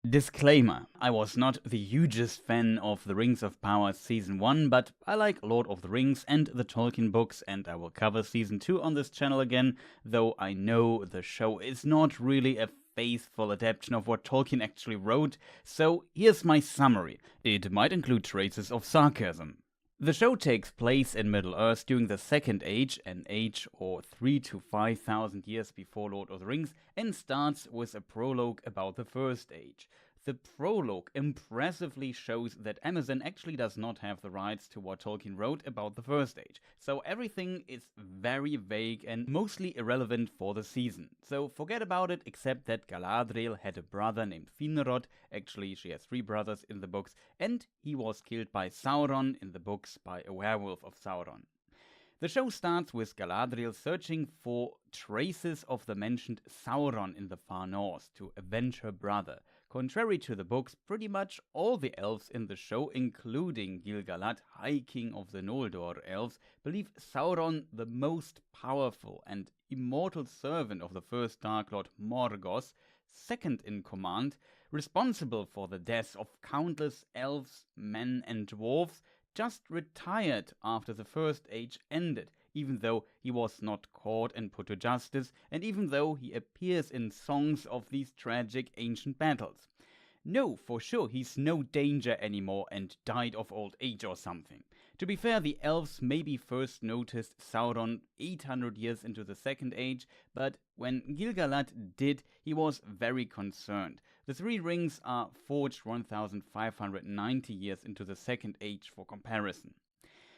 Disclaimer: I was not the hugest fan of The Rings of Power Season 1, but I like Lord of the Rings and the Tolkien books, and I will cover Season 2 on this channel again, though I know the show is not really a faithful adaptation of what Tolkien actually wrote, so here's my summary. It might include traces of sarcasm. The show takes place in Middle-earth during the Second Age, an age or 3,000 to 5,000 years before Lord of the Rings, and starts with a prologue about the First Age. The prologue impressively shows that Amazon actually does not have the rights to what Tolkien wrote about the First Age, so everything is very vague and mostly irrelevant for the season. So forget about it, except that Galadriel had a brother named Finrod. Actually, she has 3 brothers in the books, and he was killed by Sauron in the books by a werewolf of Sauron. The show starts with Galadriel searching for traces of the mentioned Sauron in the far north to avenge her brother. Contrary to the books, pretty much all the elves in the show, including Gil-galad, High King of the Noldor elves, believe Sauron the most powerful and immortal servant of the first Dark Lord Morgoth, second in command, responsible for the deaths of countless elves, men and dwarves, just retired after the First Age ended, even though he was not caught and put to justice, and even though he appears in songs of these tragic ancient battles. No, for sure, he's no danger anymore and died of old age or something. To be fair, the elves maybe first noticed Sauron 800 years into the Second Age, but when Gil-galad did, he was very concerned. The 3 rings are forged 1590 years into the Second Age for comparison.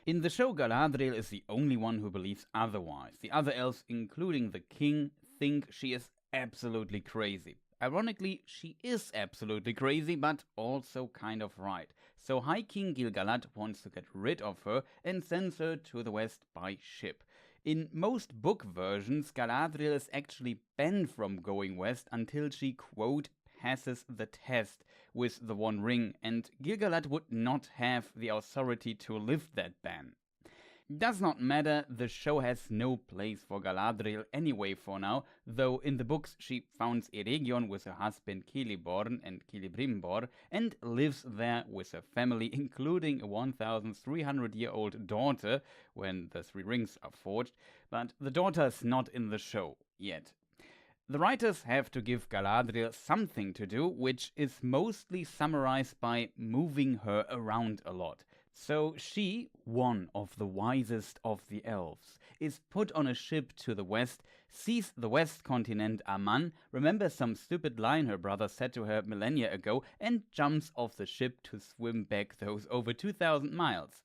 In the show, Galadriel is the only one who believes otherwise. The other elves, including the king, think she is absolutely crazy. Ironically, she is absolutely crazy, but also kind of right. So High King Gil-galad wants to get rid of her and sends her to the west by ship. In most book versions, Galadriel is actually banned from going west until she, quote, passes the test with the One Ring, and Gil-galad would not have the authority to lift that ban. Does not matter, the show has no place for Galadriel anyway for now, though in the books she founds Eregion with her husband Celeborn and Celebrimbor and lives there with her family, including a 1,300-year-old daughter when the 3 rings are forged, but the daughter is not in the show yet. The writers have to give Galadriel something to do, which is mostly summarized by moving her around a lot. So she, one of the wisest of the elves, is put on a ship to the west, sees the west continent Aman, remembers some stupid line her brother said to her millennia ago, and jumps off the ship to swim back those over 2,000 miles.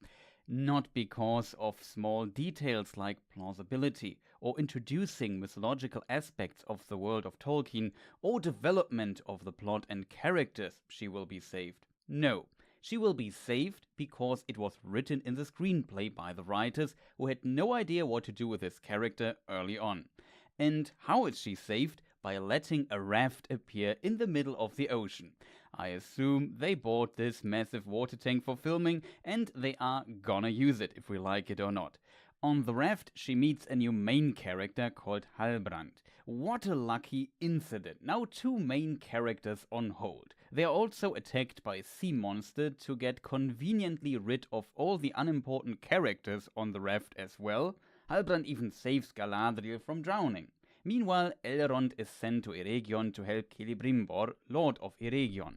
Not because of small details like plausibility, or introducing mythological aspects of the world of Tolkien, or development of the plot and characters she will be saved. No. She will be saved because it was written in the screenplay by the writers, who had no idea what to do with this character early on. And how is she saved? By letting a raft appear in the middle of the ocean. I assume they bought this massive water tank for filming, and they are gonna use it if we like it or not. On the raft, she meets a new main character called Halbrand. What a lucky incident. Now 2 main characters on hold. They are also attacked by a sea monster to get conveniently rid of all the unimportant characters on the raft as well. Halbrand even saves Galadriel from drowning. Meanwhile, Elrond is sent to Eregion to help Celebrimbor, Lord of Eregion.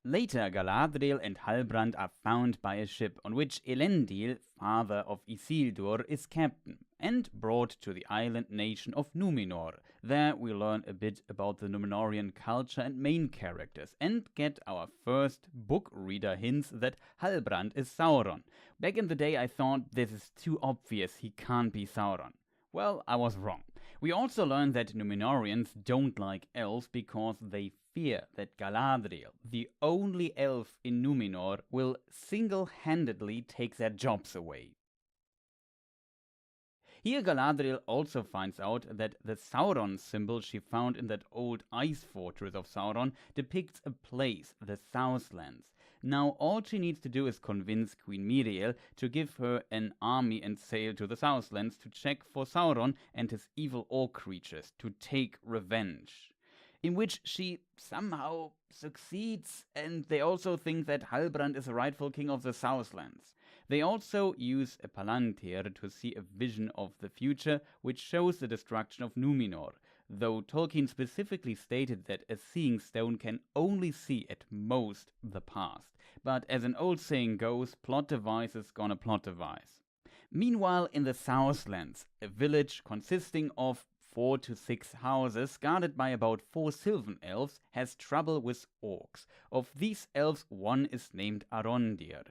Later, Galadriel and Halbrand are found by a ship on which Elendil, father of Isildur, is captain, and brought to the island nation of Numenor. There we learn a bit about the Numenorian culture and main characters, and get our first book reader hints that Halbrand is Sauron. Back in the day I thought this is too obvious, he can't be Sauron. Well, I was wrong. We also learn that Numenorians don't like elves because they fear that Galadriel, the only elf in Numenor, will single-handedly take their jobs away. Here Galadriel also finds out that the Sauron symbol she found in that old ice fortress of Sauron depicts a place, the Southlands. Now all she needs to do is convince Queen Miriel to give her an army and sail to the Southlands to check for Sauron and his evil orc creatures, to take revenge. in which she somehow succeeds, and they also think that Halbrand is the rightful king of the Southlands. They also use a palantir to see a vision of the future, which shows the destruction of Numenor, though Tolkien specifically stated that a seeing stone can only see at most the past. But as an old saying goes, plot device is gonna plot device. Meanwhile, in the Southlands, a village consisting of 4 to 6 houses, guarded by about 4 Sylvan elves, has trouble with orcs. Of these elves, one is named Arondir.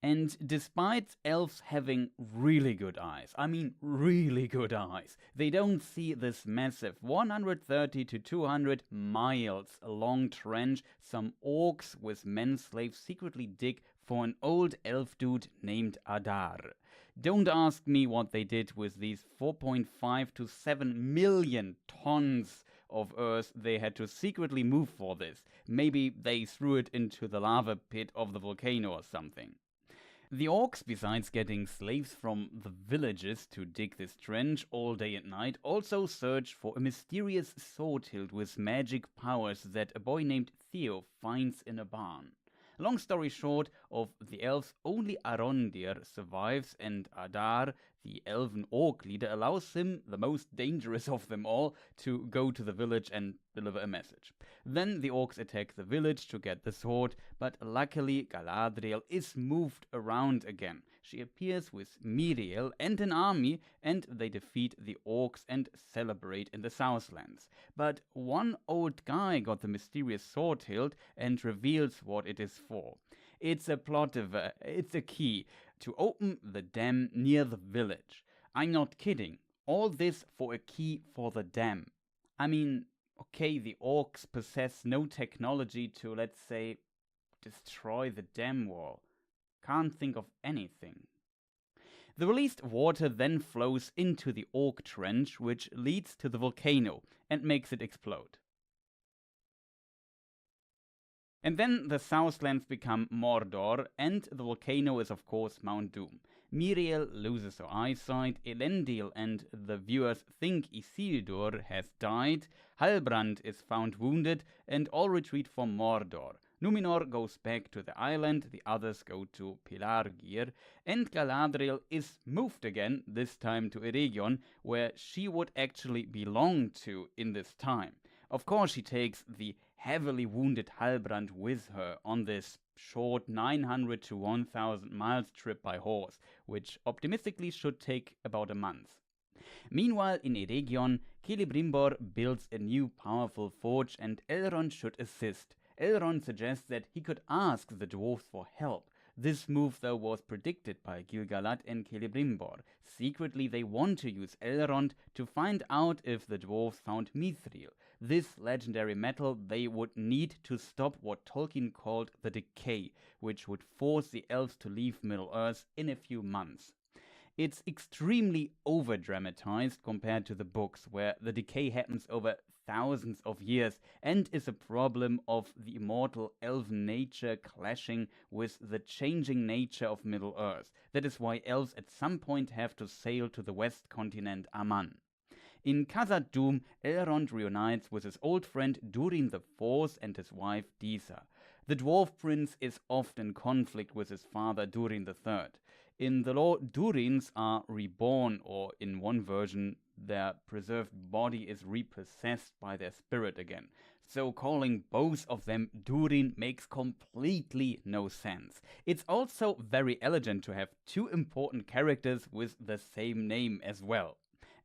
And despite elves having really good eyes, I mean really good eyes, they don't see this massive 130 to 200 miles long trench some orcs with men slaves secretly dig for an old elf dude named Adar. Don't ask me what they did with these 4.5 to 7 million tons of earth they had to secretly move for this. Maybe they threw it into the lava pit of the volcano or something. The orcs, besides getting slaves from the villages to dig this trench all day and night, also search for a mysterious sword hilt with magic powers that a boy named Theo finds in a barn. Long story short, of the elves, only Arondir survives, and Adar, the elven orc leader, allows him, the most dangerous of them all, to go to the village and deliver a message. Then the orcs attack the village to get the sword, but luckily Galadriel is moved around again. She appears with Miriel and an army, and they defeat the orcs and celebrate in the Southlands. But one old guy got the mysterious sword hilt and reveals what it is for. It's a plot device, it's a key to open the dam near the village. I'm not kidding. All this for a key for the dam. I mean, okay, the orcs possess no technology to, let's say, destroy the dam wall. Can't think of anything. The released water then flows into the orc trench, which leads to the volcano and makes it explode. And then the Southlands become Mordor, and the volcano is of course Mount Doom. Miriel loses her eyesight, Elendil and the viewers think Isildur has died, Halbrand is found wounded, and all retreat for Mordor. Numenor goes back to the island, the others go to Pelargir, and Galadriel is moved again, this time to Eregion, where she would actually belong to in this time. Of course, she takes the heavily wounded Halbrand with her on this short 900 to 1000 miles trip by horse, which optimistically should take about a month. Meanwhile, in Eregion, Celebrimbor builds a new powerful forge and Elrond should assist. Elrond suggests that he could ask the dwarves for help. This move, though, was predicted by Gil-galad and Celebrimbor. Secretly, they want to use Elrond to find out if the dwarves found Mithril, this legendary metal they would need to stop what Tolkien called the Decay, which would force the elves to leave Middle-earth in a few months. It's extremely over-dramatized compared to the books, where the decay happens over thousands of years and is a problem of the immortal elven nature clashing with the changing nature of Middle-earth. That is why elves at some point have to sail to the west continent Aman. In Khazad-dûm, Elrond reunites with his old friend Durin the Fourth and his wife Disa. The dwarf prince is often in conflict with his father Durin the Third. In the lore, Durins are reborn, or in one version, their preserved body is repossessed by their spirit again. So calling both of them Durin makes completely no sense. It's also very elegant to have two important characters with the same name as well.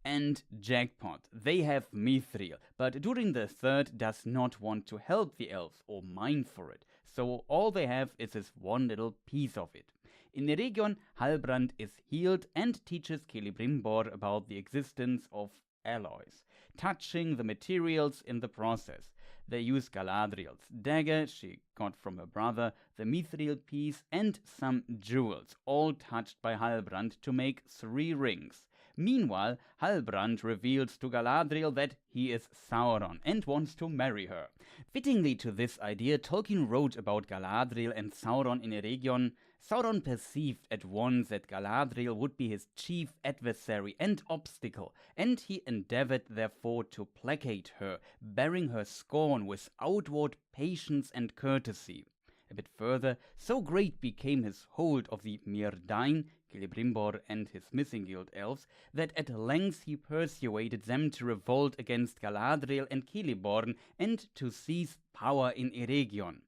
And jackpot, they have Mithril, but Durin the Third does not want to help the elves or mine for it, so all they have is this one little piece of it. In Eregion, Halbrand is healed and teaches Celebrimbor about the existence of alloys, touching the materials in the process. They use Galadriel's dagger she got from her brother, the Mithril piece, and some jewels, all touched by Halbrand, to make 3 rings. Meanwhile, Halbrand reveals to Galadriel that he is Sauron and wants to marry her. Fittingly to this idea, Tolkien wrote about Galadriel and Sauron in Eregion. Sauron perceived at once that Galadriel would be his chief adversary and obstacle, and he endeavored therefore to placate her, bearing her scorn with outward patience and courtesy. A bit further, so great became his hold of the Myrdain, Celebrimbor and his Missinggild elves, that at length he persuaded them to revolt against Galadriel and Celeborn and to seize power in Eregion.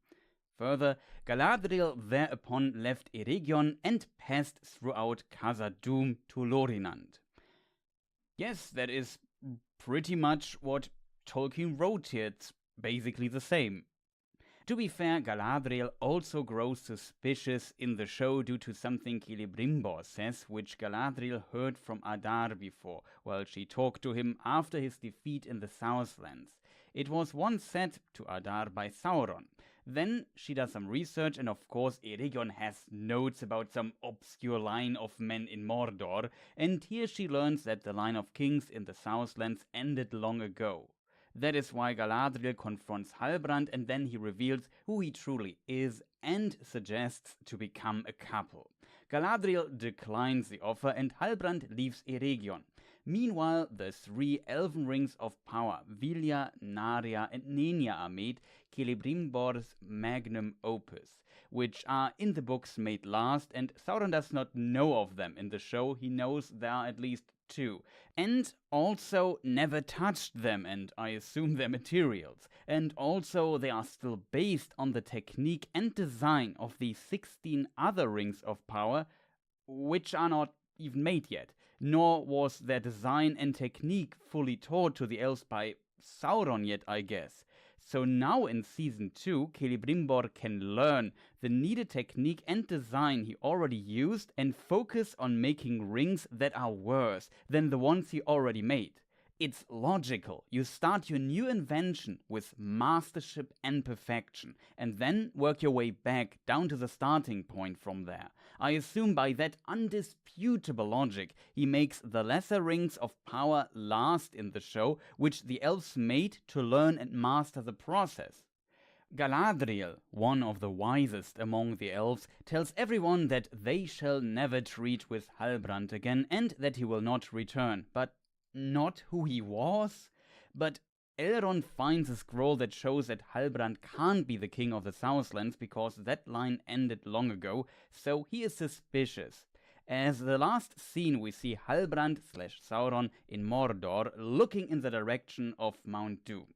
Further, Galadriel thereupon left Eregion and passed throughout Khazad-dûm to Lorinand. Yes, that is pretty much what Tolkien wrote here. It's basically the same. To be fair, Galadriel also grows suspicious in the show due to something Celebrimbor says, which Galadriel heard from Adar before, while she talked to him after his defeat in the Southlands. It was once said to Adar by Sauron. Then she does some research, and of course Eregion has notes about some obscure line of men in Mordor, and here she learns that the line of kings in the Southlands ended long ago. That is why Galadriel confronts Halbrand, and then he reveals who he truly is and suggests to become a couple. Galadriel declines the offer and Halbrand leaves Eregion. Meanwhile, the 3 elven rings of power, Vilya, Narya and Nenya, are made, Celebrimbor's magnum opus, which are in the books made last, and Sauron does not know of them. In the show, he knows there are at least 2, and also never touched them, and I assume their materials. And also they are still based on the technique and design of the 16 other rings of power, which are not even made yet, nor was their design and technique fully taught to the elves by Sauron yet, I guess. So now in Season 2, Celebrimbor can learn the needed technique and design he already used and focus on making rings that are worse than the ones he already made. It's logical. You start your new invention with mastership and perfection, and then work your way back down to the starting point from there. I assume by that undisputable logic, he makes the lesser rings of power last in the show, which the elves made to learn and master the process. Galadriel, one of the wisest among the elves, tells everyone that they shall never treat with Halbrand again and that he will not return, but not who he was? But Elrond finds a scroll that shows that Halbrand can't be the king of the Southlands because that line ended long ago, so he is suspicious. As the last scene, we see Halbrand/Sauron in Mordor looking in the direction of Mount Doom.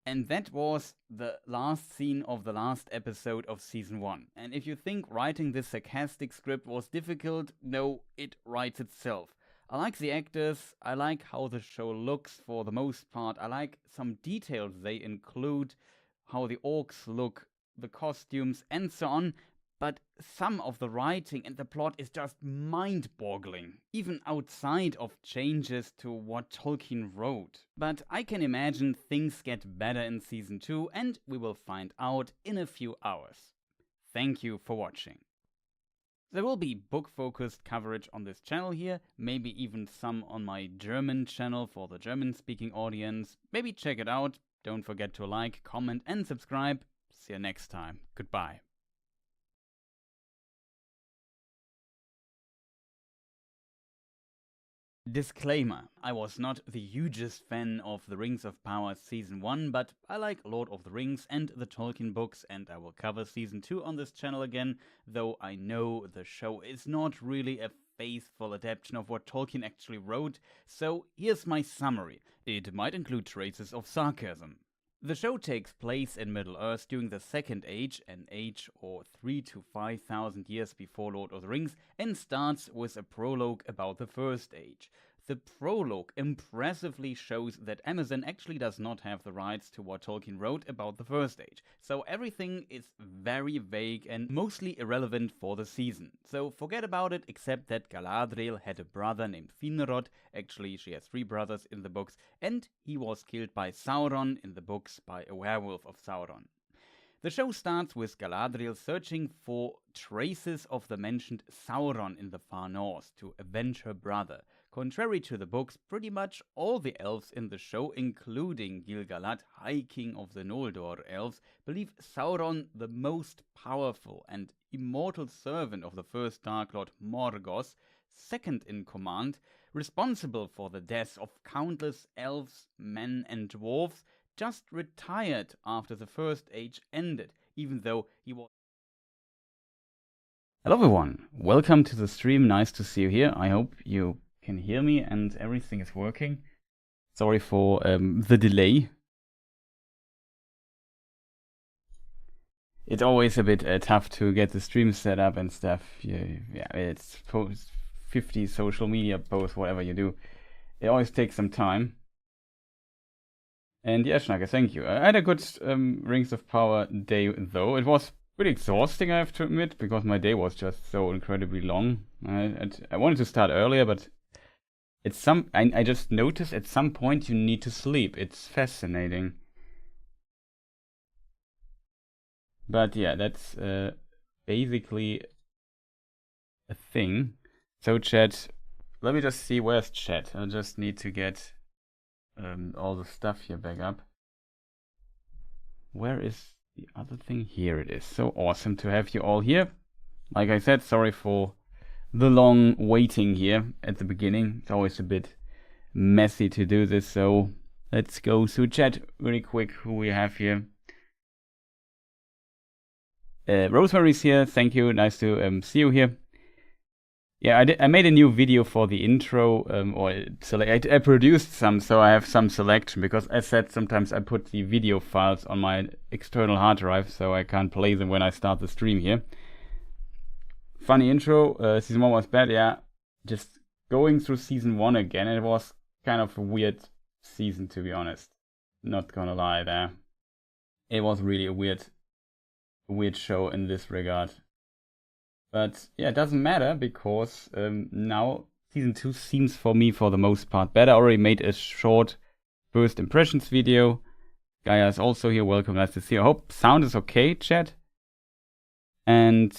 And that was the last scene of the last episode of Season 1. And if you think writing this sarcastic script was difficult, no, it writes itself. I like the actors, I like how the show looks for the most part, I like some details they include, how the orcs look, the costumes and so on, but some of the writing and the plot is just mind-boggling, even outside of changes to what Tolkien wrote. But I can imagine things get better in Season 2 and we will find out in a few hours. Thank you for watching. There will be book-focused coverage on this channel here, maybe even some on my German channel for the German-speaking audience. Maybe check it out. Don't forget to like, comment and subscribe. See you next time. Goodbye. Disclaimer: I was not the hugest fan of The Rings of Power Season 1, but I like Lord of the Rings and the Tolkien books, and I will cover Season 2 on this channel again, though I know the show is not really a faithful adaptation of what Tolkien actually wrote, so here's my summary. It might include traces of sarcasm. The show takes place in Middle-earth during the Second Age, an age or 3,000 to 5,000 years before Lord of the Rings, and starts with a prologue about the First Age. The prologue impressively shows that Amazon actually does not have the rights to what Tolkien wrote about the First Age, so everything is very vague and mostly irrelevant for the season. So forget about it, except that Galadriel had a brother named Finrod, actually she has 3 brothers in the books, and he was killed by Sauron in the books by a werewolf of Sauron. The show starts with Galadriel searching for traces of the mentioned Sauron in the far north to avenge her brother. Contrary to the books, pretty much all the elves in the show, including Gil-galad, High King of the Noldor elves, believe Sauron, the most powerful and immortal servant of the first Dark Lord Morgoth, second in command, responsible for the deaths of countless elves, men and dwarves, just retired after the First Age ended, even though he was... Hello everyone, welcome to the stream, nice to see you here. I hope you can hear me and everything is working. Sorry for the delay. It's always a bit tough to get the stream set up and stuff. Yeah, it's 50 social media posts, whatever you do. It always takes some time. And yeah, Schneider, thank you. I had a good Rings of Power day though. It was pretty exhausting, I have to admit, because my day was just so incredibly long. I wanted to start earlier, but I just noticed at some point you need to sleep. It's fascinating. But yeah, that's basically a thing. So chat, let me just see where's chat. I just need to get all the stuff here back up. Where is the other thing? Here it is. So awesome to have you all here. Like I said, sorry for the long waiting here at the beginning. It's always a bit messy to do this, so let's go through chat really quick who we have here. Rosemary's here, thank you, nice to see you here. Yeah, I made a new video for the intro, I produced some, so I have some selection, because as said, sometimes I put the video files on my external hard drive, so I can't play them when I start the stream here. Funny intro, season 1 was bad, yeah, just going through season 1 again, it was kind of a weird season, to be honest. Not gonna lie there. It was really a weird show in this regard. But yeah, it doesn't matter, because now season 2 seems for me for the most part better. I already made a short first impressions video. Gaia is also here, welcome, nice to see you. I hope sound is okay, chat. And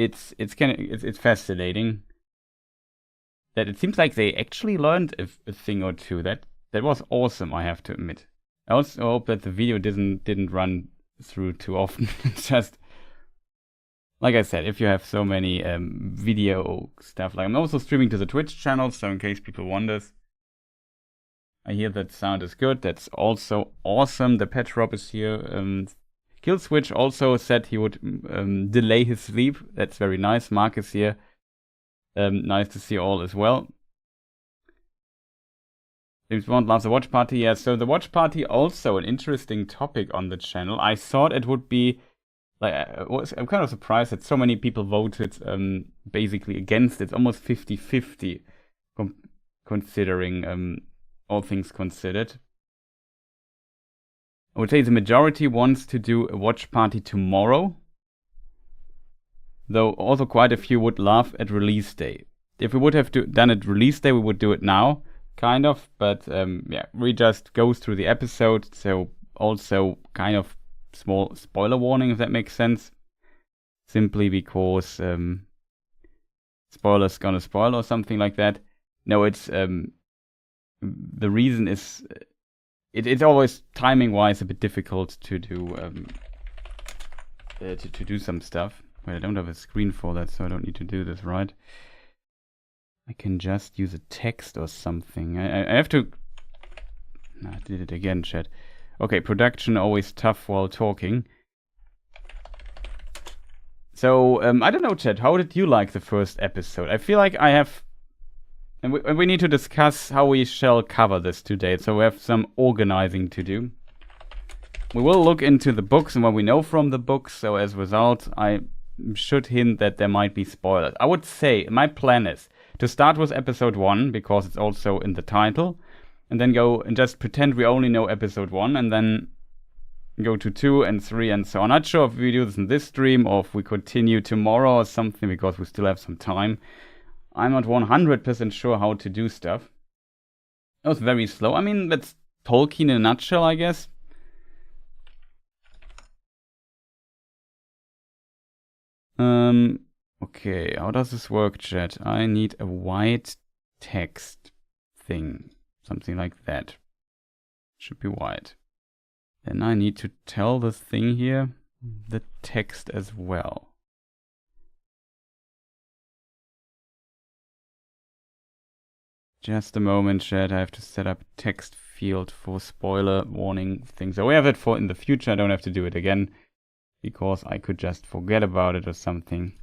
it's fascinating that it seems like they actually learned a thing or two. That was awesome, I have to admit. I also hope that the video didn't run through too often. Just like I said, if you have so many video stuff, like I'm also streaming to the Twitch channel, so in case people wonders, I hear that sound is good. That's also awesome. The pet RoP is here. Killswitch also said he would delay his sleep. That's very nice. Mark is here. Nice to see you all as well. James Bond loves the watch party. Yeah, so the watch party also an interesting topic on the channel. I thought it would be like I'm kind of surprised that so many people voted basically against it. It's almost 50-50 considering all things considered. I would say the majority wants to do a watch party tomorrow, though also quite a few would laugh at release day. If we would have done it release day, we would do it now. Kind of, but yeah, we just go through the episode, so also kind of small spoiler warning, if that makes sense. Simply because spoilers gonna spoil or something like that. No, it's the reason is it's always timing wise a bit difficult to do to do some stuff. Well, I don't have a screen for that, so I don't need to do this, right? I can just use a text or something. I have to... No, I did it again, chat. Okay, production always tough while talking. So, I don't know, chat, how did you like the first episode? I feel like I have... And we need to discuss how we shall cover this today, so we have some organizing to do. We will look into the books and what we know from the books, so as a result, I should hint that there might be spoilers. I would say, my plan is to start with episode 1, because it's also in the title, and then go and just pretend we only know episode 1, and then go to 2 and 3 and so on. I'm not sure if we do this in this stream, or if we continue tomorrow or something, because we still have some time. I'm not 100% sure how to do stuff. It was very slow. I mean, that's Tolkien in a nutshell, I guess. Okay, how does this work, chat? I need a white text thing. Something like that. Should be white. Then I need to tell the thing here the text as well. Just a moment, chat. I have to set up text field for spoiler warning things. So we have it for in the future. I don't have to do it again because I could just forget about it or something.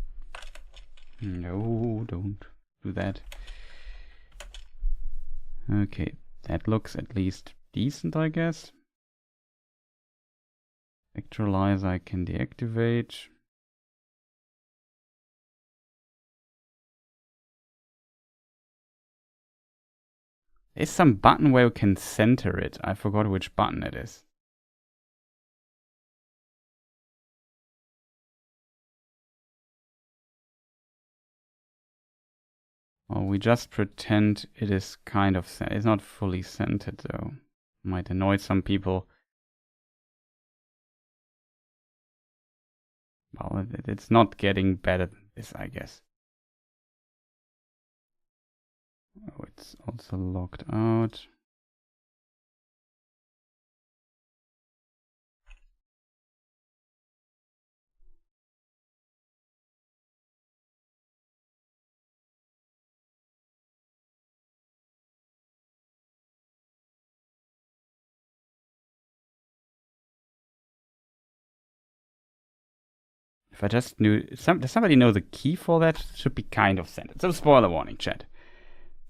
No, don't do that. Okay, that looks at least decent, I guess. Actualize I can deactivate. There's some button where you can center it. I forgot which button it is. Well, we just pretend it is kind of centered. It's not fully centered though. Might annoy some people. Well, it's not getting better than this, I guess. Oh, it's also logged out. If I just knew... does somebody know the key for that? Should be kind of centered. So spoiler warning, chat.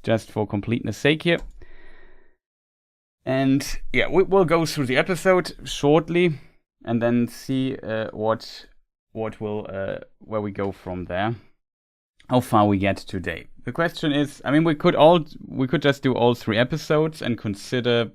Just for completeness sake here. And yeah, we'll go through the episode shortly and then see what will where we go from there. How far we get today. The question is, I mean, we could just do all 3 episodes and consider,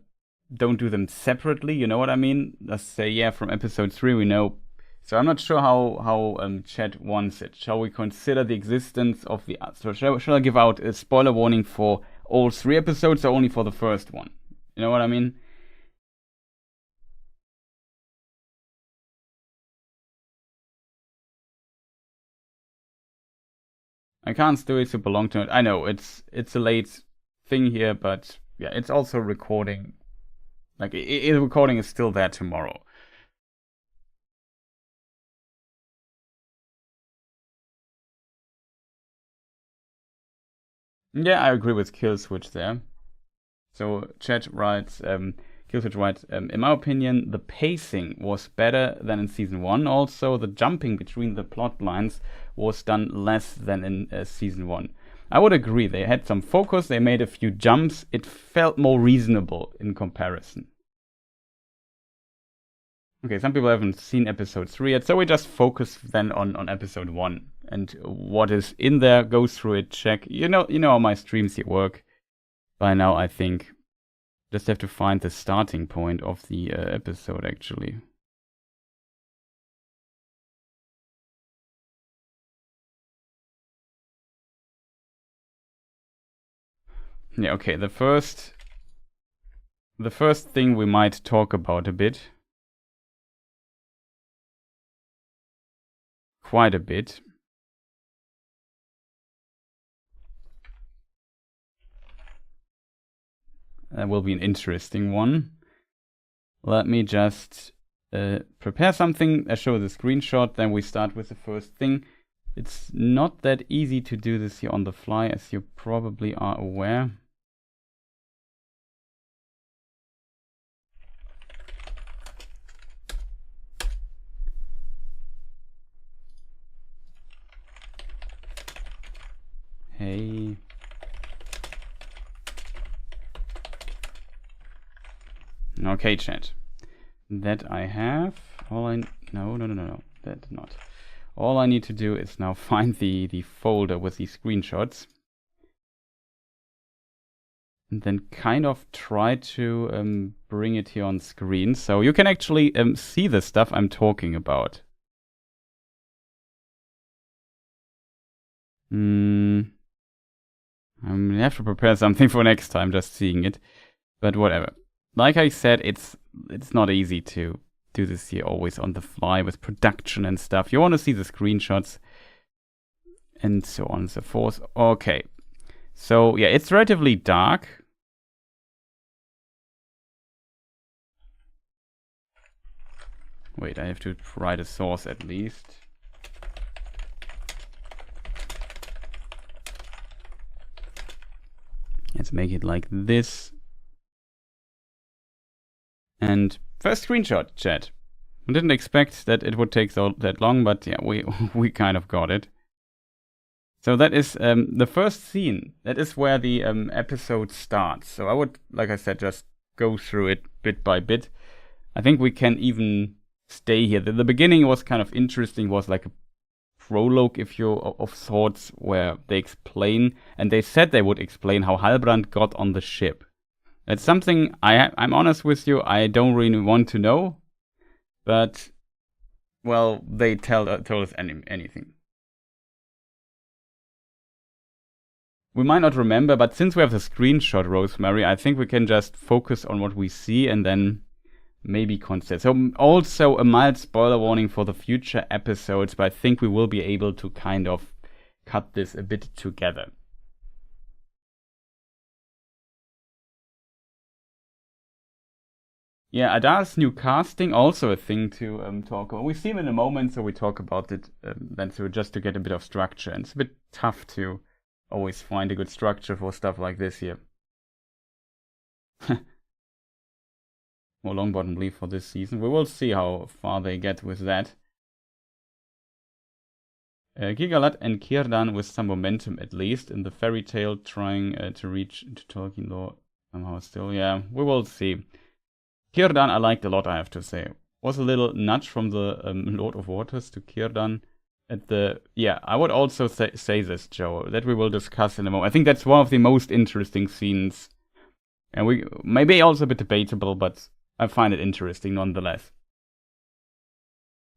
don't do them separately, you know what I mean? Let's say, yeah, from episode 3 we know. So I'm not sure how chat wants it. Shall we consider the existence of the... So shall I give out a spoiler warning for all 3 episodes or only for the first one? You know what I mean? I can't do it super long term. I know it's a late thing here, but yeah, it's also recording. Like recording is still there tomorrow. Yeah, I agree with Killswitch there. So chat writes, Killswitch writes, in my opinion, the pacing was better than in season 1. Also, the jumping between the plot lines was done less than in season 1. I would agree. They had some focus. They made a few jumps. It felt more reasonable in comparison. Okay, some people haven't seen episode 3 yet, so we just focus then on episode 1. And what is in there, go through it, check. You know how my streams here work. By now, I think. Just have to find the starting point of the episode, actually. Yeah, okay, the first thing we might talk about a bit. Quite a bit. That will be an interesting one. Let me just prepare something. I show the screenshot, then we start with the first thing. It's not that easy to do this here on the fly, as you probably are aware. Hey. Okay, chat. That I have. No. That not. All I need to do is now find the folder with the screenshots. And then kind of try to bring it here on screen. So you can actually see the stuff I'm talking about. I have to prepare something for next time, just seeing it. But whatever. Like I said, it's not easy to do this here always on the fly with production and stuff. You want to see the screenshots. and so on and so forth. Okay, so yeah, it's relatively dark. Wait, I have to write a source at least. Let's make it like this. And first screenshot, chat. I didn't expect that it would take that long, but yeah, we kind of got it. So that is the first scene. That is where the episode starts. So I would, like I said, just go through it bit by bit. I think we can even stay here. The beginning was kind of interesting. Was like a prologue, if you of sorts, where they explain, and they said they would explain how Halbrand got on the ship. That's something I'm honest with you, I don't really want to know, but well, they told us anything. We might not remember, but since we have the screenshot, Rosemary, I think we can just focus on what we see and then maybe consider. So also a mild spoiler warning for the future episodes, but I think we will be able to kind of cut this a bit together. Yeah, Adar's new casting, also a thing to talk about. We see him in a moment, so we talk about it then, so just to get a bit of structure. And it's a bit tough to always find a good structure for stuff like this here. More Longbottom leave for this season. We will see how far they get with that. Gilgalad and Círdan with some momentum at least in the fairy tale, trying to reach into Tolkien lore somehow still. Yeah, we will see. Círdan I liked a lot, I have to say. Was a little nudge from the Lord of Waters to Círdan at the... Yeah, I would also say this, Joe, that we will discuss in a moment. I think that's one of the most interesting scenes. And we maybe also a bit debatable, but I find it interesting nonetheless.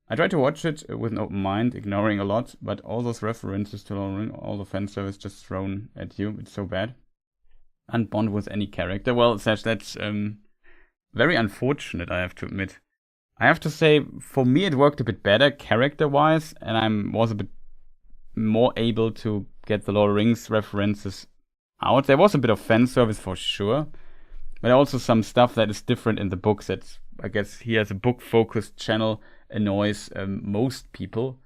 I tried to watch it with an open mind, ignoring a lot, but all those references to Lord of the Rings, all the fan service just thrown at you, it's so bad. And bond with any character. Well, Sash, that's... very unfortunate, I have to admit. I have to say, for me it worked a bit better character-wise, and I was a bit more able to get the Lord of the Rings references out. There was a bit of fan service for sure, but also some stuff that is different in the books that, I guess, here as a book-focused channel annoys most people.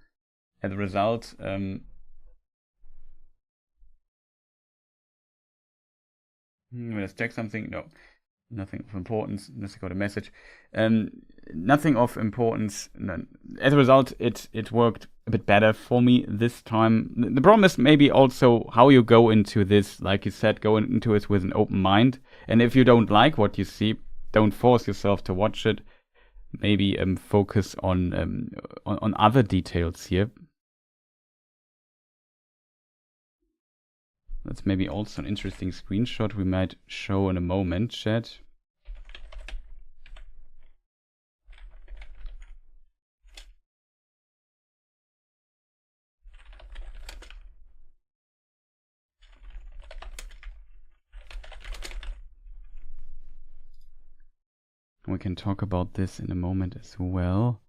As a result, let's check something. No. Nothing of importance, unless I got a message. Nothing of importance. No. As a result, it worked a bit better for me this time. The problem is maybe also how you go into this. Like you said, go into it with an open mind. And if you don't like what you see, don't force yourself to watch it. Maybe focus on other details here. That's maybe also an interesting screenshot we might show in a moment, chat. We can talk about this in a moment as well.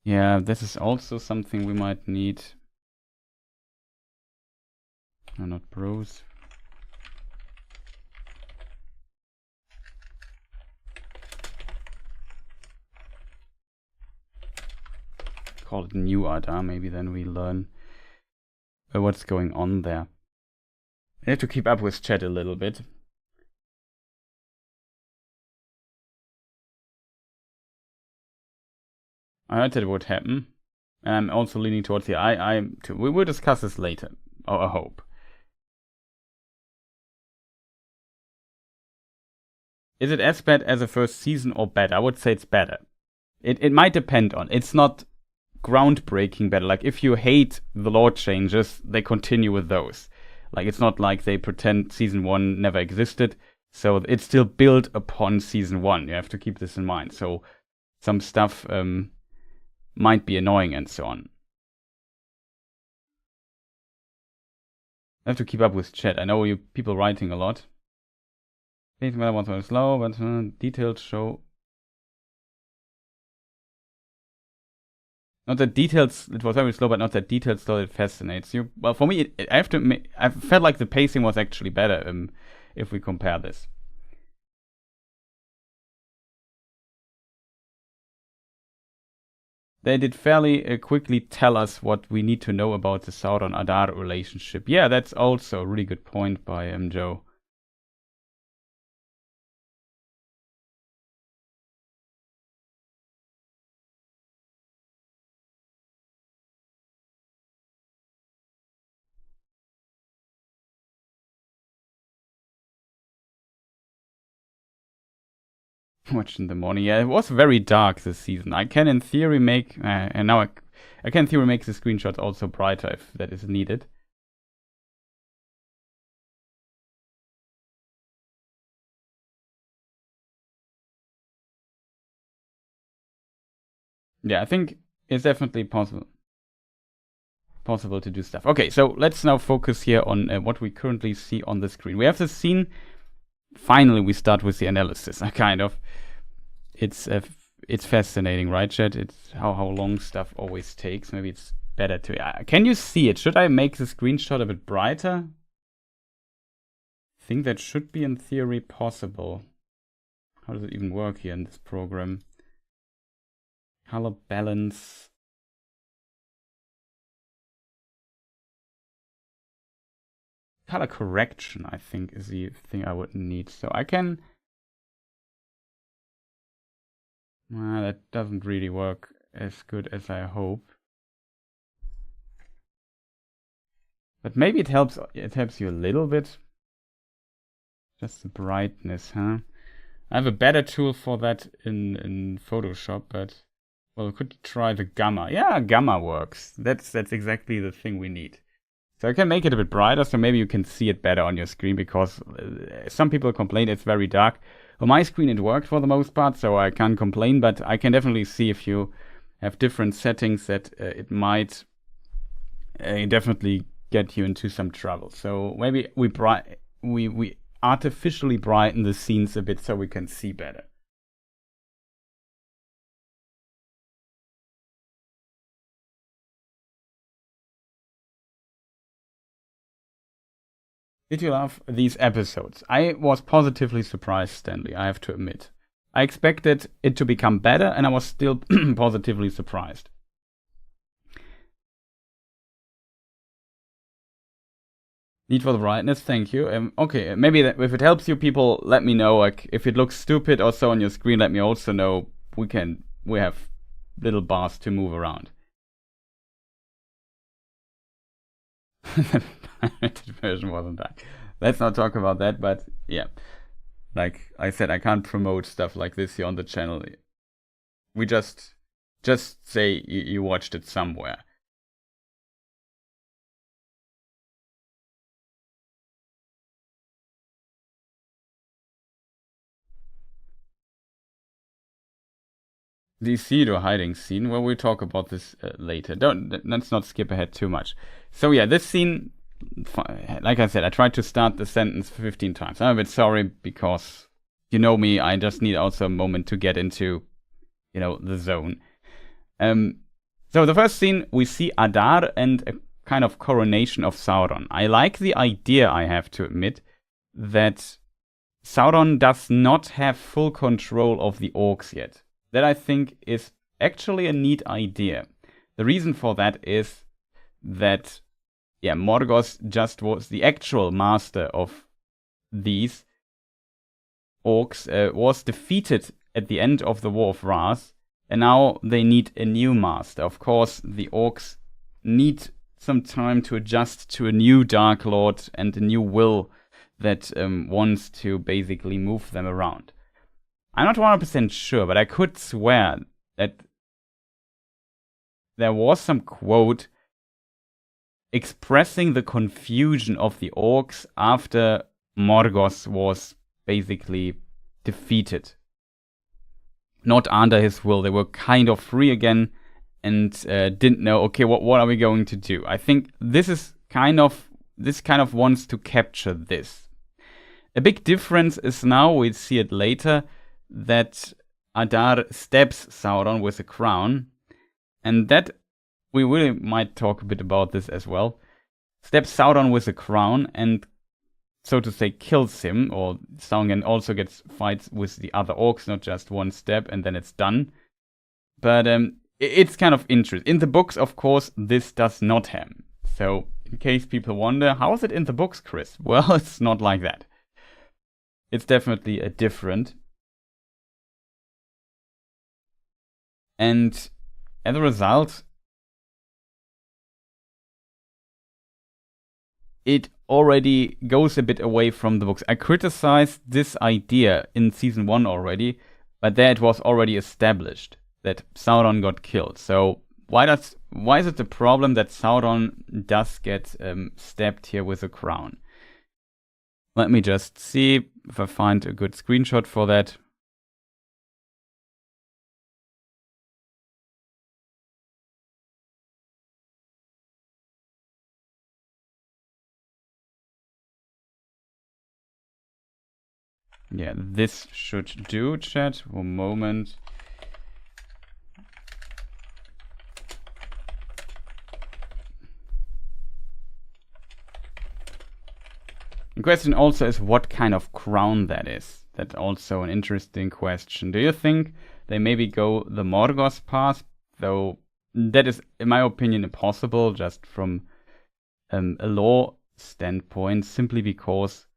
Yeah, this is also something we might need. No, not bros. Call it new Adar, maybe then we learn what's going on there. I have to keep up with chat a little bit. I heard that it would happen. And I'm also leaning towards the I too. We will discuss this later, I hope. Is it as bad as the first season or better? I would say it's better. It might depend on. It's not groundbreaking better. Like if you hate the lore changes, they continue with those. Like it's not like they pretend season 1 never existed. So it's still built upon season 1. You have to keep this in mind. So some stuff might be annoying and so on. I have to keep up with chat. I know you people writing a lot. Things matter once more slow, but details show. Not that details, it was very slow, but not that detailed story that fascinates you. Well, for me, I have to admit, I felt like the pacing was actually better if we compare this. They did fairly quickly tell us what we need to know about the Sauron-Adar relationship. Yeah, that's also a really good point by Joe. Watched in the morning. Yeah, it was very dark this season. I can in theory make, and now I can in theory make the screenshots also brighter if that is needed. Yeah, I think it's definitely possible to do stuff. Okay, so let's now focus here on what we currently see on the screen. We have the scene. Finally, we start with the analysis. Kind of. It's fascinating, right, Chat? It's how long stuff always takes. Maybe it's better to. Can you see it? Should I make the screenshot a bit brighter? I think that should be in theory possible. How does it even work here in this program? Color balance. Color correction, I think, is the thing I would need. So I can. That doesn't really work as good as I hope. But maybe it helps. It helps you a little bit. Just the brightness, huh? I have a better tool for that in Photoshop, but well, we could try the gamma. Yeah, gamma works. That's exactly the thing we need. So I can make it a bit brighter, so maybe you can see it better on your screen, because some people complain it's very dark. On my screen it worked for the most part, so I can't complain, but I can definitely see if you have different settings that it might definitely get you into some trouble. So maybe we artificially brighten the scenes a bit so we can see better. Did you love these episodes? I was positively surprised, Stanley, I have to admit. I expected it to become better, and I was still positively surprised. Need for the brightness, thank you. Okay, maybe if it helps you people, let me know. Like, if it looks stupid or so on your screen, let me also know. We have little bars to move around. The pirated version wasn't that. Let's not talk about that, but yeah. Like I said, I can't promote stuff like this here on the channel. We just say you watched it somewhere. The Theodore hiding scene. Well, we'll talk about this later. Let's not skip ahead too much. So yeah, this scene, like I said, I tried to start the sentence 15 times. I'm a bit sorry, because you know me, I just need also a moment to get into, the zone. So the first scene, we see Adar and a kind of coronation of Sauron. I like the idea, I have to admit, that Sauron does not have full control of the orcs yet. That, I think, is actually a neat idea. The reason for that is that, Morgoth just was the actual master of these orcs, was defeated at the end of the War of Wrath, and now they need a new master. Of course, the orcs need some time to adjust to a new Dark Lord and a new will that wants to basically move them around. I'm not 100% sure, but I could swear that there was some quote expressing the confusion of the orcs after Morgoth was basically defeated. Not under his will. They were kind of free again and didn't know, okay, what are we going to do? I think this kind of wants to capture this. A big difference is now, we'll see it later, that Adar stabs Sauron with a crown, and that we really might talk a bit about this as well, stabs Sauron with a crown and, so to say, kills him, or Sauron also gets fights with the other orcs, not just one stab and then it's done. But it's kind of interesting. In the books, of course, this does not happen. So, in case people wonder, how is it in the books, Chris? Well, it's not like that. It's definitely different. And as a result, it already goes a bit away from the books. I criticized this idea in season 1 already, but there it was already established that Sauron got killed. So why is it the problem that Sauron does get stabbed here with a crown? Let me just see if I find a good screenshot for that. Yeah, this should do, chat. One moment. The question also is what kind of crown that is. That's also an interesting question. Do you think they maybe go the Morgoth path? Though that is, in my opinion, impossible just from a lore standpoint, simply because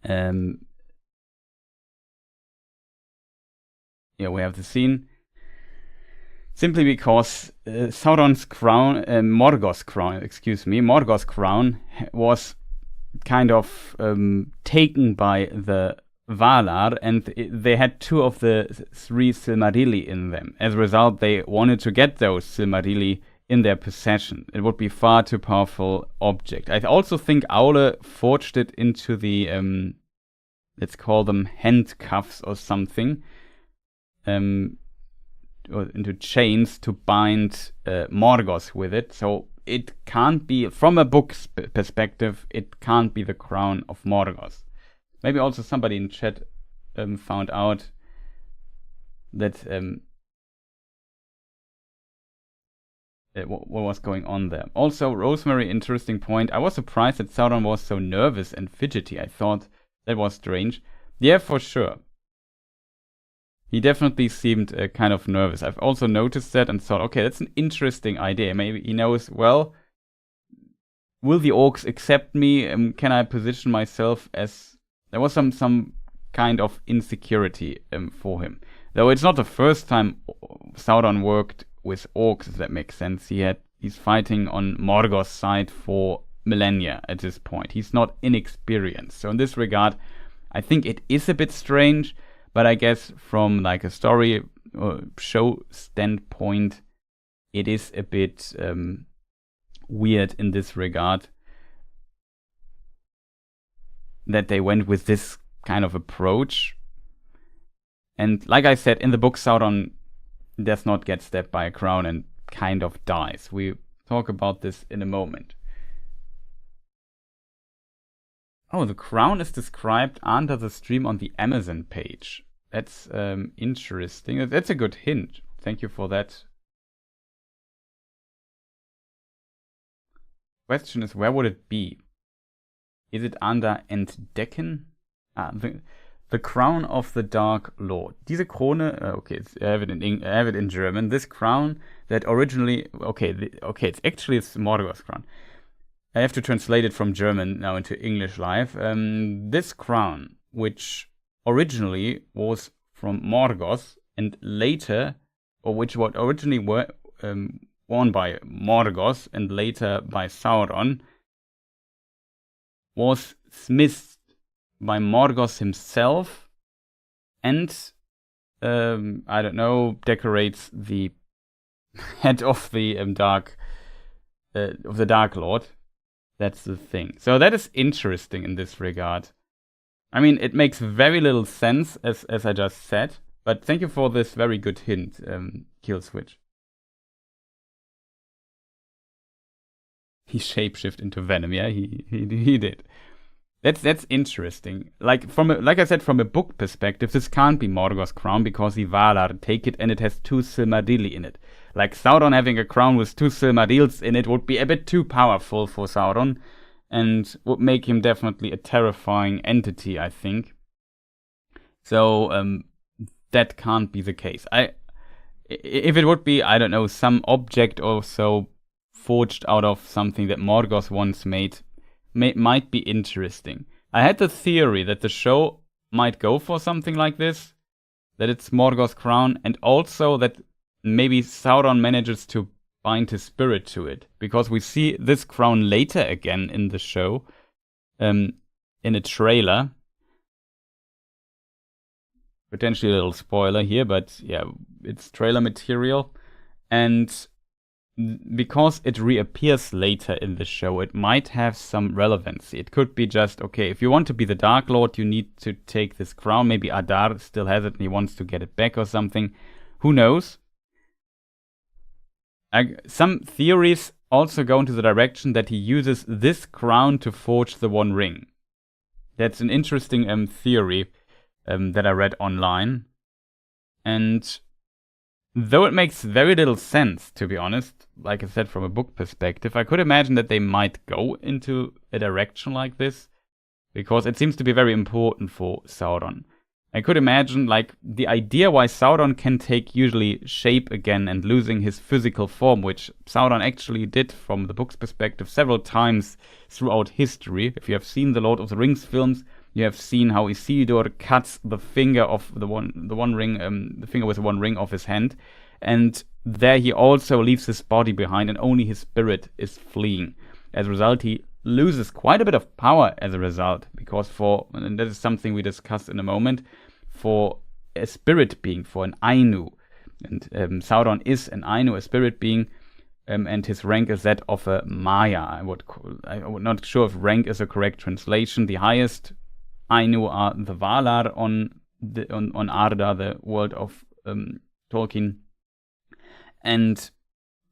yeah, we have the scene. Simply because Sauron's crown, Morgoth's crown was kind of taken by the Valar, and they had 2 of the 3 Silmarilli in them. As a result, they wanted to get those Silmarilli in their possession. It would be far too powerful object. I also think Aule forged it into the, let's call them handcuffs or something, or into chains to bind Morgoth with it. So it can't be, from a book's perspective, it can't be the crown of Morgoth. Maybe also somebody in chat found out that what was going on there. Also, Rosemary, interesting point. I was surprised that Sauron was so nervous and fidgety. I thought that was strange. Yeah, for sure. He definitely seemed kind of nervous. I've also noticed that and thought, okay, that's an interesting idea. Maybe he knows, well, will the orcs accept me? Can I position myself as... There was some kind of insecurity for him. Though it's not the first time Sauron worked with orcs, if that makes sense. He's fighting on Morgoth's side for millennia at this point. He's not inexperienced. So in this regard, I think it is a bit strange, but I guess from like a story or show standpoint, it is a bit weird in this regard that they went with this kind of approach. And like I said, in the book, Sauron does not get stabbed by a crown and kind of dies. We talk about this in a moment. Oh, the crown is described under the stream on the Amazon page. That's interesting. That's a good hint. Thank you for that. Question is, where would it be? Is it under Entdecken? The crown of the Dark Lord. Diese Krone, okay, I have it in German. This crown that originally, it's actually Morgoth's crown. I have to translate it from German now into English live. This crown, which originally was from Morgoth and later, or which was originally worn by Morgoth and later by Sauron, was smithed by Morgoth himself and, I don't know, decorates the head of the Dark Lord. That's the thing. So that is interesting in this regard. I mean, it makes very little sense, as I just said, but thank you for this very good hint, Killswitch. He shapeshift into Venom, yeah, he did. That's interesting. Like I said, from a book perspective, this can't be Morgoth's crown because the Valar take it and it has 2 Silmarilli in it. Like Sauron having a crown with 2 Silmarils in it would be a bit too powerful for Sauron and would make him definitely a terrifying entity, I think. So that can't be the case. If it would be, I don't know, some object or so forged out of something that Morgoth once made, might be interesting. I had the theory that the show might go for something like this, that it's Morgoth's crown, and also that maybe Sauron manages to bind his spirit to it, because we see this crown later again in the show, in a trailer. Potentially a little spoiler here, but yeah, it's trailer material. And because it reappears later in the show, it might have some relevancy. It could be just, okay, if you want to be the Dark Lord, you need to take this crown. Maybe Adar still has it and he wants to get it back or something. Who knows? Some theories also go into the direction that he uses this crown to forge the One Ring. That's an interesting theory that I read online. And though it makes very little sense, to be honest, like I said, from a book perspective, I could imagine that they might go into a direction like this, because it seems to be very important for Sauron. I could imagine, like, the idea why Sauron can take usually shape again and losing his physical form, which Sauron actually did from the book's perspective several times throughout history. If you have seen the Lord of the Rings films, you have seen how Isildur cuts the finger of the one ring, the finger with the One Ring off his hand, and there he also leaves his body behind, and only his spirit is fleeing. As a result, he loses quite a bit of power as a result, because and that is something we discussed in a moment, for a spirit being, for an Ainu, and Sauron is an Ainu, a spirit being, and his rank is that of a Maya. I would not sure if rank is a correct translation. The highest Ainu are the Valar on Arda, the world of Tolkien, and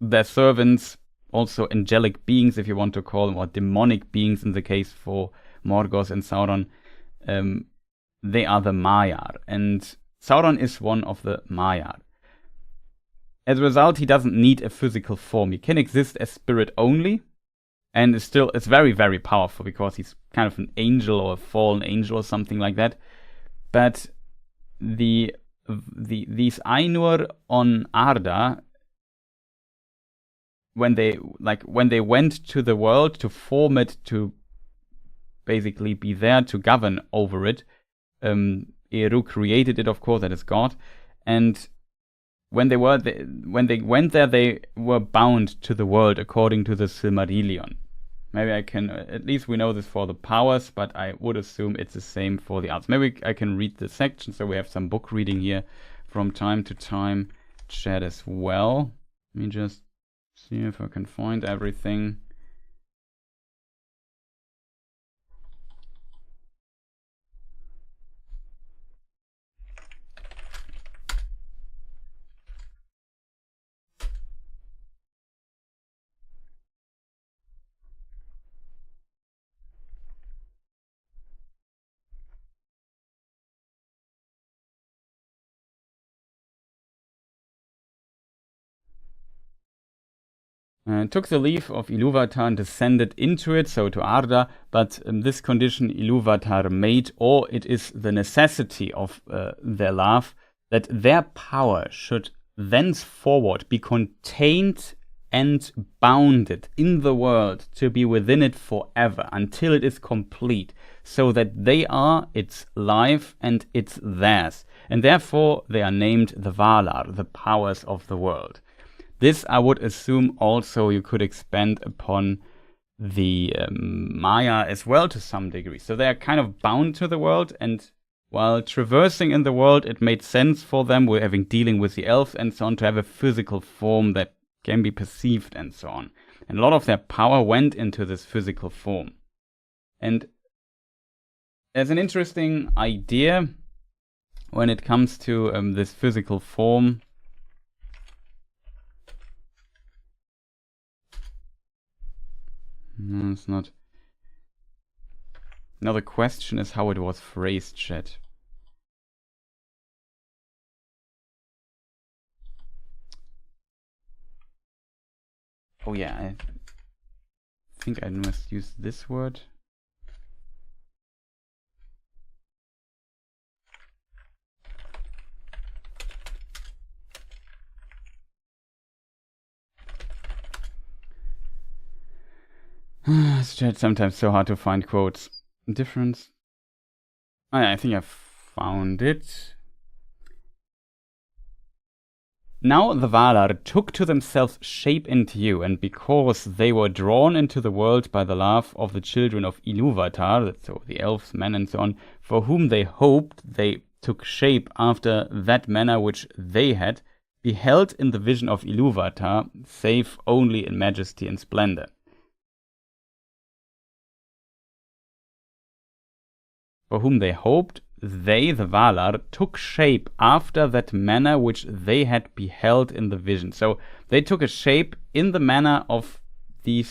their servants, also angelic beings, if you want to call them, or demonic beings in the case for Morgoth and Sauron. They are the Maiar, and Sauron is one of the Maiar. As a result, he doesn't need a physical form. He can exist as spirit only, and it's very, very powerful because he's kind of an angel or a fallen angel or something like that. But these Ainur on Arda, when they went to the world to form it, to basically be there to govern over it, Eru created it, of course, that is God, and when they went there, they were bound to the world according to the Silmarillion. Maybe at least we know this for the powers, but I would assume it's the same for the others. Maybe I can read the section, so we have some book reading here from time to time, chat as well. Let me just see if I can find everything. Took the leave of Ilúvatar and descended into it, so to Arda, but this condition Ilúvatar made, or it is the necessity of their love, that their power should thenceforward be contained and bounded in the world to be within it forever, until it is complete, so that they are its life and it's theirs, and therefore they are named the Valar, the powers of the world. This, I would assume, also you could expand upon the Maya as well to some degree. So they are kind of bound to the world, and while traversing in the world, it made sense for them, we're dealing with the elves and so on, to have a physical form that can be perceived and so on. And a lot of their power went into this physical form. And there's an interesting idea when it comes to this physical form. No, it's not Now the question is how it was phrased, chat. Oh yeah, I think I must use this word. It's sometimes so hard to find quotes. Difference. Oh, yeah, I think I found it. Now the Valar took to themselves shape into you, and because they were drawn into the world by the love of the children of Ilúvatar, so the elves, men, and so on, for whom they hoped, they took shape after that manner which they had beheld in the vision of Ilúvatar, save only in majesty and splendor. For whom they hoped, they, the Valar, took shape after that manner which they had beheld in the vision. So they took a shape in the manner of the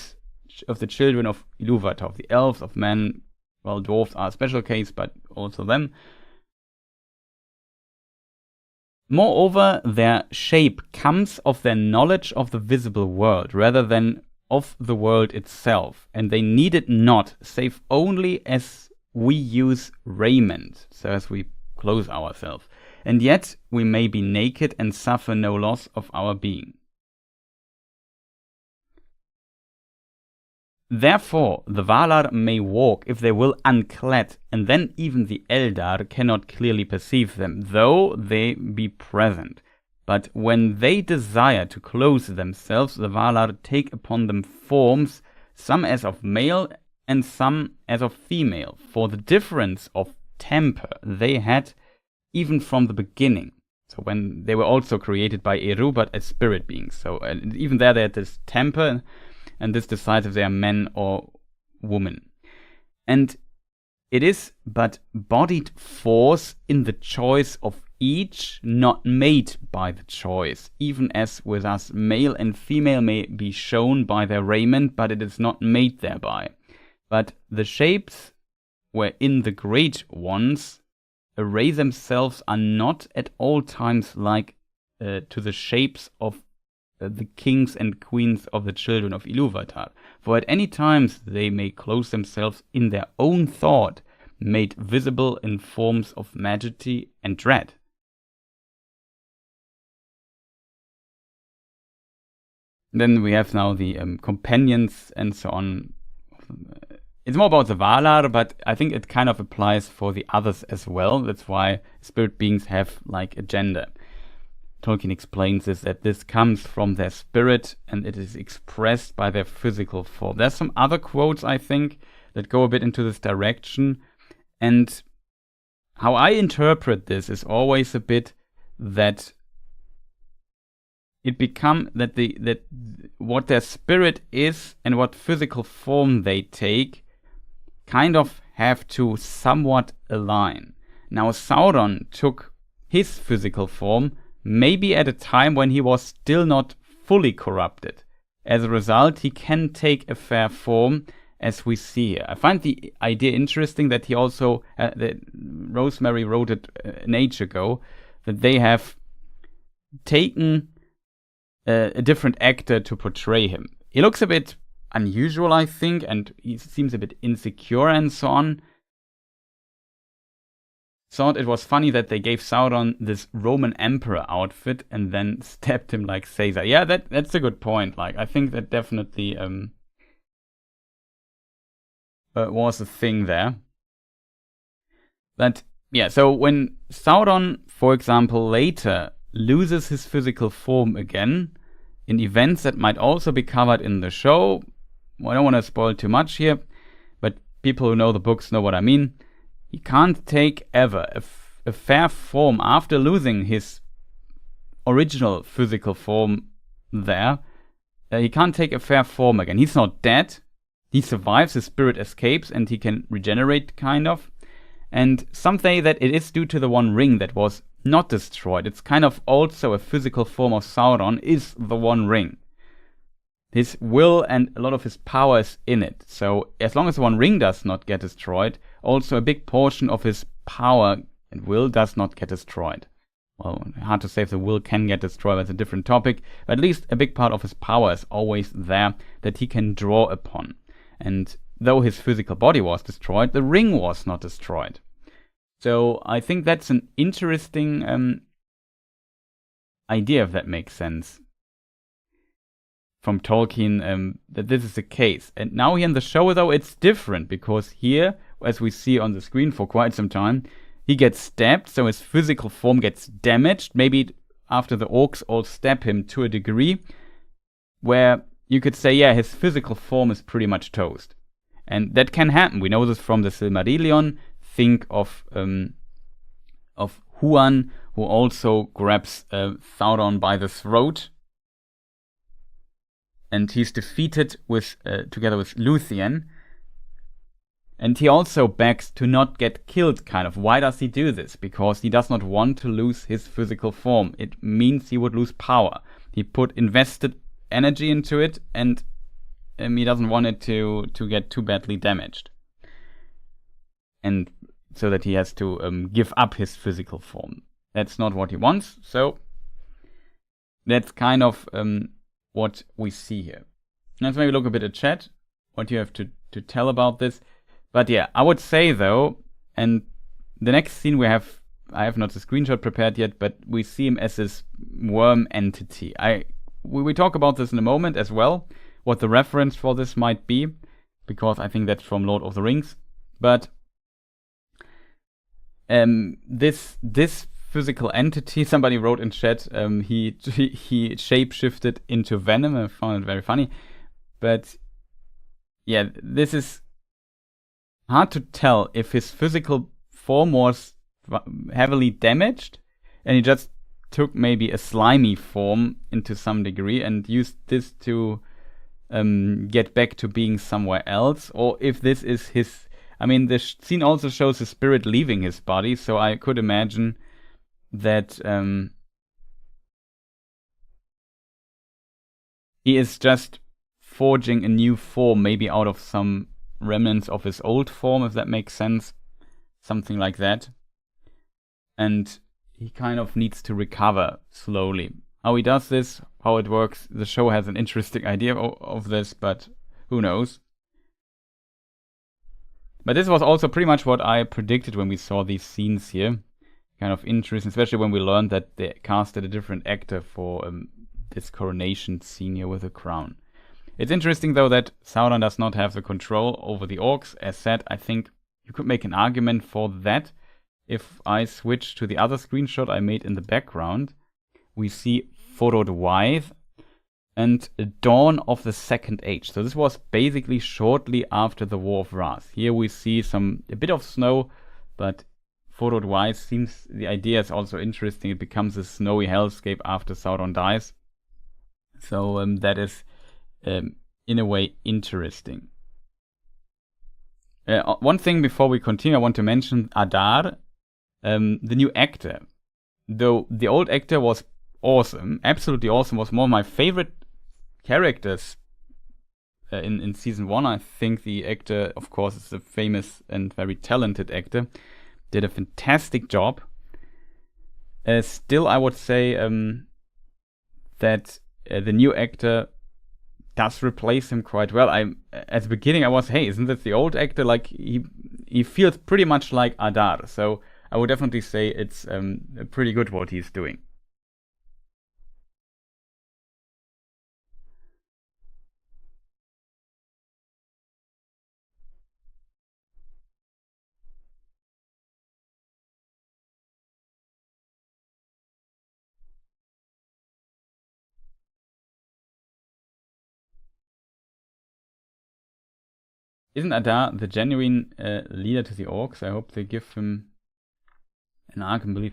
children of Ilúvatar, of the elves, of men. Well, dwarves are a special case, but also them. Moreover, their shape comes of their knowledge of the visible world, rather than of the world itself, and they need it not, save only as we use raiment, so as we clothe ourselves, and yet we may be naked and suffer no loss of our being. Therefore, the Valar may walk if they will unclad, and then even the Eldar cannot clearly perceive them, though they be present. But when they desire to clothe themselves, the Valar take upon them forms, some as of male and some as of female, for the difference of temper they had even from the beginning. So when they were also created by Eru, but as spirit beings. So even there they had this temper, and this decides if they are men or women. And it is but bodied force in the choice of each, not made by the choice, even as with us male and female may be shown by their raiment, but it is not made thereby. But the shapes wherein the great ones array themselves are not at all times like to the shapes of the kings and queens of the children of Ilúvatar. For at any times they may clothe themselves in their own thought, made visible in forms of majesty and dread. Then we have now the companions and so on. It's more about the Valar, but I think it kind of applies for the others as well. That's why spirit beings have like a gender. Tolkien explains this, that this comes from their spirit and it is expressed by their physical form. There's some other quotes, I think, that go a bit into this direction. And how I interpret this is always a bit that it become that what their spirit is and what physical form they take kind of have to somewhat align. Now Sauron took his physical form maybe at a time when he was still not fully corrupted. As a result, he can take a fair form, as we see here. I find the idea interesting that he also, that Rosemary wrote it an age ago, that they have taken a different actor to portray him. He looks a bit unusual, I think, and he seems a bit insecure and so on. Thought it was funny that they gave Sauron this Roman emperor outfit and then stabbed him like Caesar. Yeah, that's a good point. Like, I think that definitely was a thing there. But yeah, so when Sauron, for example, later loses his physical form again in events that might also be covered in the show, I don't want to spoil too much here, but people who know the books know what I mean. He can't take ever a fair form after losing his original physical form there. He can't take a fair form again. He's not dead. He survives, his spirit escapes, and he can regenerate, kind of. And some say that it is due to the One Ring that was not destroyed. It's kind of also a physical form of Sauron, is the One Ring. his will and a lot of his power is in it. So as long as the One Ring does not get destroyed, also a big portion of his power and will does not get destroyed. Well, hard to say if the will can get destroyed, that's a different topic, but at least a big part of his power is always there that he can draw upon. And though his physical body was destroyed, the ring was not destroyed. So I think that's an interesting idea, if that makes sense, from Tolkien, that this is the case. And now here in the show, though, it's different, because here, as we see on the screen for quite some time, he gets stabbed, so his physical form gets damaged. Maybe after the orcs all stab him to a degree where you could say, yeah, his physical form is pretty much toast. And that can happen. We know this from the Silmarillion. Think of Huan, who also grabs Sauron by the throat. And he's defeated with together with Luthien. And he also begs to not get killed, kind of. Why does he do this? Because he does not want to lose his physical form. It means he would lose power. He invested energy into it, and he doesn't want it to get too badly damaged. And so that he has to give up his physical form. That's not what he wants, so that's kind of what we see here. Let's maybe look a bit at chat, what you have to tell about this. But yeah, I would say though, and the next scene I have not the screenshot prepared yet, but we see him as this worm entity. We talk about this in a moment as well, what the reference for this might be, because I think that's from Lord of the Rings. But this physical entity, somebody wrote in chat, he shape-shifted into venom. I found it very funny. But yeah, this is hard to tell if his physical form was heavily damaged and he just took maybe a slimy form into some degree and used this to get back to being somewhere else, or if this is his... I mean, the scene also shows his spirit leaving his body, so I could imagine that he is just forging a new form, maybe out of some remnants of his old form, if that makes sense. Something like that. And he kind of needs to recover slowly. How he does this, how it works, the show has an interesting idea of this, but who knows. But this was also pretty much what I predicted when we saw these scenes here. Kind of interesting, especially when we learned that they casted a different actor for this coronation scene here with the crown. It's interesting though that Sauron does not have the control over the orcs. As said, I think you could make an argument for that. If I switch to the other screenshot I made in the background, we see Fodor Wythe and Dawn of the Second Age. So this was basically shortly after the War of Wrath. Here we see a bit of snow, but Fodor Wythe seems, the idea is also interesting. It becomes a snowy hellscape after Sauron dies. So that is in a way interesting. One thing before we continue, I want to mention Adar, the new actor. Though the old actor was awesome, absolutely awesome, was one of my favorite characters in season 1. I think the actor, of course, is a famous and very talented actor. Did a fantastic job. Still, I would say that the new actor does replace him quite well. At the beginning I was, hey, isn't that the old actor? Like he feels pretty much like Adar. So I would definitely say it's pretty good what he's doing. Isn't Adar the genuine leader to the orcs? I hope they give him an arc and belief.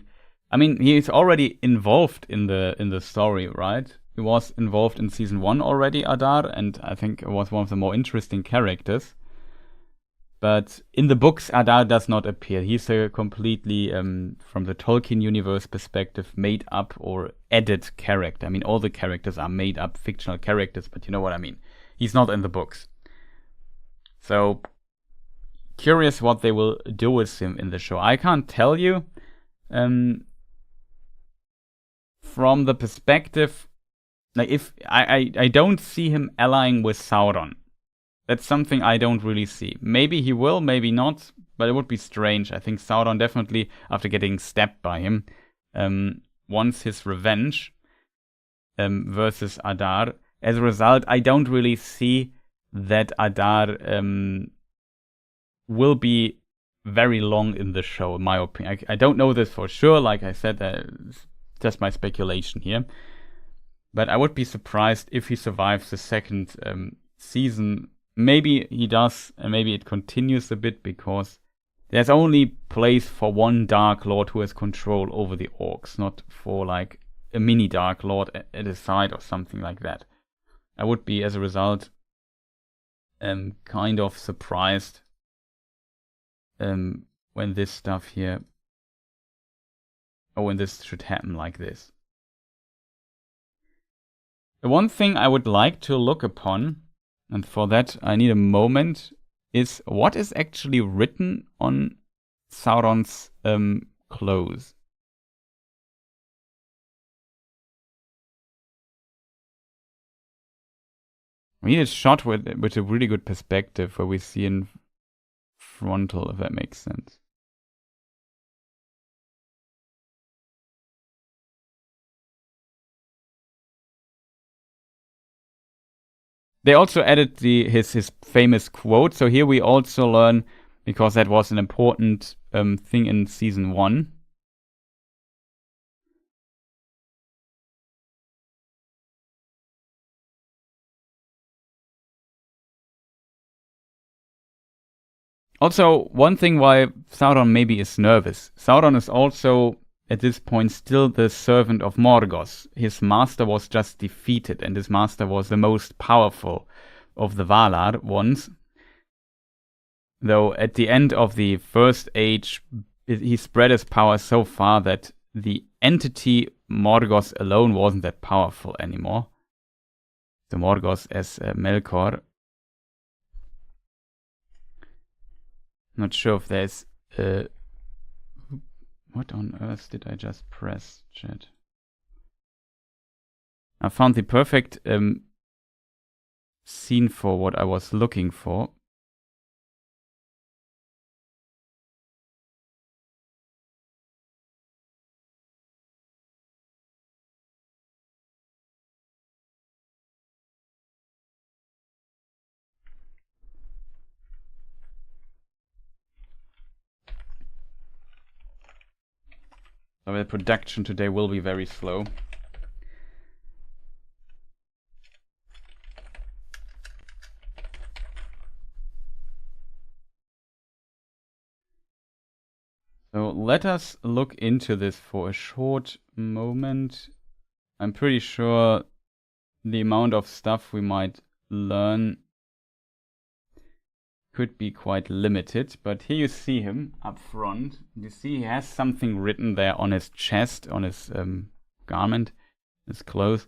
I mean, he's already involved in the story, right? He was involved in season 1 already, Adar, and I think it was one of the more interesting characters. But in the books, Adar does not appear. He's a completely, from the Tolkien universe perspective, made up or added character. I mean, all the characters are made up fictional characters, but you know what I mean. He's not in the books. So, curious what they will do with him in the show. I can't tell you. From the perspective, like, if I don't see him allying with Sauron. That's something I don't really see. Maybe he will, maybe not, but it would be strange. I think Sauron definitely, after getting stabbed by him, wants his revenge versus Adar. As a result, I don't really see that Adar will be very long in the show, in my opinion. I don't know this for sure. Like I said, it's just my speculation here. But I would be surprised if he survives the second season. Maybe he does, and maybe it continues a bit, because there's only place for one Dark Lord who has control over the orcs, not for like a mini Dark Lord at his side or something like that. I would be, as a result, kind of surprised when this stuff here, or when this should happen like this. The one thing I would like to look upon, and for that I need a moment, is what is actually written on Sauron's clothes. I mean, it's shot with a really good perspective where we see in frontal, if that makes sense. They also added his famous quote. So here we also learn, because that was an important thing in season 1. Also, one thing why Sauron maybe is nervous. Sauron is also, at this point, still the servant of Morgoth. His master was just defeated, and his master was the most powerful of the Valar ones. Though at the end of the First Age, he spread his power so far that the entity Morgoth alone wasn't that powerful anymore. So Morgoth as Melkor. Not sure if there's... what on earth did I just press, chat? I found the perfect scene for what I was looking for. So the production today will be very slow. So let us look into this for a short moment. I'm pretty sure the amount of stuff we might learn could be quite limited, but here you see him up front. You see he has something written there on his chest, on his garment, his clothes.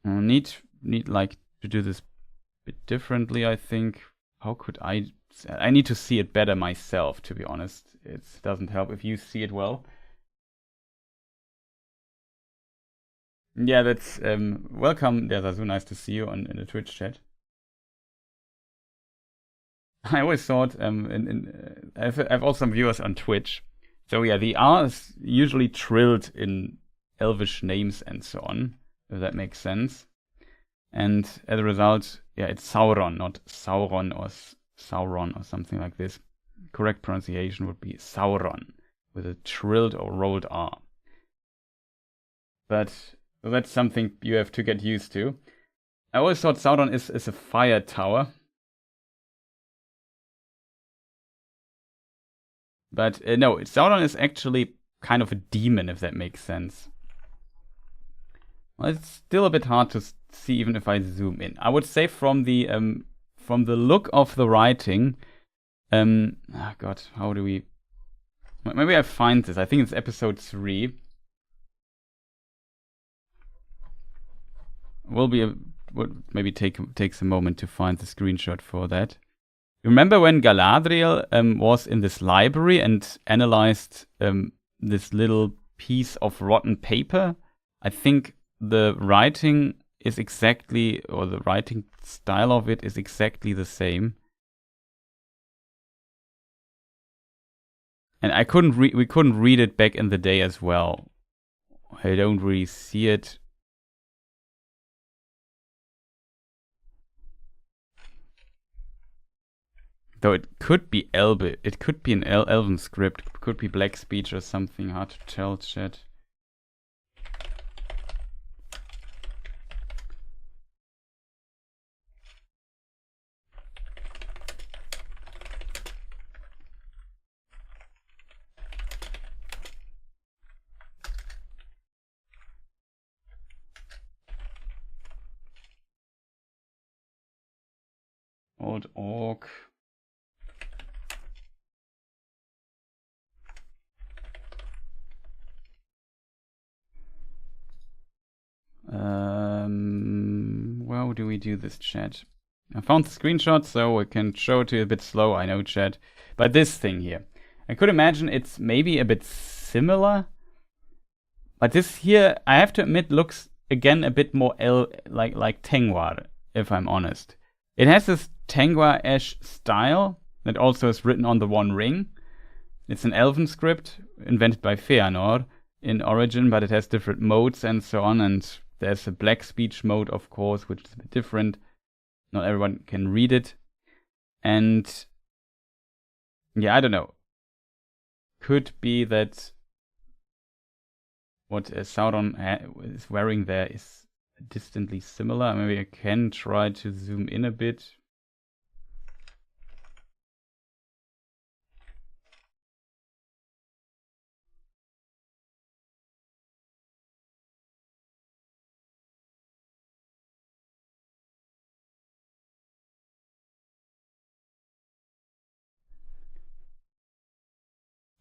I need like to do this a bit differently, I think. How could I need to see it better myself, to be honest. It doesn't help if you see it well. Yeah, that's welcome. Yeah, that's so nice to see you in the Twitch chat. I always thought, I have also some viewers on Twitch. So yeah, the R is usually trilled in Elvish names and so on, if that makes sense. And as a result, yeah, it's Sauron, not Sauron or Sauron or something like this. Correct pronunciation would be Sauron, with a trilled or rolled R. But that's something you have to get used to. I always thought Sauron is a fire tower. But no, Sauron is actually kind of a demon, if that makes sense. Well, it's still a bit hard to see even if I zoom in. I would say from the from the look of the writing, oh god, how do we... Maybe I find this. I think it's episode 3. Would maybe takes a moment to find the screenshot for that. Remember when Galadriel was in this library and analyzed this little piece of rotten paper? I think the writing is exactly, or the writing style of it is exactly the same. And we couldn't read it back in the day as well. I don't really see it. Though it could be it could be an Elven script, it could be black speech or something, hard to tell, chat. Old orc. How do we do this, chat? I found the screenshot, so I can show it to you a bit slow, I know, chat. But this thing here, I could imagine it's maybe a bit similar. But this here, I have to admit, looks again a bit more like Tengwar, if I'm honest. It has this Tengwar-esque style that also is written on the One Ring. It's an Elven script invented by Feanor in origin, but it has different modes and so on, and there's a black speech mode, of course, which is a bit different. Not everyone can read it. And yeah, I don't know. Could be that what Sauron is wearing there is distantly similar. Maybe I can try to zoom in a bit.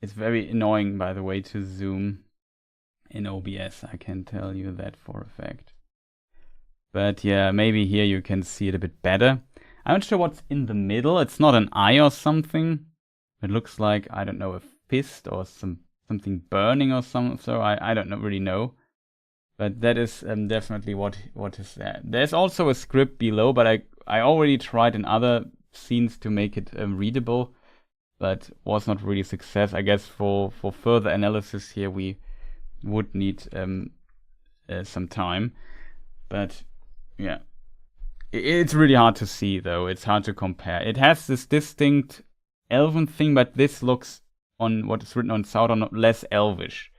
It's very annoying, by the way, to zoom in OBS. I can tell you that for a fact. But yeah, maybe here you can see it a bit better. I'm not sure what's in the middle. It's not an eye or something. It looks like, I don't know, a fist or something burning or something. So I don't really know. But that is definitely what is there. There's also a script below, but I already tried in other scenes to make it readable, but was not really a success. I guess for further analysis here we would need some time. But yeah, it's really hard to see though. It's hard to compare. It has this distinct elven thing, but this looks on what is written on Sauron less elvish.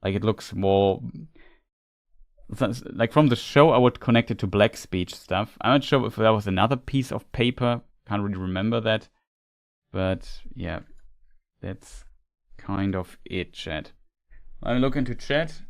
Like it looks more like from the show. I would connect it to black speech stuff. I'm not sure if there was another piece of paper. Can't really remember that. But yeah, that's kind of it, chat. I'll look into chat.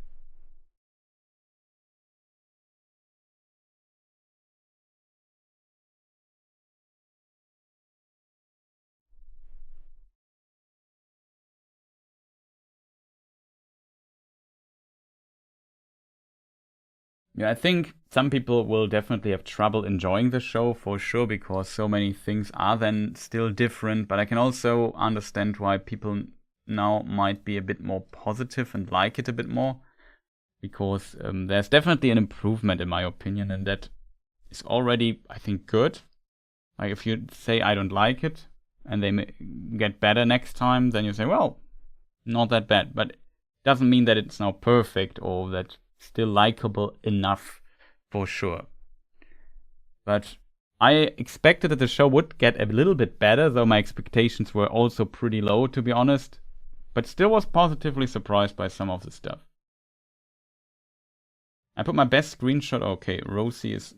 Yeah, I think some people will definitely have trouble enjoying the show for sure, because so many things are then still different. But I can also understand why people now might be a bit more positive and like it a bit more, because there's definitely an improvement in my opinion, and that is already, I think, good. Like if you say I don't like it and they get better next time, then you say, well, not that bad. But it doesn't mean that it's now perfect or that still likable enough for sure. But I expected that the show would get a little bit better, though my expectations were also pretty low, to be honest. But still was positively surprised by some of the stuff. I put my best screenshot. Okay, Rosie is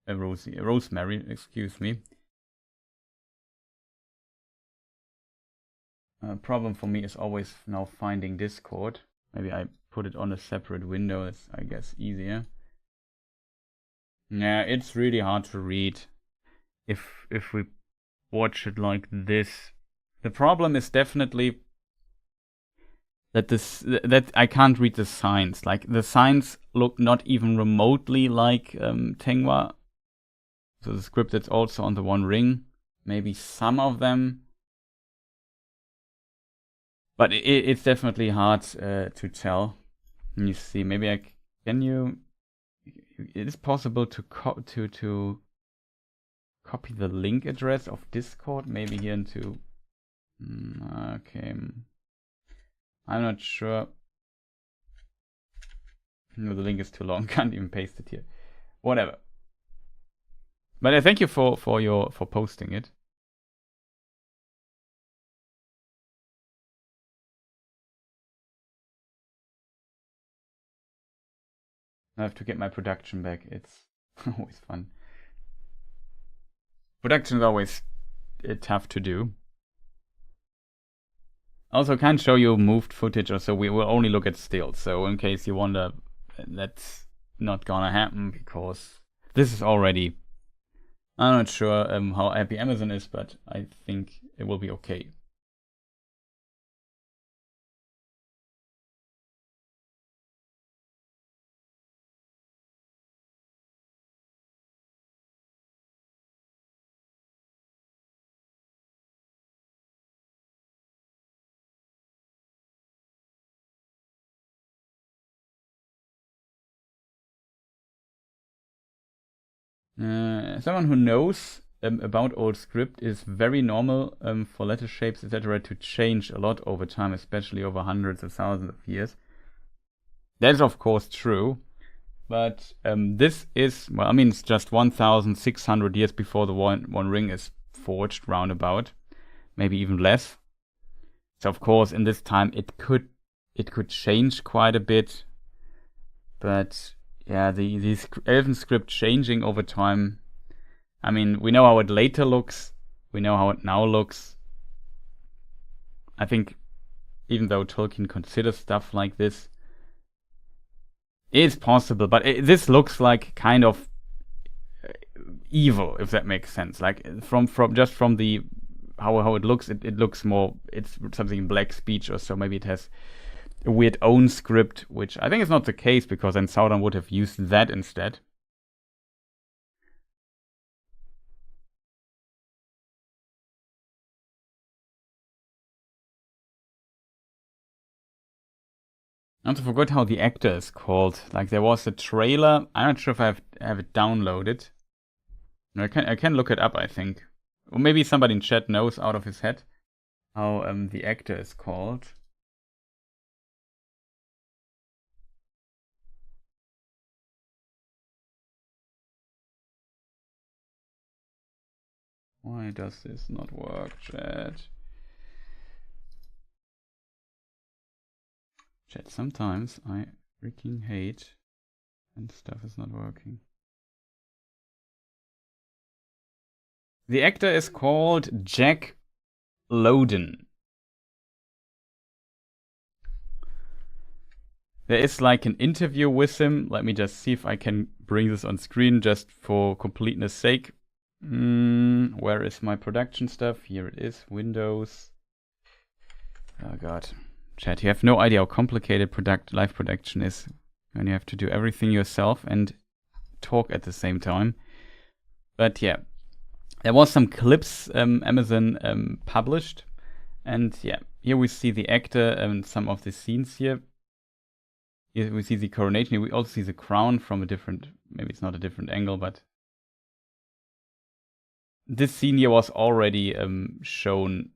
Rosemary, excuse me. Problem for me is always now finding Discord. Maybe I put it on a separate window. It's, I guess, easier. Yeah, it's really hard to read. if we watch it like this. The problem is definitely that I can't read the signs. Like the signs look not even remotely like Tenghua. So the script that's also on the One Ring, maybe some of them, but it's definitely hard to tell. You see, maybe can you? It is possible to copy the link address of Discord, maybe here into. Okay, I'm not sure. No, the link is too long. Can't even paste it here. Whatever. But I thank you for posting it. I have to get my production back. It's always fun. Production is always tough to do. Also, can't show you moved footage or so. We will only look at stills. So in case you wonder, that's not gonna happen because this is already. I'm not sure how happy Amazon is, but I think it will be okay. Someone who knows about old script is very normal for letter shapes, etc., to change a lot over time, especially over hundreds of thousands of years. That's of course true, but this is, well, I mean, it's just 1,600 years before the One Ring is forged, roundabout, maybe even less. So of course, in this time, it could change quite a bit, but yeah, the Elven script changing over time. I mean, we know how it later looks. We know how it now looks. I think, even though Tolkien considers stuff like this, it's possible. But this looks like kind of evil, if that makes sense. Like from the how it looks, it looks more. It's something in black speech or so. Maybe it has a weird own script, which I think is not the case because then Sauron would have used that instead. I also forgot how the actor is called. Like there was a trailer. I'm not sure if I have it downloaded. No, I can look it up, I think. Or maybe somebody in chat knows out of his head how the actor is called. Why does this not work, chat? Chat, sometimes I freaking hate when stuff is not working. The actor is called Jack Lowden. There is like an interview with him. Let me just see if I can bring this on screen just for completeness sake. Where is my production stuff? Here it is. Windows. Oh god. Chat, you have no idea how complicated live production is when you have to do everything yourself and talk at the same time. But yeah, there was some clips Amazon published, and yeah, here we see the actor and some of the scenes here. Here we see the coronation. We also see the crown from a different, maybe it's not a different angle, but this scene here was already shown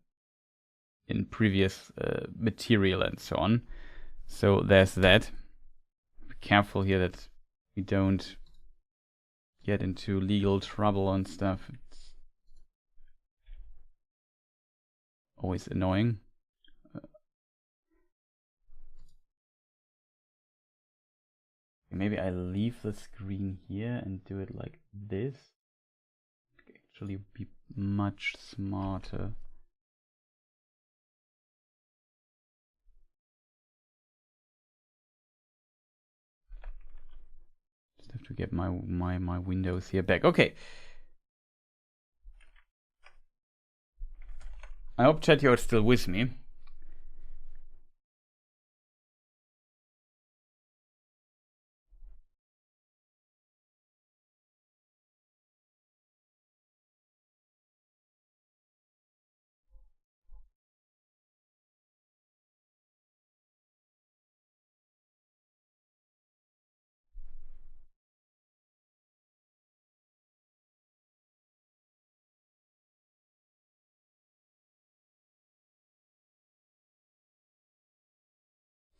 in previous material and so on. So there's that. Be careful here that we don't get into legal trouble and stuff. It's always annoying. Maybe I leave the screen here and do it like this. It'd actually be much smarter. Just have to get my windows here back. Okay. I hope, chat, you're still with me.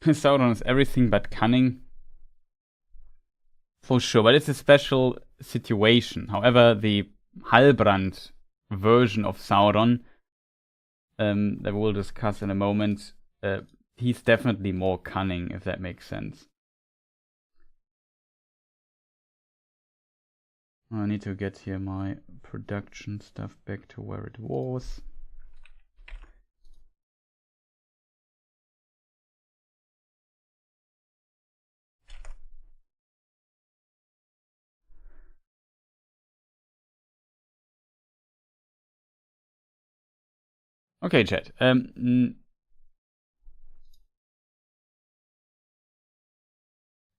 Sauron is everything but cunning. For sure, but it's a special situation. However, the Halbrand version of Sauron, that we'll discuss in a moment, he's definitely more cunning, if that makes sense. I need to get here my production stuff back to where it was. Okay, chat.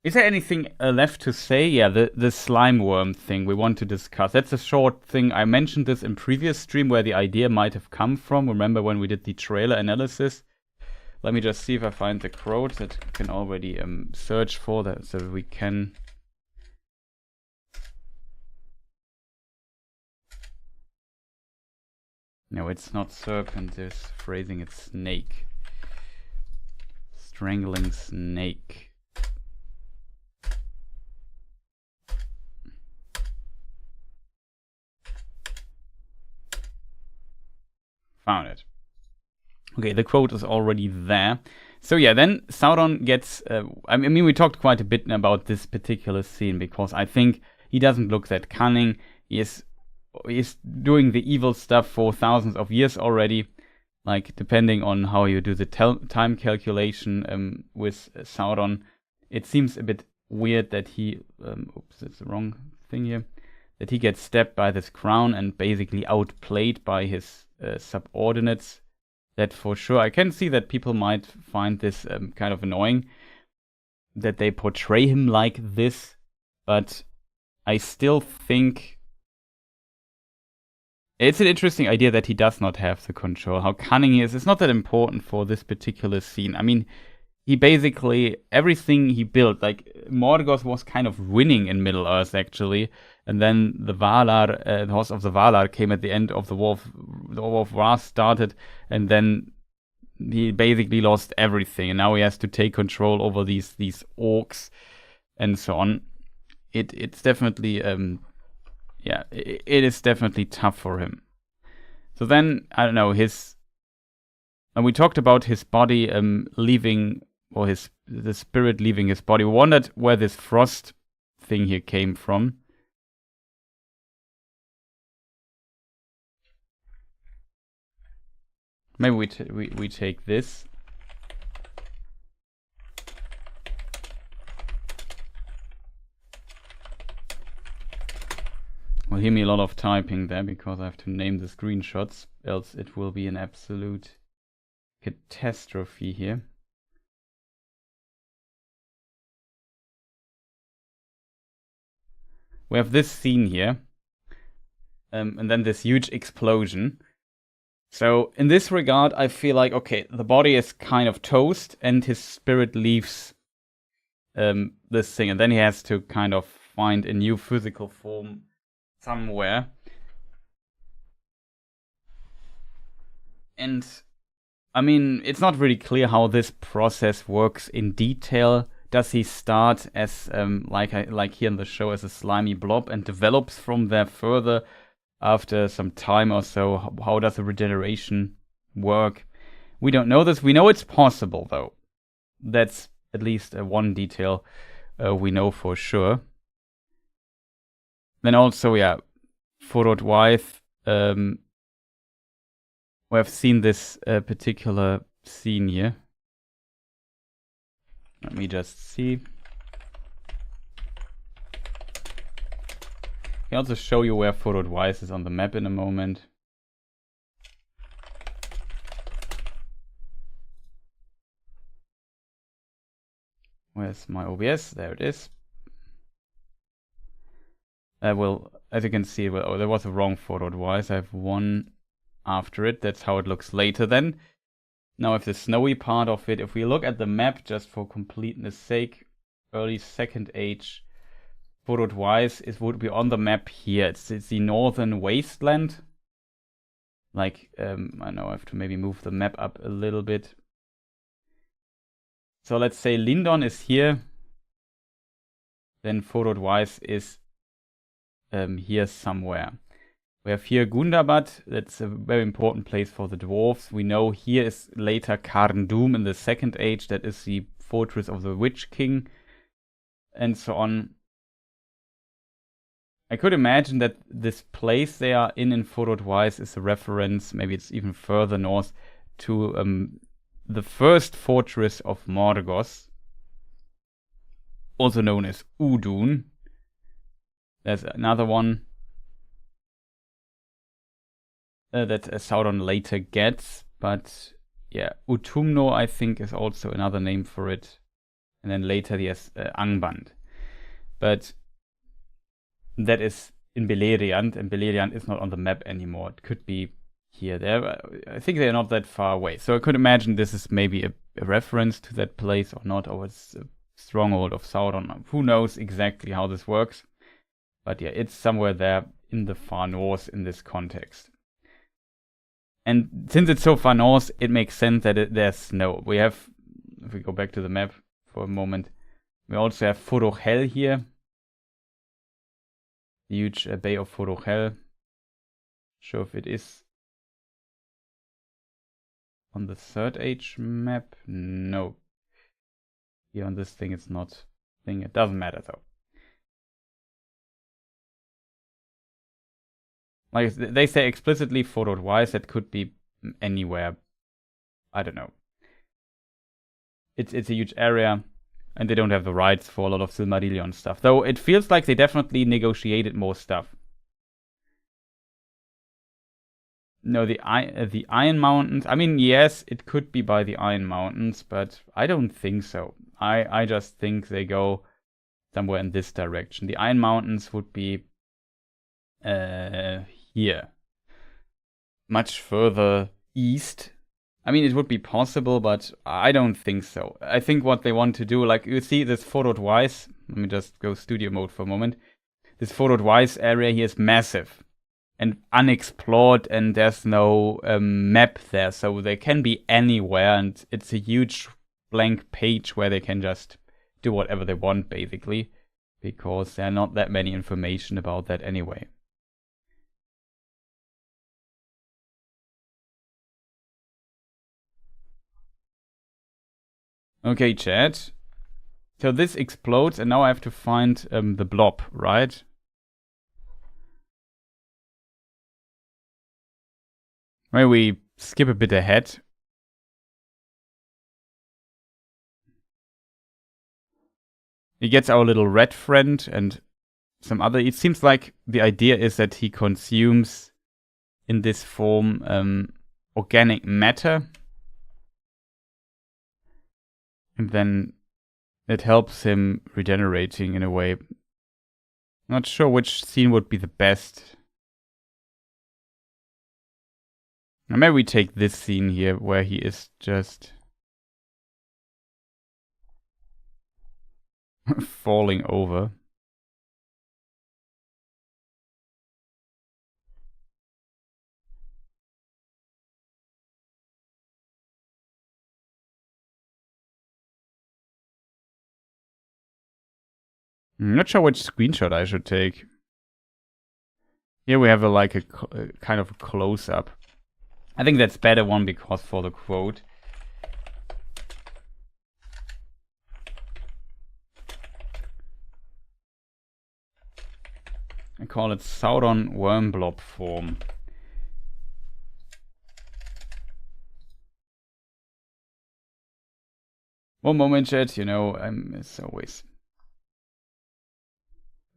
Is there anything left to say? Yeah, the slime worm thing we want to discuss. That's a short thing. I mentioned this in previous stream where the idea might have come from. Remember when we did the trailer analysis? Let me just see if I find the quote that I can already search for that so we can... No, it's not serpent, there's phrasing, it's snake. Strangling snake. Found it. Okay, the quote is already there. So yeah, then Sauron gets... I mean, we talked quite a bit about this particular scene because I think he doesn't look that cunning. He's doing the evil stuff for thousands of years already. Like, depending on how you do the time calculation with Sauron, it seems a bit weird that he... oops, that's the wrong thing here. That he gets stabbed by this crown and basically outplayed by his subordinates. That for sure, I can see that people might find this kind of annoying, that they portray him like this, but I still think it's an interesting idea that he does not have the control. How cunning he is, it's not that important for this particular scene. I mean, he basically, everything he built, like Morgoth was kind of winning in Middle-earth actually, and then the Valar, the House of the Valar came at the end of the War of Wrath started, and then he basically lost everything, and now he has to take control over these orcs and so on. It's definitely yeah, it is definitely tough for him. So then, I don't know, and we talked about his body leaving, or the spirit leaving his body. We wondered where this frost thing here came from. Maybe we take this. Will hear me a lot of typing there because I have to name the screenshots, else it will be an absolute catastrophe here. We have this scene here, and then this huge explosion. So in this regard, I feel like, okay, the body is kind of toast, and his spirit leaves this thing, and then he has to kind of find a new physical form somewhere. And I mean, it's not really clear how this process works in detail. Does he start as like here in the show as a slimy blob and develops from there further after some time or so? How does the regeneration work? We don't know this. We know it's possible though. That's at least one detail we know for sure. Then also, yeah, Furod Wythe. We have seen this particular scene here. Let me just see. I can also show you where Furod Wythe is on the map in a moment. Where's my OBS? There it is. Well, as you can see, well, there was a wrong photo twice. I have one after it. That's how it looks later then. Now, if the snowy part of it, if we look at the map just for completeness sake, early Second Age, photo-wise, it would be on the map here. It's the northern wasteland. Like, I know I have to maybe move the map up a little bit. So let's say Lindon is here. Then photo-wise is here somewhere. We have here Gundabad. That's a very important place for the dwarves. We know here is later Carndum in the Second Age. That is the fortress of the Witch King. And so on. I could imagine that this place they are in photo-wise is a reference, maybe it's even further north, to the first fortress of Morgos, also known as Udun. There's another one that Sauron later gets, but yeah, Utumno I think is also another name for it, and then later there's Angband. But that is in Beleriand, and Beleriand is not on the map anymore. It could be here. I think they're not that far away. So I could imagine this is maybe a reference to that place or not, or it's a stronghold of Sauron. Who knows exactly how this works. But yeah, it's somewhere there in the far north in this context. And since it's so far north, it makes sense that there's snow. We have, if we go back to the map for a moment, we also have Forochel here. The huge Bay of Forochel. Sure if it is on the Third Age map. No. Here on this thing it's not. It doesn't matter though. Like they say explicitly photo-wise, that could be anywhere. I don't know. It's a huge area, and they don't have the rights for a lot of Silmarillion stuff. Though it feels like they definitely negotiated more stuff. No, the Iron Mountains. I mean, yes, it could be by the Iron Mountains, but I don't think so. I just think they go somewhere in this direction. The Iron Mountains would be here. Much further east. I mean, it would be possible, but I don't think so. I think what they want to do, like you see this photo-wise, let me just go studio mode for a moment. This photo-wise area here is massive and unexplored, and there's no map there, so they can be anywhere, and it's a huge blank page where they can just do whatever they want, basically, because there are not that many information about that anyway. Okay, chat. So this explodes, and now I have to find the blob, right? Maybe we skip a bit ahead. He gets our little red friend and some other. It seems like the idea is that he consumes in this form organic matter. And then it helps him regenerating in a way. Not sure which scene would be the best. Now maybe we take this scene here where he is just falling over. I'm not sure which screenshot I should take. Here we have a kind of a close-up. I think that's better one because for the quote. I call it Sauron worm blob form. One moment, chat. You know, it's always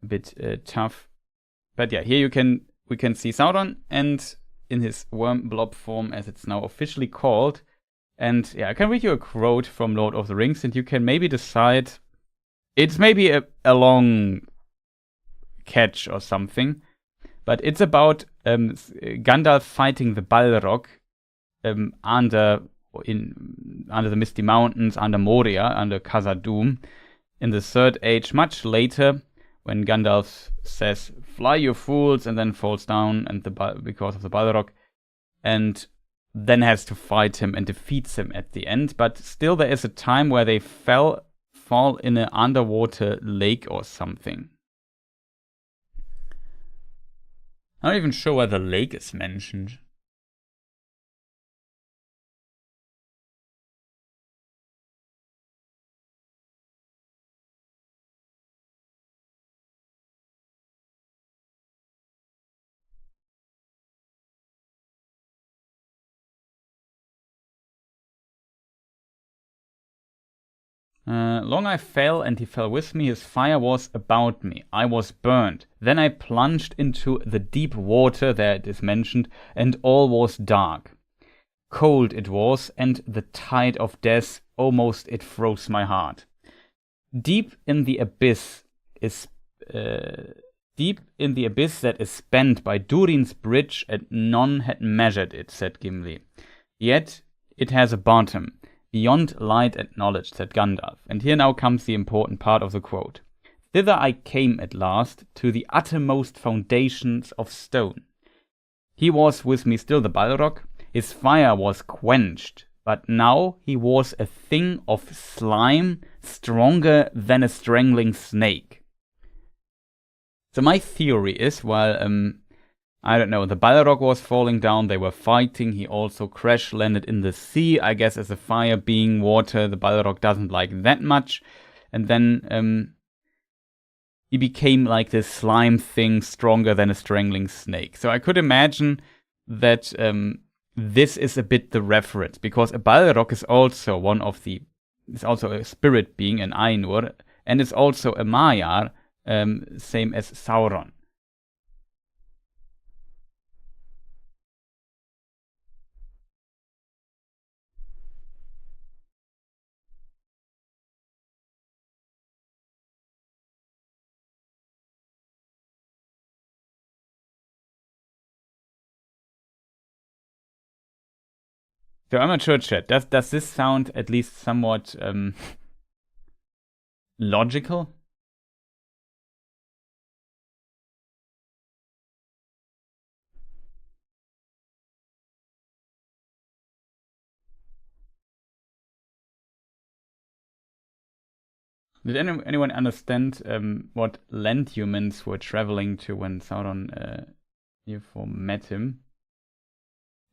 a bit tough, but yeah, here we can see Sauron and in his worm blob form, as it's now officially called. And yeah, I can read you a quote from Lord of the Rings, and you can maybe decide It's maybe a long catch or something, but it's about Gandalf fighting the Balrog under the Misty Mountains, under Moria, under Khazad-dûm, in the Third Age, much later, when Gandalf says, "Fly, you fools," and then falls down because of the Balrog, and then has to fight him and defeats him at the end. But still there is a time where they fall in an underwater lake or something. I'm not even sure where the lake is mentioned. Long I fell, and he fell with me. His fire was about me. I was burned. Then I plunged into the deep water, there it is mentioned, and all was dark. Cold it was, and the tide of death, almost it froze my heart. Deep in the abyss that is spanned by Durin's bridge, and none had measured it, said Gimli. Yet it has a bottom. Beyond light and knowledge, said Gandalf. And here now comes the important part of the quote. Thither I came at last, to the uttermost foundations of stone. He was with me still, the Balrog. His fire was quenched, but now he was a thing of slime, stronger than a strangling snake. So my theory is, while I don't know, the Balrog was falling down, they were fighting, he also crash-landed in the sea, I guess as a fire being water, the Balrog doesn't like that much, and then he became like this slime thing, stronger than a strangling snake. So I could imagine that this is a bit the reference, because a Balrog is also is also a spirit being, an Ainur, and it's also a Maiar, same as Sauron. So amateur chat, does this sound at least somewhat logical? Did anyone understand what land humans were traveling to when Sauron met him?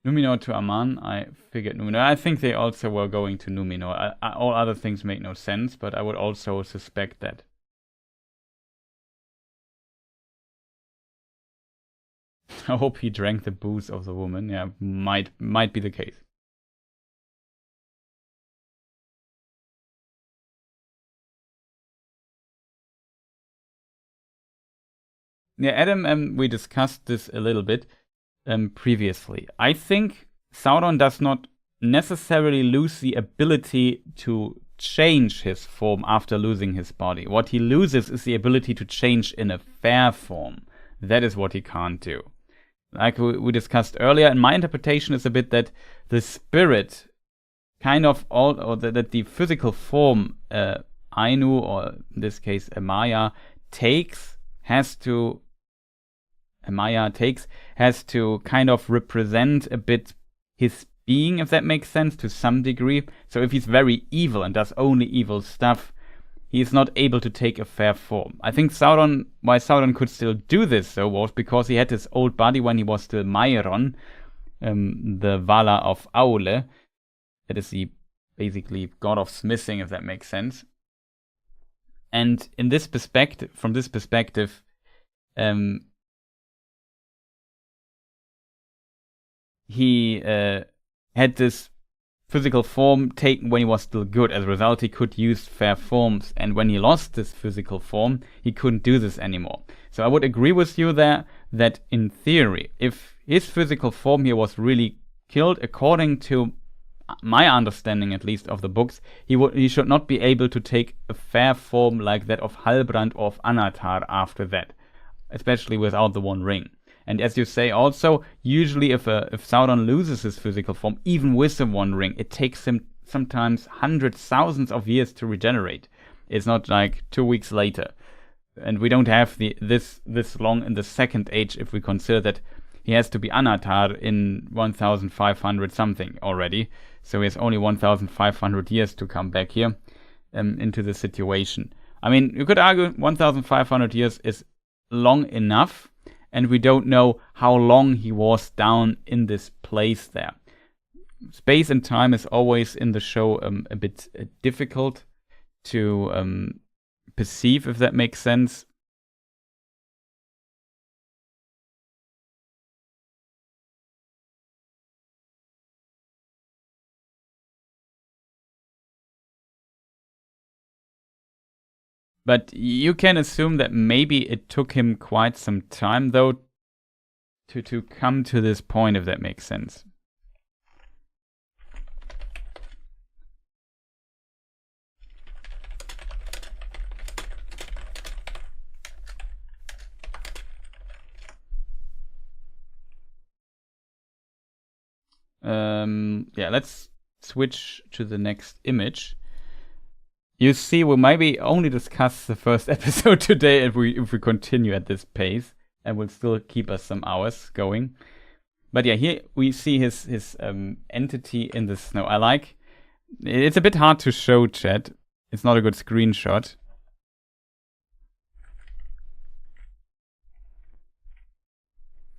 Numenor to Aman, I figured Numenor. I think they also were going to Numenor. All other things make no sense, but I would also suspect that. I hope he drank the booze of the woman. Yeah, might be the case. Yeah, Adam, we discussed this a little bit previously. I think Sauron does not necessarily lose the ability to change his form after losing his body. What he loses is the ability to change in a fair form. That is what he can't do. Like we discussed earlier, and my interpretation is a bit that the spirit kind of that the physical form Ainu, or in this case a Maya, has to kind of represent a bit his being, if that makes sense, to some degree. So if he's very evil and does only evil stuff, he is not able to take a fair form. I think why Sauron could still do this, though, was because he had his old body when he was still Mairon, the Vala of Aule. That is the basically god of smithing, if that makes sense. And from this perspective, he had this physical form taken when he was still good. As a result, he could use fair forms, and when he lost this physical form, he couldn't do this anymore. So I would agree with you there that in theory, if his physical form here was really killed, according to my understanding at least of the books, he should not be able to take a fair form like that of Halbrand or of Anatar after that, especially without the One Ring. And as you say also, usually if Sauron loses his physical form, even with the One Ring, it takes him sometimes hundreds, thousands of years to regenerate. It's not like 2 weeks later. And we don't have this long in the Second Age if we consider that he has to be Anatar in 1500 something already. So he has only 1500 years to come back here into the situation. I mean, you could argue 1500 years is long enough, and we don't know how long he was down in this place there. Space and time is always in the show a bit difficult to perceive, if that makes sense. But you can assume that maybe it took him quite some time, though, to come to this point, if that makes sense. Yeah, let's switch to the next image. You see, we'll maybe only discuss the first episode today if we continue at this pace, and will still keep us some hours going. But yeah, here we see his entity in the snow. It's a bit hard to show, chat. It's not a good screenshot.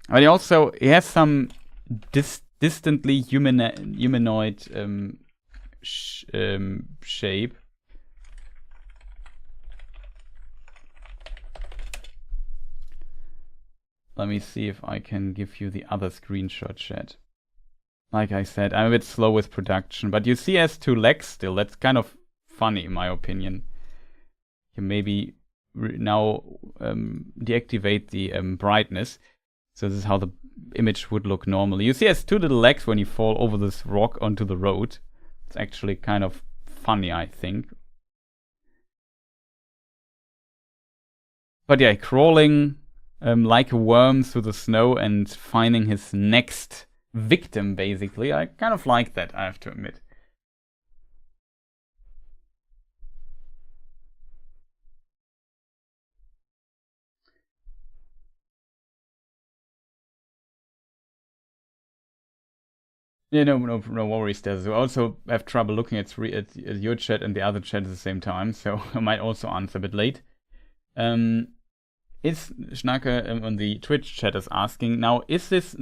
But he has some distantly humanoid shape. Let me see if I can give you the other screenshot, chat. Like I said, I'm a bit slow with production, but you see he has 2 legs still. That's kind of funny, in my opinion. You maybe now deactivate the brightness. So this is how the image would look normally. You see he has 2 little legs when you fall over this rock onto the road. It's actually kind of funny, I think. But yeah, crawling like a worm through the snow and finding his next victim, basically. I kind of like that, I have to admit. Yeah, no worries. There's I also have trouble looking at your chat and the other chat at the same time, so I might also answer a bit late. Is Schnacke on the Twitch chat is asking, now, is this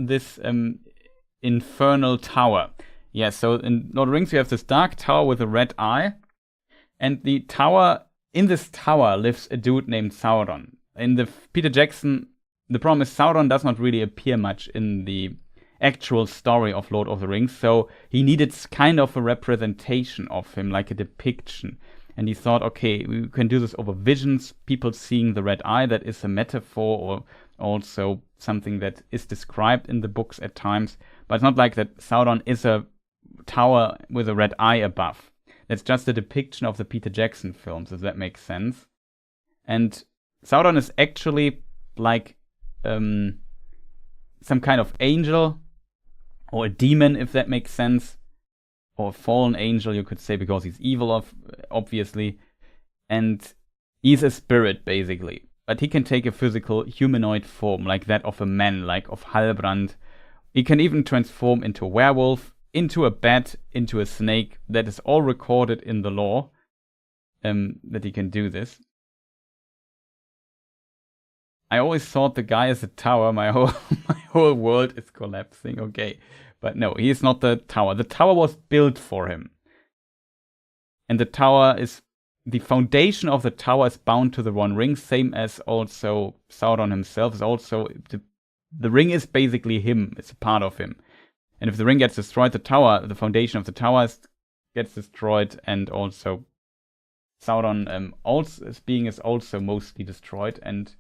infernal tower? Yeah, so in Lord of the Rings you have this dark tower with a red eye, and in this tower lives a dude named Sauron. In the Peter Jackson, the problem is Sauron does not really appear much in the actual story of Lord of the Rings, so he needed kind of a representation of him, like a depiction. And he thought, okay, we can do this over visions, people seeing the red eye, that is a metaphor, or also something that is described in the books at times. But it's not like that Sauron is a tower with a red eye above. That's just a depiction of the Peter Jackson films, if that makes sense. And Sauron is actually like some kind of angel, or a demon, if that makes sense. Or a fallen angel, you could say, because he's evil, obviously. And he's a spirit, basically. But he can take a physical humanoid form, like that of a man, like of Halbrand. He can even transform into a werewolf, into a bat, into a snake. That is all recorded in the lore, that he can do this. I always thought the guy is a tower. My whole world is collapsing. Okay. But no, he is not the tower. The tower was built for him. And the foundation of the tower is bound to the One Ring, same as also Sauron himself is also, the ring is basically him, it's a part of him. And if the ring gets destroyed, the foundation of the tower gets destroyed, and also Sauron his being is also mostly destroyed, and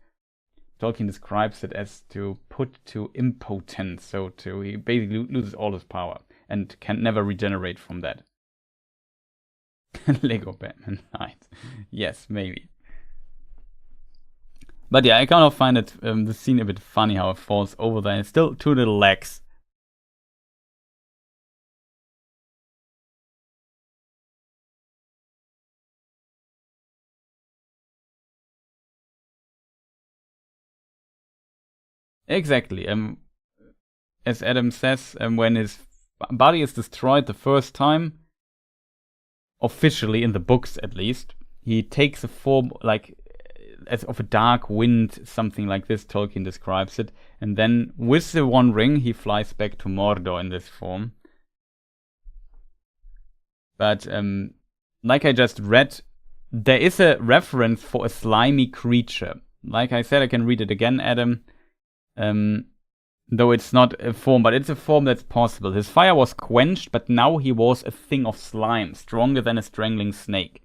Tolkien describes it as to put to impotence, so he basically loses all his power. and can never regenerate from that. Lego Batman Knight. Yes, maybe. But yeah, I kind of find it the scene a bit funny how it falls over there. It's still 2 little legs. Exactly. As Adam says, when his body is destroyed the first time, officially in the books at least, he takes a form like as of a dark wind, something like this. Tolkien describes it, and then with the One Ring, he flies back to Mordor in this form. But like I just read, there is a reference for a slimy creature. Like I said, I can read it again, Adam. Though it's not a form, but it's a form that's possible. His fire was quenched, but now he was a thing of slime, stronger than a strangling snake.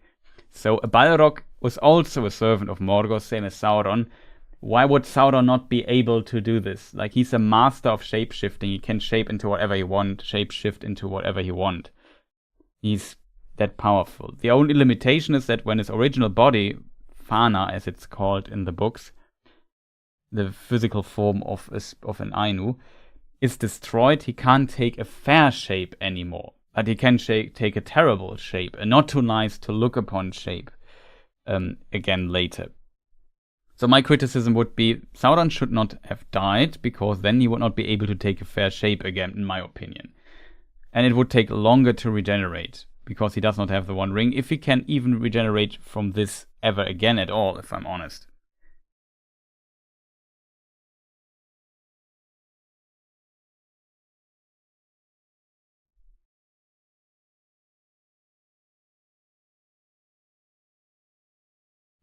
So a Balrog was also a servant of Morgoth, same as Sauron. Why would Sauron not be able to do this? Like, he's a master of shape-shifting. He can shape into whatever he wants, shape-shift into whatever he wants. He's that powerful. The only limitation is that when his original body, Fana as it's called in the books, the physical form of an Ainu, is destroyed, he can't take a fair shape anymore. But he can take a terrible shape, a not too nice to look upon shape, again later. So my criticism would be, Sauron should not have died, because then he would not be able to take a fair shape again, in my opinion. And it would take longer to regenerate, because he does not have the One Ring, if he can even regenerate from this ever again at all, if I'm honest.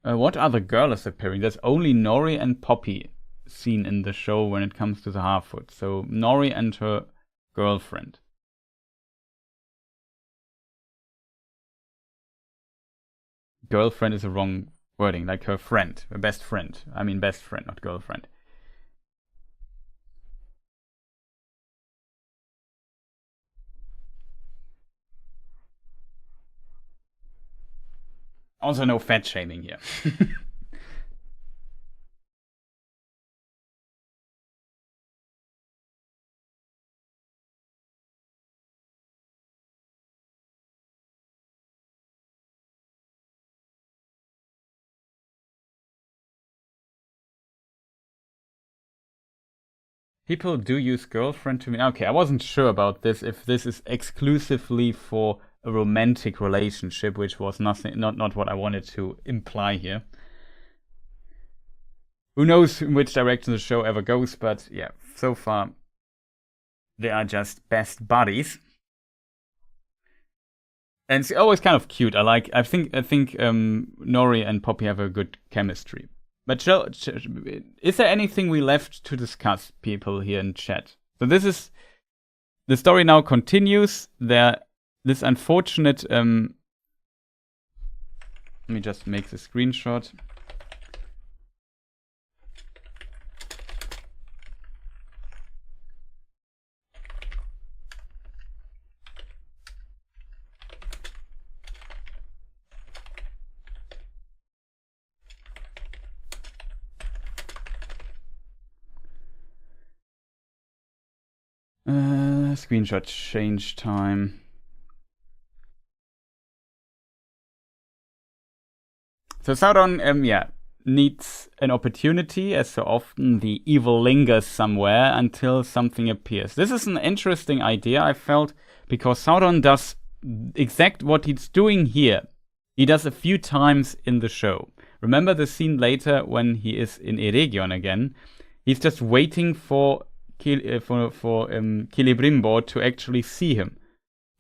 What other girl is appearing? There's only Nori and Poppy seen in the show when it comes to the Half-Foot. So Nori and her girlfriend. Girlfriend is the wrong wording, like her friend, her best friend. I mean best friend, not girlfriend. Also no fat shaming here. People do use girlfriend to mean... Okay, I wasn't sure about this, if this is exclusively for a romantic relationship, which was not what I wanted to imply here. Who knows in which direction the show ever goes, but yeah, so far they are just best buddies. And it's always kind of cute. I think Nori and Poppy have a good chemistry. But is there anything we left to discuss, people here in chat? So this is... The story now continues. This unfortunate... let me just make the screenshot. Screenshot change time. So Sauron, needs an opportunity. As so often, the evil lingers somewhere until something appears. This is an interesting idea, I felt, because Sauron does exact what he's doing here. He does a few times in the show. Remember the scene later when he is in Eregion again? He's just waiting for Celebrimbor to actually see him.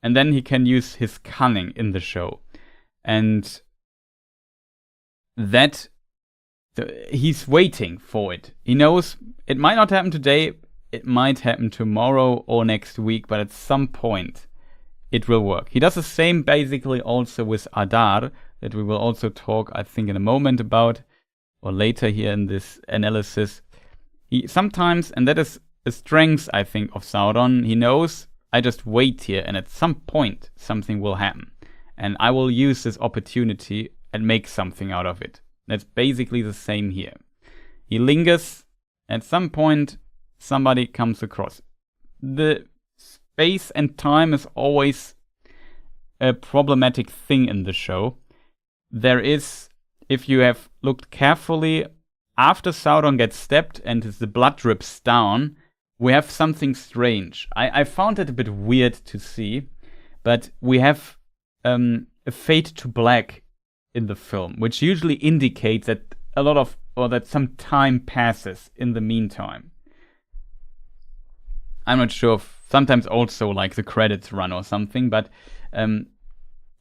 And then he can use his cunning in the show. And that he's waiting for it. He knows it might not happen today, it might happen tomorrow or next week, but at some point it will work. He does the same basically also with Adar, that we will also talk, I think, in a moment about, or later here in this analysis. He sometimes, and that is a strength, I think, of Sauron, he knows I just wait here, and at some point something will happen. And I will use this opportunity and make something out of it. That's basically the same here. He lingers. At some point, somebody comes across. The space and time is always a problematic thing in the show. There is, if you have looked carefully, after Sauron gets stabbed and the blood drips down, we have something strange. I found it a bit weird to see, but we have a fade to black in the film, which usually indicates that that some time passes in the meantime. I'm not sure if sometimes also like the credits run or something, but in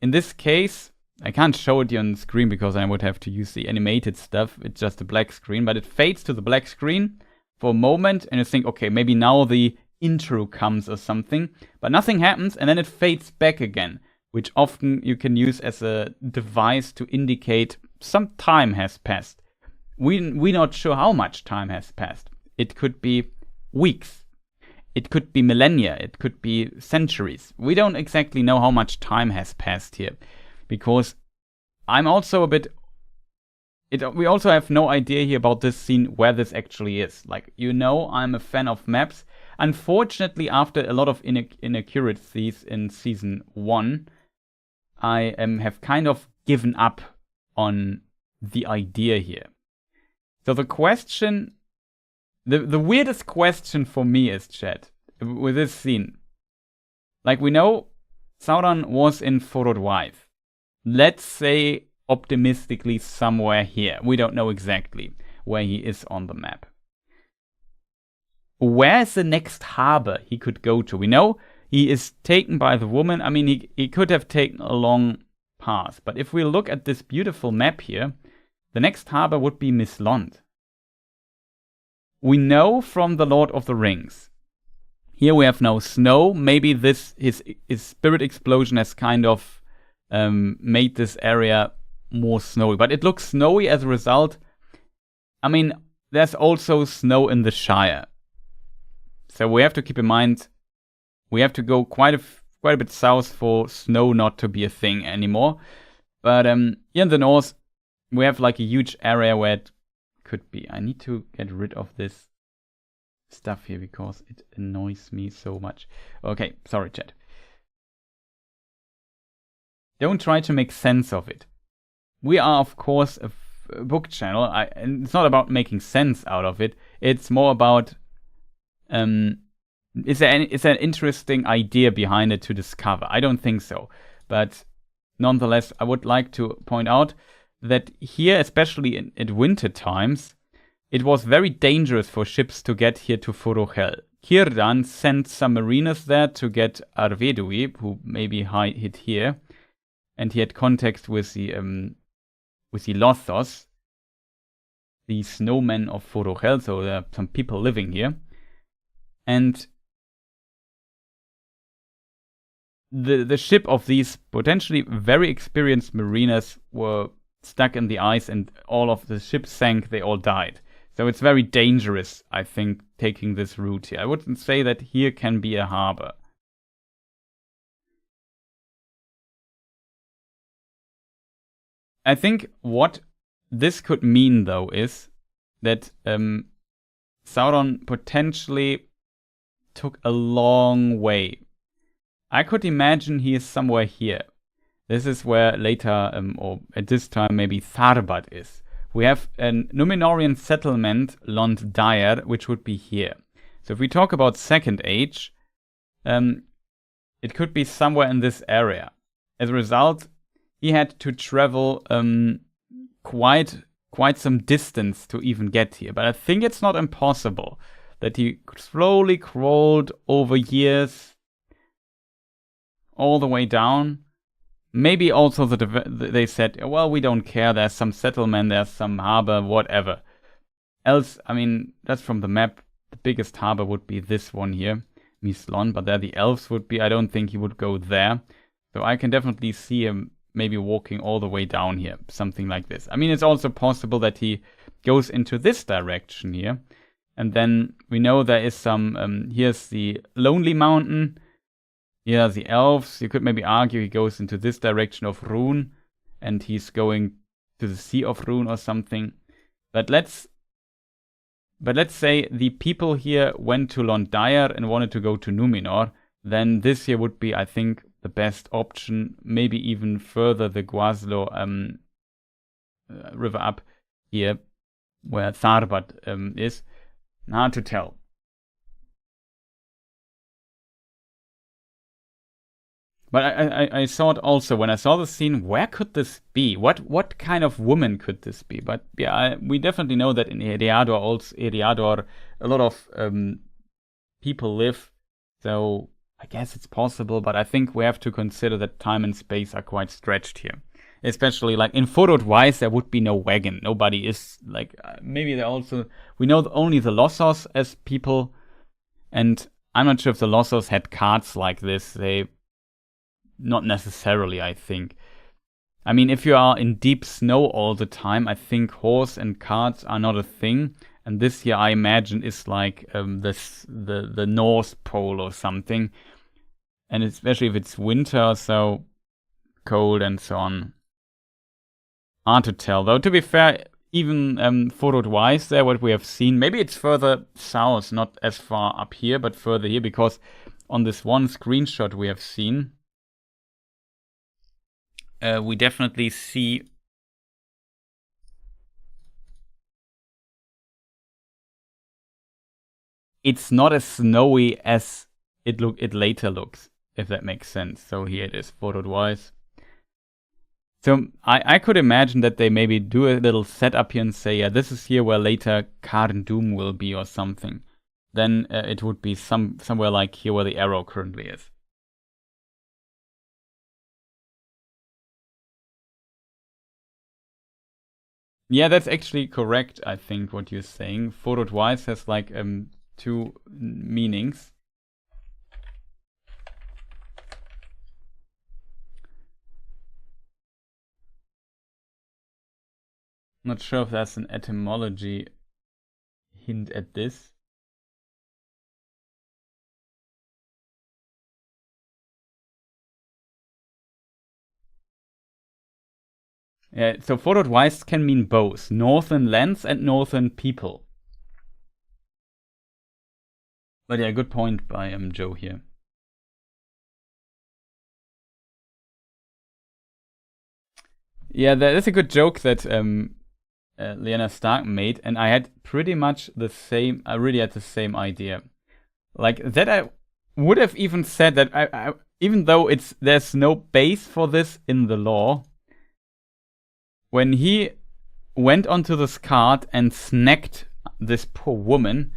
this case, I can't show it here on the screen because I would have to use the animated stuff. It's just a black screen, but it fades to the black screen for a moment, and you think, okay, maybe now the intro comes or something, but nothing happens, and then it fades back again, which often you can use as a device to indicate some time has passed. We're not sure how much time has passed. It could be weeks. It could be millennia. It could be centuries. We don't exactly know how much time has passed here, because I'm also a bit... we also have no idea here about this scene where this actually is. Like, I'm a fan of maps. Unfortunately, after a lot of inaccuracies in season 1, I have kind of given up on the idea here. So the question, the weirdest question for me is, chat, with this scene. Like, we know Sauron was in Forodwaith. Let's say optimistically somewhere here. We don't know exactly where he is on the map. Where's the next harbor he could go to? We know he is taken by the woman. I mean, he could have taken a long path. But if we look at this beautiful map here, the next harbor would be Mislond. We know from the Lord of the Rings. Here we have no snow. Maybe his spirit explosion has kind of made this area more snowy. But it looks snowy as a result. I mean, there's also snow in the Shire. So we have to keep in mind, we have to go quite a bit south for snow not to be a thing anymore. But here in the north, we have like a huge area where it could be. I need to get rid of this stuff here because it annoys me so much. Okay, sorry, chat. Don't try to make sense of it. We are, of course, a book channel. And it's not about making sense out of it. It's more about is there an interesting idea behind it to discover? I don't think so. But nonetheless, I would like to point out that here, especially at winter times, it was very dangerous for ships to get here to Forochel. Círdan sent some mariners there to get Arvedui, who maybe hid here, and he had contact with the Lothos, the snowmen of Forochel, so there are some people living here. And the ship of these potentially very experienced mariners were stuck in the ice, and all of the ships sank, they all died. So it's very dangerous, I think, taking this route here. I wouldn't say that here can be a harbor. I think what this could mean, though, is that Sauron potentially took a long way. I could imagine he is somewhere here. This is where later, or at this time, maybe Tharbad is. We have a Númenórean settlement, Lond Dire, which would be here. So if we talk about Second Age, it could be somewhere in this area. As a result, he had to travel quite some distance to even get here. But I think it's not impossible that he slowly crawled over years all the way down. Maybe also they said, well, we don't care, there's some settlement, there's some harbor, whatever. Else, I mean, that's from the map. The biggest harbor would be this one here, Mislon, but there the elves would be. I don't think he would go there. So I can definitely see him maybe walking all the way down here, something like this. I mean, it's also possible that he goes into this direction here. And then we know there is some, here's the Lonely Mountain. Yeah, the elves, you could maybe argue he goes into this direction of Rune, and he's going to the Sea of Rune or something. But let's say the people here went to Londyre and wanted to go to Numenor, then this here would be, I think, the best option. Maybe even further the Guaslo river up here, where Tharbad is. Hard to tell. But I thought also, when I saw the scene, where could this be? What kind of woman could this be? But yeah, we definitely know that in Eriador, a lot of people live. So I guess it's possible, but I think we have to consider that time and space are quite stretched here. Especially like in Fodor Weiss, there would be no wagon. Nobody is like, maybe they also, we know only the Lossos as people. And I'm not sure if the Lossos had carts like this. Not necessarily, I think. I mean, if you are in deep snow all the time, I think horse and carts are not a thing. And this here, I imagine, is like the North Pole or something. And especially if it's winter, so cold and so on. Hard to tell, though. To be fair, even photo-wise there, what we have seen, maybe it's further south, not as far up here, but further here, because on this one screenshot we have seen, we definitely see it's not as snowy as it later looks, if that makes sense. So here it is, photo-wise. So I could imagine that they maybe do a little setup here and say, yeah, this is here where later Carn Dûm will be or something. Then it would be somewhere like here where the arrow currently is. Yeah, that's actually correct, I think, what you're saying. Fodor-wise has like two meanings. Not sure if that's an etymology hint at this. Yeah, so Fodor-wise can mean both northern lands and northern people. But yeah, good point by Joe here. Yeah, there is a good joke that Lyanna Stark made, and I had pretty much the same. I really had the same idea. Like that, I would have even said that I even though there's no base for this in the lore. When he went onto this cart and snagged this poor woman,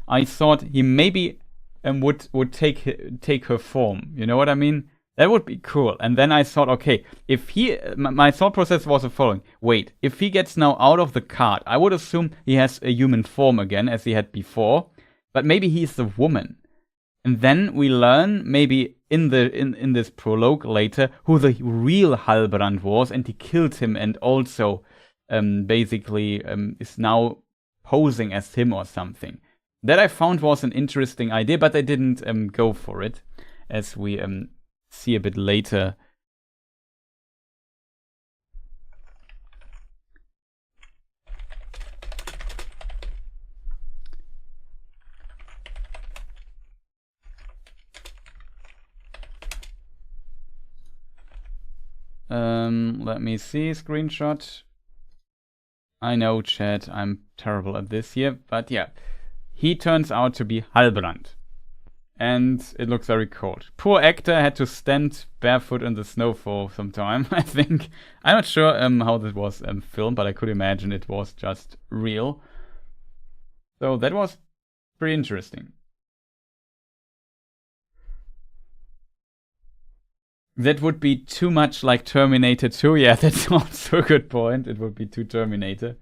I thought he maybe would take her form. You know what I mean? That would be cool. And then I thought, okay, if my thought process was the following. Wait, if he gets now out of the cart, I would assume he has a human form again, as he had before. But maybe he's the woman. And then we learn, maybe in this prologue later, who the real Halbrand was, and he killed him, and also basically is now posing as him or something. That I found was an interesting idea, but I didn't go for it, as we see a bit later. Let me see, screenshot. I know, chat, I'm terrible at this here, but yeah. He turns out to be Halbrand. And it looks very cold. Poor actor had to stand barefoot in the snow for some time, I think. I'm not sure how this was filmed, but I could imagine it was just real. So that was pretty interesting. That would be too much like Terminator 2. Yeah, that's also a good point. It would be too Terminator.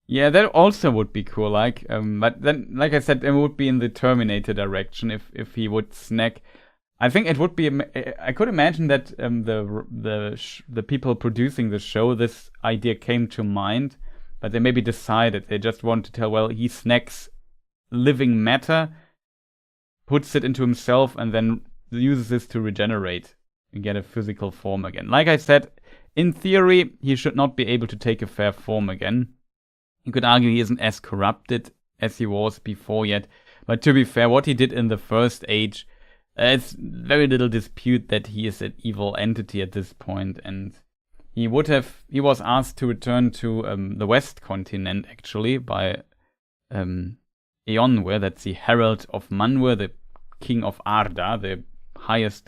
Yeah, that also would be cool. Like, but then, like I said, it would be in the Terminator direction if he would snag I think it would be. I could imagine that the people producing the show, this idea came to mind, but they maybe decided they just want to tell. Well, he snacks living matter, puts it into himself, and then uses this to regenerate and get a physical form again. Like I said, in theory, he should not be able to take a fair form again. You could argue he isn't as corrupted as he was before yet, but to be fair, what he did in the First Age. It's very little dispute that he is an evil entity at this point, and he was asked to return to the West Continent, actually, by Eonwe, that's the Herald of Manwe, the king of Arda, the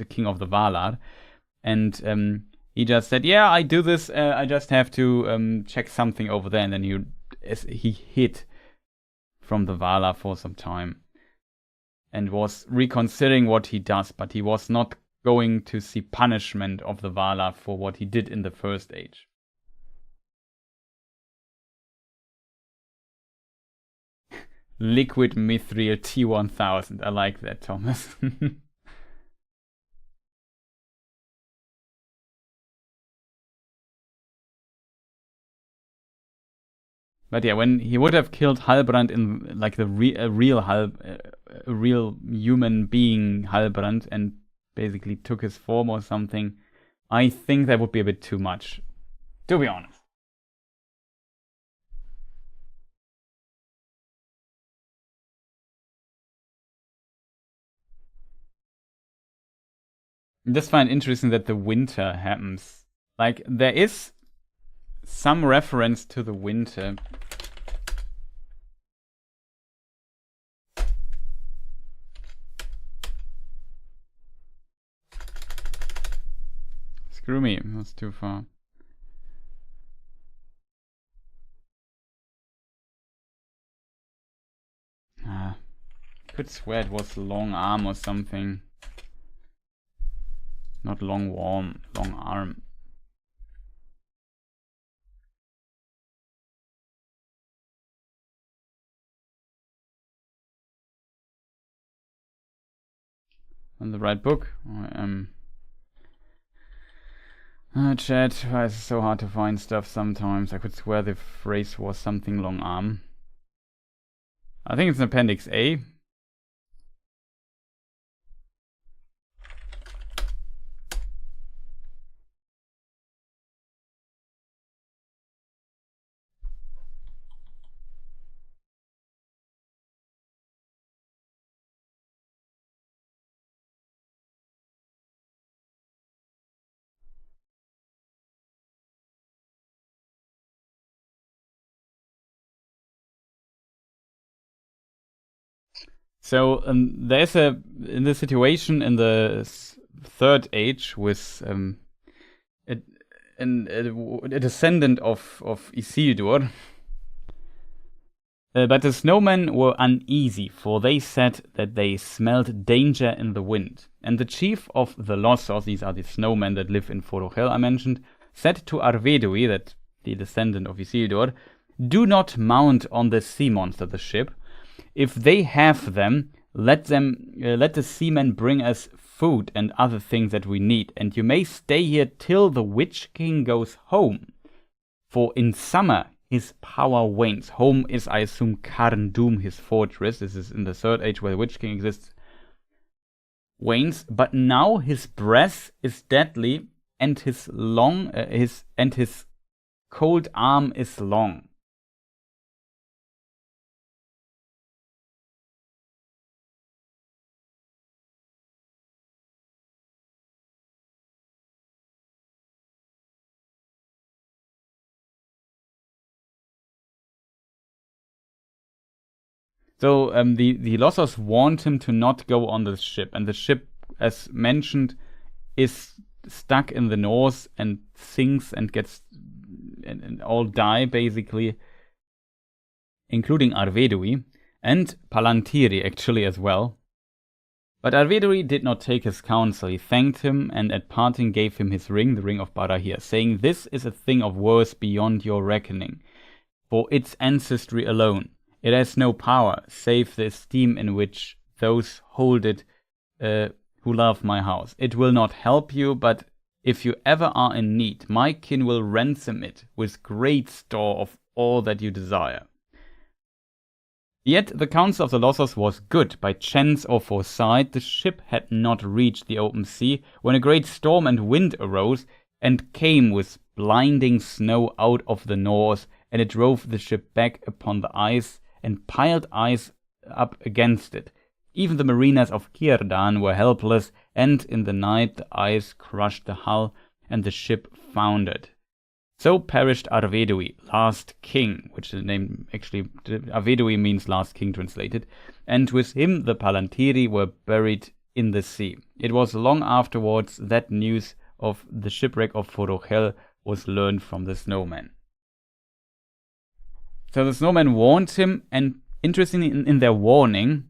king of the Valar, and he just said, yeah, I do this, I just have to check something over there, and then he hid from the Valar for some time. And was reconsidering what he does, but he was not going to see punishment of the Valar for what he did in the First Age. Liquid Mithril T1000. I like that, Thomas. But yeah, when he would have killed Halbrand in like a real human being Halbrand and basically took his form or something, I think that would be a bit too much, to be honest. I just find it interesting that the winter happens. Like, there is some reference to the winter. Screw me, that's too far. Could swear it was long arm or something. Not long arm. On the right book? I am. Chat, it's so hard to find stuff sometimes. I could swear the phrase was something long arm. I think it's in Appendix A. So there's in the situation in the Third Age with a descendant of Isildur. But the snowmen were uneasy, for they said that they smelled danger in the wind. And the chief of the LotR, these are the snowmen that live in Forochel I mentioned, said to Arvedui, that the descendant of Isildur, do not mount on the sea monster, the ship. If they have them, let the seamen bring us food and other things that we need, and you may stay here till the Witch King goes home. For in summer his power wanes. Home is, I assume, Karn Dûm, his fortress. This is in the Third Age where the Witch King exists. Wanes, but now his breath is deadly, and his cold arm is long. So the LotRs warned him to not go on the ship, and the ship, as mentioned, is stuck in the north and sinks and gets and all die basically, including Arvedui and Palantiri actually as well. But Arvedui did not take his counsel. He thanked him and at parting gave him his ring, the ring of Barahir, saying, "This is a thing of worth beyond your reckoning, for its ancestry alone. It has no power, save the esteem in which those who hold who love my house. It will not help you, but if you ever are in need, my kin will ransom it with great store of all that you desire. Yet the counsel of the Lothos was good. By chance or foresight, the ship had not reached the open sea when a great storm and wind arose and came with blinding snow out of the north, and it drove the ship back upon the ice and piled ice up against it. Even the mariners of Círdan were helpless, and in the night the ice crushed the hull, and the ship foundered. So perished Arvedui, last king, which the name actually, Arvedui means last king translated, and with him the Palantiri were buried in the sea. It was long afterwards that news of the shipwreck of Forochel was learned from the snowman. So the snowman warned him, and interestingly, in their warning,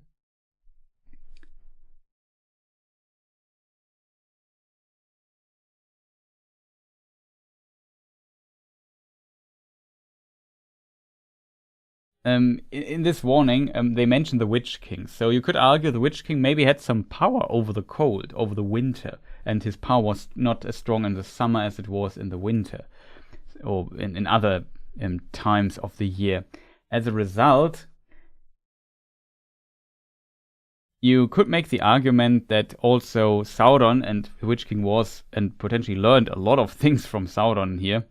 in this warning, they mentioned the Witch King. So you could argue the Witch King maybe had some power over the cold, over the winter, and his power was not as strong in the summer as it was in the winter, or in other times of the year. As a result, you could make the argument that also Sauron, and the Witch King was, and potentially learned a lot of things from Sauron here,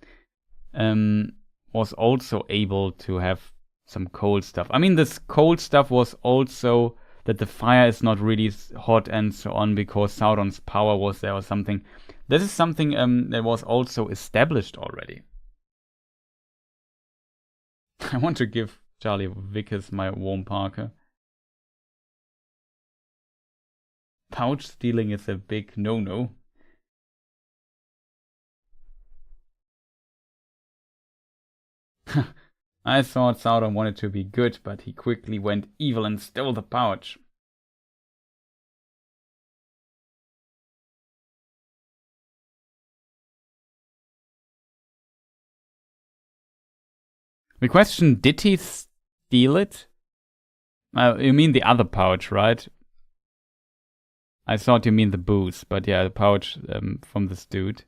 was also able to have some cold stuff. I mean, this cold stuff was also that the fire is not really hot and so on because Sauron's power was there or something. This is something that was also established already. I want to give Charlie Vickers my warm parka. Pouch stealing is a big no-no. I thought Sauron wanted to be good, but he quickly went evil and stole the pouch. The question, did he steal it? You mean the other pouch, right? I thought you mean the booze, but yeah, the pouch from this dude.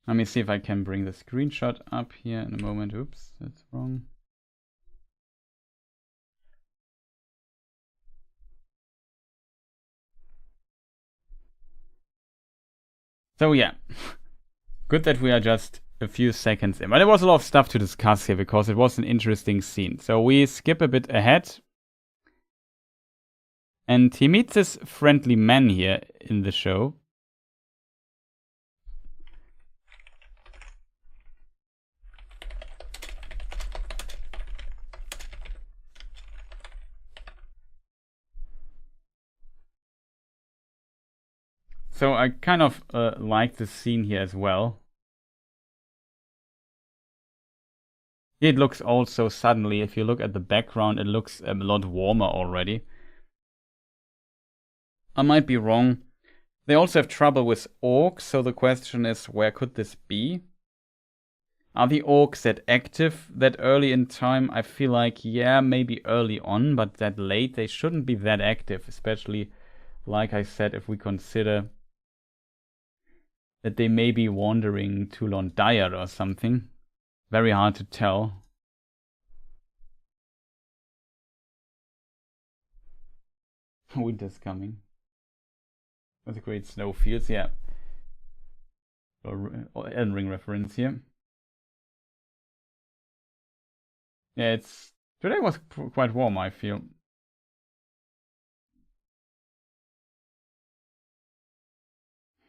Let me see if I can bring the screenshot up here in a moment. Oops, that's wrong. So yeah, good that we are just a few seconds in. But there was a lot of stuff to discuss here because it was an interesting scene. So we skip a bit ahead. And he meets this friendly man here in the show. So I kind of like the scene here as well. It looks also suddenly, if you look at the background, it looks a lot warmer already. I might be wrong. They also have trouble with orcs, so the question is, where could this be? Are the orcs that active that early in time? I feel like, yeah, maybe early on, but that late, they shouldn't be that active, especially, like I said, if we consider that they may be wandering to Londyre or something. Very hard to tell. Winter's coming. With great snowfields, yeah. Elden Ring reference here. Yeah, today was quite warm, I feel.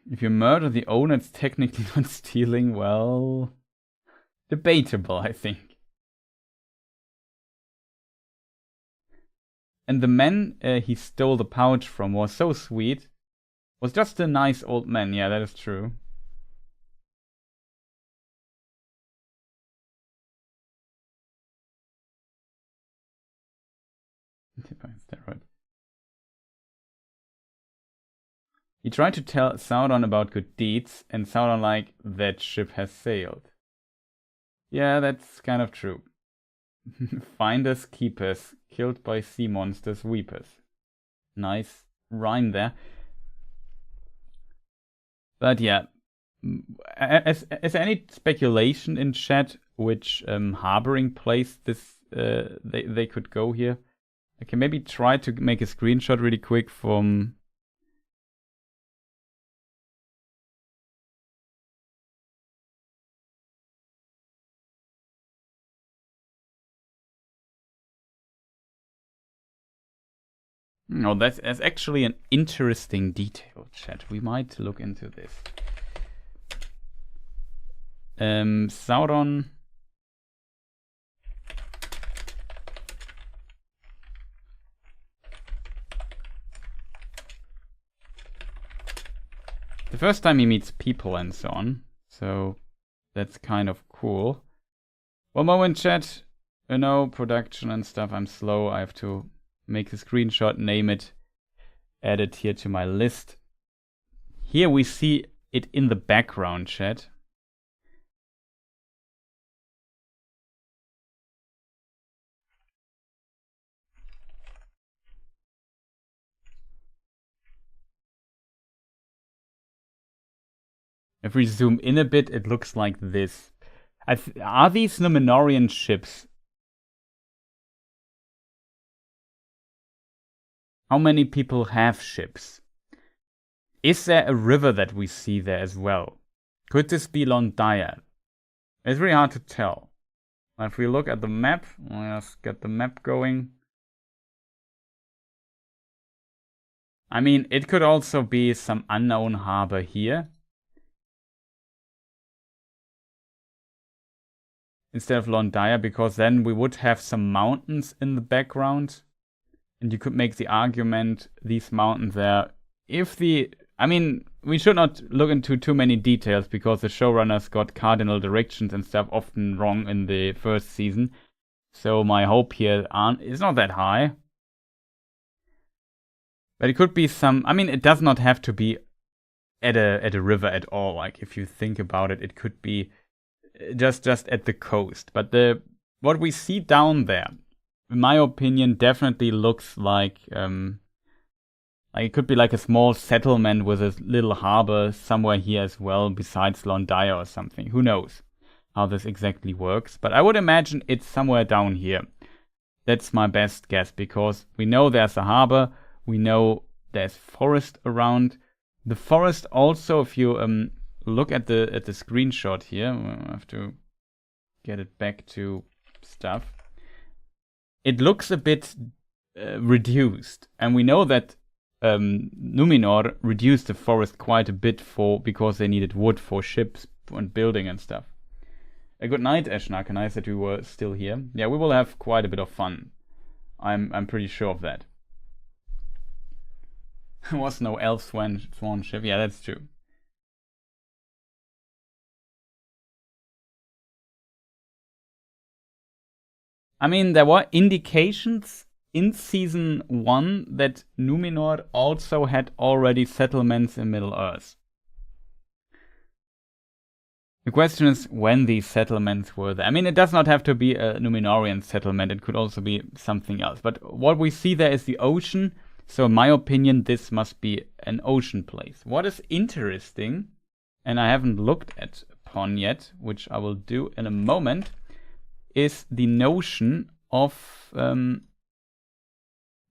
If you murder the owner, it's technically not stealing. Well, debatable, I think. And the man he stole the pouch from was so sweet. Was just a nice old man. Yeah, that is true. by steroid. He tried to tell Sauron about good deeds, and Sauron like, that ship has sailed. Yeah, that's kind of true. Finders keepers, killed by sea monsters weepers. Nice rhyme there. But yeah, is there any speculation in chat which harboring place this they could go here? I can maybe try to make a screenshot really quick from... No, that's actually an interesting detail, chat. We might look into this. Sauron. The first time he meets people and so on. So that's kind of cool. One moment, chat. You know, production and stuff. I'm slow. I have to make a screenshot, name it, add it here to my list. Here we see it in the background, chat. If we zoom in a bit, it looks like this. Are these Númenórean ships? How many people have ships? Is there a river that we see there as well? Could this be Londaia? It's really hard to tell. If we look at the map, let's get the map going. I mean, it could also be some unknown harbor here. Instead of Londaia, because then we would have some mountains in the background. And you could make the argument these mountains there. I mean, we should not look into too many details because the showrunners got cardinal directions and stuff often wrong in the first season. So my hope here is not that high. But it could be some... I mean, it does not have to be at a river at all. Like, if you think about it, it could be just at the coast. But what we see down there, in my opinion, definitely looks like it could be like a small settlement with a little harbor somewhere here as well, besides Londaia or something. Who knows how this exactly works? But I would imagine it's somewhere down here. That's my best guess, because we know there's a harbor, we know there's forest around. The forest also, if you look at the screenshot here, I have to get it back to stuff. It looks a bit reduced, and we know that Númenor reduced the forest quite a bit because they needed wood for ships and building and stuff. A good night, Ashnak. Nice that you were still here. Yeah, we will have quite a bit of fun. I'm pretty sure of that. There was no elf swan ship. Yeah, that's true. I mean, there were indications in Season 1 that Númenor also had already settlements in Middle-earth. The question is when these settlements were there. I mean, it does not have to be a Númenorian settlement. It could also be something else. But what we see there is the ocean. So in my opinion, this must be an ocean place. What is interesting, and I haven't looked upon yet, which I will do in a moment, is the notion of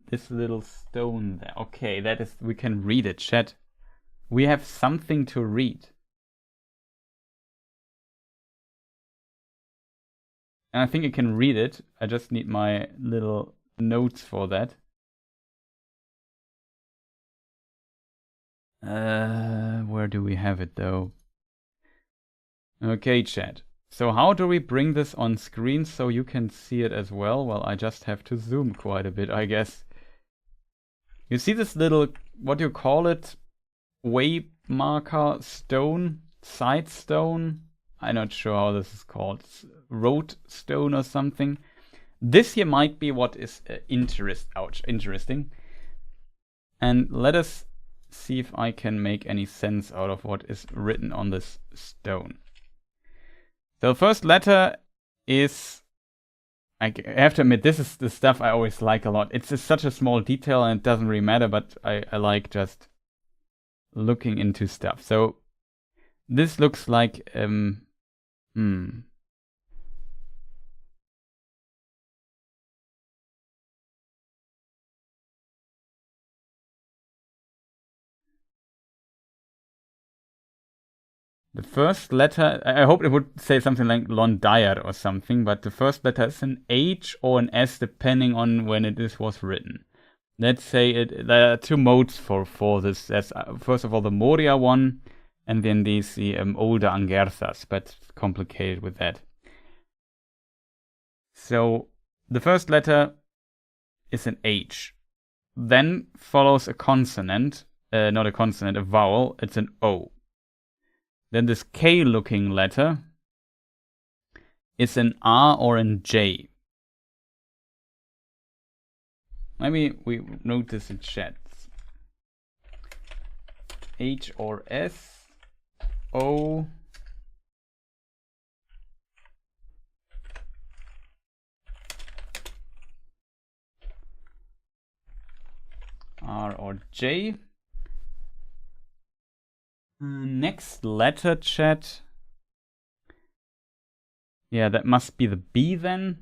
this little stone there. Okay, that is, we can read it, chat. We have something to read. And I think I can read it. I just need my little notes for that. Where do we have it though? Okay, chat. So how do we bring this on screen so you can see it as well? Well, I just have to zoom quite a bit, I guess. You see this little, what do you call it? Way marker stone? Side stone? I'm not sure how this is called. Road stone or something. This here might be what is interesting. And let us see if I can make any sense out of what is written on this stone. So the first letter is, I have to admit, this is the stuff I always like a lot. It's just such a small detail and it doesn't really matter, but I like just looking into stuff. So this looks like, the first letter, I hope it would say something like Londiad or something, but the first letter is an H or an S depending on when it was written. Let's say there are two modes for this. There's first of all the Moria one, and then the older Angersas, but it's complicated with that. So the first letter is an H. Then follows a consonant, not a consonant, a vowel. It's an O. Then this K-looking letter is an R or an J. Maybe we note this in chat. H or S, O, R or J. Next letter, chat. Yeah, that must be the B then.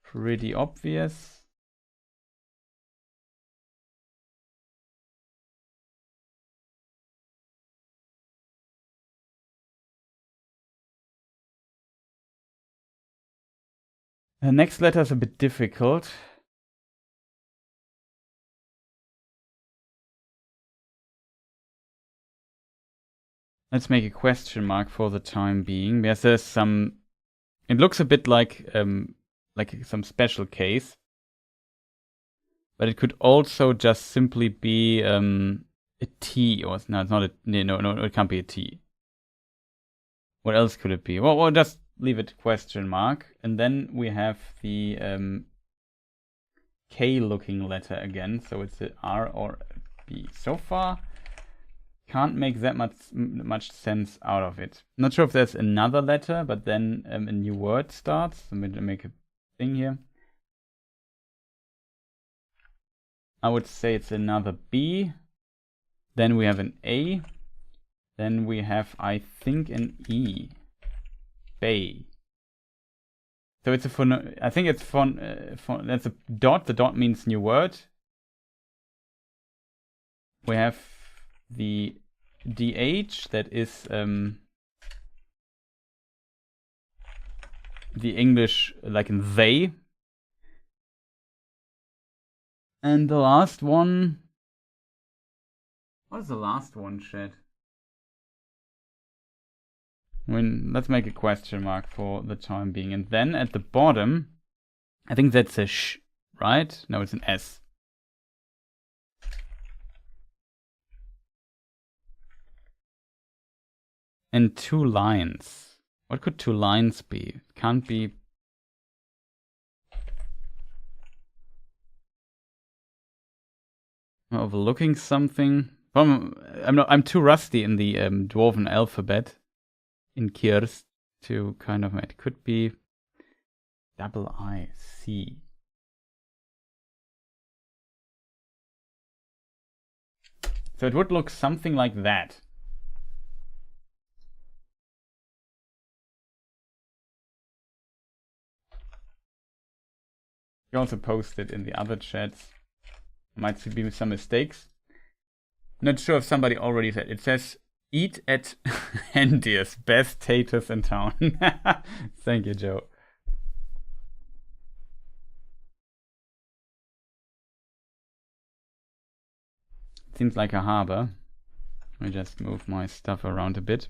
Pretty obvious. The next letter is a bit difficult. Let's make a question mark for the time being. There's some. It looks a bit like some special case, but it could also just simply be a T, or no, it's not a no, it can't be a T. What else could it be? Well, we'll just leave it question mark, and then we have the K-looking letter again, so it's a R or a B. So far, can't make that much sense out of it. Not sure if there's another letter, but then a new word starts. So I'm going to make a thing here. I would say it's another B. Then we have an A. Then we have, I think, an E. Bay. So it's I think it's that's a dot. The dot means new word. We have the DH, that is the English, like in they. And the last one. What is the last one, chat? Let's make a question mark for the time being. And then at the bottom, I think that's a sh, right? No, it's an S. And 2 lines. What could 2 lines be? It can't be. I'm overlooking something. I'm too rusty in the Dwarven alphabet in Kiers to kind of. It could be double I C. So it would look something like that. You also post it in the other chats. Might be some mistakes. Not sure if somebody already said. It says, eat at Hendius, best taters in town. Thank you, Joe. Seems like a harbor. I just move my stuff around a bit.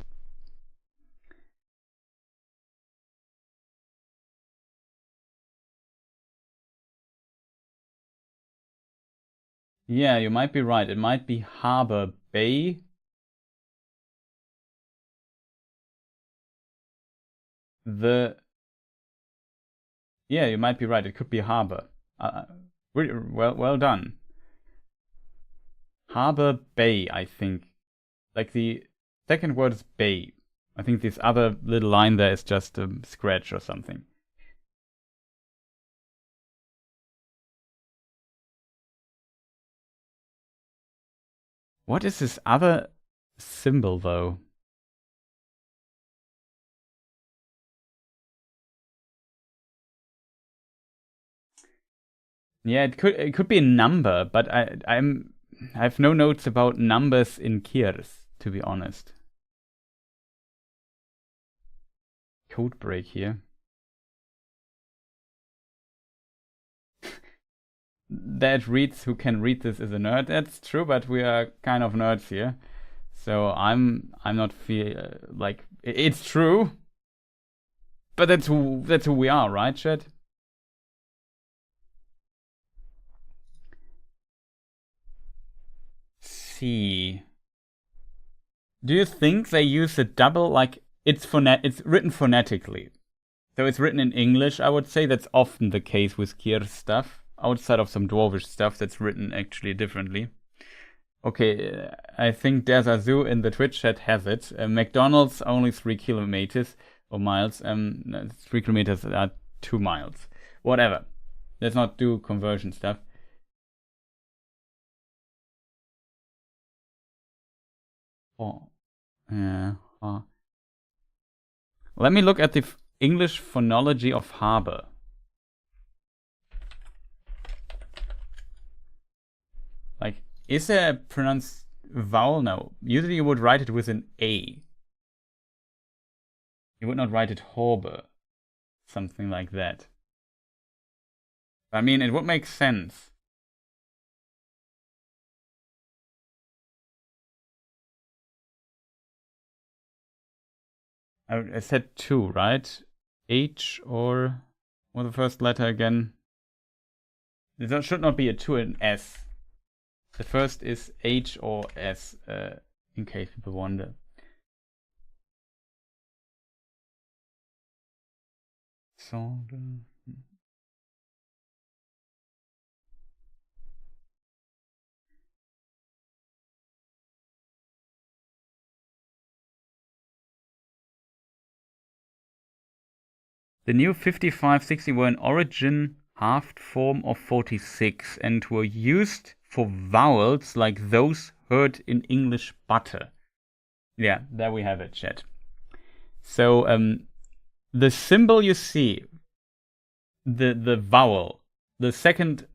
Yeah, you might be right. It might be Harbor Bay. The Yeah, you might be right. It could be harbor. Well done. Harbor bay, I think. Like the second word is bay. I think this other little line there is just a scratch or something. What is this other symbol though? Yeah, it could be a number, but I have no notes about numbers in Kiers, to be honest. Code break here. That reads who can read this is a nerd. That's true, but we are kind of nerds here. So I'm not feel like it's true. But that's who we are, right, Chet? See. Do you think they use a double, like it's written phonetically? So it's written in English, I would say. That's often the case with Kier stuff. Outside of some dwarvish stuff that's written actually differently. Okay, I think Desazu in the Twitch chat has it. McDonald's only 3 kilometers or miles. 3 kilometers are 2 miles. Whatever. Let's not do conversion stuff. Oh. Yeah. Oh. Let me look at the English phonology of harbor. Like, is there a pronounced vowel? No. Usually you would write it with an A. You would not write it harbor. Something like that. I mean, it would make sense. I said 2, right? H or the first letter again? There should not be a 2 and S. The first is H or S, in case people wonder. The new 5560 were in origin halved form of 46 and were used for vowels like those heard in English butter. Yeah, there we have it, chat. So the symbol you see, the vowel, the second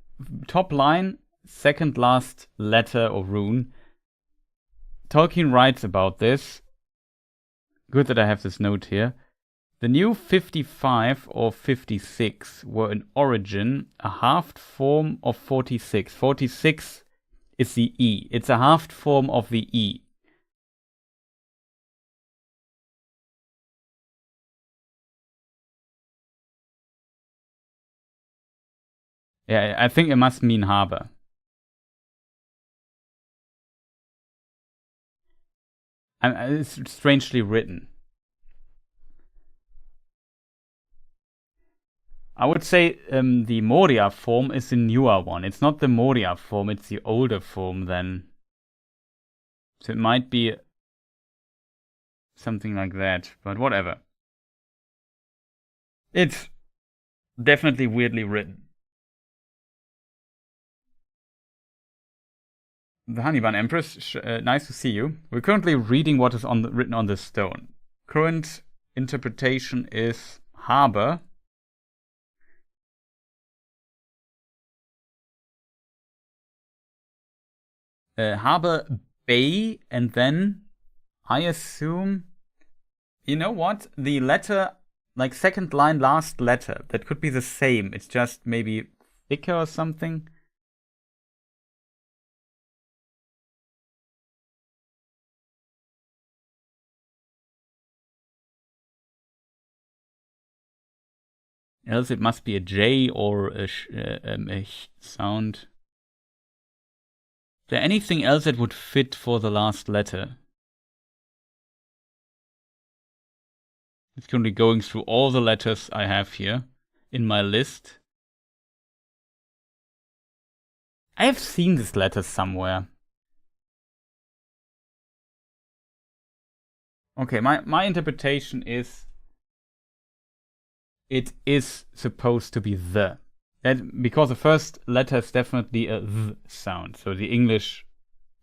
top line, second last letter or rune. Tolkien writes about this. Good that I have this note here. The new 55 or 56 were in origin a halved form of 46. 46 is the E. It's a halved form of the E. Yeah, I think it must mean harbor. It's strangely written. I would say the Moria form is the newer one. It's not the Moria form, it's the older form then. So it might be something like that, but whatever. It's definitely weirdly written. The Honeybun Empress, nice to see you. We're currently reading what is written on the stone. Current interpretation is harbor. Harbor bay, and then I assume, you know what? The letter, like second line, last letter, that could be the same. It's just maybe thicker or something. Else it must be a J or a sound. Is there anything else that would fit for the last letter? It's currently going through all the letters I have here. in my list. I have seen this letter somewhere. Okay, my interpretation is it is supposed to be the. That, because the first letter is definitely a th sound, so the English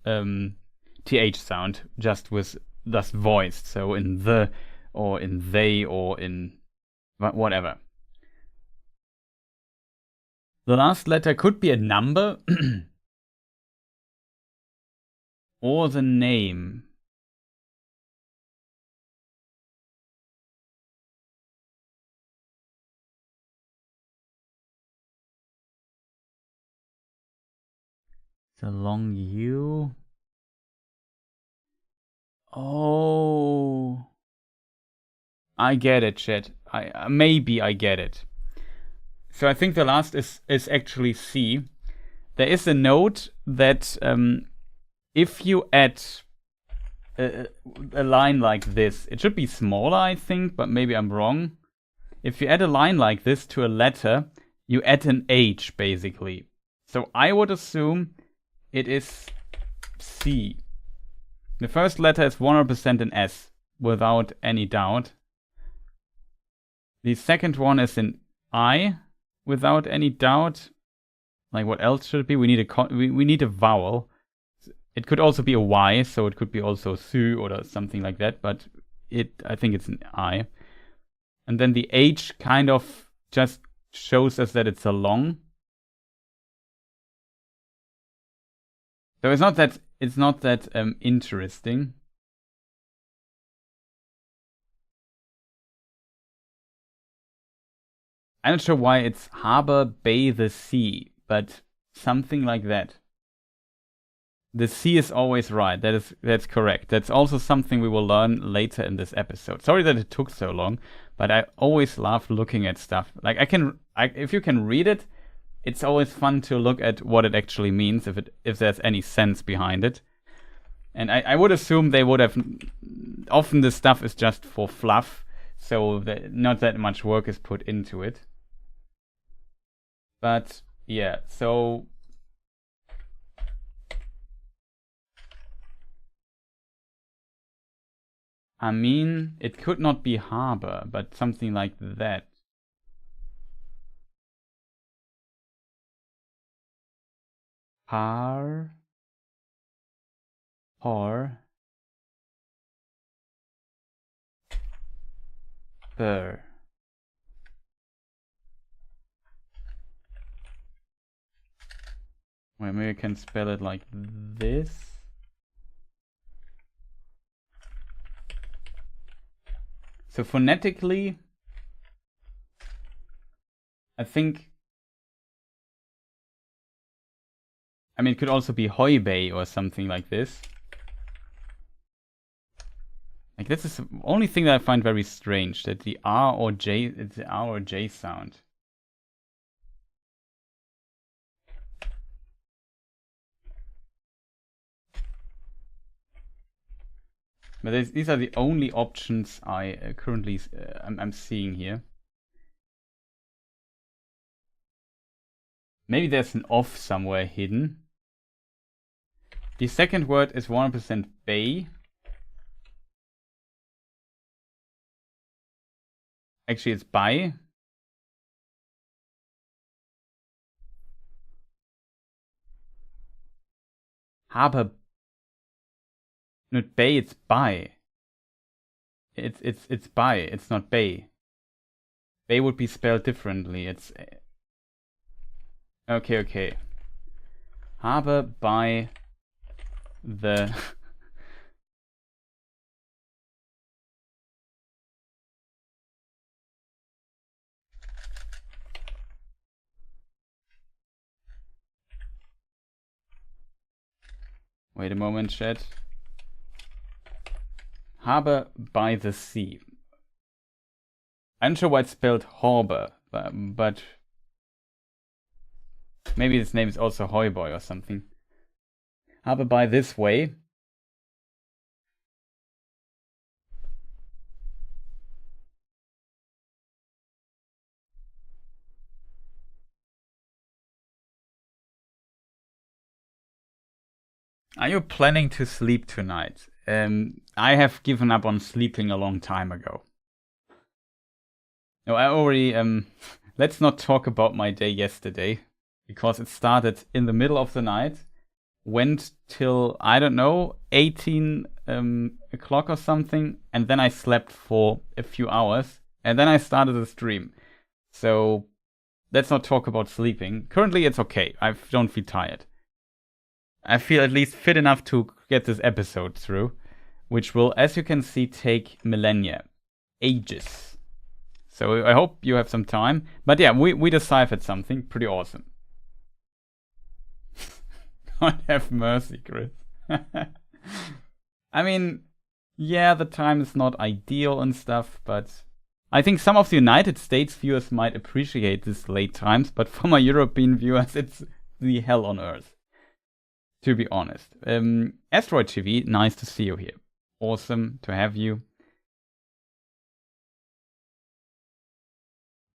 th sound, just with thus voiced, so in the, or in they, or in whatever. The last letter could be a number, or the name. The long U. Oh, I get it, chat. Maybe I get it. So I think the last is actually C. There is a note that if you add a line like this, it should be smaller, I think, but maybe I'm wrong. If you add a line like this to a letter, you add an H, basically. So I would assume it is C. The first letter is 100% an S, without any doubt. The second one is an I, without any doubt. Like, what else should it be? We need a vowel. It could also be a Y, so it could be also Su or something like that, but I think it's an I. And then the H kind of just shows us that it's a long. So it's not that interesting. I'm not sure why it's harbor, bay, the sea, but something like that. The sea is always right. That's correct. That's also something we will learn later in this episode. Sorry that it took so long, but I always love looking at stuff. Like if you can read it, it's always fun to look at what it actually means, if there's any sense behind it. And I would assume they would have. Often this stuff is just for fluff, so not that much work is put into it. But yeah, so I mean, it could not be harbor, but something like that. Har. Ber. Well, maybe I can spell it like this. So phonetically, I think, I mean, it could also be Hoibei or something like this. Like, this is the only thing that I find very strange, that the R or J, it's the R or J sound. But these are the only options I currently I'm seeing here. Maybe there's an off somewhere hidden. The second word is 100% bay. Actually, it's by. Harbor. Not bay, it's by. It's by, it's not bay. Bay would be spelled differently. It's okay. Harbor by the Wait a moment, chat. Harbor by the sea. I'm not sure why it's spelled harbor, but maybe its name is also Hoiboy or something. Harbor by this way. Are you planning to sleep tonight? I have given up on sleeping a long time ago. No, I already, let's not talk about my day yesterday, because it started in the middle of the night, went till, I don't know, 18 o'clock or something, and then I slept for a few hours, and then I started the stream. So, let's not talk about sleeping. Currently, it's okay. I don't feel tired. I feel at least fit enough to get this episode through, which will, as you can see, take millennia. Ages. So I hope you have some time. But yeah, we deciphered something pretty awesome. God have mercy, Chris. I mean, yeah, the time is not ideal and stuff, but I think some of the United States viewers might appreciate this late times, but for my European viewers, it's the hell on earth. To be honest. Asteroid TV, nice to see you here. Awesome to have you.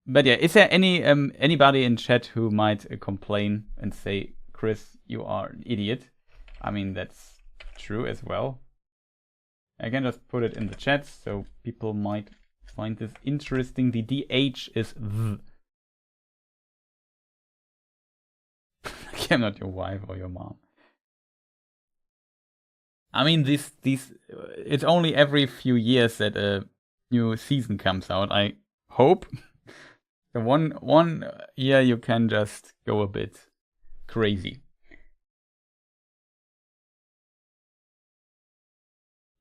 But yeah, is there anybody in chat who might complain and say, Chris, you are an idiot? I mean, that's true as well. I can just put it in the chat so people might find this interesting. The DH is th. I'm not your wife or your mom. I mean, it's only every few years that a new season comes out. I hope. The one year you can just go a bit crazy.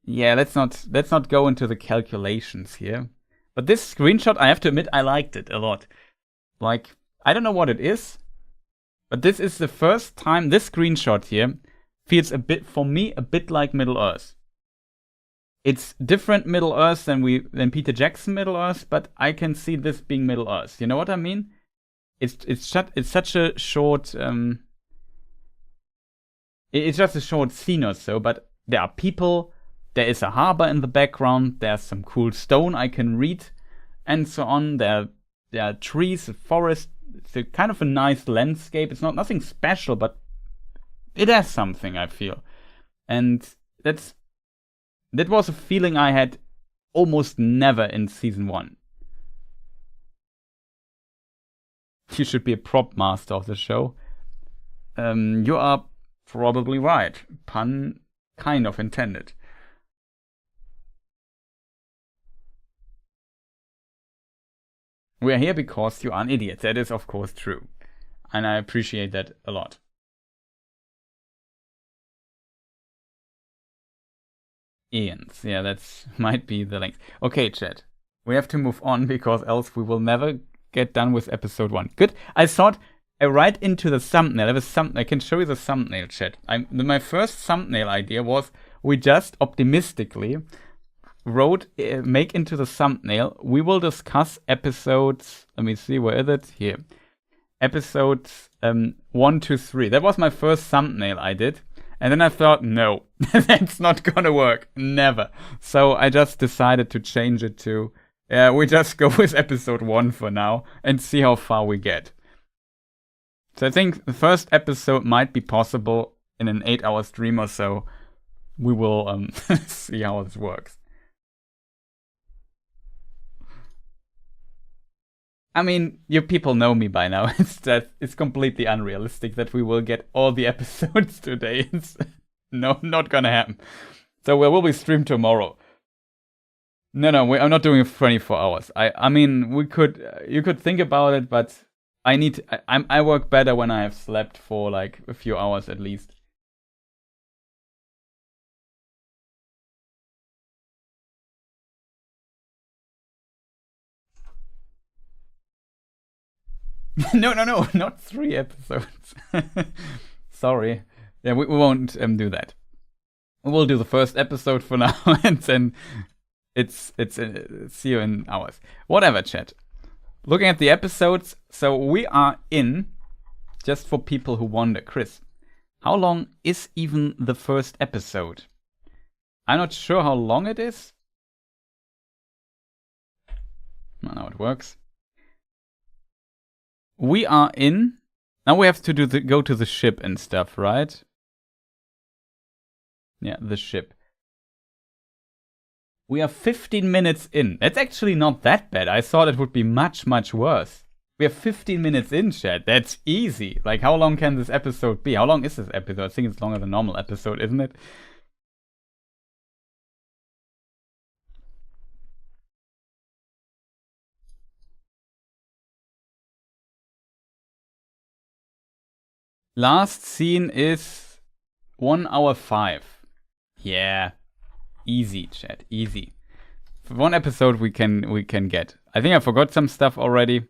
Yeah, let's not go into the calculations here. But this screenshot, I have to admit, I liked it a lot. Like, I don't know what it is, but this is the first time this screenshot here feels a bit, for me, a bit like Middle Earth. It's different Middle Earth than Peter Jackson Middle Earth, but I can see this being Middle Earth. You know what I mean? It's such a short it's just a short scene or so, but there are people, there is a harbor in the background, there's some cool stone I can read, and so on. There are trees, a forest. It's a kind of a nice landscape. It's not nothing special, but it has something, I feel. And that was a feeling I had almost never in season 1. You should be a prop master of the show. You are probably right. Pun kind of intended. We are here because you are an idiot. That is, of course, true. And I appreciate that a lot. Ian's. Yeah, that might be the length. Okay, chat. We have to move on because else we will never get done with episode 1. Good. I thought right into the thumbnail. I can show you the thumbnail, chat. My first thumbnail idea was we just optimistically wrote, make into the thumbnail, we will discuss episodes, let me see, where is it? Here. Episodes 1 to 3. That was my first thumbnail I did. And then I thought, no, that's not gonna work. Never. So I just decided to change it to, we just go with episode 1 for now and see how far we get. So I think the first episode might be possible in an 8-hour stream or so. We will see how this works. I mean, you people know me by now. It's completely unrealistic that we will get all the episodes today. It's not gonna happen. So we will be streamed tomorrow. No, I'm not doing it for 24 hours. I mean, you could think about it, but I work better when I have slept for like a few hours at least. No, not 3 episodes. Sorry. Yeah, we won't do that. We'll do the first episode for now, and then it's see you in hours. Whatever, chat. Looking at the episodes, so we are in, just for people who wonder, Chris, how long is even the first episode? I'm not sure how long it is. Now it works. We are in. Now we have to go to the ship and stuff, right? Yeah, the ship. We are 15 minutes in. That's actually not that bad. I thought it would be much, much worse. We are 15 minutes in, chat. That's easy. Like, how long can this episode be? How long is this episode? I think it's longer than a normal episode, isn't it? Last scene is 1 hour 5. Yeah. Easy, chat. Easy. For one episode we can get. I think I forgot some stuff already.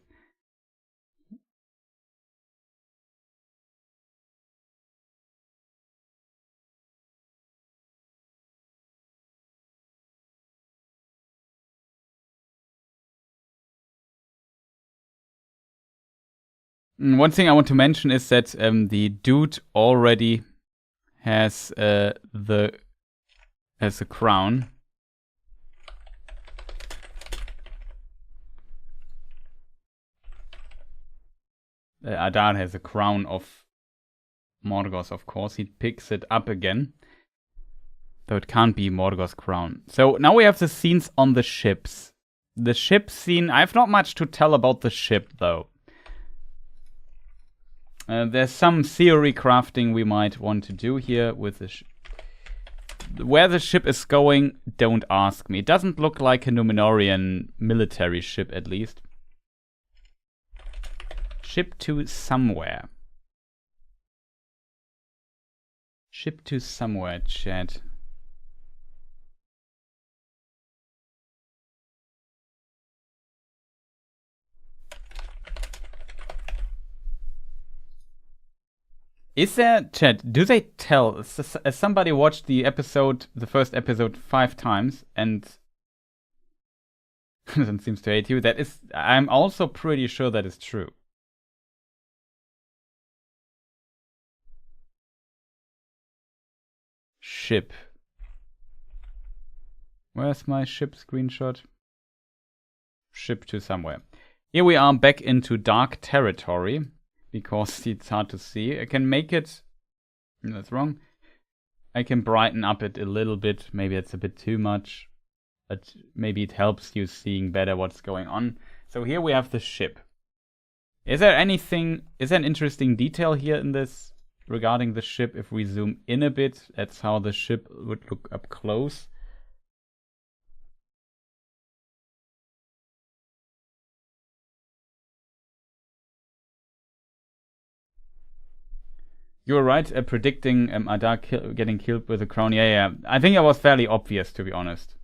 One thing I want to mention is that the dude already has a crown. Adar has a crown of Morgoth, of course. He picks it up again. Though it can't be Morgoth's crown. So now we have the scenes on the ships. The ship scene, I have not much to tell about the ship, though. There's some theory crafting we might want to do here with the where the ship is going, don't ask me. It doesn't look like a Númenórean military ship, at least. Ship to somewhere. Ship to somewhere, chat. Is there, chat, do they tell, somebody watched the first episode 5 times, and seems to hate you, I'm also pretty sure that is true. Ship. Where's my ship screenshot? Ship to somewhere. Here we are back into dark territory. Because it's hard to see. I can make it... That's wrong. I can brighten up it a little bit. Maybe it's a bit too much. But maybe it helps you seeing better what's going on. So here we have the ship. Is there an interesting detail here in this regarding the ship? If we zoom in a bit, that's how the ship would look up close. You were right predicting Adar getting killed with a crown. Yeah. I think it was fairly obvious, to be honest.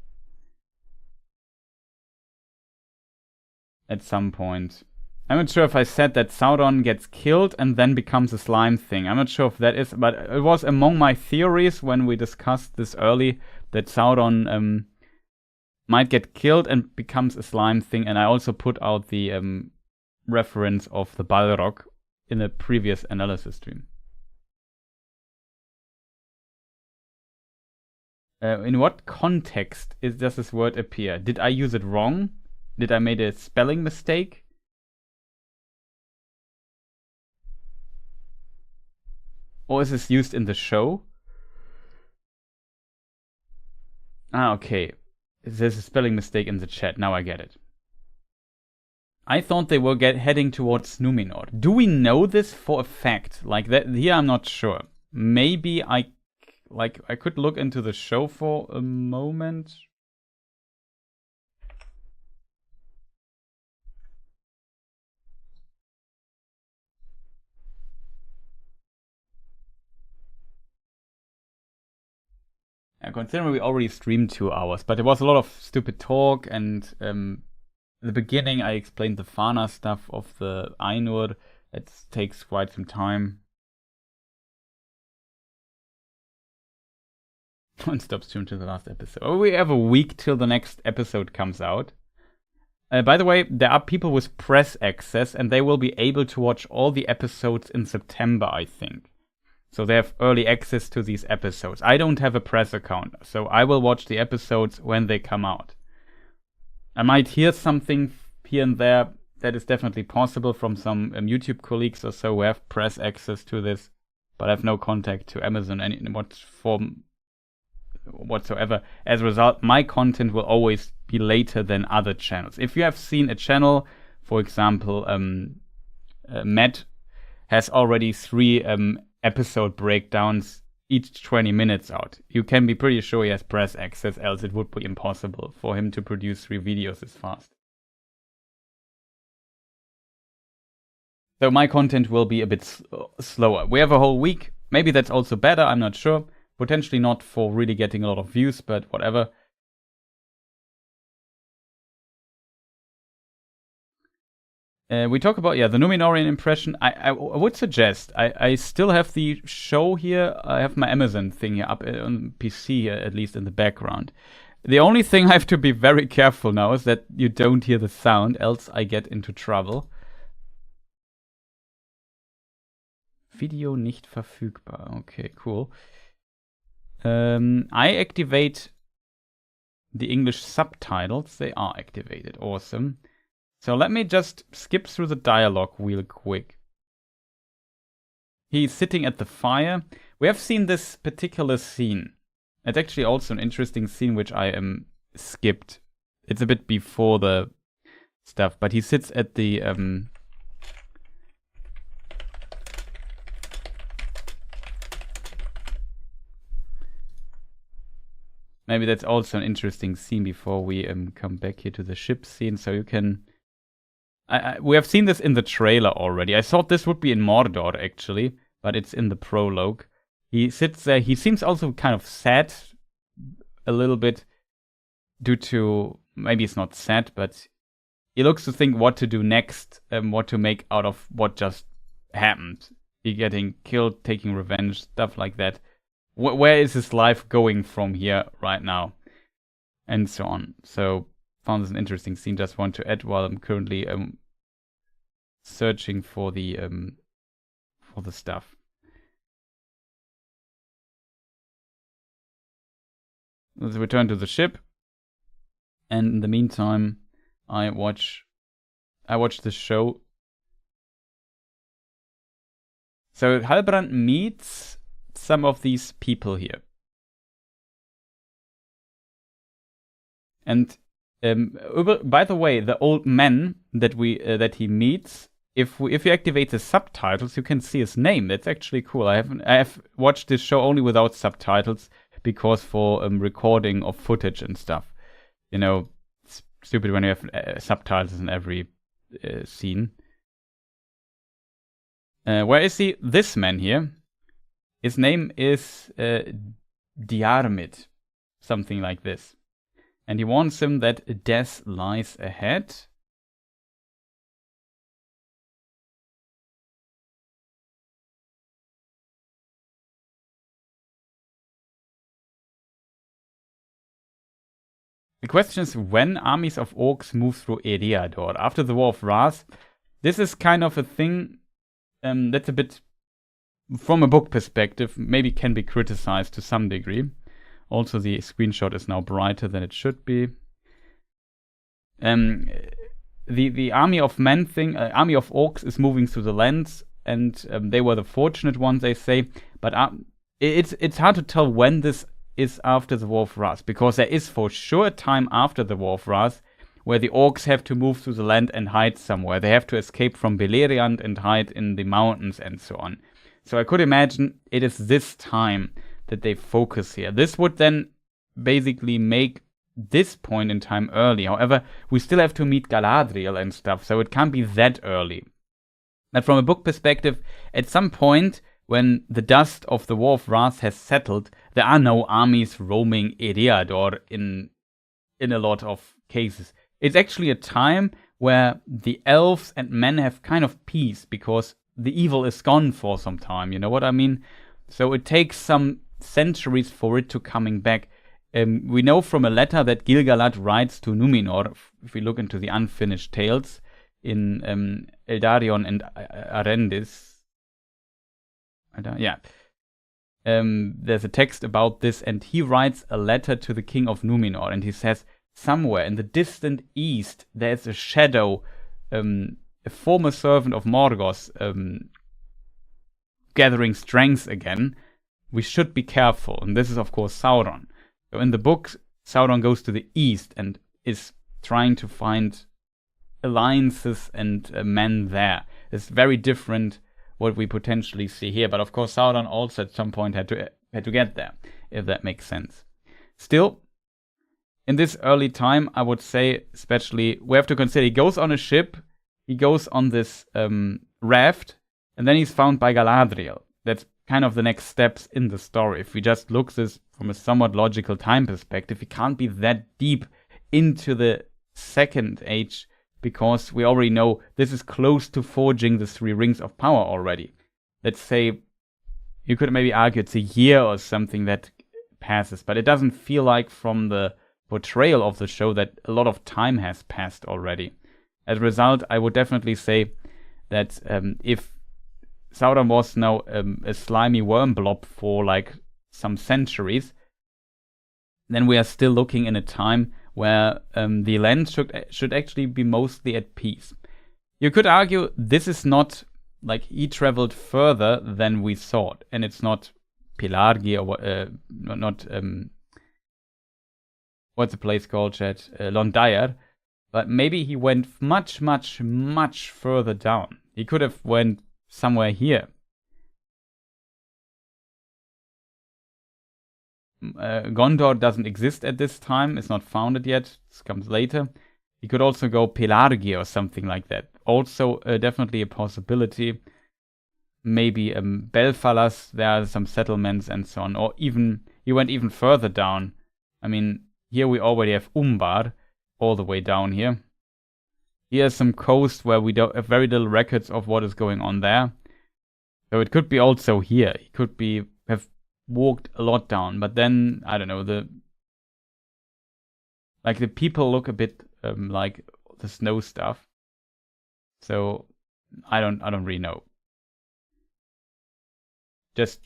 At some point. I'm not sure if I said that Sauron gets killed and then becomes a slime thing. I'm not sure if that is, but it was among my theories when we discussed this early that Sauron might get killed and becomes a slime thing. And I also put out the reference of the Balrog in a previous analysis stream. In what context does this word appear? Did I use it wrong? Did I make a spelling mistake? Or is this used in the show? Ah, okay. There's a spelling mistake in the chat. Now I get it. I thought they were heading towards Númenor. Do we know this for a fact? Like that? Here I'm not sure. Maybe I could look into the show for a moment. Considering we already streamed 2 hours, but there was a lot of stupid talk, and at the beginning I explained the Fana stuff of the Ainur. It takes quite some time. Don't stop stream to the last episode. Oh, we have a week till the next episode comes out. By the way, there are people with press access, and they will be able to watch all the episodes in September, I think. So they have early access to these episodes. I don't have a press account, so I will watch the episodes when they come out. I might hear something here and there. That is definitely possible from some YouTube colleagues or so who have press access to this, but I have no contact to Amazon in what form whatsoever. As a result, my content will always be later than other channels. If you have seen a channel, for example, Matt has already 3 episode breakdowns each 20 minutes out. You can be pretty sure he has press access, else it would be impossible for him to produce 3 videos as fast. So my content will be a bit slower. We have a whole week. Maybe that's also better, I'm not sure. Potentially not for really getting a lot of views, but whatever. We talk about, the Numenorean impression. I would suggest, I still have the show here. I have my Amazon thing here up on PC here, at least in the background. The only thing I have to be very careful now is that you don't hear the sound, else I get into trouble. Video nicht verfügbar. Okay, cool. I activate the English subtitles. They are activated. Awesome. So let me just skip through the dialogue real quick. He's sitting at the fire. We have seen this particular scene. It's actually also an interesting scene which I skipped. It's a bit before the stuff, but he sits at the maybe that's also an interesting scene before we come back here to the ship scene. So you can... we have seen this in the trailer already. I thought this would be in Mordor, actually, but it's in the prologue. He sits there. He seems also kind of sad a little bit due to... Maybe it's not sad, but he looks to think what to do next, what to make out of what just happened. He getting killed, taking revenge, stuff like that. Where is his life going from here right now? And so on. So, found this an interesting scene. Just want to add while I'm currently searching for the stuff. Let's return to the ship. And in the meantime, I watch the show. So Halbrand meets some of these people here. And by the way, the old man that he meets, if you activate the subtitles, you can see his name. That's actually cool. I have watched this show only without subtitles because for recording of footage and stuff. You know, it's stupid when you have subtitles in every scene. Where is he? This man here. His name is Diarmid, something like this. And he warns him that death lies ahead. The question is when armies of orcs move through Eriador. After the War of Wrath, this is kind of a thing that's a bit... From a book perspective, maybe can be criticized to some degree. Also, the screenshot is now brighter than it should be. The army of men thing, army of orcs is moving through the lands, and they were the fortunate ones, they say. But it's hard to tell when this is after the War of Wrath, because there is for sure a time after the War of Wrath where the orcs have to move through the land and hide somewhere. They have to escape from Beleriand and hide in the mountains and so on. So I could imagine it is this time that they focus here. This would then basically make this point in time early. However, we still have to meet Galadriel and stuff, so it can't be that early. But from a book perspective, at some point when the dust of the War of Wrath has settled, there are no armies roaming Eriador in a lot of cases. It's actually a time where the elves and men have kind of peace, because the evil is gone for some time, you know what I mean? So it takes some centuries for it to coming back. We know from a letter that Gil-galad writes to Numenor, if we look into the unfinished tales, in Eldarion and Arendis. There's a text about this, and he writes a letter to the king of Numenor, and he says, somewhere in the distant east, there's a shadow, a former servant of Morgoth, gathering strength again. We should be careful. And this is, of course, Sauron. So in the book, Sauron goes to the east and is trying to find alliances and men there. It's very different what we potentially see here. But of course, Sauron also at some point had to get there, if that makes sense. Still, in this early time, I would say, especially, we have to consider he goes on a ship, he goes on this raft, and then he's found by Galadriel. That's kind of the next steps in the story. If we just look this from a somewhat logical time perspective, we can't be that deep into the second age, because we already know this is close to forging the 3 rings of power already. Let's say, you could maybe argue it's a year or something that passes, but it doesn't feel like from the portrayal of the show that a lot of time has passed already. As a result, I would definitely say that if Sauron was now a slimy worm blob for like some centuries, then we are still looking in a time where the land should actually be mostly at peace. You could argue this is not like he traveled further than we thought, and it's not Pelargi or not what's the place called, Chad? Londair. But maybe he went much, much, much further down. He could have went somewhere here. Gondor doesn't exist at this time. It's not founded yet. This comes later. He could also go Pelargi or something like that. Also, definitely a possibility. Maybe Belfalas, there are some settlements and so on. Or even, he went even further down. I mean, here we already have Umbar, all the way down here. Here's some coast where we don't have very little records of what is going on there. So it could be also here. He could have walked a lot down, but then I don't know, the people look a bit like the snow stuff. So I don't really know. Just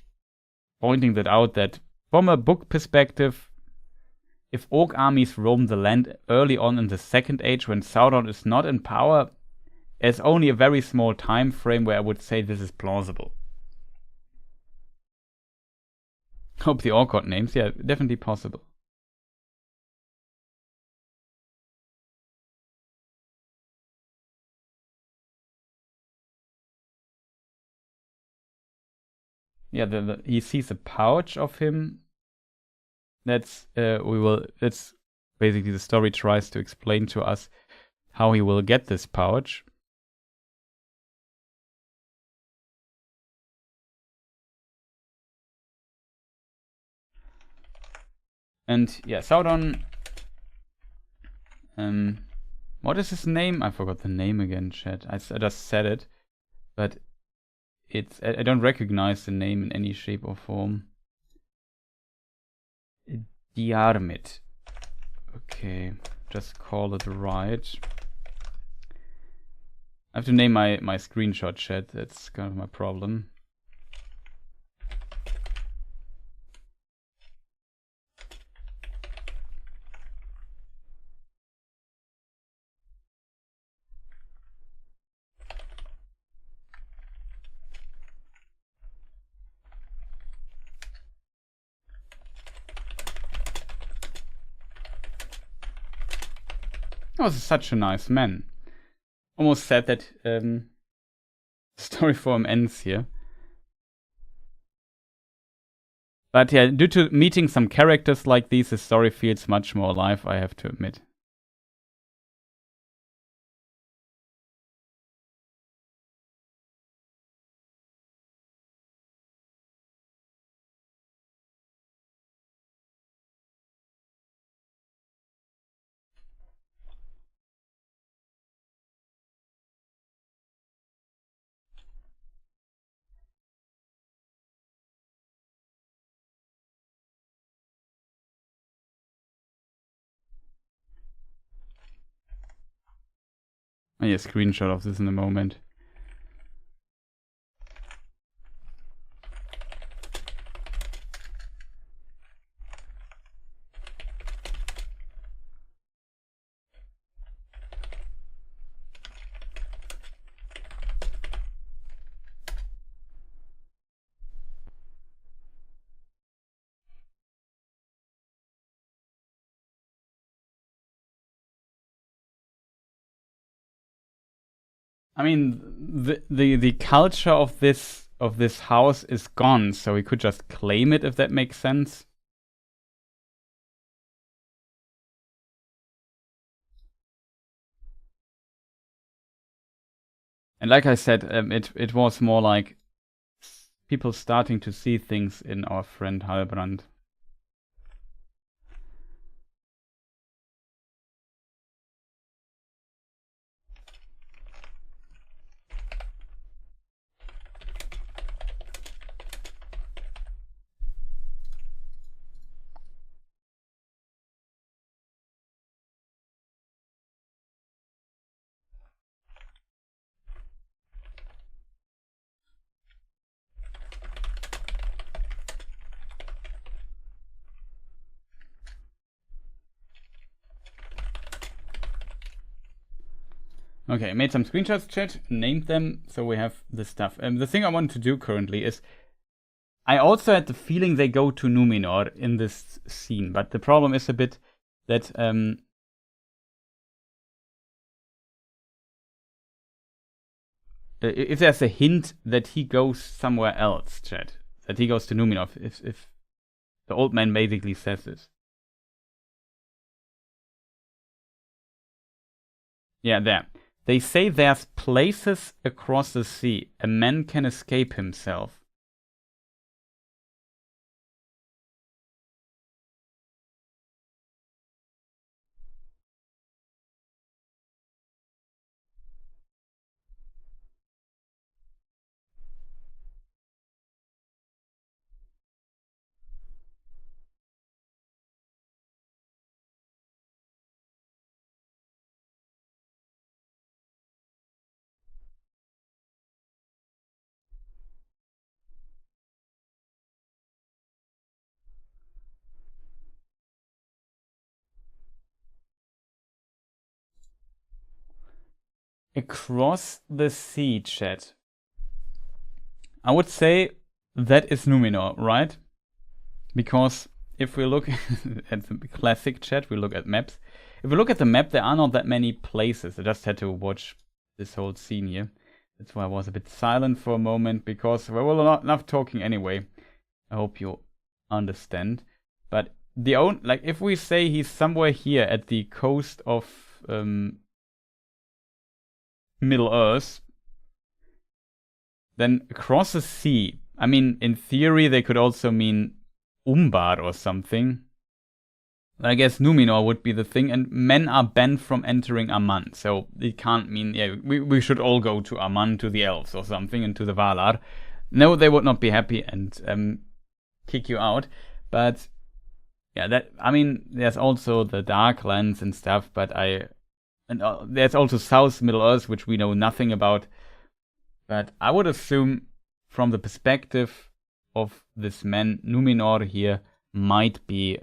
pointing that out, that from a book perspective, if orc armies roam the land early on in the Second Age when Sauron is not in power, there's only a very small time frame where I would say this is plausible. Hope the orc got names. Yeah, definitely possible. Yeah, he sees a pouch of him. That's basically the story tries to explain to us how he will get this pouch. And yeah, Sauron. What is his name? I forgot the name again, chat. I just said it, but I don't recognize the name in any shape or form. Diarmid. Okay, just call it right. I have to name my screenshot, chat. That's kind of my problem. He was such a nice man. Almost sad that story for him ends here. But yeah, due to meeting some characters like these, the story feels much more alive, I have to admit. I need a screenshot of this in a moment. I mean, the culture of this house is gone, so we could just claim it if that makes sense. And like I said, it was more like people starting to see things in our friend Halbrand. Okay, I made some screenshots, chat, named them, so we have this stuff. The thing I want to do currently is, I also had the feeling they go to Numenor in this scene, but the problem is a bit that if there's a hint that he goes somewhere else, chat, that he goes to Numenor, if the old man basically says this. Yeah, there. They say there's places across the sea a man can escape himself. Across the sea, chat. I would say that is Numenor, right? Because if we look at the classic chat, we look at maps. If we look at the map, there are not that many places. I just had to watch this whole scene here. That's why I was a bit silent for a moment, because we were not enough talking anyway. I hope you understand. But if we say he's somewhere here at the coast of Middle Earth, then across the sea, I mean, in theory, they could also mean Umbar or something. I guess Numenor would be the thing, and men are banned from entering Aman, so it can't mean, yeah, we should all go to Aman, to the elves or something, and to the Valar. No, they would not be happy and kick you out, but yeah, I mean, there's also the Darklands and stuff, but there's also South Middle Earth, which we know nothing about. But I would assume, from the perspective of this man, Numenor here might be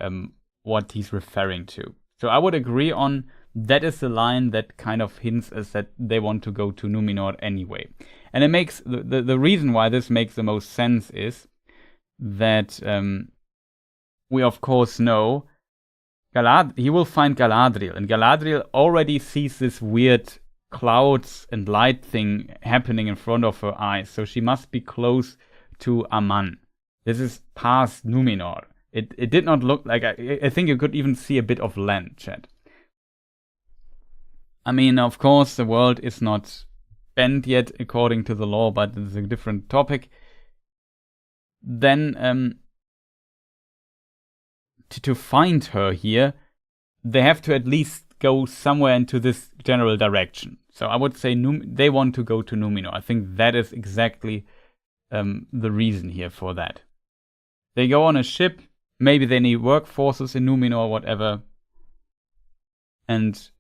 what he's referring to. So I would agree on that is the line that kind of hints us that they want to go to Numenor anyway. And it makes the reason why this makes the most sense is that we of course know he will find Galadriel, and Galadriel already sees this weird clouds and light thing happening in front of her eyes, so she must be close to Aman. This is past Numenor. It did not look like, I think you could even see a bit of land, chat. I mean, of course, the world is not banned yet according to the law, but it's a different topic. Then to find her here, they have to at least go somewhere into this general direction. So I would say they want to go to Numenor. I think that is exactly the reason here for that. They go on a ship, maybe they need workforces in Numenor, whatever, and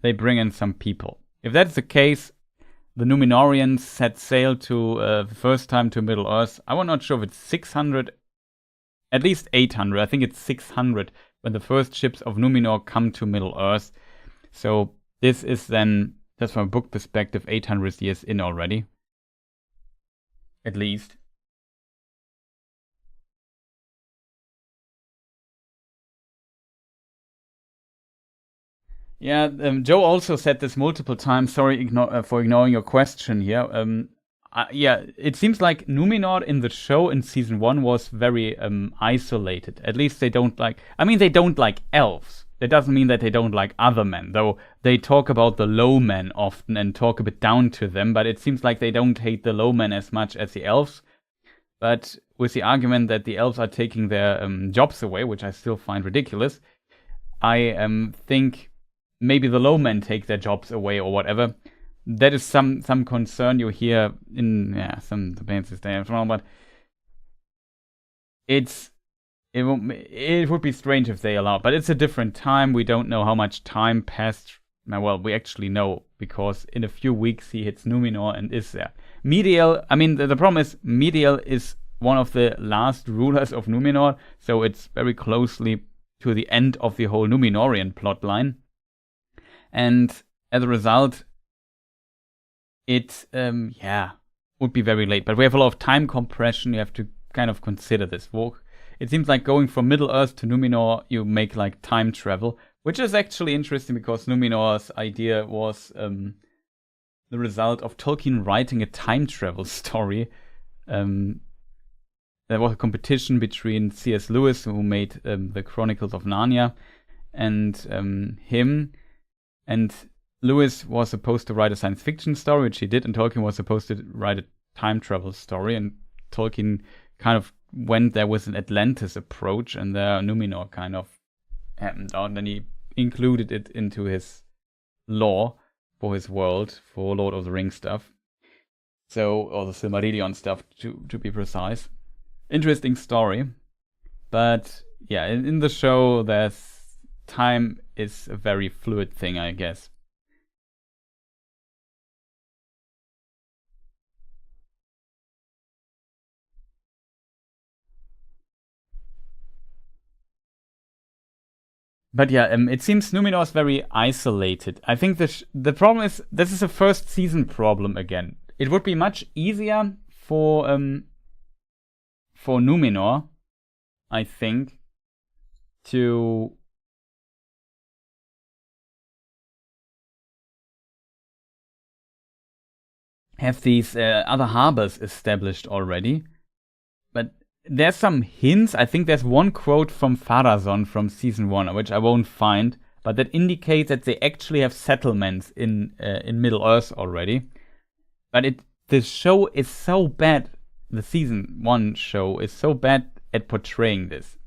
they bring in some people. If that's the case, the Numenorians set sail to the first time to Middle Earth. I'm not sure if it's 600, at least 800. I think it's 600 when the first ships of Numenor come to Middle Earth. So this is then, just from a book perspective, 800 years in already. At least. Yeah, Joe also said this multiple times. Sorry for ignoring your question here. Yeah, it seems like Numenor in the show in season 1 was very isolated. At least they don't like. I mean, they don't like elves. That doesn't mean that they don't like other men, though they talk about the low men often and talk a bit down to them. But it seems like they don't hate the low men as much as the elves. But with the argument that the elves are taking their jobs away, which I still find ridiculous, I think maybe the low men take their jobs away or whatever. That is some concern you hear in some debates this day as well, but it would be strange if they allow. But it's a different time. We don't know how much time passed. Now, well, we actually know because in a few weeks he hits Numenor and is there. Medial. I mean, the problem is Medial is one of the last rulers of Numenor, so it's very closely to the end of the whole Numenorian plotline. And as a result, it would be very late. But we have a lot of time compression. You have to kind of consider this. It seems like going from Middle Earth to Numenor, you make like time travel, which is actually interesting because Numenor's idea was the result of Tolkien writing a time travel story. There was a competition between C.S. Lewis, who made the Chronicles of Narnia, and him. And Lewis was supposed to write a science fiction story, which he did, and Tolkien was supposed to write a time travel story. And Tolkien kind of went there with an Atlantis approach, and there Numenor kind of happened out, and then he included it into his lore for his world, for Lord of the Rings stuff. So, or the Silmarillion stuff, to be precise. Interesting story. But yeah, in the show, time is a very fluid thing, I guess. But yeah, it seems Numenor is very isolated. I think the problem is this is a first season problem again. It would be much easier for Numenor, I think, to have these other harbors established already. But there's some hints. I think there's one quote from Pharazôn from season 1, which I won't find, but that indicates that they actually have settlements in Middle Earth already. But the show is so bad. The season 1 show is so bad at portraying this.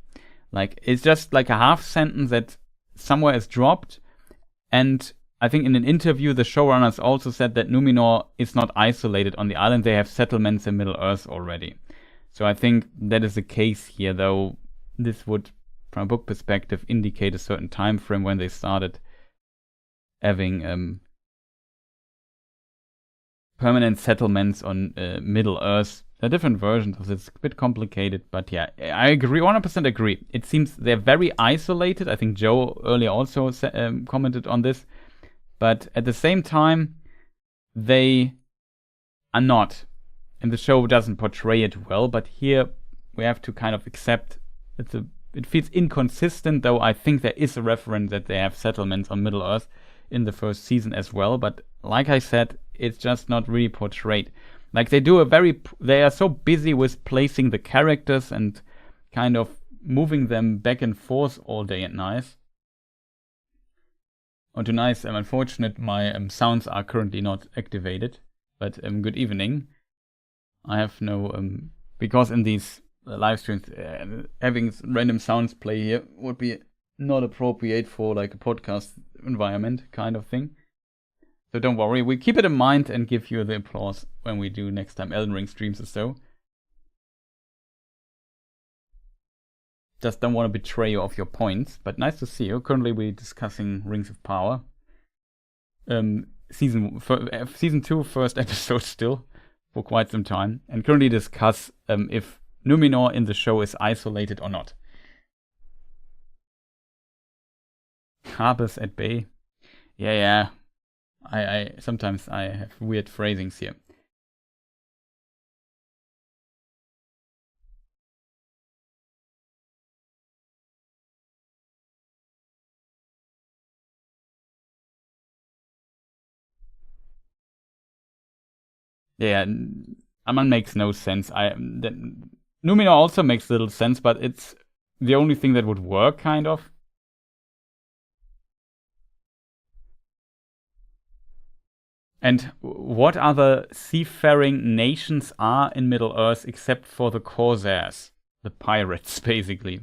Like, it's just like a half sentence that somewhere is dropped. And I think in an interview, the showrunners also said that Numenor is not isolated on the island. They have settlements in Middle Earth already. So I think that is the case here, though this would, from a book perspective, indicate a certain time frame when they started having permanent settlements on Middle Earth. There are different versions of this. It's a bit complicated, but yeah, I agree, 100% agree. It seems they're very isolated. I think Joe earlier also commented on this. But at the same time, they are not. And the show doesn't portray it well, but here we have to kind of accept it feels inconsistent, though I think there is a reference that they have settlements on Middle Earth in the first season as well. But like I said, it's just not really portrayed. Like they are so busy with placing the characters and kind of moving them back and forth all day and night. Oh, too nice. I'm unfortunate my sounds are currently not activated. But good evening. I have no because in these live streams having random sounds play here would be not appropriate for like a podcast environment kind of thing. So don't worry, we keep it in mind and give you the applause when we do next time Elden Ring streams or so. Just don't want to betray you of your points, but nice to see you. Currently we're discussing Rings of Power. Season 2, first episode still, for quite some time. And currently discuss if Numenor in the show is isolated or not. Harbors at bay. Yeah. I sometimes I have weird phrasings here. Yeah, Aman makes no sense. Numenor also makes little sense, but it's the only thing that would work, kind of. And what other seafaring nations are in Middle-earth except for the Corsairs? The pirates, basically.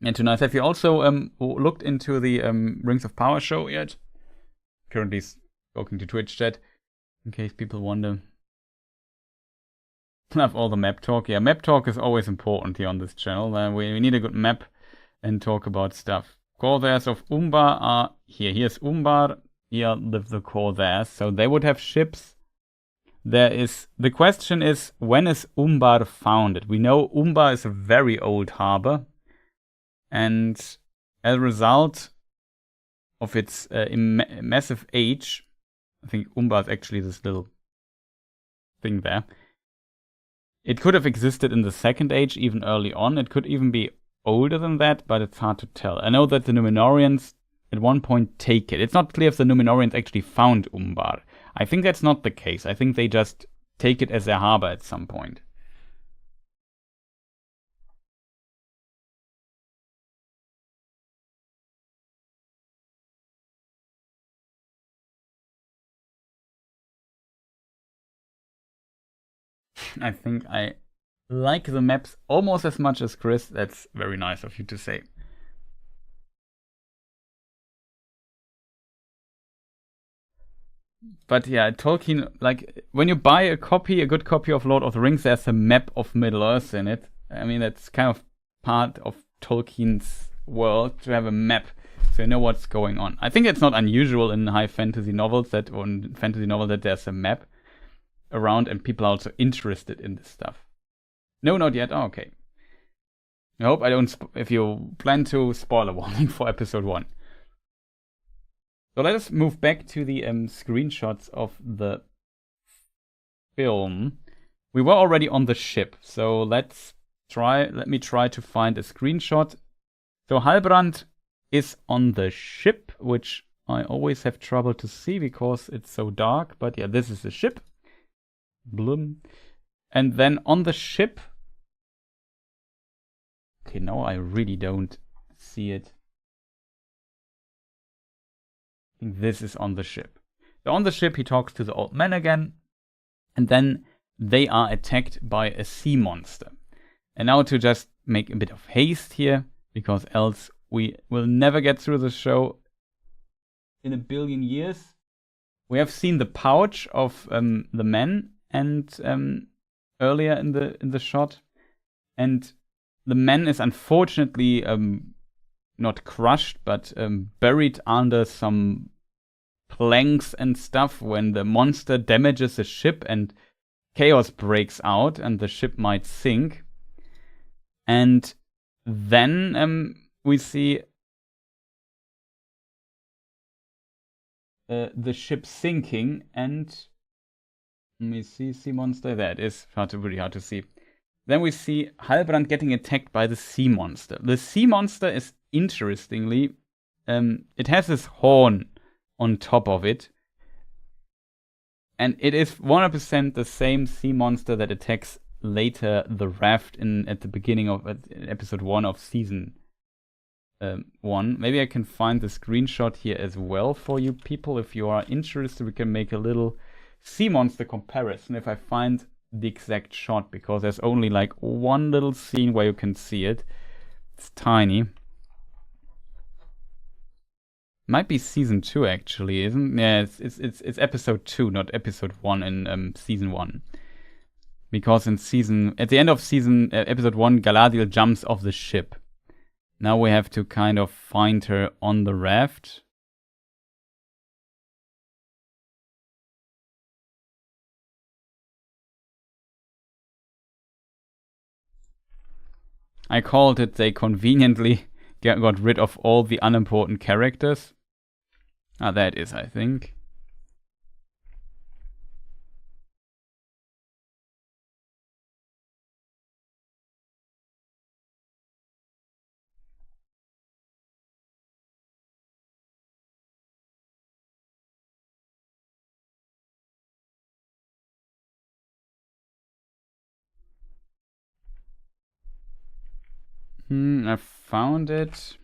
And tonight, have you also looked into the Rings of Power show yet? Currently talking to Twitch chat, in case people wonder. Love all the map talk. Yeah, map talk is always important here on this channel. We need a good map and talk about stuff. Corsairs of Umbar are here. Here's Umbar. Here live the Corsairs. So they would have ships. The question is, when is Umbar founded? We know Umbar is a very old harbor. And as a result of its massive age, I think Umbar is actually this little thing there. It could have existed in the Second Age, even early on. It could even be older than that, but it's hard to tell. I know that the Numenorians at one point take it. It's not clear if the Numenorians actually found Umbar. I think that's not the case. I think they just take it as their harbor at some point. I think I like the maps almost as much as Chris. That's very nice of you to say. But yeah, Tolkien, like, when you buy a good copy of Lord of the Rings, there's a map of Middle-earth in it. I mean, that's kind of part of Tolkien's world, to have a map, so you know what's going on. I think it's not unusual in high fantasy novels that there's a map around and people are also interested in this stuff. No, not yet. Oh, okay. I hope I don't. If you plan to, spoiler warning for episode 1. So let us move back to the screenshots of the film. We were already on the ship, so let me try to find a screenshot. So Halbrand is on the ship, which I always have trouble to see because it's so dark. But yeah, this is the ship. Bloom. And then on the ship... Okay, now I really don't see it. I think this is on the ship. So on the ship, he talks to the old man again. And then they are attacked by a sea monster. And now to just make a bit of haste here, because else we will never get through the show in a billion years. We have seen the pouch of the man and earlier in the shot. And the man is unfortunately not crushed, but buried under some planks and stuff when the monster damages the ship and chaos breaks out and the ship might sink. And then we see the ship sinking, and let me see, sea monster. There it is. Really hard to see. Then we see Halbrand getting attacked by the sea monster. The sea monster is, interestingly, it has this horn on top of it. And it is 100% the same sea monster that attacks later the raft at the beginning of episode 1 of season 1. Maybe I can find the screenshot here as well for you people. If you are interested, we can make a little sea monster comparison if I find the exact shot, because there's only like one little scene where you can see it. It's tiny. Might be season 2 actually, isn't it? Yeah, it's episode 2, not episode 1 in season 1. Because at the end of episode 1, Galadriel jumps off the ship. Now we have to kind of find her on the raft. I called it they conveniently got rid of all the unimportant characters. Ah, that is, I think. I found it.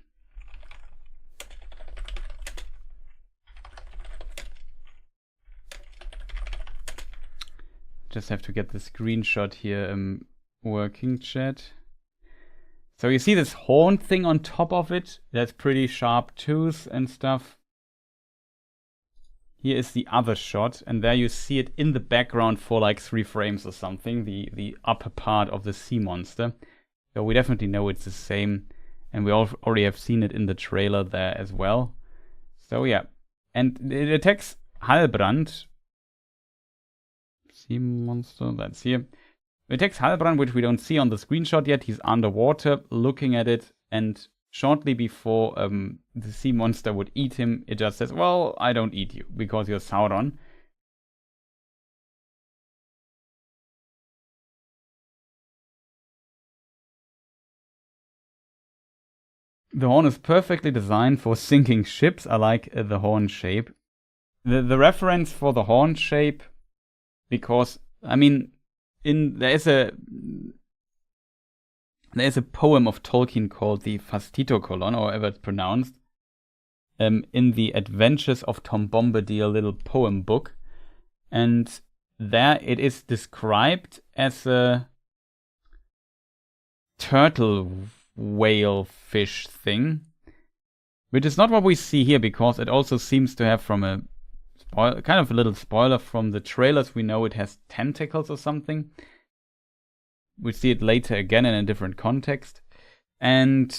Just have to get the screenshot here working, chat. So you see this horn thing on top of it? That's pretty sharp tooth and stuff. Here is the other shot, and there you see it in the background for like 3 frames or something, the upper part of the sea monster. So we definitely know it's the same, and we already have seen it in the trailer there as well. So yeah, and it attacks Halbrand. Sea monster, that's here. It attacks Halbrand, which we don't see on the screenshot yet. He's underwater, looking at it, and shortly before the sea monster would eat him, it just says, well, I don't eat you, because you're Sauron. The horn is perfectly designed for sinking ships. I like the horn shape. The reference for the horn shape, because, I mean, there is a poem of Tolkien called the Fastito-Colon, or however it's pronounced, in the Adventures of Tom Bombadil little poem book. And there it is described as a turtle whale fish thing, which is not what we see here, because it also seems to have, from a kind of a little spoiler from the trailers, we know it has tentacles or something. We see it later again in a different context. And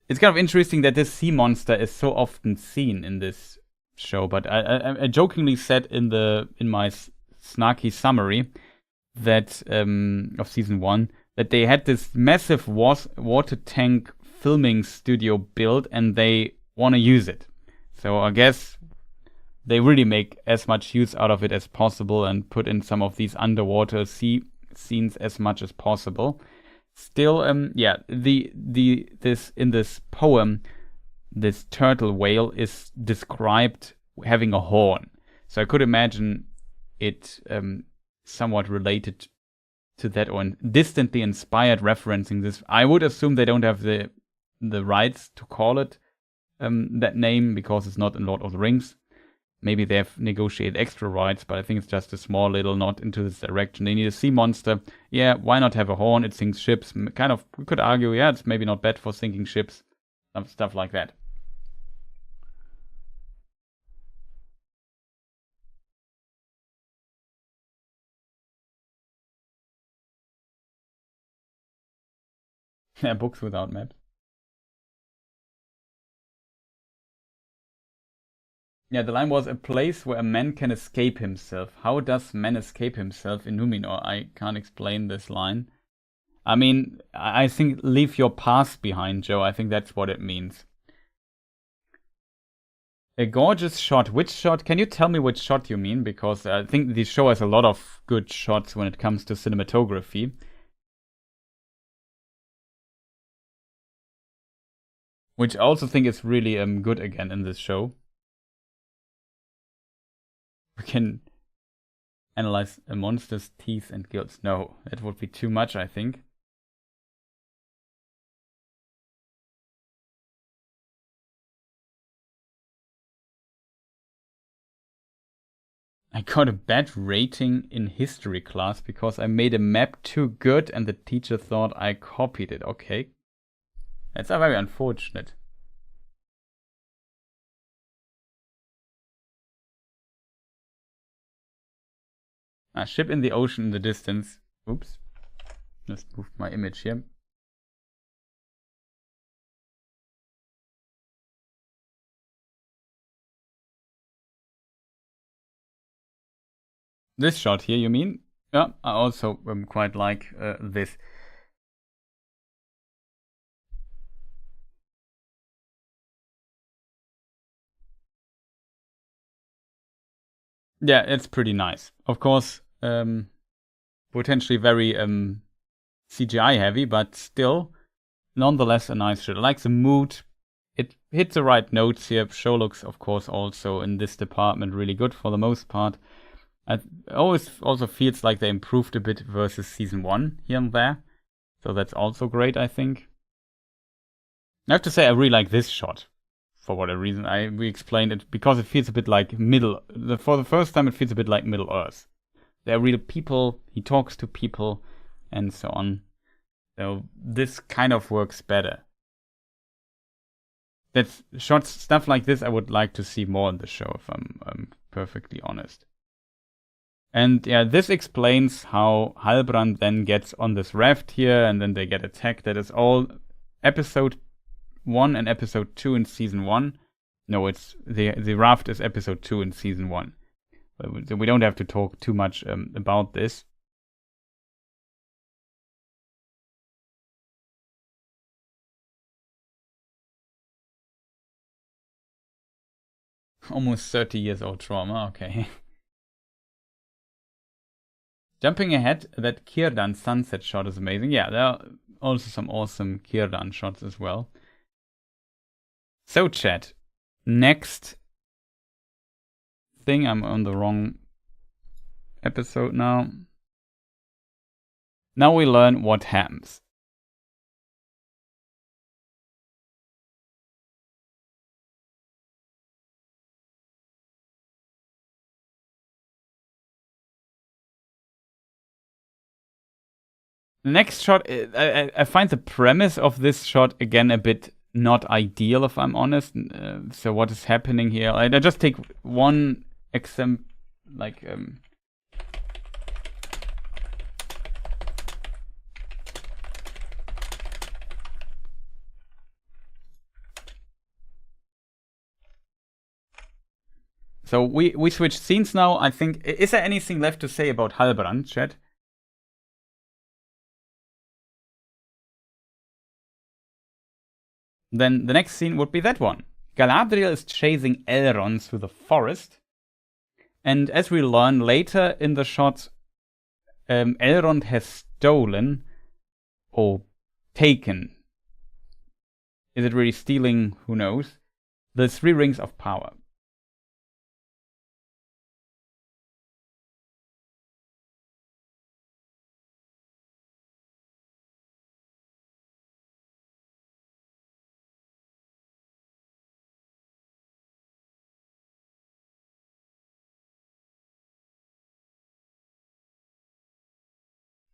it's kind of interesting that this sea monster is so often seen in this show. But I jokingly said in my snarky summary that of season 1 that they had this massive water tank filming studio built, and they want to use it. So I guess they really make as much use out of it as possible and put in some of these underwater sea scenes as much as possible. Still, yeah, this in this poem, this turtle whale is described having a horn. So I could imagine it somewhat related to that, or distantly inspired, referencing this. I would assume they don't have the rights to call it that name, because it's not in Lord of the Rings. Maybe they have negotiated extra rights, but I think it's just a small little nod into this direction. They need a sea monster. Yeah, why not have a horn? It sinks ships. Kind of, we could argue, yeah, it's maybe not bad for sinking ships. Stuff like that. Yeah, books without maps. Yeah, the line was a place where a man can escape himself. How does man escape himself in Numenor? I can't explain this line. I mean, I think leave your past behind, Joe. I think that's what it means. A gorgeous shot. Which shot? Can you tell me which shot you mean? Because I think the show has a lot of good shots when it comes to cinematography. Which I also think is really good again in this show. We can analyze a monster's teeth and gills. No, that would be too much, I think. I got a bad rating in history class because I made a map too good and the teacher thought I copied it. Okay. That's very unfortunate. A ship in the ocean in the distance. Oops. Just moved my image here. This shot here, you mean? Yeah, I also quite like this. Yeah, it's pretty nice. Of course, potentially very CGI heavy, but still, nonetheless, a nice shot. I like the mood. It hits the right notes here. Show looks, of course, also in this department really good for the most part. It always also feels like they improved a bit versus season 1 here and there. So that's also great, I think. I have to say I really like this shot. For whatever reason, we explained it because it feels a bit like for the first time it feels a bit like Middle Earth. There are real people, he talks to people, and so on. So this kind of works better. That's stuff like this I would like to see more in the show, if I'm perfectly honest. And yeah, this explains how Halbrand then gets on this raft here, and then they get attacked. That is all episode 1 and episode 2 in season 1. No, it's the raft is episode 2 in season 1. So we don't have to talk too much about this. Almost 30 years old trauma, okay. Jumping ahead, that Círdan sunset shot is amazing. Yeah, there are also some awesome Círdan shots as well. So chat, next thing, I'm on the wrong episode now. Now we learn what happens. The next shot, I find the premise of this shot again a bit not ideal, if I'm honest. So what is happening here? I just take one example, like so we switch scenes now. I think, is there anything left to say about Halbrand, chat? Then the next scene would be that one. Galadriel is chasing Elrond through the forest. And as we learn later in the shot, Elrond has stolen or taken. Is it really stealing? Who knows? The 3 rings of power.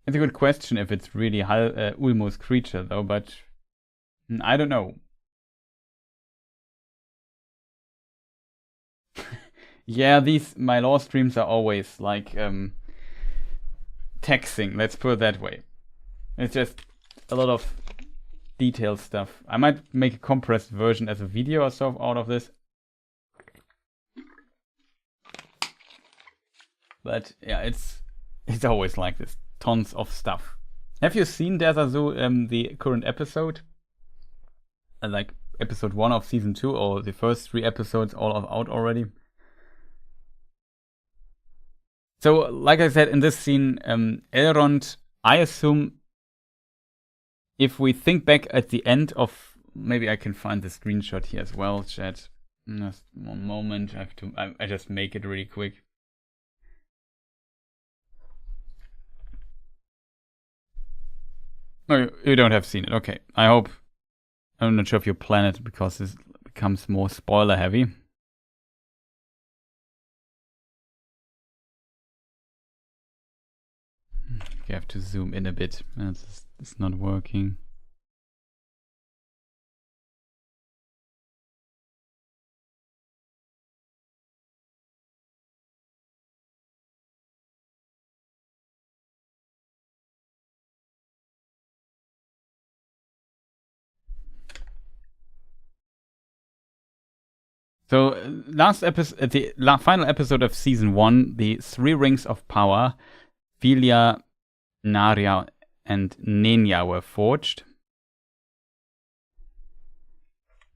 It's a good question if it's really Ulmo's creature, though, but I don't know. Yeah, my lore streams are always like taxing, let's put it that way. It's just a lot of detailed stuff. I might make a compressed version as a video or so out of this. But yeah, it's always like this. Tons of stuff. Have you seen Desazu, the current episode? Like episode 1 of season 2, or the first 3 episodes all out already? So, like I said, in this scene, Elrond, I assume, if we think back at the end of, maybe I can find the screenshot here as well, chat. Just one moment, I just make it really quick. No, you don't have seen it. Okay, I hope. I'm not sure if you plan it because this becomes more spoiler heavy. You have to zoom in a bit. It's not working. So, the final episode of season 1, the 3 rings of power, Filia, Narya, and Nenya were forged.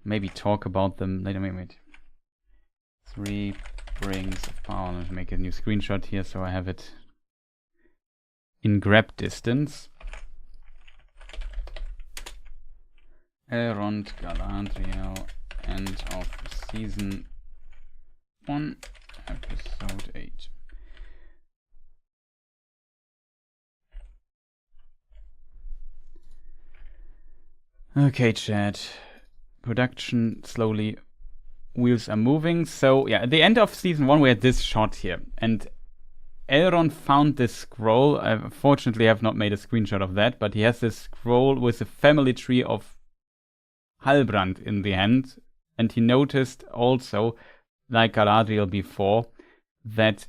Maybe talk about them later. Wait. 3 rings of power. Let's make a new screenshot here so I have it in grab distance. Elrond, Galadriel, end of season 1, episode 8. Okay, chat. production slowly, wheels are moving. So yeah, at the end of season 1 we had this shot here, and Elrond found this scroll. I unfortunately have not made a screenshot of that, but he has this scroll with the family tree of Halbrand in the hand, and he noticed also, like Galadriel before, that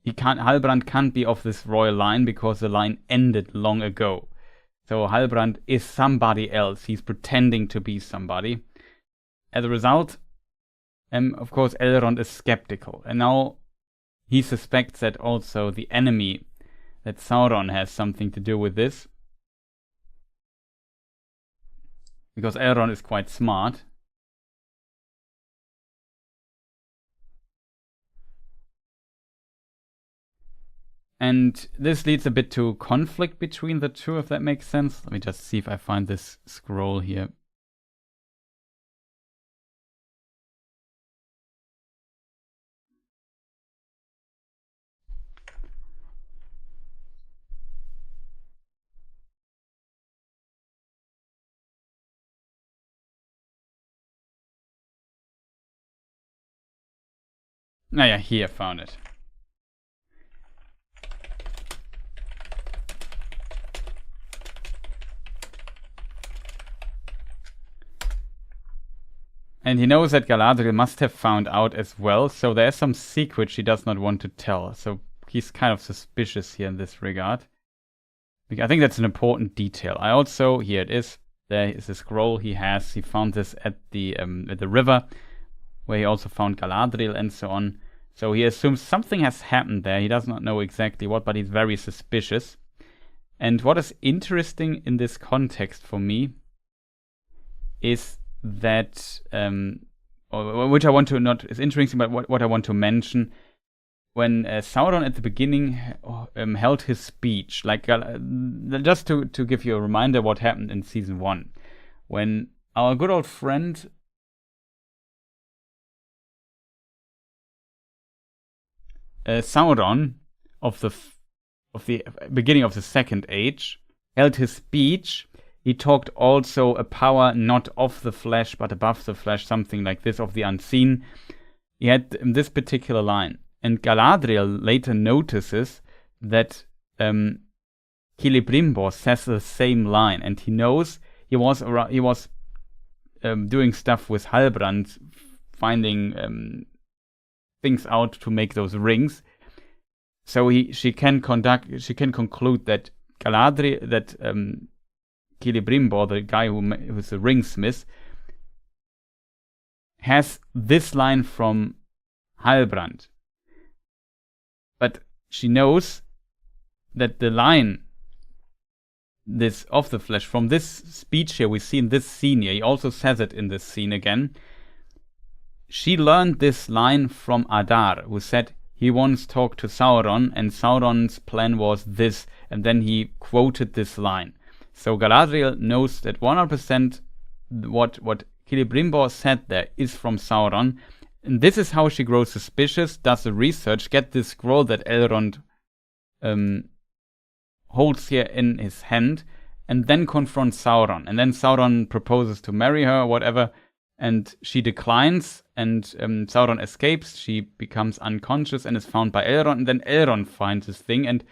Halbrand can't be of this royal line because the line ended long ago. So Halbrand is somebody else. He's pretending to be somebody. As a result, of course, Elrond is skeptical. And now he suspects that also the enemy, that Sauron, has something to do with this. Because Elrond is quite smart. And this leads a bit to conflict between the two, if that makes sense. Let me just see if I find this scroll here. Ah yeah, here, found it. And he knows that Galadriel must have found out as well, so there's some secret she does not want to tell. So he's kind of suspicious here in this regard. I think that's an important detail. I also, here it is, there is a scroll he has. He found this at the river, where he also found Galadriel and so on. So he assumes something has happened there. He does not know exactly what, but he's very suspicious. And what is interesting in this context for me is that, which I want to not is interesting, but what I want to mention, when Sauron at the beginning held his speech, like just to give you a reminder what happened in season 1, when our good old friend Sauron of the beginning of the Second Age held his speech. He talked also a power not of the flesh, but above the flesh, something like this, of the unseen. He had this particular line. And Galadriel later notices that Celebrimbor says the same line. And he knows he was doing stuff with Halbrand, finding things out to make those rings. So she can conclude that Galadriel, that Celebrimbor, the guy who's the ringsmith, has this line from Halbrand. But she knows that the line, this of the flesh, from this speech here we see in this scene here, he also says it in this scene again. She learned this line from Adar, who said he once talked to Sauron, and Sauron's plan was this, and then he quoted this line. So Galadriel knows that 100% what Celebrimbor said there is from Sauron. And this is how she grows suspicious, does the research, get this scroll that Elrond holds here in his hand, and then confronts Sauron. And then Sauron proposes to marry her or whatever, and she declines, and Sauron escapes. She becomes unconscious and is found by Elrond, and then Elrond finds this thing. And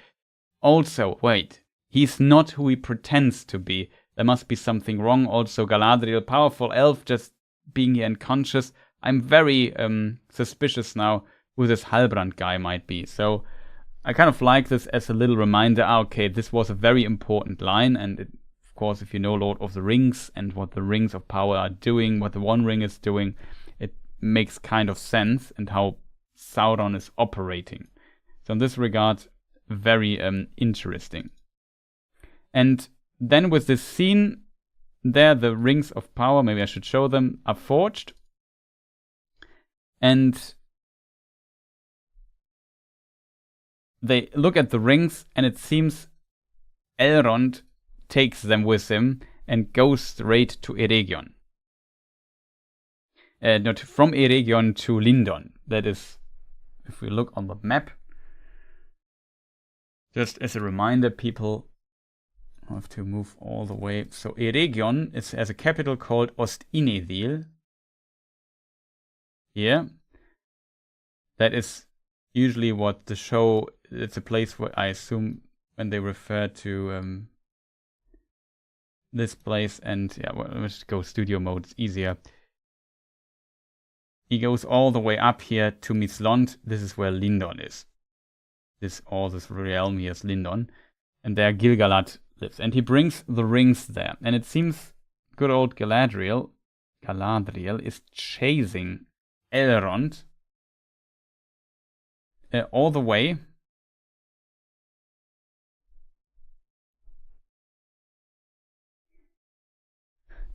also, wait, he's not who he pretends to be. There must be something wrong. Also, Galadriel, powerful elf, just being here unconscious. I'm very suspicious now who this Halbrand guy might be. So I kind of like this as a little reminder. Okay, this was a very important line, and of course, if you know Lord of the Rings and what the Rings of Power are doing, what the One Ring is doing, it makes kind of sense, and how Sauron is operating. So in this regard, very interesting. And then with this scene there, the Rings of Power, maybe I should show them, are forged. And they look at the rings, and it seems Elrond takes them with him and goes straight to Eregion. Not from Eregion to Lindon. That is, if we look on the map, just as a reminder, people, I have to move all the way. So Eregion has a capital called Ostinedil. Here. That is usually what the show, it's a place where I assume when they refer to this place, and yeah, well, let's go studio mode, it's easier. He goes all the way up here to Mislond. This is where Lindon is. This realm here is Lindon. And there Gil-galad lives. And he brings the rings there. And it seems good old Galadriel is chasing Elrond all the way.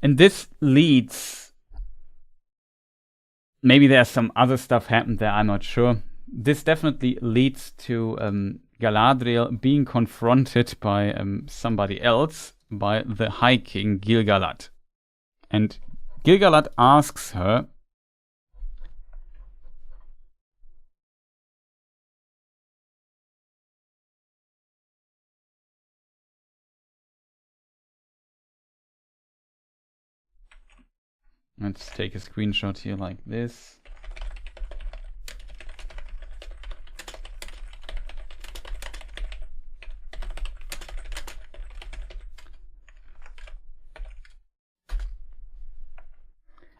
And this leads... Maybe there's some other stuff happened there, I'm not sure. This definitely leads to Galadriel being confronted by somebody else, by the High King Gil-galad. And Gil-galad asks her... Let's take a screenshot here like this.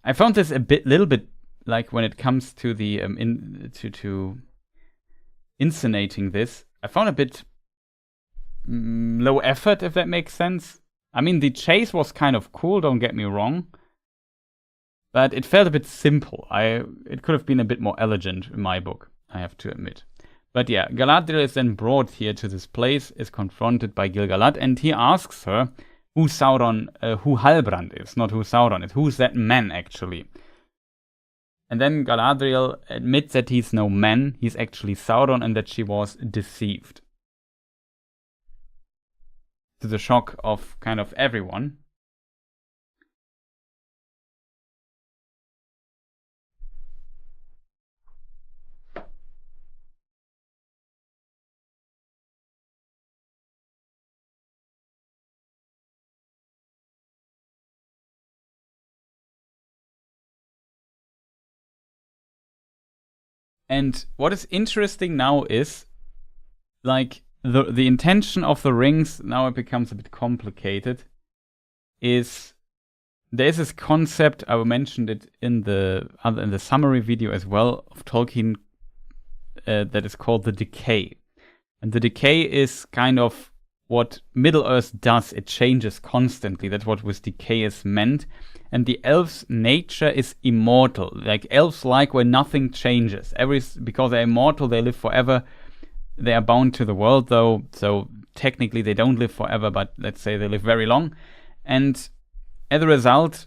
I found this little bit like when it comes to the to inscenating this. I found a bit low effort, if that makes sense. I mean, the chase was kind of cool. Don't get me wrong. But it felt a bit simple. It could have been a bit more elegant in my book, I have to admit. But yeah, Galadriel is then brought here to this place, is confronted by Gil-galad, and he asks her who Halbrand is, not who Sauron is. Who's that man, actually? And then Galadriel admits that he's no man, he's actually Sauron, and that she was deceived. To the shock of kind of everyone. And what is interesting now is, like, the intention of the rings, now it becomes a bit complicated, is there's this concept, I mentioned it in the summary video as well, of Tolkien, that is called the decay. And the decay is kind of what Middle-earth does. It changes constantly. That's what with decay is meant. And the elves' nature is immortal. Like, elves like when nothing changes. Because they're immortal, they live forever. They are bound to the world, though. So technically they don't live forever, but let's say they live very long. And as a result,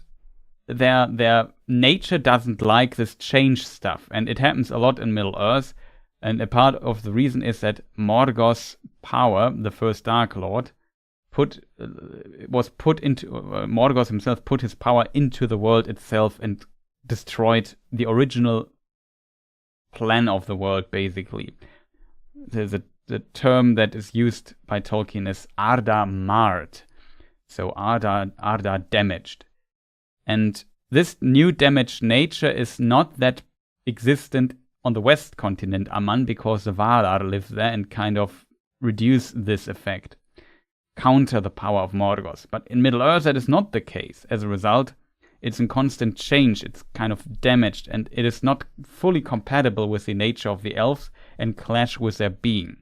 their nature doesn't like this change stuff. And it happens a lot in Middle-earth. And a part of the reason is that Morgoth's power, the first Dark Lord, Morgoth himself put his power into the world itself and destroyed the original plan of the world, basically. The term that is used by Tolkien is Arda marred. So Arda damaged. And this new damaged nature is not that existent on the west continent, Aman, because the Valar live there and kind of reduce this effect, counter the power of Morgoth. But in Middle-earth that is not the case. As a result, it's in constant change, it's kind of damaged, and it is not fully compatible with the nature of the elves and clash with their being.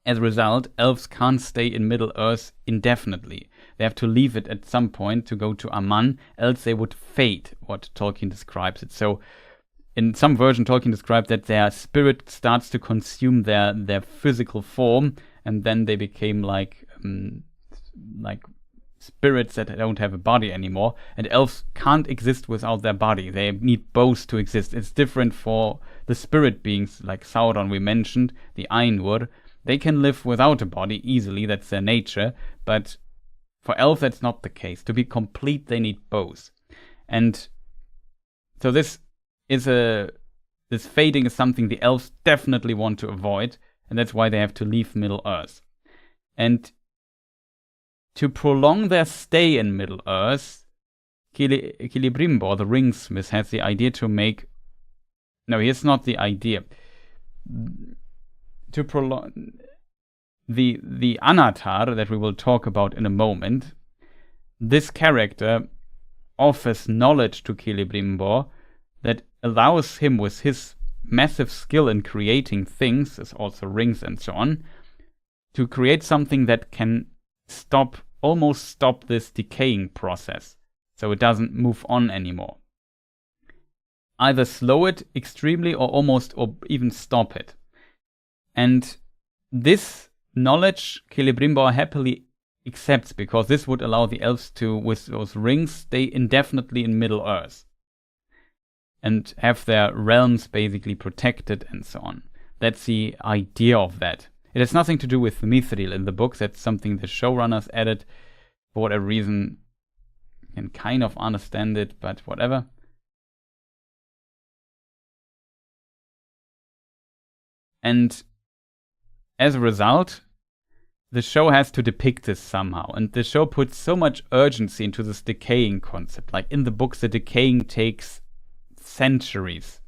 As a result, elves can't stay in Middle-earth indefinitely. They have to leave it at some point to go to Aman, else they would fade, what Tolkien describes it. So in some version, Tolkien described that their spirit starts to consume their physical form, and then they became like spirits that don't have a body anymore. And elves can't exist without their body. They need both to exist. It's different for the spirit beings like Sauron we mentioned, the Ainur. They can live without a body easily, that's their nature. But for elves, that's not the case. To be complete, they need both. And so this fading is something the elves definitely want to avoid, and that's why they have to leave Middle-earth. And to prolong their stay in Middle-earth, Celebrimbor, the ringsmith, has the idea to make... No, here's not the idea. To prolong... The Anatar that we will talk about in a moment, this character offers knowledge to Celebrimbor that allows him, with his massive skill in creating things, as also rings and so on, to create something that can almost stop this decaying process, so it doesn't move on anymore. Either slow it extremely or even stop it. And this knowledge Celebrimbor happily accepts, because this would allow the elves to, with those rings, stay indefinitely in Middle-earth and have their realms basically protected and so on. That's the idea of that. It has nothing to do with Mithril in the books. That's something the showrunners added. For whatever reason, I can kind of understand it, but whatever. And as a result, the show has to depict this somehow. And the show puts so much urgency into this decaying concept. Like in the books, the decaying takes centuries,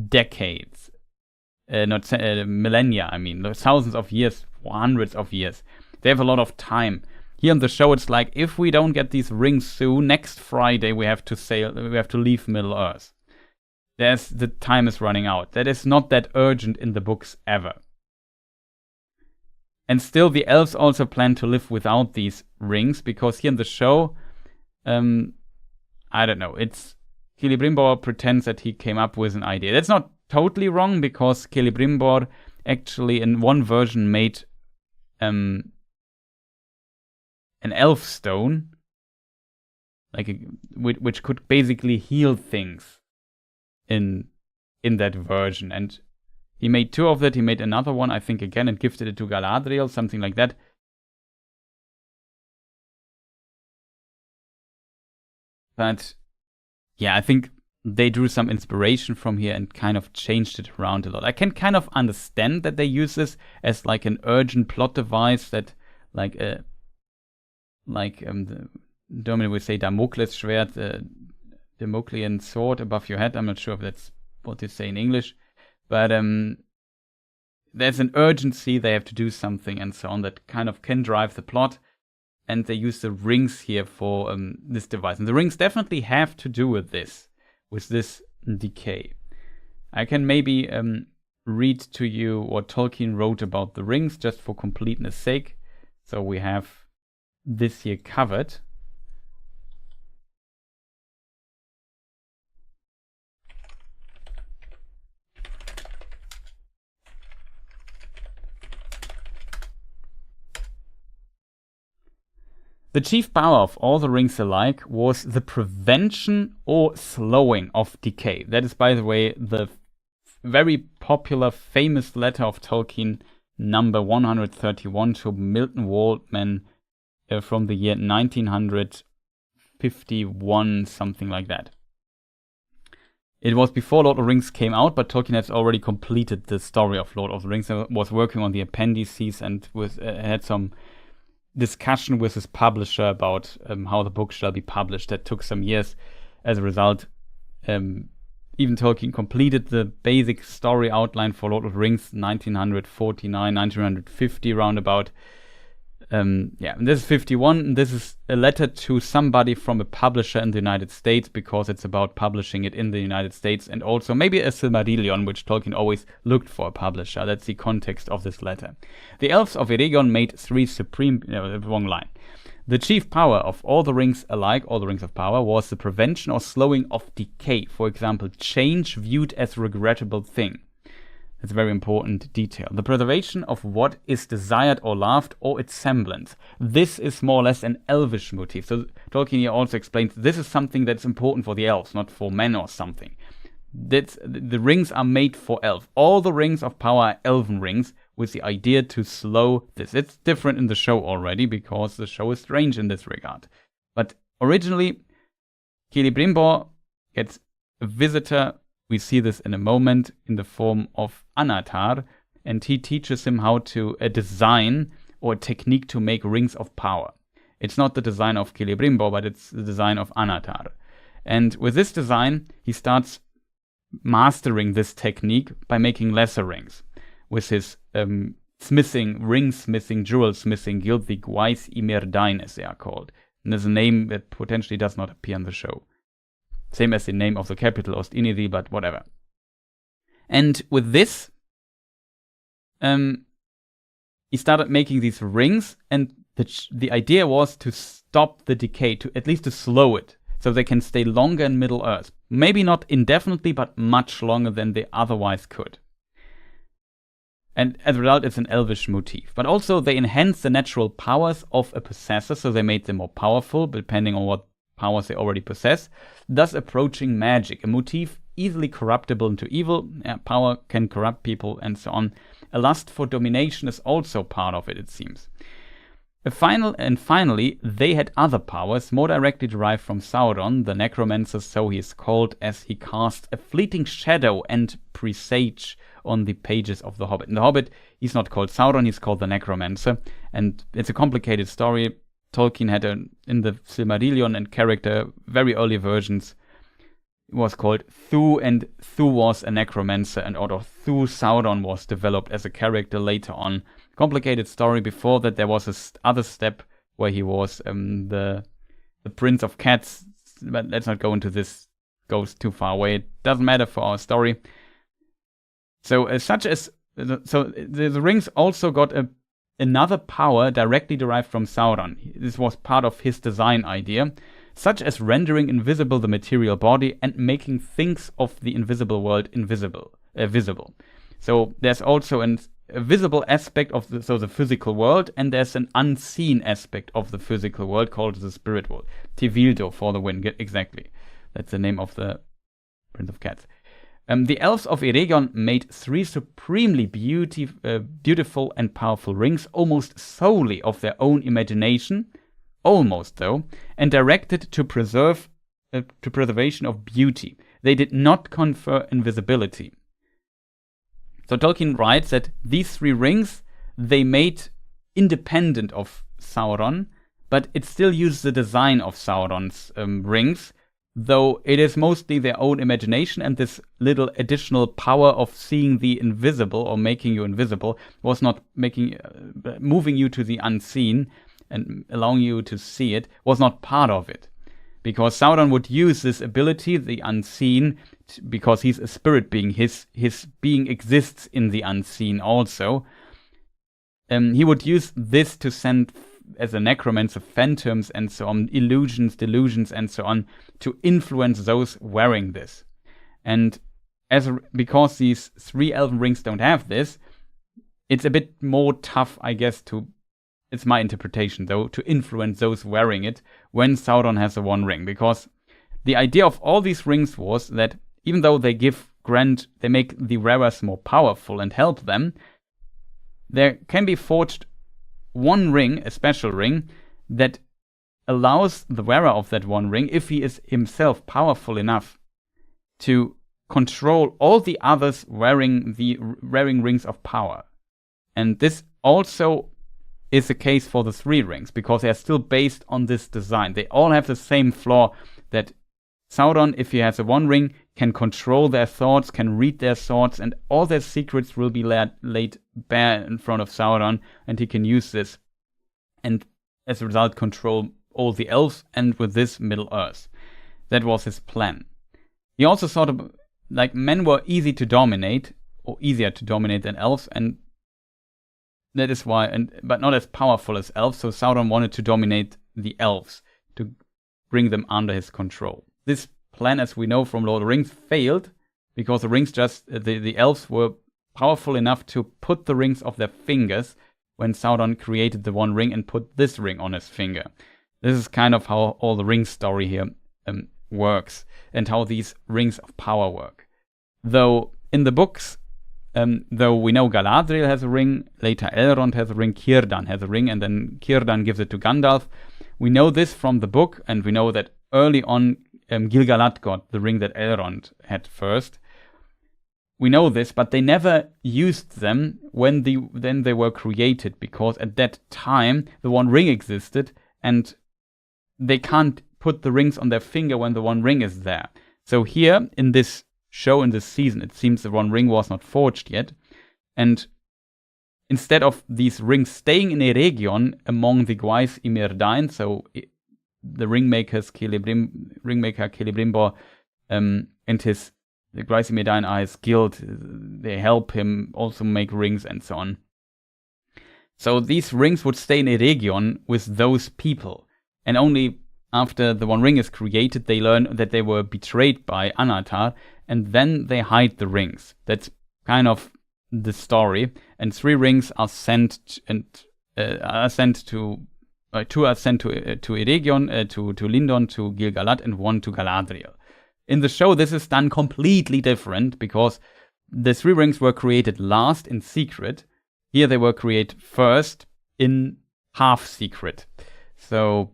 decades, millennia, I mean, thousands of years, hundreds of years. They have a lot of time. Here on the show, it's like, if we don't get these rings soon, next Friday we have to leave Middle-earth. The time is running out. That is not that urgent in the books ever. And still, the elves also plan to live without these rings, because here in the show, I don't know, Celebrimbor pretends that he came up with an idea. That's not totally wrong, because Celebrimbor actually in one version made an elf stone, which could basically heal things in that version. And he made 2 of that. He made another one, I think, again, and gifted it to Galadriel, something like that. But yeah, I think they drew some inspiration from here and kind of changed it around a lot. I can kind of understand that they use this as like an urgent plot device, that Germany would say Damocles Schwert, Damoclean sword above your head. I'm not sure if that's what they say in English, but there's an urgency. They have to do something and so on that kind of can drive the plot. And they use the rings here for this device. And the rings definitely have to do with this decay. I can maybe read to you what Tolkien wrote about the rings, just for completeness sake. So we have this here covered. The chief power of all the rings alike was the prevention or slowing of decay. That is, by the way, the very popular, famous letter of Tolkien, number 131, to Milton Waldman from the year 1951, something like that. It was before Lord of the Rings came out, but Tolkien has already completed the story of Lord of the Rings. He was working on the appendices and had some discussion with his publisher about how the book shall be published. That took some years. As a result, even Tolkien completed the basic story outline for Lord of the Rings 1949, 1950 roundabout. And this is 51. And this is a letter to somebody from a publisher in the United States, because it's about publishing it in the United States, and also maybe a Silmarillion, which Tolkien always looked for a publisher. That's the context of this letter. The elves of Eregion made 3 supreme... No, wrong line. The chief power of all the rings alike, all the rings of power, was the prevention or slowing of decay. For example, change viewed as a regrettable thing. That's a very important detail. The preservation of what is desired or loved, or its semblance. This is more or less an elvish motif. So Tolkien here also explains this is something that's important for the elves, not for men or something. The rings are made for elves. All the rings of power are elven rings, with the idea to slow this. It's different in the show already, because the show is strange in this regard. But originally, Celebrimbor gets a visitor. We see this in a moment in the form of Anatar, and he teaches him how to design or a technique to make rings of power. It's not the design of Celebrimbor, but it's the design of Anatar. And with this design, he starts mastering this technique by making lesser rings. With his smithing, ring smithing, jewel smithing guild, the Gwais Imerdain, as they are called. And there's a name that potentially does not appear on the show. Same as the name of the capital, Ost-Inidi, but whatever. And with this, he started making these rings, and the idea was to stop the decay, to at least to slow it, so they can stay longer in Middle-earth. Maybe not indefinitely, but much longer than they otherwise could. And as a result, it's an elvish motif. But also, they enhance the natural powers of a possessor, so they made them more powerful, depending on what powers they already possess, thus approaching magic, a motif easily corruptible into evil. Power can corrupt people, and so on. A lust for domination is also part of it seems. Finally, they had other powers, more directly derived from Sauron, the necromancer, so he is called, as he casts a fleeting shadow and presage on the pages of The Hobbit. In The Hobbit, he's not called Sauron, he's called the necromancer, and it's a complicated story. Tolkien had in the Silmarillion and character, very early versions, it was called Thu, and Thu was a necromancer, and out of Thu, Sauron was developed as a character later on. Complicated story. Before that, there was this other step where he was the Prince of Cats, but let's not go into this, goes too far away. It doesn't matter for our story. So the rings also got another power directly derived from Sauron. This was part of his design idea, such as rendering invisible the material body and making things of the invisible world visible. So there's also a visible aspect of the physical world, and there's an unseen aspect of the physical world called the spirit world. Tevildo for the win, exactly. That's the name of the Prince of Cats. The elves of Eregion made 3 supremely beautiful and powerful rings, almost solely of their own imagination, almost though, and directed to preservation of beauty. They did not confer invisibility. So Tolkien writes that these 3 rings they made independent of Sauron, but it still uses the design of Sauron's rings, though it is mostly their own imagination, and this little additional power of seeing the invisible or making you invisible was not moving you to the unseen and allowing you to see it, was not part of it. Because Sauron would use this ability, the unseen, because he's a spirit being. His being exists in the unseen also. He would use this to send, as a necromancer, phantoms and so on, illusions, delusions and so on, to influence those wearing this. And because these 3 elven rings don't have this, it's a bit more tough, I guess, it's my interpretation though, to influence those wearing it when Sauron has the one ring. Because the idea of all these rings was that even though they make the wearers more powerful and help them, there can be forged one ring, a special ring, that allows the wearer of that one ring, if he is himself powerful enough, to control all the others wearing rings of power. And this also is the case for the 3 rings, because they are still based on this design. They all have the same flaw, that Sauron, if he has a one ring, can control their thoughts, can read their thoughts, and all their secrets will be laid bare in front of Sauron, and he can use this, and as a result control all the elves, and with this Middle-earth. That was his plan. He also thought of, like, men were easy to dominate, or easier to dominate than elves, and that is why, but not as powerful as elves, so Sauron wanted to dominate the elves, to bring them under his control. This plan, as we know from Lord of the Rings, failed, because the rings the elves were powerful enough to put the rings of their fingers when Sauron created the one ring and put this ring on his finger. This is kind of how all the ring story here works, and how these rings of power work. Though in the books, though we know Galadriel has a ring, later Elrond has a ring, Círdan has a ring, and then Círdan gives it to Gandalf. We know this from the book, and we know that early on Gil-galad got the ring that Elrond had first. We know this, but they never used them when they were created, because at that time the one ring existed, and they can't put the rings on their finger when the One Ring is there. So here, in this show, in this season, it seems the One Ring was not forged yet, and instead of these rings staying in Eregion among the Gwais y Myrdain, so the ringmaker Celebrimbor and the Gwais y Myrdain are his guild, they help him also make rings and so on. So these rings would stay in Eregion with those people, and only after the One Ring is created, they learn that they were betrayed by Anatar, and then they hide the rings. That's kind of the story. And 3 rings are sent to Eregion, to Lindon, to Gil-galad, and 1 to Galadriel. In the show, this is done completely different because the 3 rings were created last in secret. Here they were created first in half secret. So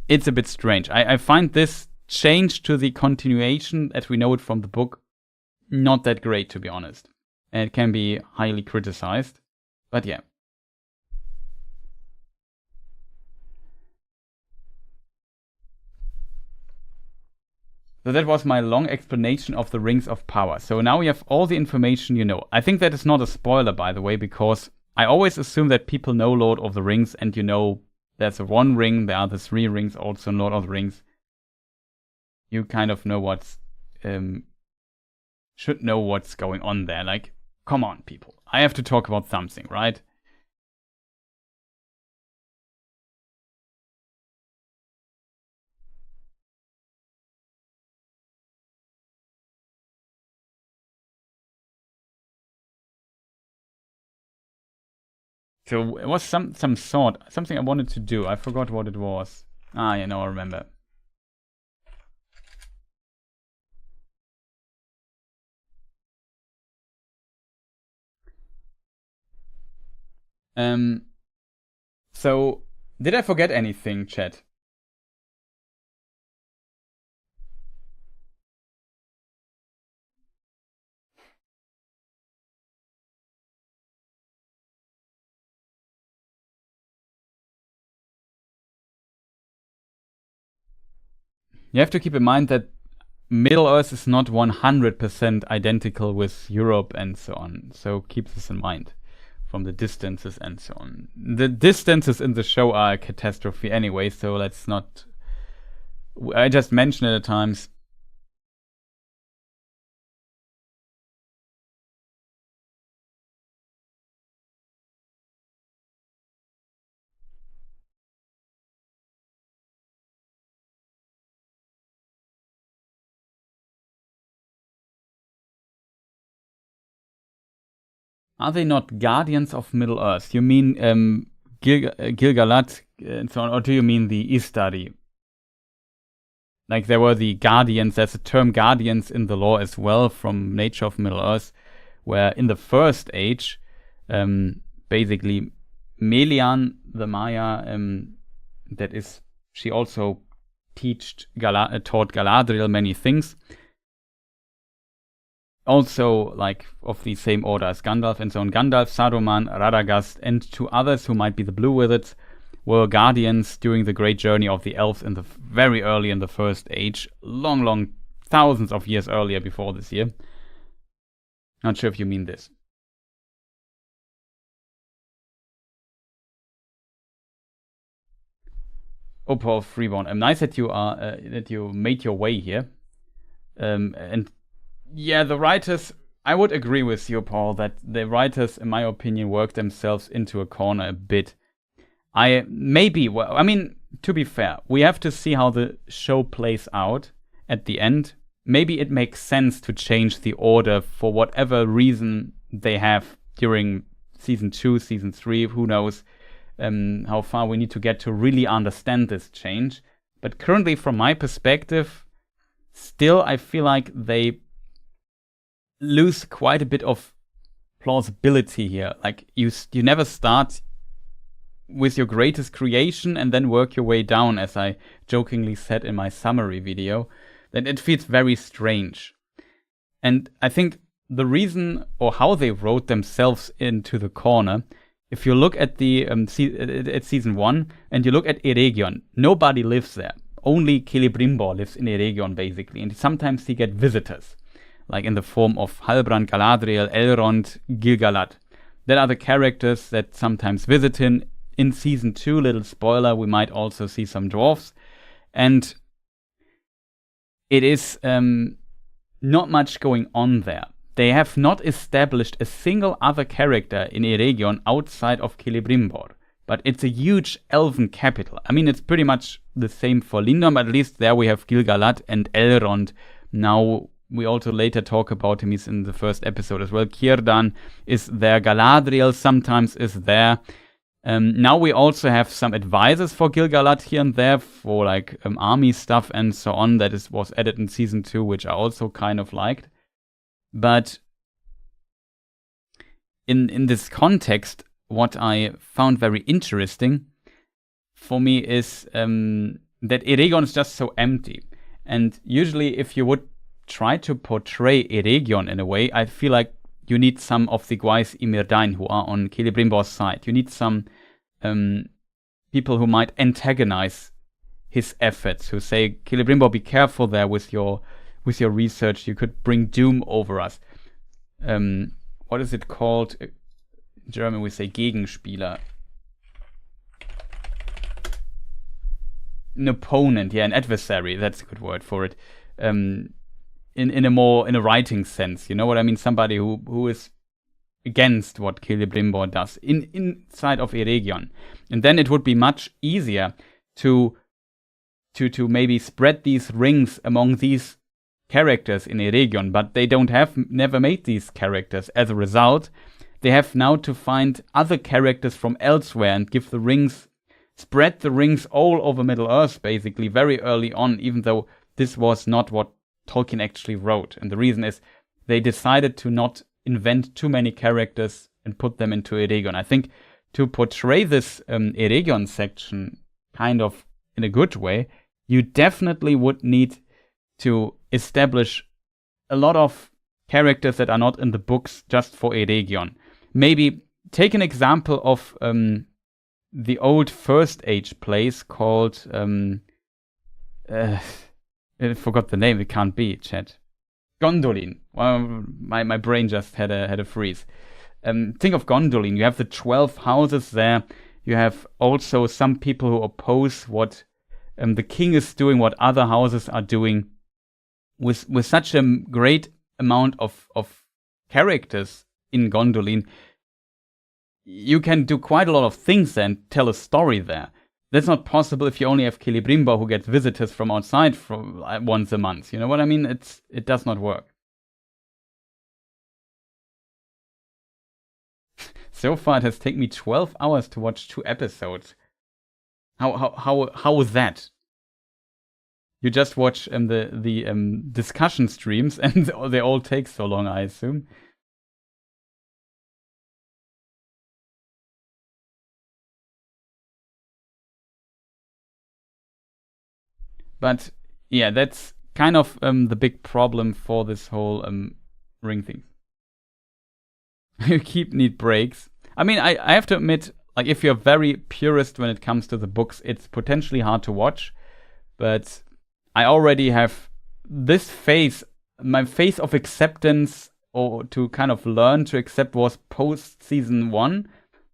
it's a bit strange. I find this change to the continuation as we know it from the book not that great, to be honest. And it can be highly criticized. But yeah. So that was my long explanation of the Rings of Power. So now you have all the information you know. I think that is not a spoiler, by the way, because I always assume that people know Lord of the Rings, and you know there's a 1 ring, there are the 3 rings also in Lord of the Rings. You kind of know what's... should know what's going on there. Like, come on, people. I have to talk about something, right? So it was some sort, something I wanted to do. I forgot what it was. Ah, yeah, now I remember. So, did I forget anything, chat? You have to keep in mind that Middle-earth is not 100% identical with Europe and so on. So keep this in mind from the distances and so on. The distances in the show are a catastrophe anyway, so let's not... I just mentioned it at times. Are they not guardians of Middle-earth? You mean Gil-galad and so on, or do you mean the Istari? Like there were the guardians, there's a term guardians in the lore as well from Nature of Middle-earth, where in the first age, basically Melian, the Maya, that is, she also taught Galadriel many things. Also, like, of the same order as Gandalf and so on. Gandalf, Saruman, Radagast, and 2 others who might be the Blue Wizards were guardians during the great journey of the elves in the very early in the First Age. Long, thousands of years earlier before this year. Not sure if you mean this. Oh, Paul Freeborn. Nice that you made your way here. And yeah, the writers, I would agree with you, Paul, that the writers, in my opinion, worked themselves into a corner a bit. I mean, to be fair, we have to see how the show plays out at the end. Maybe it makes sense to change the order for whatever reason they have during season 2, season 3, who knows how far we need to get to really understand this change. But currently, from my perspective, still I feel like they lose quite a bit of plausibility here. Like you never start with your greatest creation and then work your way down, as I jokingly said in my summary video. Then it feels very strange. And I think the reason or how they wrote themselves into the corner if you look at the at season 1 and you look at Eregion, nobody lives there. Only Celebrimbor lives in Eregion, basically. And sometimes he get visitors, like in the form of Halbrand, Galadriel, Elrond, Gil-galad. That are the characters that sometimes visit him. In season 2, little spoiler, we might also see some dwarves. And it is not much going on there. They have not established a single other character in Eregion outside of Celebrimbor. But it's a huge elven capital. I mean, it's pretty much the same for Lindon, but at least there we have Gil-galad and Elrond. Now, we also later talk about him. He's in the first episode as well. Círdan is there. Galadriel sometimes is there. Now we also have some advisors for Gil-galad here and there for like army stuff and so on. That was added in season 2, which I also kind of liked. But in this context, what I found very interesting for me is that Eregion is just so empty. And usually if you would try to portray Eregion in a way, I feel like you need some of the Gwais y Myrdain who are on Celebrimbor's side. You need some people who might antagonize his efforts, who say, Celebrimbor, be careful there with your research. You could bring doom over us. What is it called? In German we say Gegenspieler. An opponent, yeah, an adversary. That's a good word for it. In a writing sense, you know what I mean? Somebody who is against what Celebrimbor does inside of Eregion. And then it would be much easier to maybe spread these rings among these characters in Eregion, but they never made these characters. As a result, they have now to find other characters from elsewhere and spread the rings all over Middle-earth, basically, very early on, even though this was not what Tolkien actually wrote. And the reason is they decided to not invent too many characters and put them into Eregion. I think to portray this Eregion section kind of in a good way, you definitely would need to establish a lot of characters that are not in the books just for Eregion. Maybe take an example of the old First Age plays called I forgot the name. It can't be, chat. Gondolin. Well, my brain just had a freeze. Think of Gondolin. You have the 12 houses there. You have also some people who oppose what the king is doing, what other houses are doing. With such a great amount of characters in Gondolin, you can do quite a lot of things there and tell a story there. That's not possible if you only have Celebrimbor who gets visitors from outside once a month. You know what I mean? It does not work. So far, it has taken me 12 hours to watch 2 episodes. How is that? You just watch the discussion streams, and they all take so long, I assume. But yeah, that's kind of the big problem for this whole ring thing. You need breaks. I mean, I have to admit, like, if you're very purist when it comes to the books, it's potentially hard to watch. But I already have this phase, my phase of acceptance, or to kind of learn to accept, was post season 1.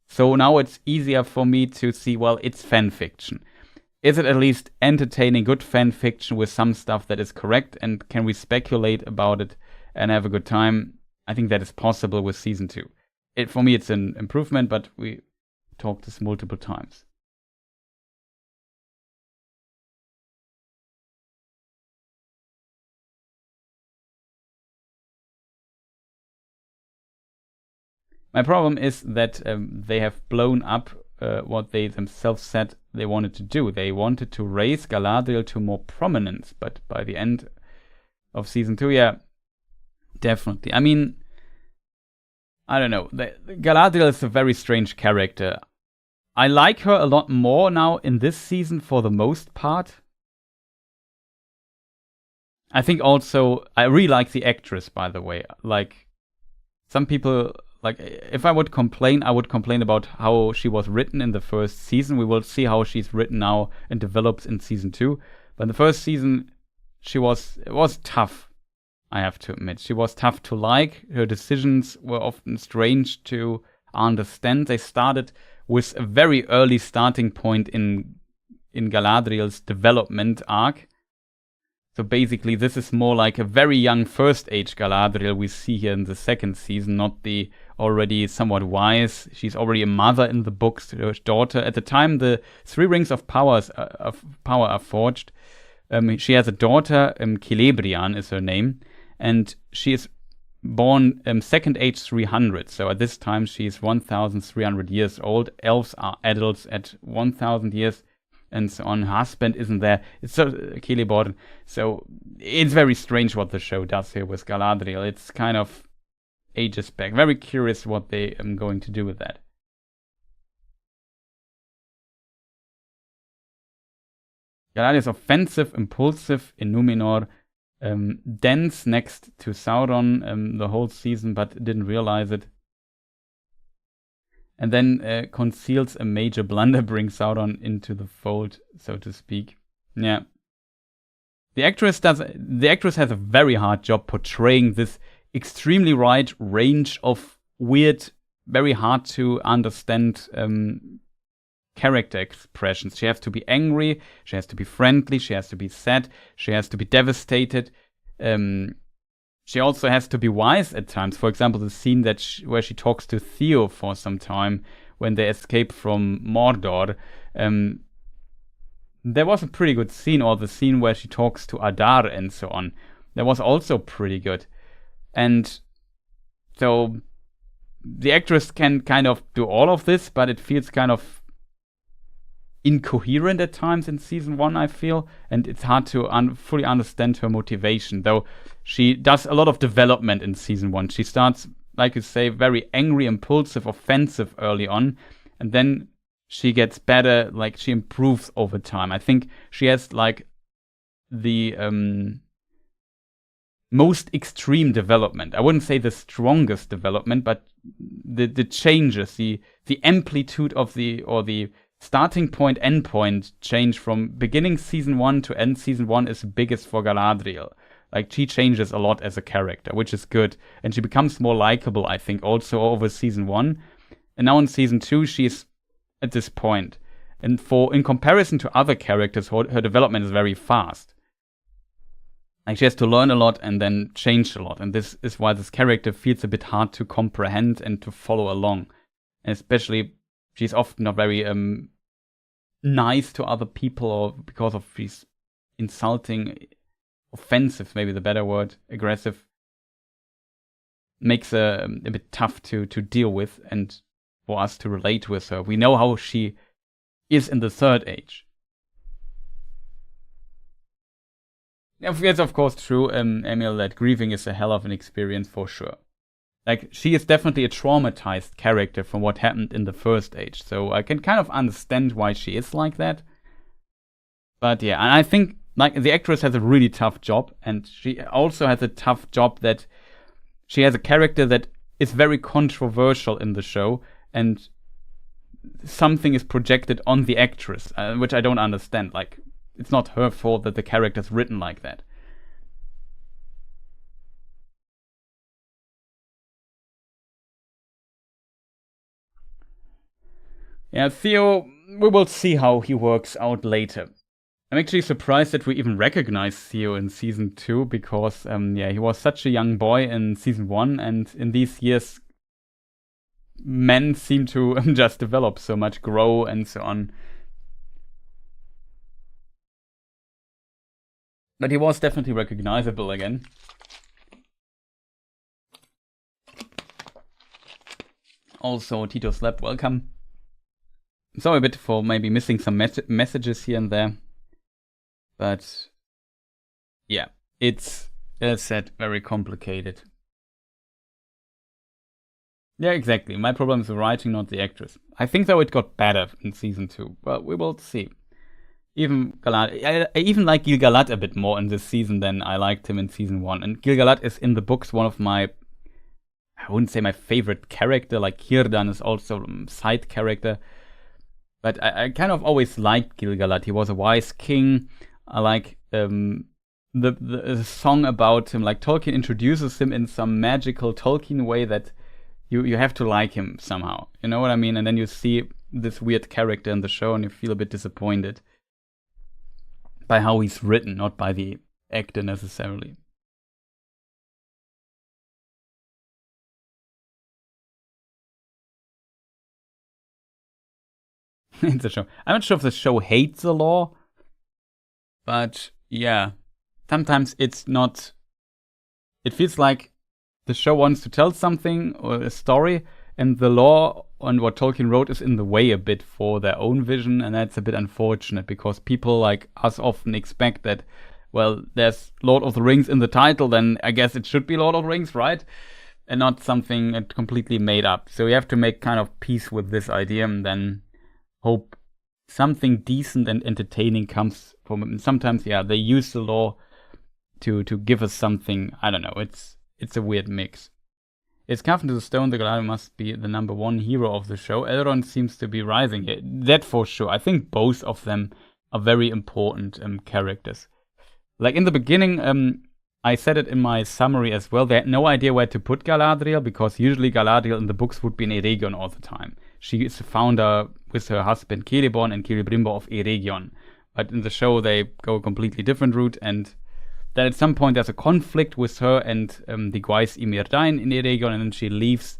So now it's easier for me to see, well, it's fan fiction. Is it at least entertaining, good fan fiction with some stuff that is correct, and can we speculate about it and have a good time? I think that is possible with season 2. For me, it's an improvement, but we talked this multiple times. My problem is that they have blown up what they themselves said they wanted to do. They wanted to raise Galadriel to more prominence, but by the end of season 2, yeah, definitely. I mean, I don't know. Galadriel is a very strange character. I like her a lot more now in this season for the most part. I think also, I really like the actress, by the way. Like, some people like, if I would complain, I would complain about how she was written in the first season. We will see how she's written now and develops in season 2. But in the first season, it was tough, I have to admit. She was tough to like. Her decisions were often strange to understand. They started with a very early starting point in Galadriel's development arc. So basically, this is more like a very young first age Galadriel we see here in the second season, not the already somewhat wise. She's already a mother in the books, her daughter. At the time the 3 Rings of Power are forged, she has a daughter, Celebrian is her name, and she is born second age 300. So at this time she is 1,300 years old. Elves are adults at 1,000 years. And so on. Her husband isn't there. It's so Celeborn. So it's very strange what the show does here with Galadriel. It's kind of ages back. Very curious what they are going to do with that. Galadriel is offensive, impulsive in Numenor, dense next to Sauron the whole season, but didn't realize it. And then conceals a major blunder, brings Sauron into the fold, so to speak. Yeah. The actress has a very hard job portraying this extremely wide range of weird, very hard to understand character expressions. She has to be angry, she has to be friendly, she has to be sad, she has to be devastated. She also has to be wise at times. For example, the scene where she talks to Theo for some time when they escape from Mordor. There was a pretty good scene, or the scene where she talks to Adar and so on. That was also pretty good. And so the actress can kind of do all of this, but it feels kind of incoherent at times in season 1, I feel, and it's hard to fully understand her motivation, though she does a lot of development in season 1. She starts, like you say, very angry, impulsive, offensive early on, and then she gets better, like she improves over time. I think she has like the most extreme development. I wouldn't say the strongest development, but the changes, the amplitude of the starting point, end point change from beginning season 1 to end season 1 is biggest for Galadriel. Like, she changes a lot as a character, which is good. And she becomes more likable, I think, also over season 1. And now in season 2, she's at this point. And in comparison to other characters, her development is very fast. Like, she has to learn a lot and then change a lot. And this is why this character feels a bit hard to comprehend and to follow along. And especially, she's often not very nice to other people, or because of she's insulting, offensive, maybe the better word, aggressive. Makes her a bit tough to deal with and for us to relate with her. We know how she is in the third age. It's of course true, Emil, that grieving is a hell of an experience for sure. Like, she is definitely a traumatized character from what happened in the first age. So I can kind of understand why she is like that. But yeah, and I think like the actress has a really tough job, and she also has a tough job that she has a character that is very controversial in the show, and something is projected on the actress, which I don't understand. Like, it's not her fault that the character's written like that. Yeah, Theo, we will see how he works out later. I'm actually surprised that we even recognize Theo in season 2, because he was such a young boy in season 1, and in these years men seem to just develop so much, grow and so on. But he was definitely recognizable again. Also, Tito Slap, welcome. Sorry a bit for maybe missing some messages here and there. But yeah, it's, as said, very complicated. Yeah, exactly. My problem is the writing, not the actress. I think though it got better in season 2. Well, we will see. Even Galad, I even like Gil-galad a bit more in this season than I liked him in season 1. And Gil-galad is in the books one of my I wouldn't say my favorite character, like Círdan is also a side character. But I kind of always liked Gil-galad. He was a wise king. I like the song about him. Like Tolkien introduces him in some magical Tolkien way that you have to like him somehow. You know what I mean? And then you see this weird character in the show and you feel a bit disappointed by how he's written, not by the actor necessarily. It's a show. I'm not sure if the show hates the law, but yeah, sometimes it's not. It feels like the show wants to tell something or a story, and the law on what Tolkien wrote is in the way a bit for their own vision, and that's a bit unfortunate because people like us often expect that, well, there's Lord of the Rings in the title, then I guess it should be Lord of the Rings, right? And not something completely made up. So you have to make kind of peace with this idea and then hope something decent and entertaining comes from it. And sometimes, yeah, they use the law to give us something. I don't know. It's a weird mix. Is Carpenter the Stone the Galadriel must be the number one hero of the show? Elrond seems to be rising here. That for sure. I think both of them are very important characters. Like in the beginning, I said it in my summary as well. They had no idea where to put Galadriel because usually Galadriel in the books would be in Eregion all the time. She is the founder with her husband Celeborn and Celebrimbor of Eregion. But in the show they go a completely different route, and then at some point there's a conflict with her and the Gwais Imirdain in Eregion, and then she leaves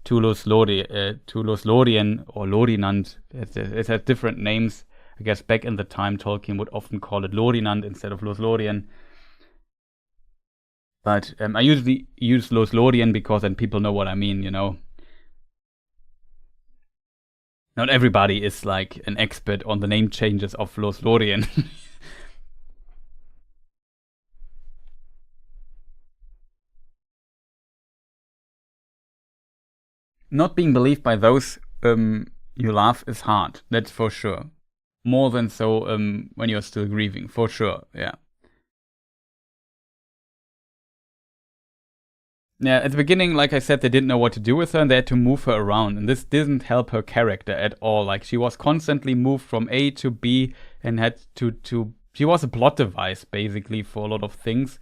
to Lothlórien or Lorinand. It has different names. I guess back in the time Tolkien would often call it Lorinand instead of Lothlórien. But I usually use Lothlórien because then people know what I mean, you know. Not everybody is like an expert on the name changes of Lothlórien. Not being believed by those you love is hard, that's for sure. More than so when you're still grieving, for sure, yeah. Yeah, at the beginning, like I said, they didn't know what to do with her and they had to move her around. And this didn't help her character at all. Like, she was constantly moved from A to B and had to she was a plot device, basically, for a lot of things.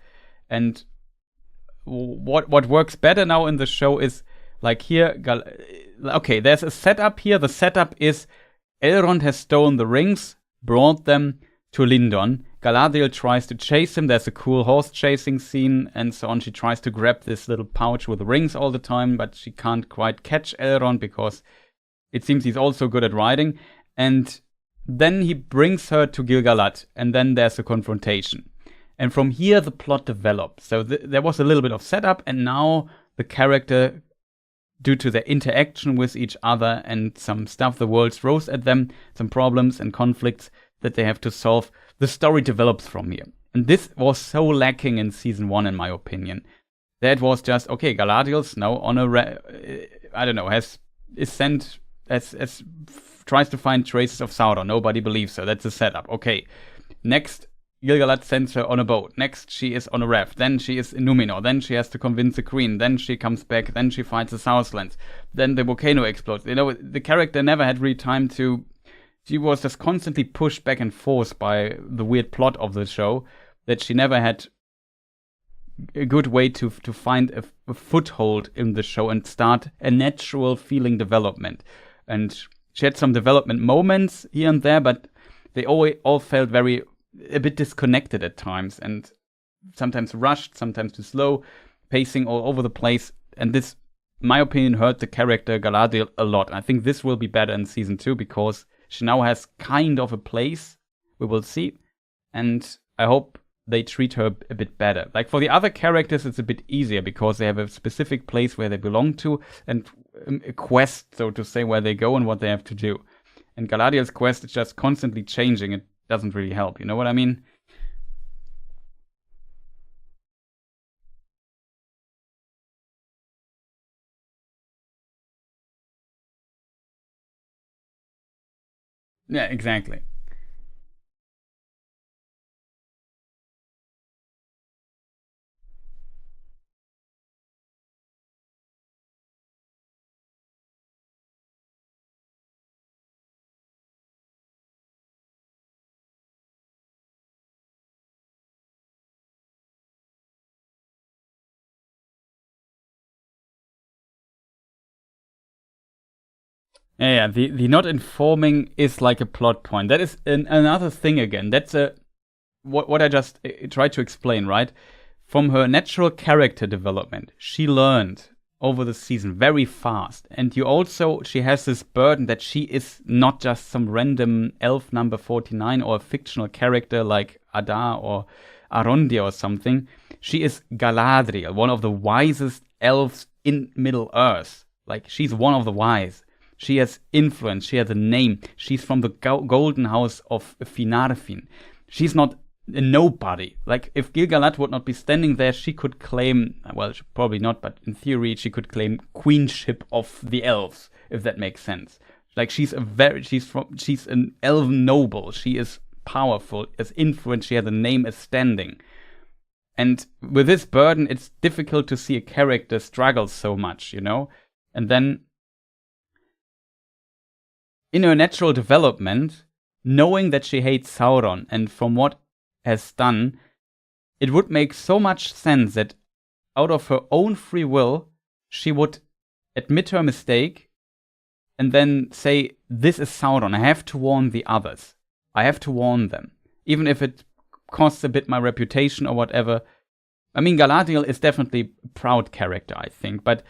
And what works better now in the show is, like here, okay, there's a setup here. The setup is Elrond has stolen the rings, brought them to Lindon. Galadriel tries to chase him. There's a cool horse chasing scene and so on. She tries to grab this little pouch with the rings all the time, but she can't quite catch Elrond because it seems he's also good at riding. And then he brings her to Gil-galad, and then there's a confrontation. And from here, the plot develops. So there was a little bit of setup, and now the character, due to their interaction with each other and some stuff the world throws at them, some problems and conflicts that they have to solve, the story develops from here. And this was so lacking in season 1, in my opinion. That was just, okay, Galadriel's now on a, I don't know, is sent, tries to find traces of Sauron. Nobody believes her. That's a setup. Okay. Next, Gil-galad sends her on a boat. Next, she is on a raft. Then she is in Numenor. Then she has to convince the queen. Then she comes back. Then she fights the Southlands. Then the volcano explodes. You know, the character never had really time to... She was just constantly pushed back and forth by the weird plot of the show, that she never had a good way to find a foothold in the show and start a natural feeling development. And she had some development moments here and there, but they all felt a bit disconnected at times, and sometimes rushed, sometimes too slow, pacing all over the place. And this, in my opinion, hurt the character Galadriel a lot. I think this will be better in season 2 because she now has kind of a place. We will see. And I hope they treat her a bit better. Like for the other characters, it's a bit easier because they have a specific place where they belong to and a quest, so to say, where they go and what they have to do. And Galadriel's quest is just constantly changing. It doesn't really help. You know what I mean? Yeah, exactly. Yeah, the not informing is like a plot point. That is another thing again. That's what I just tried to explain, right? From her natural character development, she learned over the season very fast. And she has this burden that she is not just some random elf number 49 or a fictional character like Ada or Arondir or something. She is Galadriel, one of the wisest elves in Middle-earth. Like, she's one of the wise. She has influence, she has a name. She's from the golden house of Finarfin. She's not a nobody. Like, if Gil-galad would not be standing there, she could claim, well, probably not, but in theory, she could claim queenship of the elves, if that makes sense. Like, she's an elven noble. She is powerful, has influence, she has a name, a standing. And with this burden, it's difficult to see a character struggle so much, you know? And then in her natural development, knowing that she hates Sauron and from what has done, it would make so much sense that out of her own free will, she would admit her mistake and then say, this is Sauron, I have to warn the others. I have to warn them. Even if it costs a bit my reputation or whatever. I mean, Galadriel is definitely a proud character, I think, but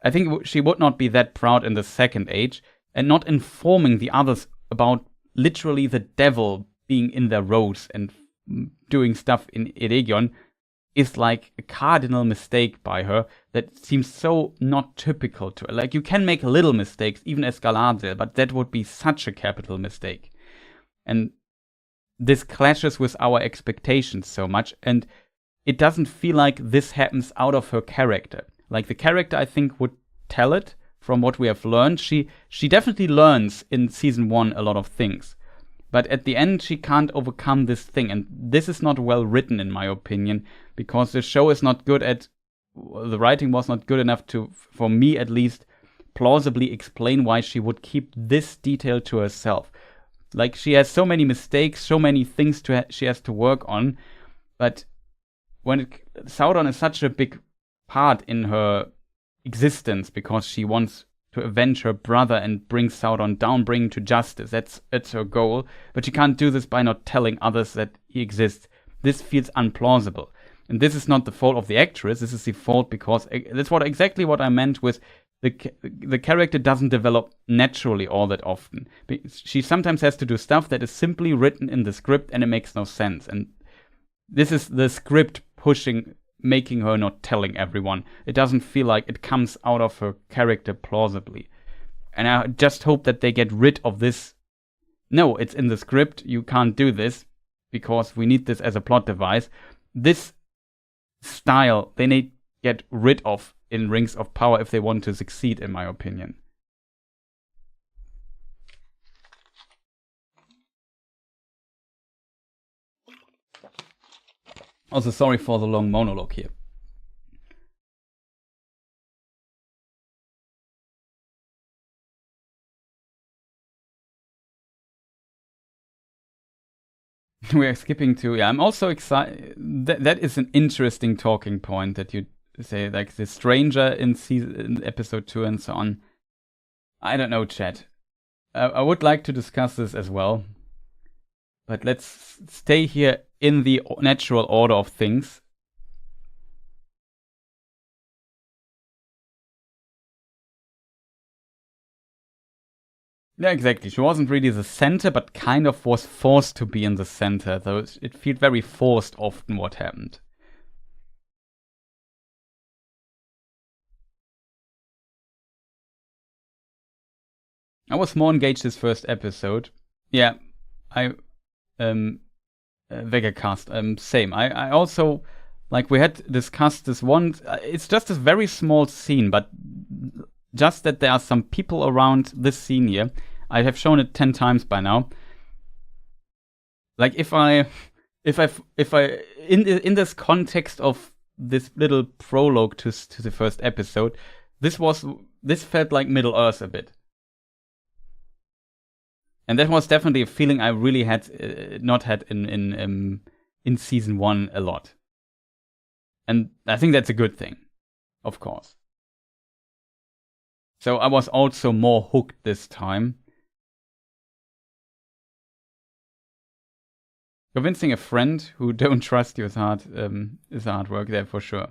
I think she would not be that proud in the Second Age. And not informing the others about literally the devil being in their roads and doing stuff in Eregion is like a cardinal mistake by her that seems so not typical to her. Like, you can make little mistakes, even as Galadriel, but that would be such a capital mistake. And this clashes with our expectations so much, and it doesn't feel like this happens out of her character. Like, the character, I think, would tell it. From what we have learned, she definitely learns in season 1 a lot of things. But at the end, she can't overcome this thing. And this is not well written, in my opinion, because the show is not good at... The writing was not good enough to, for me at least, plausibly explain why she would keep this detail to herself. Like, she has so many mistakes, so many things she has to work on. But Sauron is such a big part in her existence because she wants to avenge her brother and bring Sauron down, bring him to justice. That's her goal. But she can't do this by not telling others that he exists. This feels unplausible. And this is not the fault of the actress. This is the fault because that's exactly what I meant with the character doesn't develop naturally all that often. She sometimes has to do stuff that is simply written in the script and it makes no sense. And this is the script making her not telling everyone. It doesn't feel like it comes out of her character plausibly. And I just hope that they get rid of this. No, it's in the script. You can't do this because we need this as a plot device. This style they need to get rid of in Rings of Power if they want to succeed, in my opinion. Also, sorry for the long monologue here. We are skipping to... Yeah, I'm also excited. That is an interesting talking point that you say, like, the stranger in episode 2 and so on. I don't know, chat. I would like to discuss this as well. But let's stay here in the natural order of things. Yeah, exactly. She wasn't really the center, but kind of was forced to be in the center. Though it felt very forced often what happened. I was more engaged this first episode. Yeah, Vegacast, same. I also, like, we had discussed this one. It's just a very small scene, but just that there are some people around this scene here. I have shown it 10 times by now. Like, if I in this context of this little prologue to the first episode, this felt like Middle-earth a bit. And that was definitely a feeling I really had not had in season 1 a lot. And I think that's a good thing, of course. So I was also more hooked this time. Convincing a friend who don't trust you is hard work there for sure.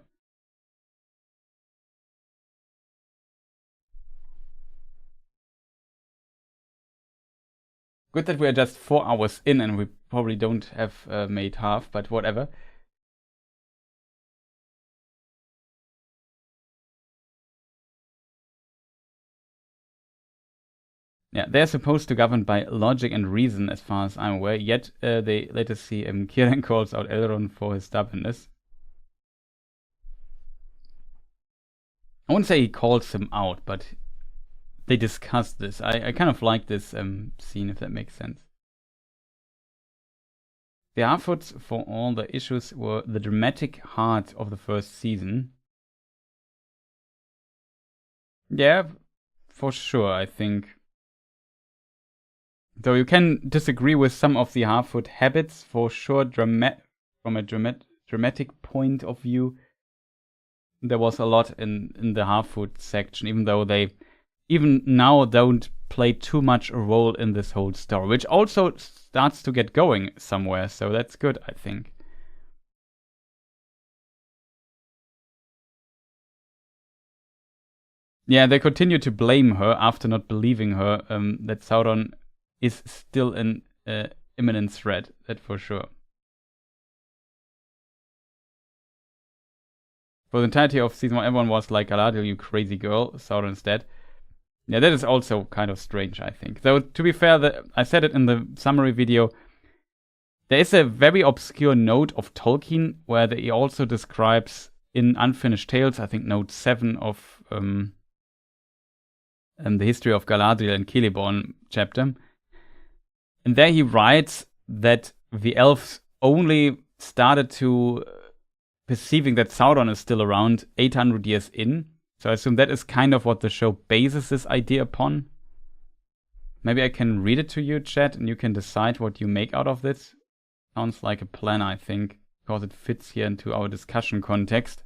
Good that we're just 4 hours in and we probably don't have made half, but whatever. Yeah, they're supposed to govern by logic and reason, as far as I'm aware. Yet they later see Kieran calls out Elrond for his stubbornness. I wouldn't say he calls him out, but they discuss this. I kind of like this scene, if that makes sense. The Harfoots, for all the issues, were the dramatic heart of the first season. Yeah, for sure, I think. Though you can disagree with some of the Harfoot habits, for sure, from a dramatic point of view, there was a lot in the Harfoot section, even though they even now don't play too much a role in this whole story, which also starts to get going somewhere, so that's good, I think. Yeah, they continue to blame her after not believing her that Sauron is still an imminent threat, that for sure. For the entirety of season 1, everyone was like, Galadriel, you crazy girl, Sauron's dead. Yeah, that is also kind of strange, I think. Though, to be fair, I said it in the summary video, there is a very obscure note of Tolkien where he also describes in Unfinished Tales, I think note 7 of the History of Galadriel and Celeborn chapter. And there he writes that the elves only started to perceiving that Sauron is still around 800 years in. So I assume that is kind of what the show bases this idea upon. Maybe I can read it to you, chat, and you can decide what you make out of this. Sounds like a plan, I think, because it fits here into our discussion context.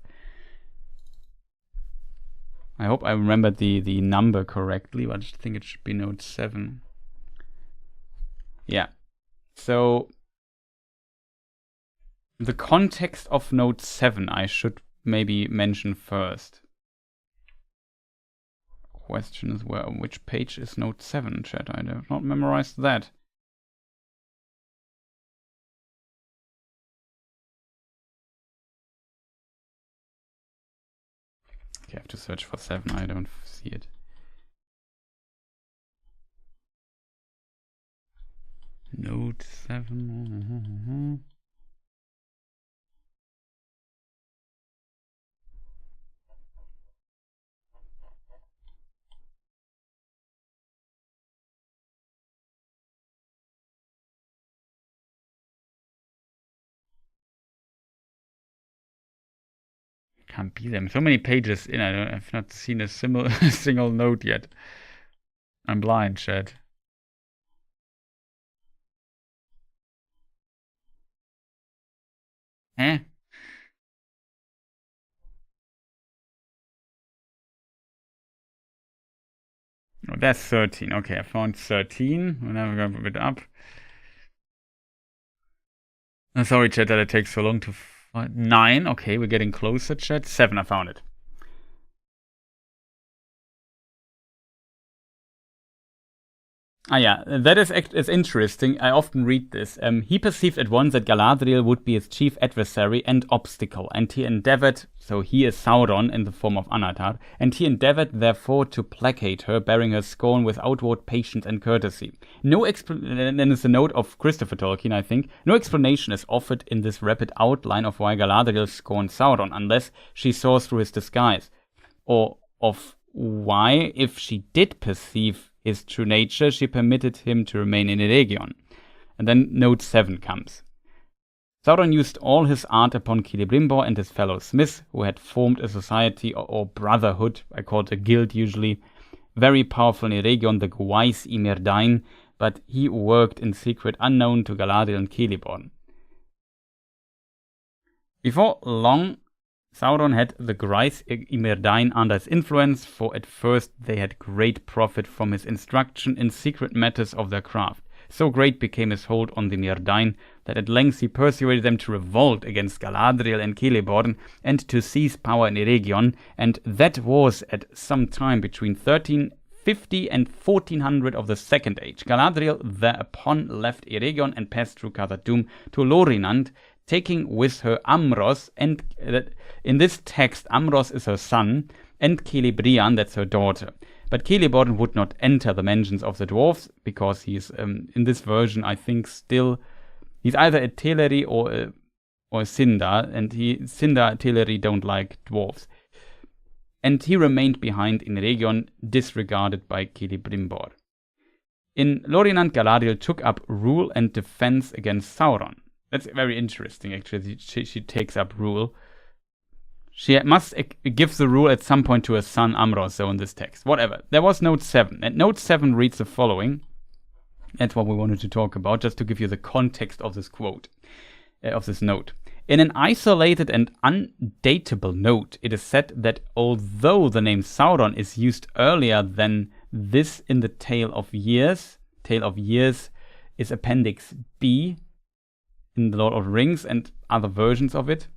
I hope I remembered the number correctly, but I think it should be note 7. Yeah. So the context of note 7 I should maybe mention first. Question is which page is note 7, chat? I have not memorized that. Okay, I have to search for 7, I don't see it. Note 7. Can't be them. So many pages in. I've not seen a single note yet. I'm blind, chat. Eh? Oh, that's 13. Okay, I found 13. We'll never go a bit up. Oh, sorry, chat, that it takes so long to find. 9. Okay, we're getting closer, chat. 7, I found it. Yeah, that is interesting. I often read this. He perceived at once that Galadriel would be his chief adversary and obstacle, and he endeavored, so he is Sauron in the form of Anatar, and he endeavored therefore to placate her, bearing her scorn with outward patience and courtesy. Then is a note of Christopher Tolkien, I think. No explanation is offered in this rapid outline of why Galadriel scorned Sauron, unless she saw through his disguise, or of why, if she did perceive his true nature, she permitted him to remain in Eregion. And then note 7 comes. Sauron used all his art upon Celebrimbor and his fellow smiths, who had formed a society or brotherhood, I call it a guild usually, very powerful in Eregion, the Gwais y Myrdain, but he worked in secret unknown to Galadriel and Celeborn. Before long, Sauron had the Grais Imerdain under his influence, for at first they had great profit from his instruction in secret matters of their craft. So great became his hold on the Myrdain that at length he persuaded them to revolt against Galadriel and Celeborn and to seize power in Eregion, and that was at some time between 1350 and 1400 of the Second Age. Galadriel thereupon left Eregion and passed through Khazad-dûm to Lorinand, taking with her Amros, and in this text Amros is her son, and Celebrian, that's her daughter. But Celeborn would not enter the mentions of the dwarves, because he's, in this version, I think still, he's either a Teleri or a Sindar, and Sindar and Teleri don't like dwarves. And he remained behind in Eregion, disregarded by Celebrimbor. In Lorinand, Galadriel took up rule and defense against Sauron. That's very interesting, actually. She takes up rule. She must give the rule at some point to her son Amros, so in this text. Whatever. There was note 7. And note 7 reads the following. That's what we wanted to talk about, just to give you the context of this quote, of this note. In an isolated and undateable note, it is said that although the name Sauron is used earlier than this in the Tale of Years is Appendix B in the Lord of the Rings and other versions of it.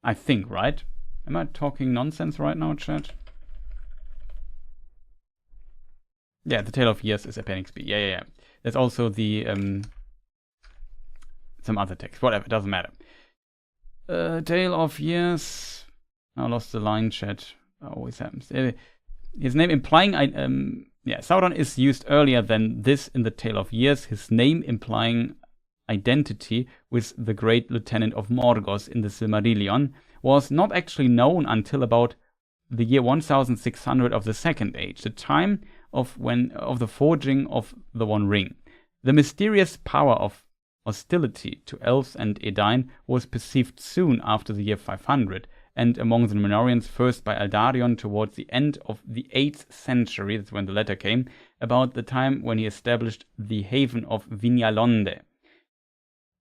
I think, right? Am I talking nonsense right now, chat? Yeah, the Tale of Years is Appendix B. Yeah. There's also the some other text. Whatever, it doesn't matter. Tale of Years. I lost the line, chat. Always happens. His name implying Sauron is used earlier than this in the Tale of Years. His name implying identity with the Great Lieutenant of Morgoth in the Silmarillion was not actually known until about the year 1600 of the Second Age, the time of the forging of the One Ring. The mysterious power of hostility to elves and Edain was perceived soon after the year 500, and among the Numenoreans first by Eldarion towards the end of the 8th century, that's when the letter came, about the time when he established the haven of Vignalonde.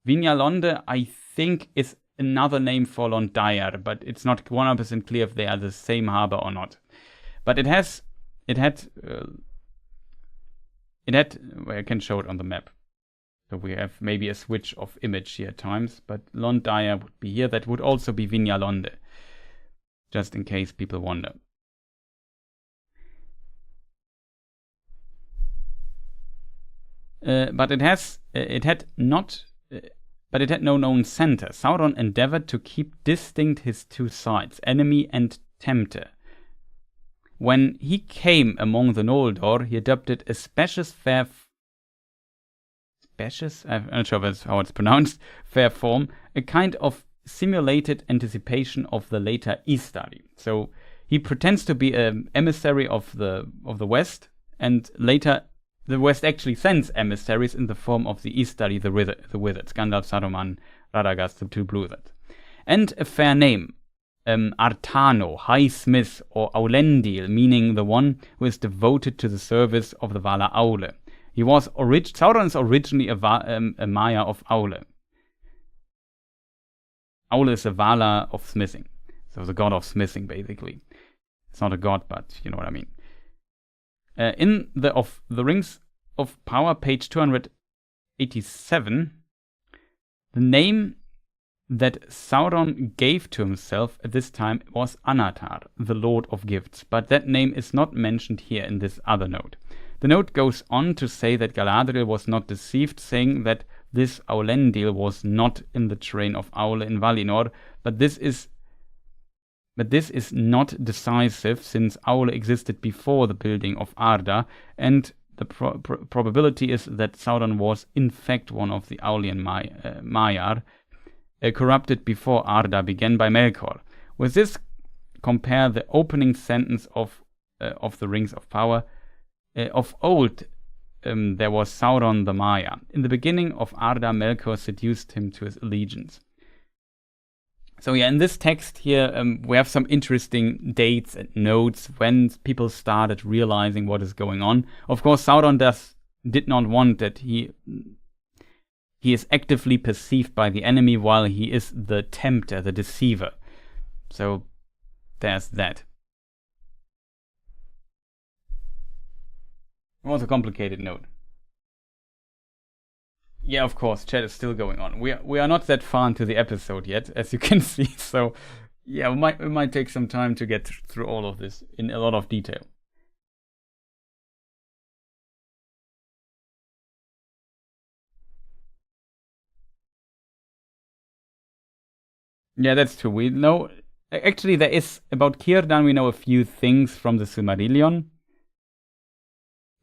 Vignalonde, I think, is another name for Londair, but it's not 100% clear if they are the same harbor or not. But it had, well, I can show it on the map. So we have maybe a switch of image here at times, but Londair would be here. That would also be Vignalonde, just in case people wonder. But it had no known center. Sauron endeavored to keep distinct his two sides, enemy and tempter. When he came among the Noldor, he adopted a I'm not sure if that's how it's pronounced, fair form, a kind of simulated anticipation of the later Istari. So he pretends to be an emissary of the West, and later the West actually sends emissaries in the form of the Istari, the Wizards, Gandalf, Saruman, Radagast, the two Blue-Wizards. And a fair name, Artano, High Smith, or Aulendil, meaning the one who is devoted to the service of the Valar Aule. Sauron is originally a Maya of Aule. Aule is a Valar of smithing, so the god of smithing, basically. It's not a god, but you know what I mean. In the Rings of Power, page 287, the name that Sauron gave to himself at this time was Anatar, the Lord of Gifts, but that name is not mentioned here in this other note. The note goes on to say that Galadriel was not deceived, saying that this Aulendil was not in the train of Aule in Valinor, but this is not decisive, since Aule existed before the building of Arda, and the probability is that Sauron was in fact one of the Aulian Maiar, corrupted before Arda began by Melkor. With this, compare the opening sentence of the Rings of Power. Of old, there was Sauron the Maya. In the beginning of Arda, Melkor seduced him to his allegiance. So yeah, in this text here, we have some interesting dates and notes when people started realizing what is going on. Of course, Sauron did not want that. He he is actively perceived by the enemy while he is the tempter, the deceiver. So there's that. It was a complicated note. Yeah, of course, chat is still going on. We are not that far into the episode yet, as you can see. So yeah, it might take some time to get through all of this in a lot of detail. Yeah, that's true. We know, actually, there is, about Círdan, we know a few things from the Silmarillion.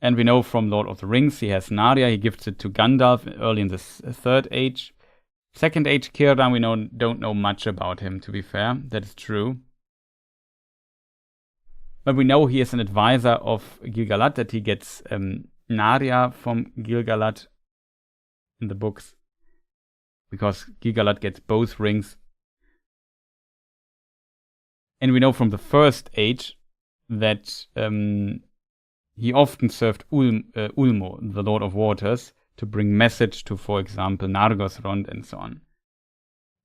And we know from Lord of the Rings, he has Narya, he gives it to Gandalf early in the Third Age. Second Age Círdan, we don't know much about him, to be fair. That is true. But we know he is an advisor of Gil-galad, that he gets Narya from Gil-galad in the books. Because Gil-galad gets both rings. And we know from the First Age that he often served Ulmo, the Lord of Waters, to bring message to, for example, Nargothrond and so on.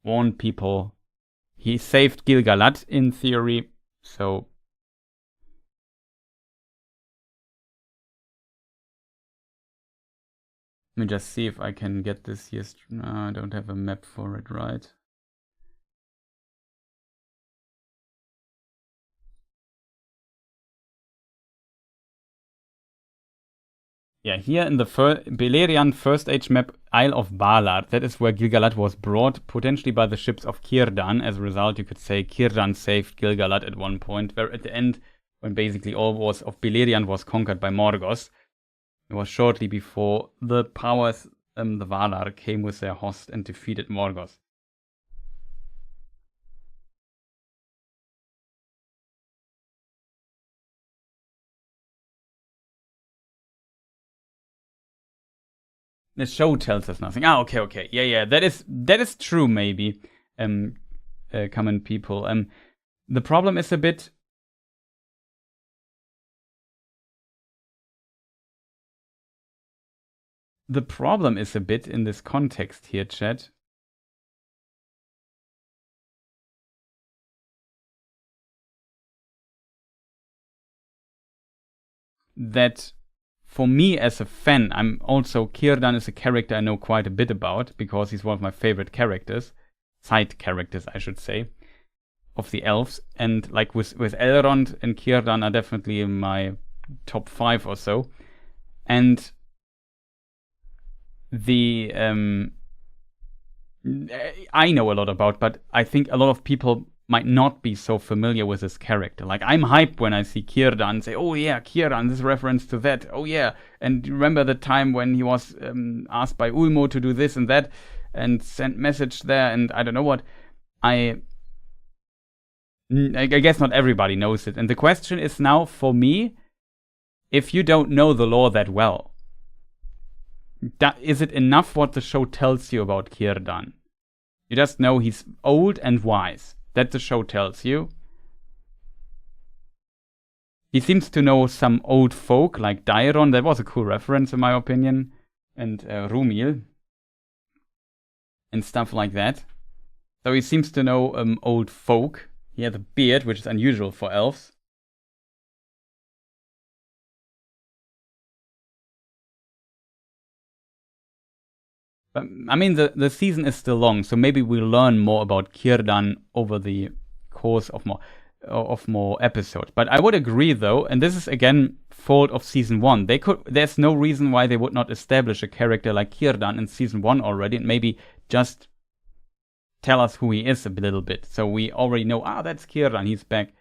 Warn people. He saved Gil-galad in theory, so... Let me just see if I can get this here. No, I don't have a map for it, right? Yeah, here in the Beleriand First Age map, Isle of Balar, that is where Gil-galad was brought, potentially by the ships of Círdan. As a result, you could say Círdan saved Gil-galad at one point, where at the end, when basically all of Beleriand was conquered by Morgoth, it was shortly before the powers, the Valar, came with their host and defeated Morgoth. The show tells us nothing. Okay. Yeah. That is true, maybe. Common people. The problem is a bit. The problem is a bit in this context here, chat. That. For me as a fan, I'm also, Círdan is a character I know quite a bit about, because he's one of my favorite characters, side characters I should say, of the elves. And like with Elrond and Círdan are definitely in my top 5 or so. And the I know a lot about, but I think a lot of people might not be so familiar with this character. Like, I'm hyped when I see Círdan and say, oh yeah, Círdan, this reference to that. Oh yeah, and remember the time when he was asked by Ulmo to do this and that and sent message there and I don't know what. I guess not everybody knows it. And the question is now, for me, if you don't know the lore that well, is it enough what the show tells you about Círdan? You just know he's old and wise. That the show tells you. He seems to know some old folk, like Daeron. That was a cool reference, in my opinion. And Rumil. And stuff like that. So he seems to know old folk. He has a beard, which is unusual for elves. But, I mean, the season is still long, so maybe we'll learn more about Círdan over the course of more episodes. But I would agree, though, and this is again fault of season 1. There's no reason why they would not establish a character like Círdan in season 1 already, and maybe just tell us who he is a little bit, so we already know. That's Círdan. He's back.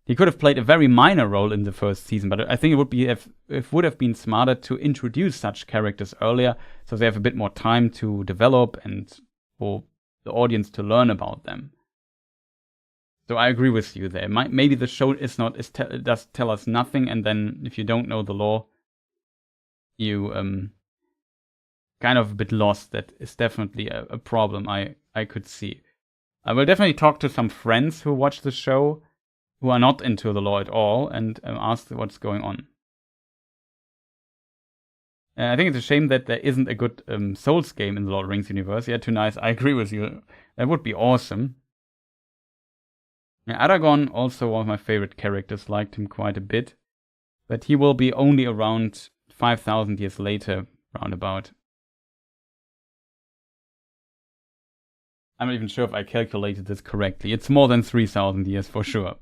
He could have played a very minor role in the first season, but I think it would have been smarter to introduce such characters earlier, so they have a bit more time to develop and for the audience to learn about them. So I agree with you there. Maybe the show does tell us nothing, and then if you don't know the lore, you kind of a bit lost. That is definitely a problem I could see. I will definitely talk to some friends who watch the show, who are not into the lore at all, and ask what's going on. I think it's a shame that there isn't a good Souls game in the Lord of the Rings universe. Yeah, too nice. I agree with you. That would be awesome. Yeah, Aragorn, also one of my favorite characters, liked him quite a bit. But he will be only around 5,000 years later, roundabout. I'm not even sure if I calculated this correctly. It's more than 3,000 years for sure.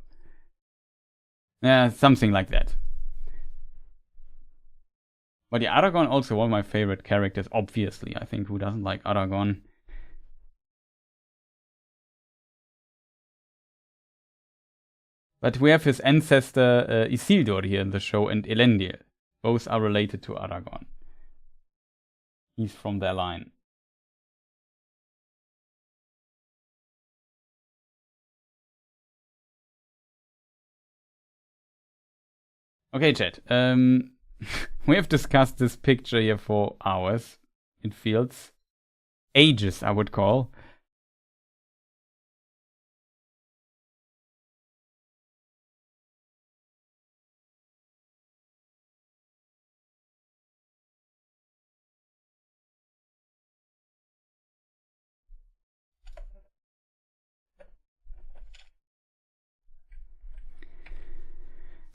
Yeah, something like that. But yeah, Aragorn also one of my favorite characters, obviously. I think who doesn't like Aragorn? But we have his ancestor Isildur here in the show, and Elendil. Both are related to Aragorn. He's from their line. Okay, chat. We have discussed this picture here for hours. It feels ages, I would call.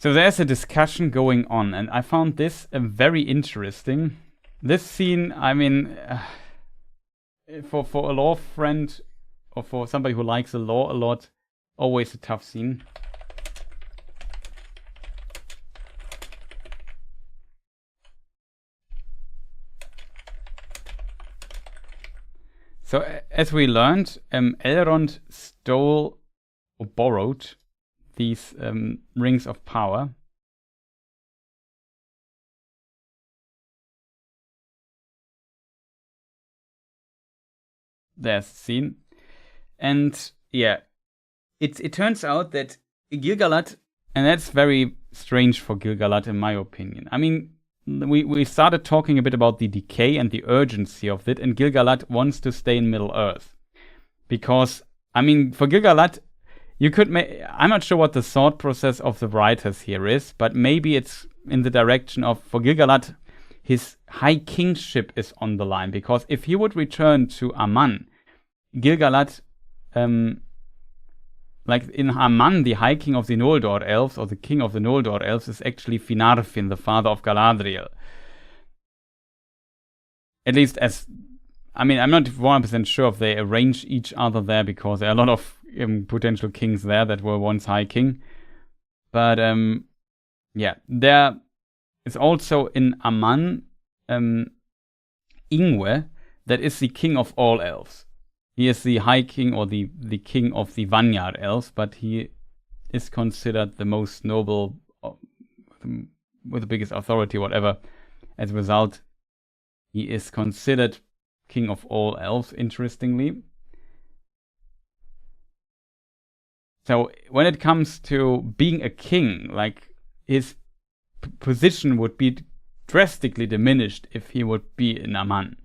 So there's a discussion going on, and I found this very interesting. This scene, I mean, for a lore friend, or for somebody who likes the lore a lot, always a tough scene. So as we learned, Elrond stole or borrowed these rings of power. There's the scene. And yeah, it turns out that Gil-galad, and that's very strange for Gil-galad in my opinion. I mean, we started talking a bit about the decay and the urgency of it, and Gil-galad wants to stay in Middle-earth. Because, I mean, for Gil-galad, you could I'm not sure what the thought process of the writers here is, but maybe it's in the direction of, for Gil-galad, his high kingship is on the line. Because if he would return to Aman, Gil-galad, like in Aman, the high king of the Noldor elves, or the king of the Noldor elves, is actually Finarfin, the father of Galadriel. At least as, I mean, I'm not 100% sure if they arrange each other there, because there are a lot of potential kings there that were once high king. But yeah, there is also in Aman Ingwe, that is the king of all elves. He is the high king, or the king of the Vanyar elves, but he is considered the most noble, with the biggest authority, whatever. As a result, he is considered king of all elves, interestingly. So when it comes to being a king, like, his position would be drastically diminished if he would be in Aman.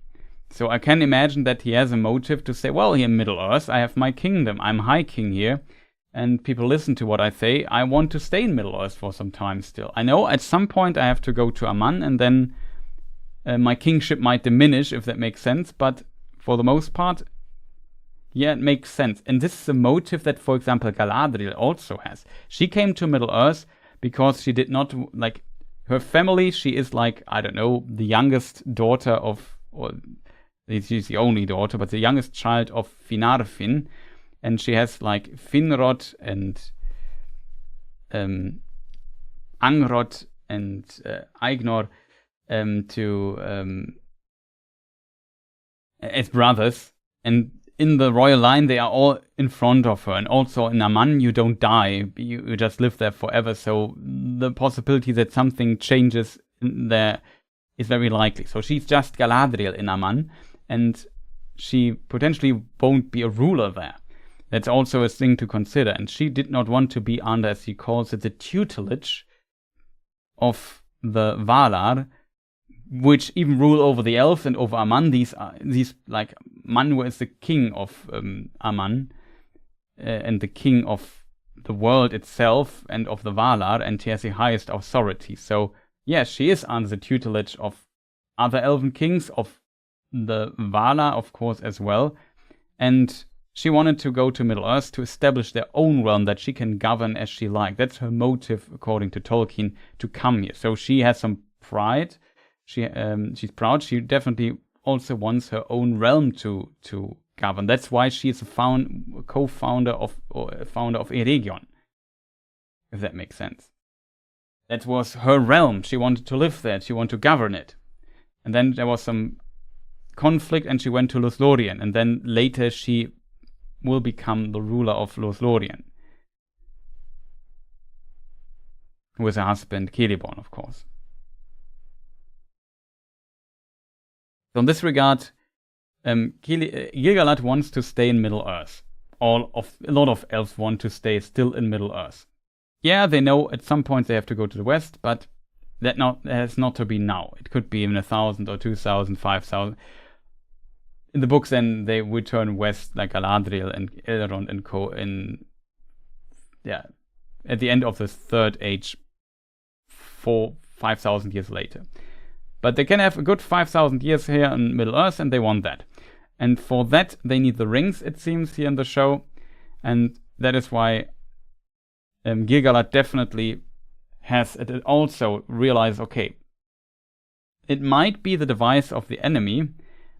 So I can imagine that he has a motive to say, well, here in Middle-earth, I have my kingdom, I'm high king here, and people listen to what I say, I want to stay in Middle-earth for some time still. I know at some point I have to go to Aman, and then my kingship might diminish, if that makes sense, but for the most part, yeah, it makes sense. And this is a motive that, for example, Galadriel also has. She came to Middle-earth because she did not, like, her family, she is like, I don't know, the youngest daughter of, or she's the only daughter, but the youngest child of Finarfin. And she has, like, Finrod and Angrod and Aignor as brothers. And in the royal line, they are all in front of her. And also in Aman, you don't die. You just live there forever. So the possibility that something changes there is very likely. So she's just Galadriel in Aman. And she potentially won't be a ruler there. That's also a thing to consider. And she did not want to be under, as he calls it, the tutelage of the Valar, which even rule over the elves and over Aman. These like, Manwë is the king of Aman, and the king of the world itself and of the Valar, and he has the highest authority. So yes, she is under the tutelage of other elven kings, of the Valar, of course, as well. And she wanted to go to Middle-earth to establish their own realm that she can govern as she likes. That's her motive, according to Tolkien, to come here. So she has some pride. She's proud. She definitely also wants her own realm to govern. That's why she is a co-founder of Eregion, if that makes sense. That was her realm. She wanted to live there. She wanted to govern it. And then there was some conflict, and she went to Lothlorien. And then later she will become the ruler of Lothlorien, with her husband Celeborn, of course. So in this regard, Gil-galad wants to stay in Middle-earth. A lot of elves want to stay still in Middle-earth. Yeah, they know at some point they have to go to the west, but that has not to be now. It could be even 1,000 or 2,000, 5,000. In the books, then they return west, like Galadriel and Elrond and co. At the end of the Third Age, 5,000 years later. But they can have a good 5,000 years here in Middle-earth, and they want that. And for that, they need the rings, it seems, here in the show. And that is why Gil-galad definitely has also realized, okay, it might be the device of the enemy,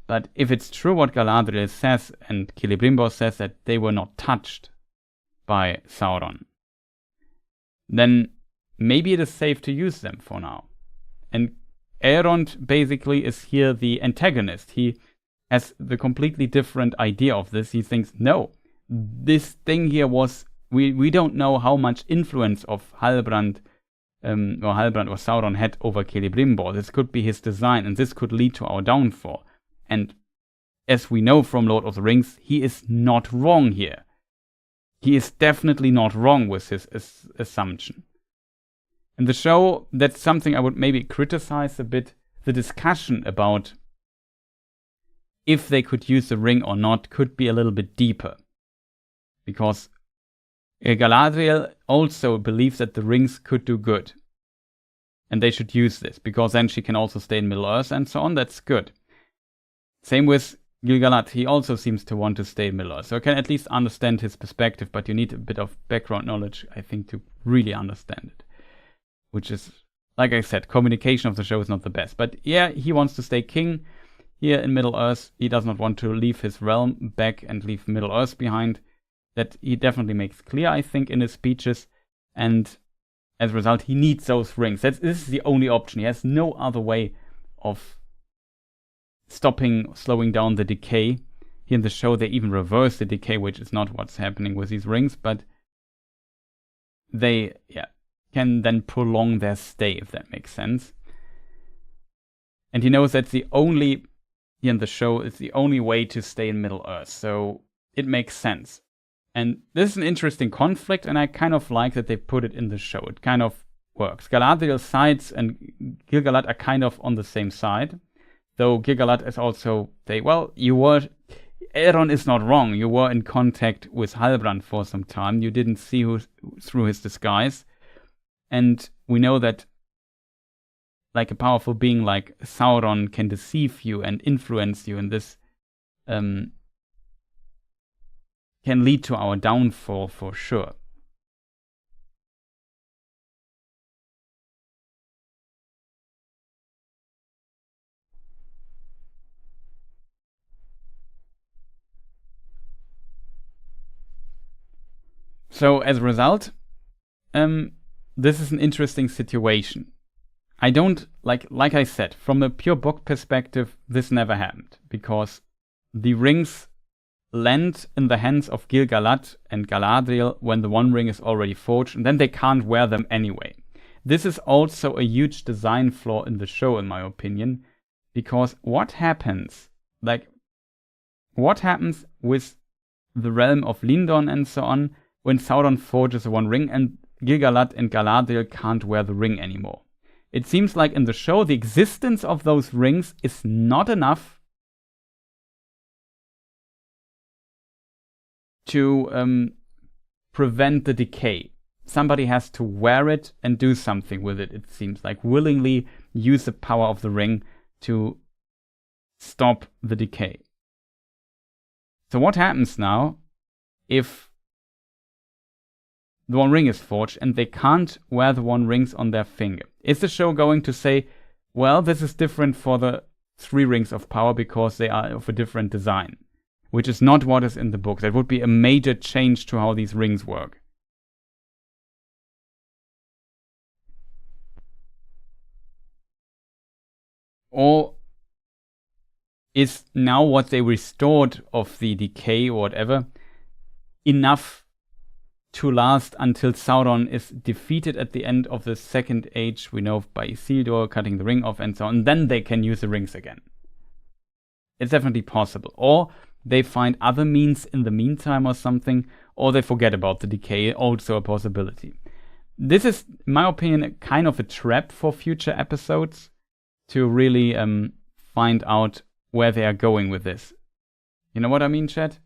but if it's true what Galadriel says and Celebrimbor says, that they were not touched by Sauron, then maybe it is safe to use them for now. And Elrond basically is here the antagonist. He has the completely different idea of this. He thinks, no, this thing here was, we don't know how much influence of Halbrand or Sauron had over Celebrimbor. This could be his design, and this could lead to our downfall. And as we know from Lord of the Rings, he is not wrong here. He is definitely not wrong with his assumption. In the show, that's something I would maybe criticize a bit. The discussion about if they could use the ring or not could be a little bit deeper. Because Galadriel also believes that the rings could do good. And they should use this, because then she can also stay in Middle-earth and so on. That's good. Same with Gil-galad. He also seems to want to stay in Middle-earth. So I can at least understand his perspective, but you need a bit of background knowledge, I think, to really understand it. Which is, like I said, communication of the show is not the best. But yeah, he wants to stay king here in Middle-earth. He does not want to leave his realm back and leave Middle-earth behind. That he definitely makes clear, I think, in his speeches. And as a result, he needs those rings. This is the only option. He has no other way of slowing down the decay. Here in the show, they even reverse the decay, which is not what's happening with these rings, but they, can then prolong their stay, if that makes sense. And he knows that's the only, here in the show, it's the only way to stay in Middle-earth, so it makes sense. And this is an interesting conflict, and I kind of like that they put it in the show. It kind of works. Galadriel's sides and Gil-galad are kind of on the same side. Though Gil-galad is also, Elrond is not wrong. You were in contact with Halbrand for some time. You didn't see through his disguise. And we know that like a powerful being like Sauron can deceive you and influence you, and this can lead to our downfall for sure. So as a result, this is an interesting situation. I don't, like I said, from a pure book perspective, this never happened, because the rings land in the hands of Gil-galad and Galadriel when the One Ring is already forged, and then they can't wear them anyway. This is also a huge design flaw in the show, in my opinion, because what happens with the realm of Lindon and so on when Sauron forges the One Ring and Gil-galad and Galadriel can't wear the ring anymore? It seems like in the show the existence of those rings is not enough to prevent the decay. Somebody has to wear it and do something with it, it seems like. Willingly use the power of the ring to stop the decay. So what happens now if the One Ring is forged and they can't wear the One Rings on their finger? Is the show going to say, well, this is different for the 3 Rings of Power because they are of a different design, which is not what is in the book? That would be a major change to how these rings work. Or is now what they restored of the decay or whatever enough to last until Sauron is defeated at the end of the Second Age, we know by Isildur cutting the ring off and so on, and then they can use the rings again? It's definitely possible. Or they find other means in the meantime or something, or they forget about the decay, also a possibility. This is, in my opinion, kind of a trap for future episodes to really find out where they are going with this. You know what I mean, chat?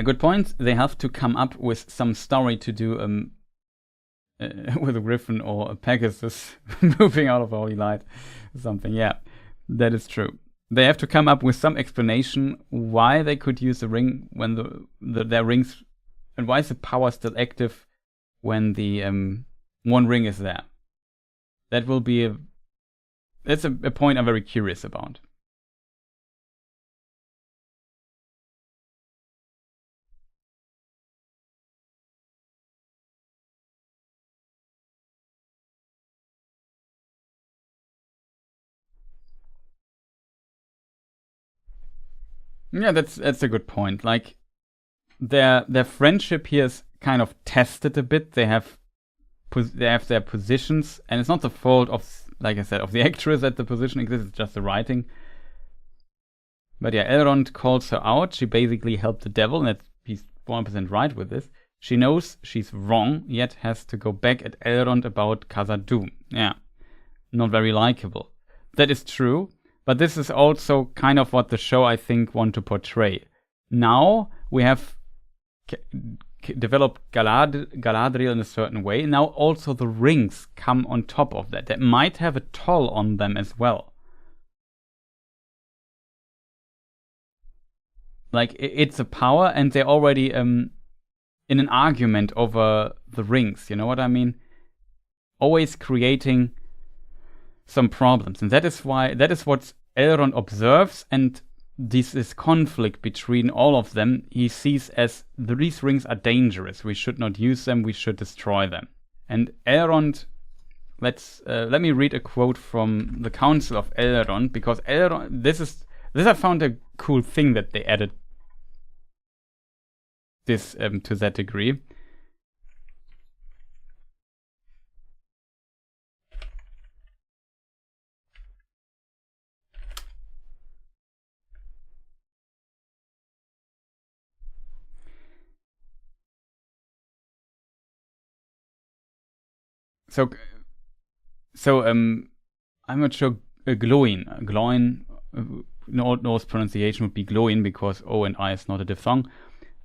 Good point. They have to come up with some story to do with a griffin or a Pegasus moving out of Holy Light or something. Yeah, that is true. They have to come up with some explanation why they could use the ring when their rings, and why is the power still active when the One Ring is there. That will be that's a point I'm very curious about. Yeah, that's a good point. Like, their friendship here is kind of tested a bit. They have their positions, and it's not the fault of, like I said, of the actress that the position exists. It's just the writing. But yeah, Elrond calls her out. She basically helped the devil, and he's 100% right with this. She knows she's wrong, yet has to go back at Elrond about Khazad-dûm. Yeah, not very likable. That is true. But this is also kind of what the show, I think, want to portray. Now we have developed Galadriel in a certain way. Now also the rings come on top of that. That might have a toll on them as well. Like, it's a power, and they're already in an argument over the rings. You know what I mean? Always creating some problems, and that is what Elrond observes, and this conflict between all of them he sees as these rings are dangerous. We should not use them. We should destroy them. And Elrond, let me read a quote from the Council of Elrond, because Elrond, this I found a cool thing that they added this to that degree. So I'm not sure. Gloin, in Old Norse pronunciation would be Gloin, because O and I is not a diphthong.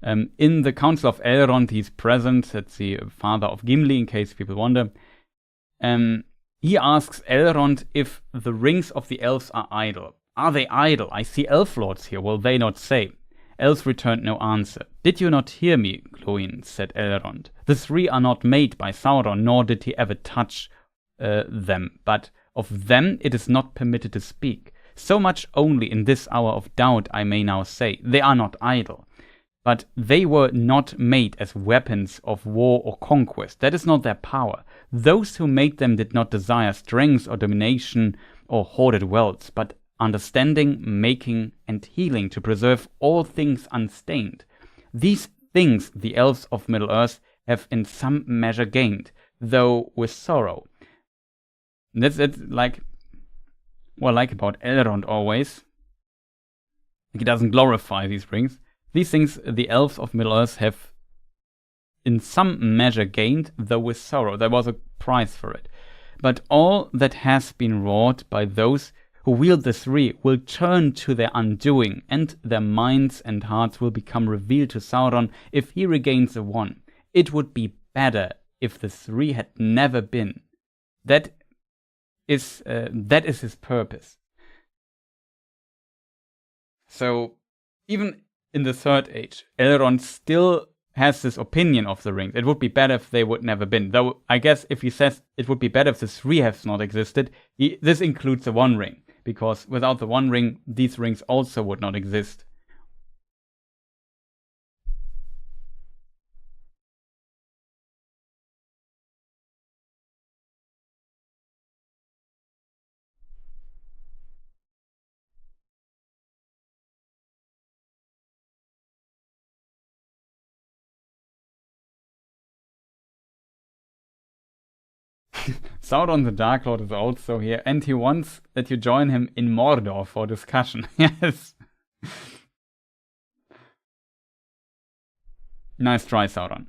In the Council of Elrond, he's present. That's the father of Gimli, in case people wonder. He asks Elrond if the rings of the elves are idle. Are they idle? I see elf lords here. Will they not say? Elves returned no answer. Did you not hear me, Gloin? Said Elrond. The 3 are not made by Sauron, nor did he ever touch them. But of them it is not permitted to speak. So much only in this hour of doubt I may now say. They are not idle. But they were not made as weapons of war or conquest. That is not their power. Those who made them did not desire strength or domination or hoarded wealth, but understanding, making, and healing to preserve all things unstained. These things the elves of Middle-earth have in some measure gained, though with sorrow. That's like about Elrond always. He doesn't glorify these rings. These things the elves of Middle-earth have in some measure gained, though with sorrow. There was a price for it. But all that has been wrought by those who wield the 3 will turn to their undoing, and their minds and hearts will become revealed to Sauron if he regains the 1. it would be better if the three had never been. That is his purpose. So even in the Third Age, Elrond still has this opinion of the rings. It would be better if they would never been. Though I guess if he says it would be better if the three have not existed, this includes the One Ring. Because without the One Ring, these rings also would not exist. Sauron the Dark Lord is also here, and he wants that you join him in Mordor for discussion. Yes. Nice try, Sauron.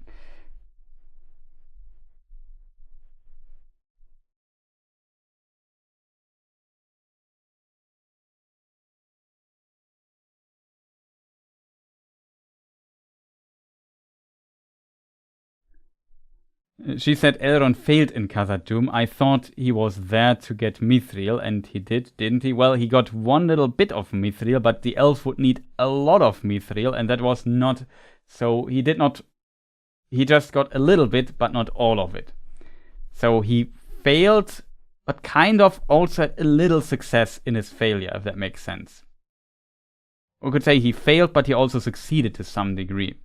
She said Elrond failed in Khazad-dûm. I thought he was there to get Mithril, and he did, didn't he? Well, he got one little bit of Mithril, but the elf would need a lot of Mithril, and that was not... So he did not... He just got a little bit, but not all of it. So he failed, but kind of also had a little success in his failure, if that makes sense. We could say he failed, but he also succeeded to some degree.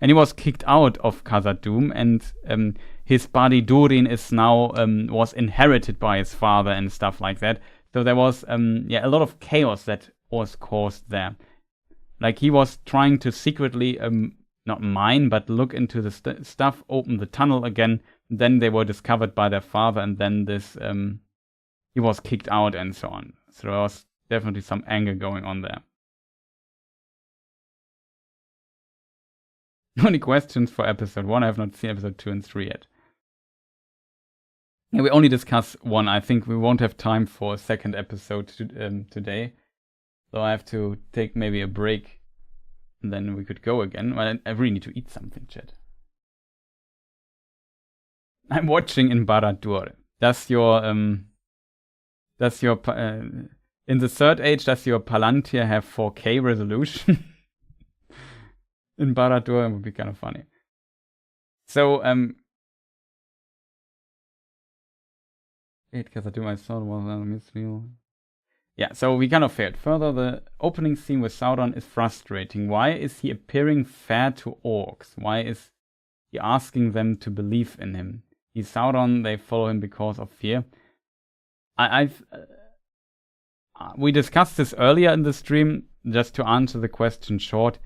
And he was kicked out of Khazad-dûm, and his body Durin is now was inherited by his father and stuff like that. So there was a lot of chaos that was caused there. Like he was trying to secretly not mine, but look into the stuff, open the tunnel again. Then they were discovered by their father, and then this he was kicked out and so on. So there was definitely some anger going on there. Only questions for episode 1. I have not seen episode 2 and 3 yet. Yeah, we only discuss 1. I think we won't have time for a second episode today. So I have to take maybe a break. And then we could go again. Well, I really need to eat something, chat. I'm watching in Barad-dûr. Does your in the Third Age, does your Palantir have 4K resolution? In Barad-dûr, it would be kind of funny. So, yeah, so we kind of failed. Further, the opening scene with Sauron is frustrating. Why is he appearing fair to orcs? Why is he asking them to believe in him? He's Sauron, they follow him because of fear. We discussed this earlier in the stream, just to answer the question short.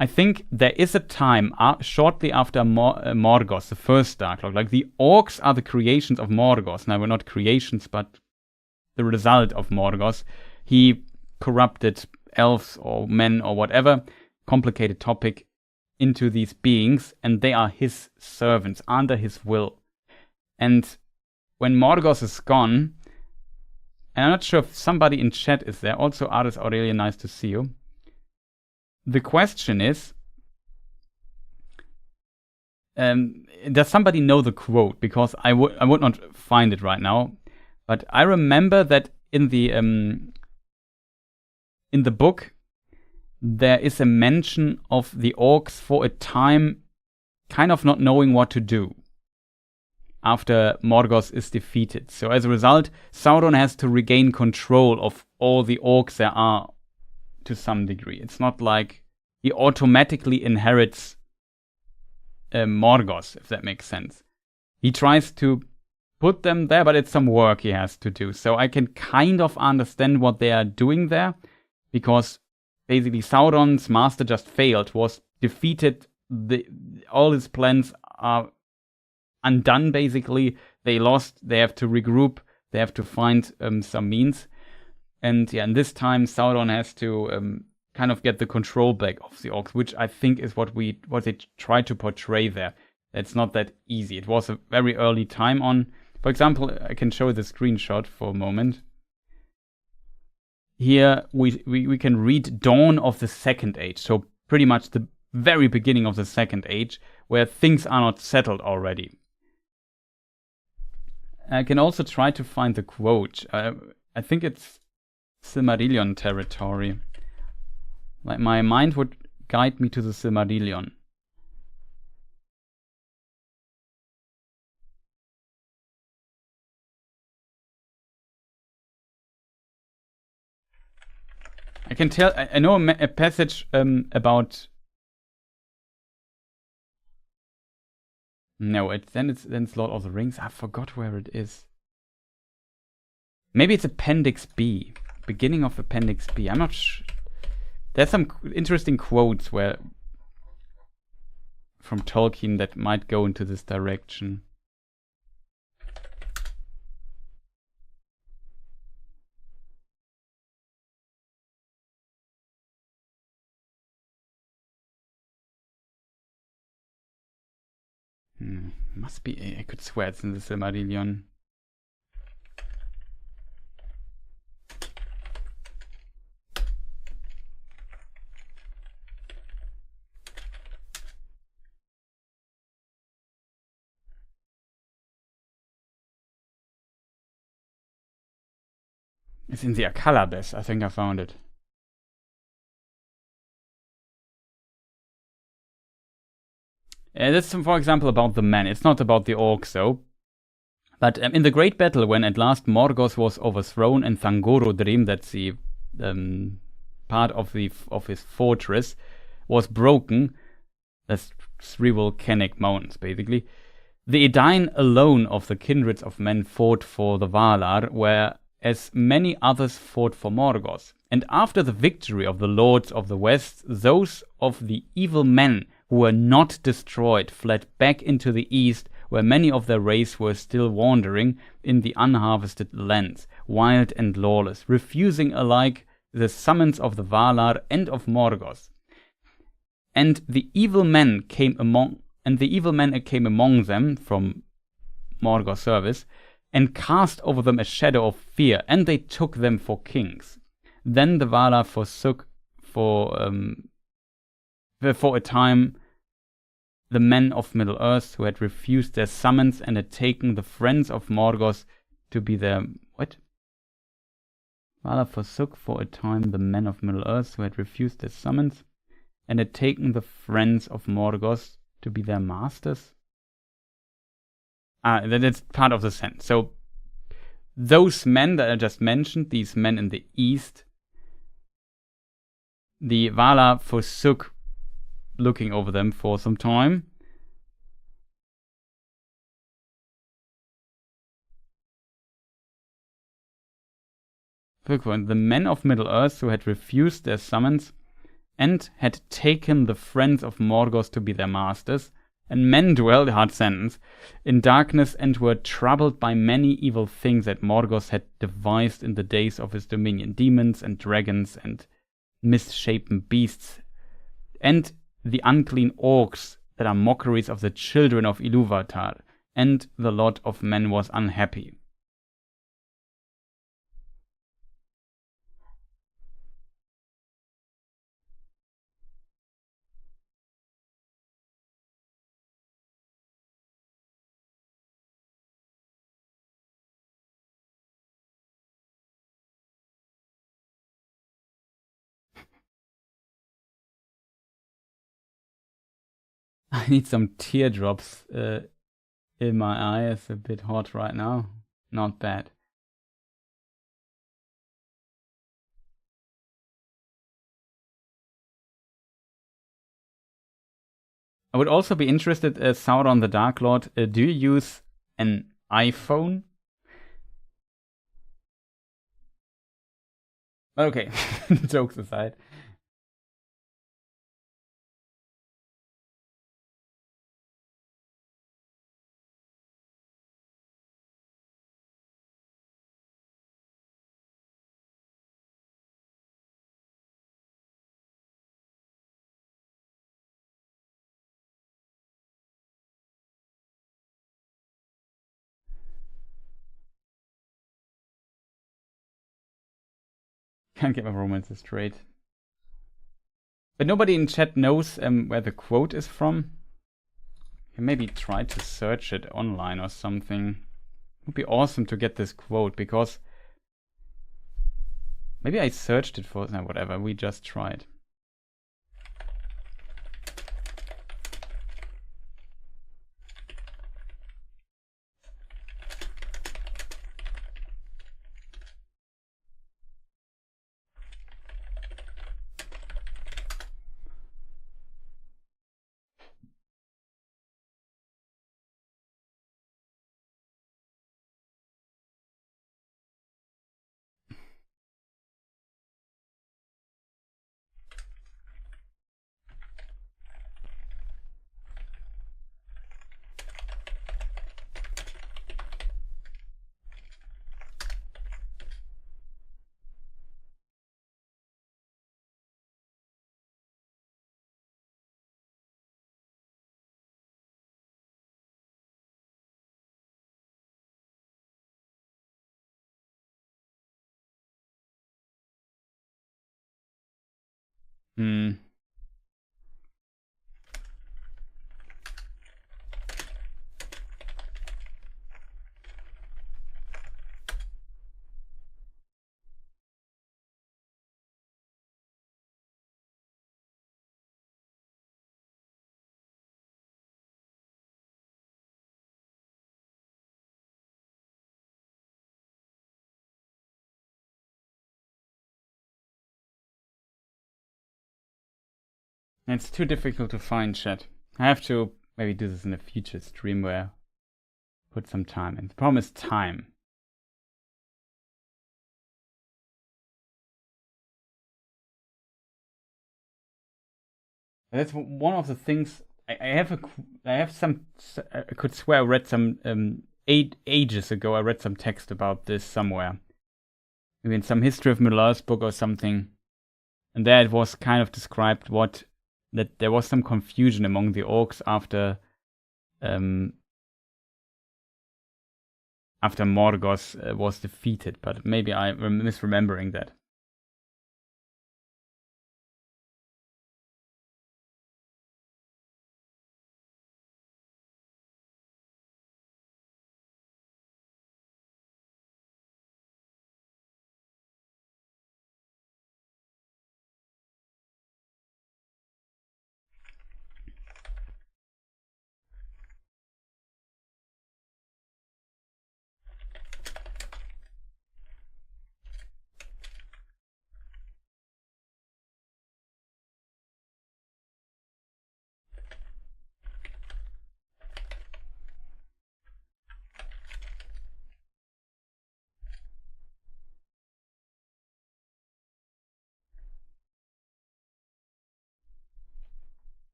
I think there is a time shortly after Morgoth, the first Dark Lord. Like the orcs are the creations of Morgoth. Now, we're not creations, but the result of Morgoth. He corrupted elves or men or whatever, complicated topic, into these beings, and they are his servants under his will. And when Morgoth is gone, and I'm not sure if somebody in chat is there. Also, Aris Aurelia, nice to see you. The question is, does somebody know the quote? Because I would not find it right now. But I remember that in the book, there is a mention of the orcs for a time kind of not knowing what to do after Morgoth is defeated. So as a result, Sauron has to regain control of all the orcs there are to some degree. It's not like he automatically inherits Morgoth, if that makes sense. He tries to put them there, but it's some work he has to do. So I can kind of understand what they are doing there, because basically Sauron's master just failed, was defeated, all his plans are undone basically. They lost, they have to regroup, they have to find some means. And yeah, and this time Sauron has to kind of get the control back of the orcs, which I think is what they try to portray there. It's not that easy. It was a very early time on. For example, I can show the screenshot for a moment. Here we can read Dawn of the Second Age, so pretty much the very beginning of the Second Age, where things are not settled already. I can also try to find the quote. I think it's Silmarillion territory. Like, my mind would guide me to the Silmarillion. I can tell. I know a passage about. No, then it's Lord of the Rings. I forgot where it is. Maybe it's Appendix B, beginning of Appendix B. I'm not sure. There's some interesting quotes from Tolkien that might go into this direction. Must be. I could swear it's in the Silmarillion. It's in the Akalabes. I think I found it. That's, for example, about the men. It's not about the orcs, though. But in the great battle, when at last Morgoth was overthrown and Thangorodrim, that's the part of his fortress, was broken. That's 3 volcanic mountains, basically. The Edain alone of the kindreds of men fought for the Valar, whereas many others fought for Morgoth. And after the victory of the lords of the west, those of the evil men who were not destroyed fled back into the east, where many of their race were still wandering in the unharvested lands, wild and lawless, refusing alike the summons of the Valar and of Morgoth. And the evil men came among them from Morgoth's service, and cast over them a shadow of fear, and they took them for kings. Then the Valar forsook for a time the men of Middle-earth who had refused their summons and had taken the friends of Morgoth to be their... What? Valar forsook for a time the men of Middle-earth who had refused their summons and had taken the friends of Morgoth to be their masters? That's part of the sentence. So, those men that I just mentioned, these men in the east, the Valar forsook looking over them for some time. The men of Middle-earth who had refused their summons and had taken the friends of Morgoth to be their masters, and men dwelled, hard sentence, in darkness and were troubled by many evil things that Morgoth had devised in the days of his dominion, demons and dragons and misshapen beasts, and the unclean orcs that are mockeries of the children of Ilúvatar, and the lot of men was unhappy. I need some teardrops in my eye. It's a bit hot right now. Not bad. I would also be interested, Sauron the Dark Lord, do you use an iPhone? Okay, jokes aside. Can't get my romances straight. But nobody in chat knows where the quote is from. You maybe try to search it online or something. It would be awesome to get this quote, because maybe I searched it for... No, whatever, we just tried. It's too difficult to find, chat. I have to maybe do this in a future stream where I put some time in. The problem is time. That's one of the things. I could swear I read some 8 ages ago. I read some text about this somewhere, maybe in some History of Middle-earth book or something, and there it was kind of described that there was some confusion among the orcs after Morgoth was defeated, but maybe I'm misremembering that.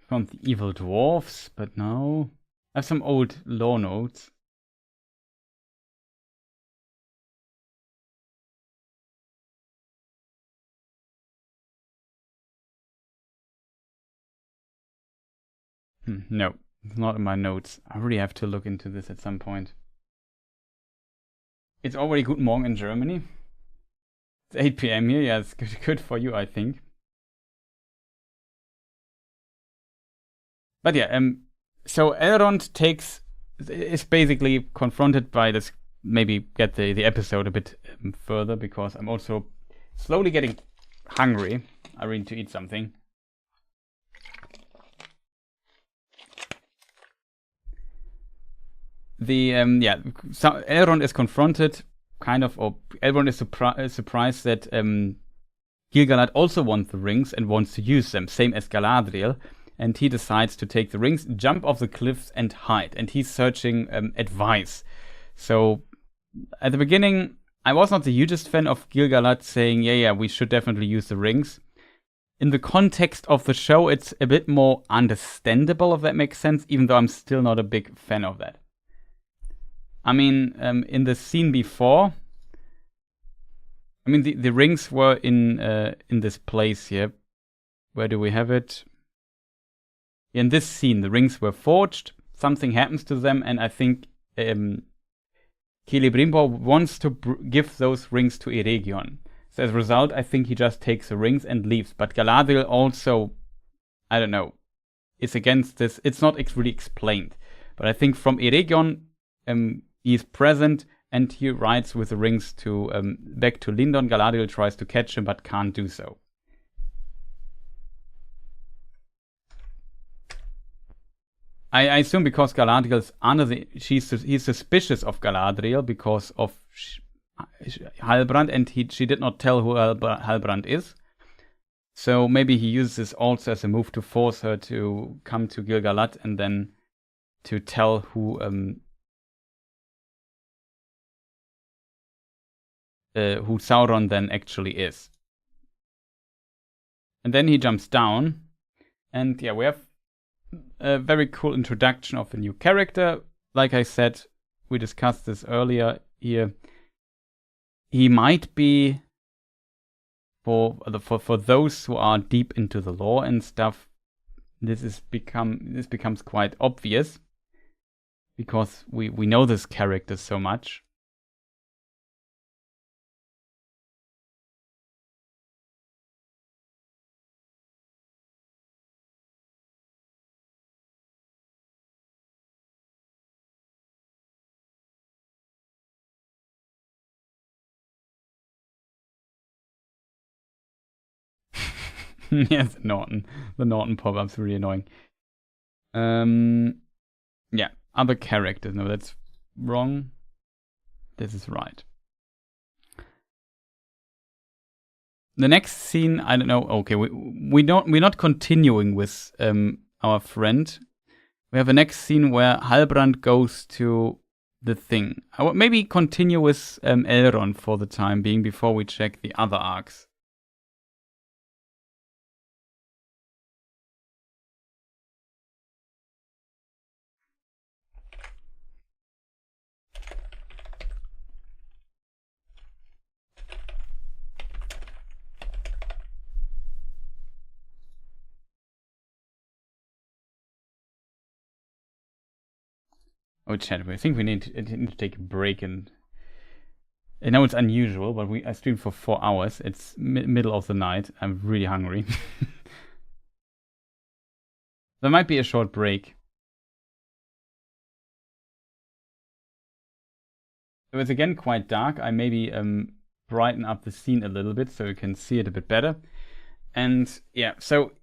Found the evil dwarfs, but no. I have some old lore notes. No, it's not in my notes. I really have to look into this at some point. It's already Guten Morgen in Germany. It's 8 PM here. Yeah, it's good for you, I think. But yeah, so Elrond is basically confronted by this. Maybe get the episode a bit further, because I'm also slowly getting hungry. I really need to eat something. So Elrond is confronted, kind of, or Elrond is surprised that Gil-galad also wants the rings and wants to use them, same as Galadriel. And he decides to take the rings, jump off the cliffs, and hide. And he's searching advice. So at the beginning, I was not the hugest fan of Gil-galad saying, yeah, we should definitely use the rings. in the context of the show, it's a bit more understandable, if that makes sense, even though I'm still not a big fan of that. I mean, in the scene before, I mean, the rings were in this place here. Where do we have it? In this scene, the rings were forged. Something happens to them, and I think Celebrimbor wants to give those rings to Eregion. So as a result, I think he just takes the rings and leaves. But Galadriel also, I don't know, is against this. It's not really explained. But I think from Eregion, he is present and he rides with the rings to back to Lindon. Galadriel tries to catch him but can't do so. I assume because Galadriel's he's suspicious of Galadriel because of Halbrand, and she did not tell who Halbrand is. So maybe he uses this also as a move to force her to come to Gil-galad and then to tell who Sauron then actually is. And then he jumps down, and yeah, we have a very cool introduction of a new character. Like I said, we discussed this earlier here. He might be, for those who are deep into the lore and stuff, this becomes quite obvious because we know this character so much. Yes, Norton. The Norton pop-up's really annoying. Yeah, other characters. No, that's wrong. This is right. The next scene, I don't know. Okay, we're not continuing with our friend. We have a next scene where Halbrand goes to the thing. I will maybe continue with Elrond for the time being before we check the other arcs. Oh, chat, I think we need to take a break, and I know it's unusual, but I streamed for 4 hours. It's middle of the night. I'm really hungry. There might be a short break. So it's again quite dark. I maybe brighten up the scene a little bit so you can see it a bit better. And yeah, so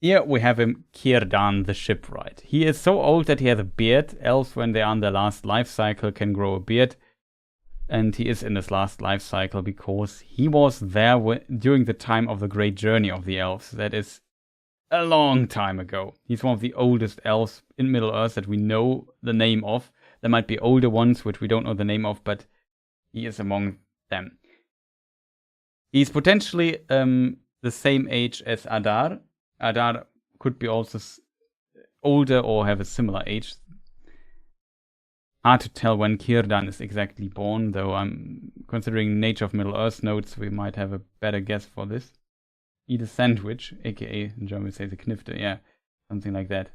here we have him, Círdan the Shipwright. He is so old that he has a beard. Elves, when they are on their last life cycle, can grow a beard. And he is in his last life cycle because he was there during the time of the Great Journey of the Elves. That is a long time ago. He's one of the oldest elves in Middle-earth that we know the name of. There might be older ones which we don't know the name of, but he is among them. He's potentially the same age as Adar. Adar could be also older or have a similar age. Hard to tell when Círdan is exactly born, though I'm considering Nature of Middle-earth notes, we might have a better guess for this. Eat a sandwich, aka in German we say the Knifte, yeah, something like that.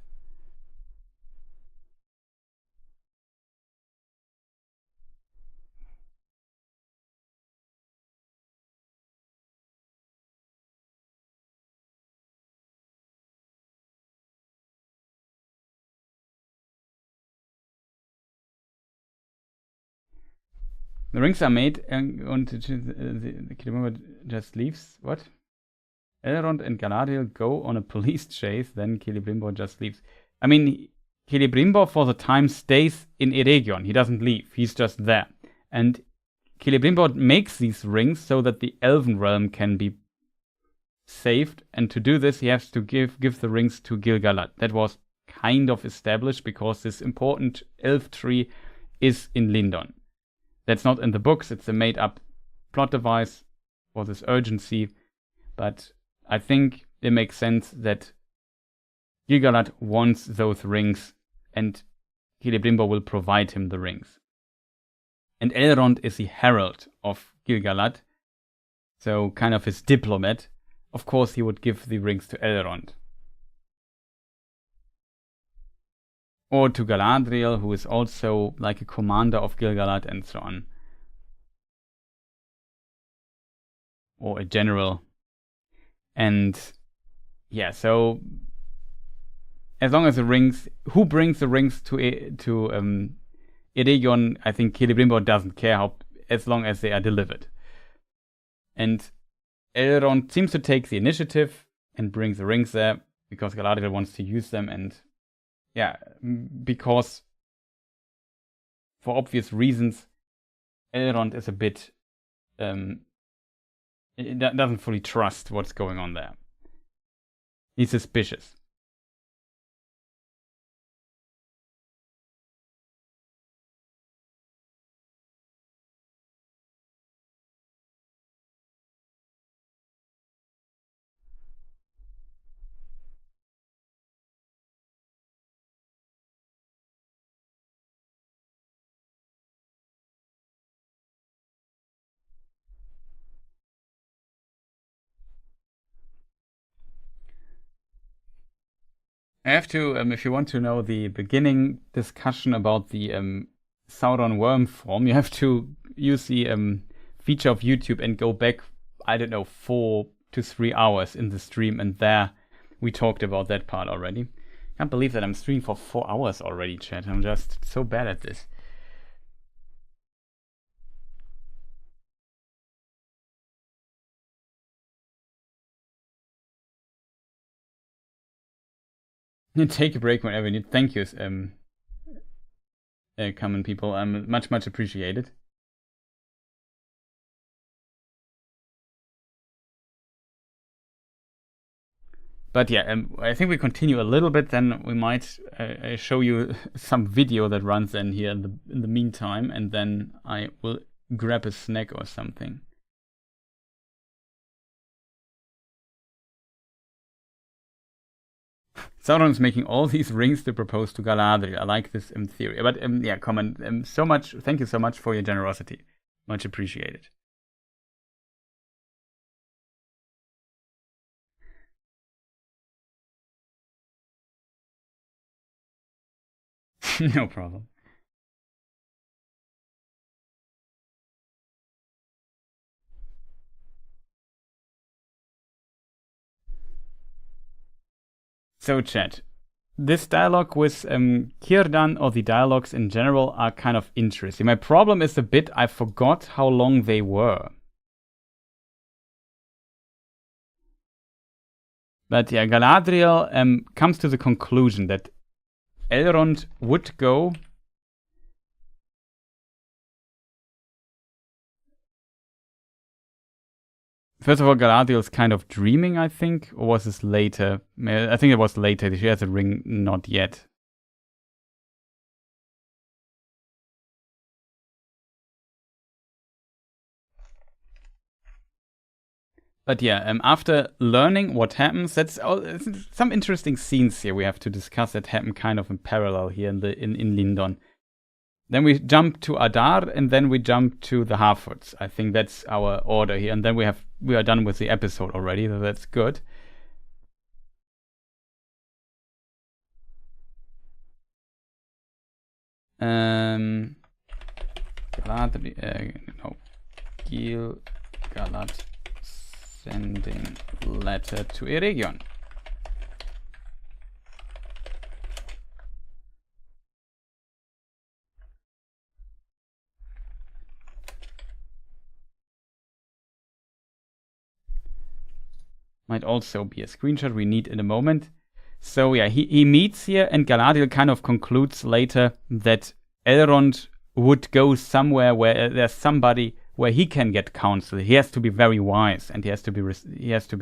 The rings are made and the Celebrimbor just leaves. What? Elrond and Galadriel go on a police chase, then Celebrimbor just leaves. I mean, Celebrimbor for the time stays in Eregion. He doesn't leave. He's just there. And Celebrimbor makes these rings so that the Elven realm can be saved. And to do this, he has to give the rings to Gil-galad. That was kind of established because this important elf tree is in Lindon. That's not in the books. It's a made-up plot device for this urgency. But I think it makes sense that Gil-galad wants those rings and Celebrimbor will provide him the rings. And Elrond is the herald of Gil-galad, so kind of his diplomat. Of course he would give the rings to Elrond. Or to Galadriel, who is also like a commander of Gil-galad and so on. Or a general. And yeah, so as long as the rings, who brings the rings to Eregion, I think Celebrimbor doesn't care as long as they are delivered. And Elrond seems to take the initiative and brings the rings there because Galadriel wants to use them, and yeah, because for obvious reasons, Elrond is a bit doesn't fully trust what's going on there. He's suspicious. I have to, if you want to know the beginning discussion about the Sauron worm form, you have to use the feature of YouTube and go back, I don't know, 4 to 3 hours in the stream, and there we talked about that part already. Can't believe that I'm streaming for 4 hours already, chat. I'm just so bad at this. Take a break whenever you need. Thank you, common people. Much appreciated. But yeah, I think we continue a little bit. Then we might show you some video that runs in here in the meantime, and then I will grab a snack or something. Sauron's making all these rings to propose to Galadriel. I like this theory. But yeah, comment. So much. Thank you so much for your generosity. Much appreciated. No problem. So chat, this dialogue with Círdan, or the dialogues in general, are kind of interesting. My problem is a bit I forgot how long they were. But yeah, Galadriel comes to the conclusion that Elrond would go. First of all, Galadriel's kind of dreaming, I think, or was this later? I think it was later. She has a ring, not yet. But yeah, after learning what happens, that's some interesting scenes here we have to discuss that happen kind of in parallel here in Lindon. Then we jump to Adar, and then we jump to the Harfoots. I think that's our order here, and then we are done with the episode already, so that's good. Gil-galad sending letter to Eregion. Might also be a screenshot we need in a moment. So yeah, he meets here, and Galadriel kind of concludes later that Elrond would go somewhere where there's somebody where he can get counsel. He has to be very wise, and he has to be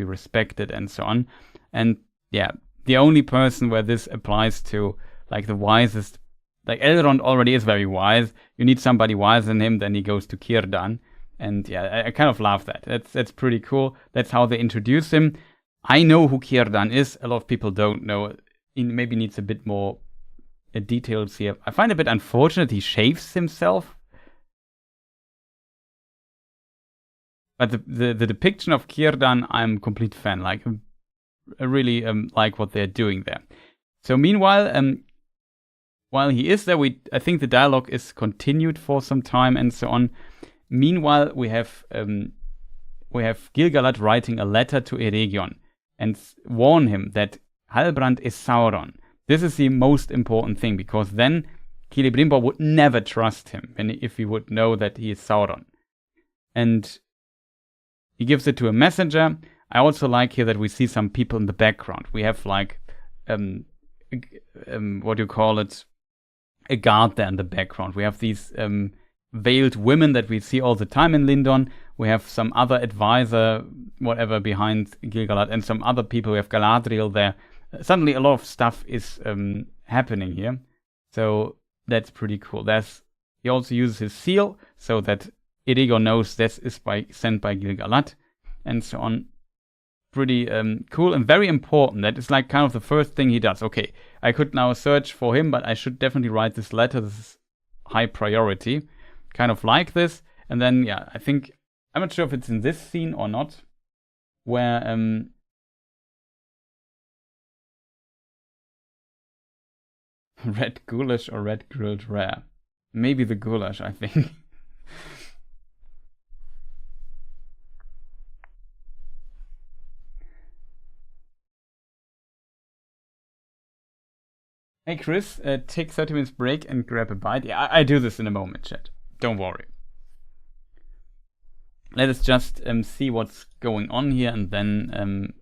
respected, and so on. And yeah, the only person where this applies to, like the wisest, like Elrond already is very wise. You need somebody wiser than him. Then he goes to Círdan. And yeah, I kind of love that. That's pretty cool. That's how they introduce him. I know who Círdan is. A lot of people don't know. He maybe needs a bit more details here. I find it a bit unfortunate he shaves himself. But the depiction of Círdan, I'm a complete fan. Like, I really like what they're doing there. So meanwhile, while he is there, I think the dialogue is continued for some time and so on. Meanwhile, we have Gil-galad writing a letter to Eregion and warn him that Halbrand is Sauron. This is the most important thing, because then Celebrimbor would never trust him if he would know that he is Sauron. And he gives it to a messenger. I also like here that we see some people in the background. We have like, what do you call it? A guard there in the background. We have these veiled women that we see all the time in Lindon. We have some other advisor, whatever, behind Gil-galad, and some other people. We have Galadriel there. Suddenly a lot of stuff is happening here. So that's pretty cool. He also uses his seal so that Eregion knows this is sent by Gil-galad, and so on. Pretty cool and very important. That is like kind of the first thing he does. Okay, I could now search for him, but I should definitely write this letter. This is high priority. Kind of like this. And then, yeah, I think, I'm not sure if it's in this scene or not, where red goulash or red grilled rare. Maybe the goulash, I think. Hey Chris, take 30 minutes break and grab a bite. Yeah, I do this in a moment, chat. Don't worry. Let us just see what's going on here, and then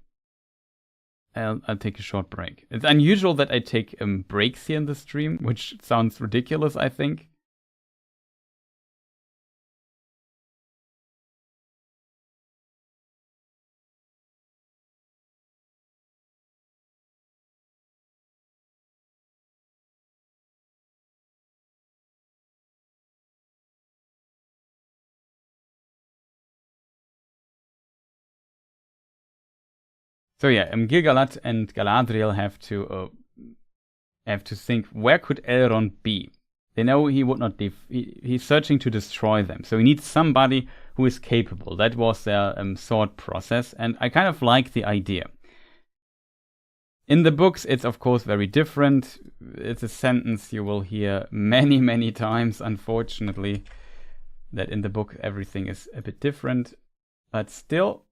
I'll take a short break. It's unusual that I take breaks here in the stream, which sounds ridiculous, I think. So yeah, Gil-galad and Galadriel have to think, where could Elrond be? They know he would not leave. He's searching to destroy them. So he needs somebody who is capable. That was their thought process, and I kind of like the idea. In the books, it's of course very different. It's a sentence you will hear many, many times, unfortunately, that in the book everything is a bit different. But still,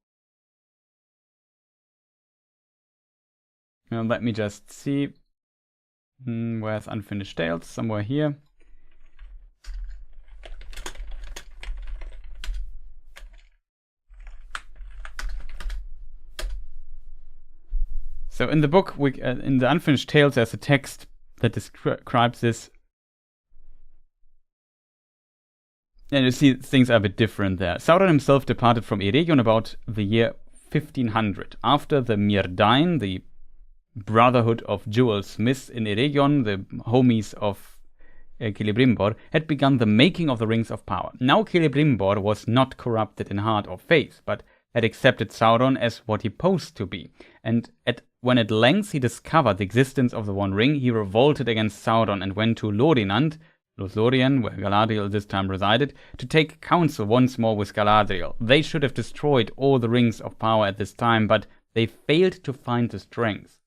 let me just see. Where's Unfinished Tales? Somewhere here. So in the book, in the Unfinished Tales, there's a text that describes this. And you see, things are a bit different there. Sauron himself departed from Eregion about the year 1500. After the Myrdain, the Brotherhood of Jewel Smiths in Eregion, the homies of Celebrimbor, had begun the making of the Rings of Power. Now Celebrimbor was not corrupted in heart or faith, but had accepted Sauron as what he posed to be. And when at length he discovered the existence of the One Ring, he revolted against Sauron and went to Lothlorien, where Galadriel this time resided, to take counsel once more with Galadriel. They should have destroyed all the Rings of Power at this time, but they failed to find the strength.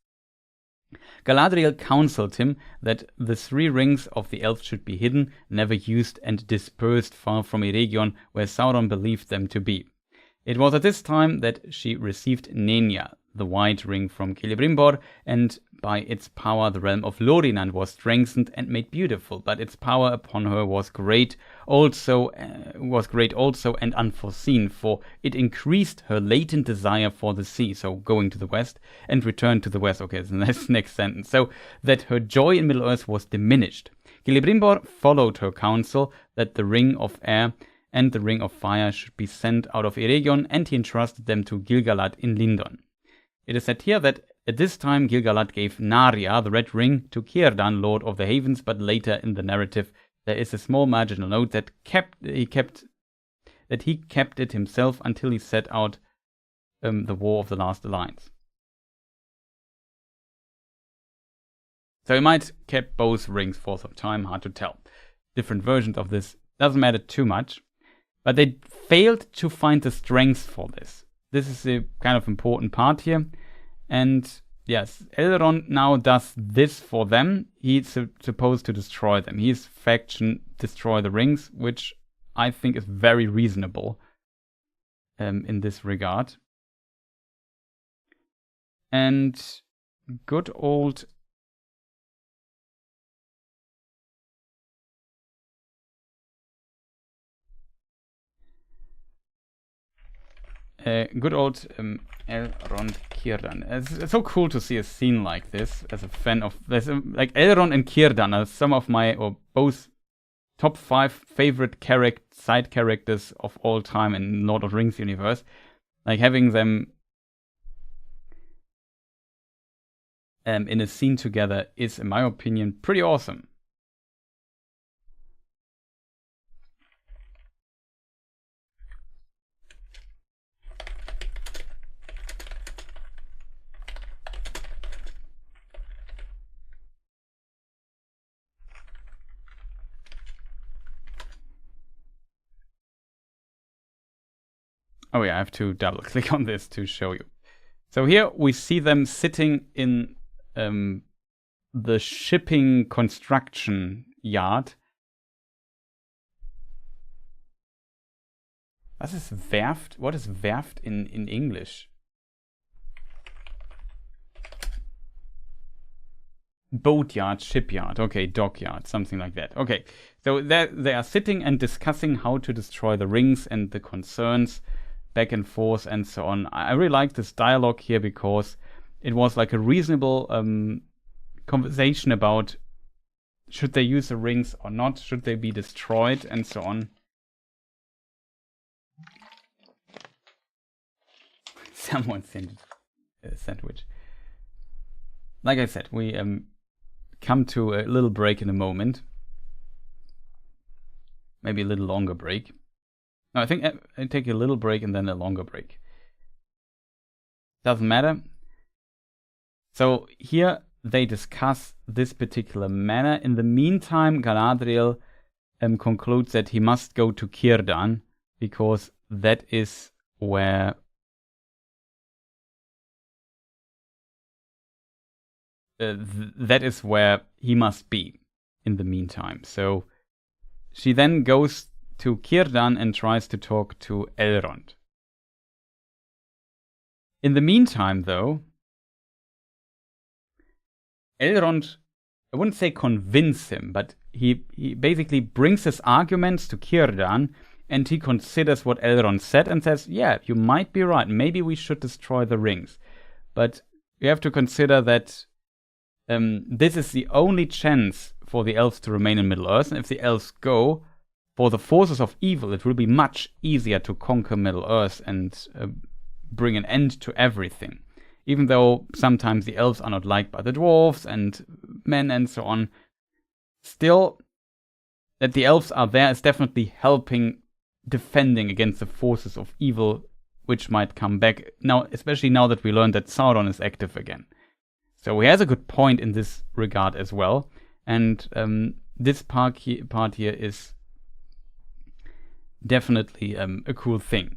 Galadriel counseled him that the 3 rings of the elves should be hidden, never used, and dispersed far from Eregion, where Sauron believed them to be. It was at this time that she received Nenya, the White Ring, from Celebrimbor, and by its power the realm of Lothlorien was strengthened and made beautiful, but its power upon her was great also and unforeseen, for it increased her latent desire for the sea, so going to the west, and returned to the west. Okay, so that's the next sentence. So that her joy in Middle-earth was diminished. Celebrimbor followed her counsel that the Ring of Air and the Ring of Fire should be sent out of Eregion, and he entrusted them to Gil-galad in Lindon. It is said here that at this time Gil-galad gave Narya, the Red Ring, to Círdan, Lord of the Havens, but later in the narrative there is a small marginal note that he kept it himself until he set out the War of the Last Alliance. So he might kept both rings for some time, hard to tell. Different versions of this, doesn't matter too much. But they failed to find the strength for this. This is a kind of important part here. And yes, Elrond now does this for them. He's supposed to destroy them. His faction destroy the rings, which I think is very reasonable in this regard. And good old Elrond Círdan. It's so cool to see a scene like this as a fan of this. Like Elrond and Círdan are some of my, or both, top 5 favorite side characters of all time in Lord of the Rings universe. Like having them in a scene together is, in my opinion, pretty awesome. Oh yeah, I have to double click on this to show you. So here we see them sitting in the shipping construction yard. Was is Werft? What is Werft in English? Boatyard, shipyard, okay, dockyard, something like that. Okay, so they are sitting and discussing how to destroy the rings and the concerns back and forth and so on. I really like this dialogue here because it was like a reasonable conversation about should they use the rings or not, should they be destroyed and so on. Someone sent a sandwich. Like I said, we come to a little break in a moment. Maybe a little longer break. No, I think I take a little break and then a longer break. Doesn't matter. So here they discuss this particular matter. In the meantime, Galadriel concludes that he must go to Círdan because that is where he must be in the meantime. So she then goes to Círdan and tries to talk to Elrond. In the meantime, though, Elrond, I wouldn't say convince him, but he basically brings his arguments to Círdan and he considers what Elrond said and says, yeah, you might be right, maybe we should destroy the rings. But you have to consider that this is the only chance for the elves to remain in Middle-earth, and if the elves go, for the forces of evil, it will be much easier to conquer Middle-earth and bring an end to everything. Even though sometimes the elves are not liked by the dwarves and men and so on, still, that the elves are there is definitely helping defending against the forces of evil which might come back, now, especially now that we learned that Sauron is active again. So he has a good point in this regard as well, and this part here is definitely a cool thing.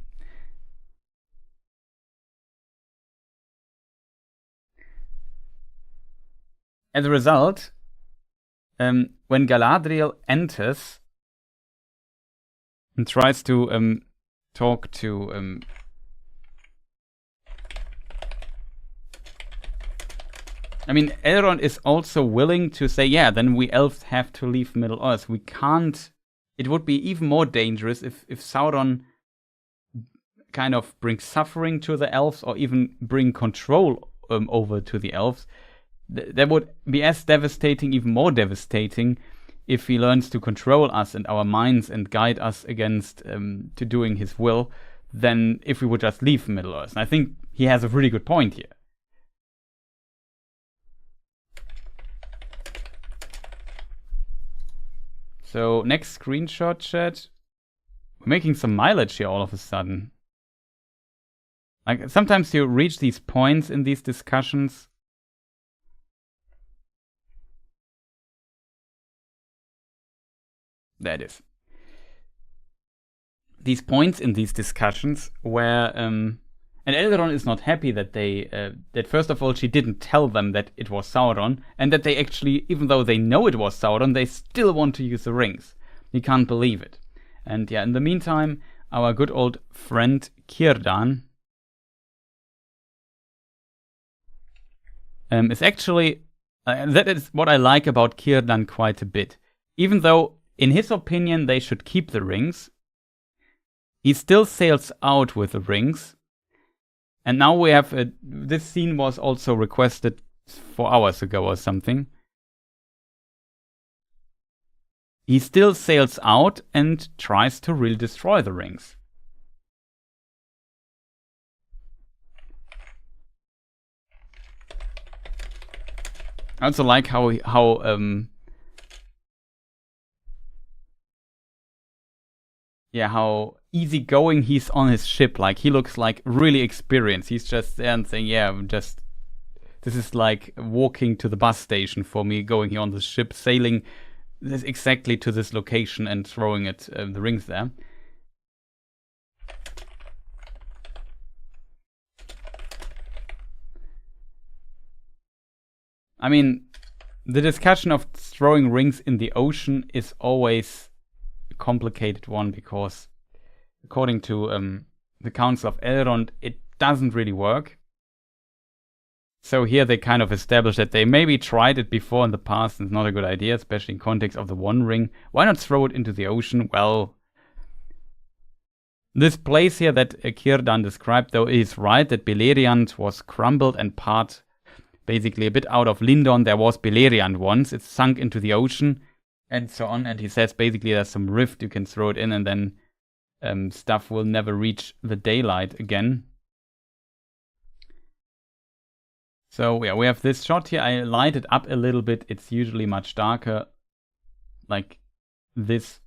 As a result, when Galadriel enters and tries to talk to Elrond is also willing to say, yeah, then we elves have to leave Middle-earth. We can't. It would be even more dangerous if Sauron kind of brings suffering to the elves or even bring control over to the elves. That would be as devastating, even more devastating, if he learns to control us and our minds and guide us against to doing his will, than if we would just leave Middle-earth. And I think he has a really good point here. So, next screenshot, chat. We're making some mileage here all of a sudden. Like, sometimes you reach these points in these discussions There it is. These points in these discussions where and Elrond is not happy that they that first of all she didn't tell them that it was Sauron, and that they actually, even though they know it was Sauron, they still want to use the rings. He can't believe it. And yeah, in the meantime, our good old friend Círdan is actually that is what I like about Círdan quite a bit. Even though in his opinion they should keep the rings, he still sails out with the rings. And now we have this scene was also requested 4 hours ago or something. He still sails out and tries to really destroy the rings. I also like how easygoing he's on his ship. Like, he looks like really experienced. He's just there and saying, yeah, this is like walking to the bus station for me, going here on the ship, sailing this exactly to this location and throwing it the rings there. I mean, the discussion of throwing rings in the ocean is always a complicated one, because according to the Council of Elrond, it doesn't really work. So here they kind of establish that they maybe tried it before in the past and it's not a good idea, especially in context of the One Ring. Why not throw it into the ocean? Well, this place here that Círdan described, though, is right, that Beleriand was crumbled and part, basically a bit out of Lindon, there was Beleriand once. It's sunk into the ocean and so on. And he says basically there's some rift, you can throw it in and then stuff will never reach the daylight again. So yeah, we have this shot here. I light it up a little bit. It's usually much darker, like this,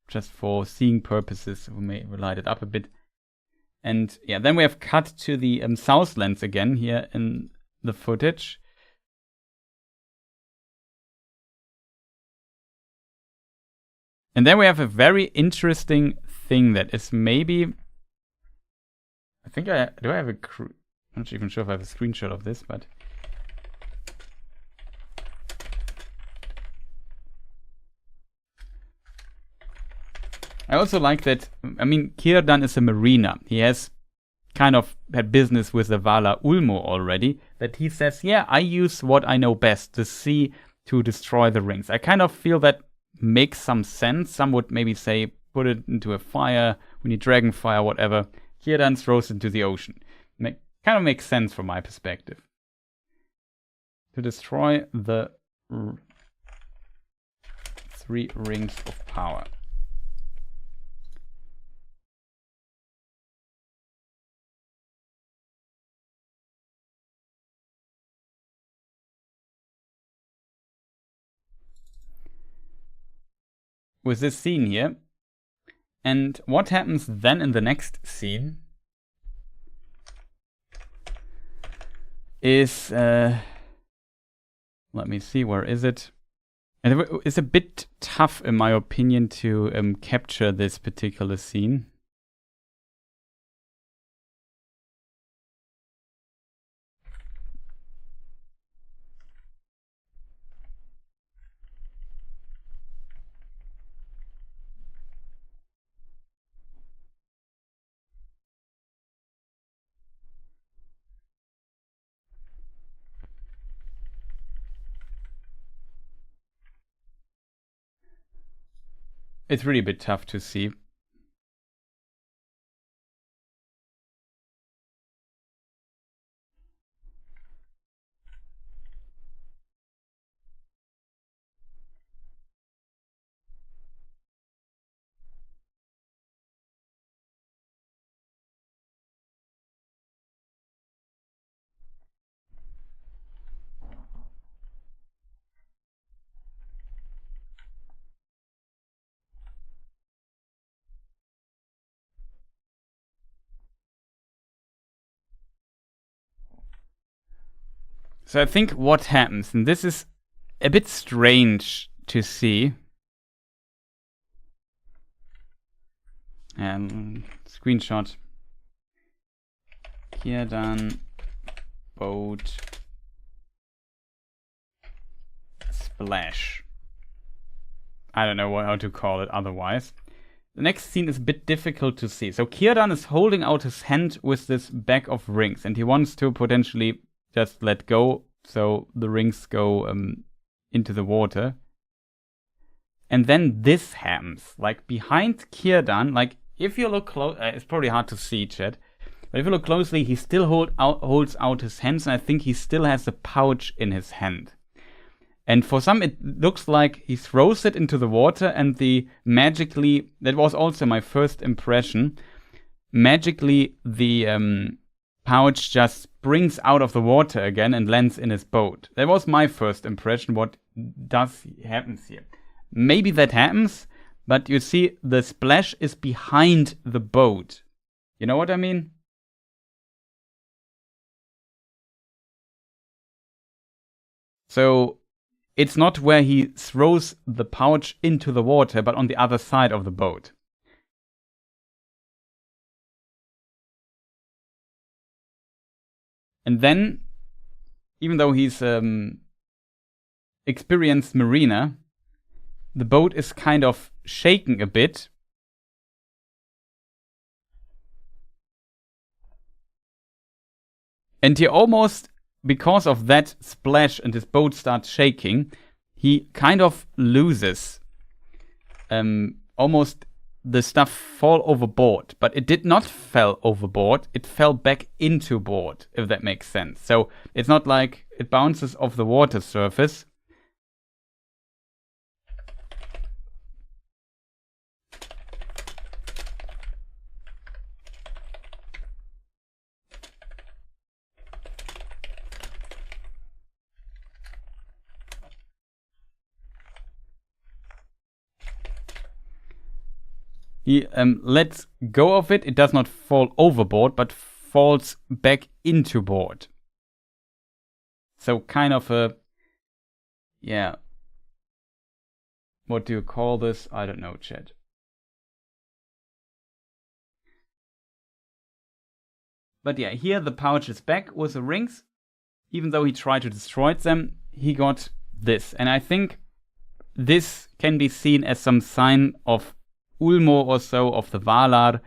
just for seeing purposes. We may light it up a bit. And yeah, then we have cut to the Southlands again here in the footage. And then we have a very interesting thing that is maybe, I think do I have a I'm not even sure if I have a screenshot of this, but I also like that, I mean, Círdan is a mariner. He has kind of had business with the Valar Ulmo already, that he says, yeah, I use what I know best, the sea, to destroy the rings. I kind of feel that makes some sense. Some would maybe say, put it into a fire, we need dragon fire, whatever. Círdan throws it into the ocean. Kind of makes sense from my perspective. To destroy the 3 rings of power. With this scene here. And what happens then in the next scene is, let me see, where is it? And it's a bit tough, in my opinion, to capture this particular scene. It's really a bit tough to see. So I think what happens, and this is a bit strange to see. And screenshot. Círdan boat splash. I don't know how to call it otherwise. The next scene is a bit difficult to see. So Círdan is holding out his hand with this bag of rings, and he wants to potentially just let go so the rings go into the water. And then this happens. Like behind Círdan, like if you look close, it's probably hard to see, chat. But if you look closely, he still holds out his hands, and I think he still has a pouch in his hand. And for some, it looks like he throws it into the water, and that was also my first impression, magically the pouch just springs out of the water again and lands in his boat. That was my first impression, what happens here. Maybe that happens, but you see the splash is behind the boat. You know what I mean? So it's not where he throws the pouch into the water, but on the other side of the boat. And then, even though he's experienced mariner, the boat is kind of shaking a bit. And he almost, because of that splash and his boat starts shaking, he kind of loses almost the stuff fall overboard. But it did not fall overboard, it fell back into board, if that makes sense. So it's not like it bounces off the water surface. He lets go of it. It does not fall overboard, but falls back into board. So kind of a, yeah. What do you call this? I don't know, chat. But yeah, here the pouch is back with the rings. Even though he tried to destroy them, he got this. And I think this can be seen as some sign of Ulmo or so, of the Valar,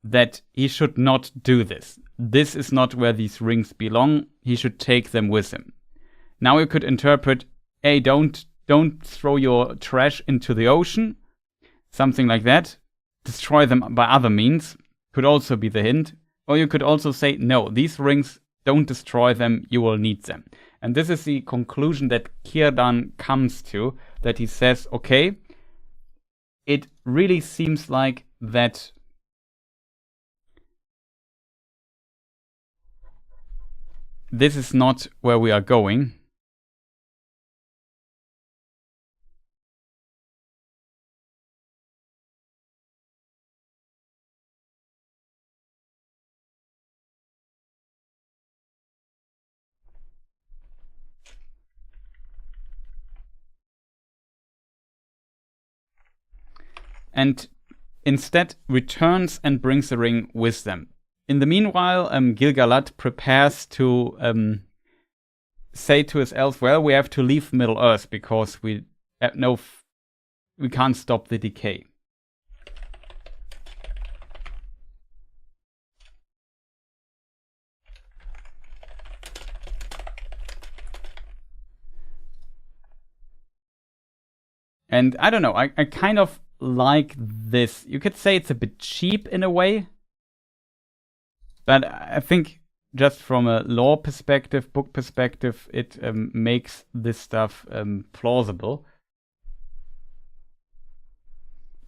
that he should not do this. This is not where these rings belong. He should take them with him. Now you could interpret, hey, don't throw your trash into the ocean. Something like that. Destroy them by other means. Could also be the hint. Or you could also say, no, these rings, don't destroy them, you will need them. And this is the conclusion that Círdan comes to, that he says, okay, it really seems like that this is not where we are going. And instead returns and brings the ring with them. In the meanwhile, Gil-galad prepares to say to his elves, well, we have to leave Middle-earth because we can't stop the decay. And I don't know, I kind of like this. You could say it's a bit cheap in a way, but I think just from a lore perspective, book perspective, it makes this stuff plausible.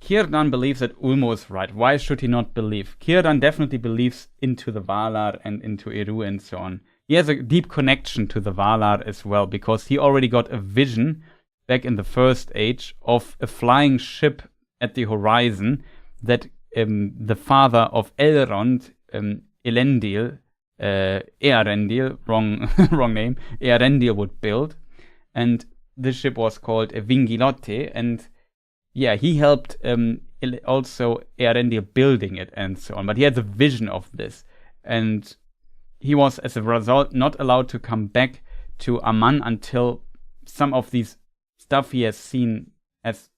Círdan believes that Ulmo is right. Why should he not believe? Círdan definitely believes into the Valar and into Eru and so on. He has a deep connection to the Valar as well, because he already got a vision back in the First Age of a flying ship at the horizon that the father of Elrond, Elendil, Earendil, wrong name, Earendil would build. And this ship was called Vingilote, and yeah, he helped also Eärendil building it and so on. But he had the vision of this. And he was, as a result, not allowed to come back to Amman until some of these stuff he has seen has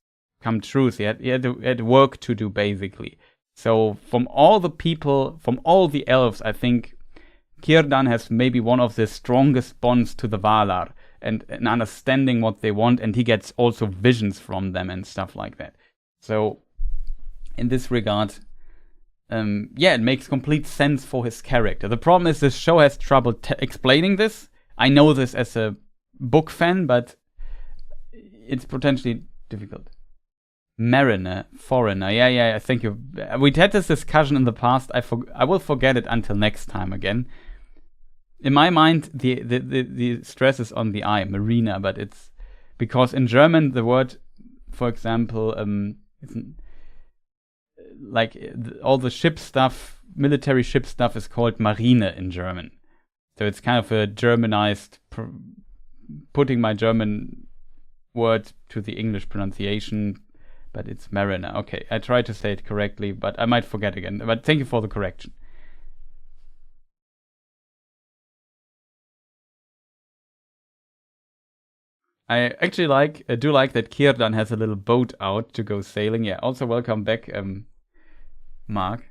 come true. So he had work to do, basically. So from all the people, from all the elves, I think Círdan has maybe one of the strongest bonds to the Valar and understanding what they want, and he gets also visions from them and stuff like that. So in this regard, it makes complete sense for his character. The problem is this show has trouble explaining this. I know this as a book fan, but it's potentially difficult. Mariner, foreigner. Yeah, thank you. We'd had this discussion in the past. I will forget it until next time again. In my mind, the stress is on the I, marina, but it's because in German the word, for example, all the ship stuff, military ship stuff is called Marine in German. So it's kind of a Germanized, putting my German word to the English pronunciation, but it's mariner. Okay, I tried to say it correctly, but I might forget again. But thank you for the correction. I actually do like that Círdan has a little boat out to go sailing. Yeah, also welcome back, Mark.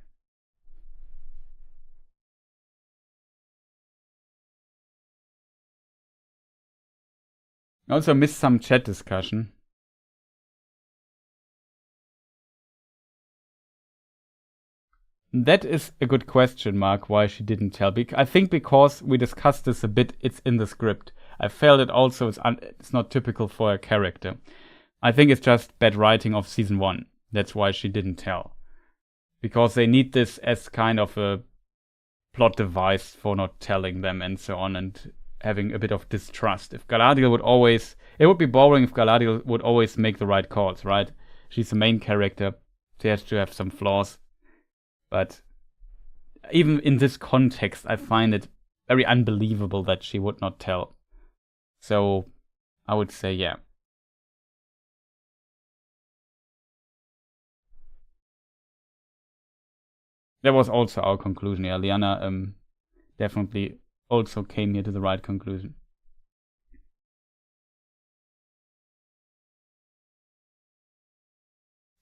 I also missed some chat discussion. That is a good question, Mark, why she didn't tell. I think because we discussed this a bit, it's in the script. I felt it also, it's not typical for a character. I think it's just bad writing of season 1. That's why she didn't tell. Because they need this as kind of a plot device for not telling them and so on, and having a bit of distrust. If Galadriel would always... It would be boring if Galadriel would always make the right calls, right? She's the main character. She has to have some flaws. But even in this context, I find it very unbelievable that she would not tell. So I would say, yeah. That was also our conclusion. Yeah, Liana definitely also came here to the right conclusion.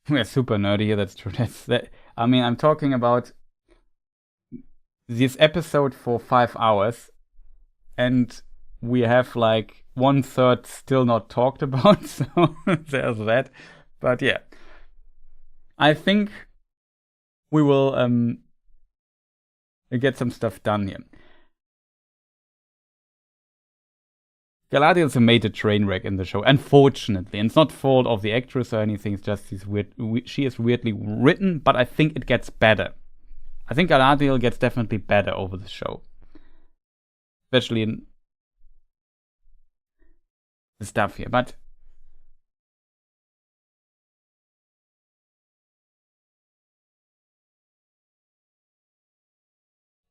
We're super nerdy here, that's true. I mean, I'm talking about this episode for 5 hours, and we have like 1/3 still not talked about, so there's that. But yeah, I think we will get some stuff done here. Galadriel's a major train wreck in the show, unfortunately. And it's not fault of the actress or anything, it's just she is weirdly written, but I think it gets better. I think Galadriel gets definitely better over the show. Especially in the stuff here, but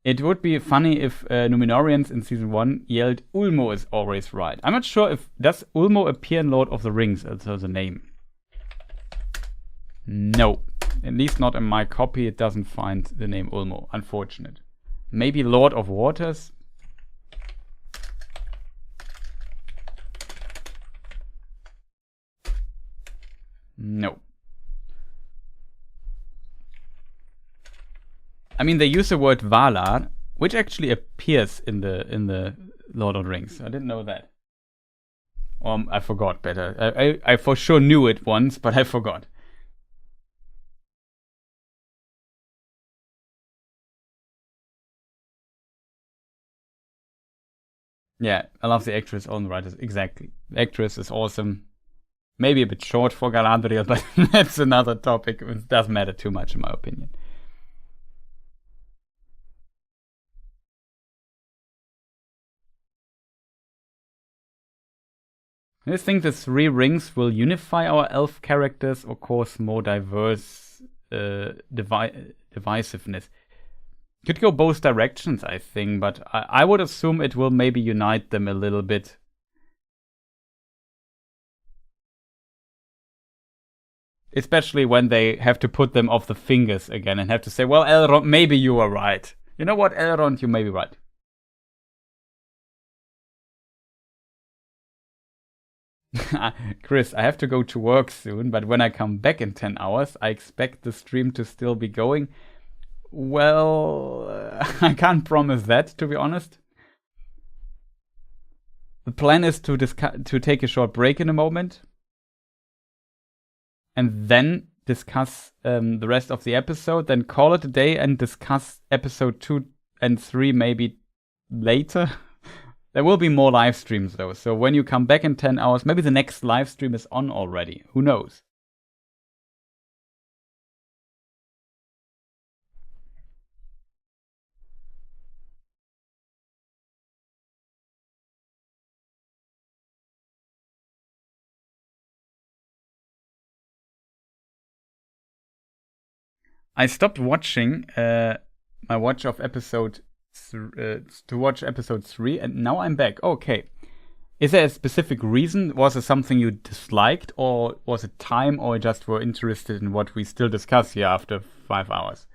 it would be funny if Numenorians in season 1 yelled, Ulmo is always right. I'm not sure if... Does Ulmo appear in Lord of the Rings as the name? No. At least not in my copy. It doesn't find the name Ulmo. Unfortunate. Maybe Lord of Waters? No. I mean, they use the word Valar, which actually appears in the Lord of the Rings. I didn't know that. I forgot better. I for sure knew it once, but I forgot. Yeah, I love the actress on the writers. Exactly. The actress is awesome. Maybe a bit short for Galadriel, but that's another topic. It doesn't matter too much in my opinion. I think the 3 rings will unify our elf characters or cause more diverse divisiveness. Could go both directions, I think, but I would assume it will maybe unite them a little bit. Especially when they have to put them off the fingers again and have to say, well, Elrond, maybe you were right. You know what, Elrond, you may be right. Chris, I have to go to work soon, but when I come back in 10 hours, I expect the stream to still be going. Well, I can't promise that, to be honest. The plan is to take a short break in a moment. And then discuss the rest of the episode, then call it a day and discuss episode 2 and 3 maybe later. There will be more live streams though, so when you come back in 10 hours, maybe the next live stream is on already. Who knows? I stopped watching my watch of episode to watch episode 3, and now I'm back. Okay. Is there a specific reason? Was it something you disliked, or was it time, or just were interested in what we still discuss here after 5 hours?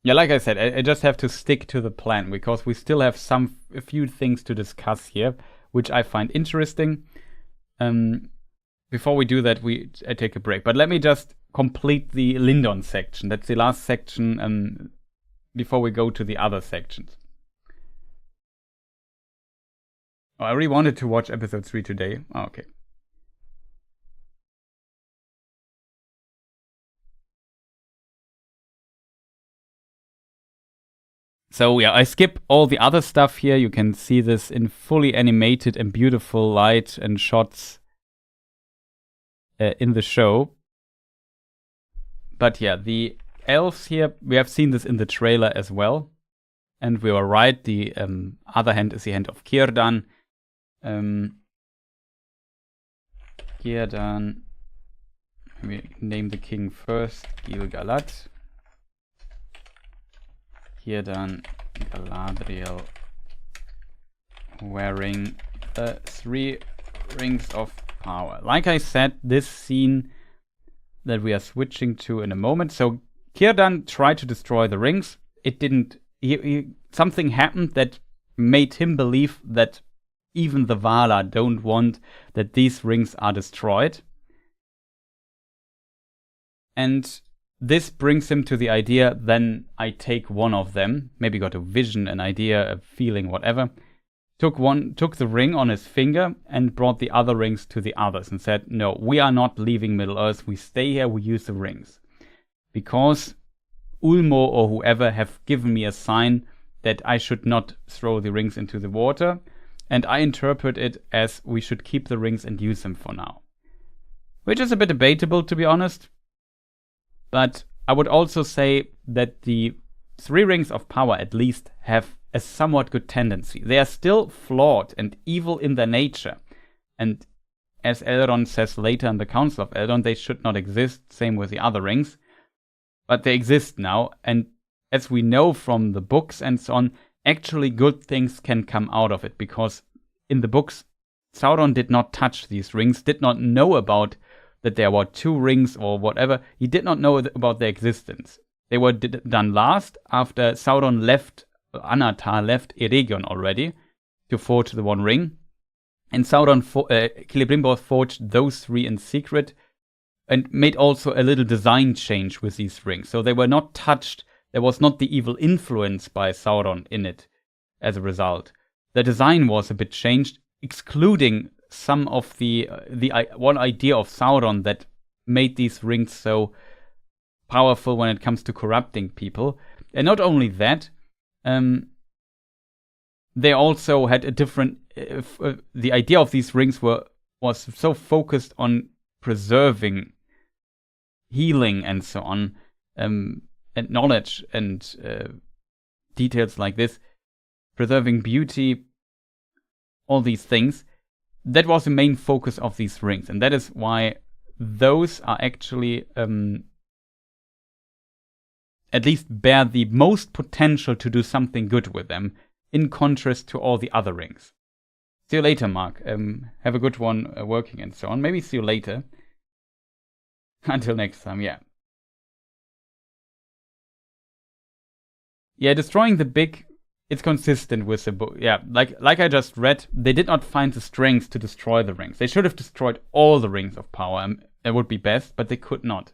Yeah, like I said, I just have to stick to the plan because we still have a few things to discuss here, which I find interesting. Before we do that, I take a break. But let me just complete the Lindon section. That's the last section before we go to the other sections. Oh, I really wanted to watch episode 3 today. Oh, okay. So yeah, I skip all the other stuff here. You can see this in fully animated and beautiful light and shots in the show. But yeah, the elves here, we have seen this in the trailer as well. And we were right, the other hand is the hand of Círdan. Círdan, we name the king first, Gil-galad. Círdan, Galadriel, wearing the 3 rings of power. Like I said, this scene that we are switching to in a moment. So Círdan tried to destroy the rings. It didn't. Something happened that made him believe that even the Valar don't want that these rings are destroyed. And this brings him to the idea, then I take one of them. Maybe got a vision, an idea, a feeling, whatever. Took the ring on his finger and brought the other rings to the others and said, no, we are not leaving Middle-earth. We stay here, we use the rings. Because Ulmo or whoever have given me a sign that I should not throw the rings into the water. And I interpret it as we should keep the rings and use them for now. Which is a bit debatable, to be honest. But I would also say that the 3 rings of power at least have a somewhat good tendency. They are still flawed and evil in their nature. And as Elrond says later in the Council of Elrond, they should not exist. Same with the other rings. But they exist now. And as we know from the books and so on, actually good things can come out of it. Because in the books, Sauron did not touch these rings, did not know about that there were 2 rings or whatever. He did not know about their existence. They were done last after Sauron left, Anatar left Eregion already to forge the 1 ring. And Sauron, Celebrimbor forged those 3 in secret and made also a little design change with these rings. So they were not touched. There was not the evil influence by Sauron in it as a result. The design was a bit changed, excluding some of the one idea of Sauron that made these rings so powerful when it comes to corrupting people. And not only that, they also had a different. The idea of these rings was so focused on preserving, healing, and so on, and knowledge and details like this, preserving beauty, all these things. That was the main focus of these rings, and that is why those are actually at least bear the most potential to do something good with them. in contrast to all the other rings. See you later, Mark. Have a good one working and so on. Maybe see you later. Until next time, yeah. Yeah, destroying the big, it's consistent with the book. Yeah, like I just read, they did not find the strength to destroy the rings. They should have destroyed all the rings of power. It would be best, but they could not.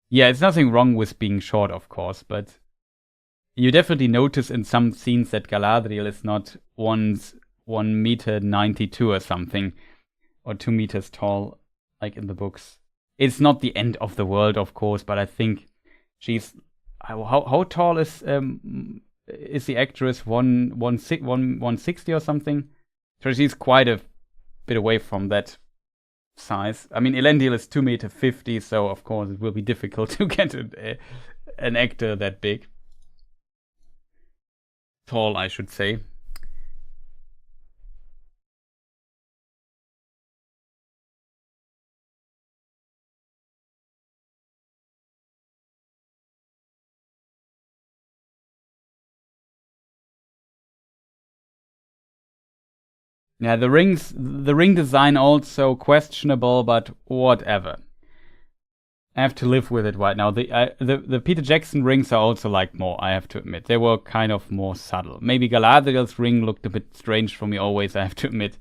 Yeah, it's nothing wrong with being short, of course, but you definitely notice in some scenes that Galadriel is not 1 meter 92 or something, or 2 meters tall, like in the books. It's not the end of the world, of course, but I think she's how tall is the actress? 160 or something? So she's quite a bit away from that size. I mean, Elendil is 2 meter 50, so of course it will be difficult to get an actor that big. Tall, I should say. Yeah, the ring design also questionable, but whatever. I have to live with it right now. The Peter Jackson rings are also like more, I have to admit. They were kind of more subtle. Maybe Galadriel's ring looked a bit strange for me always, I have to admit.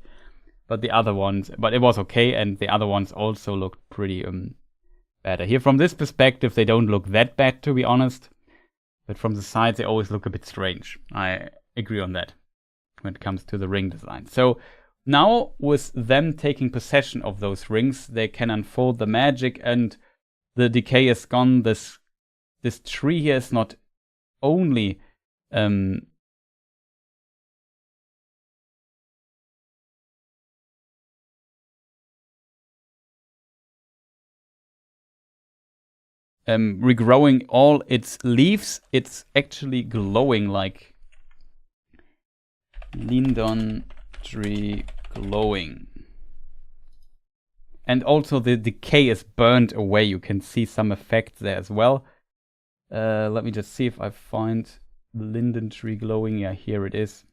But the other ones, but it was okay, and the other ones also looked pretty better. Here, from this perspective, they don't look that bad, to be honest. But from the sides, they always look a bit strange. I agree on that when it comes to the ring design. So now, with them taking possession of those rings, they can unfold the magic, and the decay is gone. This tree here is not only regrowing all its leaves. It's actually glowing like Lindon tree glowing. And also the decay is burned away. You can see some effect there as well. Let me just see if I find the linden tree glowing. Yeah, here it is.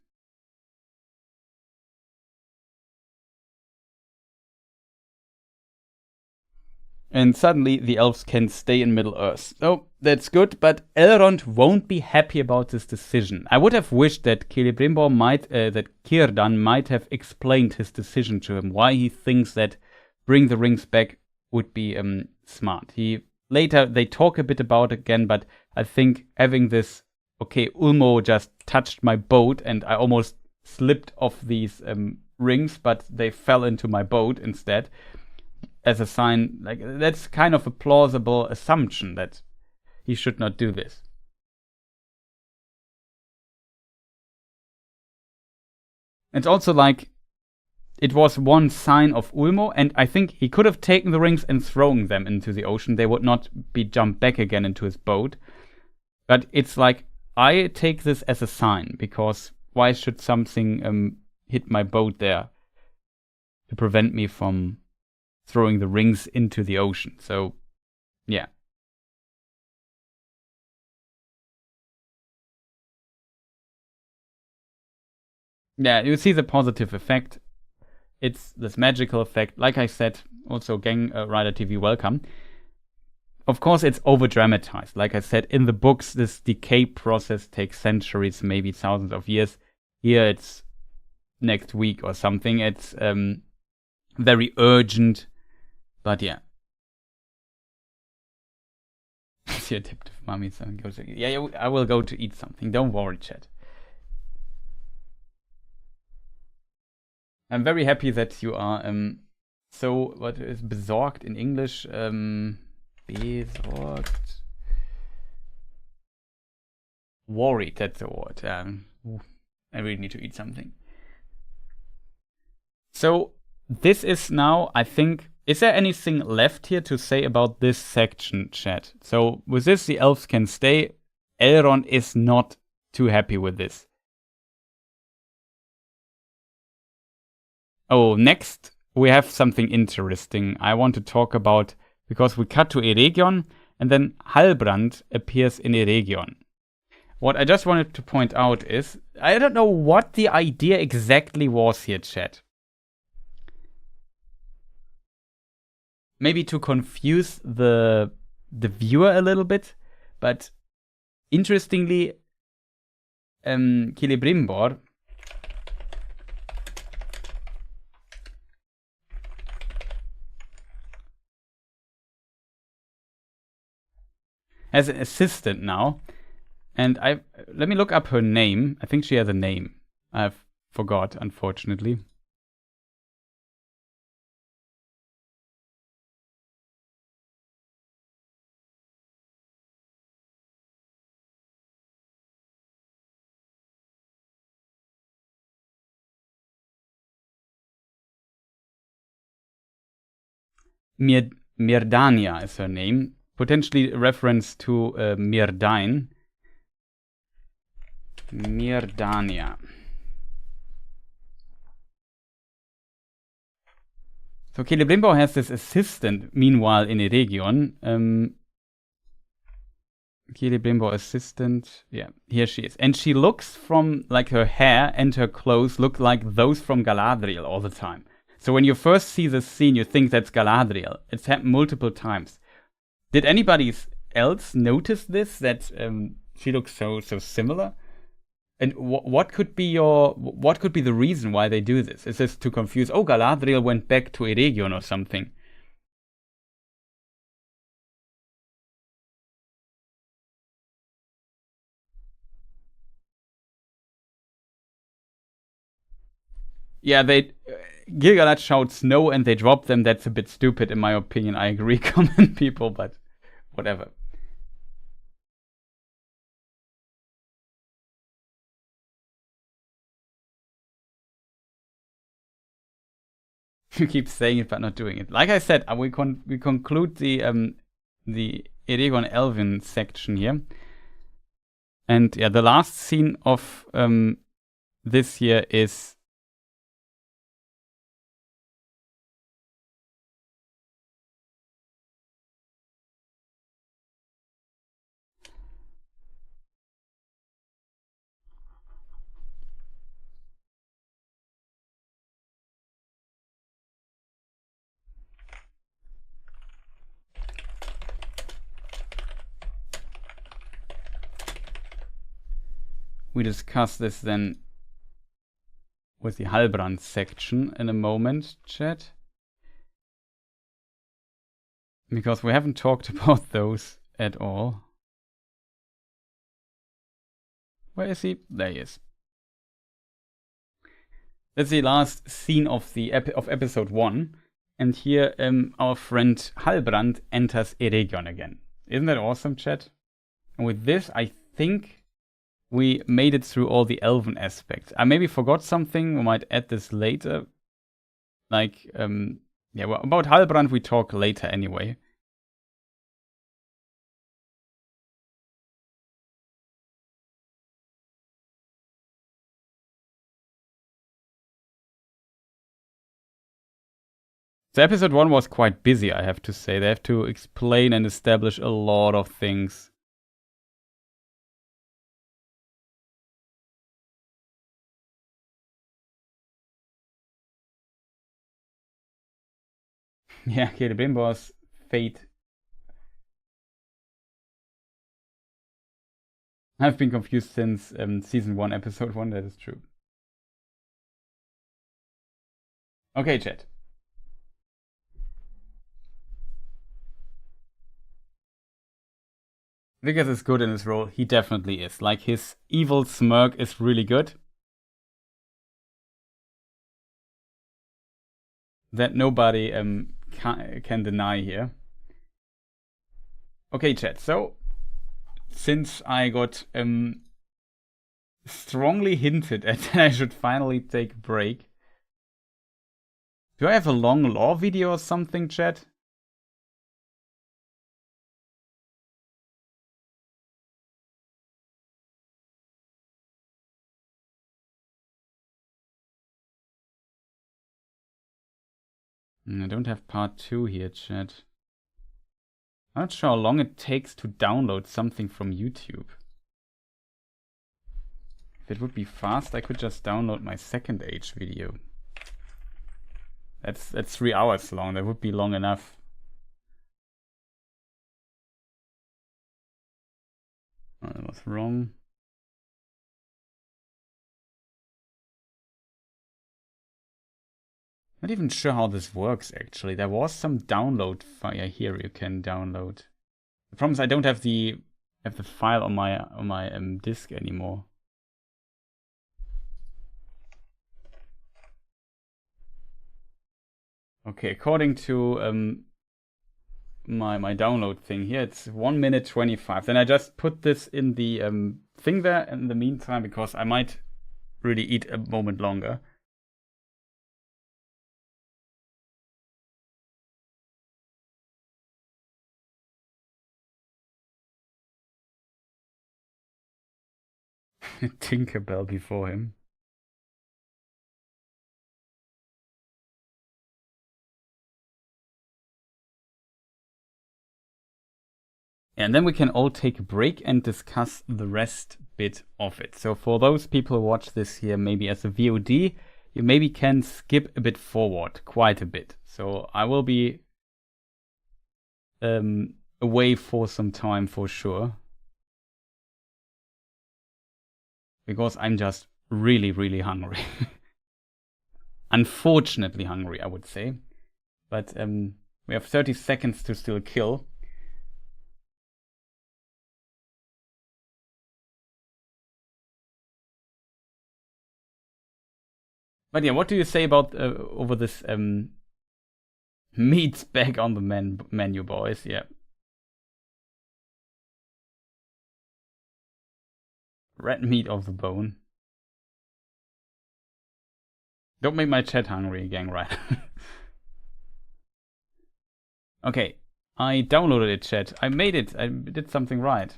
And suddenly the elves can stay in Middle-earth. So that's good, but Elrond won't be happy about this decision. I would have wished that Celebrimbor that Círdan might have explained his decision to him, why he thinks that bring the rings back would be smart. Later they talk a bit about it again, but I think having this, okay, Ulmo just touched my boat and I almost slipped off these rings, but they fell into my boat instead. As a sign, like, that's kind of a plausible assumption that he should not do this. It's also like it was one sign of Ulmo, and I think he could have taken the rings and thrown them into the ocean. They would not be jumped back again into his boat. But it's like, I take this as a sign, because why should something hit my boat there to prevent me from throwing the rings into the ocean? So, yeah. Yeah, you see the positive effect. It's this magical effect. Like I said, also Gang Rider TV, welcome. Of course, it's over-dramatized. Like I said, in the books, this decay process takes centuries, maybe thousands of years. Here, it's next week or something. It's very urgent. But yeah. See a tip to mommy. Yeah, I will go to eat something. Don't worry, chat. I'm very happy that you are so, what is besorgt in English? Besorgt. Worried, that's the word. I really need to eat something. So, this is now, I think, Is there anything left here to say about this section, chat? So with this, the elves can stay. Elrond is not too happy with this. Oh, next we have something interesting I want to talk about, because we cut to Eregion and then Halbrand appears in Eregion. What I just wanted to point out is, I don't know what the idea exactly was here, chat. Maybe to confuse the viewer a little bit, but interestingly, Celebrimbor has an assistant now, and let me look up her name. I think she has a name. I've forgot, unfortunately. Myrdania is her name, potentially a reference to Myrdain. Myrdania. So Celebrimbor has this assistant, meanwhile, in Eregion. Celebrimbor assistant, yeah, here she is. And she looks from, like, her hair and her clothes look like those from Galadriel all the time. So when you first see this scene, you think that's Galadriel. It's happened multiple times. Did anybody else notice this, that she looks so similar? And what could be the reason why they do this? Is this to confuse? Oh, Galadriel went back to Eregion or something. Yeah, Gil-galad shouts no and they drop them. That's a bit stupid in my opinion. I agree, common people, but whatever. You keep saying it but not doing it. Like I said, we conclude the Eregion Elven section here. And yeah, the last scene of this year is we discuss this then with the Halbrand section in a moment, chat. Because we haven't talked about those at all. Where is he? There he is. That's the last scene of episode 1. And here our friend Halbrand enters Eregion again. Isn't that awesome, chat? And with this, I think we made it through all the elven aspects. I maybe forgot something. We might add this later. Like, yeah, well, about Halbrand we talk later anyway. So episode 1 was quite busy, I have to say. They have to explain and establish a lot of things. Yeah, Celebrimbor's fate. I've been confused since season 1, episode 1, that is true. Okay, chat. Vickers is good in his role. He definitely is. Like, his evil smirk is really good. That nobody can deny here. Okay, chat. So, since I got strongly hinted at that I should finally take a break Do I have a long lore video or something, chat? I don't have part 2 here, chat. I'm not sure how long it takes to download something from YouTube. If it would be fast, I could just download my second age video. That's 3 hours long. That would be long enough. Oh, that was wrong. Not even sure how this works, actually. There was some download file here you can download. The problem is I don't have the file on my disk anymore. Okay, according to my download thing here, it's 1 minute 25. Then I just put this in the thing there in the meantime, because I might really eat a moment longer. Tinkerbell before him. And then we can all take a break and discuss the rest bit of it. So for those people who watch this here maybe as a VOD, you maybe can skip a bit forward, quite a bit. So I will be away for some time for sure. Because I'm just really, really hungry. Unfortunately hungry, I would say. But we have 30 seconds to still kill. But yeah, what do you say about over this meat back on the menu, boys? Yeah. Red meat off the bone. Don't make my chat hungry again, right? Okay, I downloaded it, chat. I made it. I did something right.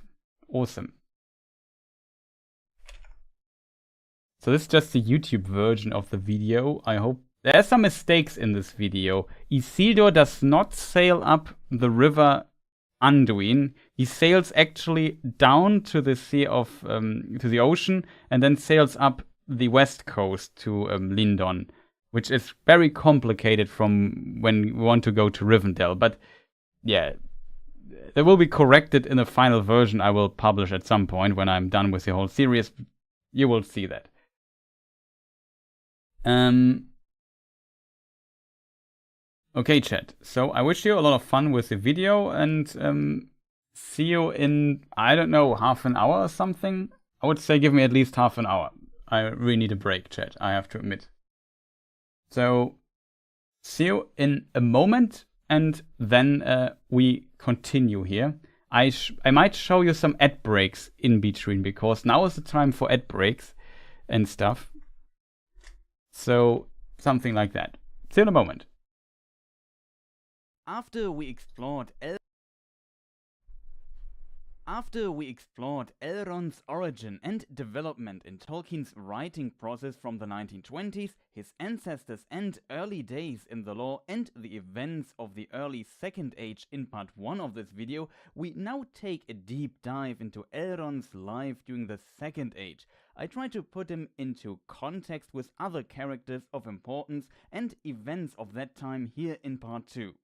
Awesome. So this is just the YouTube version of the video. I hope there are some mistakes in this video. Isildur does not sail up the river Anduin. He sails actually down to the sea of to the ocean, and then sails up the west coast to Lindon, which is very complicated from when we want to go to Rivendell. But yeah, they will be corrected in the final version I will publish at some point when I'm done with the whole series. You will see that. Okay, chat. So I wish you a lot of fun with the video, and see you in, I don't know, half an hour or something. I would say give me at least half an hour. I really need a break, chat, I have to admit. So see you in a moment, and then we continue here. I might show you some ad breaks in between, because now is the time for ad breaks and stuff. So something like that. See you in a moment. After we explored Elrond's origin and development in Tolkien's writing process from the 1920s, his ancestors and early days in the lore, and the events of the early Second Age in part 1 of this video, we now take a deep dive into Elrond's life during the Second Age. I try to put him into context with other characters of importance and events of that time here in part 2.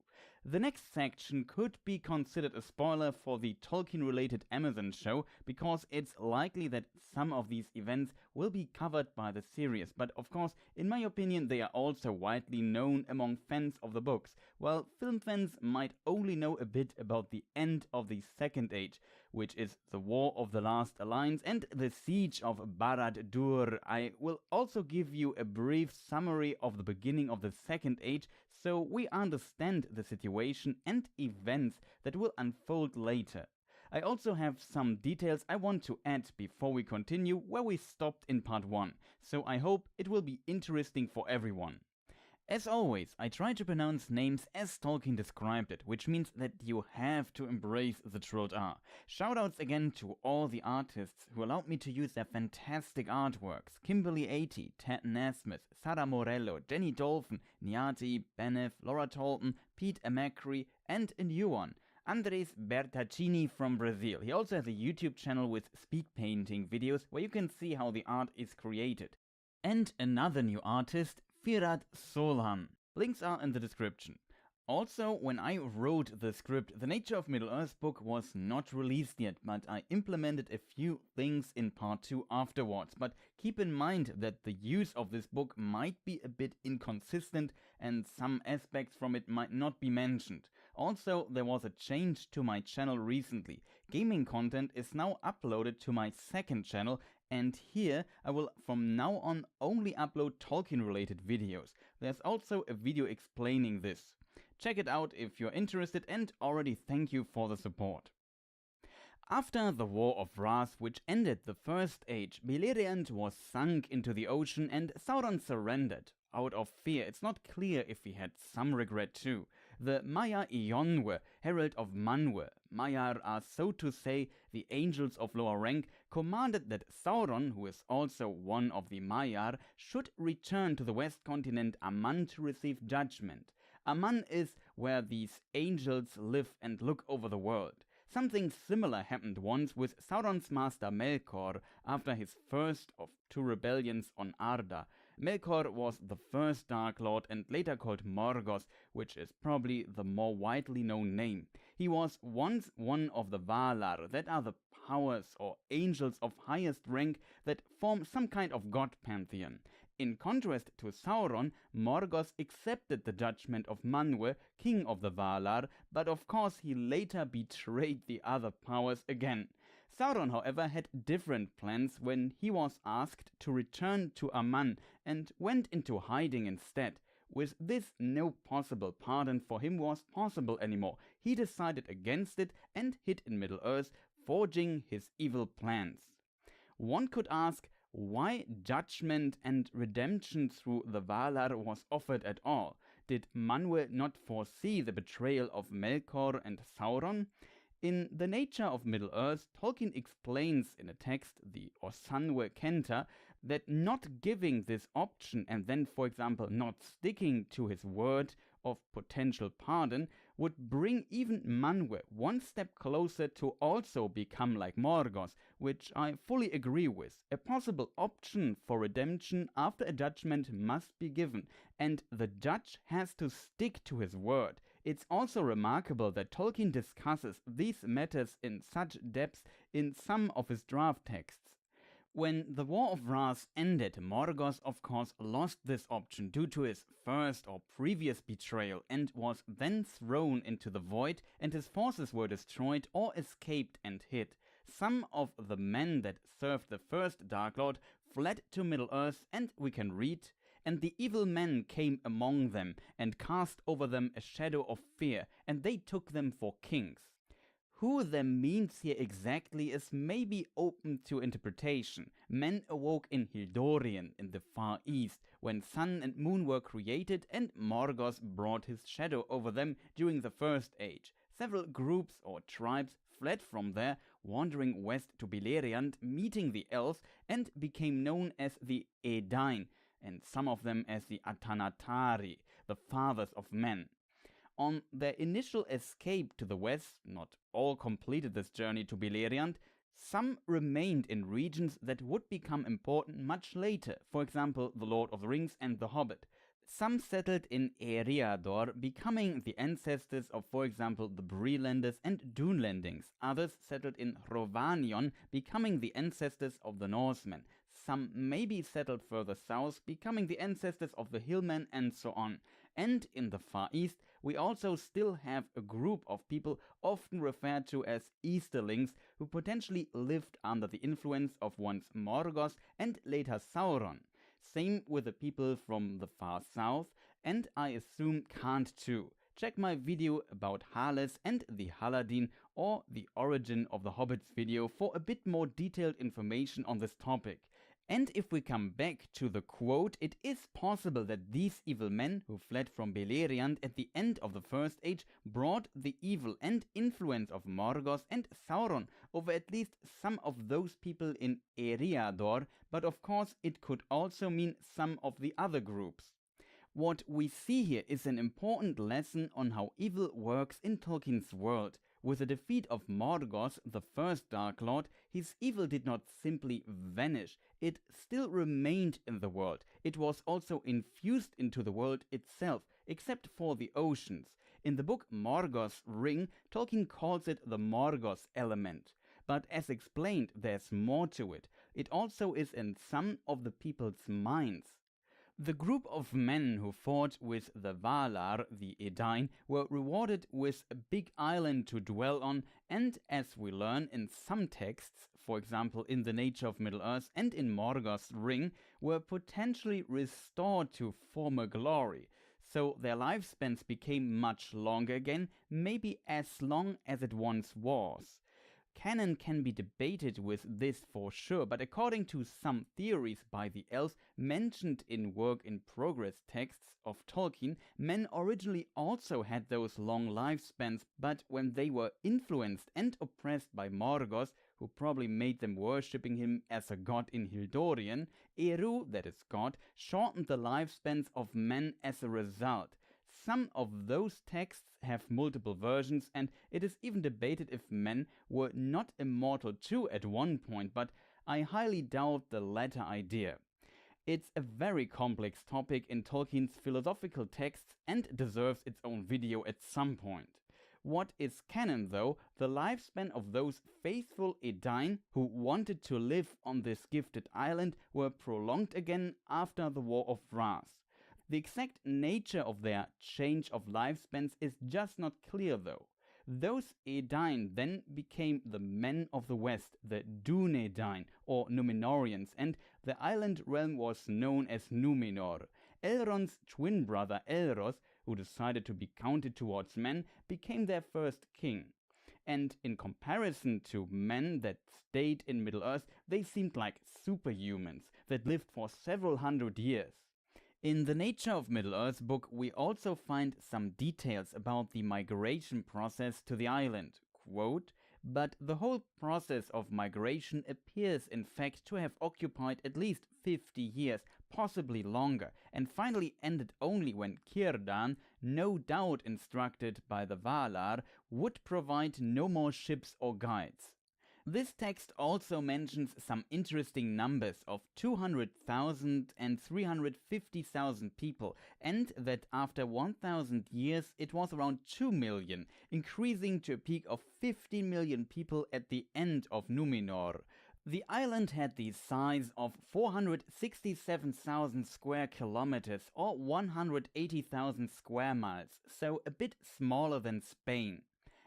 The next section could be considered a spoiler for the Tolkien-related Amazon show, because it's likely that some of these events will be covered by the series, but of course, in my opinion, they are also widely known among fans of the books, while film fans might only know a bit about the end of the Second Age, which is the War of the Last Alliance and the Siege of Barad-dûr. I will also give you a brief summary of the beginning of the Second Age, so we understand the situation and events that will unfold later. I also have some details I want to add before we continue where we stopped in part 1, so I hope it will be interesting for everyone. As always, I try to pronounce names as Tolkien described it, which means that you have to embrace the LotR. Shoutouts again to all the artists who allowed me to use their fantastic artworks: Kimberly80, Ted Nasmith, Sara Morello, Jenny Dolphin, Niati, Benef, Laura Tolton, Pete Amacri, and a new one, Andres Bertaccini from Brazil. He also has a YouTube channel with speed painting videos where you can see how the art is created. And another new artist, Firat Solhan. Links are in the description. Also, when I wrote the script, the Nature of Middle-earth book was not released yet, but I implemented a few things in part 2 afterwards. But keep in mind that the use of this book might be a bit inconsistent and some aspects from it might not be mentioned. Also, there was a change to my channel recently. Gaming content is now uploaded to my second channel, and here I will from now on only upload Tolkien related videos. There's also a video explaining this. Check it out if you're interested, and already thank you for the support. After the War of Wrath, which ended the First Age, Beleriand was sunk into the ocean and Sauron surrendered. Out of fear, it's not clear if he had some regret too. The Maiar Ionwe, herald of Manwe, Maiar are so to say the angels of lower rank, commanded that Sauron, who is also one of the Maiar, should return to the west continent Aman to receive judgment. Aman is where these angels live and look over the world. Something similar happened once with Sauron's master Melkor after his first of 2 rebellions on Arda. Melkor was the first Dark Lord and later called Morgoth, which is probably the more widely known name. He was once one of the Valar, that are the powers or angels of highest rank that form some kind of god pantheon. In contrast to Sauron, Morgoth accepted the judgment of Manwe, king of the Valar, but of course he later betrayed the other powers again. Sauron, however, had different plans when he was asked to return to Aman and went into hiding instead. With this, no possible pardon for him was possible anymore. He decided against it and hid in Middle-earth, forging his evil plans. One could ask why judgment and redemption through the Valar was offered at all. Did Manwe not foresee the betrayal of Melkor and Sauron? In The Nature of Middle-earth, Tolkien explains in a text, the Orsanwe Kenta, that not giving this option and then, for example, not sticking to his word of potential pardon would bring even Manwe one step closer to also become like Morgoth, which I fully agree with. A possible option for redemption after a judgment must be given, and the judge has to stick to his word. It's also remarkable that Tolkien discusses these matters in such depth in some of his draft texts. When the War of Wrath ended, Morgoth of course lost this option due to his first or previous betrayal and was then thrown into the void, and his forces were destroyed or escaped and hid. Some of the men that served the first Dark Lord fled to Middle-earth, and we can read, "And the evil men came among them, and cast over them a shadow of fear, and they took them for kings." Who them means here exactly is maybe open to interpretation. Men awoke in Hildorien in the Far East, when sun and moon were created, and Morgoth brought his shadow over them during the First Age. Several groups or tribes fled from there, wandering west to Beleriand, meeting the elves, and became known as the Edain, and some of them as the Atanatari, the fathers of men. On their initial escape to the west, not all completed this journey to Beleriand. Some remained in regions that would become important much later, for example the Lord of the Rings and the Hobbit. Some settled in Eriador, becoming the ancestors of, for example, the Breelanders and Dunelandings. Others settled in Rovanion, becoming the ancestors of the Norsemen. Some maybe settled further south, becoming the ancestors of the Hillmen, and so on. And in the Far East, we also still have a group of people often referred to as Easterlings, who potentially lived under the influence of once Morgoth and later Sauron. Same with the people from the far south, and I assume Khand too. Check my video about Hales and the Haladin, or the origin of the Hobbits video, for a bit more detailed information on this topic. And if we come back to the quote, it is possible that these evil men who fled from Beleriand at the end of the First Age brought the evil and influence of Morgoth and Sauron over at least some of those people in Eriador, but of course it could also mean some of the other groups. What we see here is an important lesson on how evil works in Tolkien's world. With the defeat of Morgoth, the first Dark Lord, his evil did not simply vanish, it still remained in the world. It was also infused into the world itself, except for the oceans. In the book Morgoth's Ring, Tolkien calls it the Morgoth element. But as explained, there's more to it. It also is in some of the people's minds. The group of men who fought with the Valar, the Edain, were rewarded with a big island to dwell on, and as we learn in some texts, for example in The Nature of Middle-earth and in Morgoth's Ring, were potentially restored to former glory. So their lifespans became much longer again, maybe as long as it once was. Canon can be debated with this for sure, but according to some theories by the elves mentioned in work-in-progress texts of Tolkien, men originally also had those long lifespans, but when they were influenced and oppressed by Morgoth, who probably made them worshipping him as a god in Hildorian, Eru, that is God, shortened the lifespans of men as a result. Some of those texts have multiple versions, and it is even debated if men were not immortal too at one point, but I highly doubt the latter idea. It's a very complex topic in Tolkien's philosophical texts and deserves its own video at some point. What is canon though, the lifespan of those faithful Edain who wanted to live on this gifted island were prolonged again after the War of Wrath. The exact nature of their change of lifespans is just not clear though. Those Edain then became the Men of the West, the Dunedain or Númenóreans, and the island realm was known as Númenor. Elrond's twin brother Elros, who decided to be counted towards men, became their first king. And in comparison to men that stayed in Middle-earth, they seemed like superhumans that lived for several hundred years. In The Nature of Middle-earth book, we also find some details about the migration process to the island. Quote, "But the whole process of migration appears in fact to have occupied at least 50 years, possibly longer, and finally ended only when Círdan, no doubt instructed by the Valar, would provide no more ships or guides." This text also mentions some interesting numbers of 200,000 and 350,000 people, and that after 1,000 years it was around 2 million, increasing to a peak of 15 million people at the end of Númenor. The island had the size of 467,000 square kilometers or 180,000 square miles, so a bit smaller than Spain.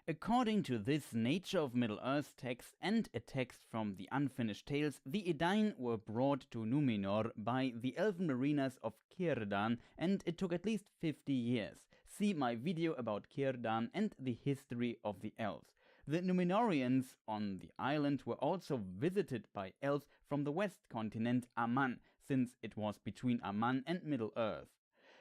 According to this Nature of Middle-earth text and a text from the Unfinished Tales, the Edain were brought to Númenor by the elven mariners of Círdan, and it took at least 50 years. See my video about Círdan and the history of the elves. The Númenóreans on the island were also visited by elves from the west continent Aman, since it was between Aman and Middle-earth.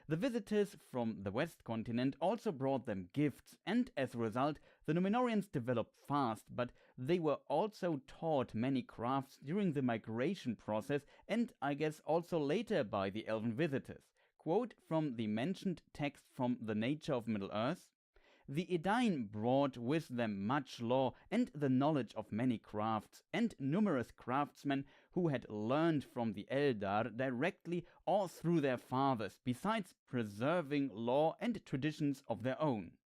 The visitors from the west continent also brought them gifts, and as a result, the Númenóreans developed fast, but they were also taught many crafts during the migration process, and I guess also later by the elven visitors. Quote from the mentioned text from The Nature of Middle-earth: "The Edain brought with them much lore and the knowledge of many crafts, and numerous craftsmen who had learned from the Eldar directly or through their fathers, besides preserving law and traditions of their own."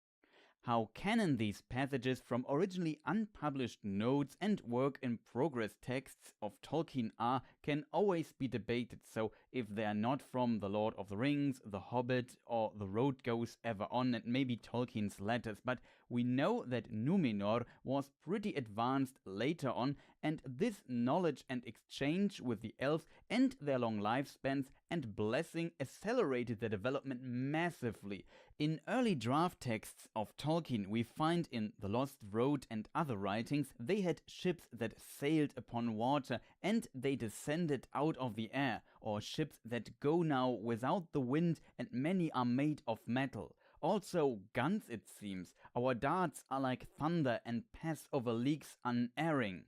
How canon these passages from originally unpublished notes and work-in-progress texts of Tolkien are can always be debated, so if they are not from The Lord of the Rings, The Hobbit, or The Road Goes Ever On, and maybe Tolkien's letters, but we know that Númenor was pretty advanced later on, and this knowledge and exchange with the elves and their long lifespans and blessing accelerated their development massively. In early draft texts of Tolkien, we find in The Lost Road and other writings they had ships that sailed upon water and they descended out of the air, or ships that go now without the wind, and many are made of metal. Also guns, it seems. Our darts are like thunder and pass over leagues unerring.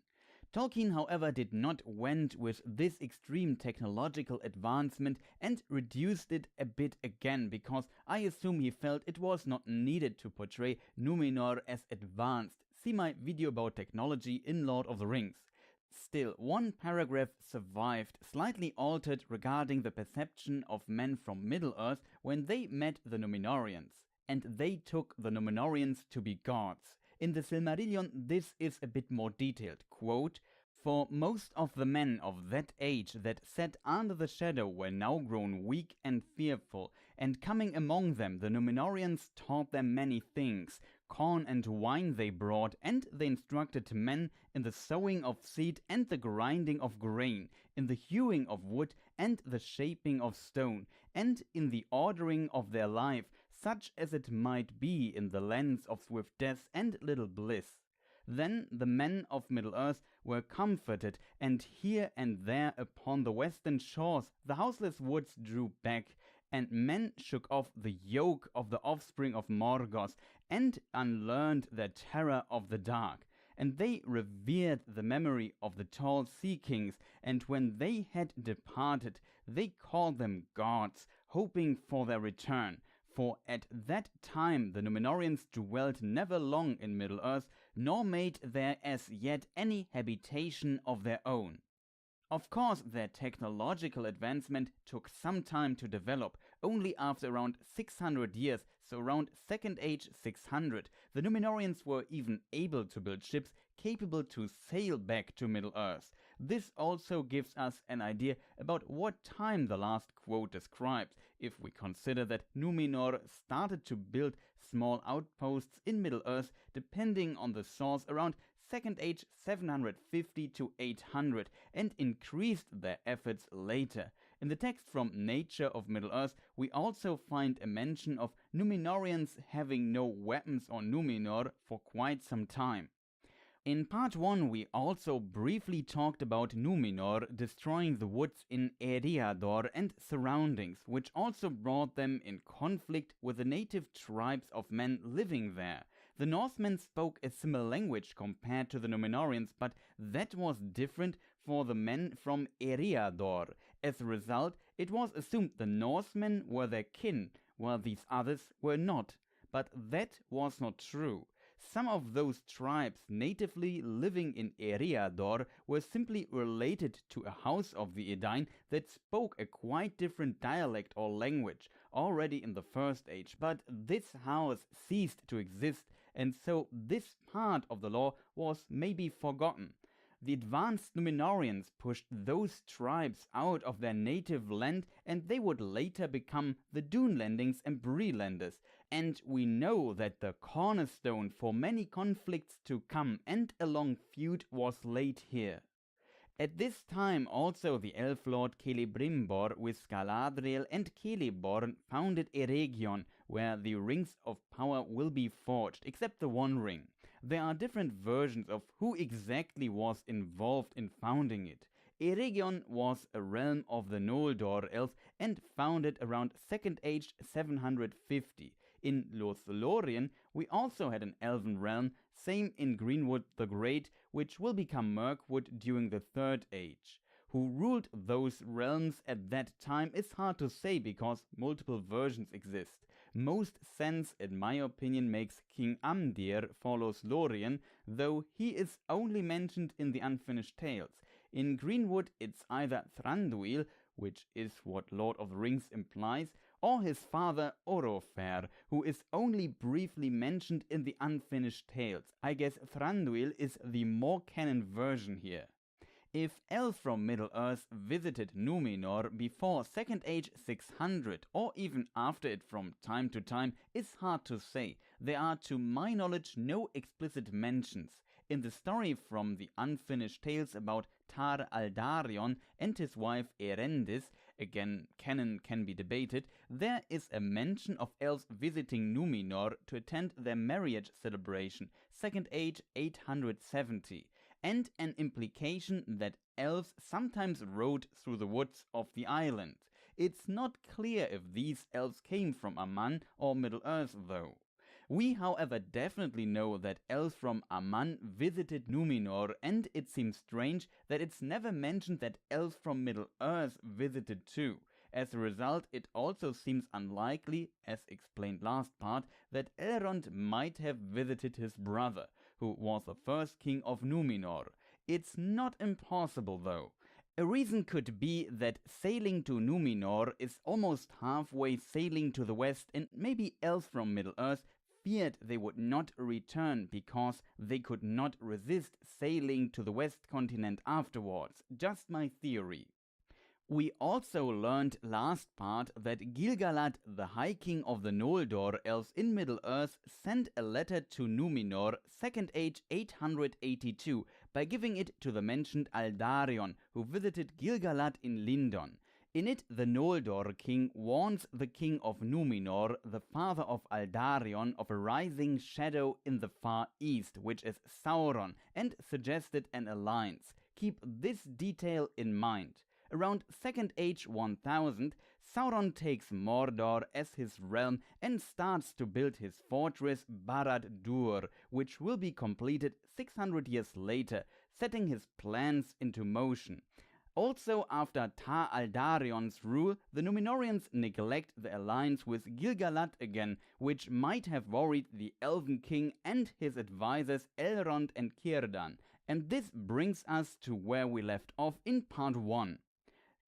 Tolkien, however, did not went with this extreme technological advancement and reduced it a bit again, because I assume he felt it was not needed to portray Numenor as advanced. See my video about technology in Lord of the Rings. Still, one paragraph survived, slightly altered, regarding the perception of men from Middle-earth when they met the Numenorians. And they took the Numenorians to be gods. In the Silmarillion, this is a bit more detailed. Quote, "For most of the men of that age that sat under the shadow were now grown weak and fearful, and coming among them the Numenorians taught them many things. Corn and wine they brought, and they instructed men in the sowing of seed and the grinding of grain, in the hewing of wood and the shaping of stone, and in the ordering of their life, such as it might be in the lands of swift death and little bliss. Then the men of Middle-earth were comforted, and here and there upon the western shores the houseless woods drew back, and men shook off the yoke of the offspring of Morgoth, and unlearned their terror of the dark. And they revered the memory of the tall sea kings, and when they had departed, they called them gods, hoping for their return. For at that time the Numenorians dwelt never long in Middle-earth, nor made there as yet any habitation of their own." Of course, their technological advancement took some time to develop. Only after around 600 years, so around Second Age 600, the Numenorians were even able to build ships capable to sail back to Middle-earth. This also gives us an idea about what time the last quote describes, if we consider that Numenor started to build small outposts in Middle-earth, depending on the source, around Second Age 750 to 800, and increased their efforts later. In the text from Nature of Middle-earth, we also find a mention of Numenorians having no weapons on Numenor for quite some time. In part 1 we also briefly talked about Numenor destroying the woods in Eriador and surroundings, which also brought them in conflict with the native tribes of men living there. The Northmen spoke a similar language compared to the Numenorians, but that was different for the men from Eriador. As a result, it was assumed the Norsemen were their kin, while these others were not. But that was not true. Some of those tribes natively living in Eriador were simply related to a house of the Edain that spoke a quite different dialect or language already in the First Age, but this house ceased to exist, and so this part of the lore was maybe forgotten. The advanced Numenorians pushed those tribes out of their native land, and they would later become the Dunelandings and Brelanders, and we know that the cornerstone for many conflicts to come and a long feud was laid here. At this time also the elf lord Celebrimbor with Galadriel and Celeborn founded Eregion, where the rings of power will be forged, except the One Ring. There are different versions of who exactly was involved in founding it. Eregion was a realm of the Noldor elves and founded around Second Age 750. In Lothlorien we also had an elven realm, same in Greenwood the Great, which will become Mirkwood during the Third Age. Who ruled those realms at that time is hard to say because multiple versions exist. Most sense, in my opinion, makes King Amdir for Lothlorien, though he is only mentioned in the Unfinished Tales. In Greenwood it's either Thranduil, which is what Lord of the Rings implies, or his father Orofer, who is only briefly mentioned in the Unfinished Tales. I guess Thranduil is the more canon version here. If elves from Middle-earth visited Numenor before Second Age 600 or even after it from time to time is hard to say. There are to my knowledge no explicit mentions. In the story from the Unfinished Tales about Tar Aldarion and his wife Erendis, again canon can be debated, there is a mention of elves visiting Numenor to attend their marriage celebration, Second Age 870, and an implication that elves sometimes rode through the woods of the island. It's not clear if these elves came from Aman or Middle-earth though. We, however, definitely know that elves from Aman visited Numenor, and it seems strange that it's never mentioned that elves from Middle-earth visited too. As a result, it also seems unlikely, as explained last part, that Elrond might have visited his brother, who was the first king of Numenor. It's not impossible though. A reason could be that sailing to Numenor is almost halfway sailing to the west, and maybe elves from Middle-earth feared they would not return because they could not resist sailing to the west continent afterwards. Just my theory. We also learned last part that Gil-galad, the High King of the Noldor elves in Middle-earth, sent a letter to Numenor, Second Age 882, by giving it to the mentioned Aldarion, who visited Gil-galad in Lindon. In it, the Noldor king warns the king of Numenor, the father of Aldarion, of a rising shadow in the far east, which is Sauron, and suggested an alliance. Keep this detail in mind. Around Second Age 1000, Sauron takes Mordor as his realm and starts to build his fortress Barad-dûr, which will be completed 600 years later, setting his plans into motion. Also, after Tar Aldarion's rule, the Numenoreans neglect the alliance with Gil-galad again, which might have worried the Elven King and his advisors Elrond and Círdan. And this brings us to where we left off in part 1.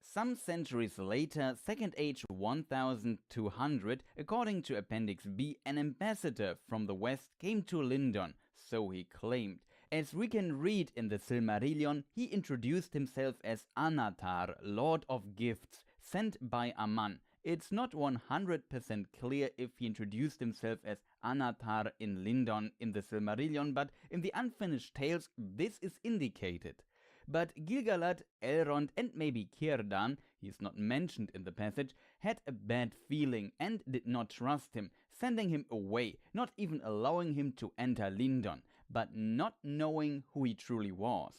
Some centuries later, Second Age 1200, according to Appendix B, an ambassador from the west came to Lindon, so he claimed. As we can read in the Silmarillion, he introduced himself as Anatar, Lord of Gifts, sent by Aman. It's not 100% clear if he introduced himself as Anatar in Lindon in the Silmarillion, but in the Unfinished Tales this is indicated. But Gil-galad, Elrond and maybe Círdan, he is not mentioned in the passage, had a bad feeling and did not trust him, sending him away, not even allowing him to enter Lindon, but not knowing who he truly was.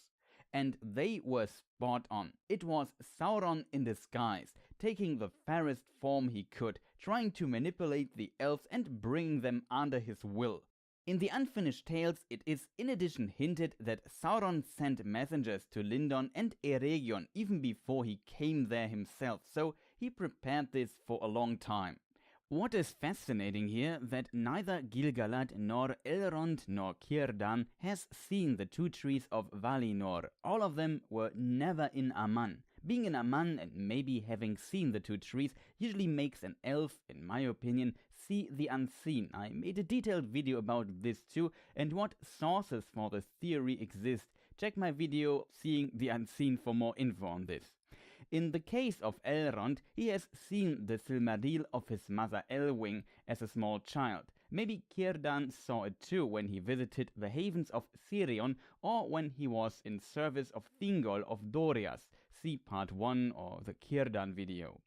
And they were spot on. It was Sauron in disguise, taking the fairest form he could, trying to manipulate the elves and bringing them under his will. In the Unfinished Tales, it is in addition hinted that Sauron sent messengers to Lindon and Eregion even before he came there himself, so he prepared this for a long time. What is fascinating here, that neither Gil-galad nor Elrond nor Círdan has seen the two trees of Valinor. All of them were never in Aman. Being in Aman and maybe having seen the two trees usually makes an elf, in my opinion, see the unseen. I made a detailed video about this too, and what sources for this theory exist. Check my video Seeing the Unseen for more info on this. In the case of Elrond, he has seen the Silmaril of his mother Elwing as a small child. Maybe Círdan saw it too when he visited the havens of Sirion or when he was in service of Thingol of Doriath. See part 1 or the Círdan video.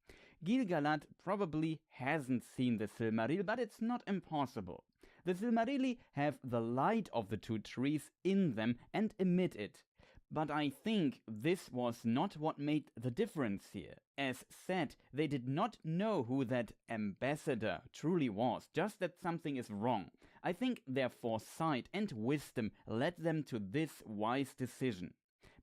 Gil-galad probably hasn't seen the Silmaril, but it's not impossible. The Silmarilli have the light of the two trees in them and emit it. But I think this was not what made the difference here. As said, they did not know who that ambassador truly was, just that something is wrong. I think their foresight and wisdom led them to this wise decision.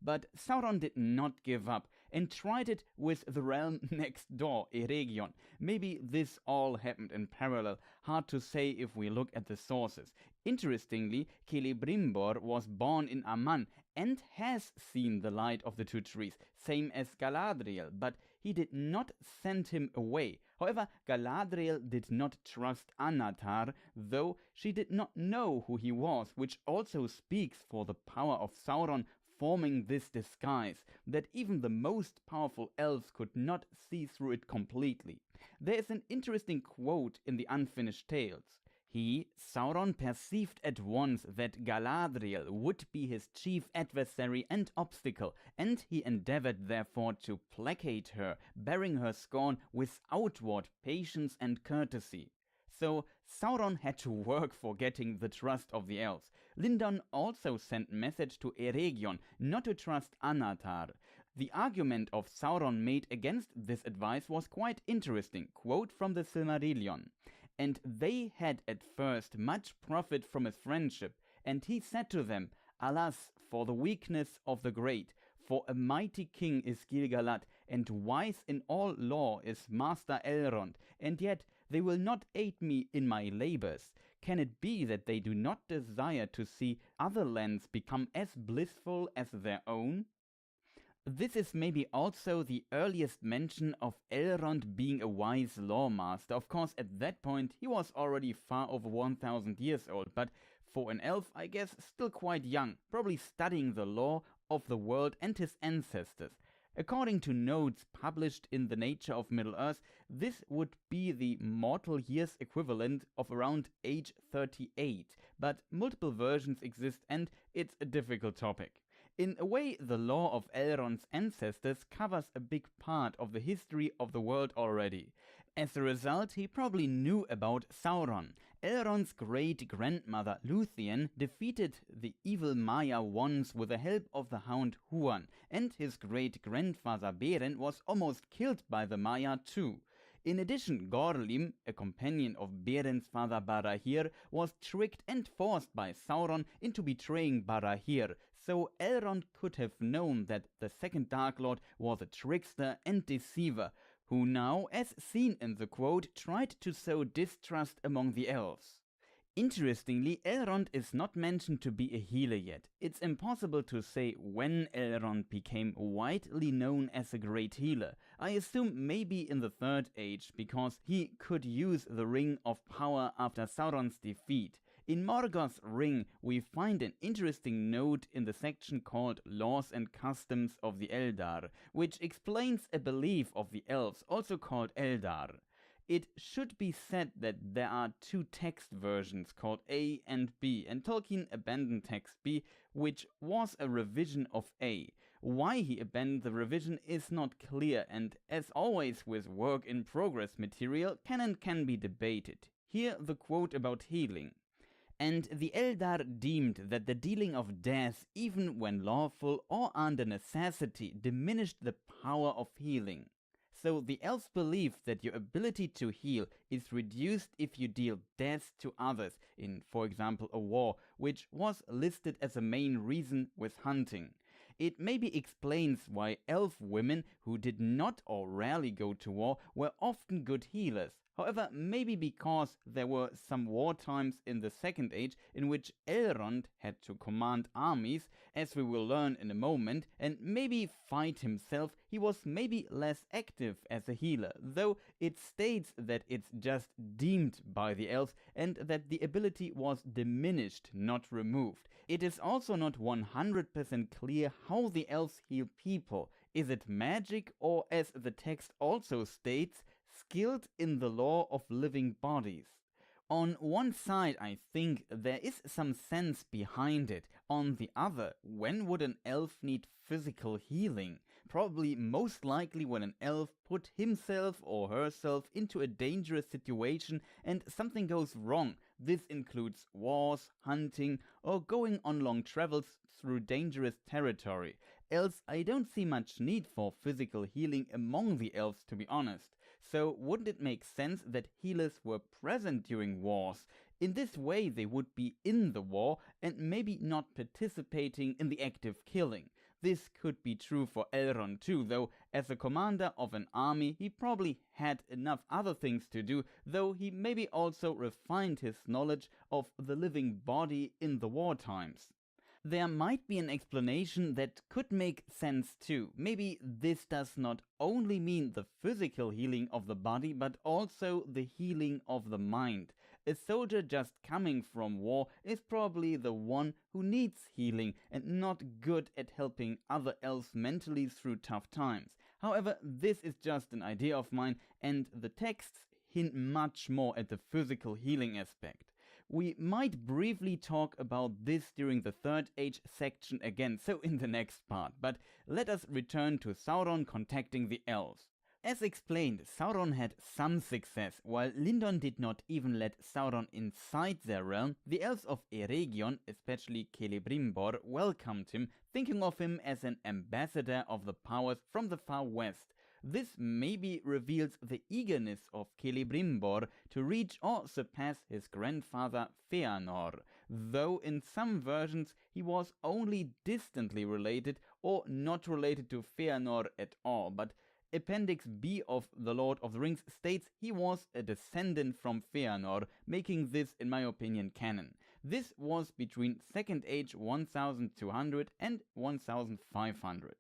But Sauron did not give up and tried it with the realm next door, Eregion. Maybe this all happened in parallel, hard to say if we look at the sources. Interestingly, Celebrimbor was born in Aman and has seen the light of the two trees, same as Galadriel, but he did not send him away. However, Galadriel did not trust Anatar, though she did not know who he was, which also speaks for the power of Sauron forming this disguise, that even the most powerful elves could not see through it completely. There is an interesting quote in the Unfinished Tales. He, Sauron, perceived at once that Galadriel would be his chief adversary and obstacle, and he endeavored therefore to placate her, bearing her scorn with outward patience and courtesy. So Sauron had to work for getting the trust of the elves. Lindon also sent message to Eregion not to trust Anatar. The argument of Sauron made against this advice was quite interesting. Quote from the Silmarillion. And they had at first much profit from his friendship, and he said to them, Alas, for the weakness of the great, for a mighty king is Gil-galad, and wise in all law is Master Elrond, and yet they will not aid me in my labors. Can it be that they do not desire to see other lands become as blissful as their own? This is maybe also the earliest mention of Elrond being a wise lawmaster. Of course, at that point he was already far over 1000 years old, but for an elf, I guess, still quite young, probably studying the law of the world and his ancestors. According to notes published in The Nature of Middle-earth, this would be the mortal years equivalent of around age 38, but multiple versions exist and it's a difficult topic. In a way, the law of Elrond's ancestors covers a big part of the history of the world already. As a result, he probably knew about Sauron. Elrond's great-grandmother Luthien defeated the evil Maya once with the help of the hound Huan, and his great-grandfather Beren was almost killed by the Maya too. In addition, Gorlim, a companion of Beren's father Barahir, was tricked and forced by Sauron into betraying Barahir, so Elrond could have known that the second Dark Lord was a trickster and deceiver, who now, as seen in the quote, tried to sow distrust among the elves. Interestingly, Elrond is not mentioned to be a healer yet. It's impossible to say when Elrond became widely known as a great healer. I assume maybe in the Third Age, because he could use the Ring of Power after Sauron's defeat. In Morgoth's ring, we find an interesting note in the section called Laws and Customs of the Eldar, which explains a belief of the elves, also called Eldar. It should be said that there are two text versions called A and B, and Tolkien abandoned text B, which was a revision of A. Why he abandoned the revision is not clear, and as always with work in progress material, canon can be debated. Here the quote about healing. And the Eldar deemed that the dealing of death, even when lawful or under necessity, diminished the power of healing. So the elves believe that your ability to heal is reduced if you deal death to others in, for example, a war, which was listed as a main reason with hunting. It maybe explains why elf women who did not or rarely go to war were often good healers. However, maybe because there were some war times in the Second Age in which Elrond had to command armies, as we will learn in a moment, and maybe fight himself, he was maybe less active as a healer, though it states that it's just deemed by the elves and that the ability was diminished, not removed. It is also not 100% clear how the elves heal people. Is it magic, or as the text also states, skilled in the law of living bodies? On one side, I think there is some sense behind it. On the other, when would an elf need physical healing? Probably most likely when an elf put himself or herself into a dangerous situation and something goes wrong. This includes wars, hunting, or going on long travels through dangerous territory. Else, I don't see much need for physical healing among the elves, to be honest. So wouldn't it make sense that healers were present during wars? In this way, they would be in the war and maybe not participating in the active killing. This could be true for Elrond too, though as a commander of an army he probably had enough other things to do, though he maybe also refined his knowledge of the living body in the war times. There might be an explanation that could make sense too. Maybe this does not only mean the physical healing of the body, but also the healing of the mind. A soldier just coming from war is probably the one who needs healing and not good at helping other elves mentally through tough times. However, this is just an idea of mine, and the texts hint much more at the physical healing aspect. We might briefly talk about this during the Third Age section again, so in the next part, but let us return to Sauron contacting the elves. As explained, Sauron had some success. While Lindon did not even let Sauron inside their realm, the elves of Eregion, especially Celebrimbor, welcomed him, thinking of him as an ambassador of the powers from the far west. This maybe reveals the eagerness of Celebrimbor to reach or surpass his grandfather Feanor, though in some versions he was only distantly related or not related to Feanor at all, but Appendix B of The Lord of the Rings states he was a descendant from Feanor, making this, in my opinion, canon. This was between Second Age 1200 and 1500.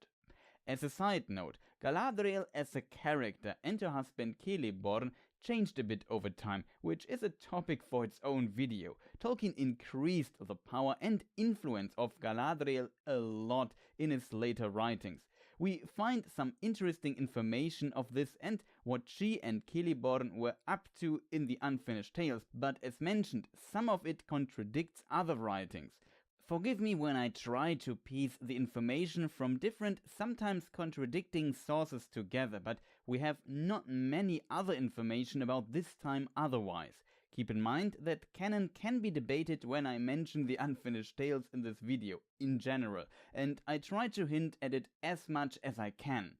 As a side note, Galadriel as a character and her husband Celeborn changed a bit over time, which is a topic for its own video. Tolkien increased the power and influence of Galadriel a lot in his later writings. We find some interesting information of this and what she and Celeborn were up to in the Unfinished Tales, but as mentioned, some of it contradicts other writings. Forgive me when I try to piece the information from different, sometimes contradicting sources together, but we have not many other information about this time otherwise. Keep in mind that canon can be debated when I mention the Unfinished Tales in this video, in general, and I try to hint at it as much as I can.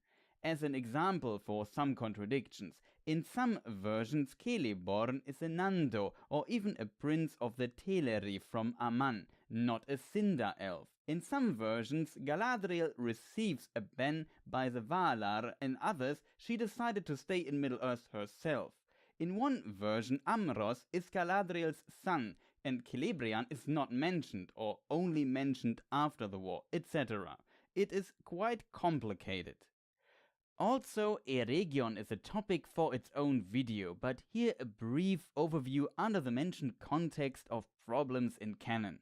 As an example for some contradictions, in some versions Celeborn is a Nando or even a prince of the Teleri from Aman, not a Cinder elf. In some versions Galadriel receives a ban by the Valar, in others she decided to stay in Middle-earth herself. In one version Amros is Galadriel's son and Celebrian is not mentioned or only mentioned after the war, etc. It is quite complicated. Also, Eregion is a topic for its own video, but here a brief overview under the mentioned context of problems in canon.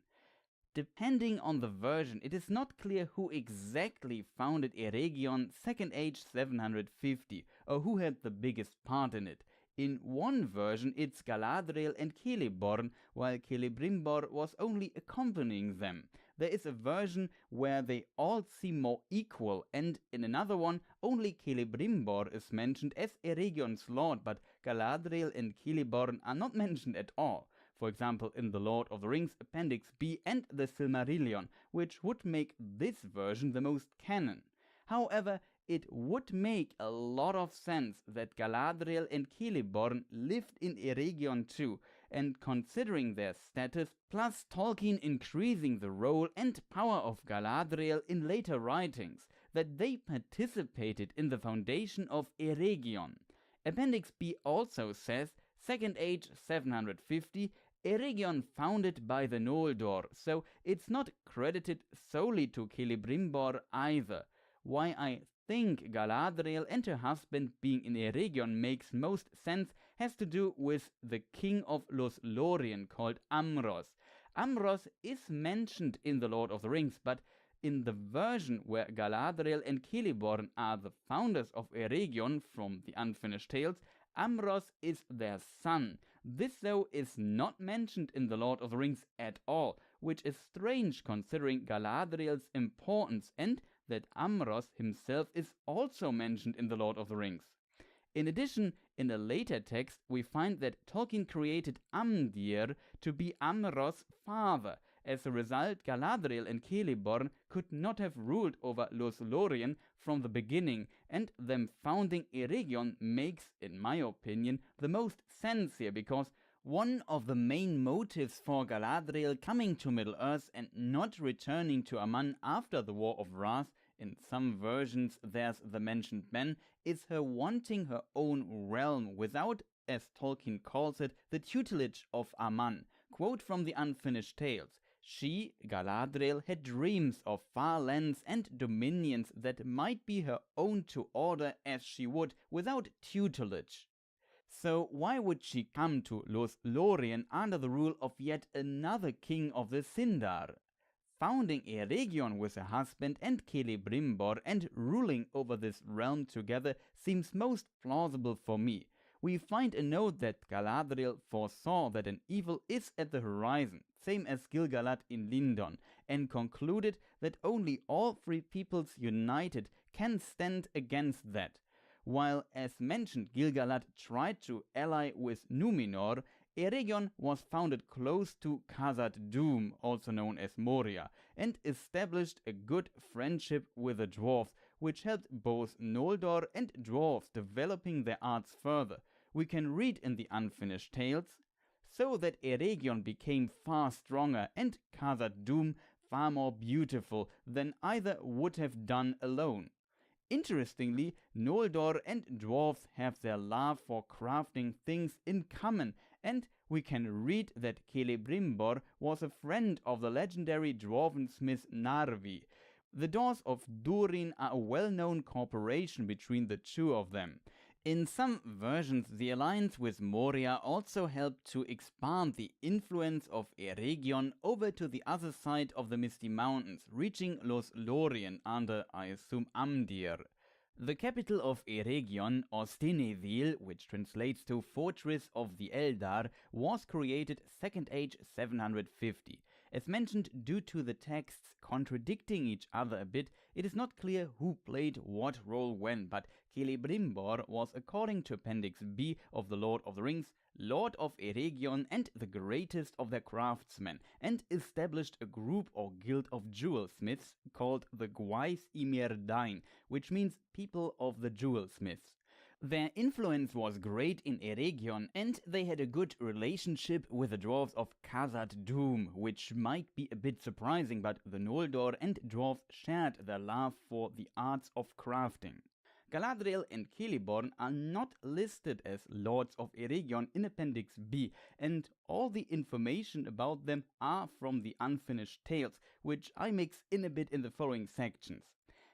Depending on the version, it is not clear who exactly founded Eregion Second Age 750, or who had the biggest part in it. In one version it's Galadriel and Celeborn, while Celebrimbor was only accompanying them. There is a version where they all seem more equal, and in another one only Celebrimbor is mentioned as Eregion's lord, but Galadriel and Celeborn are not mentioned at all. For example, in The Lord of the Rings Appendix B and the Silmarillion, which would make this version the most canon. However, it would make a lot of sense that Galadriel and Celeborn lived in Eregion too, and considering their status, plus Tolkien increasing the role and power of Galadriel in later writings, that they participated in the foundation of Eregion. Appendix B also says, Second Age 750, Eregion founded by the Noldor, so it's not credited solely to Celebrimbor either. Why I think Galadriel and her husband being in Eregion makes most sense has to do with the king of LotR called Amros. Amros is mentioned in The Lord of the Rings, but in the version where Galadriel and Celeborn are the founders of Eregion from the Unfinished Tales, Amros is their son. This though is not mentioned in The Lord of the Rings at all, which is strange considering Galadriel's importance and that Amros himself is also mentioned in The Lord of the Rings. In addition, in a later text we find that Tolkien created Amdir to be Amros' father. As a result, Galadriel and Celeborn could not have ruled over LotR from the beginning, and them founding Eregion makes, in my opinion, the most sense here, because one of the main motives for Galadriel coming to Middle-earth and not returning to Aman after the War of Wrath, in some versions there's the mentioned ban, is her wanting her own realm without, as Tolkien calls it, the tutelage of Aman. Quote from the Unfinished Tales. She, Galadriel, had dreams of far lands and dominions that might be her own to order as she would, without tutelage. So why would she come to LotR under the rule of yet another king of the Sindar? Founding Eregion with her husband and Celebrimbor and ruling over this realm together seems most plausible for me. We find a note that Galadriel foresaw that an evil is at the horizon, same as Gil-galad in Lindon, and concluded that only all three peoples united can stand against that. While, as mentioned, Gil-galad tried to ally with Númenor, Eregion was founded close to Khazad-dûm, also known as Moria, and established a good friendship with the dwarves, which helped both Noldor and dwarves developing their arts further. We can read in the Unfinished Tales, so that Eregion became far stronger and Khazad-dûm far more beautiful than either would have done alone. Interestingly, Noldor and dwarves have their love for crafting things in common, and we can read that Celebrimbor was a friend of the legendary dwarven smith Narvi. The doors of Durin are a well-known cooperation between the two of them. In some versions, the alliance with Moria also helped to expand the influence of Eregion over to the other side of the Misty Mountains, reaching Lothlórien under, I assume, Amdir. The capital of Eregion, Ostinethil, which translates to Fortress of the Eldar, was created Second Age 750. As mentioned, due to the texts contradicting each other a bit, it is not clear who played what role when, but Celebrimbor was, according to Appendix B of The Lord of the Rings, Lord of Eregion and the greatest of their craftsmen, and established a group or guild of jewelsmiths called the Gwaith Imerdain, which means people of the jewelsmiths. Their influence was great in Eregion, and they had a good relationship with the dwarves of Khazad-dûm, which might be a bit surprising, but the Noldor and dwarves shared their love for the arts of crafting. Galadriel and Celeborn are not listed as Lords of Eregion in Appendix B, and all the information about them are from the Unfinished Tales, which I mix in a bit in the following sections.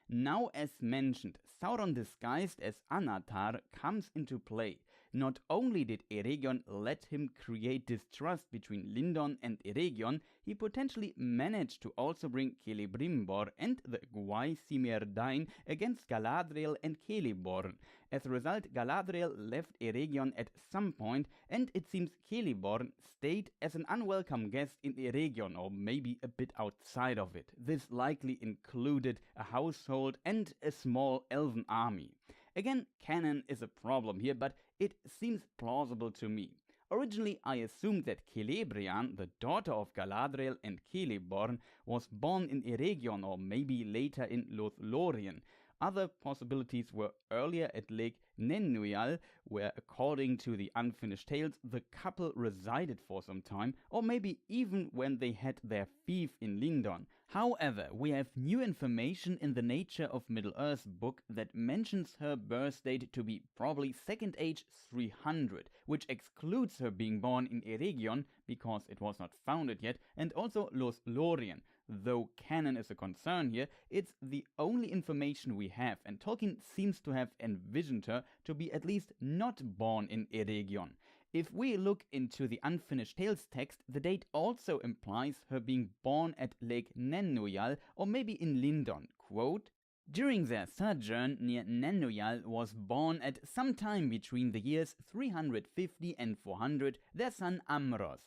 Now, as mentioned, Sauron disguised as Anatar comes into play. Not only did Eregion let him create distrust between Lindon and Eregion, he potentially managed to also bring Celebrimbor and the Gwaith Imerdain against Galadriel and Celeborn. As a result, Galadriel left Eregion at some point, and it seems Celeborn stayed as an unwelcome guest in Eregion, or maybe a bit outside of it. This likely included a household and a small elven army. Again, canon is a problem here, but it seems plausible to me. Originally, I assumed that Celebrian, the daughter of Galadriel and Celeborn, was born in Eregion or maybe later in Lothlórien. Other possibilities were earlier at Lake Nennuial, where, according to the Unfinished Tales, the couple resided for some time, or maybe even when they had their fief in Lindon. However, we have new information in the Nature of Middle-earth book that mentions her birth date to be probably Second Age 300, which excludes her being born in Eregion, because it was not founded yet, and also Lothlórien. Though canon is a concern here, it's the only information we have, and Tolkien seems to have envisioned her to be at least not born in Eregion. If we look into the Unfinished Tales text, the date also implies her being born at Lake Nennuial or maybe in Lindon. Quote, "During their sojourn near Nennuial was born at some time between the years 350 and 400 their son Amros."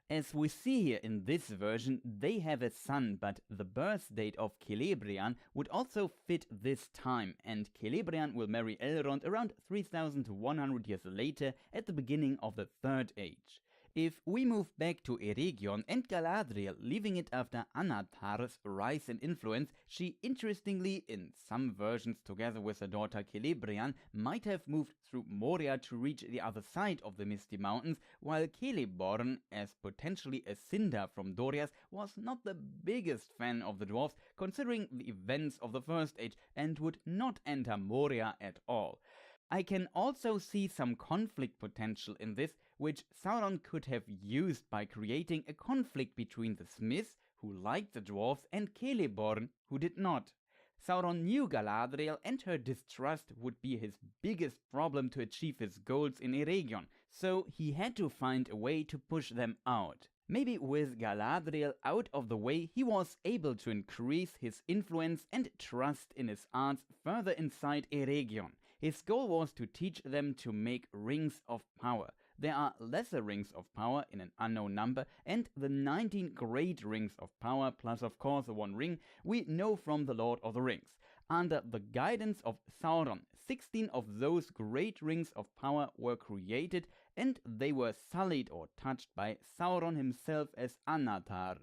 As we see here in this version, they have a son, but the birth date of Celebrian would also fit this time, and Celebrian will marry Elrond around 3100 years later at the beginning of the Third Age. If we move back to Eregion and Galadriel, leaving it after Anatar's rise in influence, she interestingly, in some versions together with her daughter Celebrian, might have moved through Moria to reach the other side of the Misty Mountains, while Celeborn, as potentially a Sindar from Doriath, was not the biggest fan of the dwarves, considering the events of the First Age, and would not enter Moria at all. I can also see some conflict potential in this, which Sauron could have used by creating a conflict between the Smiths, who liked the dwarves, and Celeborn, who did not. Sauron knew Galadriel, and her distrust would be his biggest problem to achieve his goals in Eregion, so he had to find a way to push them out. Maybe with Galadriel out of the way, he was able to increase his influence and trust in his arts further inside Eregion. His goal was to teach them to make rings of power. There are lesser rings of power in an unknown number, and the 19 great rings of power, plus of course the one ring, we know from the Lord of the Rings. Under the guidance of Sauron, 16 of those great rings of power were created, and they were sullied or touched by Sauron himself as Anatar.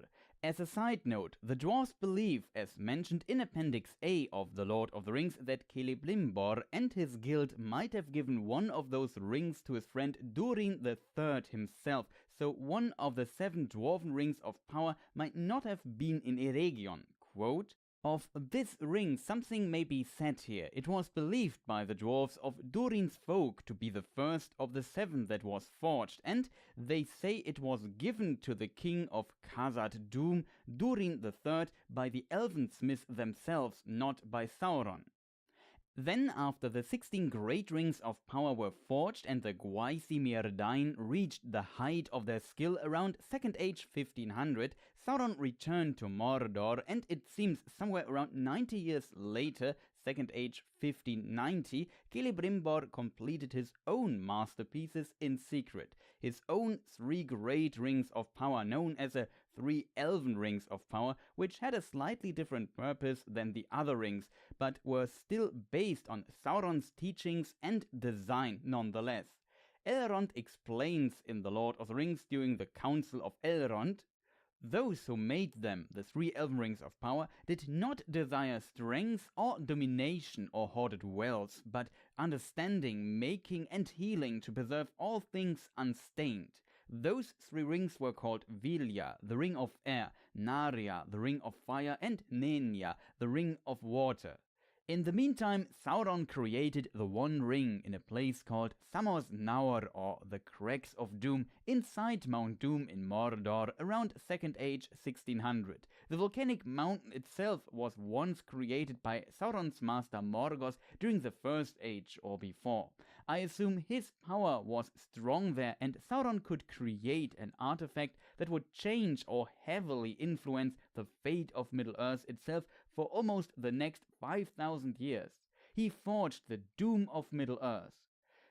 As a side note, the dwarves believe, as mentioned in Appendix A of The Lord of the Rings, that Celebrimbor and his guild might have given one of those rings to his friend Durin III himself, so one of the 7 dwarven rings of power might not have been in Eregion. Quote, "Of this ring something may be said here. It was believed by the dwarves of Durin's folk to be the first of the 7 that was forged, and they say it was given to the king of Khazad-dûm, Durin III, by the elven smiths themselves, not by Sauron." Then, after the 16 great rings of power were forged and the Gwaisi Myrdain reached the height of their skill around Second Age 1500, Sauron returned to Mordor, and it seems somewhere around 90 years later, Second Age 1590, Celebrimbor completed his own masterpieces in secret, his own 3 great rings of power known as the 3 elven rings of power, which had a slightly different purpose than the other rings, but were still based on Sauron's teachings and design nonetheless. Elrond explains in The Lord of the Rings during the Council of Elrond, "Those who made them, the 3 elven rings of power, did not desire strength or domination or hoarded wealth, but understanding, making, and healing to preserve all things unstained. Those 3 rings were called Vilya, the ring of air, Narya, the ring of fire, and Nenya, the ring of water." In the meantime, Sauron created the One Ring in a place called Samos Naur, or the Crags of Doom, inside Mount Doom in Mordor around Second Age 1600. The volcanic mountain itself was once created by Sauron's master Morgoth during the First Age or before. I assume his power was strong there, and Sauron could create an artifact that would change or heavily influence the fate of Middle-earth itself for almost the next 5,000 years. He forged the doom of Middle-earth.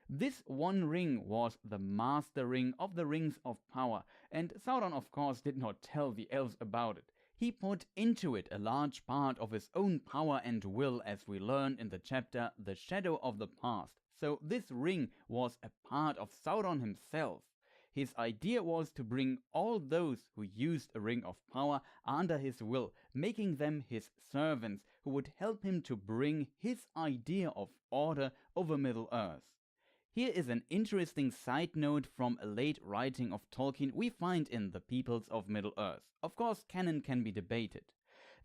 This One Ring was the Master Ring of the Rings of Power, and Sauron of course did not tell the elves about it. He put into it a large part of his own power and will, as we learn in the chapter The Shadow of the Past. So this ring was a part of Sauron himself. His idea was to bring all those who used a ring of power under his will, making them his servants who would help him to bring his idea of order over Middle-earth. Here is an interesting side note from a late writing of Tolkien we find in The Peoples of Middle-earth. Of course, canon can be debated.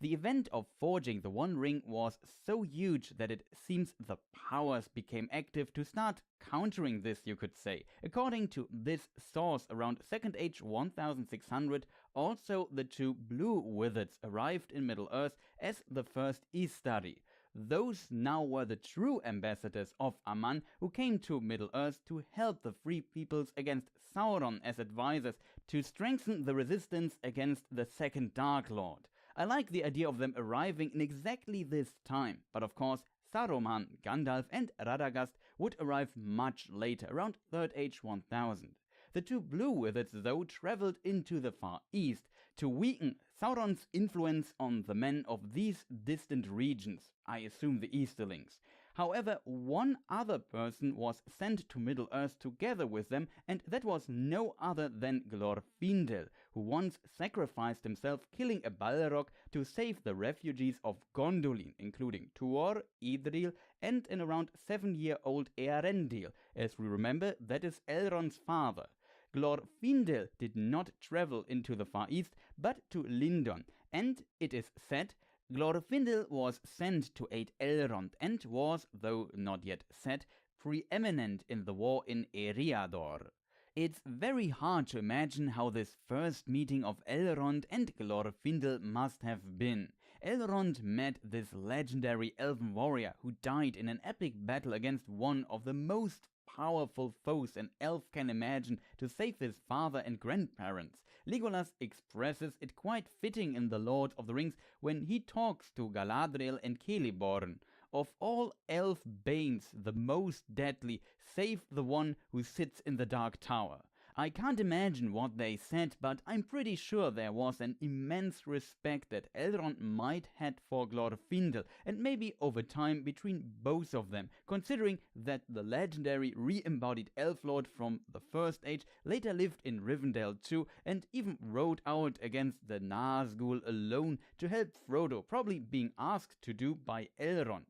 The event of forging the One Ring was so huge that it seems the powers became active to start countering this, you could say. According to this source, around Second Age 1600, also the 2 blue wizards arrived in Middle-earth as the first Istari. Those now were the true ambassadors of Aman, who came to Middle-earth to help the Free Peoples against Sauron as advisors, to strengthen the resistance against the Second Dark Lord. I like the idea of them arriving in exactly this time, but of course Saruman, Gandalf and Radagast would arrive much later, around Third Age 1000. The 2 blue wizards though traveled into the Far East to weaken Sauron's influence on the men of these distant regions, I assume the Easterlings. However, one other person was sent to Middle-earth together with them, and that was no other than Glorfindel, who once sacrificed himself killing a Balrog to save the refugees of Gondolin, including Tuor, Idril, and an around 7-year-old Earendil. As we remember, that is Elrond's father. Glorfindel did not travel into the Far East, but to Lindon, and it is said Glorfindel was sent to aid Elrond and was, though not yet set, preeminent in the war in Eriador. It's very hard to imagine how this first meeting of Elrond and Glorfindel must have been. Elrond met this legendary elven warrior who died in an epic battle against one of the most powerful foes an elf can imagine to save his father and grandparents. Legolas expresses it quite fitting in The Lord of the Rings when he talks to Galadriel and Celeborn. "Of all elf banes, the most deadly, save the one who sits in the Dark Tower." I can't imagine what they said, but I'm pretty sure there was an immense respect that Elrond might had for Glorfindel, and maybe over time between both of them, considering that the legendary re-embodied elf lord from the First Age later lived in Rivendell too, and even rode out against the Nazgul alone to help Frodo, probably being asked to do by Elrond.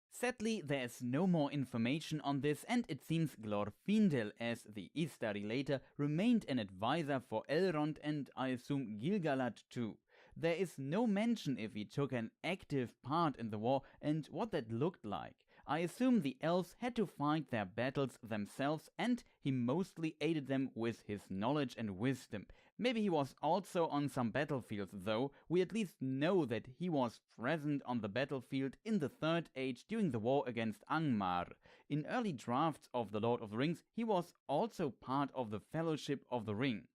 Sadly, there's no more information on this, and it seems Glorfindel, as the Istari later, remained an advisor for Elrond and I assume Gil-galad too. There is no mention if he took an active part in the war and what that looked like. I assume the elves had to fight their battles themselves, and he mostly aided them with his knowledge and wisdom. Maybe he was also on some battlefields though. We at least know that he was present on the battlefield in the Third Age during the war against Angmar. In early drafts of The Lord of the Rings, he was also part of the Fellowship of the Ring.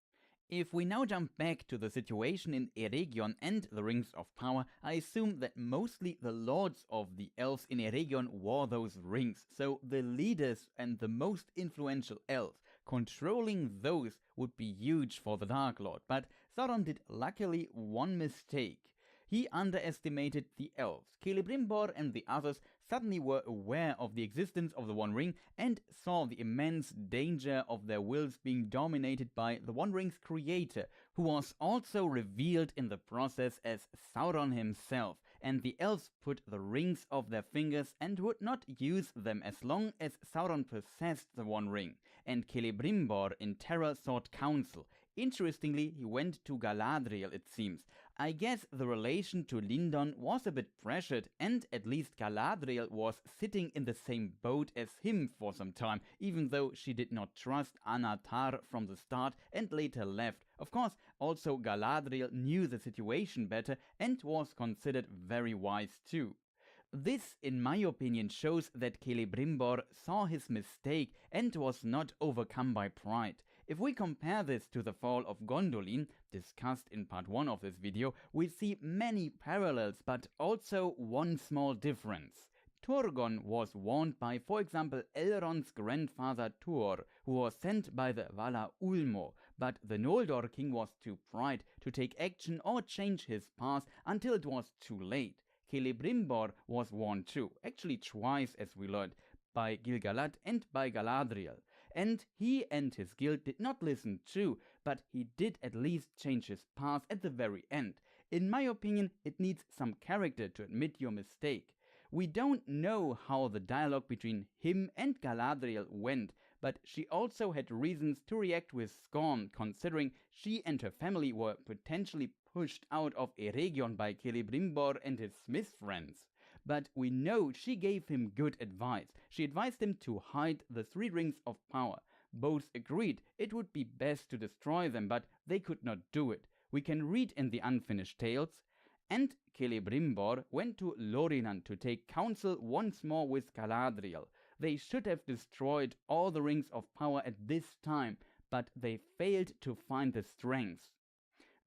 If we now jump back to the situation in Eregion and the Rings of Power, I assume that mostly the lords of the elves in Eregion wore those rings, so the leaders and the most influential elves, controlling those would be huge for the Dark Lord. But Sauron did luckily one mistake. He underestimated the elves. Celebrimbor and the others suddenly were aware of the existence of the One Ring and saw the immense danger of their wills being dominated by the One Ring's creator, who was also revealed in the process as Sauron himself, and the elves put the rings of their fingers and would not use them as long as Sauron possessed the One Ring, and Celebrimbor in terror sought counsel. Interestingly, he went to Galadriel, it seems. I guess the relation to Lindon was a bit pressured, and at least Galadriel was sitting in the same boat as him for some time, even though she did not trust Anatar from the start and later left. Of course, also Galadriel knew the situation better and was considered very wise too. This, in my opinion, shows that Celebrimbor saw his mistake and was not overcome by pride. If we compare this to the fall of Gondolin, discussed in part 1 of this video, we see many parallels, but also one small difference. Turgon was warned by, for example, Elrond's grandfather Tuor, who was sent by the Vala Ulmo, but the Noldor king was too proud to take action or change his path until it was too late. Celebrimbor was warned too, actually twice as we learned, by Gil-galad and by Galadriel. And he and his guild did not listen too, but he did at least change his path at the very end. In my opinion, it needs some character to admit your mistake. We don't know how the dialogue between him and Galadriel went, but she also had reasons to react with scorn, considering she and her family were potentially pushed out of Eregion by Celebrimbor and his smith friends. But we know she gave him good advice. She advised him to hide the 3 rings of power. Both agreed it would be best to destroy them, but they could not do it. We can read in the Unfinished Tales, and Celebrimbor went to Lorinan to take counsel once more with Galadriel. They should have destroyed all the rings of power at this time, but they failed to find the strength.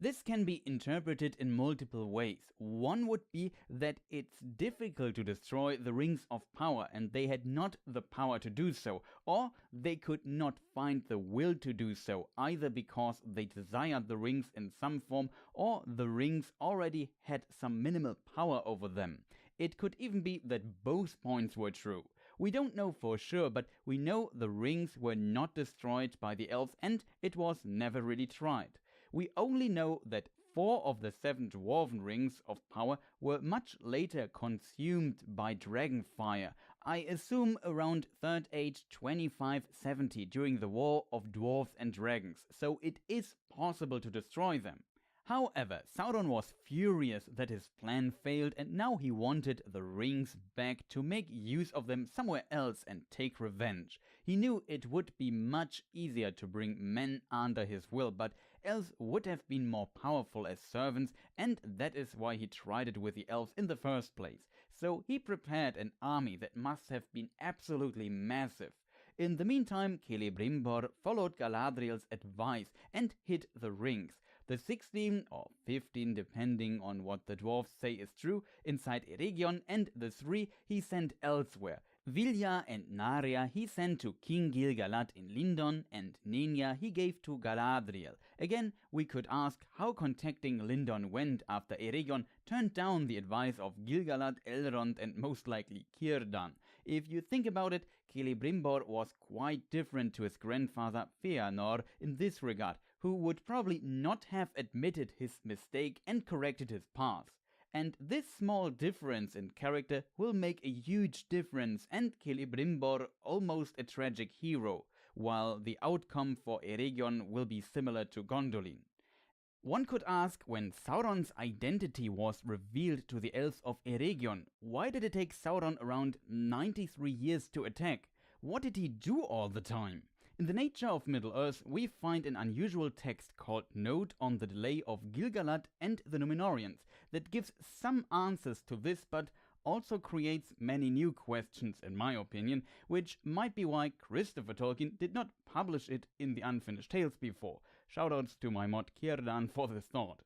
This can be interpreted in multiple ways. One would be that it's difficult to destroy the rings of power and they had not the power to do so, or they could not find the will to do so, either because they desired the rings in some form or the rings already had some minimal power over them. It could even be that both points were true. We don't know for sure, but we know the rings were not destroyed by the elves and it was never really tried. We only know that 4 of the 7 dwarven rings of power were much later consumed by dragonfire, I assume around 3rd Age 2570 during the War of Dwarves and Dragons, so it is possible to destroy them. However, Sauron was furious that his plan failed and now he wanted the rings back to make use of them somewhere else and take revenge. He knew it would be much easier to bring men under his will, but elves would have been more powerful as servants, and that is why he tried it with the elves in the first place. So he prepared an army that must have been absolutely massive. In the meantime, Celebrimbor followed Galadriel's advice and hid the rings, the 16 or 15 depending on what the dwarves say is true inside Eregion, and the 3 he sent elsewhere. Vilya and Narya he sent to King Gil-galad in Lindon, and Nenya he gave to Galadriel. Again, we could ask how contacting Lindon went after Eregion turned down the advice of Gil-galad, Elrond and most likely Círdan. If you think about it, Celebrimbor was quite different to his grandfather Feanor in this regard, who would probably not have admitted his mistake and corrected his path. And this small difference in character will make a huge difference and Celebrimbor almost a tragic hero, while the outcome for Eregion will be similar to Gondolin. One could ask, when Sauron's identity was revealed to the elves of Eregion, why did it take Sauron around 93 years to attack? What did he do all the time? In the Nature of Middle-earth, we find an unusual text called Note on the Delay of Gil-galad and the Númenóreans that gives some answers to this, but also creates many new questions, in my opinion, which might be why Christopher Tolkien did not publish it in the Unfinished Tales before. Shoutouts to my mod Círdan for this thought.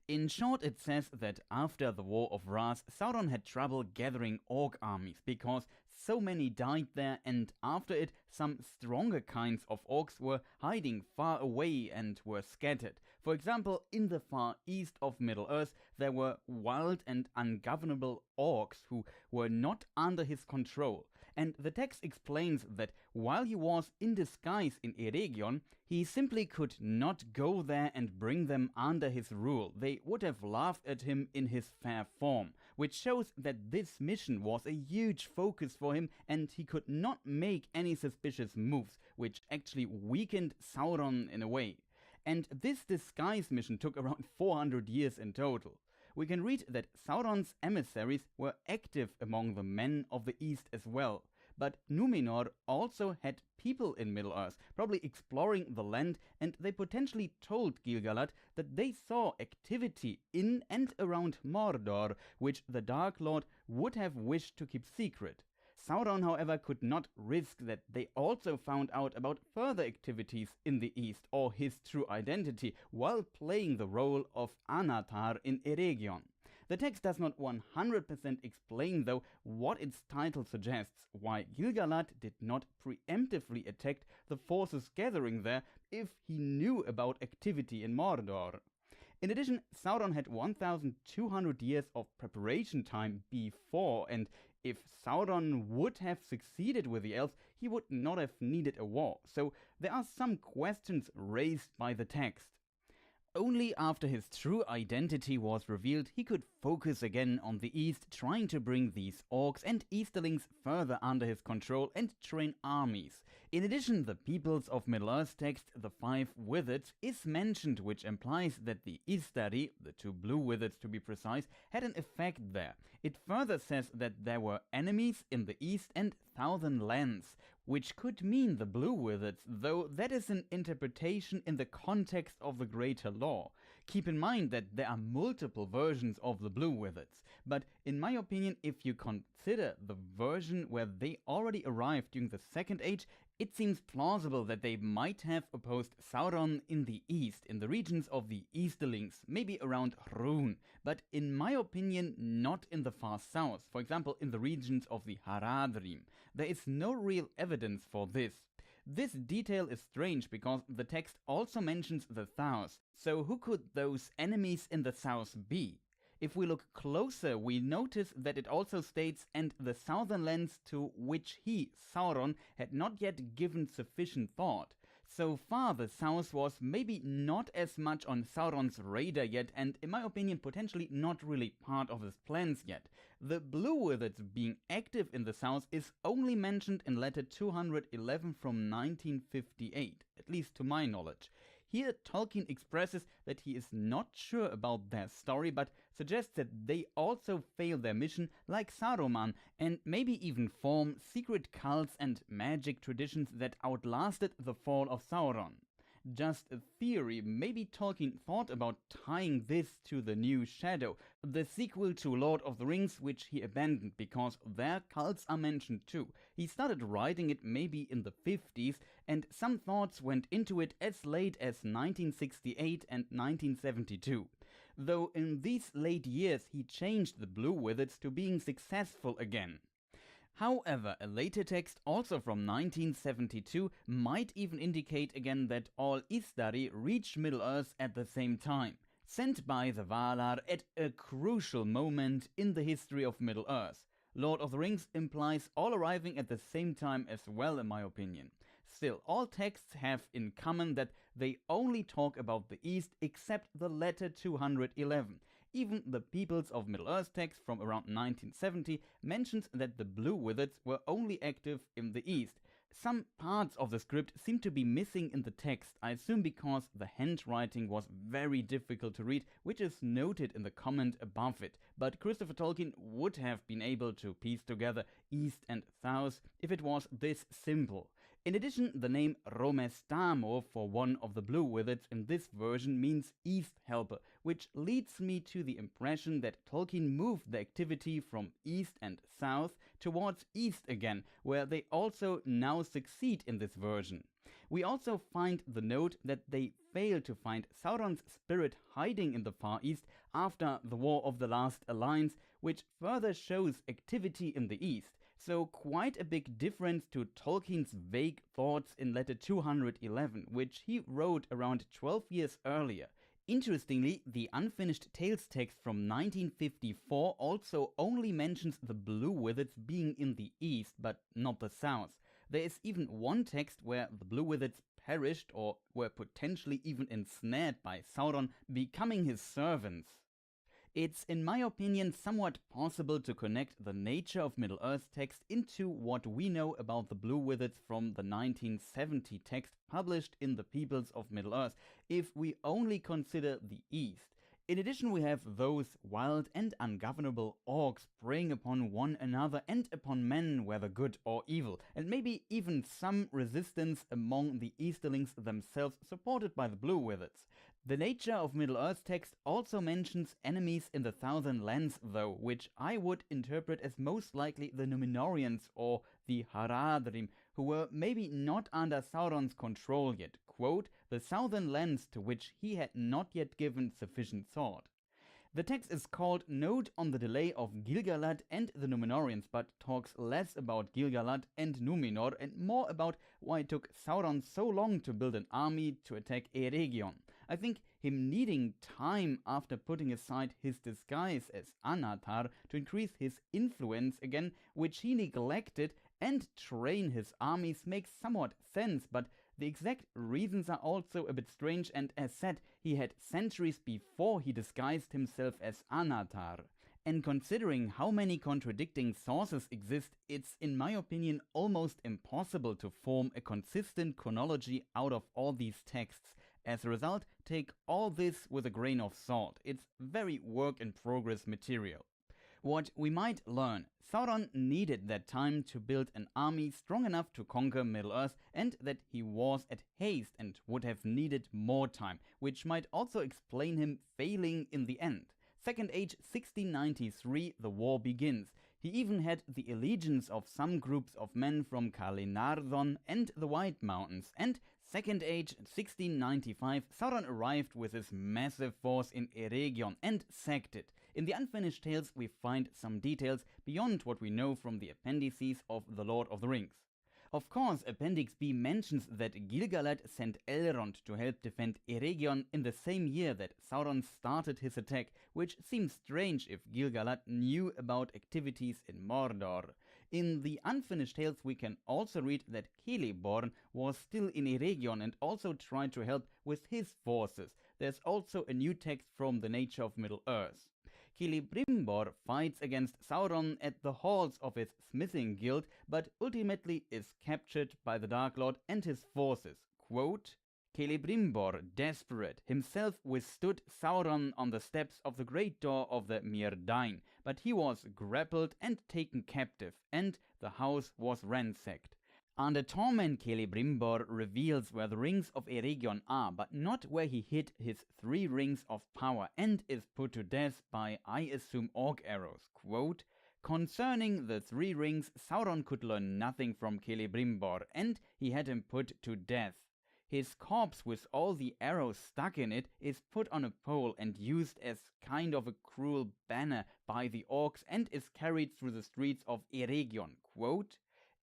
In short, it says that after the War of Ras, Sauron had trouble gathering orc armies because so many died there, and after it, some stronger kinds of orcs were hiding far away and were scattered. For example, in the far east of Middle-earth, there were wild and ungovernable orcs who were not under his control. And the text explains that while he was in disguise in Eregion, he simply could not go there and bring them under his rule. They would have laughed at him in his fair form, which shows that this mission was a huge focus for him and he could not make any suspicious moves, which actually weakened Sauron in a way. And this disguise mission took around 400 years in total. We can read that Sauron's emissaries were active among the men of the East as well. But Númenor also had people in Middle-earth, probably exploring the land, and they potentially told Gil-galad that they saw activity in and around Mordor, which the Dark Lord would have wished to keep secret. Sauron, however, could not risk that they also found out about further activities in the East or his true identity while playing the role of Anatar in Eregion. The text does not 100% explain, though, what its title suggests, why Gil-galad did not preemptively attack the forces gathering there if he knew about activity in Mordor. In addition, Sauron had 1,200 years of preparation time before, and if Sauron would have succeeded with the elves, he would not have needed a war, so there are some questions raised by the text. Only after his true identity was revealed, he could focus again on the East, trying to bring these orcs and Easterlings further under his control and train armies. In addition, the peoples of Middle-earth text, the 5 wizards, is mentioned, which implies that the Istari, the 2 blue wizards to be precise, had an effect there. It further says that there were enemies in the East and 1,000 lands, which could mean the blue wizards, though that is an interpretation in the context of the greater lore. Keep in mind that there are multiple versions of the blue wizards, but in my opinion, if you consider the version where they already arrived during the Second Age, it seems plausible that they might have opposed Sauron in the east, in the regions of the Easterlings, maybe around Rhûn, but in my opinion not in the far south, for example in the regions of the Haradrim. There is no real evidence for this. This detail is strange because the text also mentions the south, so who could those enemies in the south be? If we look closer, we notice that it also states, and the southern lands to which he, Sauron, had not yet given sufficient thought. So far, the south was maybe not as much on Sauron's radar yet, and in my opinion, potentially not really part of his plans yet. The blue wizards being active in the south is only mentioned in letter 211 from 1958, at least to my knowledge. Here, Tolkien expresses that he is not sure about their story, but suggests that they also fail their mission like Saruman, and maybe even form secret cults and magic traditions that outlasted the fall of Sauron. just a theory. Maybe Tolkien thought about tying this to the new Shadow, the sequel to Lord of the Rings, which he abandoned because their cults are mentioned too. He started writing it maybe in the 50s, and some thoughts went into it as late as 1968 and 1972. Though in these late years he changed the Blue Wizards to being successful again. However, a later text, also from 1972, might even indicate again that all Istari reached Middle-earth at the same time, sent by the Valar at a crucial moment in the history of Middle-earth. Lord of the Rings implies all arriving at the same time as well, in my opinion. Still, all texts have in common that they only talk about the East except the letter 211. Even the Peoples of Middle-earth text from around 1970 mentions that the Blue Wizards were only active in the East. Some parts of the script seem to be missing in the text, I assume because the handwriting was very difficult to read, which is noted in the comment above it. But Christopher Tolkien would have been able to piece together East and South if it was this simple. In addition, the name Romestamo for one of the Blue Wizards in this version means East Helper, which leads me to the impression that Tolkien moved the activity from East and South towards East again, where they also now succeed in this version. We also find the note that they failed to find Sauron's spirit hiding in the Far East after the War of the Last Alliance, which further shows activity in the East. So quite a big difference to Tolkien's vague thoughts in letter 211, which he wrote around 12 years earlier. Interestingly, the Unfinished Tales text from 1954 also only mentions the Blue Wizards being in the East, but not the South. There is even one text where the Blue Wizards perished or were potentially even ensnared by Sauron, becoming his servants. It's, in my opinion, somewhat possible to connect the nature of Middle-earth text into what we know about the Blue Wizards from the 1970 text published in the Peoples of Middle-earth, if we only consider the East. In addition, we have those wild and ungovernable orcs preying upon one another and upon men, whether good or evil, and maybe even some resistance among the Easterlings themselves supported by the Blue Wizards. The nature of Middle-earth text also mentions enemies in the Thousand Lands though, which I would interpret as most likely the Númenóreans or the Haradrim, who were maybe not under Sauron's control yet, quote, the Southern Lands to which he had not yet given sufficient thought. The text is called Note on the Delay of Gil-galad and the Númenóreans, but talks less about Gil-galad and Númenor and more about why it took Sauron so long to build an army to attack Eregion. I think him needing time after putting aside his disguise as Anatar to increase his influence again, which he neglected, and train his armies makes somewhat sense, but the exact reasons are also a bit strange, and as said, he had centuries before he disguised himself as Anatar. And considering how many contradicting sources exist, it's in my opinion almost impossible to form a consistent chronology out of all these texts. As a result, take all this with a grain of salt. It's very work in progress material. What we might learn: Sauron needed that time to build an army strong enough to conquer Middle-earth, and that he was at haste and would have needed more time, which might also explain him failing in the end. Second Age 1693, the war begins. He even had the allegiance of some groups of men from Calenardon and the White Mountains. And Second Age 1695, Sauron arrived with his massive force in Eregion and sacked it. In the Unfinished Tales we find some details beyond what we know from the appendices of The Lord of the Rings. Of course, Appendix B mentions that Gil-galad sent Elrond to help defend Eregion in the same year that Sauron started his attack, which seems strange if Gil-galad knew about activities in Mordor. In the Unfinished Tales we can also read that Celeborn was still in Eregion and also tried to help with his forces. There's also a new text from the Nature of Middle-earth. Celebrimbor fights against Sauron at the halls of his smithing guild, but ultimately is captured by the Dark Lord and his forces. Quote, Celebrimbor, desperate, himself withstood Sauron on the steps of the great door of the Myrdain, but he was grappled and taken captive, and the house was ransacked. Under Torment, Celebrimbor reveals where the rings of Eregion are, but not where he hid his 3 rings of power, and is put to death by, I assume, orc arrows. Quote, "Concerning the 3 rings, Sauron could learn nothing from Celebrimbor, and he had him put to death. His corpse with all the arrows stuck in it is put on a pole and used as kind of a cruel banner by the orcs and is carried through the streets of Eregion." Quote,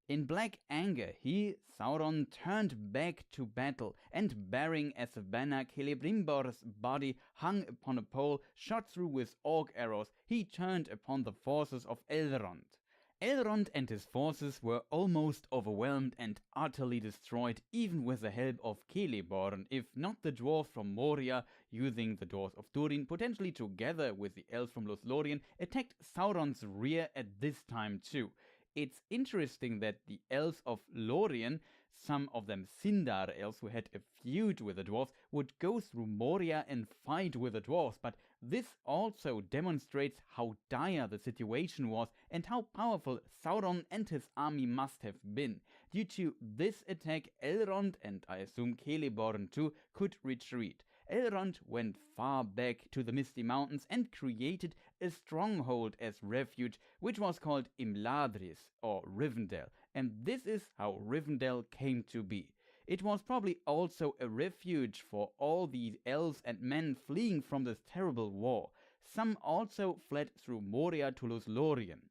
"In black anger he, Sauron, turned back to battle, and bearing as a banner Celebrimbor's body hung upon a pole shot through with orc arrows, he turned upon the forces of Elrond. Elrond and his forces were almost overwhelmed and utterly destroyed, even with the help of Celeborn, if not the dwarves from Moria, using the dwarves of Durin, potentially together with the elves from Lothlorien, attacked Sauron's rear at this time too. It's interesting that the elves of Lorien, some of them Sindar elves who had a feud with the dwarves, would go through Moria and fight with the dwarves, but this also demonstrates how dire the situation was and how powerful Sauron and his army must have been. Due to this attack, Elrond, and I assume Celeborn too, could retreat. Elrond went far back to the Misty Mountains and created a stronghold as refuge, which was called Imladris, or Rivendell, and this is how Rivendell came to be. It was probably also a refuge for all the elves and men fleeing from this terrible war. Some also fled through Moria to Lothlorien.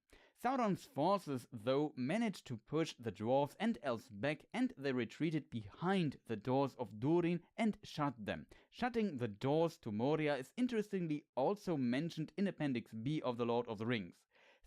Sauron's forces, though, managed to push the dwarves and elves back, and they retreated behind the doors of Durin and shut them. Shutting the doors to Moria is interestingly also mentioned in Appendix B of The Lord of the Rings.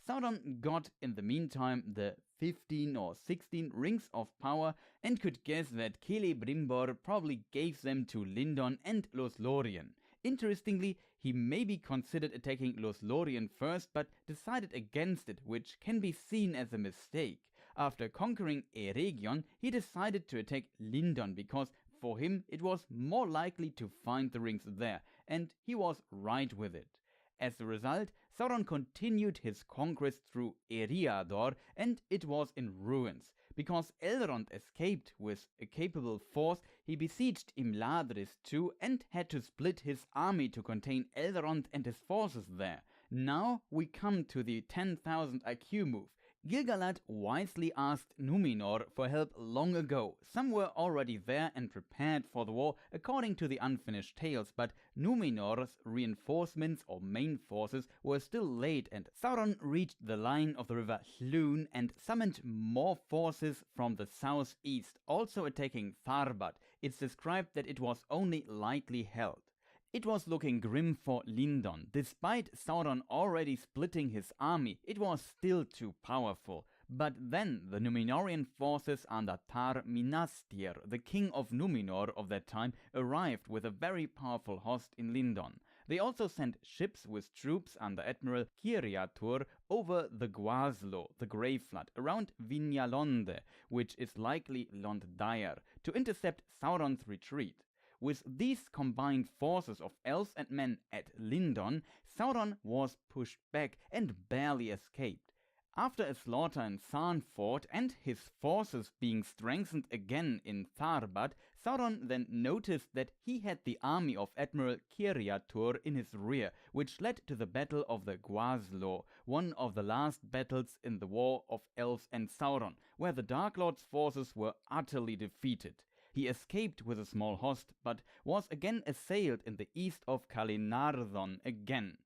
Sauron got, in the meantime, the 15 or 16 rings of power and could guess that Celebrimbor probably gave them to Lindon and Lothlorien. Interestingly, he maybe considered attacking Lothlorien first, but decided against it, which can be seen as a mistake. After conquering Eregion, he decided to attack Lindon because for him it was more likely to find the rings there, and he was right with it. As a result, Sauron continued his conquest through Eriador, and it was in ruins. Because Elrond escaped with a capable force, he besieged Imladris too and had to split his army to contain Elrond and his forces there. Now we come to the 10,000 IQ move. Gil-galad wisely asked Numenor for help long ago. Some were already there and prepared for the war according to the unfinished tales, but Numenor's reinforcements or main forces were still late, and Sauron reached the line of the river Hlun and summoned more forces from the southeast, also attacking Tharbad. It's described that it was only lightly held. It was looking grim for Lindon. Despite Sauron already splitting his army, it was still too powerful. But then the Numenorian forces under Tar Minastir, the king of Numenor of that time, arrived with a very powerful host in Lindon. They also sent ships with troops under Admiral Kiriatur over the Gwaaslo, the Grey Flood, around Vinyalonde, which is likely Londdyr, to intercept Sauron's retreat. With these combined forces of elves and men at Lindon, Sauron was pushed back and barely escaped. After a slaughter in Sarnford and his forces being strengthened again in Tharbad, Sauron then noticed that he had the army of Admiral Kiriatur in his rear, which led to the Battle of the Gwaaslo, one of the last battles in the War of Elves and Sauron, where the Dark Lord's forces were utterly defeated. He escaped with a small host, but was again assailed in the east of Kalinardon again.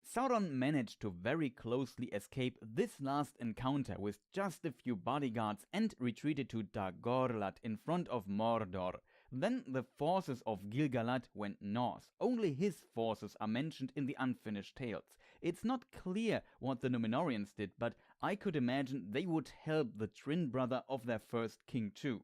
Sauron managed to very closely escape this last encounter with just a few bodyguards and retreated to Dagorlad in front of Mordor. Then the forces of Gil-galad went north. Only his forces are mentioned in the unfinished tales. It's not clear what the Numenorians did, but I could imagine they would help the twin brother of their first king too.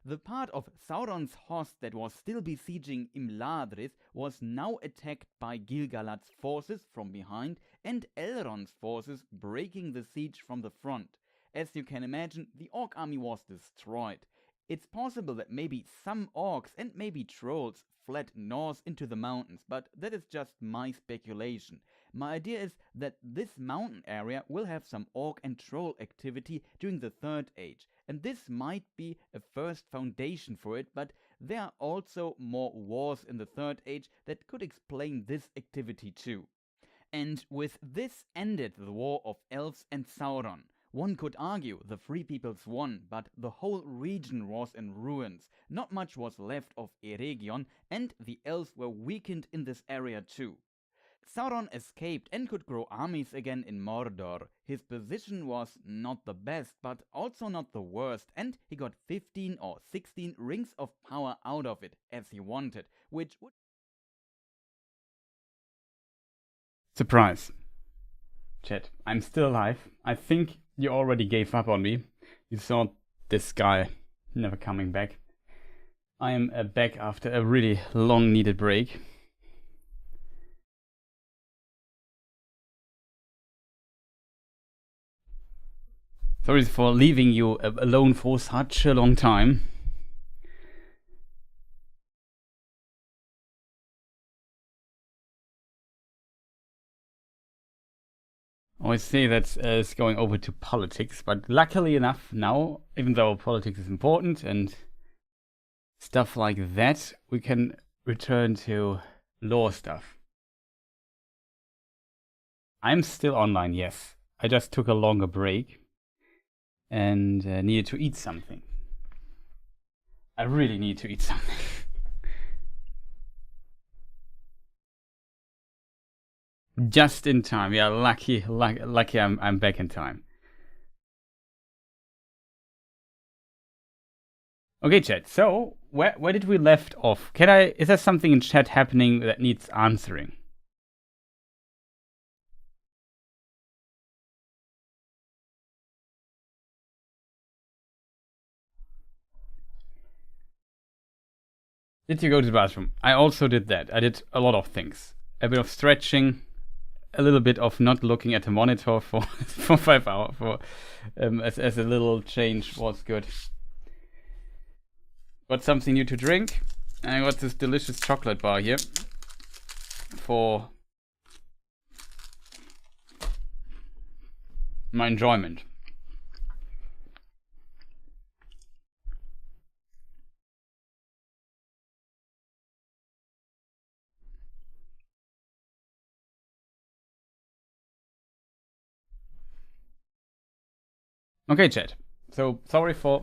The part of Sauron's host that was still besieging Imladris was now attacked by Gil-galad's forces from behind and Elrond's forces breaking the siege from the front. As you can imagine, the orc army was destroyed. It's possible that maybe some orcs and maybe trolls fled north into the mountains, but that is just my speculation. My idea is that this mountain area will have some orc and troll activity during the Third Age, and this might be a first foundation for it, but there are also more wars in the Third Age that could explain this activity too. And with this ended the War of Elves and Sauron. One could argue the Free Peoples won, but the whole region was in ruins. Not much was left of Eregion, and the elves were weakened in this area too. Sauron escaped and could grow armies again in Mordor. His position was not the best, but also not the worst, and he got 15 or 16 rings of power out of it, as he wanted, which would... Surprise. Chat, I'm still alive. I think you already gave up on me. You saw this guy never coming back. I am back after a really long needed break. Sorry for leaving you alone for such a long time. I always say that it's going over to politics, but luckily enough now, even though politics is important and stuff like that, we can return to lore stuff. I'm still online, yes. I just took a longer break and needed to eat something. I really need to eat something. Just in time, yeah. Lucky I'm back in time. Okay, chat. So where did we left off? Is there something in chat happening that needs answering? Did you go to the bathroom? I also did that. I did a lot of things. A bit of stretching, a little bit of not looking at the monitor for 5 hours. As a little change was good. Got something new to drink. And I got this delicious chocolate bar here for my enjoyment. Okay, chat. So sorry for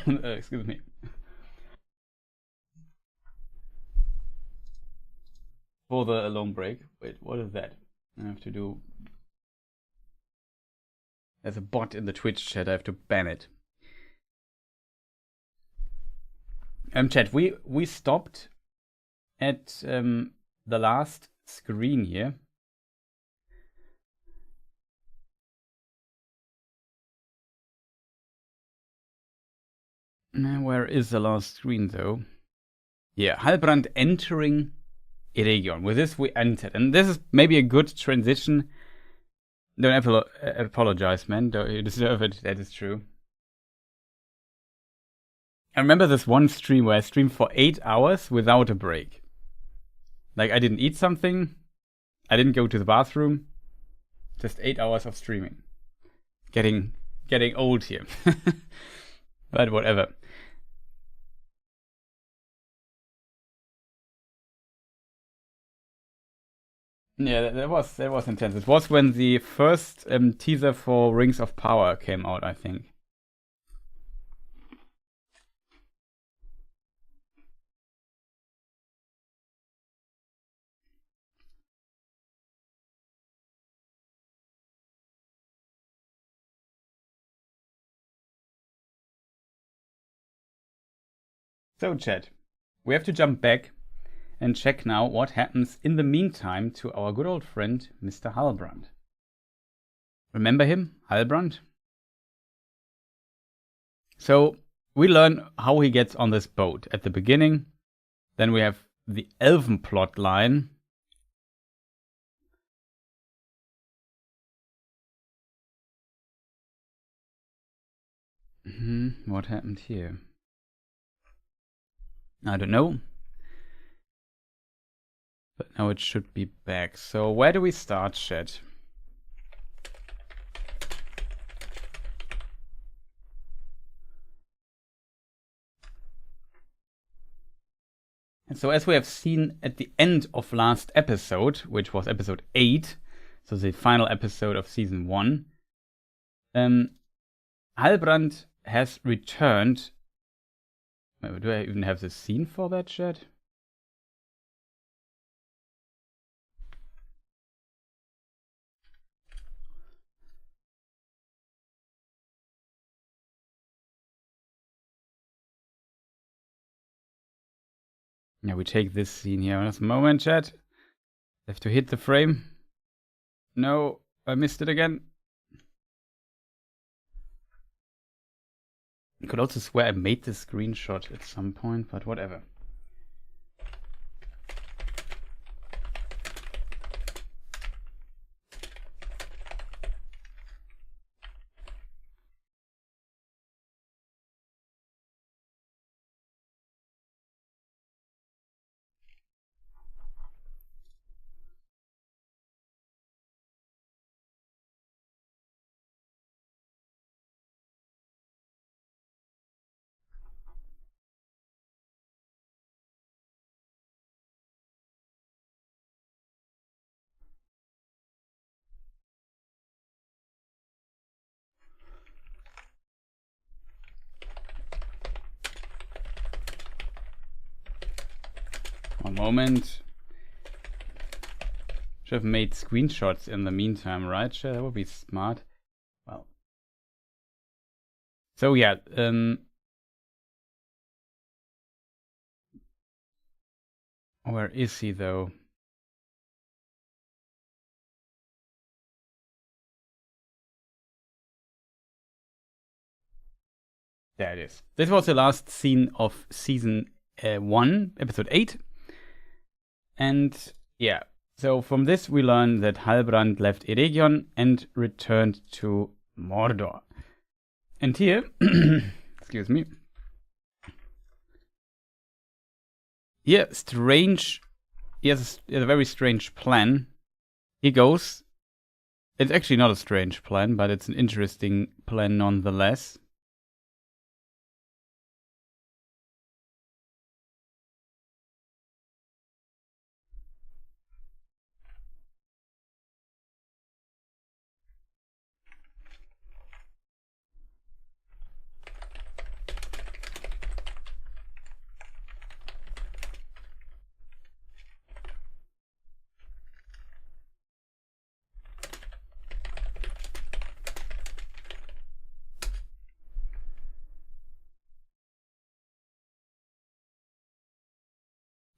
excuse me. For the long break. Wait, what is that? I have to do. There's a bot in the Twitch chat. I have to ban it. Chat. We stopped at the last screen here. Where is the last screen though? Yeah, Halbrand entering Eregion. With this we entered, and this is maybe a good transition. Don't apologize, man. You deserve it. That is true. I remember this one stream where I streamed for 8 hours without a break. Like I didn't eat something, I didn't go to the bathroom. Just 8 hours of streaming. Getting old here. But whatever. Yeah, that was intense. It was when the first teaser for Rings of Power came out, I think. So, chat, we have to jump back and check now what happens in the meantime to our good old friend, Mr. Halbrand. Remember him, Halbrand? So, we learn how he gets on this boat at the beginning. Then we have the Elven plot line. What happened here? I don't know. But now it should be back. So where do we start, chat? And so as we have seen at the end of last episode, which was episode 8, so the final episode of season 1, Halbrand has returned. Do I even have the scene for that, chat? Yeah, we take this scene here. Just a moment, chat. Have to hit the frame. No, I missed it again. I could also swear I made this screenshot at some point, but whatever. One moment. Should have made screenshots in the meantime, right? Sure, that would be smart. Well. So yeah, where is he though? There it is. This was the last scene of season 1, episode 8. And yeah, so from this we learn that Halbrand left Eregion and returned to Mordor. And here, excuse me, here, he has a very strange plan. He goes, it's actually not a strange plan, but it's an interesting plan nonetheless.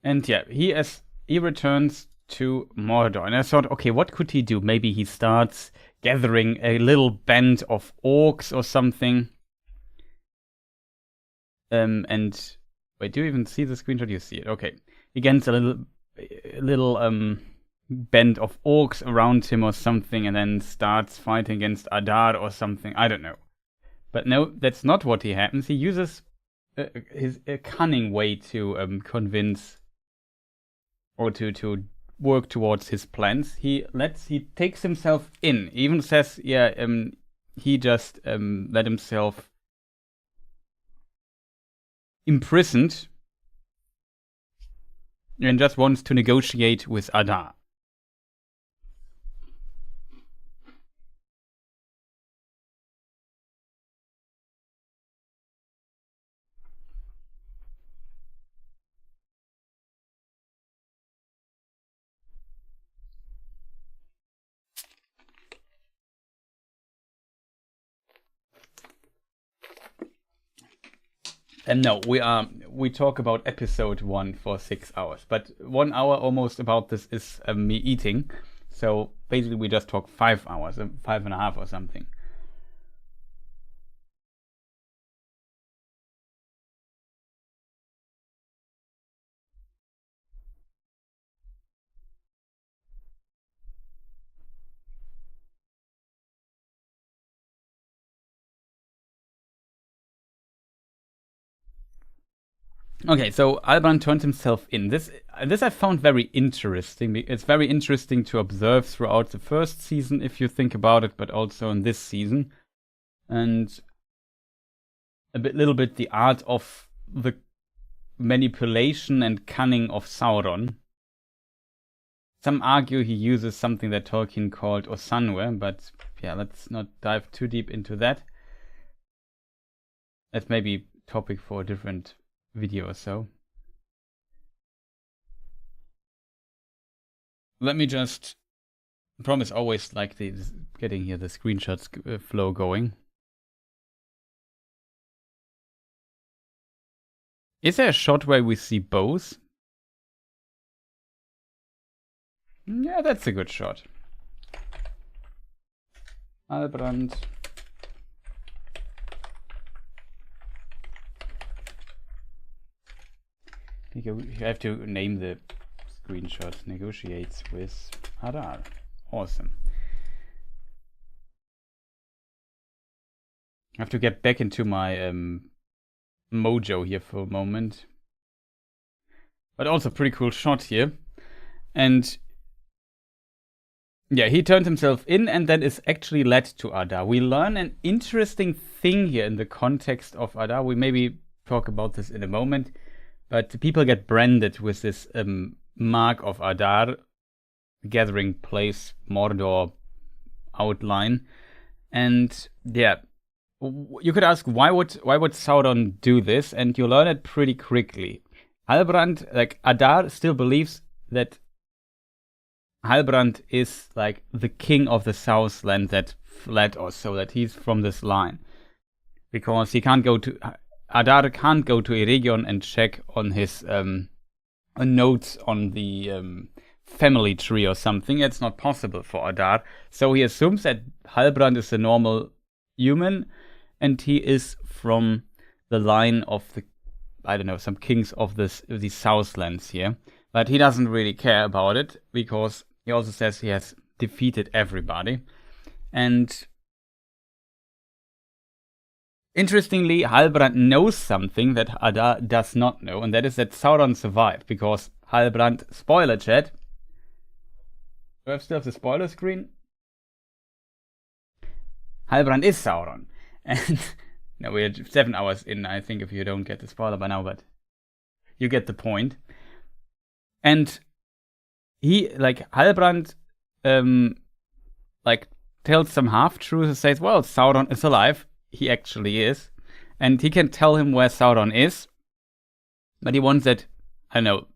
And yeah, he returns to Mordor. And I thought, okay, what could he do? Maybe he starts gathering a little band of orcs or something. And wait, do you even see the screenshot? You see it. Okay. He gets a little band of orcs around him or something, and then starts fighting against Adar or something. I don't know. But no, that's not what he happens. He uses a cunning way to convince or to work towards his plans. He takes himself in. He even says, yeah, he just let himself imprisoned and just wants to negotiate with Adar. And no, we talk about episode 1 for 6 hours, but 1 hour almost about this is me eating. So basically, we just talk 5 hours, 5.5 or something. Okay, so Halbrand turned himself in. This I found very interesting. It's very interesting to observe throughout the first season, if you think about it, but also in this season. And little bit the art of the manipulation and cunning of Sauron. Some argue he uses something that Tolkien called Osanwe, but yeah, let's not dive too deep into that. That's maybe a topic for a different video or so. Let me just promise always like getting here the screenshots flow going. Is there a shot where we see both? Yeah, that's a good shot. Halbrand. You have to name the screenshot. Negotiates with Adar. Awesome. I have to get back into my mojo here for a moment. But also pretty cool shot here. And yeah, he turned himself in and then is actually led to Adar. We learn an interesting thing here in the context of Adar. We maybe talk about this in a moment. But people get branded with this mark of Adar, gathering place, Mordor outline. And yeah, you could ask why would Sauron do this, and you learn it pretty quickly. Halbrand, like Adar, still believes that Halbrand is like the king of the Southland that fled, or so, that he's from this line, because he can't go to Adar can't go to Eregion and check on his notes on the family tree or something. It's not possible for Adar. So he assumes that Halbrand is a normal human, and he is from the line of the, I don't know, some kings of the Southlands here. But he doesn't really care about it, because he also says he has defeated everybody. And interestingly, Halbrand knows something that Adar does not know, and that is that Sauron survived, because Halbrand, spoiler chat. Do I still have the spoiler screen? Halbrand is Sauron. And no, we're 7 hours in, I think, if you don't get the spoiler by now, but you get the point. And he, like, Halbrand, like, tells some half-truths and says, well, Sauron is alive. He actually is. And he can tell him where Sauron is. But he wants that, I don't know,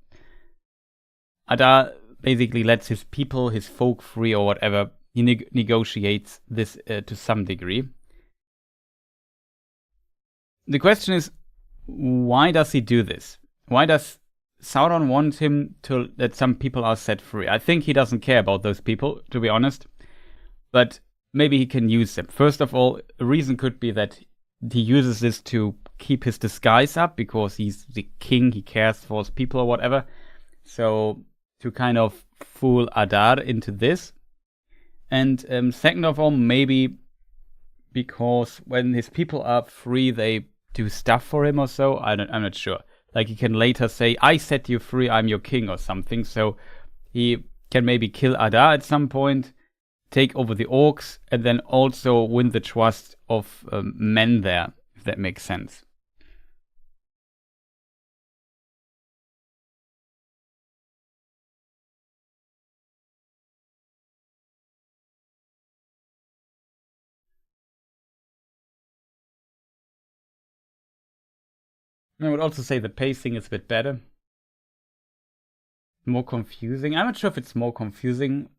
Adar basically lets his people, his folk free or whatever. He negotiates this to some degree. The question is, why does he do this? Why does Sauron want him to that some people are set free? I think he doesn't care about those people, to be honest. But maybe he can use them. First of all, a reason could be that he uses this to keep his disguise up, because he's the king, he cares for his people or whatever. So to kind of fool Adar into this. And second of all, maybe because when his people are free, they do stuff for him or so. I'm not sure. Like, he can later say, I set you free, I'm your king or something. So he can maybe kill Adar at some point, take over the orcs, and then also win the trust of men there, if that makes sense. I would also say the pacing is a bit better. More confusing. I'm not sure if it's more confusing,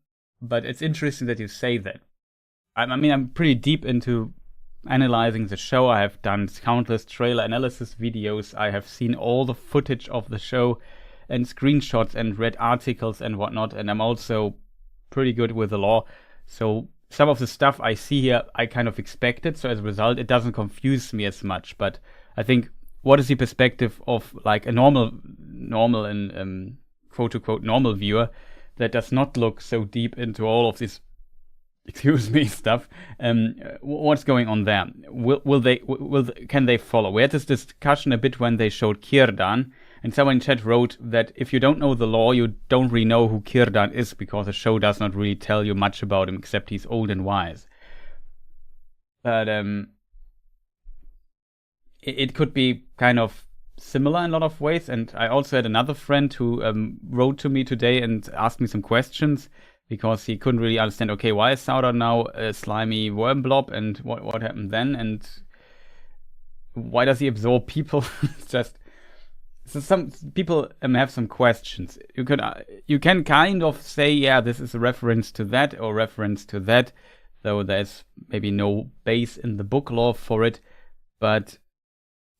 but it's interesting that you say that. I mean, I'm pretty deep into analyzing the show. I have done countless trailer analysis videos. I have seen all the footage of the show and screenshots and read articles and whatnot. And I'm also pretty good with the lore. So some of the stuff I see here, I kind of expected. So as a result, it doesn't confuse me as much. But I think, what is the perspective of like a normal and quote unquote normal viewer that does not look so deep into all of this excuse me, stuff. What's going on there? Can they follow? We had this discussion a bit when they showed Círdan, and someone in chat wrote that if you don't know the lore, you don't really know who Círdan is, because the show does not really tell you much about him, except he's old and wise. But it could be kind of similar in a lot of ways. And I also had another friend who wrote to me today and asked me some questions, because he couldn't really understand, okay, why is Sauron now a slimy worm blob, and what happened then, and why does he absorb people? It's just, so some people have some questions. You can kind of say, yeah, this is a reference to that or reference to that, though there's maybe no base in the book lore for it, but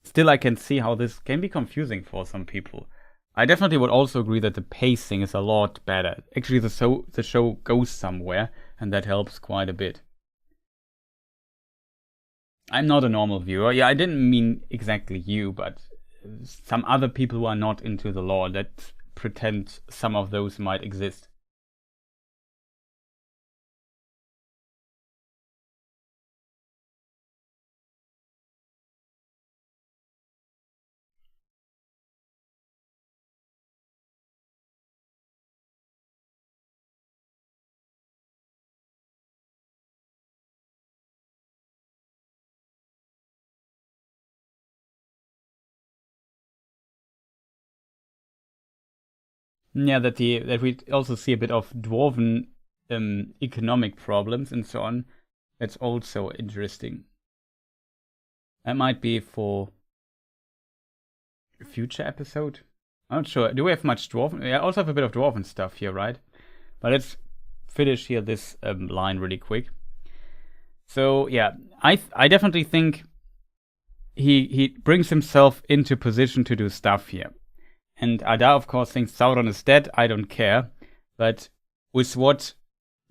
still I can see how this can be confusing for some people. I definitely would also agree that the pacing is a lot better. Actually, the show goes somewhere, and that helps quite a bit. I'm not a normal viewer. Yeah, I didn't mean exactly you, but some other people who are not into the lore that pretend some of those might exist. Yeah, that we also see a bit of dwarven economic problems and so on. That's also interesting. That might be for a future episode. I'm not sure. Do we have much dwarven? Yeah, I also have a bit of dwarven stuff here, right? But let's finish here this line really quick. So yeah, I definitely think he brings himself into position to do stuff here. And Adar, of course, thinks Sauron is dead. I don't care. But with what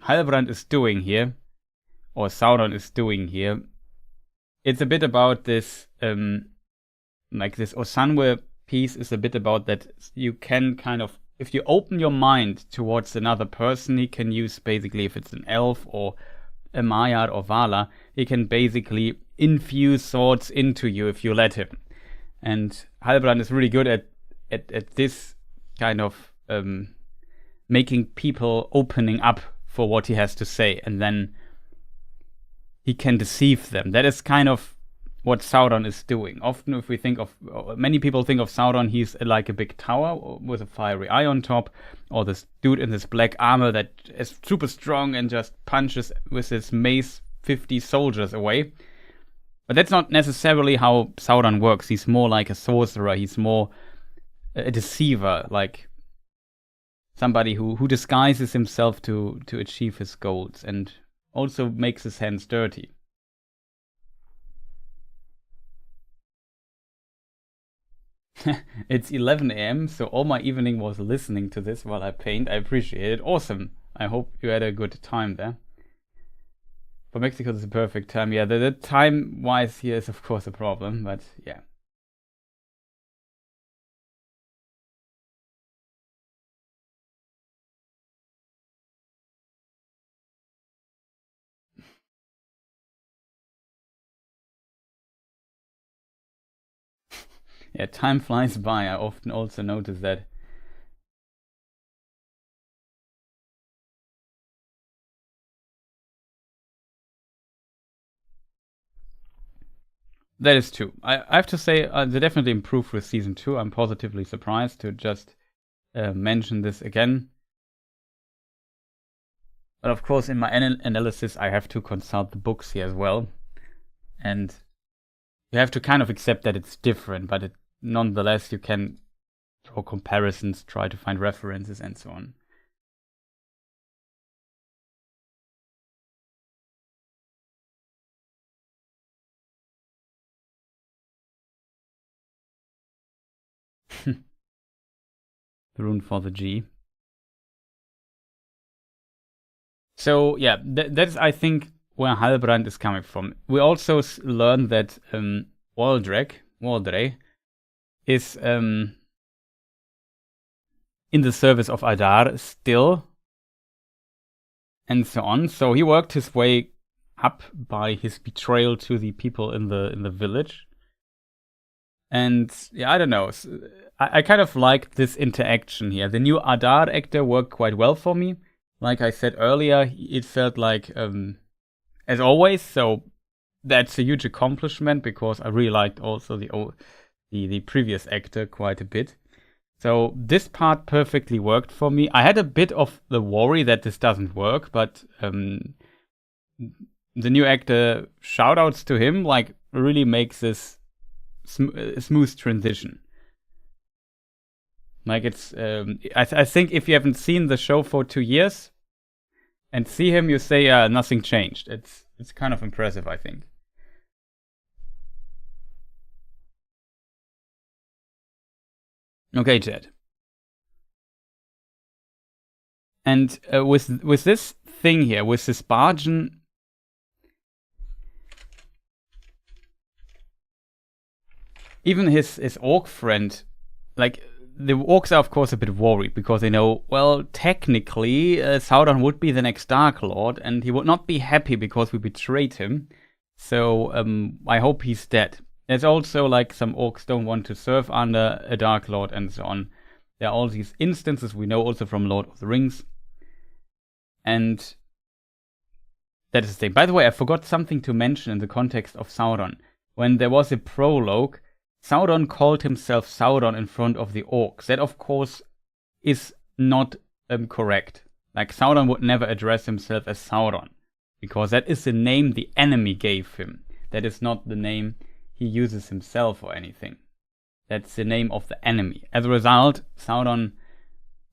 Halbrand is doing here, or Sauron is doing here, it's a bit about this, like this Osanwe piece is a bit about that you can kind of, if you open your mind towards another person, he can use basically, if it's an elf or a Maiar or Vala, he can basically infuse thoughts into you if you let him. And Halbrand is really good at this kind of making people opening up for what he has to say, and then he can deceive them. That is kind of what Sauron is doing. Often if we think of, many people think of Sauron, he's like a big tower with a fiery eye on top, or this dude in this black armor that is super strong and just punches with his mace 50 soldiers away. But that's not necessarily how Sauron works. He's more like a sorcerer. He's more a deceiver, like somebody who disguises himself to achieve his goals and also makes his hands dirty. It's 11 a.m., so all my evening was listening to this while I paint. I appreciate it. Awesome. I hope you had a good time there. For Mexico, this is a perfect time. Yeah, the time-wise here is, of course, a problem, but yeah. Yeah, time flies by. I often also notice that. That is true. I have to say, they definitely improved with season 2. I'm positively surprised to just mention this again. But of course, in my analysis, I have to consult the books here as well. And you have to kind of accept that it's different, but nonetheless, you can draw comparisons, try to find references, and so on. The rune for the G. So yeah, that's I think where Halbrand is coming from. We also learned that Waldre is in the service of Adar still, and so on. So he worked his way up by his betrayal to the people in the village. And yeah, I don't know. I kind of liked this interaction here. The new Adar actor worked quite well for me. Like I said earlier, it felt like, as always, so that's a huge accomplishment because I really liked also the previous actor quite a bit. So this part perfectly worked for me. I had a bit of the worry that this doesn't work, but the new actor, shoutouts to him, like really makes this smooth transition. Like it's, I think if you haven't seen the show for 2 years and see him, you say, nothing changed. It's kind of impressive, I think. Okay, Jed. And with this thing here, with this Bargain, even his orc friend, like, the orcs are of course a bit worried because they know, well, technically Sauron would be the next Dark Lord and he would not be happy because we betrayed him. So I hope he's dead. There's also like some orcs don't want to serve under a Dark Lord and so on. There are all these instances we know also from Lord of the Rings. And that is the thing. By the way, I forgot something to mention in the context of Sauron. When there was a prologue, Sauron called himself Sauron in front of the orcs. That, of course, is not correct. Like, Sauron would never address himself as Sauron, because that is the name the enemy gave him. That is not the name he uses himself or anything. That's the name of the enemy. As a result, Sauron,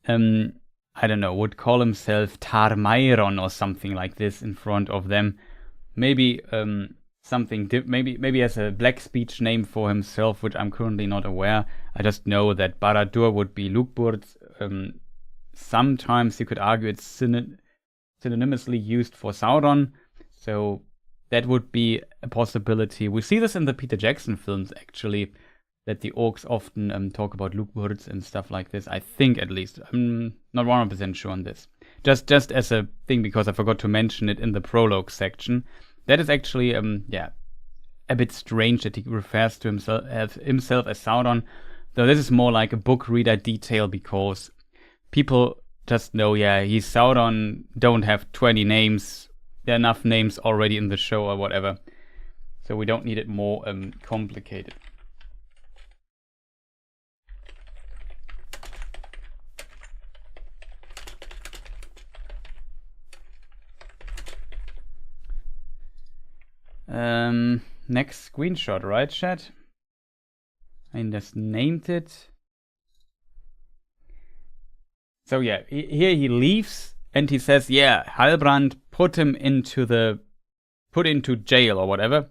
I don't know, would call himself Tarmairon or something like this in front of them. Maybe something, maybe as a black speech name for himself, which I'm currently not aware. I just know that Barad-dûr would be Lúthburh. Sometimes you could argue it's synonymously used for Sauron, so that would be a possibility. We see this in the Peter Jackson films, actually, that the orcs often talk about Lúthburh and stuff like this. I think, at least. I'm not 100% sure on this. Just as a thing, because I forgot to mention it in the prologue section. That is actually, a bit strange that he refers to himself as Sauron. Though this is more like a book reader detail, because people just know, he's Sauron, don't have 20 names. There are enough names already in the show or whatever. So we don't need it more complicated. Next screenshot, right, chat? I just named it. So yeah, here he leaves and he says, Halbrand put into jail or whatever.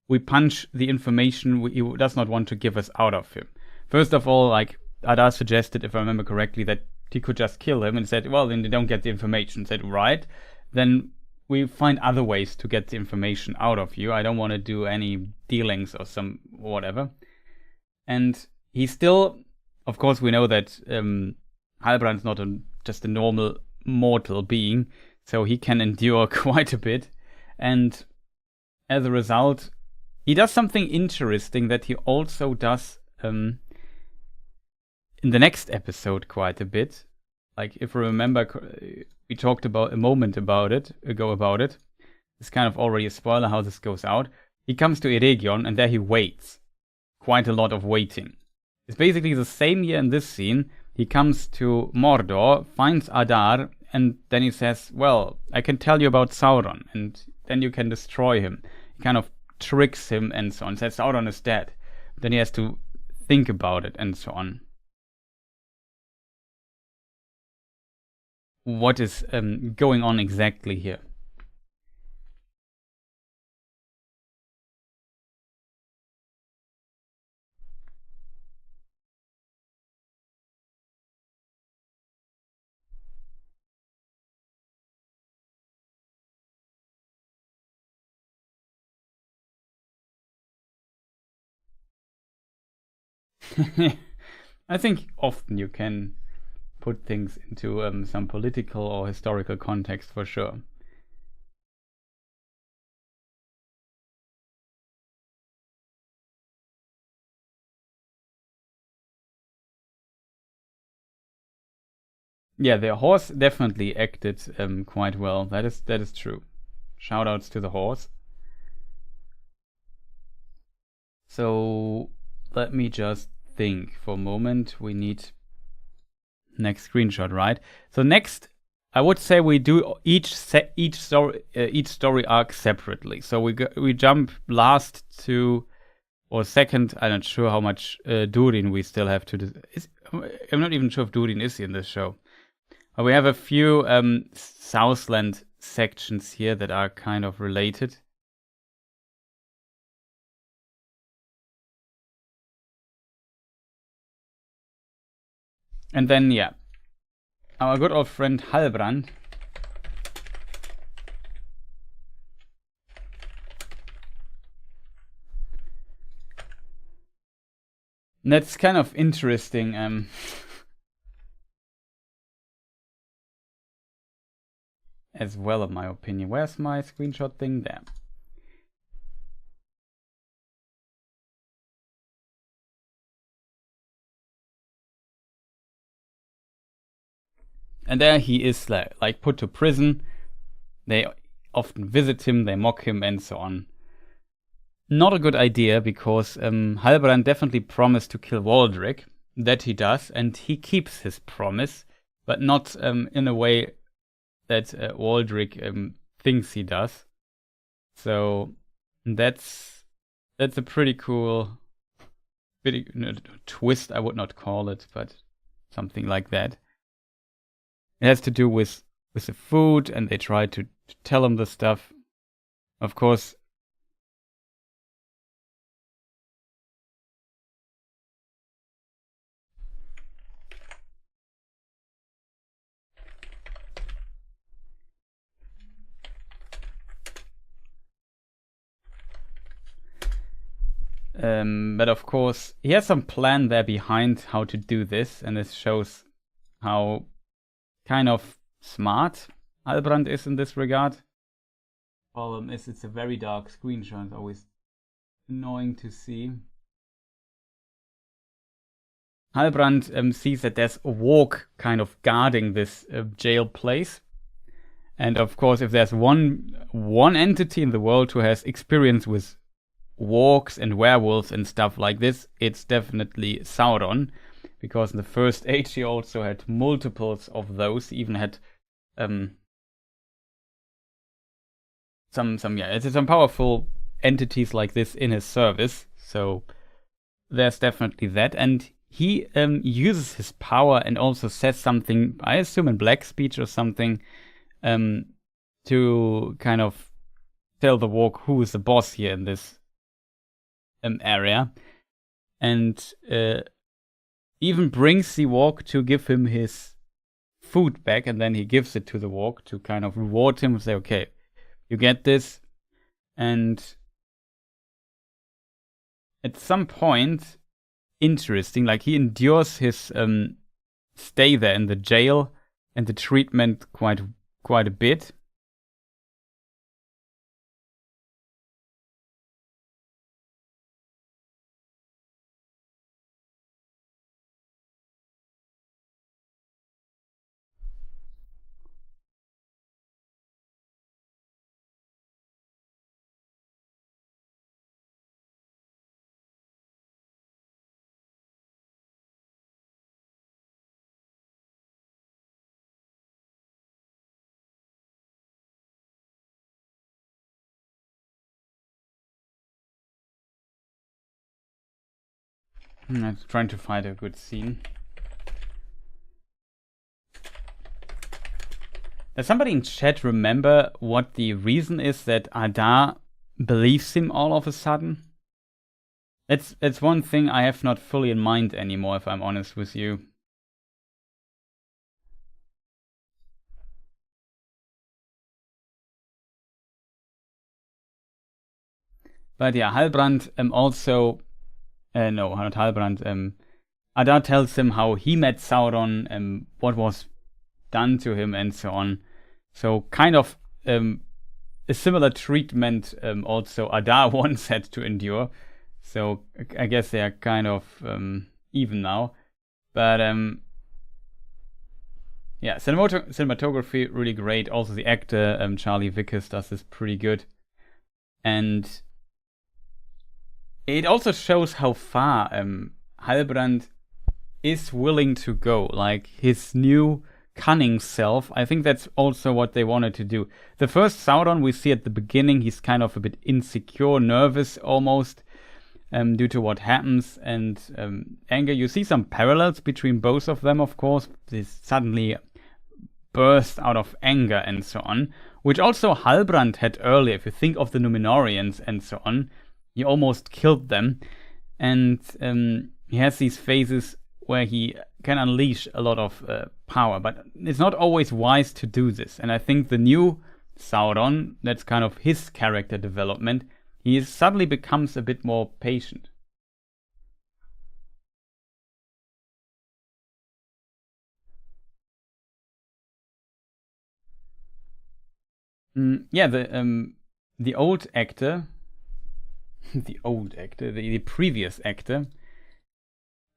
We punch the information he does not want to give us out of him. First of all, like, Adar suggested, if I remember correctly, that he could just kill him and said, well, then they don't get the information. Said, right, then we find other ways to get the information out of you. I don't want to do any dealings or some whatever. And he still, of course, we know that Halbrand's not just a normal mortal being, so he can endure quite a bit. And as a result, he does something interesting that he also does in the next episode quite a bit. Like, if you remember, we talked about a moment about it. It's kind of already a spoiler how this goes out. He comes to Eregion and there he waits. Quite a lot of waiting. It's basically the same here in this scene. He comes to Mordor, finds Adar, and then he says, well, I can tell you about Sauron, and then you can destroy him. He kind of tricks him and so on. Says Sauron is dead. Then he has to think about it and so on. What is going on exactly here? I think often you can put things into some political or historical context for sure. Yeah, the horse definitely acted quite well. That is true. Shoutouts to the horse. So let me just think for a moment. We need next screenshot, right? So next, I would say we do each story arc separately. So we jump last to or second. I'm not sure how much Durin we still have to do. I'm not even sure if Durin is in this show. We have a few Southland sections here that are kind of related. And then, yeah, our good old friend Halbrand. And that's kind of interesting. As well, in my opinion. Where's my screenshot thing? There. And there he is, like put to prison. They often visit him, they mock him, and so on. Not a good idea, because Halbrand definitely promised to kill Waldrick. That he does, and he keeps his promise, but not in a way that Waldrick thinks he does. So that's a pretty cool twist, I would not call it, but something like that. It has to do with the food, and they try to tell him the stuff. Of course, but of course, he has some plan there behind how to do this, and this shows how kind of smart Halbrand is in this regard. Problem is, it's a very dark screenshot. It's always annoying to see. Halbrand sees that there's a walk kind of guarding this jail place. And of course, if there's one entity in the world who has experience with walks and werewolves and stuff like this, it's definitely Sauron. Because in the first age he also had multiples of those. He even had some powerful entities like this in his service. So there's definitely that. And he uses his power and also says something, I assume in black speech or something, to kind of tell the walk who is the boss here in this area. And even brings the walk to give him his food back, and then he gives it to the walk to kind of reward him and say, okay, you get this. And at some point, interesting, like he endures his stay there in the jail and the treatment quite a bit. I'm trying to find a good scene. Does somebody in chat remember what the reason is that Adar believes him all of a sudden? It's one thing I have not fully in mind anymore, if I'm honest with you. But yeah, Halbrand also... no, not Halbrand. Adar tells him how he met Sauron, what was done to him, and so on. So kind of a similar treatment also Adar once had to endure. So I guess they are kind of even now. But Yeah, cinematography really great. Also the actor Charlie Vickers does this pretty good, and it also shows how far Halbrand is willing to go. Like his new cunning self. I think that's also what they wanted to do. The first Sauron we see at the beginning, he's kind of a bit insecure, nervous almost, due to what happens, and anger. You see some parallels between both of them, of course. This suddenly burst out of anger and so on, which also Halbrand had earlier. If you think of the Númenóreans and so on, he almost killed them, and he has these phases where he can unleash a lot of power, but it's not always wise to do this. And I think the new Sauron, that's kind of his character development, he suddenly becomes a bit more patient. Yeah, the old actor, the previous actor.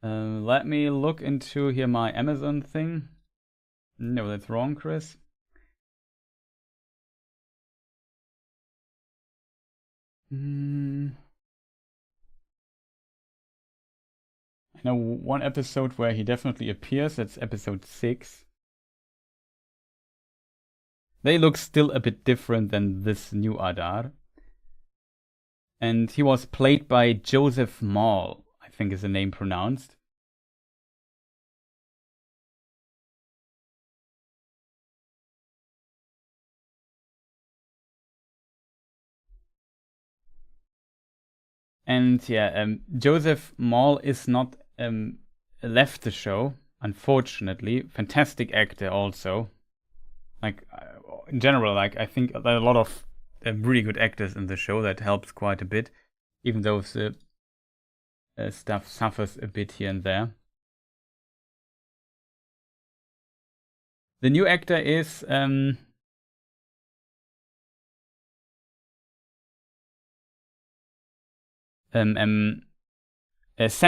Let me look into here my Amazon thing. No, that's wrong, Chris. I know one episode where he definitely appears. That's episode 6. They look still a bit different than this new Adar. And he was played by Joseph Mawle, I think is the name pronounced. And yeah, Joseph Mawle is not left the show, unfortunately. Fantastic actor also. Like in general, like I think there are a lot of really good actors in the show. That helps quite a bit, even though the stuff suffers a bit here and there. The new actor is Sam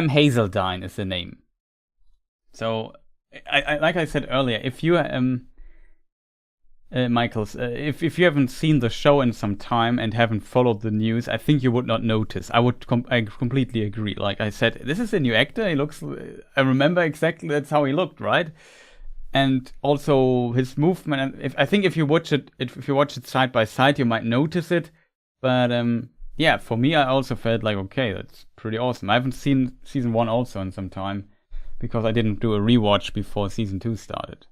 Hazeldine is the name. So, I like I said earlier, if you Michaels, if you haven't seen the show in some time and haven't followed the news, I think you would not notice. I completely agree. Like I said, this is a new actor. He looks. I remember exactly that's how he looked, right? And also his movement. And I think if you watch it side by side, you might notice it. But yeah, for me, I also felt like, okay, that's pretty awesome. I haven't seen season 1 also in some time because I didn't do a rewatch before season 2 started.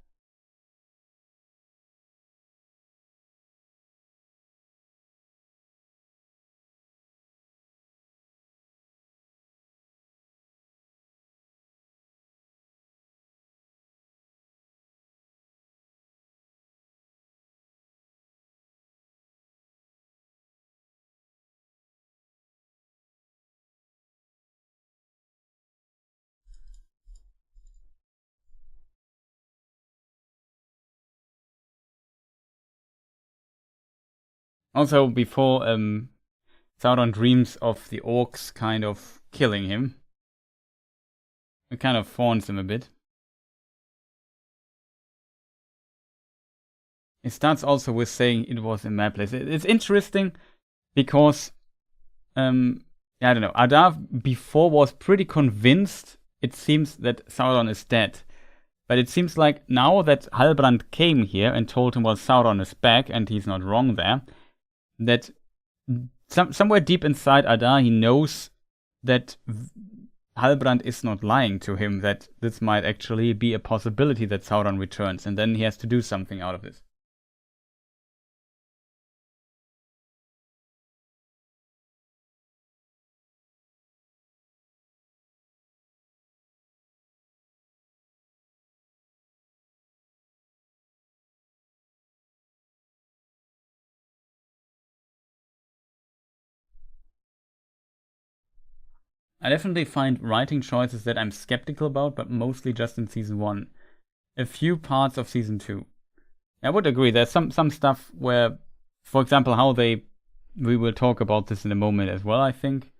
Also, before Sauron dreams of the orcs kind of killing him, it kind of fawns him a bit. It starts also with saying it was in my place. It's interesting because, I don't know, Adar before was pretty convinced, it seems, that Sauron is dead. But it seems like now that Halbrand came here and told him, well, Sauron is back and he's not wrong there, that somewhere deep inside Adar he knows that Halbrand is not lying to him, that this might actually be a possibility that Sauron returns, and then he has to do something out of this. I definitely find writing choices that I'm skeptical about, but mostly just in season 1. A few parts of season 2. I would agree. There's some stuff where, for example, we will talk about this in a moment as well, I think.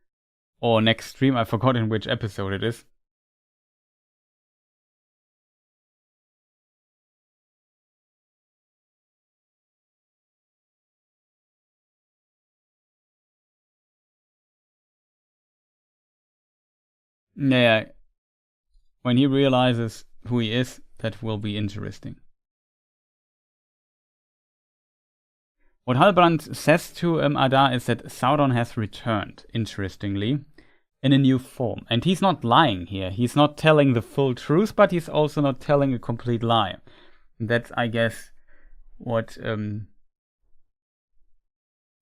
Or next stream, I've forgotten which episode it is. Yeah, when he realizes who he is, that will be interesting. What Halbrand says to Adar is that Sauron has returned, interestingly, in a new form. And he's not lying here. He's not telling the full truth, but he's also not telling a complete lie. That's, I guess, what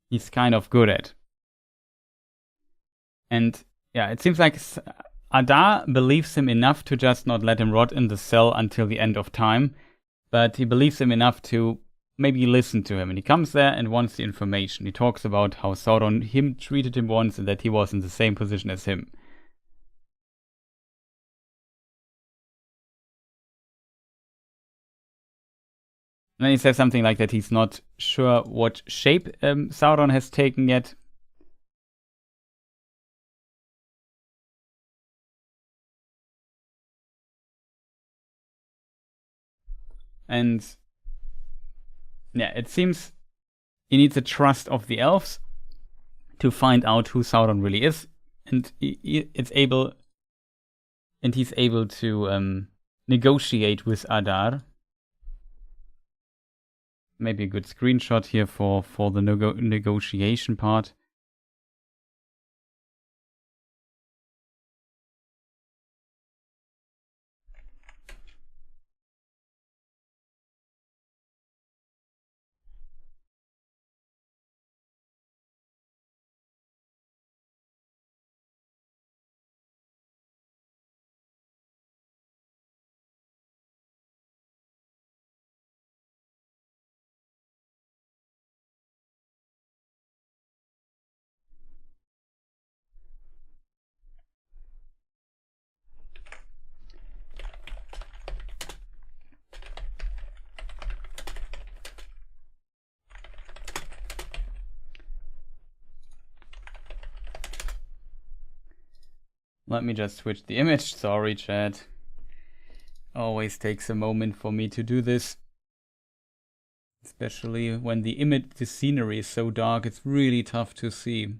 he's kind of good at. And yeah, it seems like Adar believes him enough to just not let him rot in the cell until the end of time, but he believes him enough to maybe listen to him. And he comes there and wants the information. He talks about how Sauron treated him once and that he was in the same position as him. And then he says something like that he's not sure what shape Sauron has taken yet. And yeah, it seems he needs the trust of the elves to find out who Sauron really is, and he's able to negotiate with Adar. Maybe a good screenshot here for the negotiation part. Let me just switch the image. Sorry, chat. Always takes a moment for me to do this. Especially when the scenery is so dark, it's really tough to see.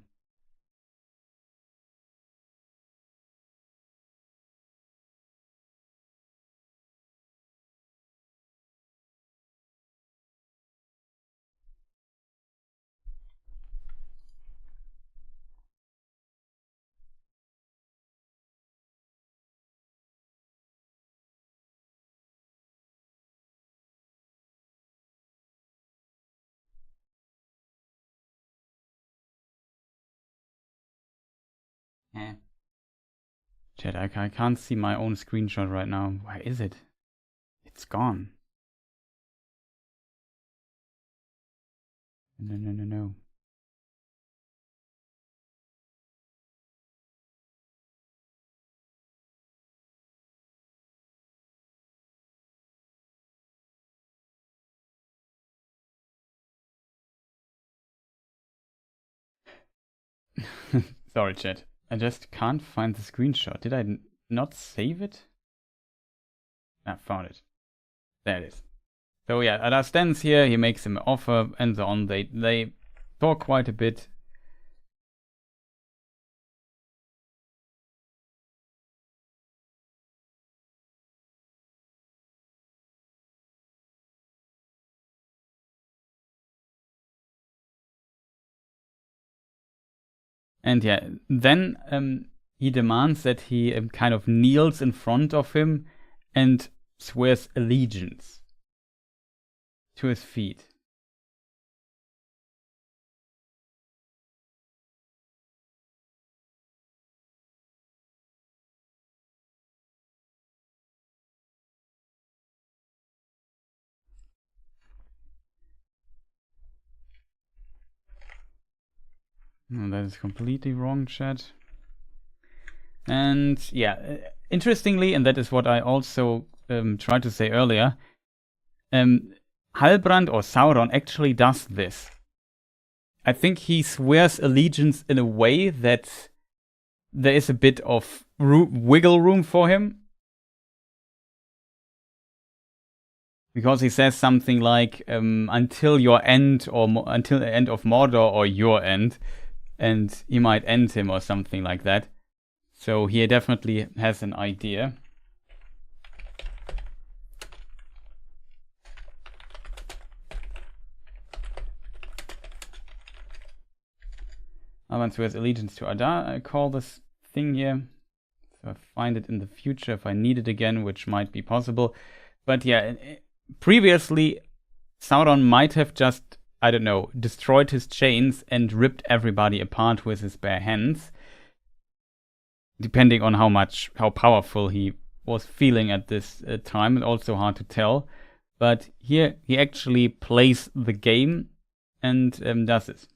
Chat, I can't see my own screenshot right now. Where is it? It's gone. No. Sorry, chat. I just can't find the screenshot. Did I not save it? I found it. There it is. So yeah, Adar stands here, he makes him an offer, and so on. They talk quite a bit. And yeah, then he demands that he kind of kneels in front of him and swears allegiance to his feet. No, that is completely wrong, chat. And yeah, interestingly, and that is what I also tried to say earlier, Halbrand or Sauron actually does this. I think he swears allegiance in a way that there is a bit of wiggle room for him. Because he says something like, until your end, or until the end of Mordor, or your end. And he might end him or something like that. So he definitely has an idea. I want to have allegiance to Adar. I call this thing here. So I find it in the future if I need it again, which might be possible. But yeah, previously Sauron might have just, I don't know, destroyed his chains and ripped everybody apart with his bare hands. Depending on how powerful he was feeling at this time. It's also hard to tell. But here he actually plays the game and does this.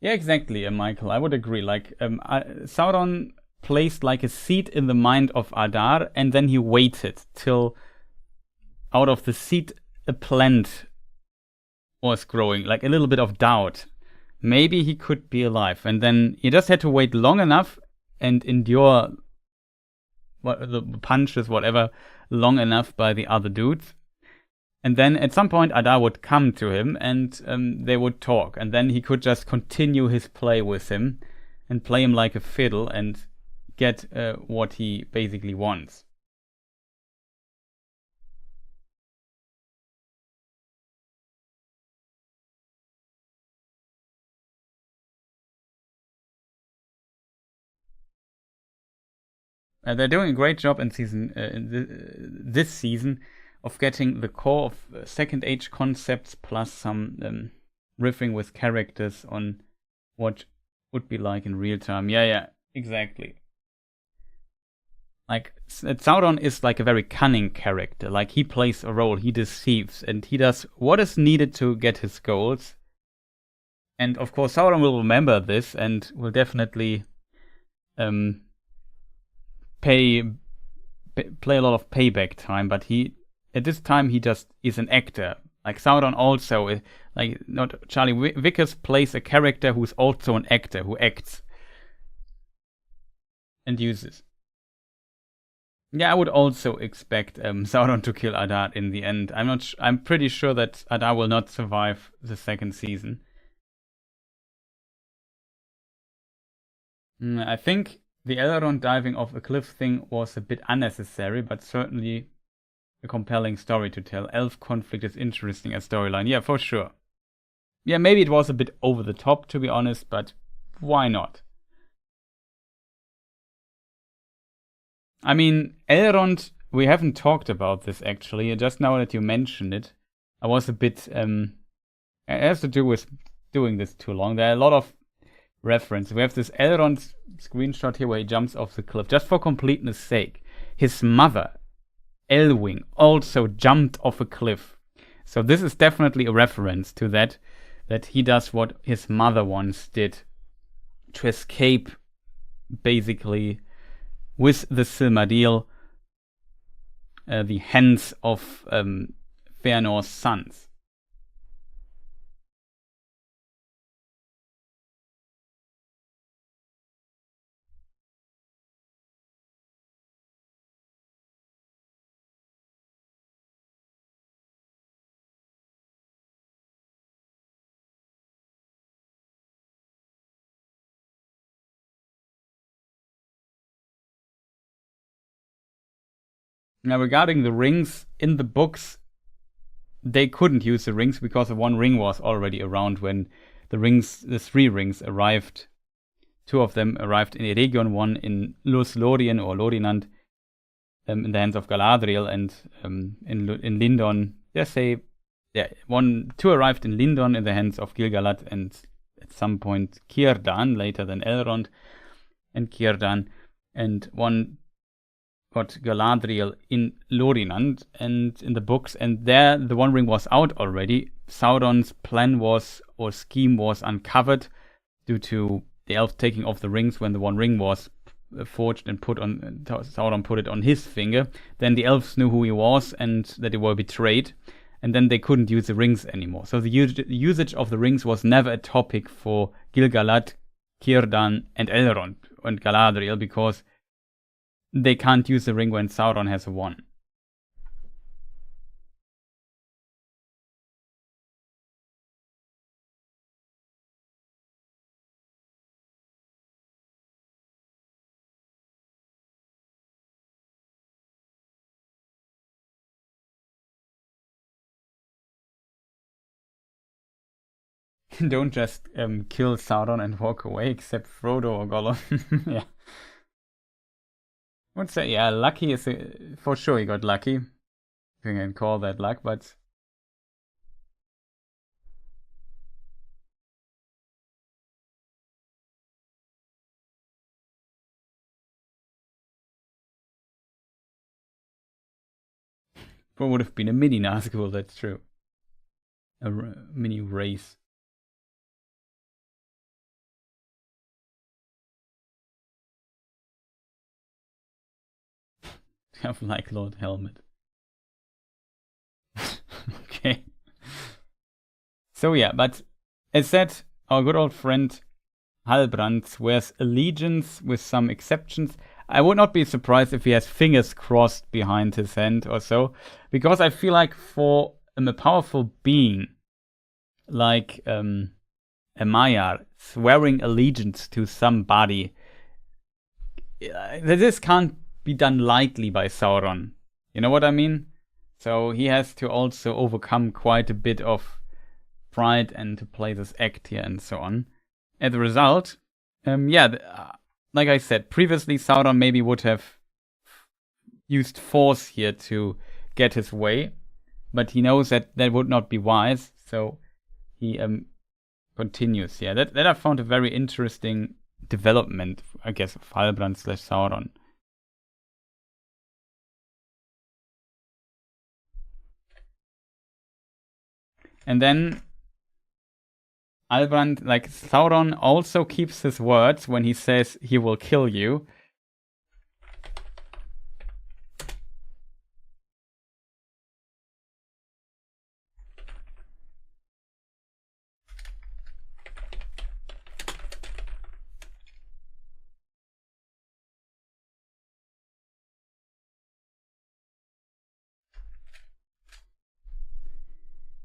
Yeah, exactly, Michael. I would agree. Like, Sauron placed like a seed in the mind of Adar, and then he waited till out of the seed a plant was growing, like a little bit of doubt. Maybe he could be alive, and then he just had to wait long enough and endure the punches, whatever, long enough by the other dudes. And then at some point Adar would come to him and they would talk. And then he could just continue his play with him and play him like a fiddle and get what he basically wants. They're doing a great job in this season of getting the core of Second Age concepts plus some riffing with characters on what would be like in real time. Yeah, exactly. Like, Sauron is like a very cunning character. Like, he plays a role, he deceives, and he does what is needed to get his goals. And of course, Sauron will remember this and will definitely play a lot of payback time, but at this time he just is an actor. Like Sauron also, like not Charlie Vickers plays a character who's also an actor who acts and uses. Yeah, I would also expect Sauron to kill Adar in the end. I'm pretty sure that Adar will not survive the second season. I think the Elrond diving off a cliff thing was a bit unnecessary, but certainly a compelling story to tell. Elf conflict is interesting as storyline. Yeah, for sure. Yeah, maybe it was a bit over the top, to be honest, but why not? I mean, Elrond, we haven't talked about this actually. Just now that you mentioned it, I was a bit... it has to do with doing this too long. There are a lot of reference. We have this Elrond screenshot here where he jumps off the cliff. Just for completeness sake, his mother, Elwing, also jumped off a cliff. So this is definitely a reference to that he does what his mother once did to escape, basically, with the Silmarillion, the hands of Fëanor's sons. Now, regarding the rings, in the books, they couldn't use the rings because the one ring was already around when the three rings arrived. Two of them arrived in Eregion, one in Lothlorien or Lorinand, in the hands of Galadriel, and in Lindon. Two arrived in Lindon in the hands of Gil-galad, and at some point Círdan, later than Elrond and Círdan, and one got Galadriel in Lorinand and in the books, and there the One Ring was out already. Sauron's plan or scheme was uncovered due to the elf taking off the rings when the One Ring was forged and Sauron put it on his finger. Then the elves knew who he was and that they were betrayed, and then they couldn't use the rings anymore. So the usage of the rings was never a topic for Gil-galad, Círdan, and Elrond and Galadriel, because they can't use the ring when Sauron has won. Don't just kill Sauron and walk away, except Frodo or Gollum. Yeah. What's that? Yeah, lucky is for sure he got lucky. If you can call that luck, but it would have been a mini Nazgul, that's true. A mini race. Have like Lord Helmet. Okay. So yeah, but as said, our good old friend Halbrand swears allegiance with some exceptions. I would not be surprised if he has fingers crossed behind his hand or so, because I feel like for a powerful being like a Maiar swearing allegiance to somebody, this can't be done lightly by Sauron. You know what I mean? So he has to also overcome quite a bit of pride and to play this act here and so on. As a result, like I said, previously Sauron maybe would have used force here to get his way, but he knows that that would not be wise, so he continues. Yeah, that I found a very interesting development, I guess, of Halbrand / Sauron. And then Halbrand, like Sauron, also keeps his words when he says he will kill you.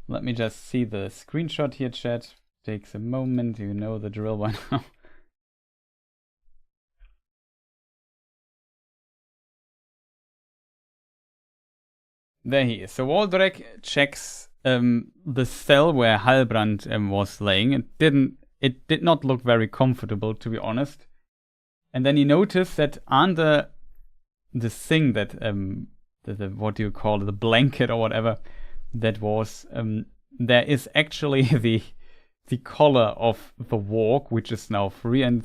Let me just see the screenshot here, chat. Takes a moment, you know the drill by now. There he is. So Waldrek checks the cell where Halbrand was laying. It did not look very comfortable, to be honest. And then he noticed that under the thing that what do you call it, the blanket or whatever that was, there is actually the collar of the warg, which is now free, and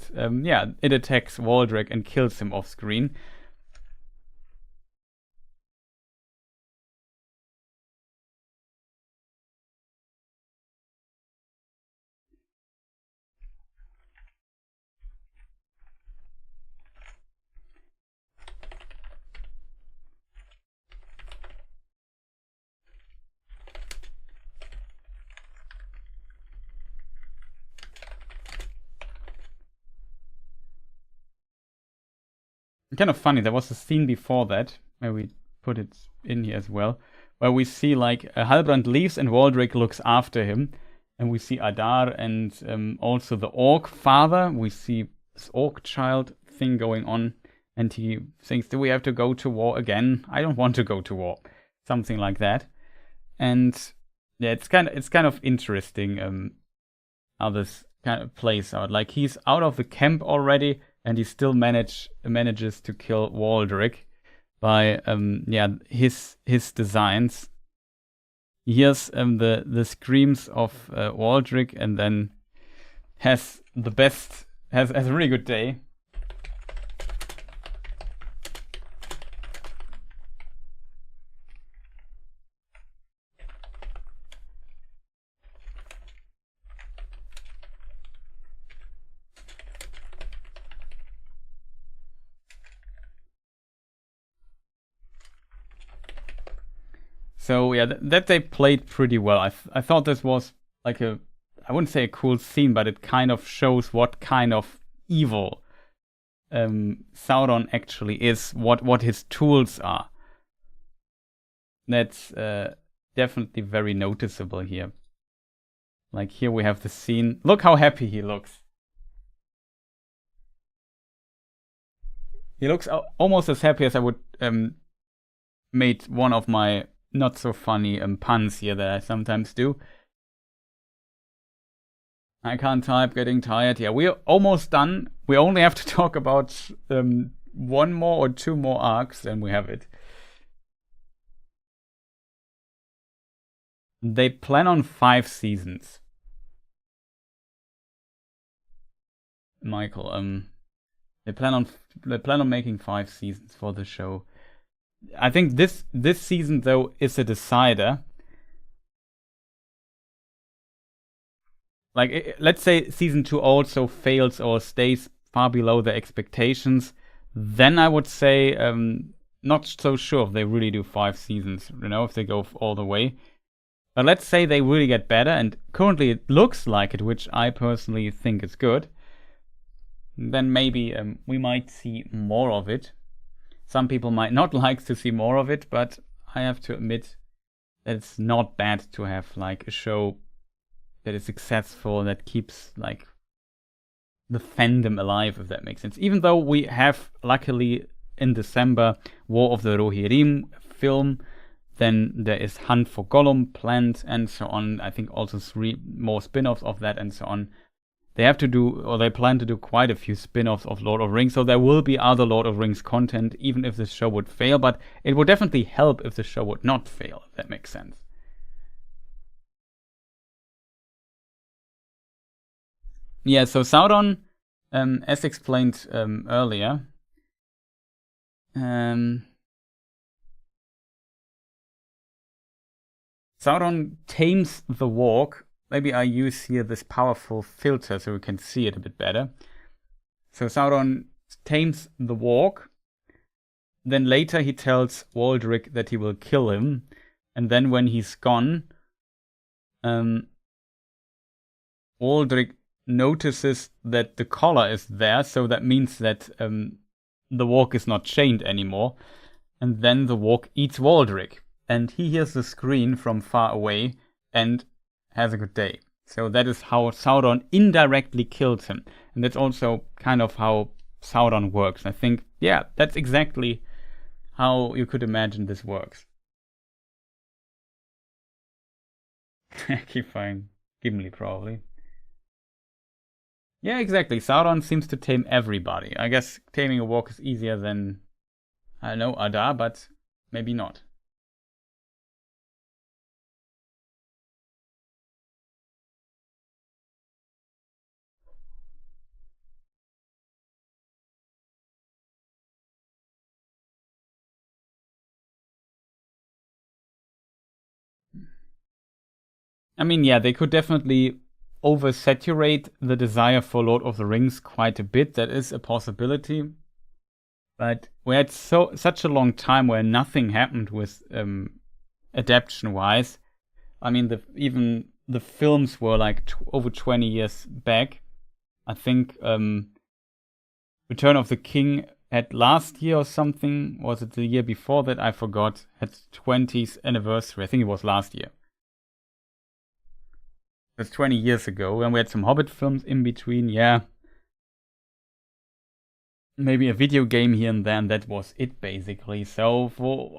it attacks Waldrek and kills him off screen. Kind of funny, there was a scene before that, where we put it in here as well, where we see like Halbrand leaves and Waldrek looks after him, and we see Adar and also the orc father. We see this orc child thing going on, and he thinks, do we have to go to war again? I don't want to go to war. Something like that. And yeah, it's kind of interesting how this kind of plays out. Like, he's out of the camp already, and he still manages to kill Waldrek by his designs. He hears the screams of Waldrek, and then has a really good day. So yeah, that they played pretty well. I thought this was like I wouldn't say a cool scene, but it kind of shows what kind of evil Sauron actually is, what his tools are. That's definitely very noticeable here. Like here we have the scene. Look how happy he looks. He looks almost as happy as I would made one of my not so funny puns here that I sometimes do. I can't type, getting tired. Yeah, we're almost done. We only have to talk about one more or two more arcs, and we have it. They plan on 5 seasons. Michael, they plan on making 5 seasons for the show. I think this season though is a decider. Like, let's say season 2 also fails or stays far below the expectations, then I would say not so sure if they really do 5 seasons, if they go all the way. But let's say they really get better, and currently it looks like it, which I personally think is good. Then maybe we might see more of it. Some people might not like to see more of it, but I have to admit that it's not bad to have like a show that is successful, that keeps like the fandom alive, if that makes sense. Even though we have, luckily, in December, War of the Rohirrim film, then there is Hunt for Gollum planned, and so on. I think also 3 more spin-offs of that, and so on. They have to do, or they plan to do quite a few spin-offs of Lord of the Rings, so there will be other Lord of the Rings content, even if this show would fail, but it would definitely help if the show would not fail, if that makes sense. Yeah, so Sauron, as explained earlier, Sauron tames the walk. Maybe I use here this powerful filter so we can see it a bit better. So Sauron tames the walk. Then later he tells Waldrick that he will kill him. And then when he's gone, Waldrick notices that the collar is there. So that means that the walk is not chained anymore. And then the walk eats Waldrick. And he hears the scream from far away and has a good day. So that is how Sauron indirectly kills him. And that's also kind of how Sauron works. I think, yeah, that's exactly how you could imagine this works. Keep fine. Gimli, probably. Yeah, exactly. Sauron seems to tame everybody. I guess taming a walk is easier than, I don't know, Adar, but maybe not. I mean, yeah, they could definitely oversaturate the desire for Lord of the Rings quite a bit. That is a possibility. But we had such a long time where nothing happened with adaptation-wise. I mean, even the films were like over 20 years back. I think Return of the King had last year or something. Was it the year before that? I forgot. Had 20th anniversary. I think it was last year. That's 20 years ago, and we had some Hobbit films in between, yeah. Maybe a video game here and there, and that was it, basically. So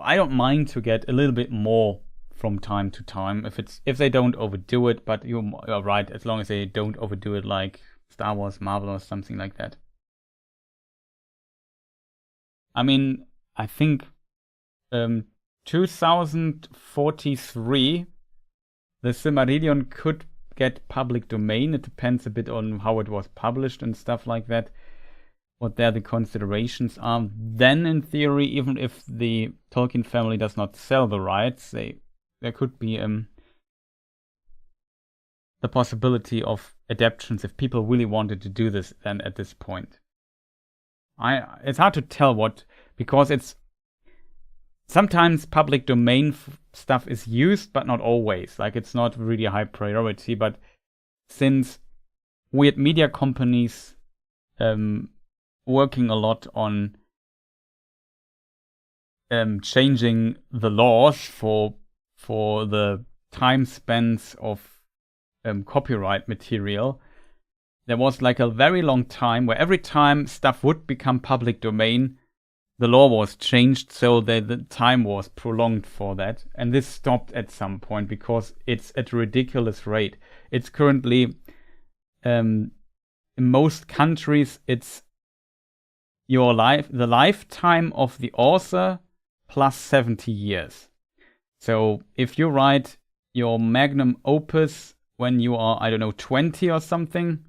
I don't mind to get a little bit more from time to time, if they don't overdo it, but you're right, as long as they don't overdo it like Star Wars, Marvel, or something like that. I mean, I think 2043, the Silmarillion could get public domain. It depends a bit on how it was published and stuff like that, what there the considerations are. Then in theory, even if the Tolkien family does not sell the rights, there could be the possibility of adaptations if people really wanted to do this then at this point. It's hard to tell because it's sometimes public domain stuff is used, but not always. Like, it's not really a high priority. But since weird media companies working a lot on changing the laws for the time spans of copyright material. There was like a very long time where every time stuff would become public domain, the law was changed so that the time was prolonged for that. And this stopped at some point because it's at a ridiculous rate. It's currently, in most countries, it's the lifetime of the author plus 70 years. So if you write your magnum opus when you are, I don't know, 20 or something,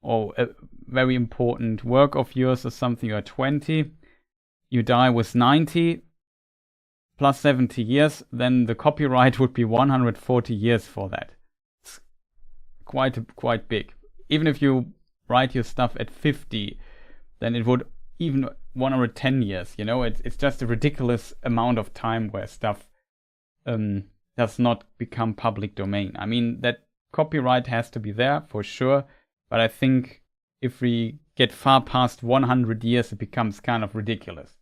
or a very important work of yours or something, you are 20, you die with 90 plus 70 years, then the copyright would be 140 years for that. It's quite big. Even if you write your stuff at 50, then it would even 110 years, you know, it's just a ridiculous amount of time where stuff does not become public domain. I mean, that copyright has to be there for sure, but I think if we get far past 100 years, it becomes kind of ridiculous.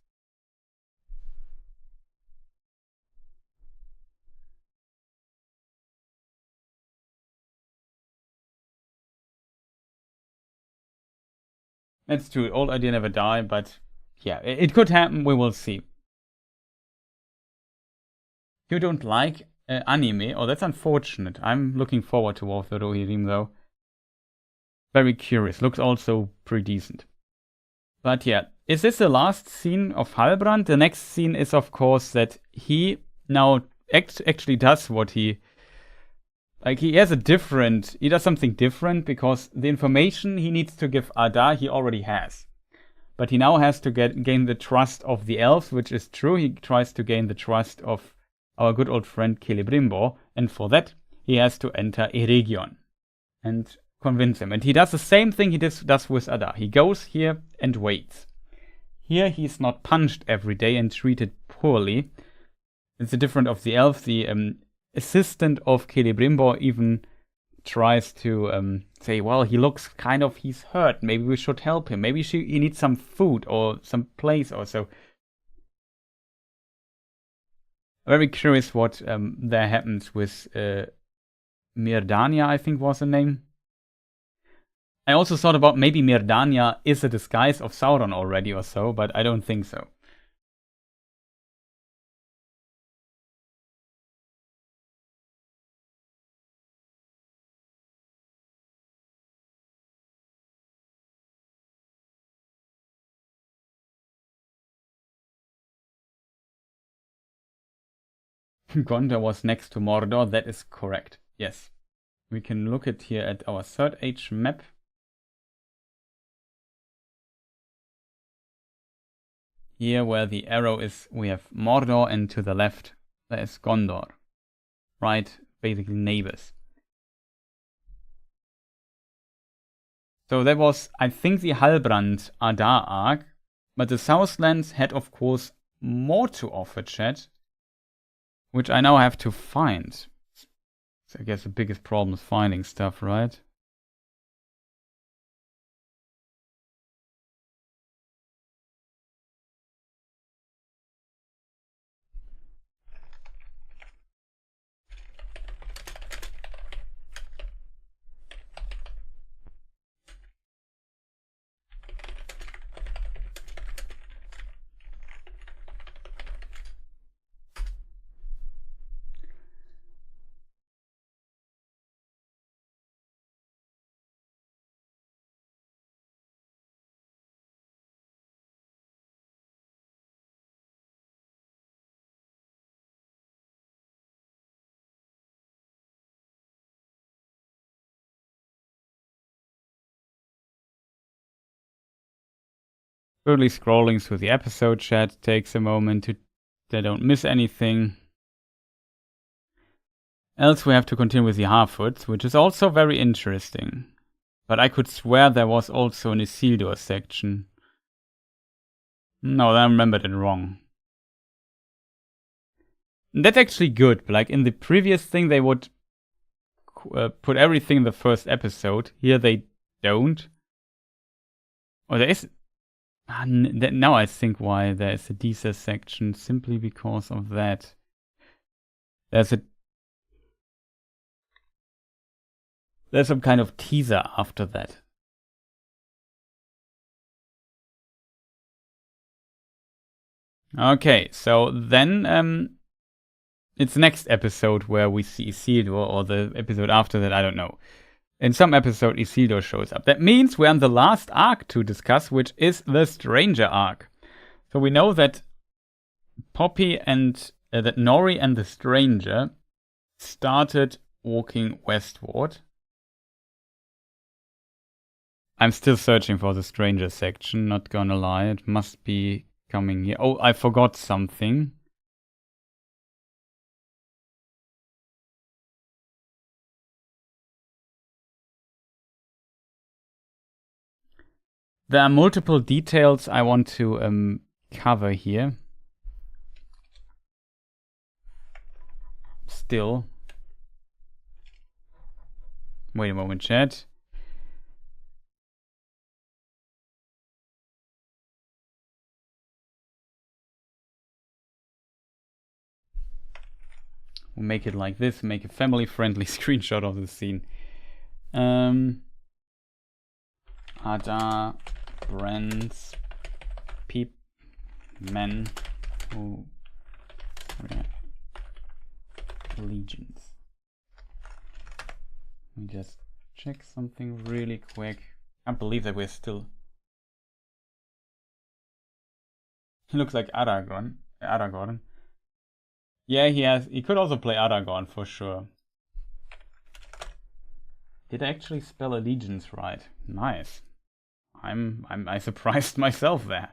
That's true, old idea never die, but yeah, it could happen, we will see. You don't like anime? Oh, that's unfortunate. I'm looking forward to War of the Rohirrim, though. Very curious. Looks also pretty decent. But yeah, is this the last scene of Halbrand? The next scene is, of course, that he now actually does what he... Like, he does something different, because the information he needs to give Ada, he already has. But he now has to gain the trust of the elves, which is true. He tries to gain the trust of our good old friend Celebrimbor, and for that, he has to enter Eregion and convince him. And he does the same thing he does with Ada. He goes here and waits. Here, he's not punched every day and treated poorly. It's different of the elf. The assistant of Celebrimbor even tries to say, well, he looks he's hurt. Maybe we should help him. Maybe he needs some food or some place or so. Very curious what there happens with Myrdania, I think was the name. I also thought about maybe Myrdania is a disguise of Sauron already or so, but I don't think so. Gondor was next to Mordor, that is correct, yes. We can look here at our Third Age map. Here where the arrow is, we have Mordor, and to the left there is Gondor. Right, basically neighbors. So that was, I think, the Halbrand Adar arc, but the Southlands had, of course, more to offer, chat, which I now have to find. So I guess the biggest problem is finding stuff, right? Currently scrolling through the episode chat, takes a moment to they don't miss anything. Else we have to continue with the Harfoots, which is also very interesting. But I could swear there was also an Isildur section. No, I remembered it wrong. That's actually good. Like in the previous thing, they would put everything in the first episode. Here they don't. Oh, there is... now I think why there is a Deezer section, simply because of that. There's some kind of teaser after that. Okay, so then it's next episode where we see Isildur, or the episode after that, I don't know. In some episode, Isildur shows up. That means we're on the last arc to discuss, which is the Stranger arc. So we know that Poppy and that Nori and the Stranger started walking westward. I'm still searching for the Stranger section, not gonna lie. It must be coming here. Oh, I forgot something. There are multiple details I want to cover here. Still. Wait a moment, chat. We'll make it like this, make a family-friendly screenshot of the scene. Adar brands men who legions. Let me just check something really quick. Can't believe that we're still... He looks like Aragorn. Yeah, he could also play Aragorn for sure. Did I actually spell allegiance right? Nice. I surprised myself there.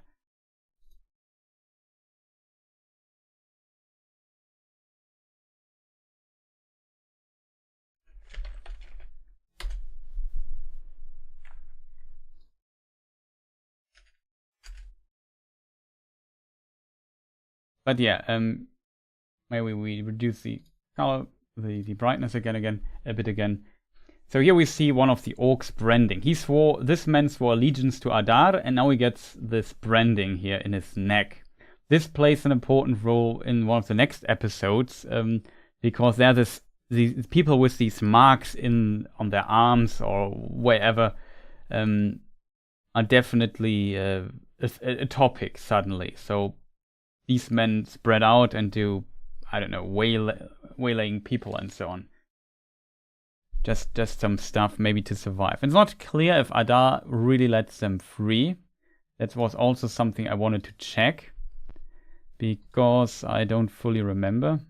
But yeah, maybe we reduce the color, the brightness again, a bit again. So here we see one of the orcs branding. This man swore allegiance to Adar, and now he gets this branding here in his neck. This plays an important role in one of the next episodes, because there are these people with these marks on their arms or wherever are definitely a topic suddenly. So these men spread out and do, I don't know, waylaying people and so on. Just some stuff maybe to survive. It's not clear if Adar really lets them free. That was also something I wanted to check, because I don't fully remember.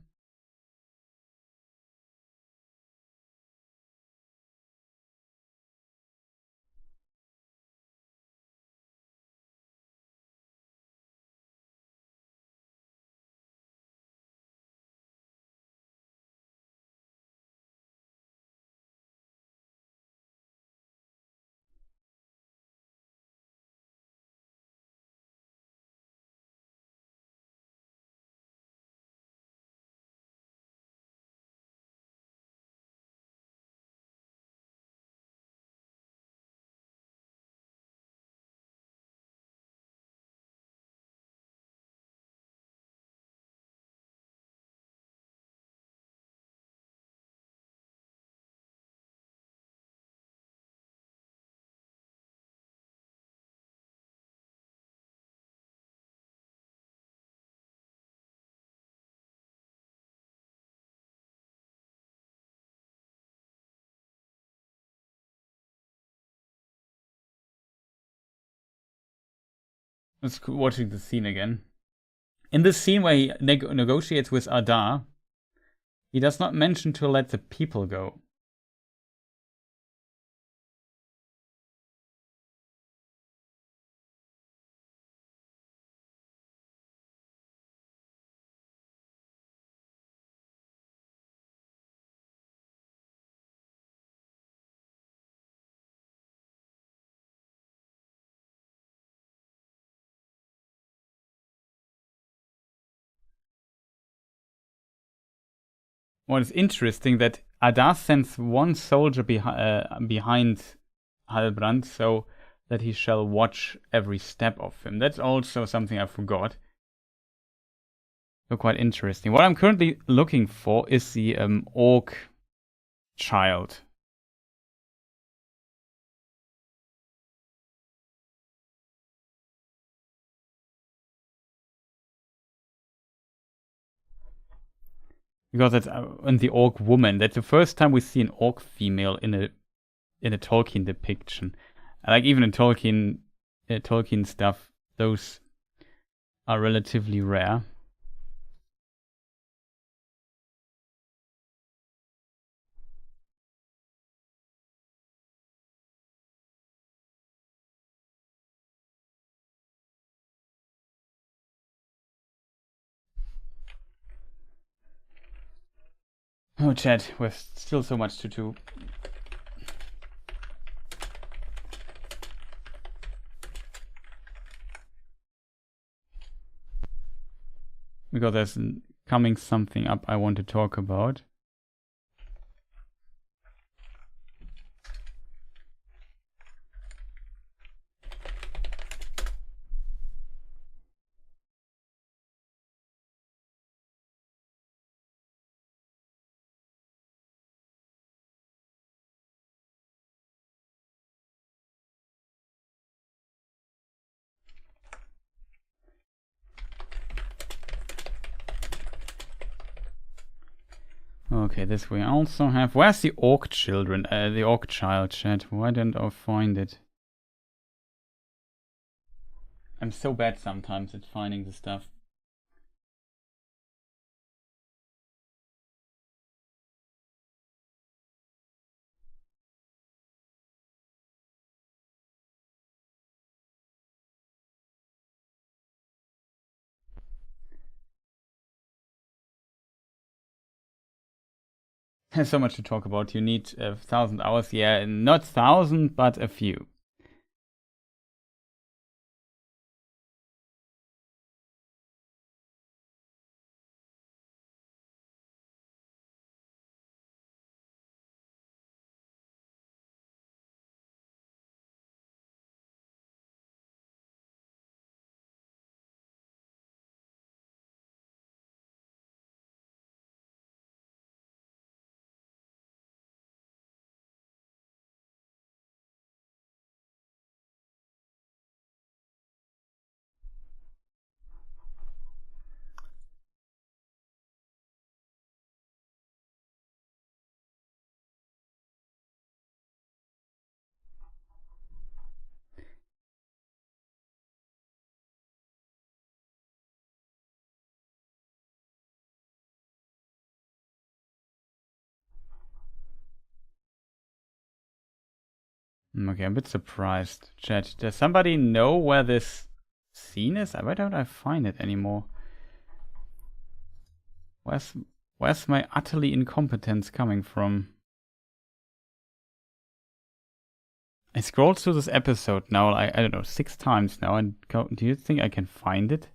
Let's watching the scene again. In this scene where he negotiates with Adar, he does not mention to let the people go. What is interesting that Adar sends one soldier behind Halbrand, so that he shall watch every step of him. That's also something I forgot. So quite interesting. What I'm currently looking for is the orc child. Because that's and the orc woman. That's the first time we see an orc female in a Tolkien depiction. Like even in Tolkien stuff, those are relatively rare. Oh, chat, we have still so much to do. Because there's coming something up I want to talk about. Okay, this we also have. Where's the orc children? The orc child, chat. Why don't I find it? I'm so bad sometimes at finding the stuff. There's so much to talk about. You need 1,000 hours. Yeah, not 1,000, but a few. Okay, I'm a bit surprised. Chat, does somebody know where this scene is? Why don't I find it anymore? Where's my utterly incompetence coming from? I scrolled through this episode now, I don't know, 6 times now, and do you think I can find it?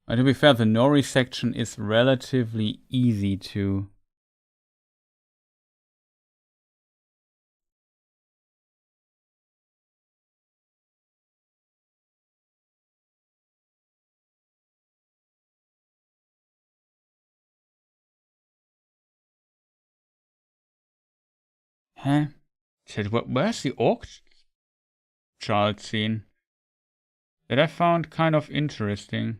To be fair, the Nori section is relatively easy to... Huh? Shit, where's the orc child scene? That I found kind of interesting.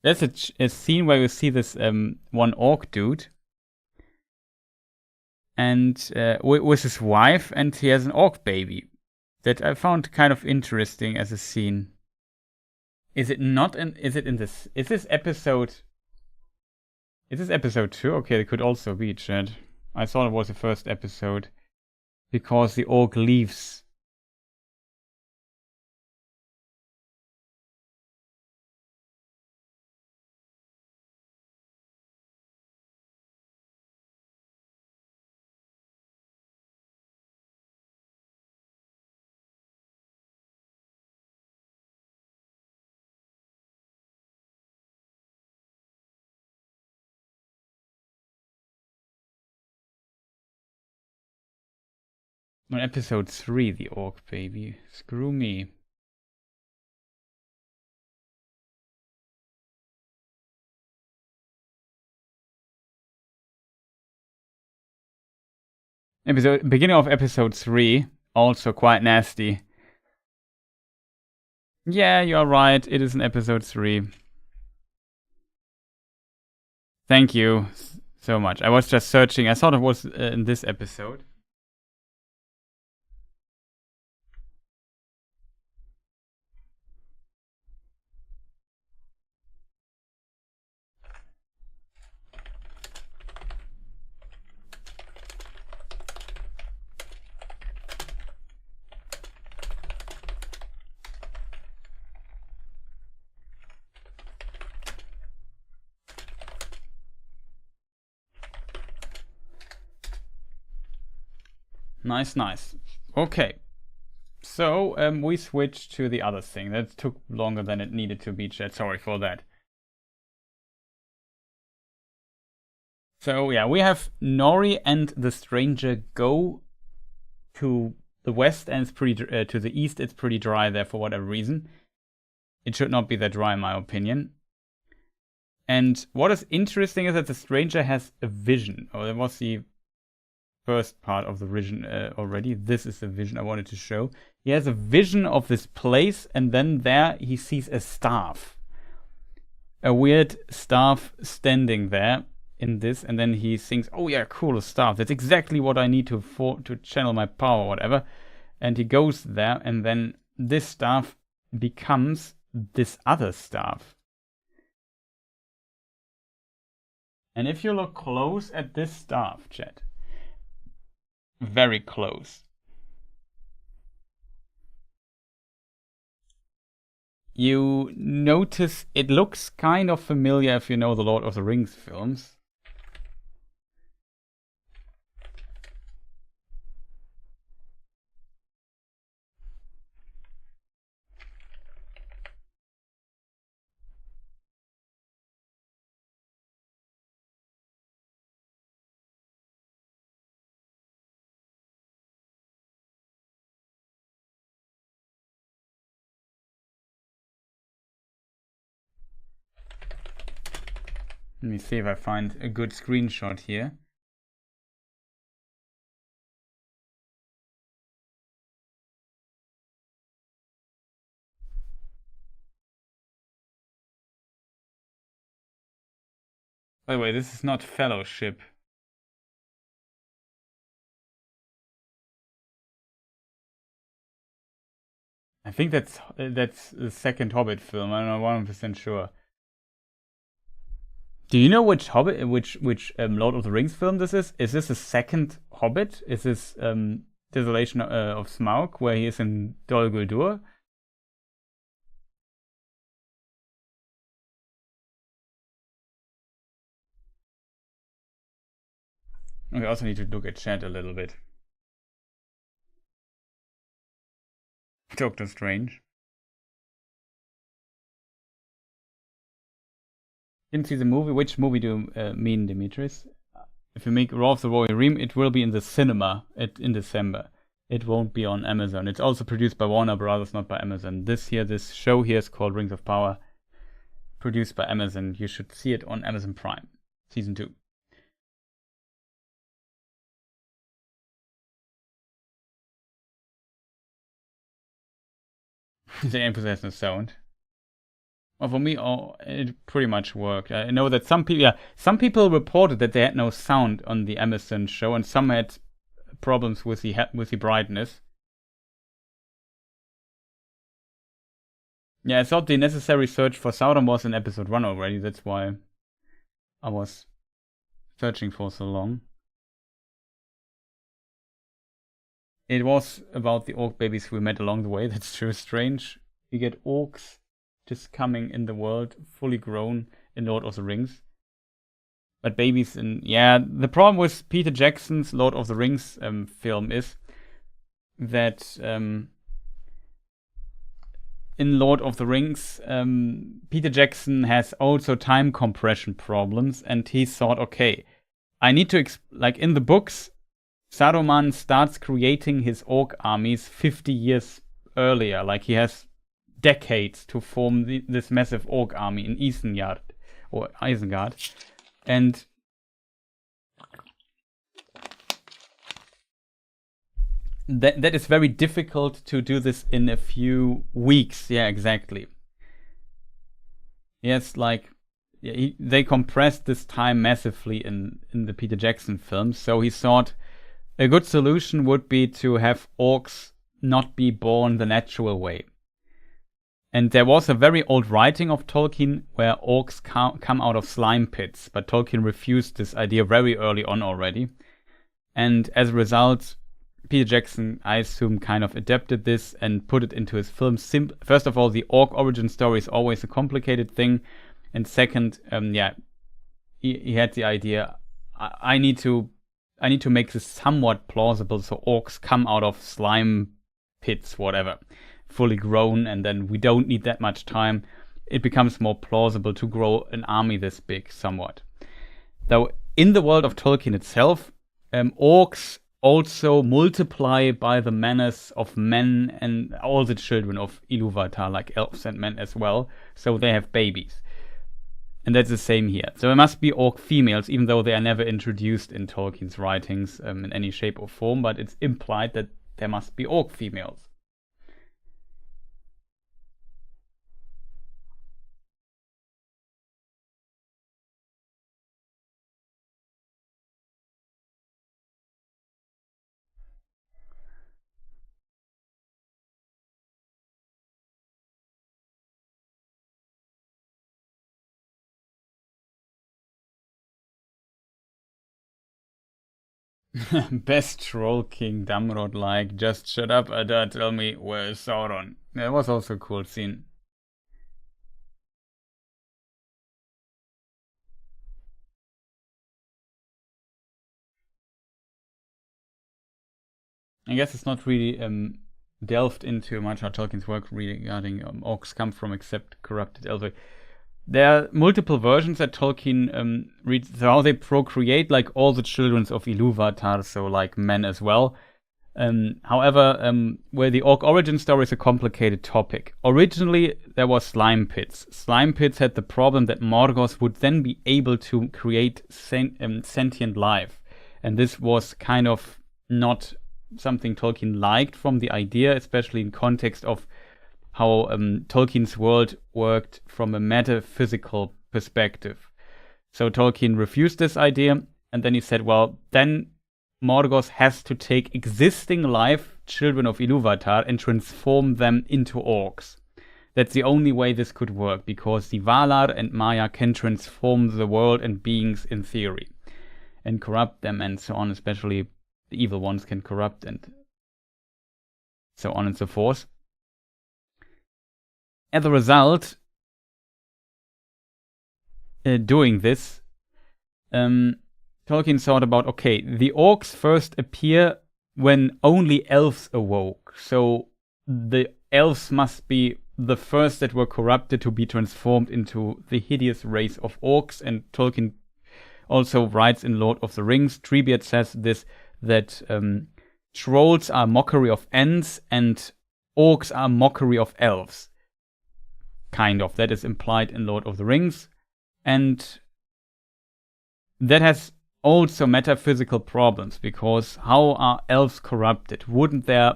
There's a scene where you see this one orc dude, and with his wife, and he has an orc baby. That I found kind of interesting as a scene. Is it not in? Is it in this? Is this episode? Is this episode 2? Okay, it could also be, chat. I thought it was the first episode. Because the orc leaves. On episode 3, the orc baby. Screw me. Beginning of episode 3, also quite nasty. Yeah, you're right. It is in episode 3. Thank you so much. I was just searching. I thought it was in this episode. Nice. Okay. So, we switched to the other thing. That took longer than it needed to be, chat. Sorry for that. So, yeah, we have Nori and the stranger go to the west, and it's pretty to the east. It's pretty dry there for whatever reason. It should not be that dry, in my opinion. And what is interesting is that the stranger has a vision. Oh, that was the first part of the vision already. This is the vision I wanted to show. He has a vision of this place, and then there he sees a staff. A weird staff standing there in this, and then he thinks, oh yeah, cool, a staff. That's exactly what I need to channel my power or whatever. And he goes there, and then this staff becomes this other staff. And if you look close at this staff, chat, very close, you notice it looks kind of familiar if you know the Lord of the Rings films. Let me see if I find a good screenshot here. By the way, this is not Fellowship. I think that's the second Hobbit film. I'm not 100% sure. Do you know which Hobbit, which Lord of the Rings film this is? Is this the second Hobbit? Is this Desolation of Smaug, where he is in Dol Guldur? We also need to look at chat a little bit. Doctor Strange. Didn't see the movie. Which movie do you mean, Dimitris? If you make RoP of the Royal Realm, it will be in the cinema in December. It won't be on Amazon. It's also produced by Warner Brothers, not by Amazon. This show here is called Rings of Power, produced by Amazon. You should see it on Amazon Prime, season 2. The input has no sound. Well, for me, it pretty much worked. I know that some people reported that they had no sound on the Amazon show, and some had problems with the brightness. Yeah, I thought the necessary search for Sauron was in episode 1 already. That's why I was searching for so long. it was about the orc babies we met along the way. That's true. Strange. You get orcs just coming in the world, fully grown in Lord of the Rings. But babies the problem with Peter Jackson's Lord of the Rings film is that in Lord of the Rings, Peter Jackson has also time compression problems, and he thought, okay, I need to like in the books, Saruman starts creating his orc armies 50 years earlier. Like he has decades to form this massive orc army in Isengard. And that is very difficult to do this in a few weeks. Yeah, exactly. Yes, like they compressed this time massively in the Peter Jackson films. So he thought a good solution would be to have orcs not be born the natural way. And there was a very old writing of Tolkien where orcs come out of slime pits, but Tolkien refused this idea very early on already. And as a result, Peter Jackson, I assume, kind of adapted this and put it into his film. First of all, the orc origin story is always a complicated thing. And second, he had the idea, I need to make this somewhat plausible, so orcs come out of slime pits, whatever, fully grown, and then we don't need that much time. It becomes more plausible to grow an army this big, somewhat. Though in the world of Tolkien itself, orcs also multiply by the manners of men and all the children of Ilúvatar, like elves and men as well, so they have babies. And that's the same here. So there must be orc females, even though they are never introduced in Tolkien's writings in any shape or form, but it's implied that there must be orc females. Best troll king Damrod, like, just shut up, Ada, tell me where is Sauron. That was also a cool scene. I guess it's not really delved into much how Tolkien's work regarding orcs come from, except corrupted elves. There are multiple versions that Tolkien reads, so how they procreate, like all the children of Ilúvatar, so like men as well. However, where the orc origin story is a complicated topic. Originally, there were slime pits. Slime pits had the problem that Morgoth would then be able to create sentient life. And this was kind of not something Tolkien liked from the idea, especially in context of how Tolkien's world worked from a metaphysical perspective. So Tolkien refused this idea, and then he said, well, then Morgoth has to take existing life, children of Ilúvatar, and transform them into orcs. That's the only way this could work, because the Valar and Maya can transform the world and beings in theory, and corrupt them and so on, especially the evil ones can corrupt and so on and so forth. As a result, doing this, Tolkien thought about, okay, the orcs first appear when only elves awoke. So the elves must be the first that were corrupted to be transformed into the hideous race of orcs. And Tolkien also writes in Lord of the Rings, Treebeard says this, that trolls are mockery of Ents and orcs are mockery of elves. Kind of. That is implied in Lord of the Rings. And that has also metaphysical problems, because how are elves corrupted? Wouldn't their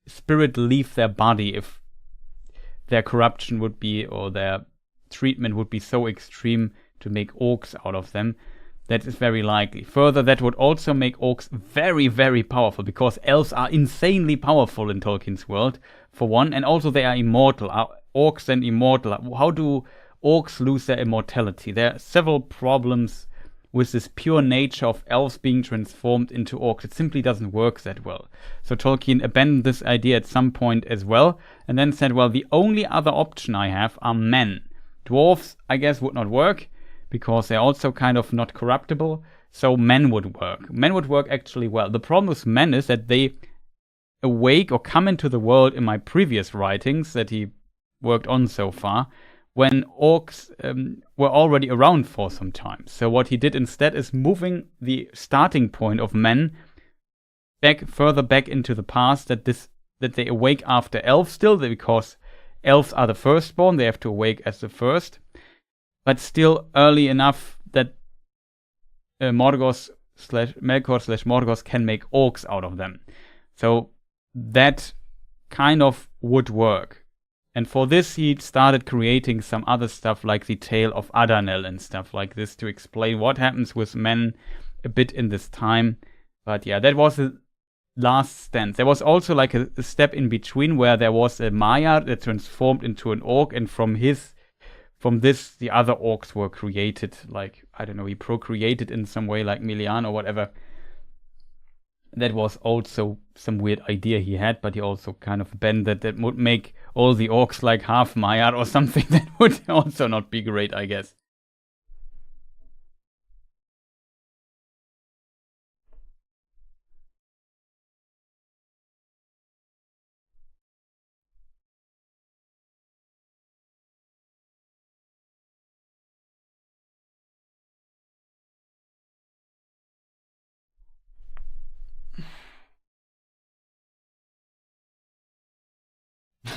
spirit leave their body if their corruption would be, or their treatment would be so extreme to make orcs out of them? That is very likely. Further, that would also make orcs very, very powerful, because elves are insanely powerful in Tolkien's world, for one, and also they are immortal. Orcs and immortal. How do orcs lose their immortality? There are several problems with this pure nature of elves being transformed into orcs. It simply doesn't work that well. So Tolkien abandoned this idea at some point as well, and then said, well, the only other option I have are men. Dwarves, I guess, would not work, because they're also kind of not corruptible, so men would work. Men would work actually well. The problem with men is that they awake or come into the world in my previous writings that he worked on so far, when orcs were already around for some time. So what he did instead is moving the starting point of men further back into the past, that they awake after elves still, because elves are the firstborn, they have to awake as the first, but still early enough that Melkor/Morgoth can make orcs out of them. So that kind of would work. And for this, he started creating some other stuff like the Tale of Adarnell and stuff like this to explain what happens with men a bit in this time. But yeah, that was the last stand. There was also like a step in between where there was a Maiar that transformed into an orc, and from this, the other orcs were created. Like, I don't know, he procreated in some way, like Milian or whatever. That was also some weird idea he had, but he also kind of bended that would make all the orcs like half Maiar or something. That would also not be great, I guess.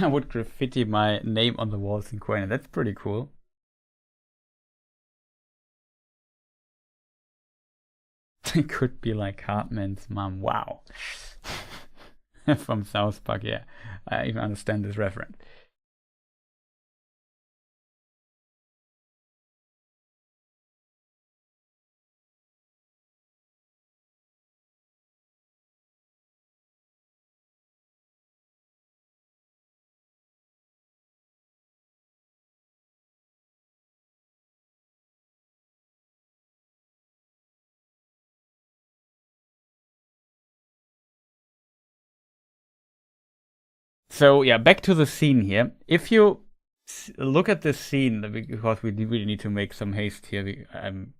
I would graffiti my name on the walls in Quena. That's pretty cool. It could be like Hartman's mom. Wow. From South Park, yeah. I even understand this reference. So yeah, back to the scene here. If you look at this scene, because we really need to make some haste here, I'm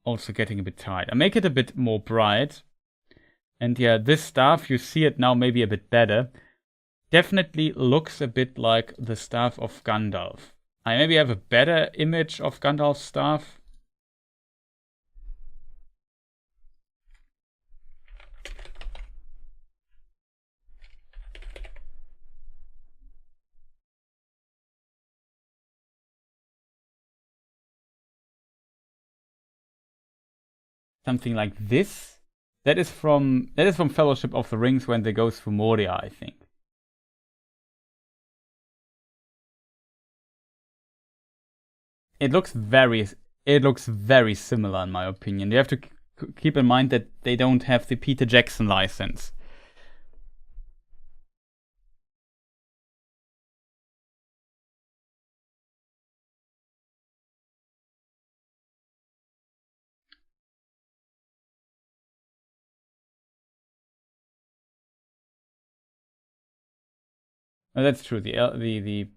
also getting a bit tired. I make it a bit more bright. And yeah, this staff, you see it now maybe a bit better. Definitely looks a bit like the staff of Gandalf. I maybe have a better image of Gandalf's staff. Something like this. That is from Fellowship of the Rings when they go through Moria, I think. It looks very similar in my opinion. You have to keep in mind that they don't have the Peter Jackson license. Oh, that's true. The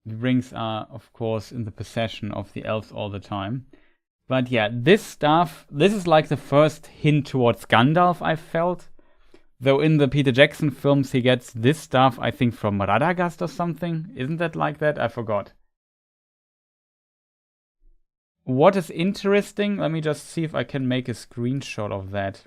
rings are, of course, in the possession of the elves all the time. But yeah, this stuff, this is like the first hint towards Gandalf, I felt. Though in the Peter Jackson films, he gets this stuff, I think, from Radagast or something. Isn't that like that? I forgot. What is interesting, let me just see if I can make a screenshot of that.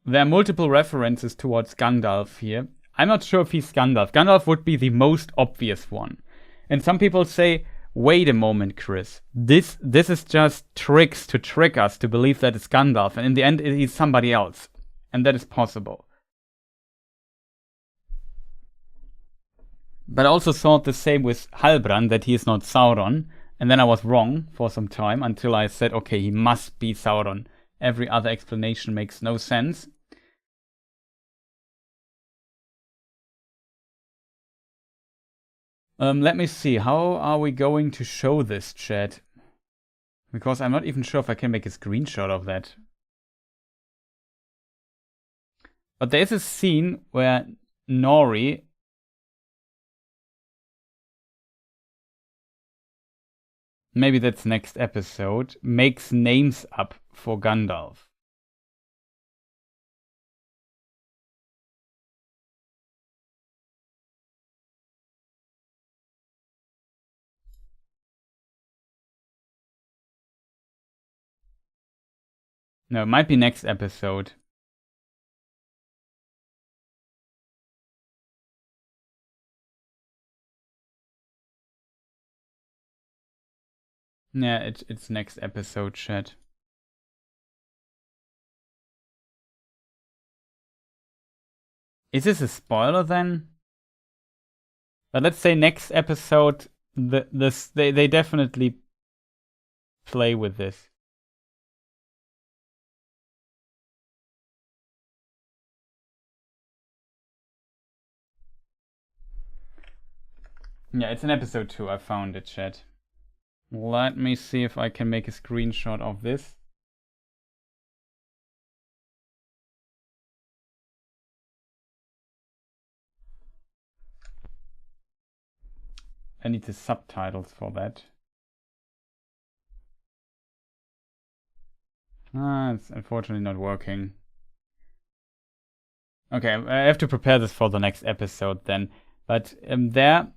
There are multiple references towards Gandalf here. I'm not sure if he's Gandalf. Gandalf would be the most obvious one. And some people say, wait a moment, Chris. This is just tricks to trick us to believe that it's Gandalf. And in the end, he's somebody else. And that is possible. But I also thought the same with Halbrand, that he is not Sauron. And then I was wrong for some time until I said, okay, he must be Sauron. Every other explanation makes no sense. Let me see. How are we going to show this, chat? Because I'm not even sure if I can make a screenshot of that. But there is a scene where Nori maybe that's next episode, makes names up for Gandalf. No, it might be next episode. Yeah, it's next episode, chat. Is this a spoiler then? But let's say next episode, they definitely play with this. Yeah, it's in episode 2. I found it, chat. Let me see if I can make a screenshot of this. I need the subtitles for that. It's unfortunately not working. Okay, I have to prepare this for the next episode then. But there,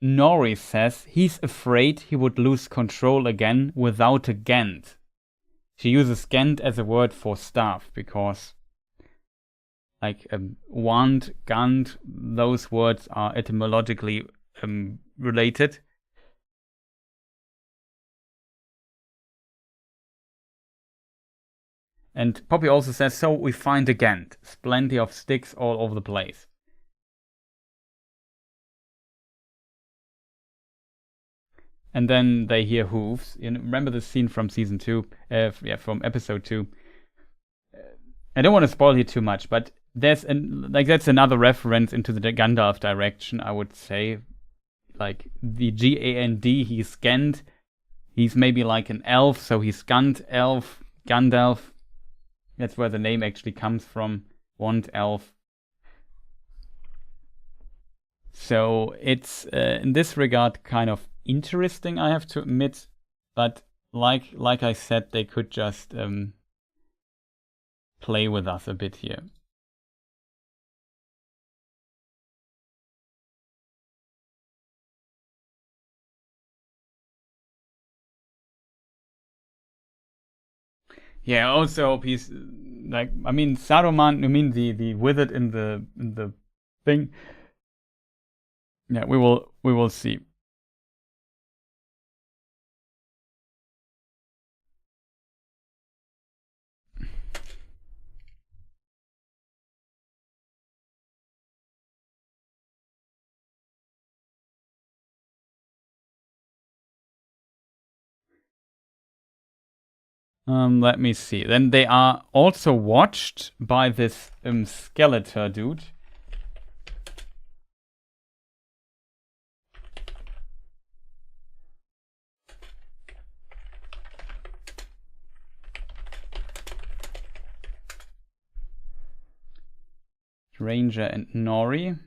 Nori says he's afraid he would lose control again without a Gant. She uses Gant as a word for staff because, like, wand, Gant, those words are etymologically related. And Poppy also says, so we find a Gant. There's plenty of sticks all over the place. And then they hear hooves. You know, remember the scene from season 2? From episode 2. I don't want to spoil here too much, but that's another reference into the Gandalf direction, I would say. Like the Gand, he's Gand. He's maybe like an elf, so he's Gandalf. That's where the name actually comes from. Wand elf. So it's in this regard kind of interesting, I have to admit. But like I said, they could just play with us a bit here. Yeah, also he's like, I mean Saruman, I mean the wizard in the thing. Yeah, we will see. Let me see. Then they are also watched by this Skeletor dude. Ranger and Nori.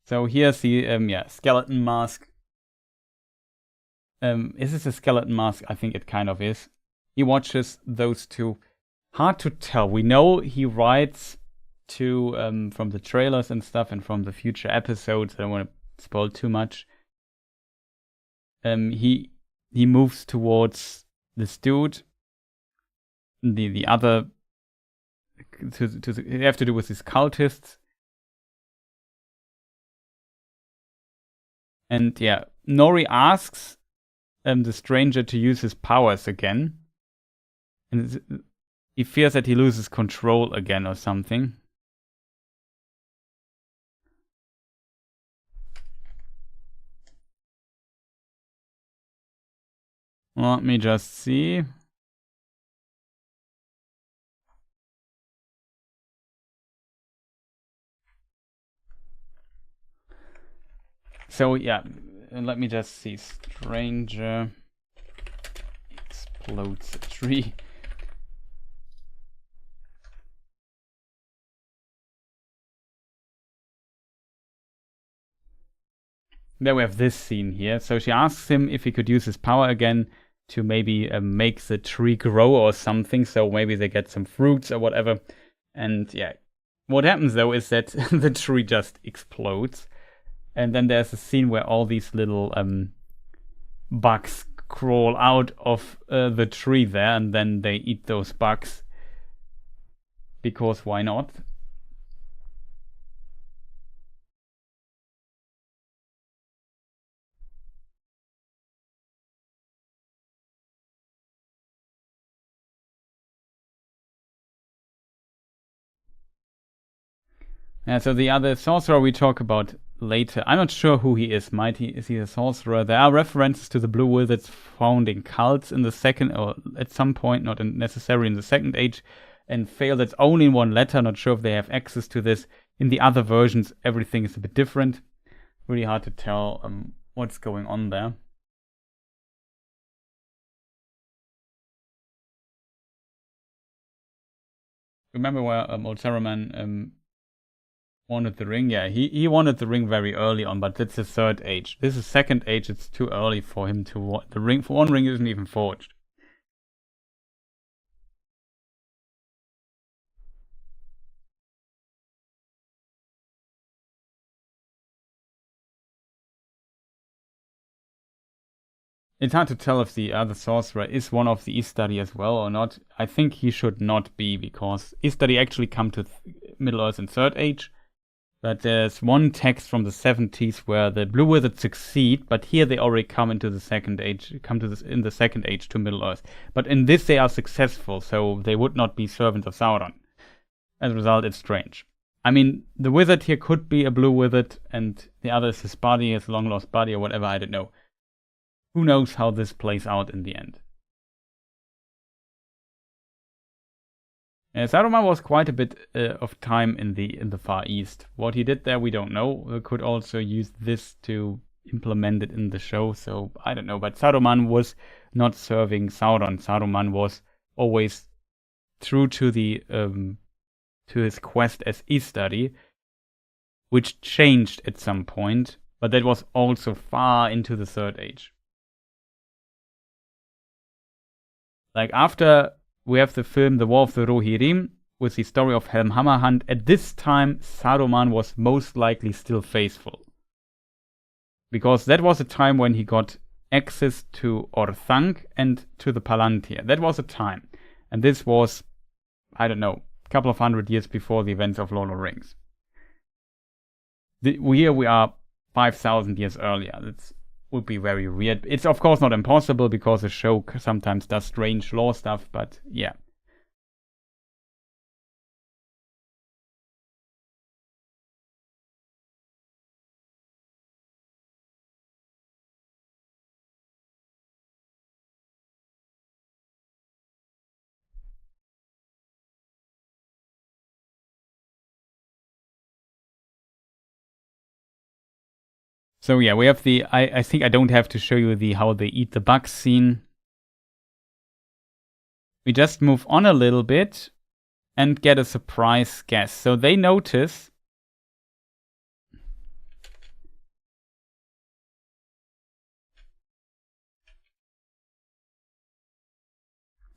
So here's the skeleton mask. Is this a skeleton mask? I think it kind of is. He watches those two. Hard to tell. We know he writes to from the trailers and stuff and from the future episodes. I don't want to spoil too much. He moves towards this dude. The other they have to do with these cultists. And yeah, Nori asks the stranger to use his powers again. And he fears that he loses control again or something. Let me just see. So yeah, let me just see. Stranger explodes a tree. There we have this scene here. So she asks him if he could use his power again to maybe make the tree grow or something. So maybe they get some fruits or whatever. And yeah, what happens though is that the tree just explodes. And then there's a scene where all these little bugs crawl out of the tree there, and then they eat those bugs. Because why not? Yeah, so the other sorcerer we talk about later, I'm not sure who he is. Is he a sorcerer? There are references to the blue wizards found in cults in the second, or at some point, not necessarily in the second age, and fail. That's only in one letter. Not sure if they have access to this. In the other versions, everything is a bit different. Really hard to tell what's going on there. Remember where old Saruman wanted the ring? Yeah, he wanted the ring very early on, but that's the third age. This is second age. It's too early for him to want the ring. For one ring isn't even forged. It's hard to tell if the other sorcerer is one of the Istari as well or not. I think he should not be, because Istari actually come to Middle-earth in Third Age. But there's one text from the 70s where the Blue Wizards succeed, but here they already come into the Second Age, in the Second Age to Middle-earth. But in this they are successful, so they would not be servants of Sauron. As a result, it's strange. I mean, the wizard here could be a Blue Wizard, and the other is his buddy, his long-lost buddy, or whatever, I don't know. Who knows how this plays out in the end. Saruman was quite a bit of time in the Far East. What he did there, we don't know. We could also use this to implement it in the show, so I don't know. But Saruman was not serving Sauron. Saruman was always true to to his quest as Istari, which changed at some point, but that was also far into the Third Age. Like, after we have the film The War of the Rohirrim with the story of Helm Hammerhand, at this time Saruman was most likely still faithful. Because that was a time when he got access to Orthanc and to the Palantir. That was a time. And this was, I don't know, a couple of 100 years before the events of Lord of the Rings. Here we are 5,000 years earlier. That's would be very weird. It's of course not impossible, because the show sometimes does strange lore stuff, but yeah. So yeah, we have the, I think I don't have to show you the how they eat the bugs scene. We just move on a little bit and get a surprise guess. So they notice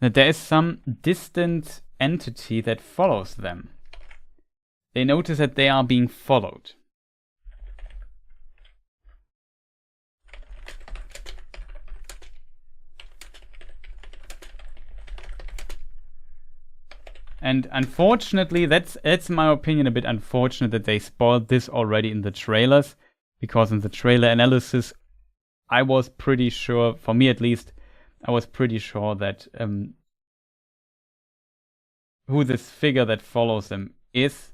that there is some distant entity that follows them. They notice that they are being followed. And unfortunately, that's in my opinion a bit unfortunate that they spoiled this already in the trailers, because in the trailer analysis, I was pretty sure, for me at least, I was pretty sure that who this figure that follows them is.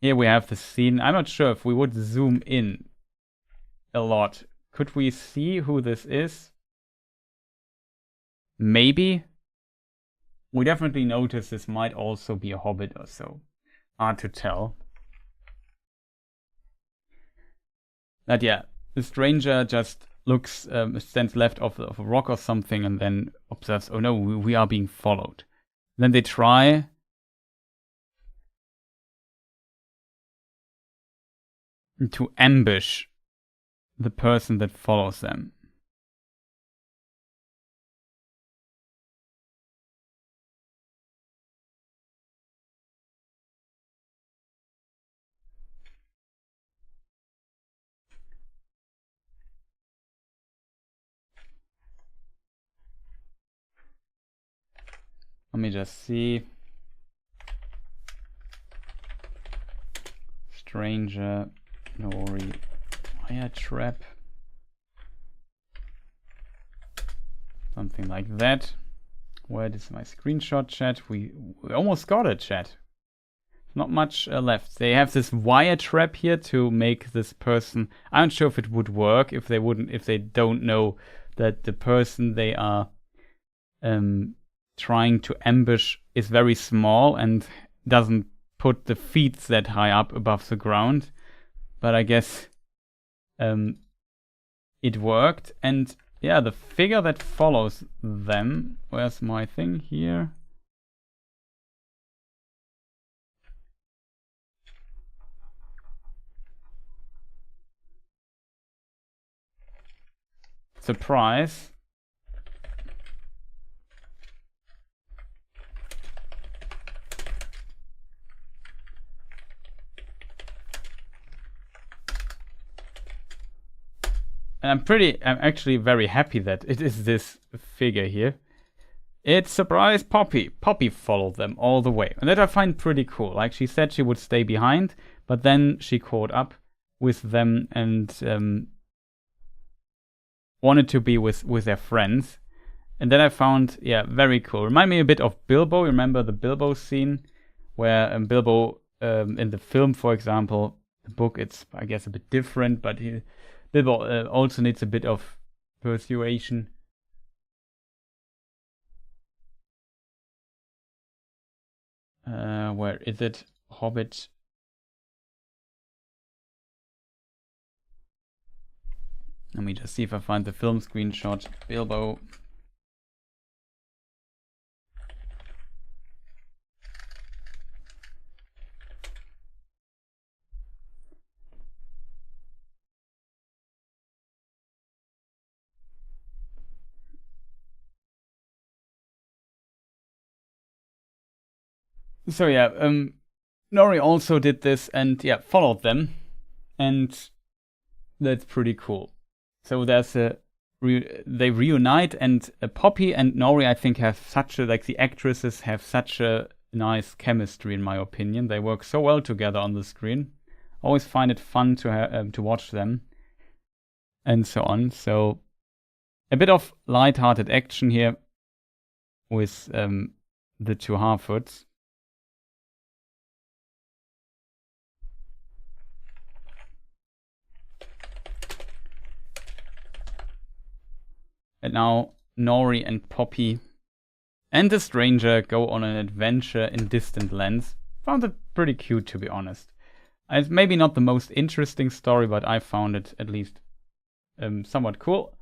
Here we have the scene. I'm not sure if we would zoom in a lot. Could we see who this is? Maybe. we definitely notice this might also be a hobbit or so. Hard to tell. But yeah, the stranger just looks, stands left of a rock or something, and then observes, oh no, we are being followed. Then they try to ambush the person that follows them. Let me just see. Stranger, Nori, fire trap. Something like that. Where is my screenshot, chat? We almost got it, chat. Not much left. They have this wire trap here to make this person. I'm not sure if it would work if they don't know that the person they are trying to ambush is very small and doesn't put the feet that high up above the ground. But I guess it worked. And yeah, the figure that follows them. Where's my thing here? Surprise. And I'm actually very happy that it is this figure here. It's surprise Poppy. Poppy followed them all the way. And that I find pretty cool. Like, she said she would stay behind, but then she caught up with them and wanted to be with their friends. And then I found, yeah, very cool. Remind me a bit of Bilbo. Remember the Bilbo scene? Where Bilbo, in the film, for example, the book, it's, I guess, a bit different, but Bilbo also needs a bit of persuasion. Where is it? Hobbit. Let me just see if I find the film screenshot. Bilbo. So yeah, Nori also did this and yeah, followed them, and that's pretty cool. So there's they reunite, and Poppy and Nori, I think, have such a, like, the actresses have such a nice chemistry, in my opinion. They work so well together on the screen. Always find it fun to watch them, and so on. So a bit of light-hearted action here with the two Harfoots. And now Nori and Poppy and the stranger go on an adventure in distant lands. Found it pretty cute, to be honest. It's maybe not the most interesting story, but I found it at least somewhat cool.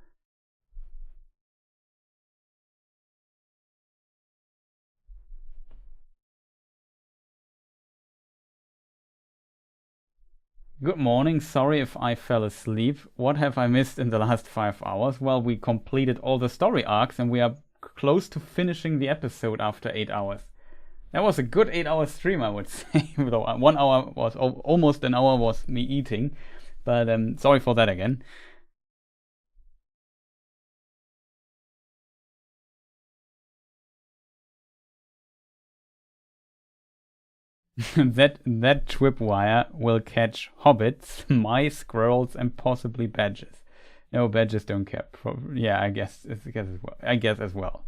Good morning. Sorry if I fell asleep. What have I missed in the last 5 hours? Well, we completed all the story arcs and we are close to finishing the episode after 8 hours. That was a good 8-hour stream, I would say. Though 1 hour was almost an hour was me eating. But sorry for that again. that tripwire will catch hobbits, mice, squirrels, and possibly badgers. No, badgers don't care. Yeah, I guess as well.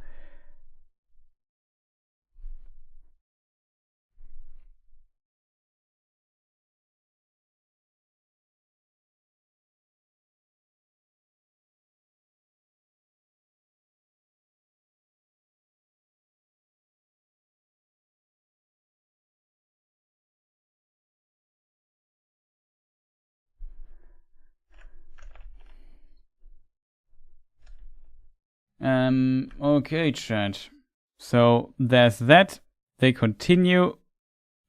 Okay, chat. So there's that. They continue.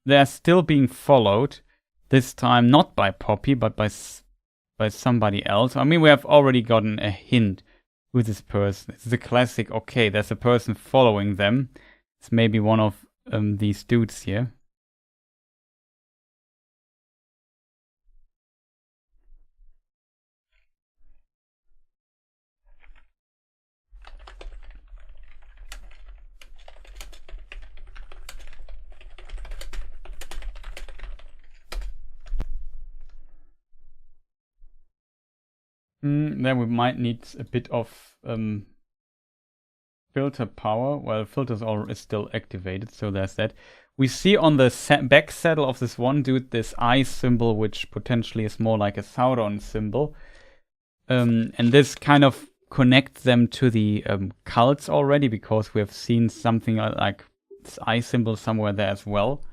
They're still being followed. This time not by Poppy, but by somebody else. I mean, we have already gotten a hint who this person is. It's a classic, okay, there's a person following them. It's maybe one of these dudes here. Then we might need a bit of filter power. Well, filters is still activated, so there's that. We see on the back saddle of this one dude this eye symbol, which potentially is more like a Sauron symbol. And this kind of connects them to the cults already, because we have seen something like this eye symbol somewhere there as well.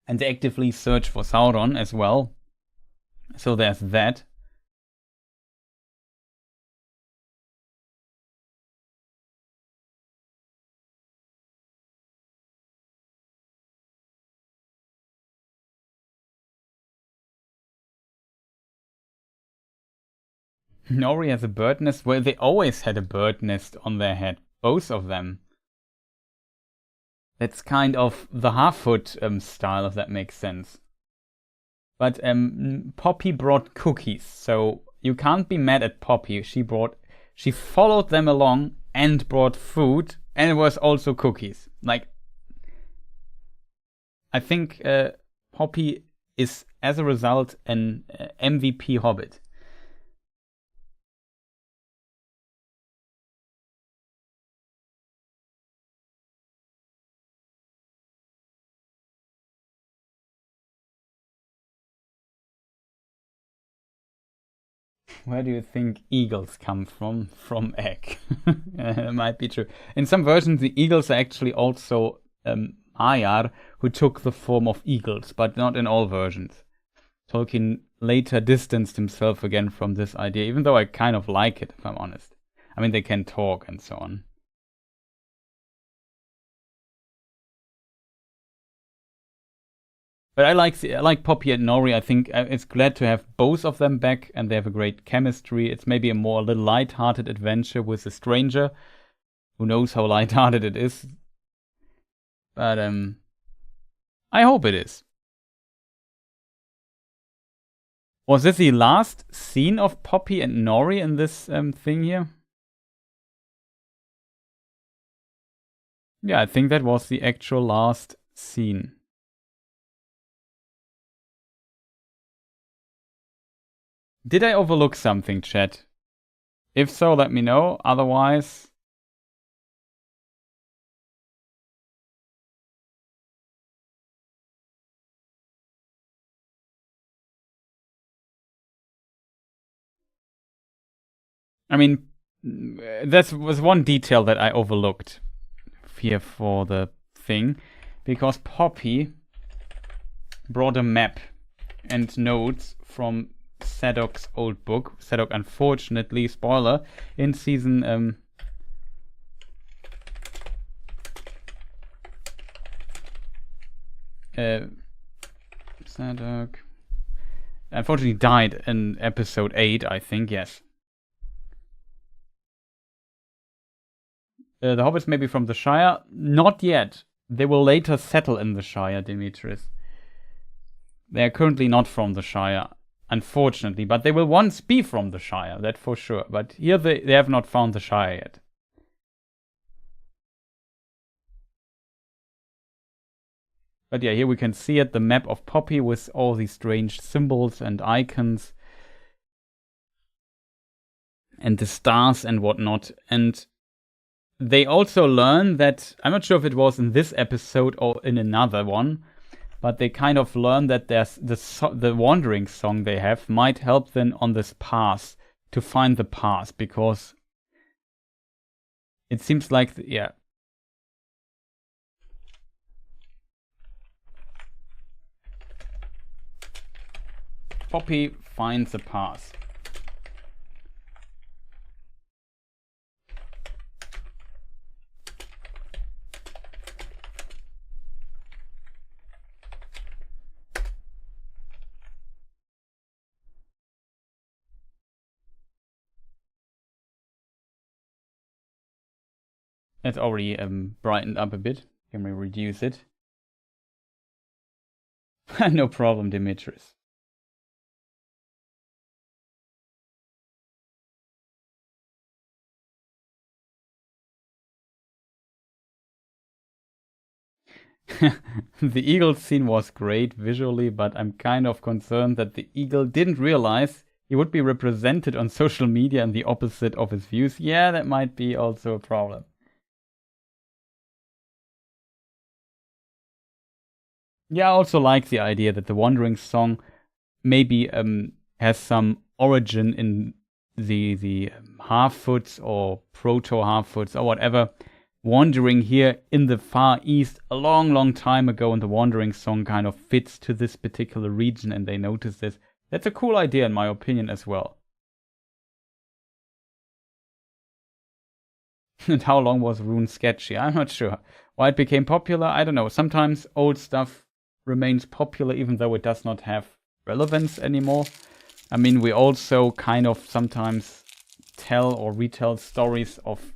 And they actively search for Sauron as well. So there's that. Nori has a bird nest. Well, they always had a bird nest on their head. Both of them. That's kind of the Harfoot style, if that makes sense. But Poppy brought cookies, so you can't be mad at Poppy. She followed them along and brought food, and it was also cookies. Like, I think Poppy is, as a result, an MVP Hobbit. Where do you think eagles come from? From egg. It might be true. In some versions, the eagles are actually also Maiar, who took the form of eagles, but not in all versions. Tolkien later distanced himself again from this idea, even though I kind of like it, if I'm honest. I mean, they can talk and so on. But I like Poppy and Nori. I think it's glad to have both of them back, and they have a great chemistry. It's maybe a little light-hearted adventure with a stranger. Who knows how light-hearted it is? But I hope it is. Was this the last scene of Poppy and Nori in this thing here? Yeah, I think that was the actual last scene. Did I overlook something, chat? If so, let me know. Otherwise... I mean, that was one detail that I overlooked here for the thing. Because Poppy brought a map and notes from Sadok's old book. Sadok, unfortunately, spoiler, in season Sadok unfortunately died in episode 8, I think, yes. The hobbits may be from the Shire. Not yet. They will later settle in the Shire, Demetrius. They are currently not from the Shire, unfortunately, but they will once be from the Shire, that for sure. But here they have not found the Shire yet. But yeah, here we can see it, the map of Poppy with all these strange symbols and icons. And the stars and whatnot. And they also learn that, I'm not sure if it was in this episode or in another one, but they kind of learn that there's the wandering song they have might help them on this path to find the path, because it seems like, yeah. Poppy finds the path. It's already brightened up a bit. Can we reduce it? No problem, Dimitris. The eagle scene was great visually, but I'm kind of concerned that the eagle didn't realize he would be represented on social media in the opposite of his views. Yeah, that might be also a problem. Yeah, I also like the idea that the Wandering Song maybe has some origin in the Half-Foots or Proto-Half-Foots or whatever, wandering here in the Far East a long, long time ago, and the Wandering Song kind of fits to this particular region, and they notice this. That's a cool idea, in my opinion, as well. And how long was Rune sketchy? I'm not sure. Why it became popular? I don't know. Sometimes old stuff remains popular even though it does not have relevance anymore. I mean, we also kind of sometimes tell or retell stories of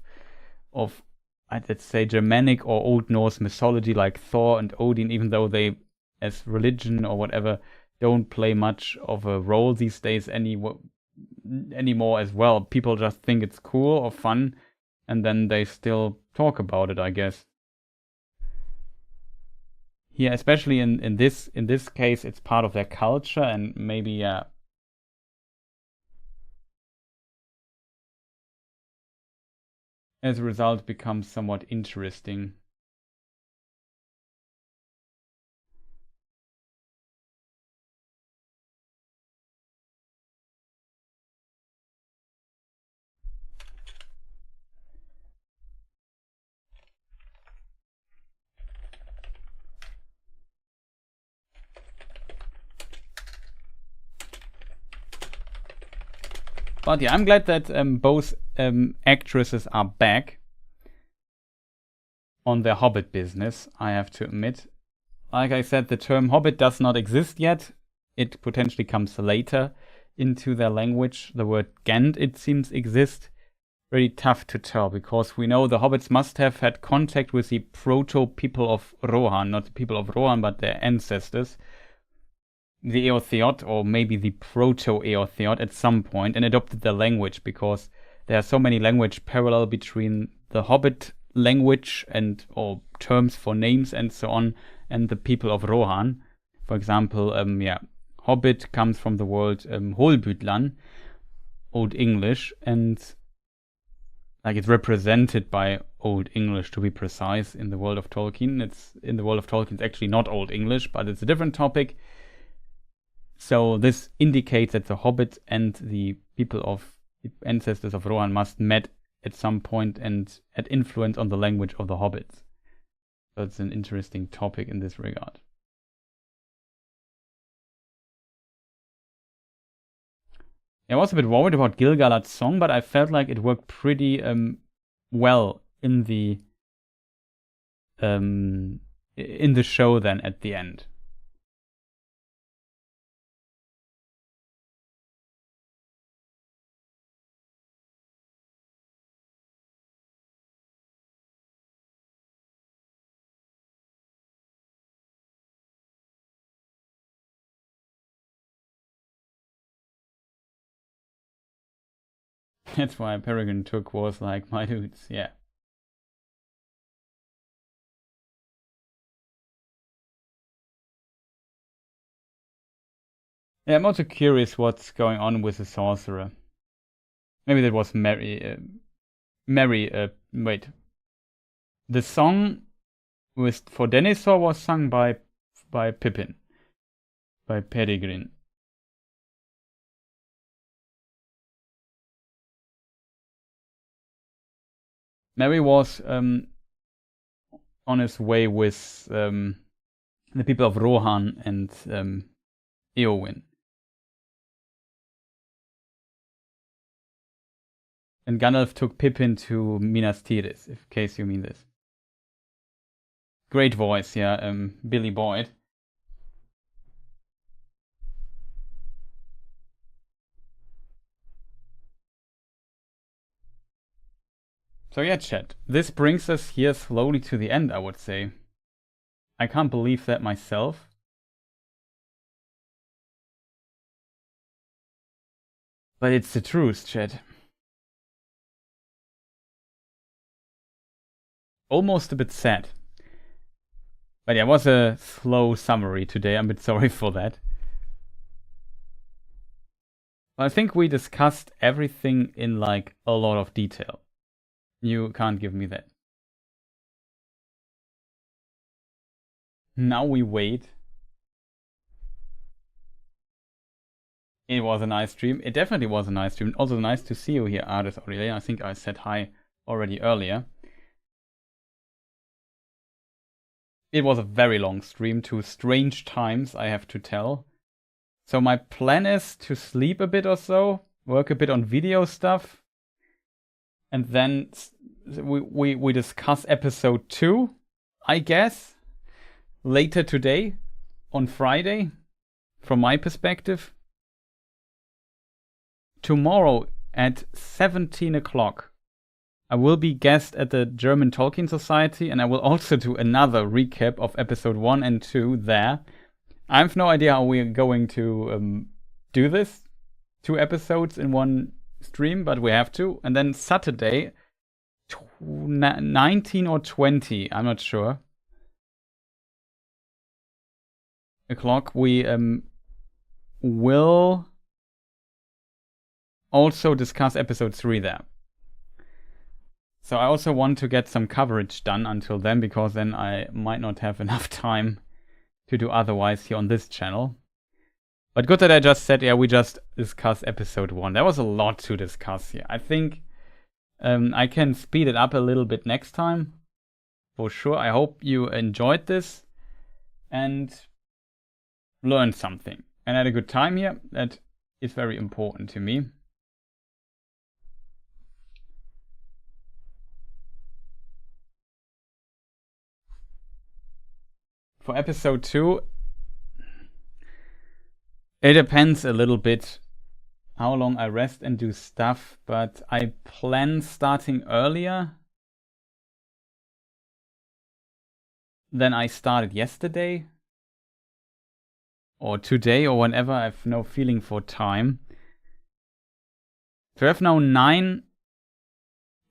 let's say Germanic or Old Norse mythology like Thor and Odin, even though they, as religion or whatever, don't play much of a role these days anymore as well. People just think it's cool or fun, and then they still talk about it, I guess. Yeah, especially in this case, it's part of their culture, and maybe as a result becomes somewhat interesting. But yeah, I'm glad that both actresses are back on their Hobbit business, I have to admit. Like I said, the term Hobbit does not exist yet. It potentially comes later into their language. The word Gent, it seems, exists. Really tough to tell, because we know the Hobbits must have had contact with the proto-people of Rohan, not the people of Rohan, but their ancestors, the Eotheot, or maybe the proto-Eotheot at some point, and adopted their language, because there are so many language parallel between the Hobbit language and or terms for names and so on, and the people of Rohan. For example, Hobbit comes from the word Holbütlan, Old English, and like it's represented by Old English, to be precise, in the world of Tolkien. It's in the world of Tolkien, it's actually not Old English, but it's a different topic. So this indicates that the Hobbit and the people of the ancestors of Rohan must met at some point and had influence on the language of the Hobbits. So it's an interesting topic in this regard. I was a bit worried about Gil-galad's song, but I felt like it worked pretty well in the show then at the end. That's why Peregrine Took was like, my dudes, yeah. Yeah, I'm also curious what's going on with the sorcerer. Maybe that was Mary. Wait. The song for Denethor was sung by Pippin, by Peregrine. Mary was on his way with the people of Rohan and Eowyn. And Gandalf took Pippin to Minas Tirith, in case you mean this. Great voice, yeah, Billy Boyd. So yeah, chat. This brings us here slowly to the end, I would say. I can't believe that myself. But it's the truth, chat. Almost a bit sad. But yeah, it was a slow summary today. I'm a bit sorry for that. I think we discussed everything in like a lot of detail. You can't give me that. Now we wait. It was a nice stream. It definitely was a nice stream. Also nice to see you here, Artist Aurelia. I think I said hi already earlier. It was a very long stream to strange times, I have to tell. So my plan is to sleep a bit or so, work a bit on video stuff, and then we discuss episode 2, I guess, later today, on Friday, from my perspective. Tomorrow at 17 o'clock, I will be guest at the German Tolkien Society, and I will also do another recap of episode 1 and 2 there. I have no idea how we're going to do this. 2 episodes in one stream, but we have to. And then Saturday, 19 or 20, I'm not sure, o'clock, we will also discuss episode 3 there. So I also want to get some coverage done until then, because then I might not have enough time to do otherwise here on this channel. But good that I just said, yeah, we just discussed episode 1. There was a lot to discuss here. I think I can speed it up a little bit next time, for sure. I hope you enjoyed this and learned something and had a good time here. That is very important to me. For episode 2, it depends a little bit how long I rest and do stuff, but I plan starting earlier than I started yesterday or today or whenever. I have no feeling for time. So I have now 9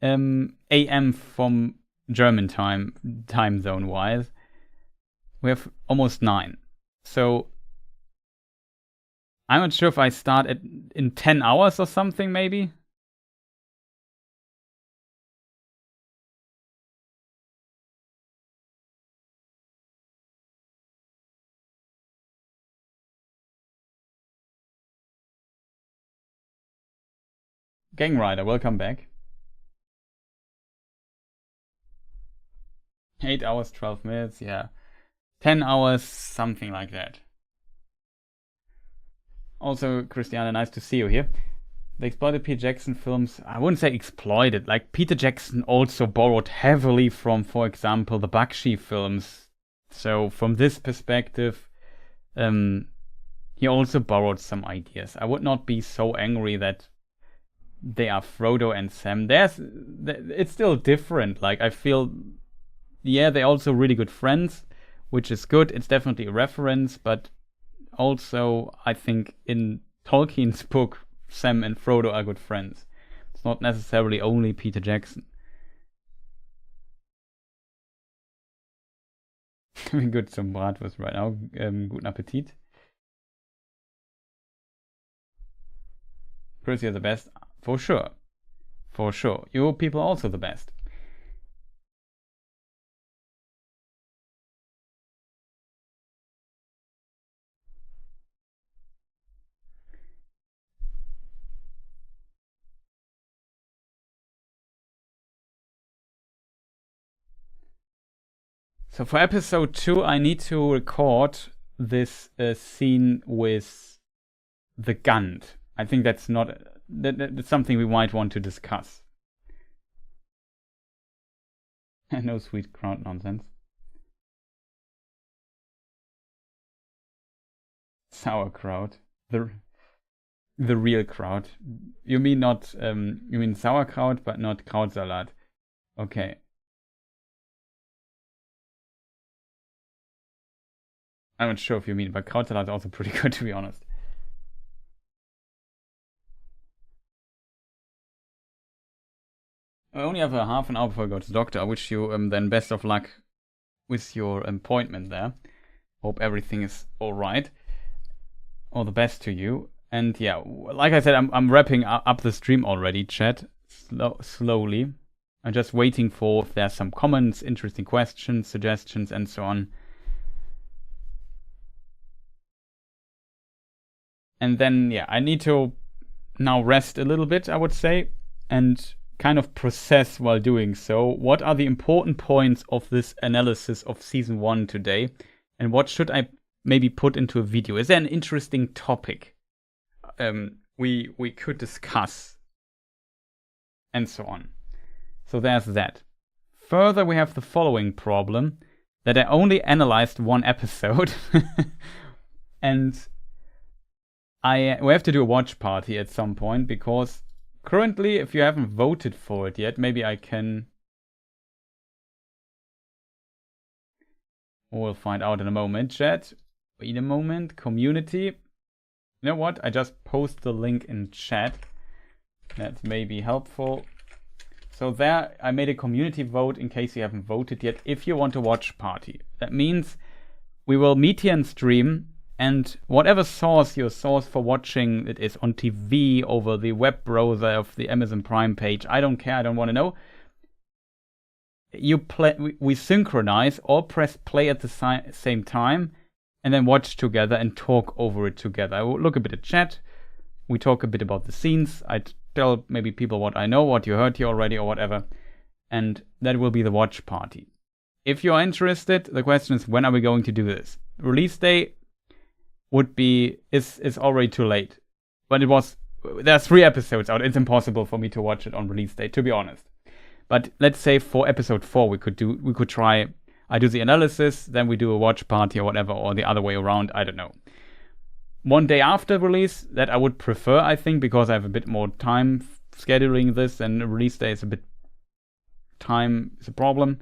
a.m. from German time zone wise. We have almost 9. So I'm not sure if I start in 10 hours or something, maybe. Gang Rider, welcome back. 8 hours, 12 minutes, yeah. 10 hours, something like that. Also, Christiana, nice to see you here. The exploited Peter Jackson films, I wouldn't say exploited. Like, Peter Jackson also borrowed heavily from, for example, the Bakshi films. So, from this perspective, he also borrowed some ideas. I would not be so angry that they are Frodo and Sam. It's still different. Like, I feel, yeah, they're also really good friends, which is good. It's definitely a reference, but also I think in Tolkien's book, Sam and Frodo are good friends. It's not necessarily only Peter Jackson. Good zum Bratwurst right now. Guten Appetit. Chris, you're the best. For sure. For sure. You people are also the best. So for episode 2, I need to record this scene with the Gund. I think that's not that's something we might want to discuss. No sweet crowd nonsense. Sauerkraut, the real kraut. You mean not you mean sauerkraut, but not Krautsalat. Okay. I'm not sure if you mean, but Krautsalat is also pretty good, to be honest. I only have a half an hour before I go to the doctor. I wish you then best of luck with your appointment there. Hope everything is all right. All the best to you. And yeah, like I said, I'm wrapping up the stream already, chat. Slowly. I'm just waiting for if there's some comments, interesting questions, suggestions, and so on. And then, yeah, I need to now rest a little bit, I would say, and kind of process while doing so. What are the important points of this analysis of season 1 today? And what should I maybe put into a video? Is there an interesting topic we could discuss? And so on. So there's that. Further, we have the following problem, that I only analyzed one episode. And we have to do a watch party at some point, because currently, if you haven't voted for it yet, maybe I can... We'll find out in a moment, chat. Wait a moment. Community. You know what? I just post the link in chat. That may be helpful. So there, I made a community vote in case you haven't voted yet, if you want to watch party. That means we will meet here in stream, and whatever source your source for watching it is, on TV, over the web browser of the Amazon Prime page, I don't care, I don't want to know. We synchronize or press play at the same time, and then watch together and talk over it together. I will look a bit at chat. We talk a bit about the scenes. I tell maybe people what I know, what you heard here already, or whatever. And that will be the watch party. If you're interested, the question is, when are we going to do this? Release day is already too late. But there's 3 episodes out. It's impossible for me to watch it on release day, to be honest. But let's say for episode 4 we could try. I do the analysis, then we do a watch party or whatever, or the other way around, I don't know. One day after release, that I would prefer, I think, because I have a bit more time scheduling this, and release day is time is a problem.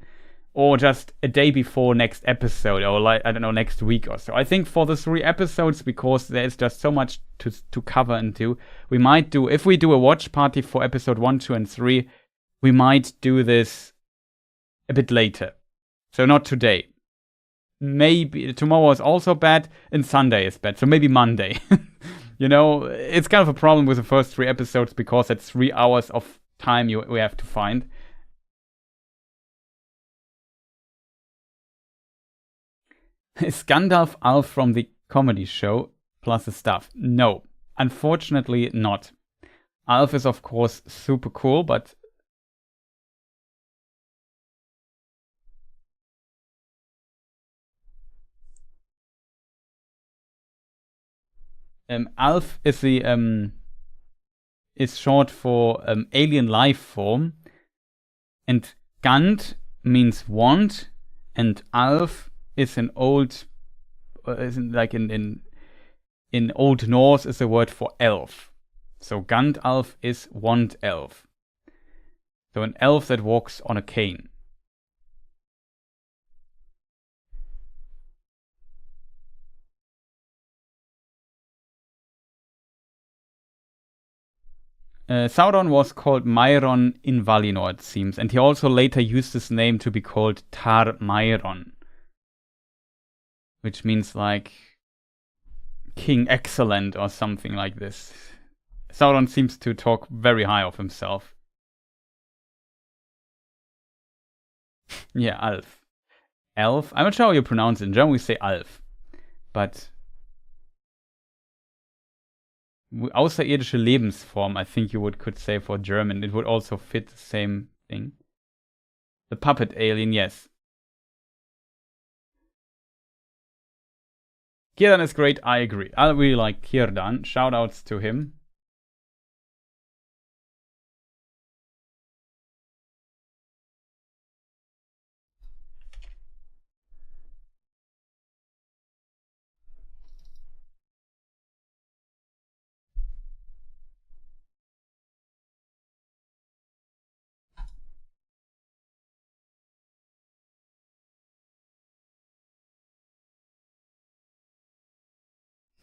Or just a day before next episode, or like, I don't know, next week or so. I think for the 3 episodes, because there is just so much to cover and do, we might do, if we do a watch party for episode 1, 2, and 3, we might do this a bit later. So not today. Maybe tomorrow is also bad, and Sunday is bad, so maybe Monday. You know, it's kind of a problem with the first 3 episodes, because it's 3 hours of time we have to find. Is Gandalf Alf from the comedy show plus the stuff? No, unfortunately not. Alf is of course super cool, but Alf is is short for alien life form, and Gand means wand, and Alf is an old, like in Old Norse is a word for elf. So Gandalf is wand elf. So an elf that walks on a cane. Sauron was called Mairon in Valinor, it seems, and he also later used his name to be called Tar Mairon, which means like King Excellent or something like this. Sauron seems to talk very high of himself. Yeah, Alf. Elf? I'm not sure how you pronounce it. In German we say Alf. But außerirdische Lebensform, I think you could say for German. It would also fit the same thing. The puppet alien, yes. Kierdan is great, I agree. I really like Kierdan. Shoutouts to him.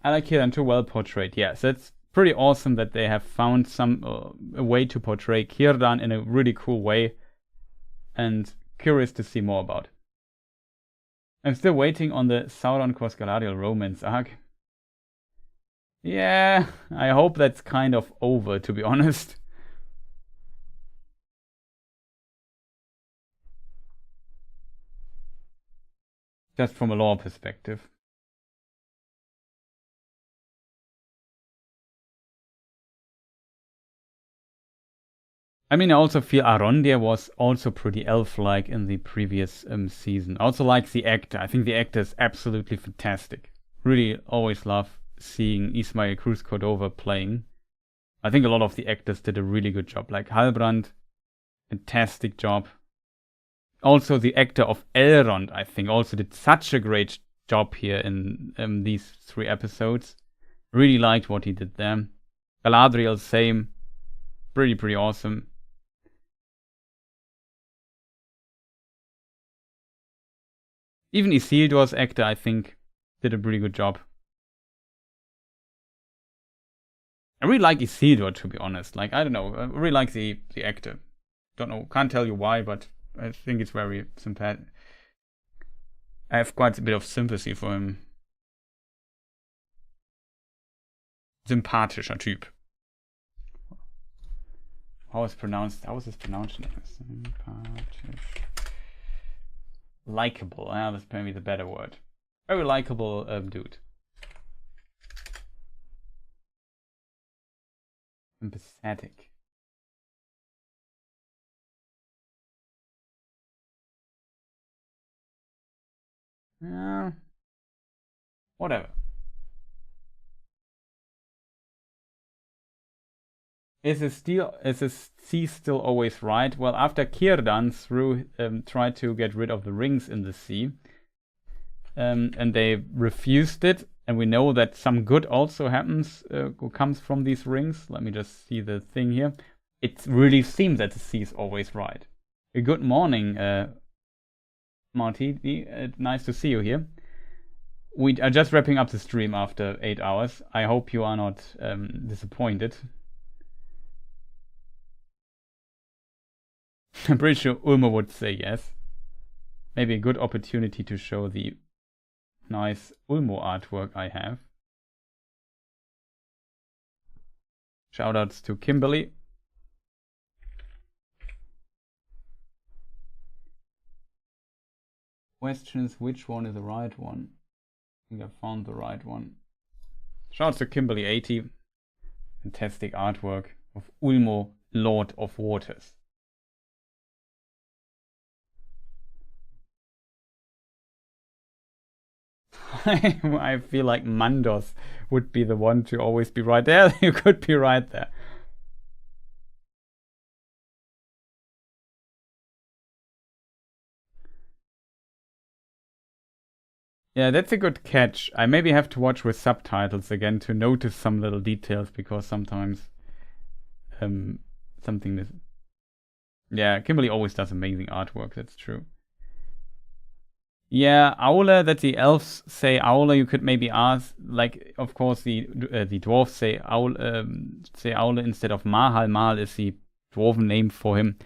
I like Círdan too, well portrayed. Yes, it's pretty awesome that they have found a way to portray Círdan in a really cool way, and curious to see more about. I'm still waiting on the Sauron cross Galadriel romance arc. Yeah, I hope that's kind of over, to be honest. Just from a lore perspective. I mean, I also feel Arondir was also pretty elf-like in the previous season. Also like the actor. I think the actor is absolutely fantastic. Really always love seeing Ismail Cruz Cordova playing. I think a lot of the actors did a really good job. Like Halbrand, fantastic job. Also the actor of Elrond, I think, also did such a great job here in these 3 episodes. Really liked what he did there. Galadriel, same. Pretty awesome. Even Isildur's actor, I think, did a pretty good job. I really like Isildur, to be honest. Like, I don't know, I really like the actor. Don't know, can't tell you why, but I think it's very sympathetic. I have quite a bit of sympathy for him. Sympathischer Typ. How is this pronounced? Sympathisch. Likeable. That's maybe the better word. Very likable dude. Empathetic. Whatever. Is the sea still always right? Well, after Círdan tried to get rid of the rings in the sea, and they refused it, and we know that some good also comes from these rings. Let me just see the thing here. It really seems that the sea is always right. Good morning, Marty. Nice to see you here. We are just wrapping up the stream after 8 hours. I hope you are not disappointed. I'm pretty sure Ulmo would say yes. Maybe a good opportunity to show the nice Ulmo artwork I have. Shoutouts to Kimberly. Questions, which one is the right one? I think I found the right one. Shoutouts to Kimberly80. Fantastic artwork of Ulmo, Lord of Waters. I feel like Mandos would be the one to always be right there. You could be right there. Yeah, that's a good catch. I maybe have to watch with subtitles again to notice some little details, because sometimes something is... Yeah, Kimberly always does amazing artwork, that's true. Yeah, Aule, that the elves say Aule, you could maybe ask, like, of course, the dwarves say Aule instead of Mahal. Mahal is the dwarven name for him.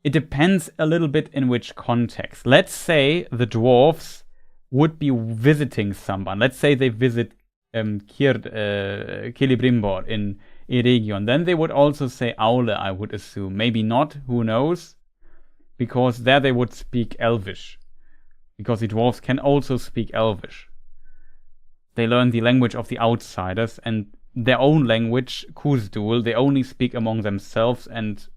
It depends a little bit in which context. Let's say the dwarves would be visiting someone. Let's say they visit Celebrimbor in Eregion. Then they would also say Aule, I would assume. Maybe not, who knows? Because there they would speak Elvish. Because the dwarves can also speak Elvish. They learn the language of the outsiders, and their own language, Khuz'dul, they only speak among themselves, and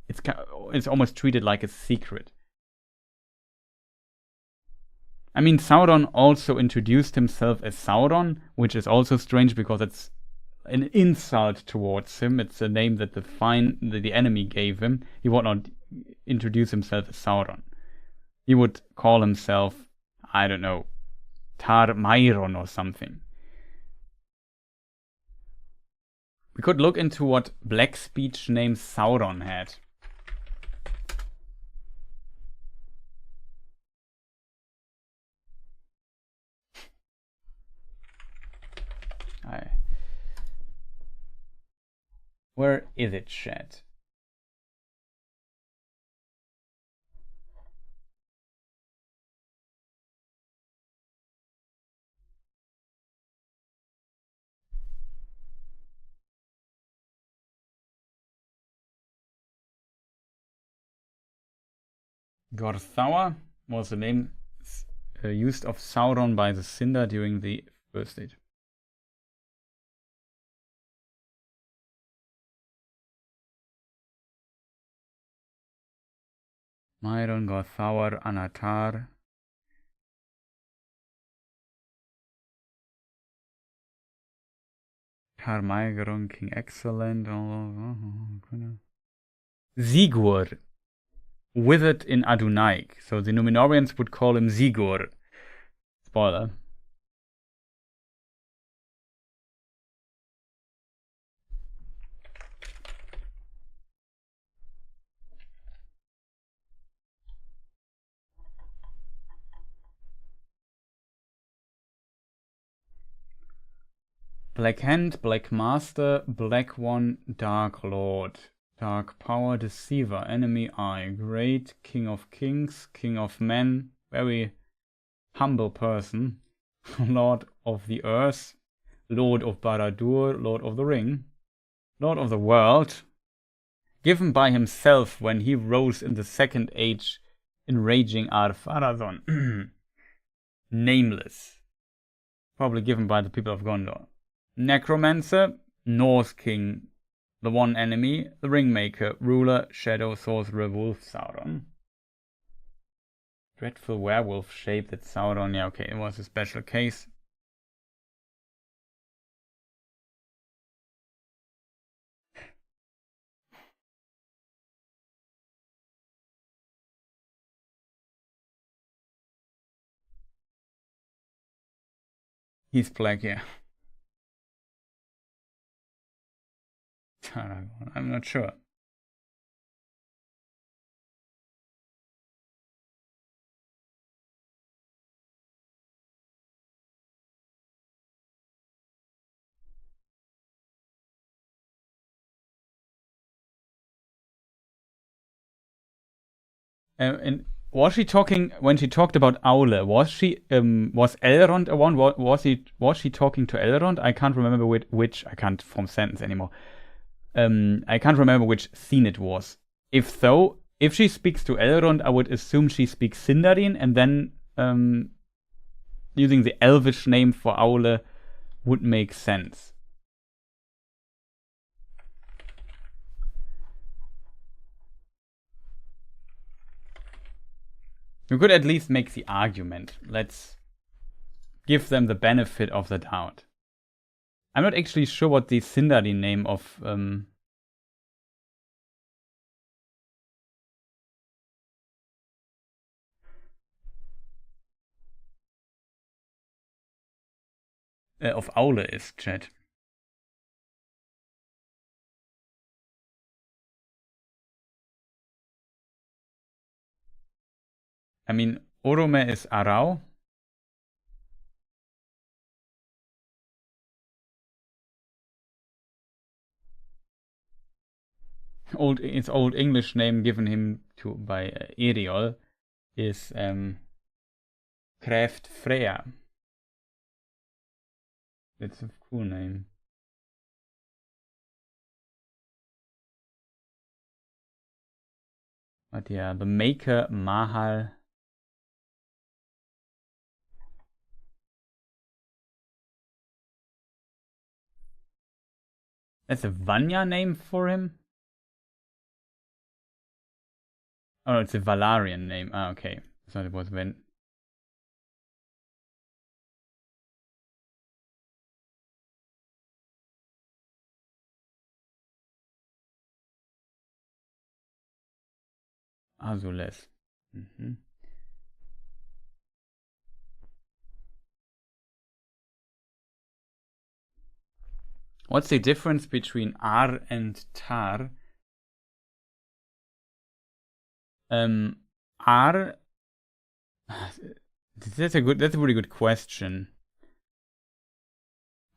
it's almost treated like a secret. I mean, Sauron also introduced himself as Sauron, which is also strange because it's an insult towards him. It's a name that the enemy gave him. He would not introduce himself as Sauron. He would call himself, I don't know, Tar Mairon or something. We could look into what black speech name Sauron had. Where is it, chat? Gorthaur was the name used of Sauron by the Sindar during the First Age. Myron, Gorthaur, Anatar. Tarmaigeron, King Excellent. Sigur. Withered in Adunaik. So the Numenorians would call him Sigur. Spoiler. Black Hand, Black Master, Black One, Dark Lord. Dark Power, Deceiver, Enemy Eye, Great, King of Kings, King of Men, very humble person, Lord of the Earth, Lord of Barad-dûr, Lord of the Ring, Lord of the World, given by himself when he rose in the Second Age, enraging Ar-Pharazôn. Nameless, probably given by the people of Gondor. Necromancer, Norse King, the One Enemy, the Ringmaker, Ruler, Shadow, Sorcerer, Wolf, Sauron. Dreadful werewolf shape that Sauron, yeah, okay, it was a special case. He's black, yeah. I'm not sure. And was she talking when she talked about Aule? Was she was Elrond one? Was she talking to Elrond? I can't remember which. I can't form sentence anymore. I can't remember which scene it was. If so, if she speaks to Elrond, I would assume she speaks Sindarin, and then using the Elvish name for Aule would make sense. You could at least make the argument. Let's give them the benefit of the doubt. I'm not actually sure what the Sindarin name of Aule is, chat. I mean, Orome is Arau. Its old English name given him by Eriol is Kraft Freya. That's a cool name. But yeah, the Maker Mahal. That's a Vanya name for him? Oh, it's a Valarian name. Ah, okay. I thought it was Ven. Azules. What's the difference between Ar and Tar? Ar. That's a really good question.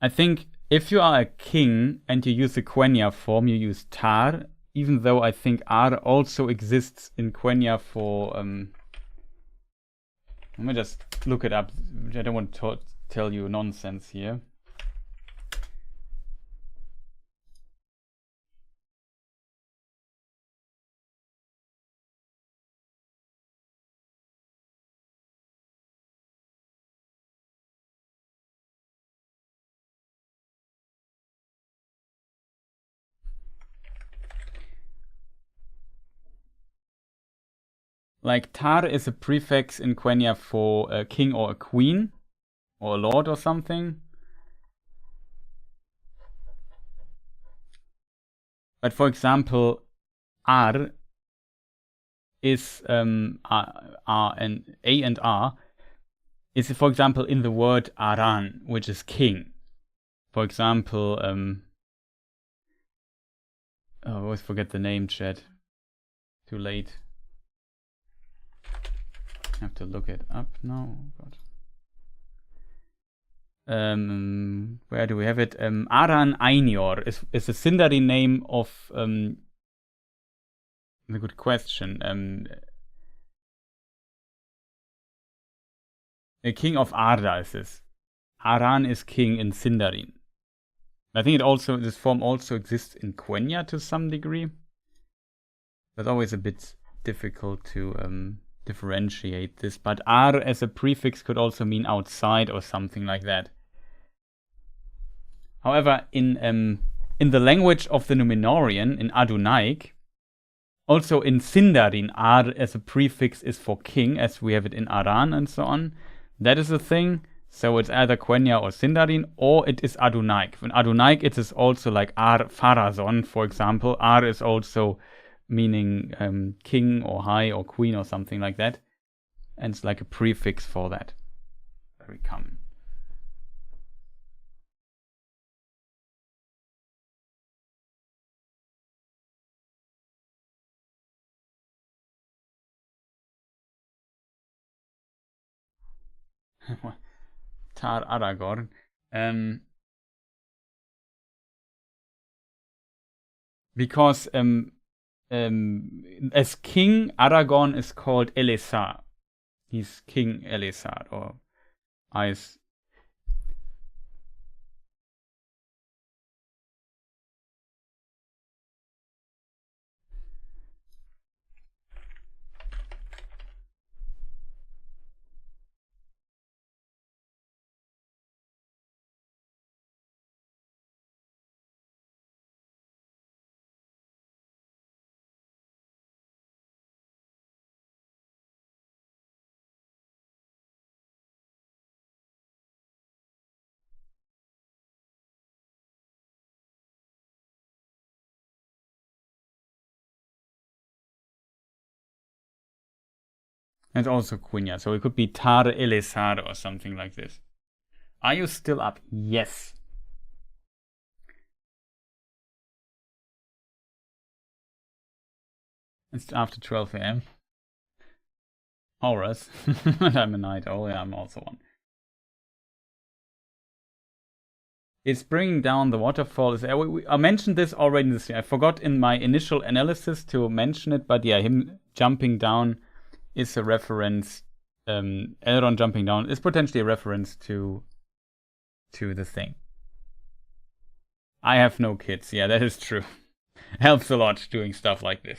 I think If you are a king and you use the Quenya form, you use tar, even though I think ar also exists in Quenya for... let me just look it up. I don't want to tell you nonsense here. Like tar is a prefix in Quenya for a king or a queen or a lord or something. But for example, ar is R and A and R is, for example, in the word Aran, which is king. For example, I always forget the name, chat. Too late. I have to look it up now. Oh, God. Where do we have it? Aran Ainyor is a Sindarin name of a good question. The king of Arda is this. Aran is king in Sindarin. I think this form also exists in Quenya to some degree. That's always a bit difficult to differentiate this, but ar as a prefix could also mean outside or something like that. However, in the language of the Numenorean, in Adunaic, also in Sindarin, ar as a prefix is for king, as we have it in Aran and so on. That is a thing. So it's either Quenya or Sindarin, or it is Adunaic. In Adunaic, it is also like ar Pharazon, for example. Ar is also meaning king or high or queen or something like that. And it's like a prefix for that. Very common. Tar Aragorn. Because as king, Aragorn is called Elessar. He's King Elessar, or Ice. And also Quenya, so it could be Tar Elessar or something like this. Are you still up? Yes. It's after 12 a.m. Horrors. And I'm a night owl. Yeah, I'm also one. It's bringing down the waterfall. I mentioned this already in this. I forgot in my initial analysis to mention it, but yeah, him jumping down is a reference. Elrond jumping down is potentially a reference to the thing. I have no kids. Yeah, that is true. Helps a lot doing stuff like this.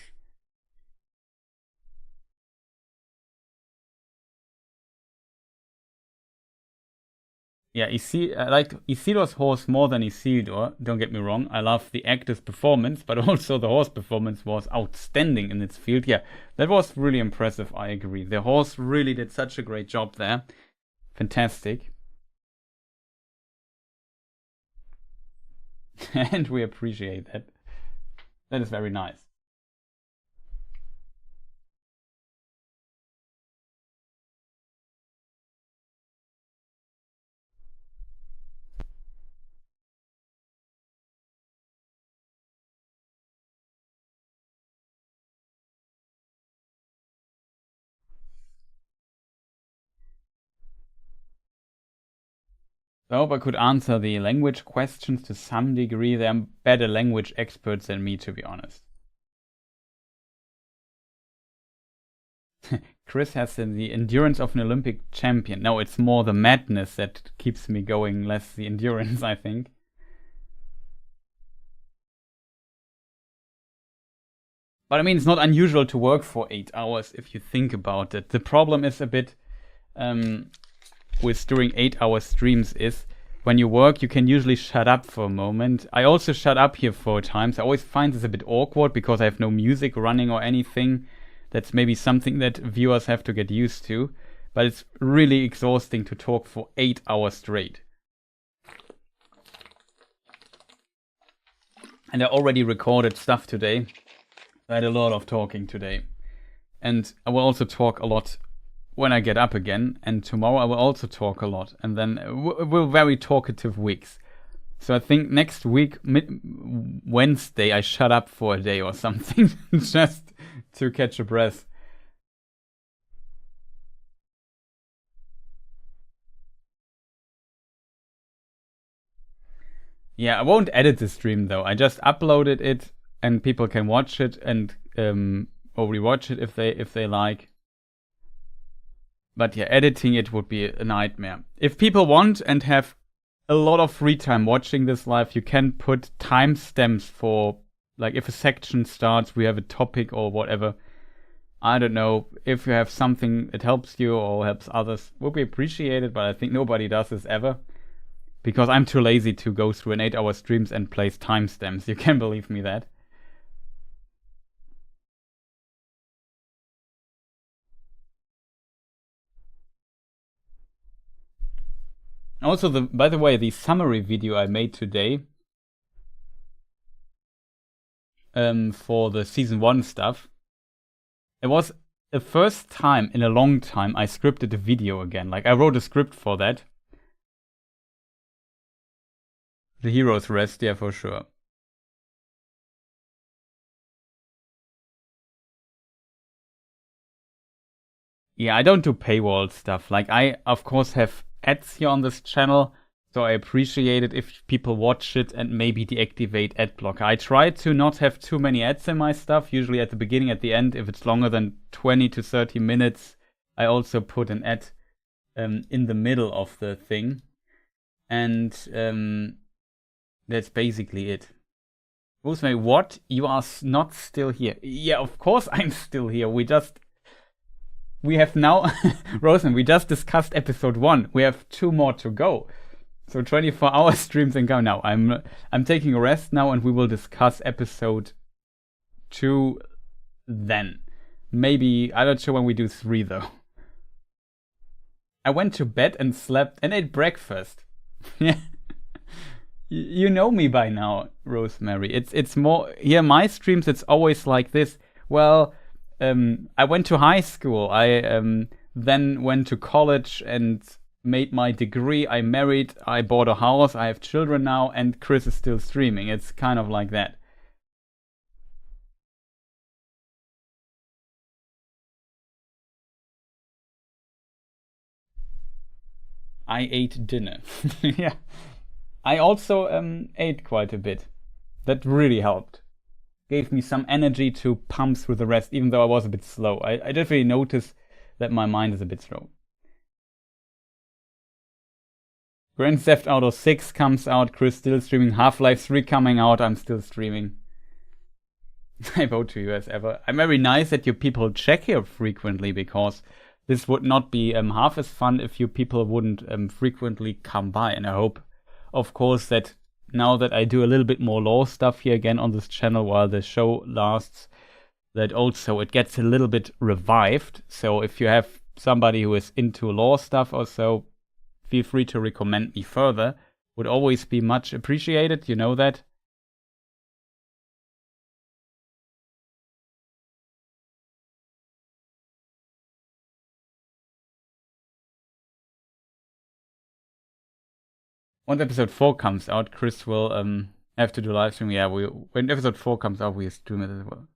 Yeah, I like Isildur's horse more than Isildur, don't get me wrong. I love the actor's performance, but also the horse performance was outstanding in its field. Yeah, that was really impressive, I agree. The horse really did such a great job there. Fantastic. And we appreciate that. That is very nice. I hope I could answer the language questions to some degree. They're better language experts than me, to be honest. Chris has the endurance of an Olympic champion. No, it's more the madness that keeps me going, less the endurance, I think. But I mean, it's not unusual to work for 8 hours if you think about it. The problem is a bit with doing 8-hour streams is when you work, you can usually shut up for a moment. I also shut up here 4 times. I always find this a bit awkward because I have no music running or anything. That's maybe something that viewers have to get used to. But it's really exhausting to talk for 8 hours straight. And I already recorded stuff today. I had a lot of talking today. And I will also talk a lot when I get up again. And tomorrow I will also talk a lot. And then we're very talkative weeks. So I think next week, Wednesday, I shut up for a day or something. Just to catch a breath. Yeah, I won't edit the stream though. I just uploaded it and people can watch it and or rewatch it if they like. But yeah, editing it would be a nightmare. If people want and have a lot of free time watching this live, you can put timestamps for, like, if a section starts, we have a topic or whatever. I don't know, if you have something that helps you or helps others, would be appreciated, but I think nobody does this ever. Because I'm too lazy to go through an 8-hour streams and place timestamps. You can believe me that. Also, by the way, the summary video I made today for the season 1 stuff, it was the first time in a long time I scripted a video again. Like, I wrote a script for that. The Hero's Rest, yeah, for sure. Yeah, I don't do paywall stuff. Like, I, of course, have ads here on this channel, so I appreciate it if people watch it and maybe deactivate ad blocker. I try to not have too many ads in my stuff, usually at the beginning, at the end. If it's longer than 20 to 30 minutes, I also put an ad in the middle of the thing. And that's basically it. Rosemary, what? You are not still here? Yeah, of course I'm still here. We have now, Rosen, we just discussed episode 1. We have 2 more to go. So 24-hour streams and go now. I'm taking a rest now and we will discuss episode 2 then. Maybe, I'm not sure when we do 3 though. I went to bed and slept and ate breakfast. Yeah. You know me by now, Rosemary. It's more, here my streams, it's always like this. Well, I went to high school. I then went to college and made my degree. I married. I bought a house. I have children now, and Chris is still streaming. It's kind of like that. I ate dinner. Yeah. I also ate quite a bit. That really helped. Gave me some energy to pump through the rest, even though I was a bit slow. I definitely noticed that my mind is a bit slow. Grand Theft Auto 6 comes out, Chris still streaming. Half-Life 3 coming out, I'm still streaming. I vote to you as ever. I'm very nice that you people check here frequently, because this would not be half as fun if you people wouldn't frequently come by. And I hope, of course, that now that I do a little bit more lore stuff here again on this channel while the show lasts, that also it gets a little bit revived. So if you have somebody who is into lore stuff or so, feel free to recommend me further. Would always be much appreciated, you know that. Once episode 4 comes out, Chris will have to do live stream. Yeah, when episode 4 comes out, we stream it as well.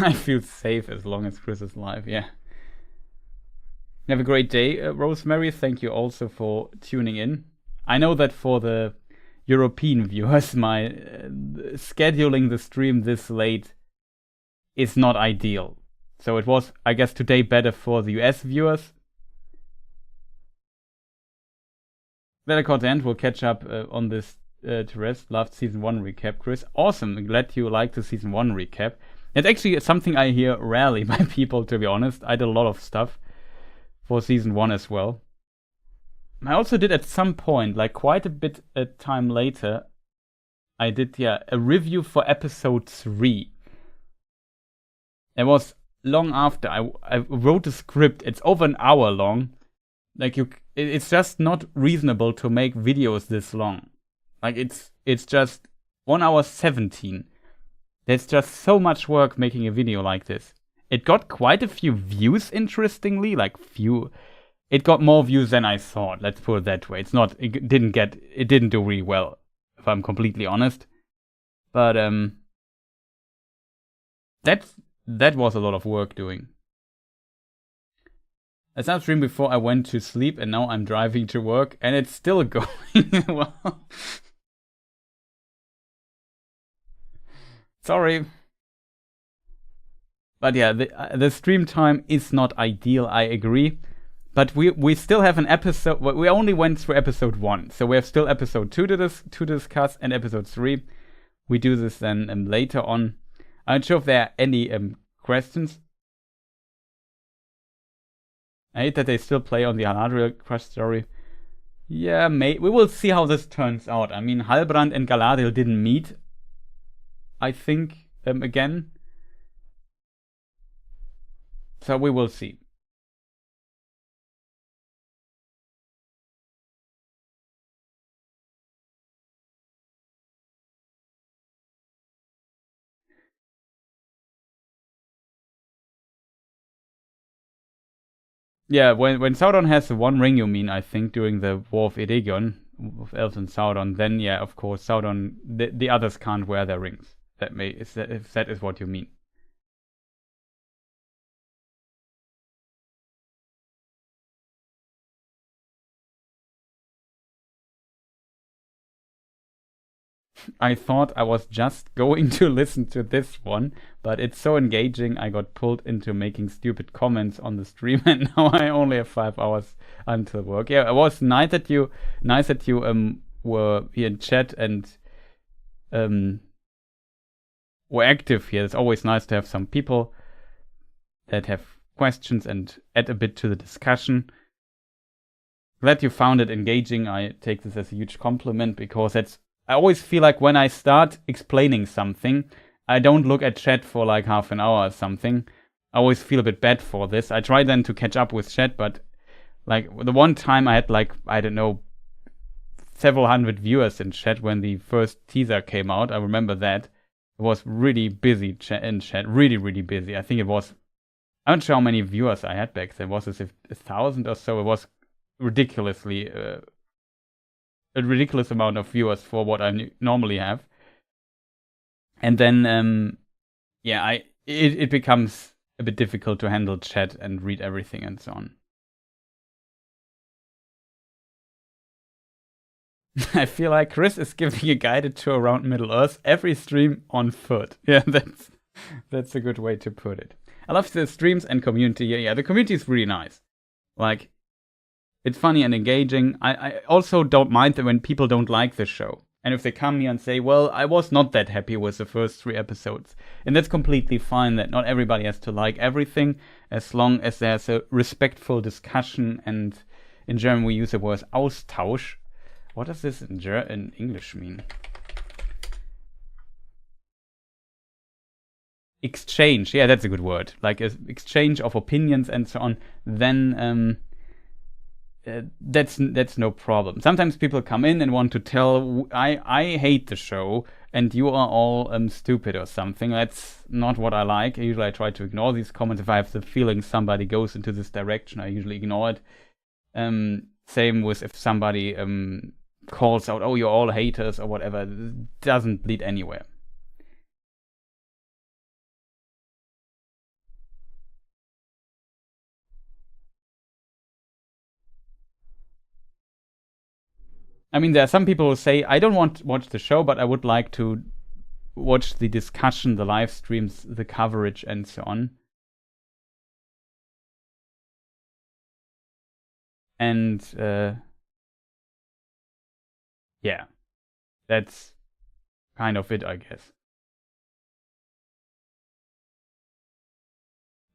I feel safe as long as Chris is live, yeah. Have a great day, Rosemary. Thank you also for tuning in. I know that for the European viewers, my scheduling the stream this late is not ideal. So it was, I guess, today better for the US viewers. Then at the end, we'll catch up on this to rest. Loved season 1 recap, Chris. Awesome. I'm glad you liked the season 1 recap. It's actually something I hear rarely by people, to be honest. I did a lot of stuff for season 1 as well. I also did at some point, like quite a bit of time later, I did, a review for episode 3. It was long after. I wrote a script. It's over an hour long. Like it's just not reasonable to make videos this long. Like it's just 1 hour 17. There's just so much work making a video like this. It got quite a few views, interestingly, it got more views than I thought, let's put it that way. It didn't do really well, if I'm completely honest. But that was a lot of work doing. I started streaming before I went to sleep, and now I'm driving to work, and it's still going well. Sorry. But yeah, the stream time is not ideal, I agree. But we still have an episode. We only went through episode 1, so we have still episode 2 to discuss, and episode 3. We do this then later on. I'm not sure if there are any questions. I hate that they still play on the Galadriel crush story. Yeah, we will see how this turns out. I mean, Halbrand and Galadriel didn't meet, I think, again. So we will see. Yeah, when Sauron has the one ring, you mean, I think, during the War of Eregion, of Elves and Sauron, then yeah, of course, Sauron, the others can't wear their rings. If that is what you mean. I thought I was just going to listen to this one, but it's so engaging I got pulled into making stupid comments on the stream, and now I only have 5 hours until work. Yeah, it was nice that you were here in chat and were active here. It's always nice to have some people that have questions and add a bit to the discussion. Glad you found it engaging. I take this as a huge compliment, because I always feel like when I start explaining something, I don't look at chat for like half an hour or something. I always feel a bit bad for this. I try then to catch up with chat, but like the one time I had like, I don't know, several hundred viewers in chat when the first teaser came out. I remember that. It was really busy in chat, really, really busy. I think it was, I'm not sure how many viewers I had back then. Was it 1,000 or so? It was ridiculously a ridiculous amount of viewers for what I normally have. And then, it becomes a bit difficult to handle chat and read everything and so on. I feel like Chris is giving a guided tour around Middle-earth every stream on foot. Yeah, that's a good way to put it. I love the streams and community. Yeah, the community is really nice. Like, it's funny and engaging. I also don't mind that when people don't like the show. And if they come here and say, well, I was not that happy with the first 3 episodes. And that's completely fine, that not everybody has to like everything, as long as there's a respectful discussion. And in German we use the word Austausch. What does this in English mean? Exchange. Yeah, that's a good word. Like an exchange of opinions and so on. Then that's no problem. Sometimes people come in and want to tell, I hate the show and you are all stupid or something. That's not what I like. Usually I try to ignore these comments. If I have the feeling somebody goes into this direction, I usually ignore it. Same with if somebody calls out, oh, you're all haters or whatever. It doesn't lead anywhere. I mean, there are some people who say, I don't want to watch the show, but I would like to watch the discussion, the live streams, the coverage, and so on. And yeah, that's kind of it, I guess.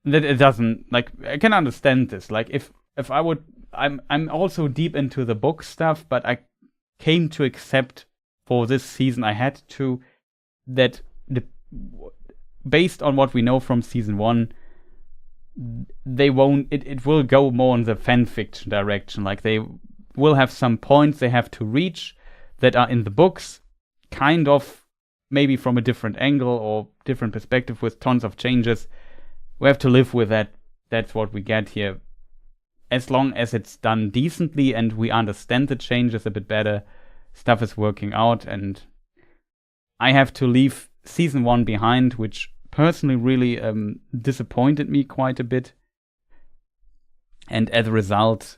That it doesn't, like, I can understand this. Like, if I would, I'm also deep into the book stuff, but I came to accept for this season I had to that based on what we know from season 1, they won't. It will go more in the fanfiction direction. Like, they will have some points they have to reach that are in the books, kind of maybe from a different angle or different perspective with tons of changes. We have to live with that. That's what we get here. As long as it's done decently and we understand the changes a bit better, stuff is working out. And I have to leave season 1 behind, which personally really disappointed me quite a bit. And as a result,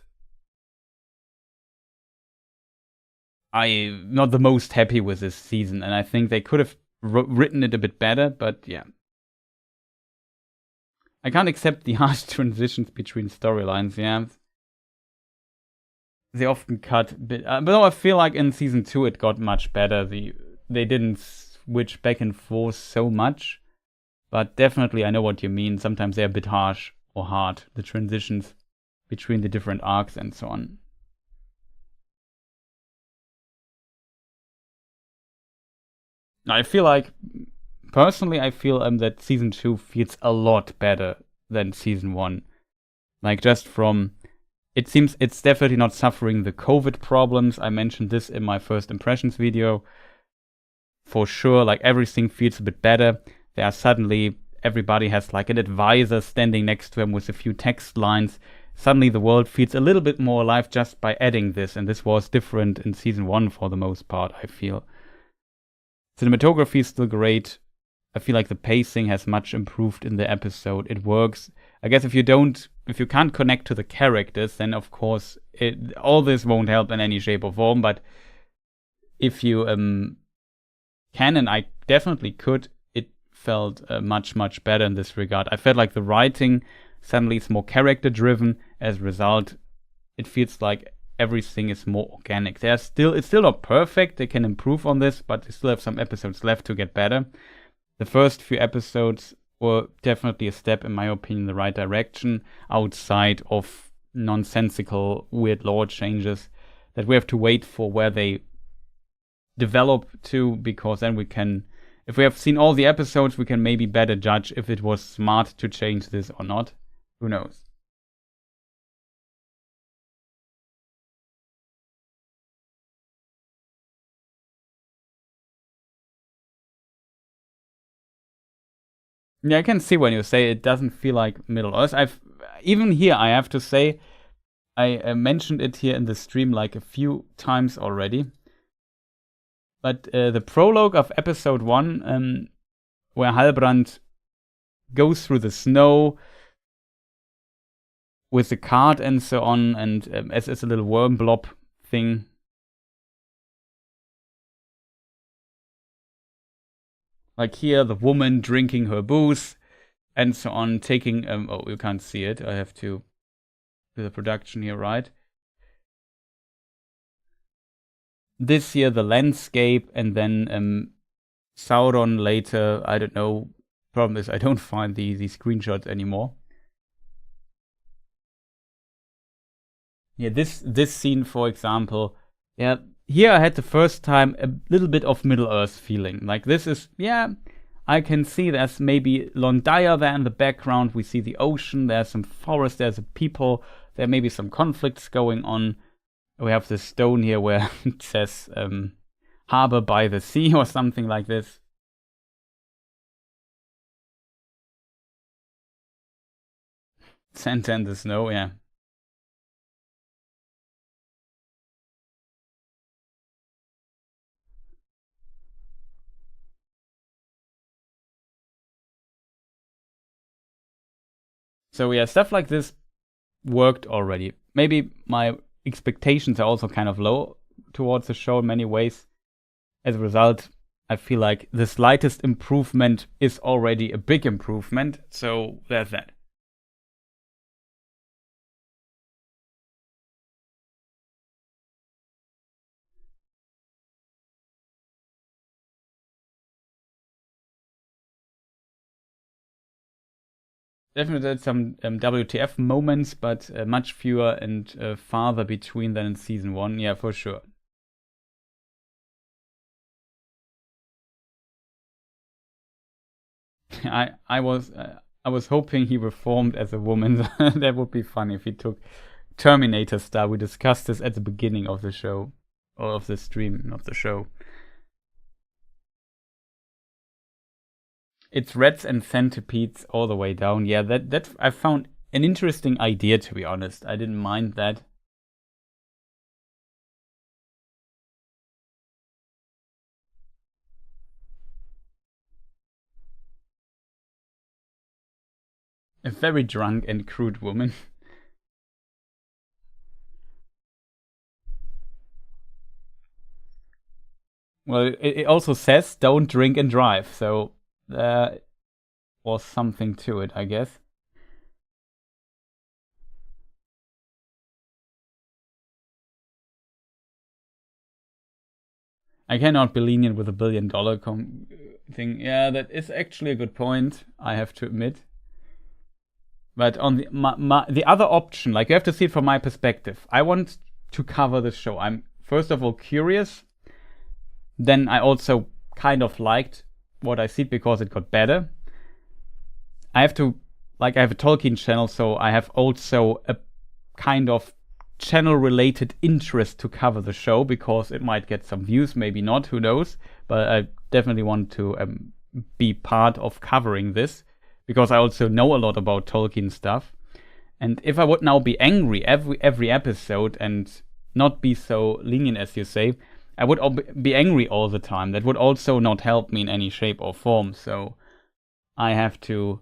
I'm not the most happy with this season. And I think they could have written it a bit better, but yeah. I can't accept the harsh transitions between storylines, yeah. They often cut a bit. But I feel like in season 2 it got much better. They didn't switch back and forth so much. But definitely I know what you mean. Sometimes they're a bit harsh or hard, the transitions between the different arcs and so on. I feel like, personally, I feel that season 2 feels a lot better than season 1. Like, just from, it seems it's definitely not suffering the COVID problems. I mentioned this in my first impressions video. For sure, like, everything feels a bit better. There are suddenly, everybody has like an advisor standing next to him with a few text lines. Suddenly the world feels a little bit more alive just by adding this, and this was different in season 1 for the most part, I feel. Cinematography is still great. I feel like the pacing has much improved in the episode. It works. I guess if you can't connect to the characters, then of course all this won't help in any shape or form. But if you can, and I definitely could, it felt much better in this regard. I felt like the writing suddenly is more character driven. As a result, it feels like everything is more organic. It's still not perfect. They can improve on this, but they still have some episodes left to get better. The first few episodes were definitely a step, in my opinion, in the right direction, outside of nonsensical, weird lore changes that we have to wait for where they develop to, because then we can, if we have seen all the episodes, we can maybe better judge if it was smart to change this or not. Who knows? Yeah, I can see when you say it doesn't feel like Middle Earth. Even here, I have to say, I mentioned it here in the stream like a few times already. But the prologue of episode 1, where Halbrand goes through the snow with the cart and so on, and as a little worm blob thing. Like here, the woman drinking her booze and so on, taking, oh, you can't see it. I have to do the production here, right? This here, the landscape, and then Sauron later, I don't know. Problem is, I don't find the screenshots anymore. Yeah, this scene, for example, yeah, here I had the first time a little bit of Middle-earth feeling. Like, this is, yeah, I can see there's maybe Londaya there in the background. We see the ocean, there's some forest, there's a people, there may be some conflicts going on. We have this stone here where it says harbor by the sea or something like this. Santa in the snow, yeah. So yeah, stuff like this worked already. Maybe my expectations are also kind of low towards the show in many ways. As a result, I feel like the slightest improvement is already a big improvement. So there's that. Definitely some WTF moments, but much fewer and farther between than in season 1. Yeah, for sure. I was hoping he reformed as a woman. That would be funny if he took Terminator style. We discussed this at the beginning of the show, or of the stream of the show. It's rats and centipedes all the way down. Yeah, that I found an interesting idea, to be honest. I didn't mind that. A very drunk and crude woman. Well, it also says don't drink and drive, so there was something to it, I guess. I cannot be lenient with $1 billion thing. Yeah, that is actually a good point, I have to admit. But on the other option, like, you have to see it from my perspective. I want to cover the show. I'm first of all curious. Then I also kind of liked what I see because it got better. I have a Tolkien channel, so I have also a kind of channel-related interest to cover the show because it might get some views, maybe not, who knows. But I definitely want to be part of covering this because I also know a lot about Tolkien stuff. And if I would now be angry every episode and not be so lenient, as you say, I would be angry all the time. That would also not help me in any shape or form. So I have to,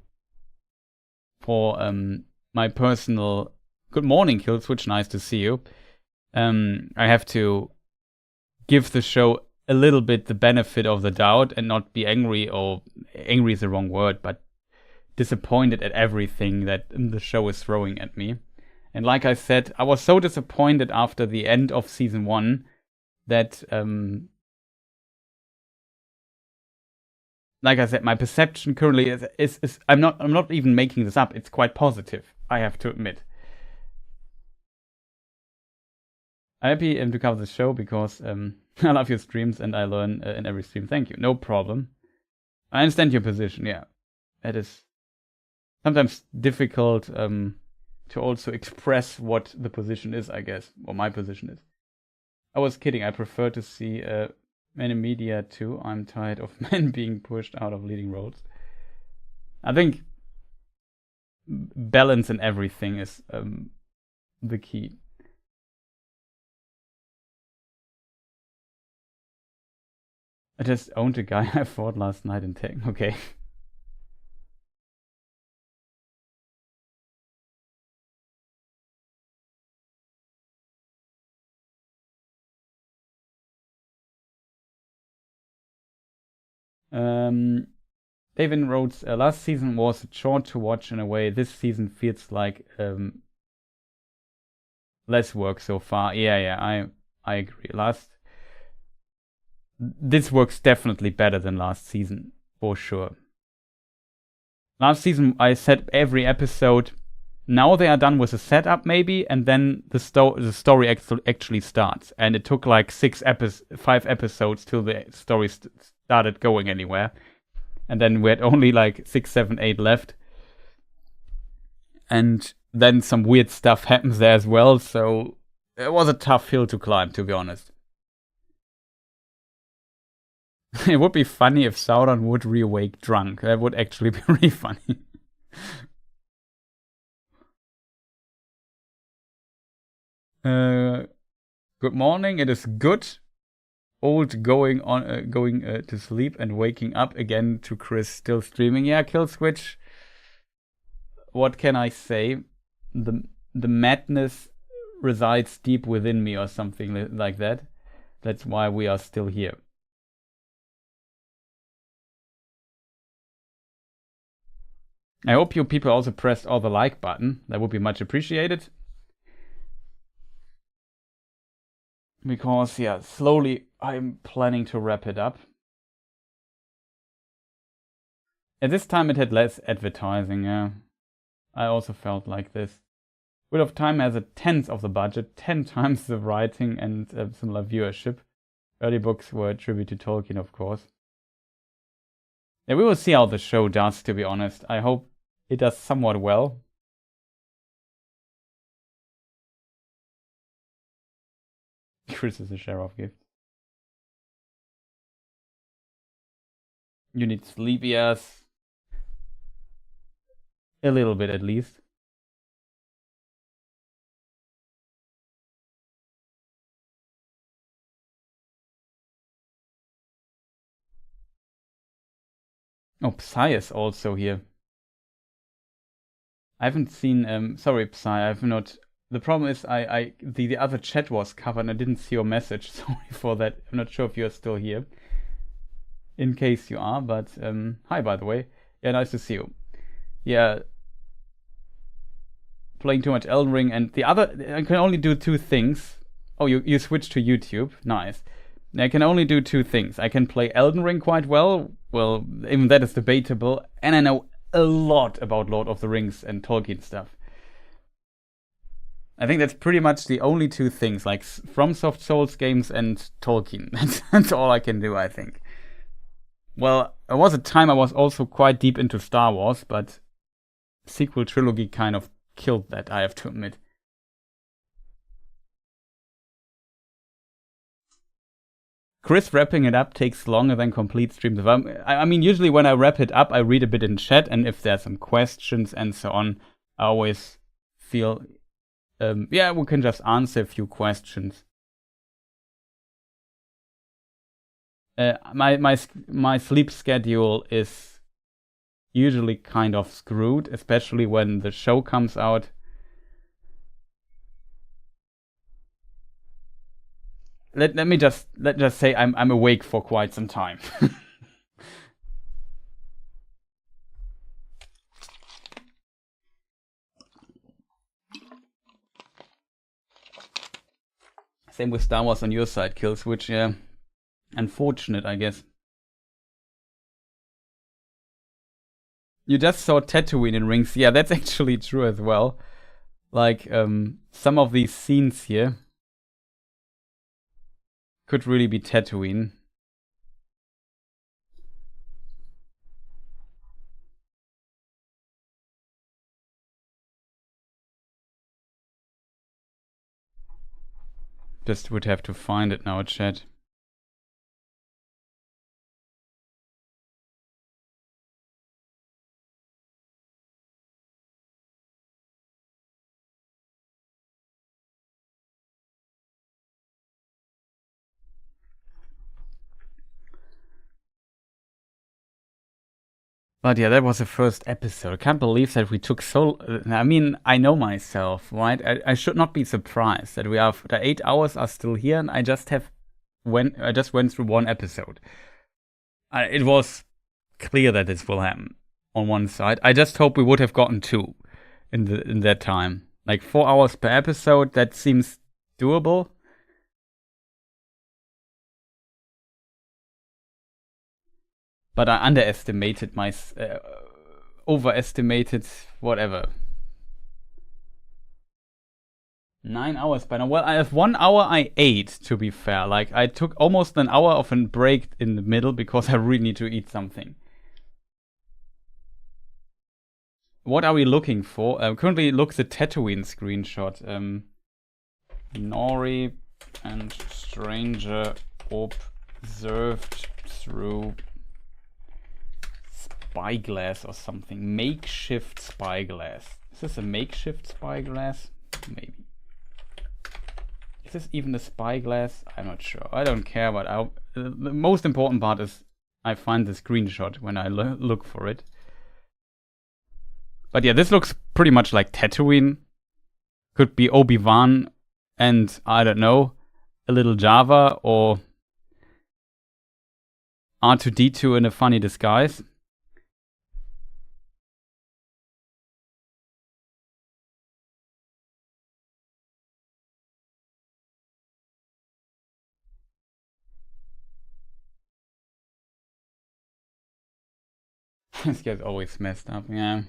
for my personal good morning, Killswitch, nice to see you. I have to give the show a little bit the benefit of the doubt and not be angry, or angry is the wrong word, but disappointed at everything that the show is throwing at me. And like I said, I was so disappointed after the end of season 1 that, like I said, my perception currently is I'm not even making this up. It's quite positive, I have to admit. I'm happy to cover the show because I love your streams and I learn in every stream. Thank you. No problem. I understand your position. Yeah, it is sometimes difficult to also express what the position is, I guess, or my position is. I was kidding. I prefer to see men in media too. I'm tired of men being pushed out of leading roles. I think balance in everything is the key. I just owned a guy I fought last night in tech. Okay. David wrote, last season was short to watch in a way. This season feels like less work so far. Yeah, I agree. This works definitely better than last season, for sure. Last season, I said every episode, now they are done with the setup maybe, and then the story actually starts. And it took like 5 episodes till the story started going anywhere. And then we had only like 6, 7, 8 left. And then some weird stuff happens there as well, so it was a tough hill to climb, to be honest. It would be funny if Sauron would reawake drunk. That would actually be really funny. Good morning. It is good. Old going to sleep and waking up again to Chris still streaming. Yeah, Killswitch. What can I say? The madness resides deep within me, or something like that. That's why we are still here. I hope you people also pressed all the like button. That would be much appreciated. Because, yeah, slowly I'm planning to wrap it up. At this time it had less advertising, yeah. I also felt like this. Wheel of Time has a tenth of the budget, 10 times the writing and similar viewership. Early books were a tribute to Tolkien, of course. Yeah, we will see how the show does, to be honest. I hope it does somewhat well. Chris is a sheriff gift. You need sleep, yes. A little bit at least. Oh, Psy is also here. I haven't seen, sorry Psy, I've not, the problem is the other chat was covered and I didn't see your message, sorry for that. I'm not sure if you're still here. In case you are, but, hi by the way. Yeah, nice to see you. Yeah. Playing too much Elden Ring, and the other, I can only do 2 things. Oh, you switched to YouTube, nice. I can only do 2 things. I can play Elden Ring quite well, even that is debatable, and I know a lot about Lord of the Rings and Tolkien stuff. I think that's pretty much the only 2 things, like FromSoft Souls games and Tolkien. That's all I can do, I think. Well, there was a time I was also quite deep into Star Wars, but sequel trilogy kind of killed that, I have to admit. Chris wrapping it up takes longer than complete streams. I mean, usually when I wrap it up, I read a bit in chat, and if there's some questions and so on, I always feel, yeah, we can just answer a few questions. My sleep schedule is usually kind of screwed, especially when the show comes out. Let me just say I'm awake for quite some time. Same with Star Wars on your side, Killswitch, yeah. Unfortunate, I guess. You just saw Tatooine in Rings. Yeah, that's actually true as well. Like, some of these scenes here could really be Tatooine. Just would have to find it now, chat. But yeah, that was the first episode. I can't believe that we took so... I mean, I know myself, right? I should not be surprised that we have... The 8 hours are still here, and I just went through 1 episode. It was clear that this will happen on one side. I just hope we would have gotten 2 in that time. Like 4 hours per episode, that seems doable. But I underestimated overestimated, whatever. 9 hours by now. Well, I have 1 hour I ate, to be fair. Like, I took almost an hour of a break in the middle because I really need to eat something. What are we looking for? Currently look the Tatooine screenshot. Nori and stranger observed through spyglass or something. Makeshift spyglass. Is this a makeshift spyglass? Maybe. Is this even a spyglass? I'm not sure. I don't care, but the most important part is I find the screenshot when I look for it. But yeah, this looks pretty much like Tatooine. Could be Obi-Wan and, I don't know, a little Java or R2-D2 in a funny disguise. This gets always messed up, yeah.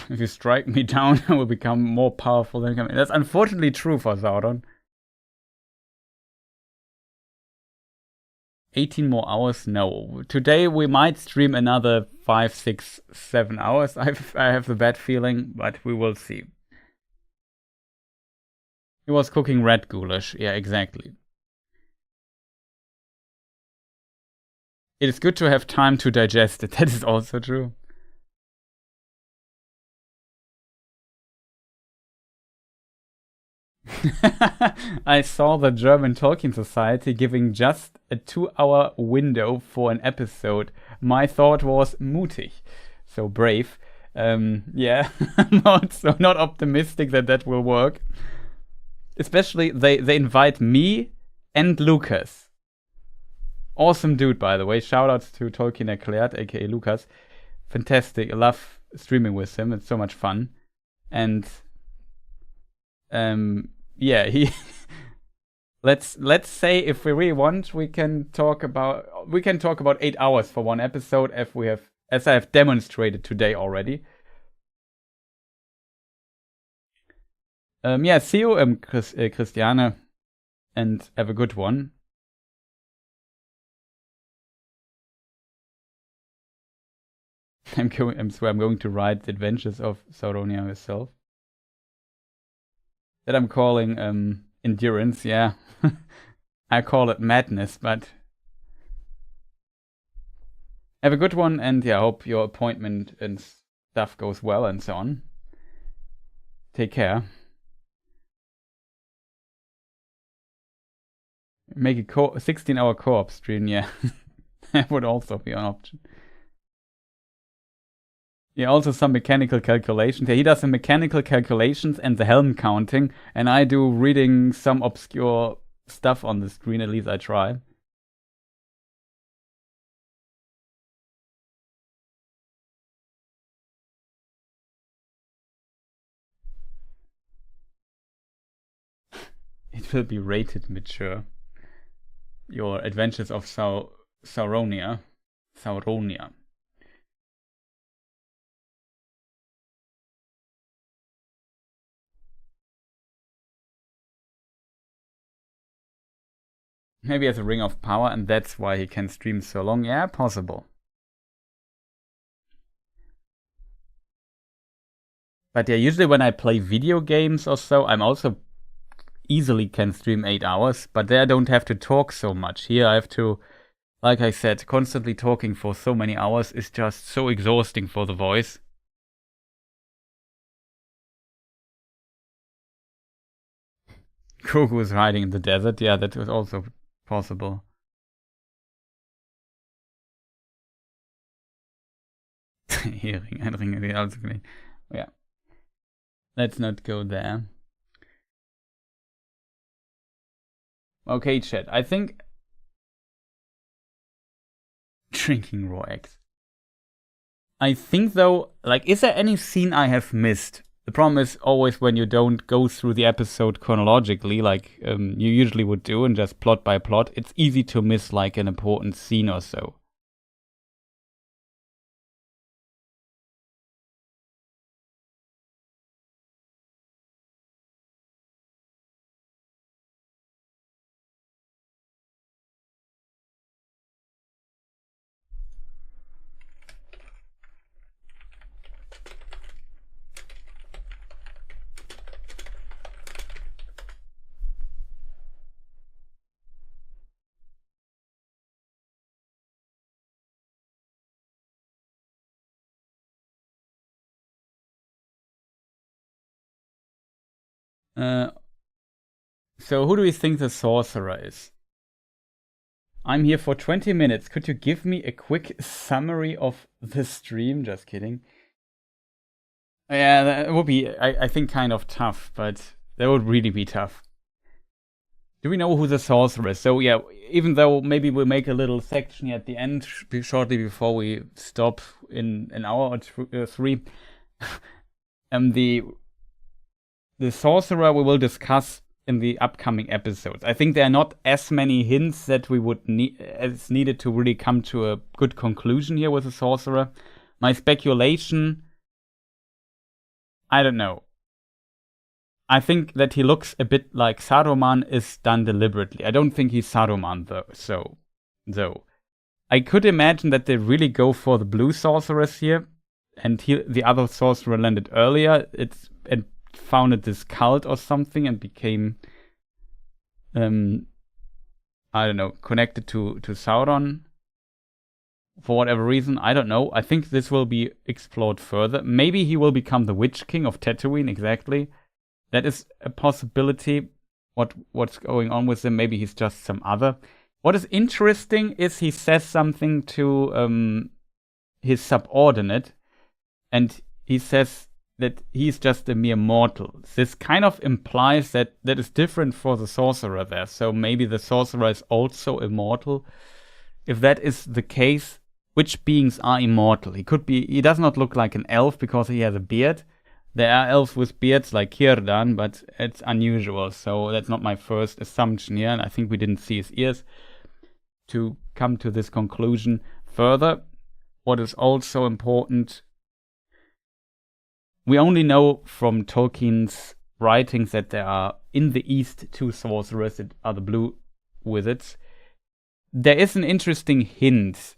If you strike me down, I will become more powerful than coming. That's unfortunately true for Sauron. 18 more hours? No. Today we might stream another 5, 6, 7 hours. I have the bad feeling, but we will see. He was cooking red goulash. Yeah, exactly. It is good to have time to digest it. That is also true. I saw the German Tolkien Society giving just a 2-hour window for an episode. My thought was mutig, so brave. Yeah, not optimistic that will work. Especially they invite me and Lucas. Awesome dude, by the way. Shoutouts to Tolkien Erklärt, aka Lucas. Fantastic. I love streaming with him. It's so much fun. And yeah, he let's say if we really want, we can talk about 8 hours for one episode as I have demonstrated today already. Yeah, see you, Christiane, and have a good one. I'm going to write the adventures of Sauronia myself. That I'm calling endurance, yeah. I call it madness, but have a good one, and yeah, hope your appointment and stuff goes well and so on. Take care. Make a 16-hour co-op stream, yeah. That would also be an option. Yeah, also some mechanical calculations. Yeah, he does the mechanical calculations and the helm counting, and I do reading some obscure stuff on the screen, at least I try. It will be rated mature. Your Adventures of Sauronia. Maybe he has a ring of power and that's why he can stream so long. Yeah, possible. But yeah, usually when I play video games or so, I'm also easily can stream 8 hours, but there I don't have to talk so much. Here I have to, like I said, constantly talking for so many hours is just so exhausting for the voice. Grogu is hiding in the desert. Yeah, that was also possible. Yeah. Let's not go there. Okay, chat. I think drinking raw eggs. I think though, like, is there any scene I have missed? The problem is always when you don't go through the episode chronologically, like you usually would do, and just plot by plot, it's easy to miss like an important scene or so. So who do we think the sorcerer is? I'm here for 20 minutes. Could you give me a quick summary of the stream? Just kidding. Yeah, that would be, I think, kind of tough, but that would really be tough. Do we know who the sorcerer is? So yeah, even though maybe we'll make a little section at the end, shortly before we stop in an hour or three, the sorcerer we will discuss in the upcoming episodes. I think there are not as many hints that we would need as needed to really come to a good conclusion here with the sorcerer. My speculation, I don't know. I think that he looks a bit like Saruman is done deliberately. I don't think he's Saruman though. I could imagine that they really go for the blue sorceress here, and the other sorcerer landed earlier. And founded this cult or something and became, I don't know, connected to Sauron for whatever reason. I don't know. I think this will be explored further. Maybe he will become the Witch King of Tatooine. Exactly. That is a possibility. What's going on with him? Maybe he's just some other. What is interesting is he says something to his subordinate, and he says that he's just a mere mortal. This kind of implies that is different for the sorcerer there. So maybe the sorcerer is also immortal. If that is the case, which beings are immortal? He does not look like an elf because he has a beard. There are elves with beards like Círdan, but it's unusual, so that's not my first assumption here, and I think we didn't see his ears to come to this conclusion further. What is also important, we only know from Tolkien's writings that there are, in the East, two sorcerers that are the blue wizards. There is an interesting hint.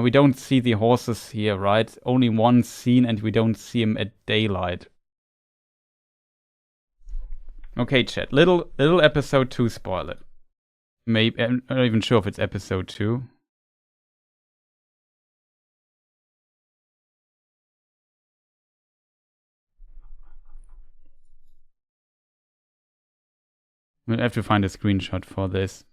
We don't see the horses here, right? Only one scene, and we don't see him at daylight. Okay, chat. Little episode 2 spoiler. Maybe I'm not even sure if it's episode 2. We'll have to find a screenshot for this.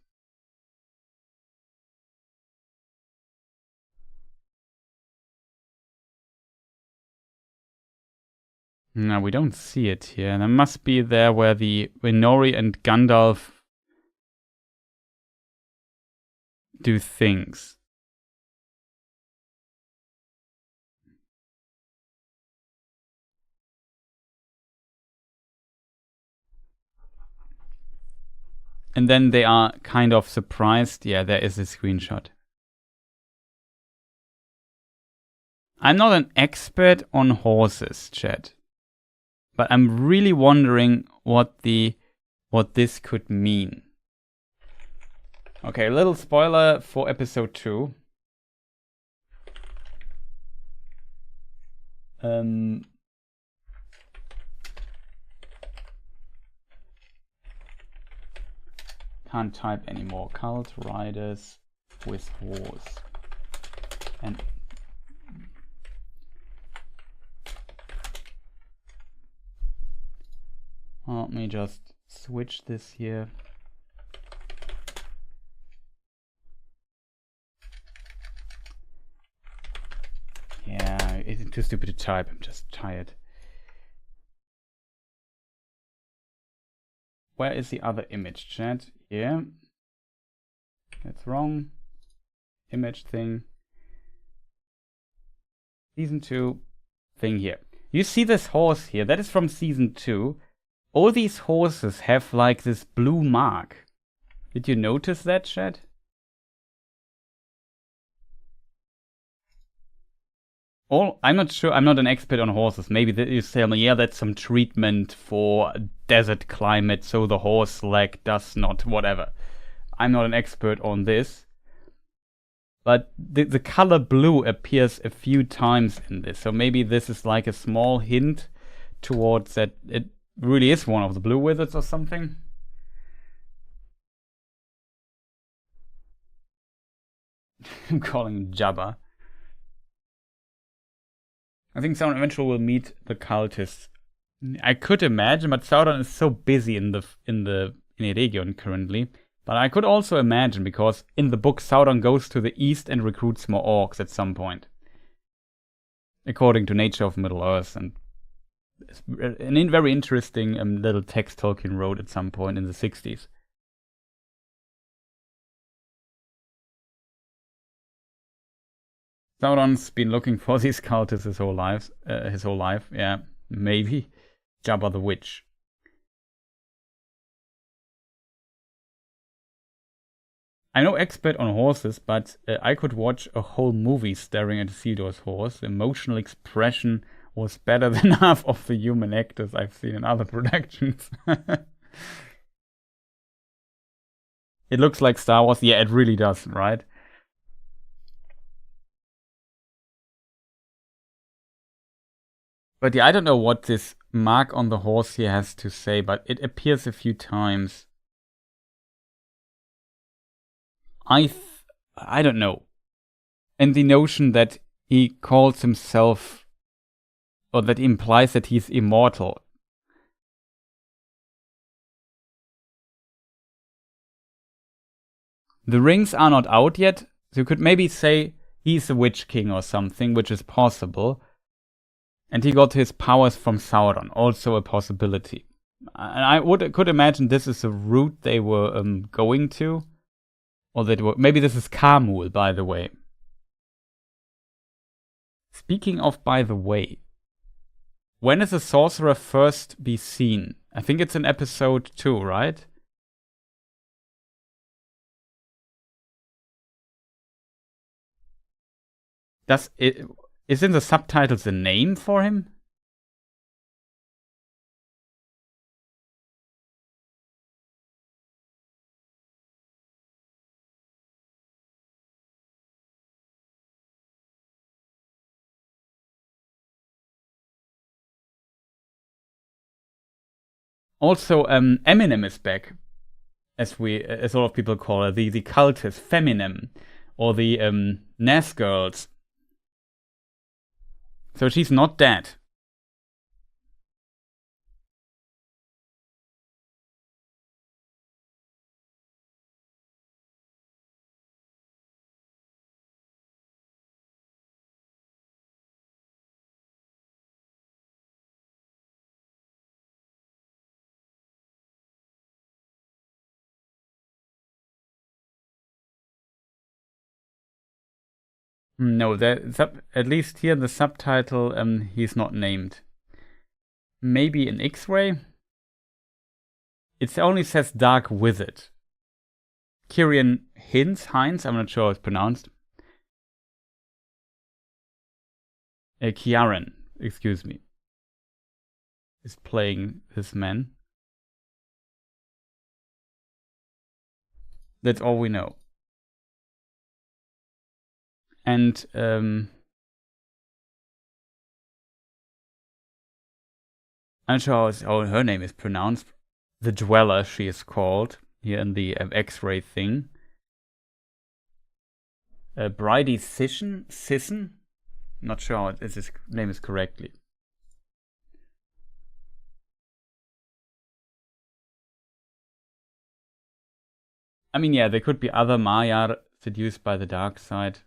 No, we don't see it here. There must be there where Nori and Gandalf do things. And then they are kind of surprised. Yeah, there is a screenshot. I'm not an expert on horses, chat. But I'm really wondering what this could mean. Okay, a little spoiler for episode 2. Can't type anymore. Cult riders with horse. And let me just switch this here. Yeah, it's too stupid to type. I'm just tired. Where is the other image, chat? Here. That's wrong. Image thing. Season 2 thing here. You see this horse here? That is from season 2. All these horses have like this blue mark. Did you notice that, chat? I'm not sure. I'm not an expert on horses. Maybe you tell me, yeah, that's some treatment for desert climate, so the horse leg does not, whatever. I'm not an expert on this. But the color blue appears a few times in this. So maybe this is like a small hint towards that it really is one of the blue wizards or something. I'm calling him Jabba. I think Sauron eventually will meet the cultists. I could imagine, but Sauron is so busy in Eregion currently. But I could also imagine, because in the book Sauron goes to the east and recruits more orcs at some point. according to Nature of Middle-earth, and an very interesting little text Tolkien wrote at some point in the 60s. Sauron's been looking for these cultists his whole life. Yeah, maybe. Jabba the Witch. I know expert on horses, but I could watch a whole movie staring at Isildur's horse. The emotional expression was better than half of the human actors I've seen in other productions. It looks like Star Wars. Yeah, it really does, right? But yeah, I don't know what this mark on the horse here has to say, but it appears a few times. I don't know. And the notion that he calls himself, or that implies that he's immortal. The rings are not out yet, so you could maybe say he's a Witch King or something, which is possible. And he got his powers from Sauron, also a possibility. And I could imagine this is a route they were going to. Or maybe this is Carmul, by the way. Speaking of by the way, when is a sorcerer first be seen? I think it's in episode 2, right? Is in the subtitles a name for him? Also, Eminem is back, as a lot of people call her, the cultist, Feminem, or the Nas girls. So she's not dead. No, at least here in the subtitle, he's not named. Maybe an X-ray? It only says Dark Wizard. Kieran Hines, I'm not sure how it's pronounced. Kiaran, excuse me, is playing this man. That's all we know. And I'm not sure how her name is pronounced. The Dweller, she is called here in the X-ray thing. Bridie Sisson? Not sure how his name is correctly. I mean, yeah, there could be other Maiar seduced by the dark side.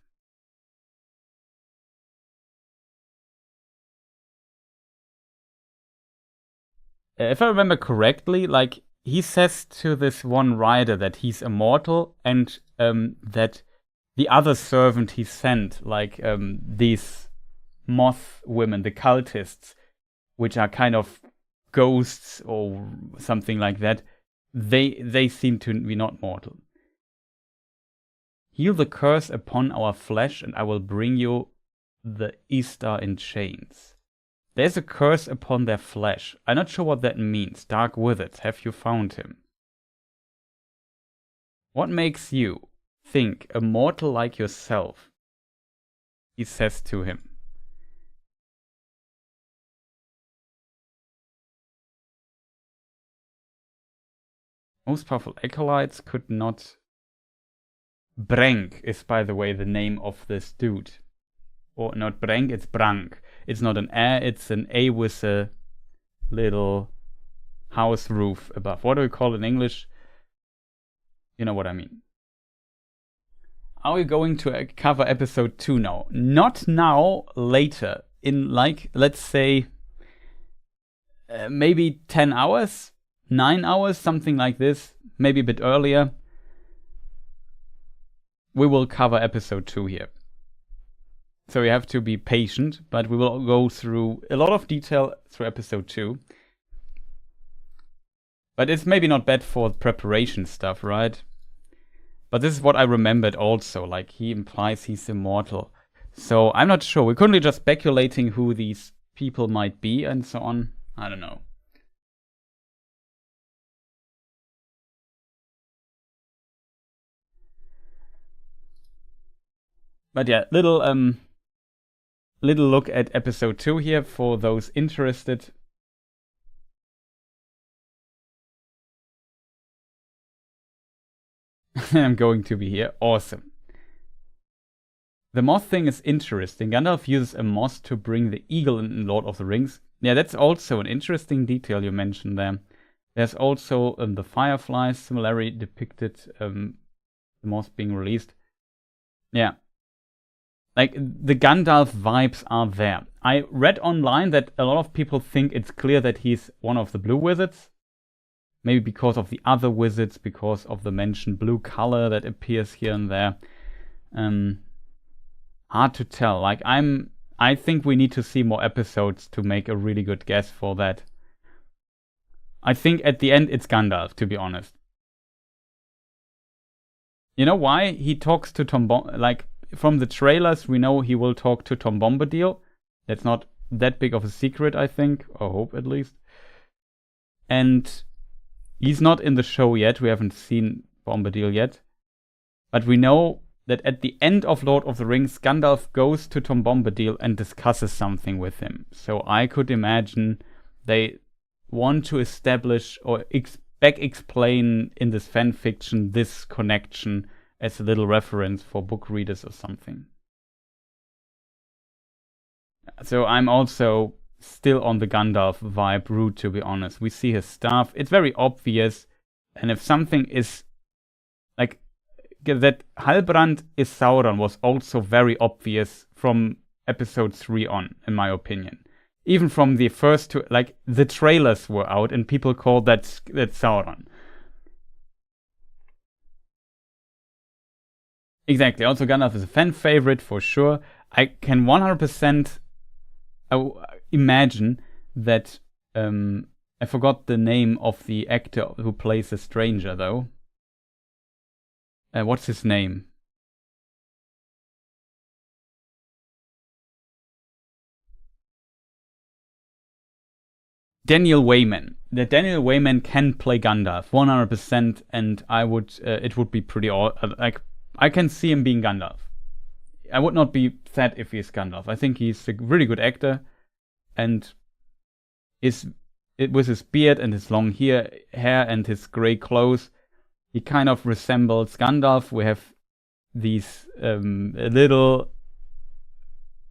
If I remember correctly, like, he says to this one rider that he's immortal, and that the other servant he sent, like these moth women, the cultists, which are kind of ghosts or something like that, they seem to be not mortal. Heal the curse upon our flesh, and I will bring you the Istar in chains. There's a curse upon their flesh. I'm not sure what that means. Dark Wizards, have you found him? What makes you think a mortal like yourself? He says to him. Most powerful acolytes could not... Brank is, by the way, the name of this dude. Or not Brank, it's Brank. It's not an it's an A with a little house roof above. What do we call it in English? You know what I mean. Are we going to cover episode 2 now? Not now, later. in, like, let's say, maybe 10 hours, 9 hours, something like this, maybe a bit earlier, we will cover episode 2 here. So you have to be patient, but we will go through a lot of detail through episode 2. But it's maybe not bad for preparation stuff, right? But this is what I remembered also, like he implies he's immortal. So I'm not sure. We're currently just speculating who these people might be and so on. I don't know. But yeah, little look at episode 2 here for those interested. I'm going to be here. Awesome. The moth thing is interesting. Gandalf uses a moth to bring the eagle in Lord of the Rings. Yeah, that's also an interesting detail you mentioned there. There's also the fireflies similarly depicted, the moth being released. Yeah. Like, the Gandalf vibes are there. I read online that a lot of people think it's clear that he's one of the blue wizards. Maybe because of the other wizards, because of the mentioned blue color that appears here and there. Hard to tell. Like, I think we need to see more episodes to make a really good guess for that. I think at the end it's Gandalf, to be honest. You know why? He talks to Tom like, from the trailers, we know he will talk to Tom Bombadil. That's not that big of a secret, I think, or hope at least. And he's not in the show yet. We haven't seen Bombadil yet. But we know that at the end of Lord of the Rings, Gandalf goes to Tom Bombadil and discusses something with him. So I could imagine they want to establish or explain in this fan fiction this connection as a little reference for book readers or something. So I'm also still on the Gandalf vibe route, to be honest. We see his staff. It's very obvious. And if something is like that Halbrand is Sauron was also very obvious from episode 3 on, in my opinion. Even from the first two, like the trailers were out and people called that Sauron. Exactly. Also, Gandalf is a fan favorite for sure. I can 100% imagine that. I forgot the name of the actor who plays the stranger, though. What's his name? Daniel Wayman. That Daniel Wayman can play Gandalf 100%, and I would. It would be pretty like. I can see him being Gandalf. I would not be sad if he's Gandalf. I think he's a really good actor, and with his beard and his long hair and his grey clothes, he kind of resembles Gandalf. We have these little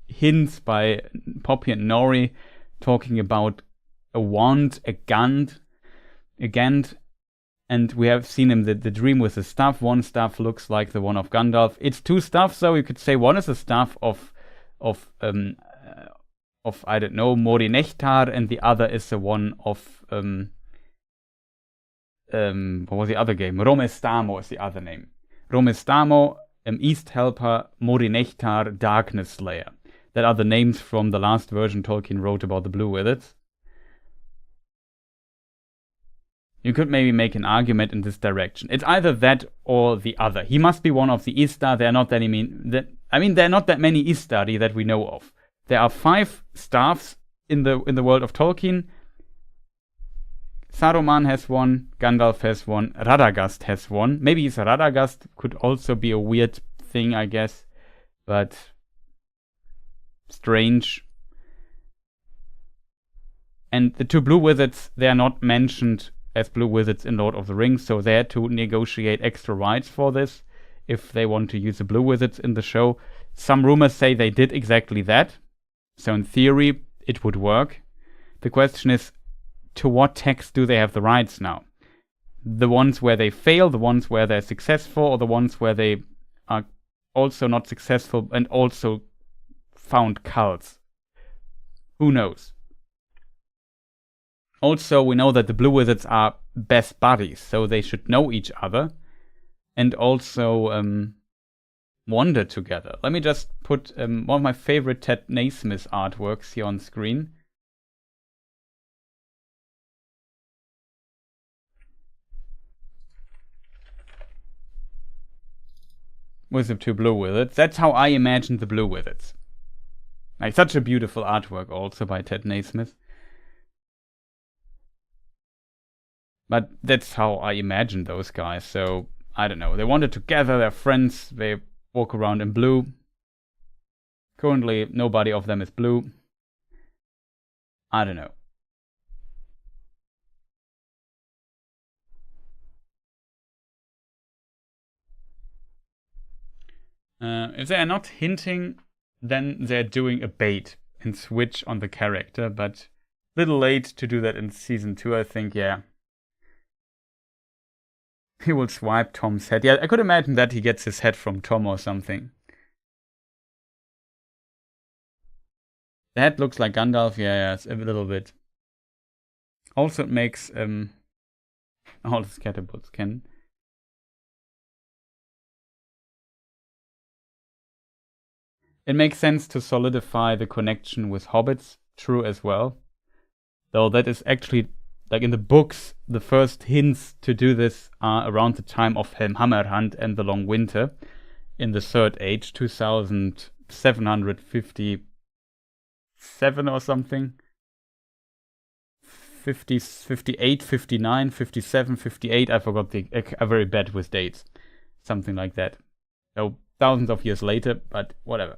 hints by Poppy and Nori talking about a wand, a gand, and we have seen him the dream with the staff. One staff looks like the one of Gandalf. It's two staffs, so you could say one is a staff of I don't know, Mori Nechtar, and the other is the one of what was the other game? Romestamo is the other name. Romestamo, East Helper, Mori Nechtar, Darkness Slayer. That are the names from the last version Tolkien wrote about the Blue Wizards. You could maybe make an argument in this direction. It's either that or the other. He must be one of the Istar. There are not that there are not that many Istari that we know of. There are 5 staffs in the world of Tolkien. Saruman has one, Gandalf has one, Radagast has one. Maybe it's a Radagast, could also be a weird thing, I guess. But strange. And the 2 Blue Wizards, they are not mentioned as Blue Wizards in Lord of the Rings, so they had to negotiate extra rights for this if they want to use the Blue Wizards in the show. Some rumors say they did exactly that, so in theory it would work. The question is, to what text do they have the rights now? The ones where they fail, the ones where they're successful, or the ones where they are also not successful and also found cults? Who knows? Also, we know that the blue wizards are best buddies, so they should know each other. And also wander together. Let me just put one of my favorite Ted Naismith artworks here on screen. With the two blue wizards. That's how I imagined the blue wizards. Like, such a beautiful artwork also by Ted Naismith. But that's how I imagined those guys, so I don't know. They wander together, they're friends, they walk around in blue. Currently, nobody of them is blue. I don't know. If they are not hinting, then they're doing a bait and switch on the character, but a little late to do that in season 2, I think, yeah. He will swipe Tom's head. Yeah, I could imagine that he gets his head from Tom or something. The head looks like Gandalf, yeah, it's a little bit. Also, it makes all the catapults can. It makes sense to solidify the connection with hobbits, true as well. Though that is actually, like in the books, the first hints to do this are around the time of Helm Hammerhand and the Long Winter in the Third Age, 2757 or something. 50, 58, 59, 57, 58, I forgot I'm very bad with dates. Something like that. So, thousands of years later, but whatever.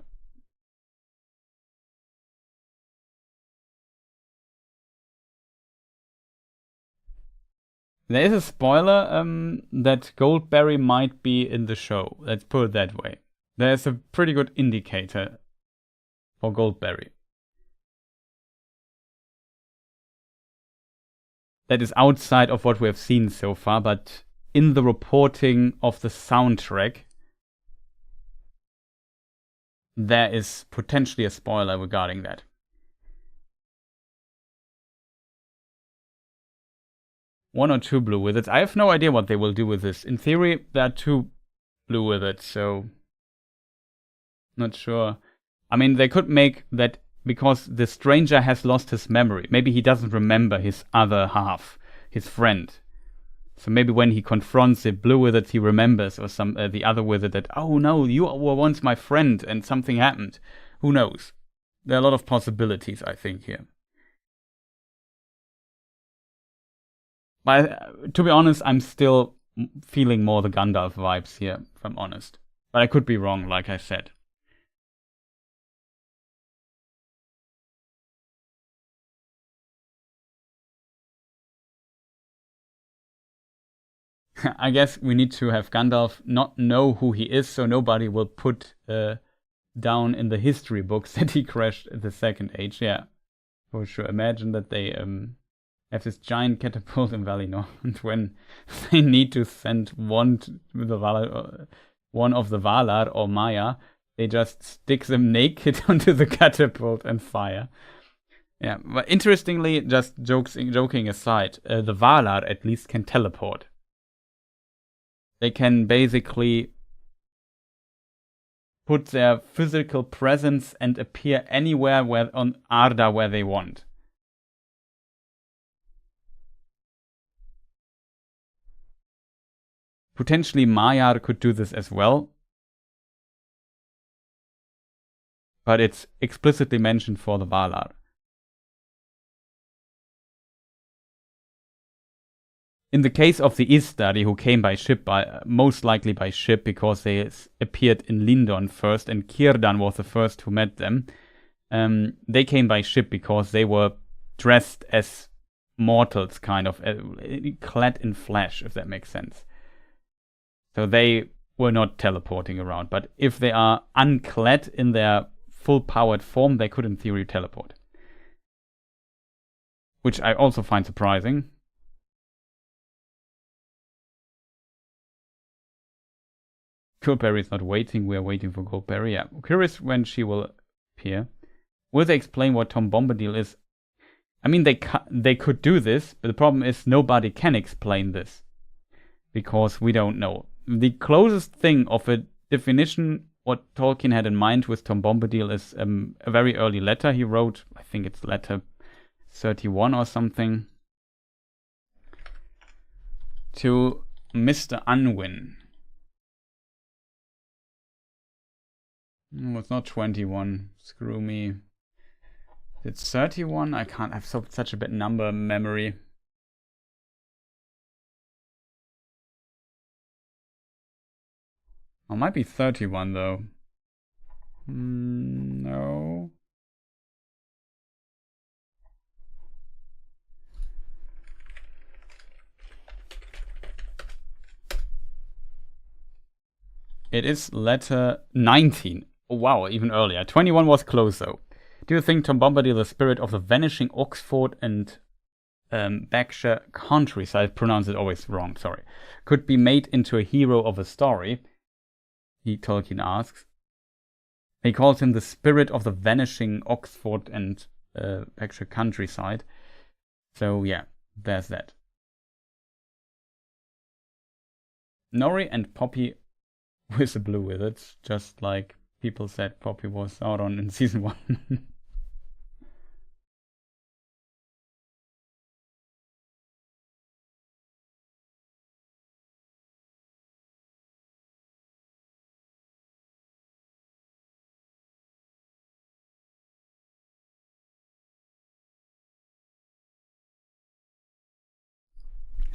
There is a spoiler that Goldberry might be in the show. Let's put it that way. There's a pretty good indicator for Goldberry. That is outside of what we have seen so far, but in the reporting of the soundtrack, there is potentially a spoiler regarding that. One or two blue wizards. I have no idea what they will do with this. In theory, there are two blue wizards, so not sure. I mean, they could make that because the stranger has lost his memory. Maybe he doesn't remember his other half, his friend. So maybe when he confronts the blue wizard, he remembers, or the other wizard that, oh no, you were once my friend and something happened. Who knows? There are a lot of possibilities, I think, here. But to be honest, I'm still feeling more the Gandalf vibes here, if I'm honest. But I could be wrong, like I said. I guess we need to have Gandalf not know who he is, so nobody will put down in the history books that he crashed the Second Age. Yeah, for sure. Imagine that they have this giant catapult in Valinor, and when they need to send one of the Valar or Maya, they just stick them naked onto the catapult and fire. Yeah, but interestingly, just joking aside, the Valar at least can teleport. They can basically put their physical presence and appear anywhere on Arda where they want. Potentially Maiar could do this as well. But it's explicitly mentioned for the Valar. In the case of the Istari, who came by ship, most likely by ship, because they appeared in Lindon first, and Círdan was the first who met them. They came by ship because they were dressed as mortals, kind of, clad in flesh, if that makes sense. So they were not teleporting around. But if they are unclad in their full-powered form, they could, in theory, teleport. Which I also find surprising. Goldberry is not waiting, we are waiting for Goldberry. Yeah, curious when she will appear. Will they explain what Tom Bombadil is? I mean, they could do this, but the problem is nobody can explain this. Because we don't know. The closest thing of a definition what Tolkien had in mind with Tom Bombadil is a very early letter he wrote. I think it's letter 31 or something. To Mr. Unwin. No, it's not 21. Screw me. It's 31? I can't have such a bad number memory. Oh, might be 31 though. No. It is letter 19. Oh, wow, even earlier. 21 was close though. Do you think Tom Bombadil, the spirit of the vanishing Oxford and Berkshire countryside, I pronounce it always wrong, sorry, could be made into a hero of a story? Tolkien asks. He calls him the spirit of the vanishing Oxford and Berkshire countryside. So yeah, there's that. Nori and Poppy with the blue wizards, just like people said Poppy was Sauron in season 1.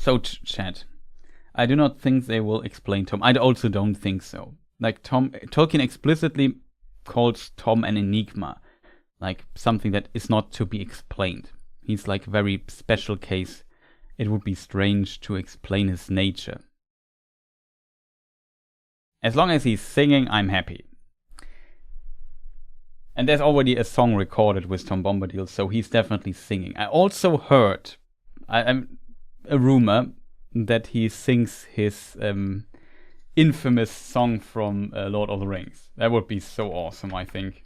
So chat, I do not think they will explain Tom. I also don't think so. Like Tolkien explicitly calls Tom an enigma, like something that is not to be explained. He's like a very special case. It would be strange to explain his nature. As long as he's singing, I'm happy. And there's already a song recorded with Tom Bombadil, so he's definitely singing. I also heard a rumor that he sings his infamous song from Lord of the Rings. That would be so awesome, I think.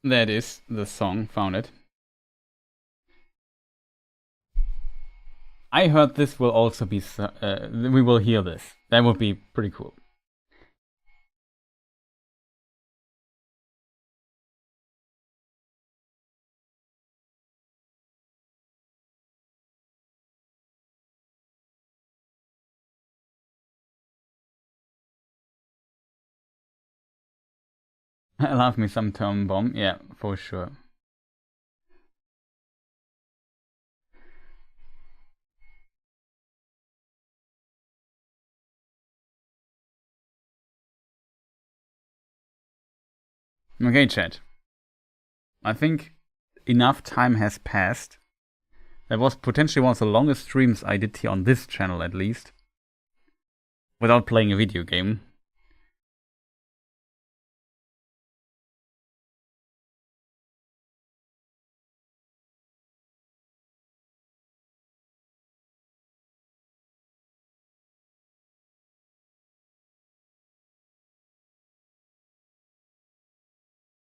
That is the song, found it. I heard this will also be, we will hear this. That would be pretty cool. I love me some Tom Bomb, yeah, for sure. Okay, chat. I think enough time has passed. That was potentially one of the longest streams I did here on this channel, at least. Without playing a video game.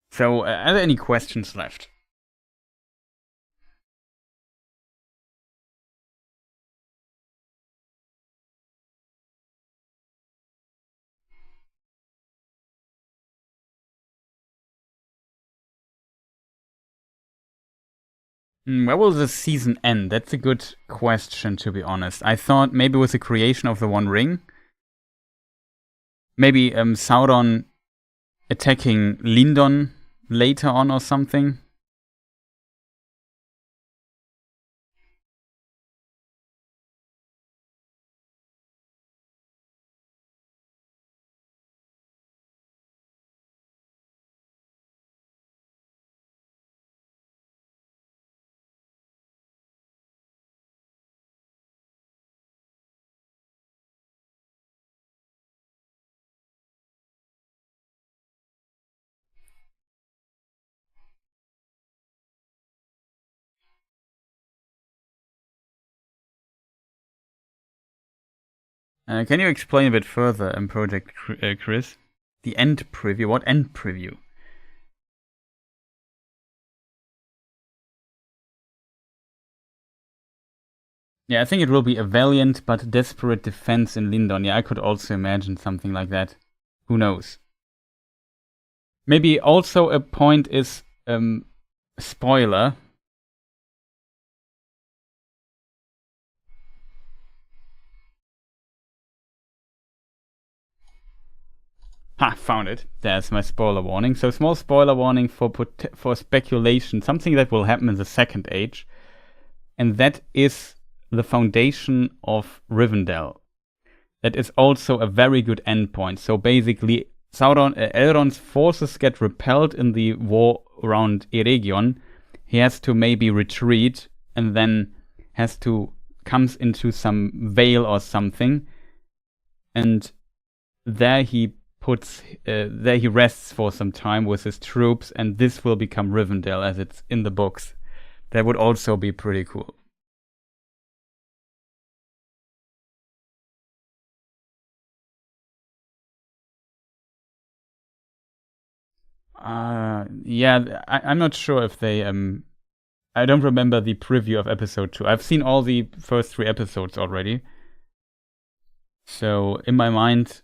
So, are there any questions left? Where will the season end? That's a good question, to be honest. I thought maybe with the creation of the One Ring. Maybe Sauron attacking Lindon later on or something. Can you explain a bit further, Project Chris? The end preview. What end preview? Yeah, I think it will be a valiant but desperate defense in Lindon. Yeah, I could also imagine something like that. Who knows? Maybe also a point is spoiler. Ha, found it. There's my spoiler warning. So small spoiler warning for speculation, something that will happen in the Second Age, and that is the foundation of Rivendell. That is also a very good endpoint. So basically, Elrond's forces get repelled in the war around Eregion. He has to maybe retreat and then comes into some vale or something, and there he rests for some time with his troops, and this will become Rivendell as it's in the books. That would also be pretty cool. Yeah, I'm not sure if they I don't remember the preview of episode 2. I've seen all the first 3 episodes already. So in my mind,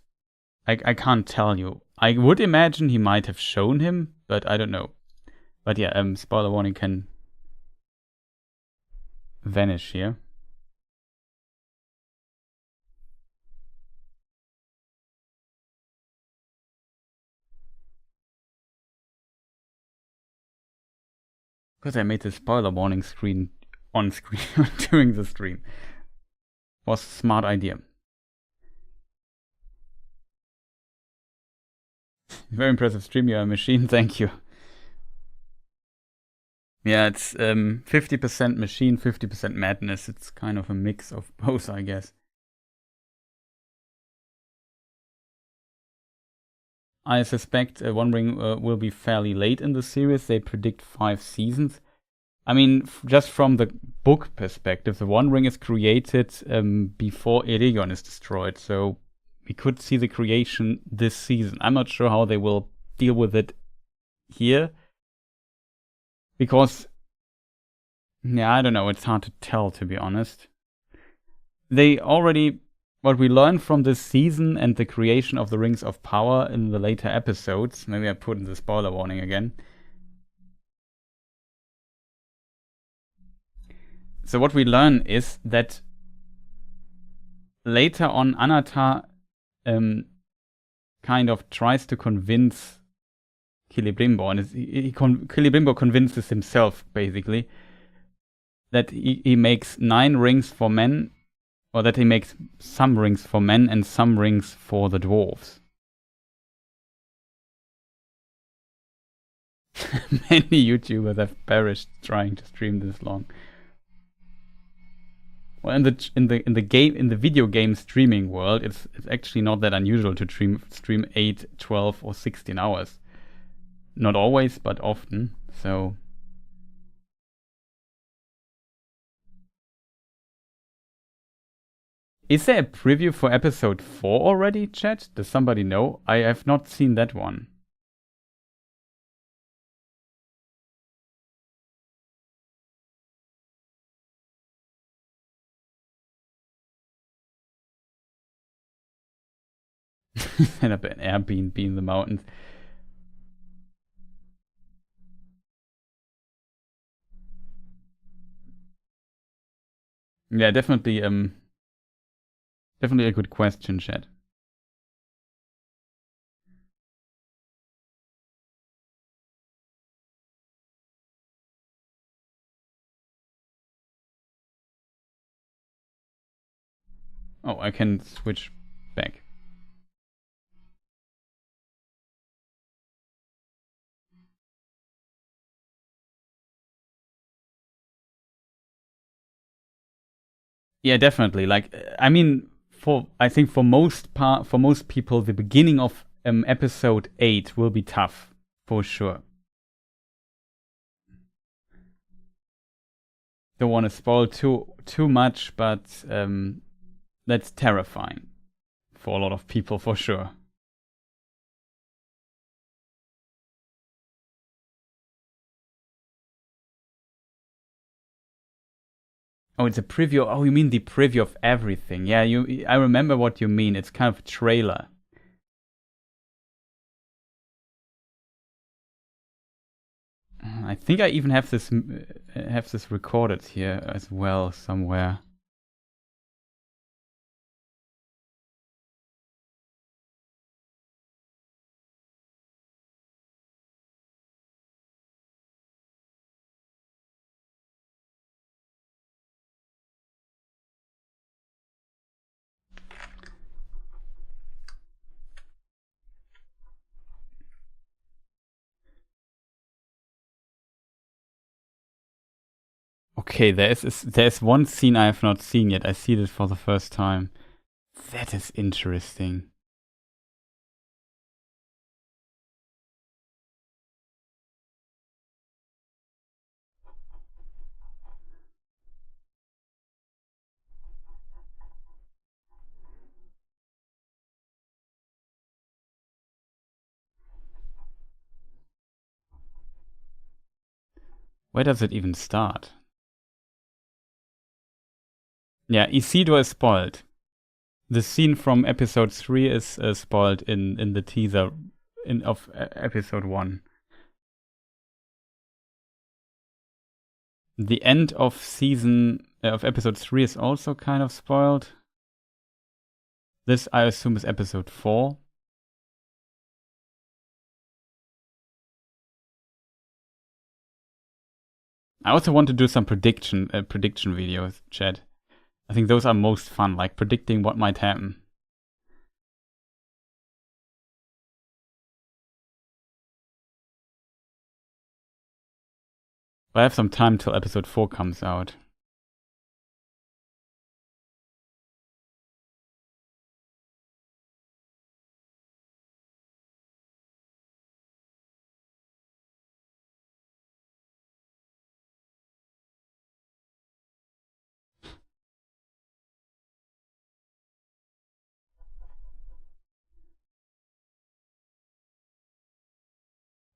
I can't tell you. I would imagine he might have shown him, but I don't know. But yeah, spoiler warning can vanish here. Because I made the spoiler warning screen on screen during the stream. Was a smart idea. Very impressive stream, you're a machine, thank you. Yeah, it's 50% machine, 50% madness. It's kind of a mix of both, I guess. I suspect One Ring will be fairly late in the series. They predict 5 seasons. I mean, just from the book perspective, the One Ring is created before Eregion is destroyed, so we could see the creation this season. I'm not sure how they will deal with it here, because, yeah, I don't know. It's hard to tell, to be honest. What we learned from this season and the creation of the Rings of Power in the later episodes, maybe I put in the spoiler warning again. So what we learn is that later on, Anatar kind of tries to convince Celebrimbor, and Celebrimbor convinces himself, basically, that he makes 9 rings for men, or that he makes some rings for men and some rings for the dwarves. Many YouTubers have perished trying to stream this long. Well, in the video game streaming world, it's actually not that unusual to stream 8, 12, or 16 hours. Not always, but often. So is there a preview for episode 4 already, chat? Does somebody know? I have not seen that one. Set up an Airbnb in the mountains. Yeah, definitely a good question, chat. Oh, I can switch back. Yeah, definitely. Like, I mean, I think for most people, the beginning of episode 8 will be tough, for sure. Don't want to spoil too much, but that's terrifying. for a lot of people, for sure. Oh, it's a preview. Oh, you mean the preview of everything? Yeah, I remember what you mean. It's kind of a trailer. I think I even have this recorded here as well somewhere. Okay, there's one scene I have not seen yet. I see this for the first time. That is interesting. Where does it even start? Yeah, Isidore is spoiled. The scene from episode 3 is spoiled in the teaser of episode 1. The end of episode 3 is also kind of spoiled. This, I assume, is episode 4. I also want to do some prediction videos, chat. I think those are most fun, like predicting what might happen. But I have some time till episode 4 comes out.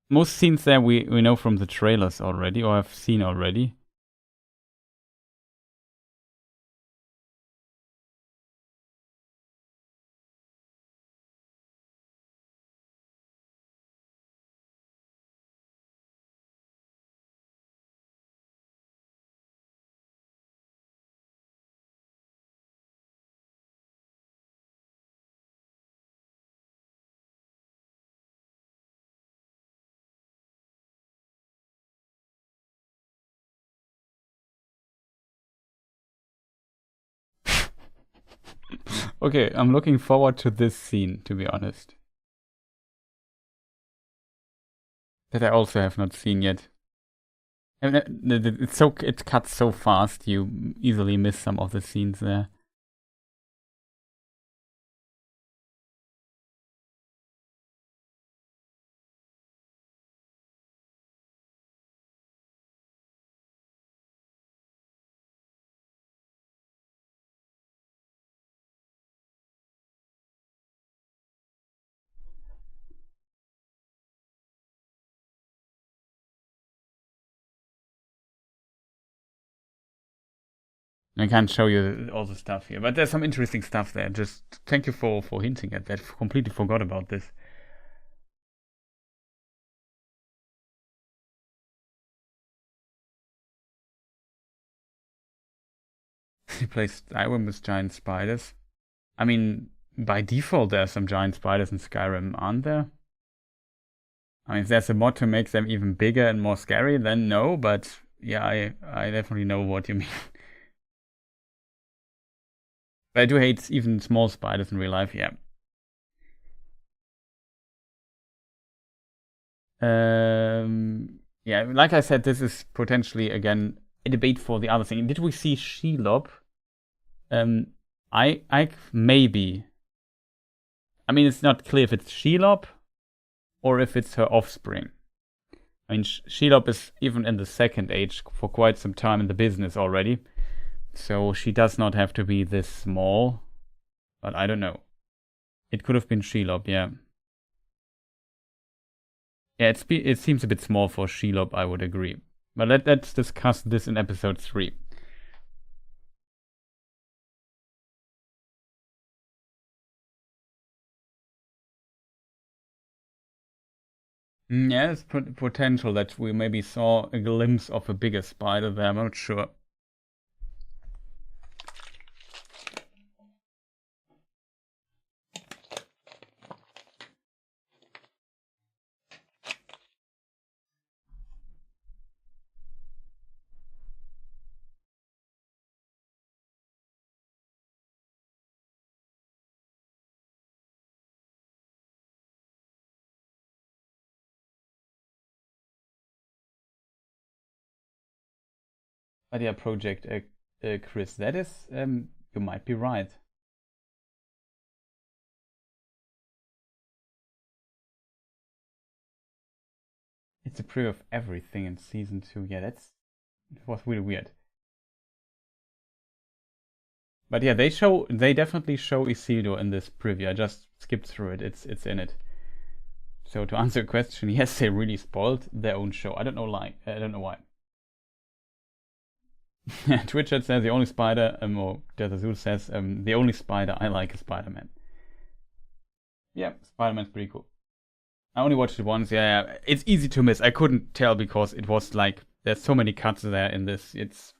Most scenes there we know from the trailers already, or have seen already. Okay, I'm looking forward to this scene, to be honest. That I also have not seen yet. And it cuts so fast, you easily miss some of the scenes there. I can't show you all the stuff here, but there's some interesting stuff there. Just thank you for hinting at that. Completely forgot about this. He plays Skyrim with giant spiders. I mean, by default, there are some giant spiders in Skyrim, aren't there? I mean, if there's a mod to make them even bigger and more scary, then no, but yeah, I definitely know what you mean. But I do hate even small spiders in real life, yeah. Yeah, like I said, this is potentially, again, a debate for the other thing. Did we see Shelob? I maybe. I mean, it's not clear if it's Shelob or if it's her offspring. I mean, Shelob is even in the second age for quite some time in the business already. So she does not have to be this small. But I don't know. It could have been Shelob, yeah. Yeah, it seems a bit small for Shelob, I would agree. But let's discuss this in episode 3. Yeah, it's potential that we maybe saw a glimpse of a bigger spider there, I'm not sure. But yeah, Project Chris, that is, you might be right. It's a preview of everything in season 2. Yeah, it was really weird. But yeah, they definitely show Isildur in this preview. I just skipped through it. It's in it. So to answer your question, yes, they really spoiled their own show. I don't know why. Twitch chat says the only spider, or Desazul says the only spider I like is Spider-Man. Yeah, Spider-Man's pretty cool. I only watched it once. Yeah, it's easy to miss. I couldn't tell because it was like there's so many cuts there in this. It's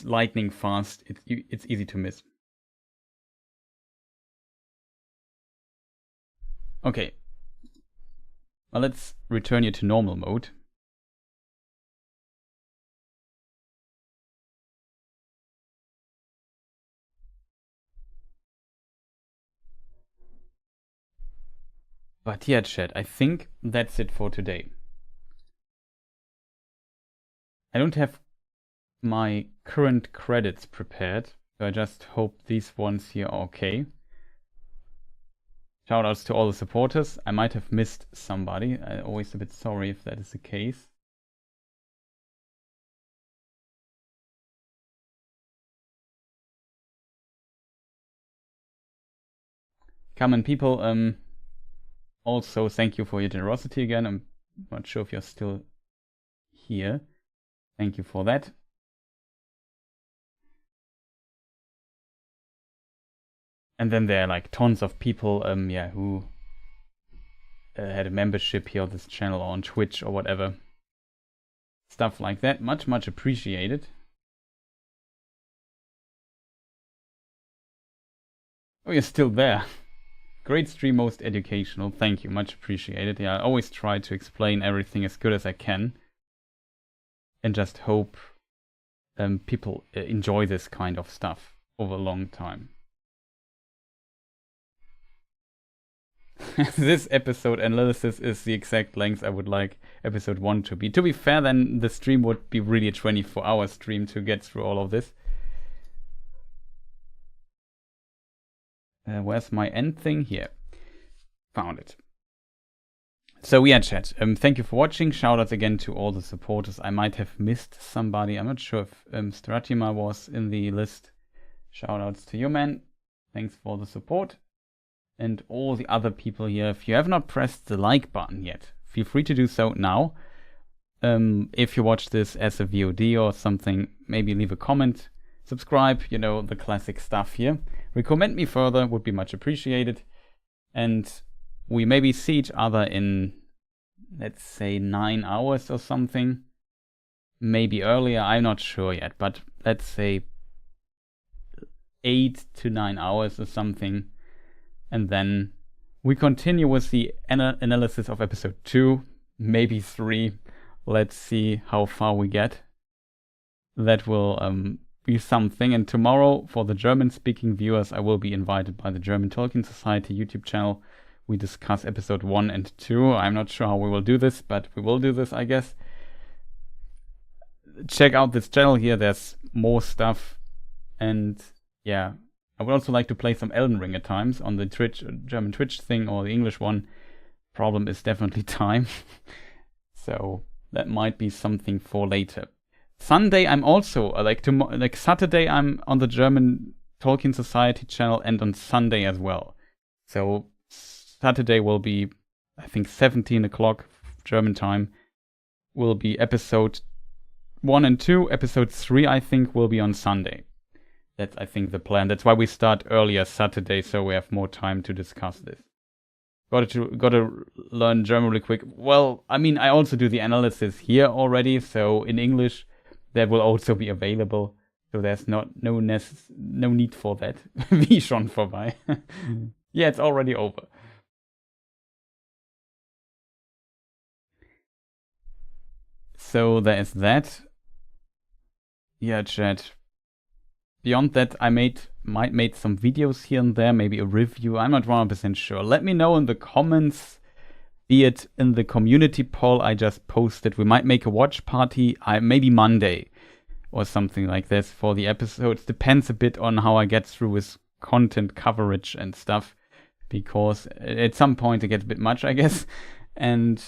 lightning fast. It's easy to miss. Okay. Well, let's return you to normal mode. But yeah, chat, I think that's it for today. I don't have my current credits prepared, so I just hope these ones here are okay. Shoutouts to all the supporters. I might have missed somebody. I'm always a bit sorry if that is the case. Common people, also thank you for your generosity again. I'm not sure if you're still here. Thank you for that. And then there are like tons of people, who had a membership here on this channel or on Twitch or whatever. Stuff like that. Much, much appreciated. Oh, you're still there. Great stream, most educational. Thank you, much appreciated. Yeah, I always try to explain everything as good as I can. And just hope people enjoy this kind of stuff over a long time. This episode analysis is the exact length I would like episode 1 to be. To be fair, then the stream would be really a 24-hour stream to get through all of this. Where's my end thing? Here. Found it. So yeah, chat. Thank you for watching. Shoutouts again to all the supporters. I might have missed somebody. I'm not sure if Stratima was in the list. Shoutouts to you, man. Thanks for the support. And all the other people here. If you have not pressed the like button yet, feel free to do so now. If you watch this as a VOD or something, maybe leave a comment. Subscribe, you know, the classic stuff here. Recommend me further, would be much appreciated. And we maybe see each other in, let's say, 9 hours or something. Maybe earlier, I'm not sure yet, but let's say 8 to 9 hours or something. And then we continue with the analysis of episode 2, maybe 3. Let's see how far we get. That will be something. And tomorrow, for the German-speaking viewers, I will be invited by the German Tolkien Society YouTube channel. We discuss episode 1 and 2. I'm not sure how we will do this, but we will do this, I guess. Check out this channel here. There's more stuff. And yeah, I would also like to play some Elden Ring at times on the German Twitch thing or the English one. Problem is definitely time. So that might be something for later. Sunday I'm also, like Saturday I'm on the German Tolkien Society channel, and on Sunday as well. So Saturday will be, I think, 17 o'clock German time, will be episode 1 and 2. Episode 3, I think, will be on Sunday. That's, I think, the plan. That's why we start earlier Saturday, so we have more time to discuss this. Got to learn German really quick. Well, I mean, I also do the analysis here already, so in English that will also be available. So there's no need for that. Wie schon vorbei. Yeah, it's already over. So there is that. Yeah, chat. Beyond that, I might make some videos here and there, maybe a review. I'm not 100% sure. Let me know in the comments, be it in the community poll I just posted. We might make a watch party, maybe Monday or something like this for the episodes. Depends a bit on how I get through with content coverage and stuff, because at some point it gets a bit much, I guess. And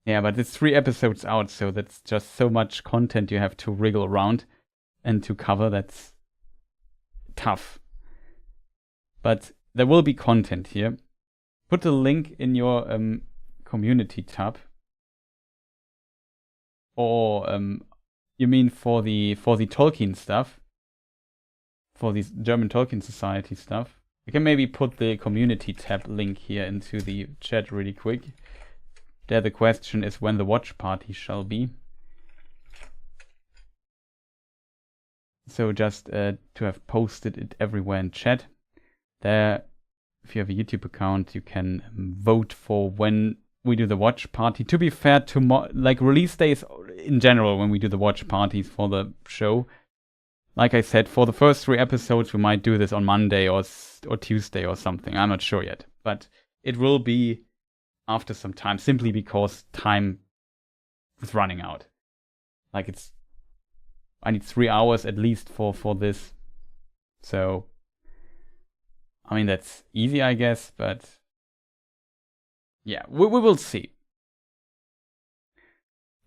yeah, but it's 3 episodes out, so that's just so much content you have to wriggle around and to cover. That's tough. But there will be content here. Put the link in your community tab. Or you mean for the Tolkien stuff? For the German Tolkien Society stuff? I can maybe put the community tab link here into the chat really quick. There the question is when the watch party shall be. So just to have posted it everywhere in chat. There, if you have a YouTube account, you can vote for when we do the watch party. To be fair, like release days in general, when we do the watch parties for the show, like I said, for the first 3 episodes, we might do this on Monday or Tuesday or something. I'm not sure yet, but it will be after some time, simply because time is running out. Like I need 3 hours at least for this. So, I mean, that's easy, I guess, but yeah, we will see.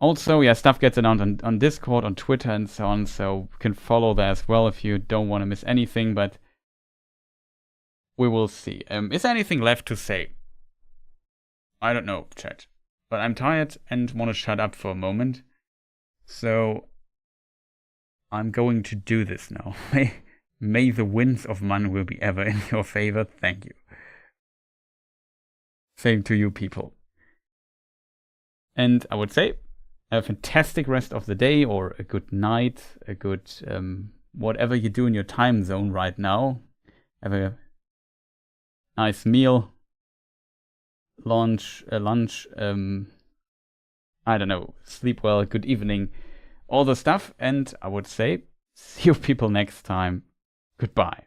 Also, yeah, stuff gets announced on Discord, on Twitter, and so on, so you can follow there as well if you don't want to miss anything, but we will see. Is there anything left to say? I don't know, chat. But I'm tired and want to shut up for a moment. So I'm going to do this now. May the winds of Man will be ever in your favor. Thank you. Same to you people. And I would say, have a fantastic rest of the day, or a good night, a good whatever you do in your time zone right now. Have a nice meal, lunch, I don't know, sleep well, good evening, all the stuff, and I would say, see you people next time. Goodbye.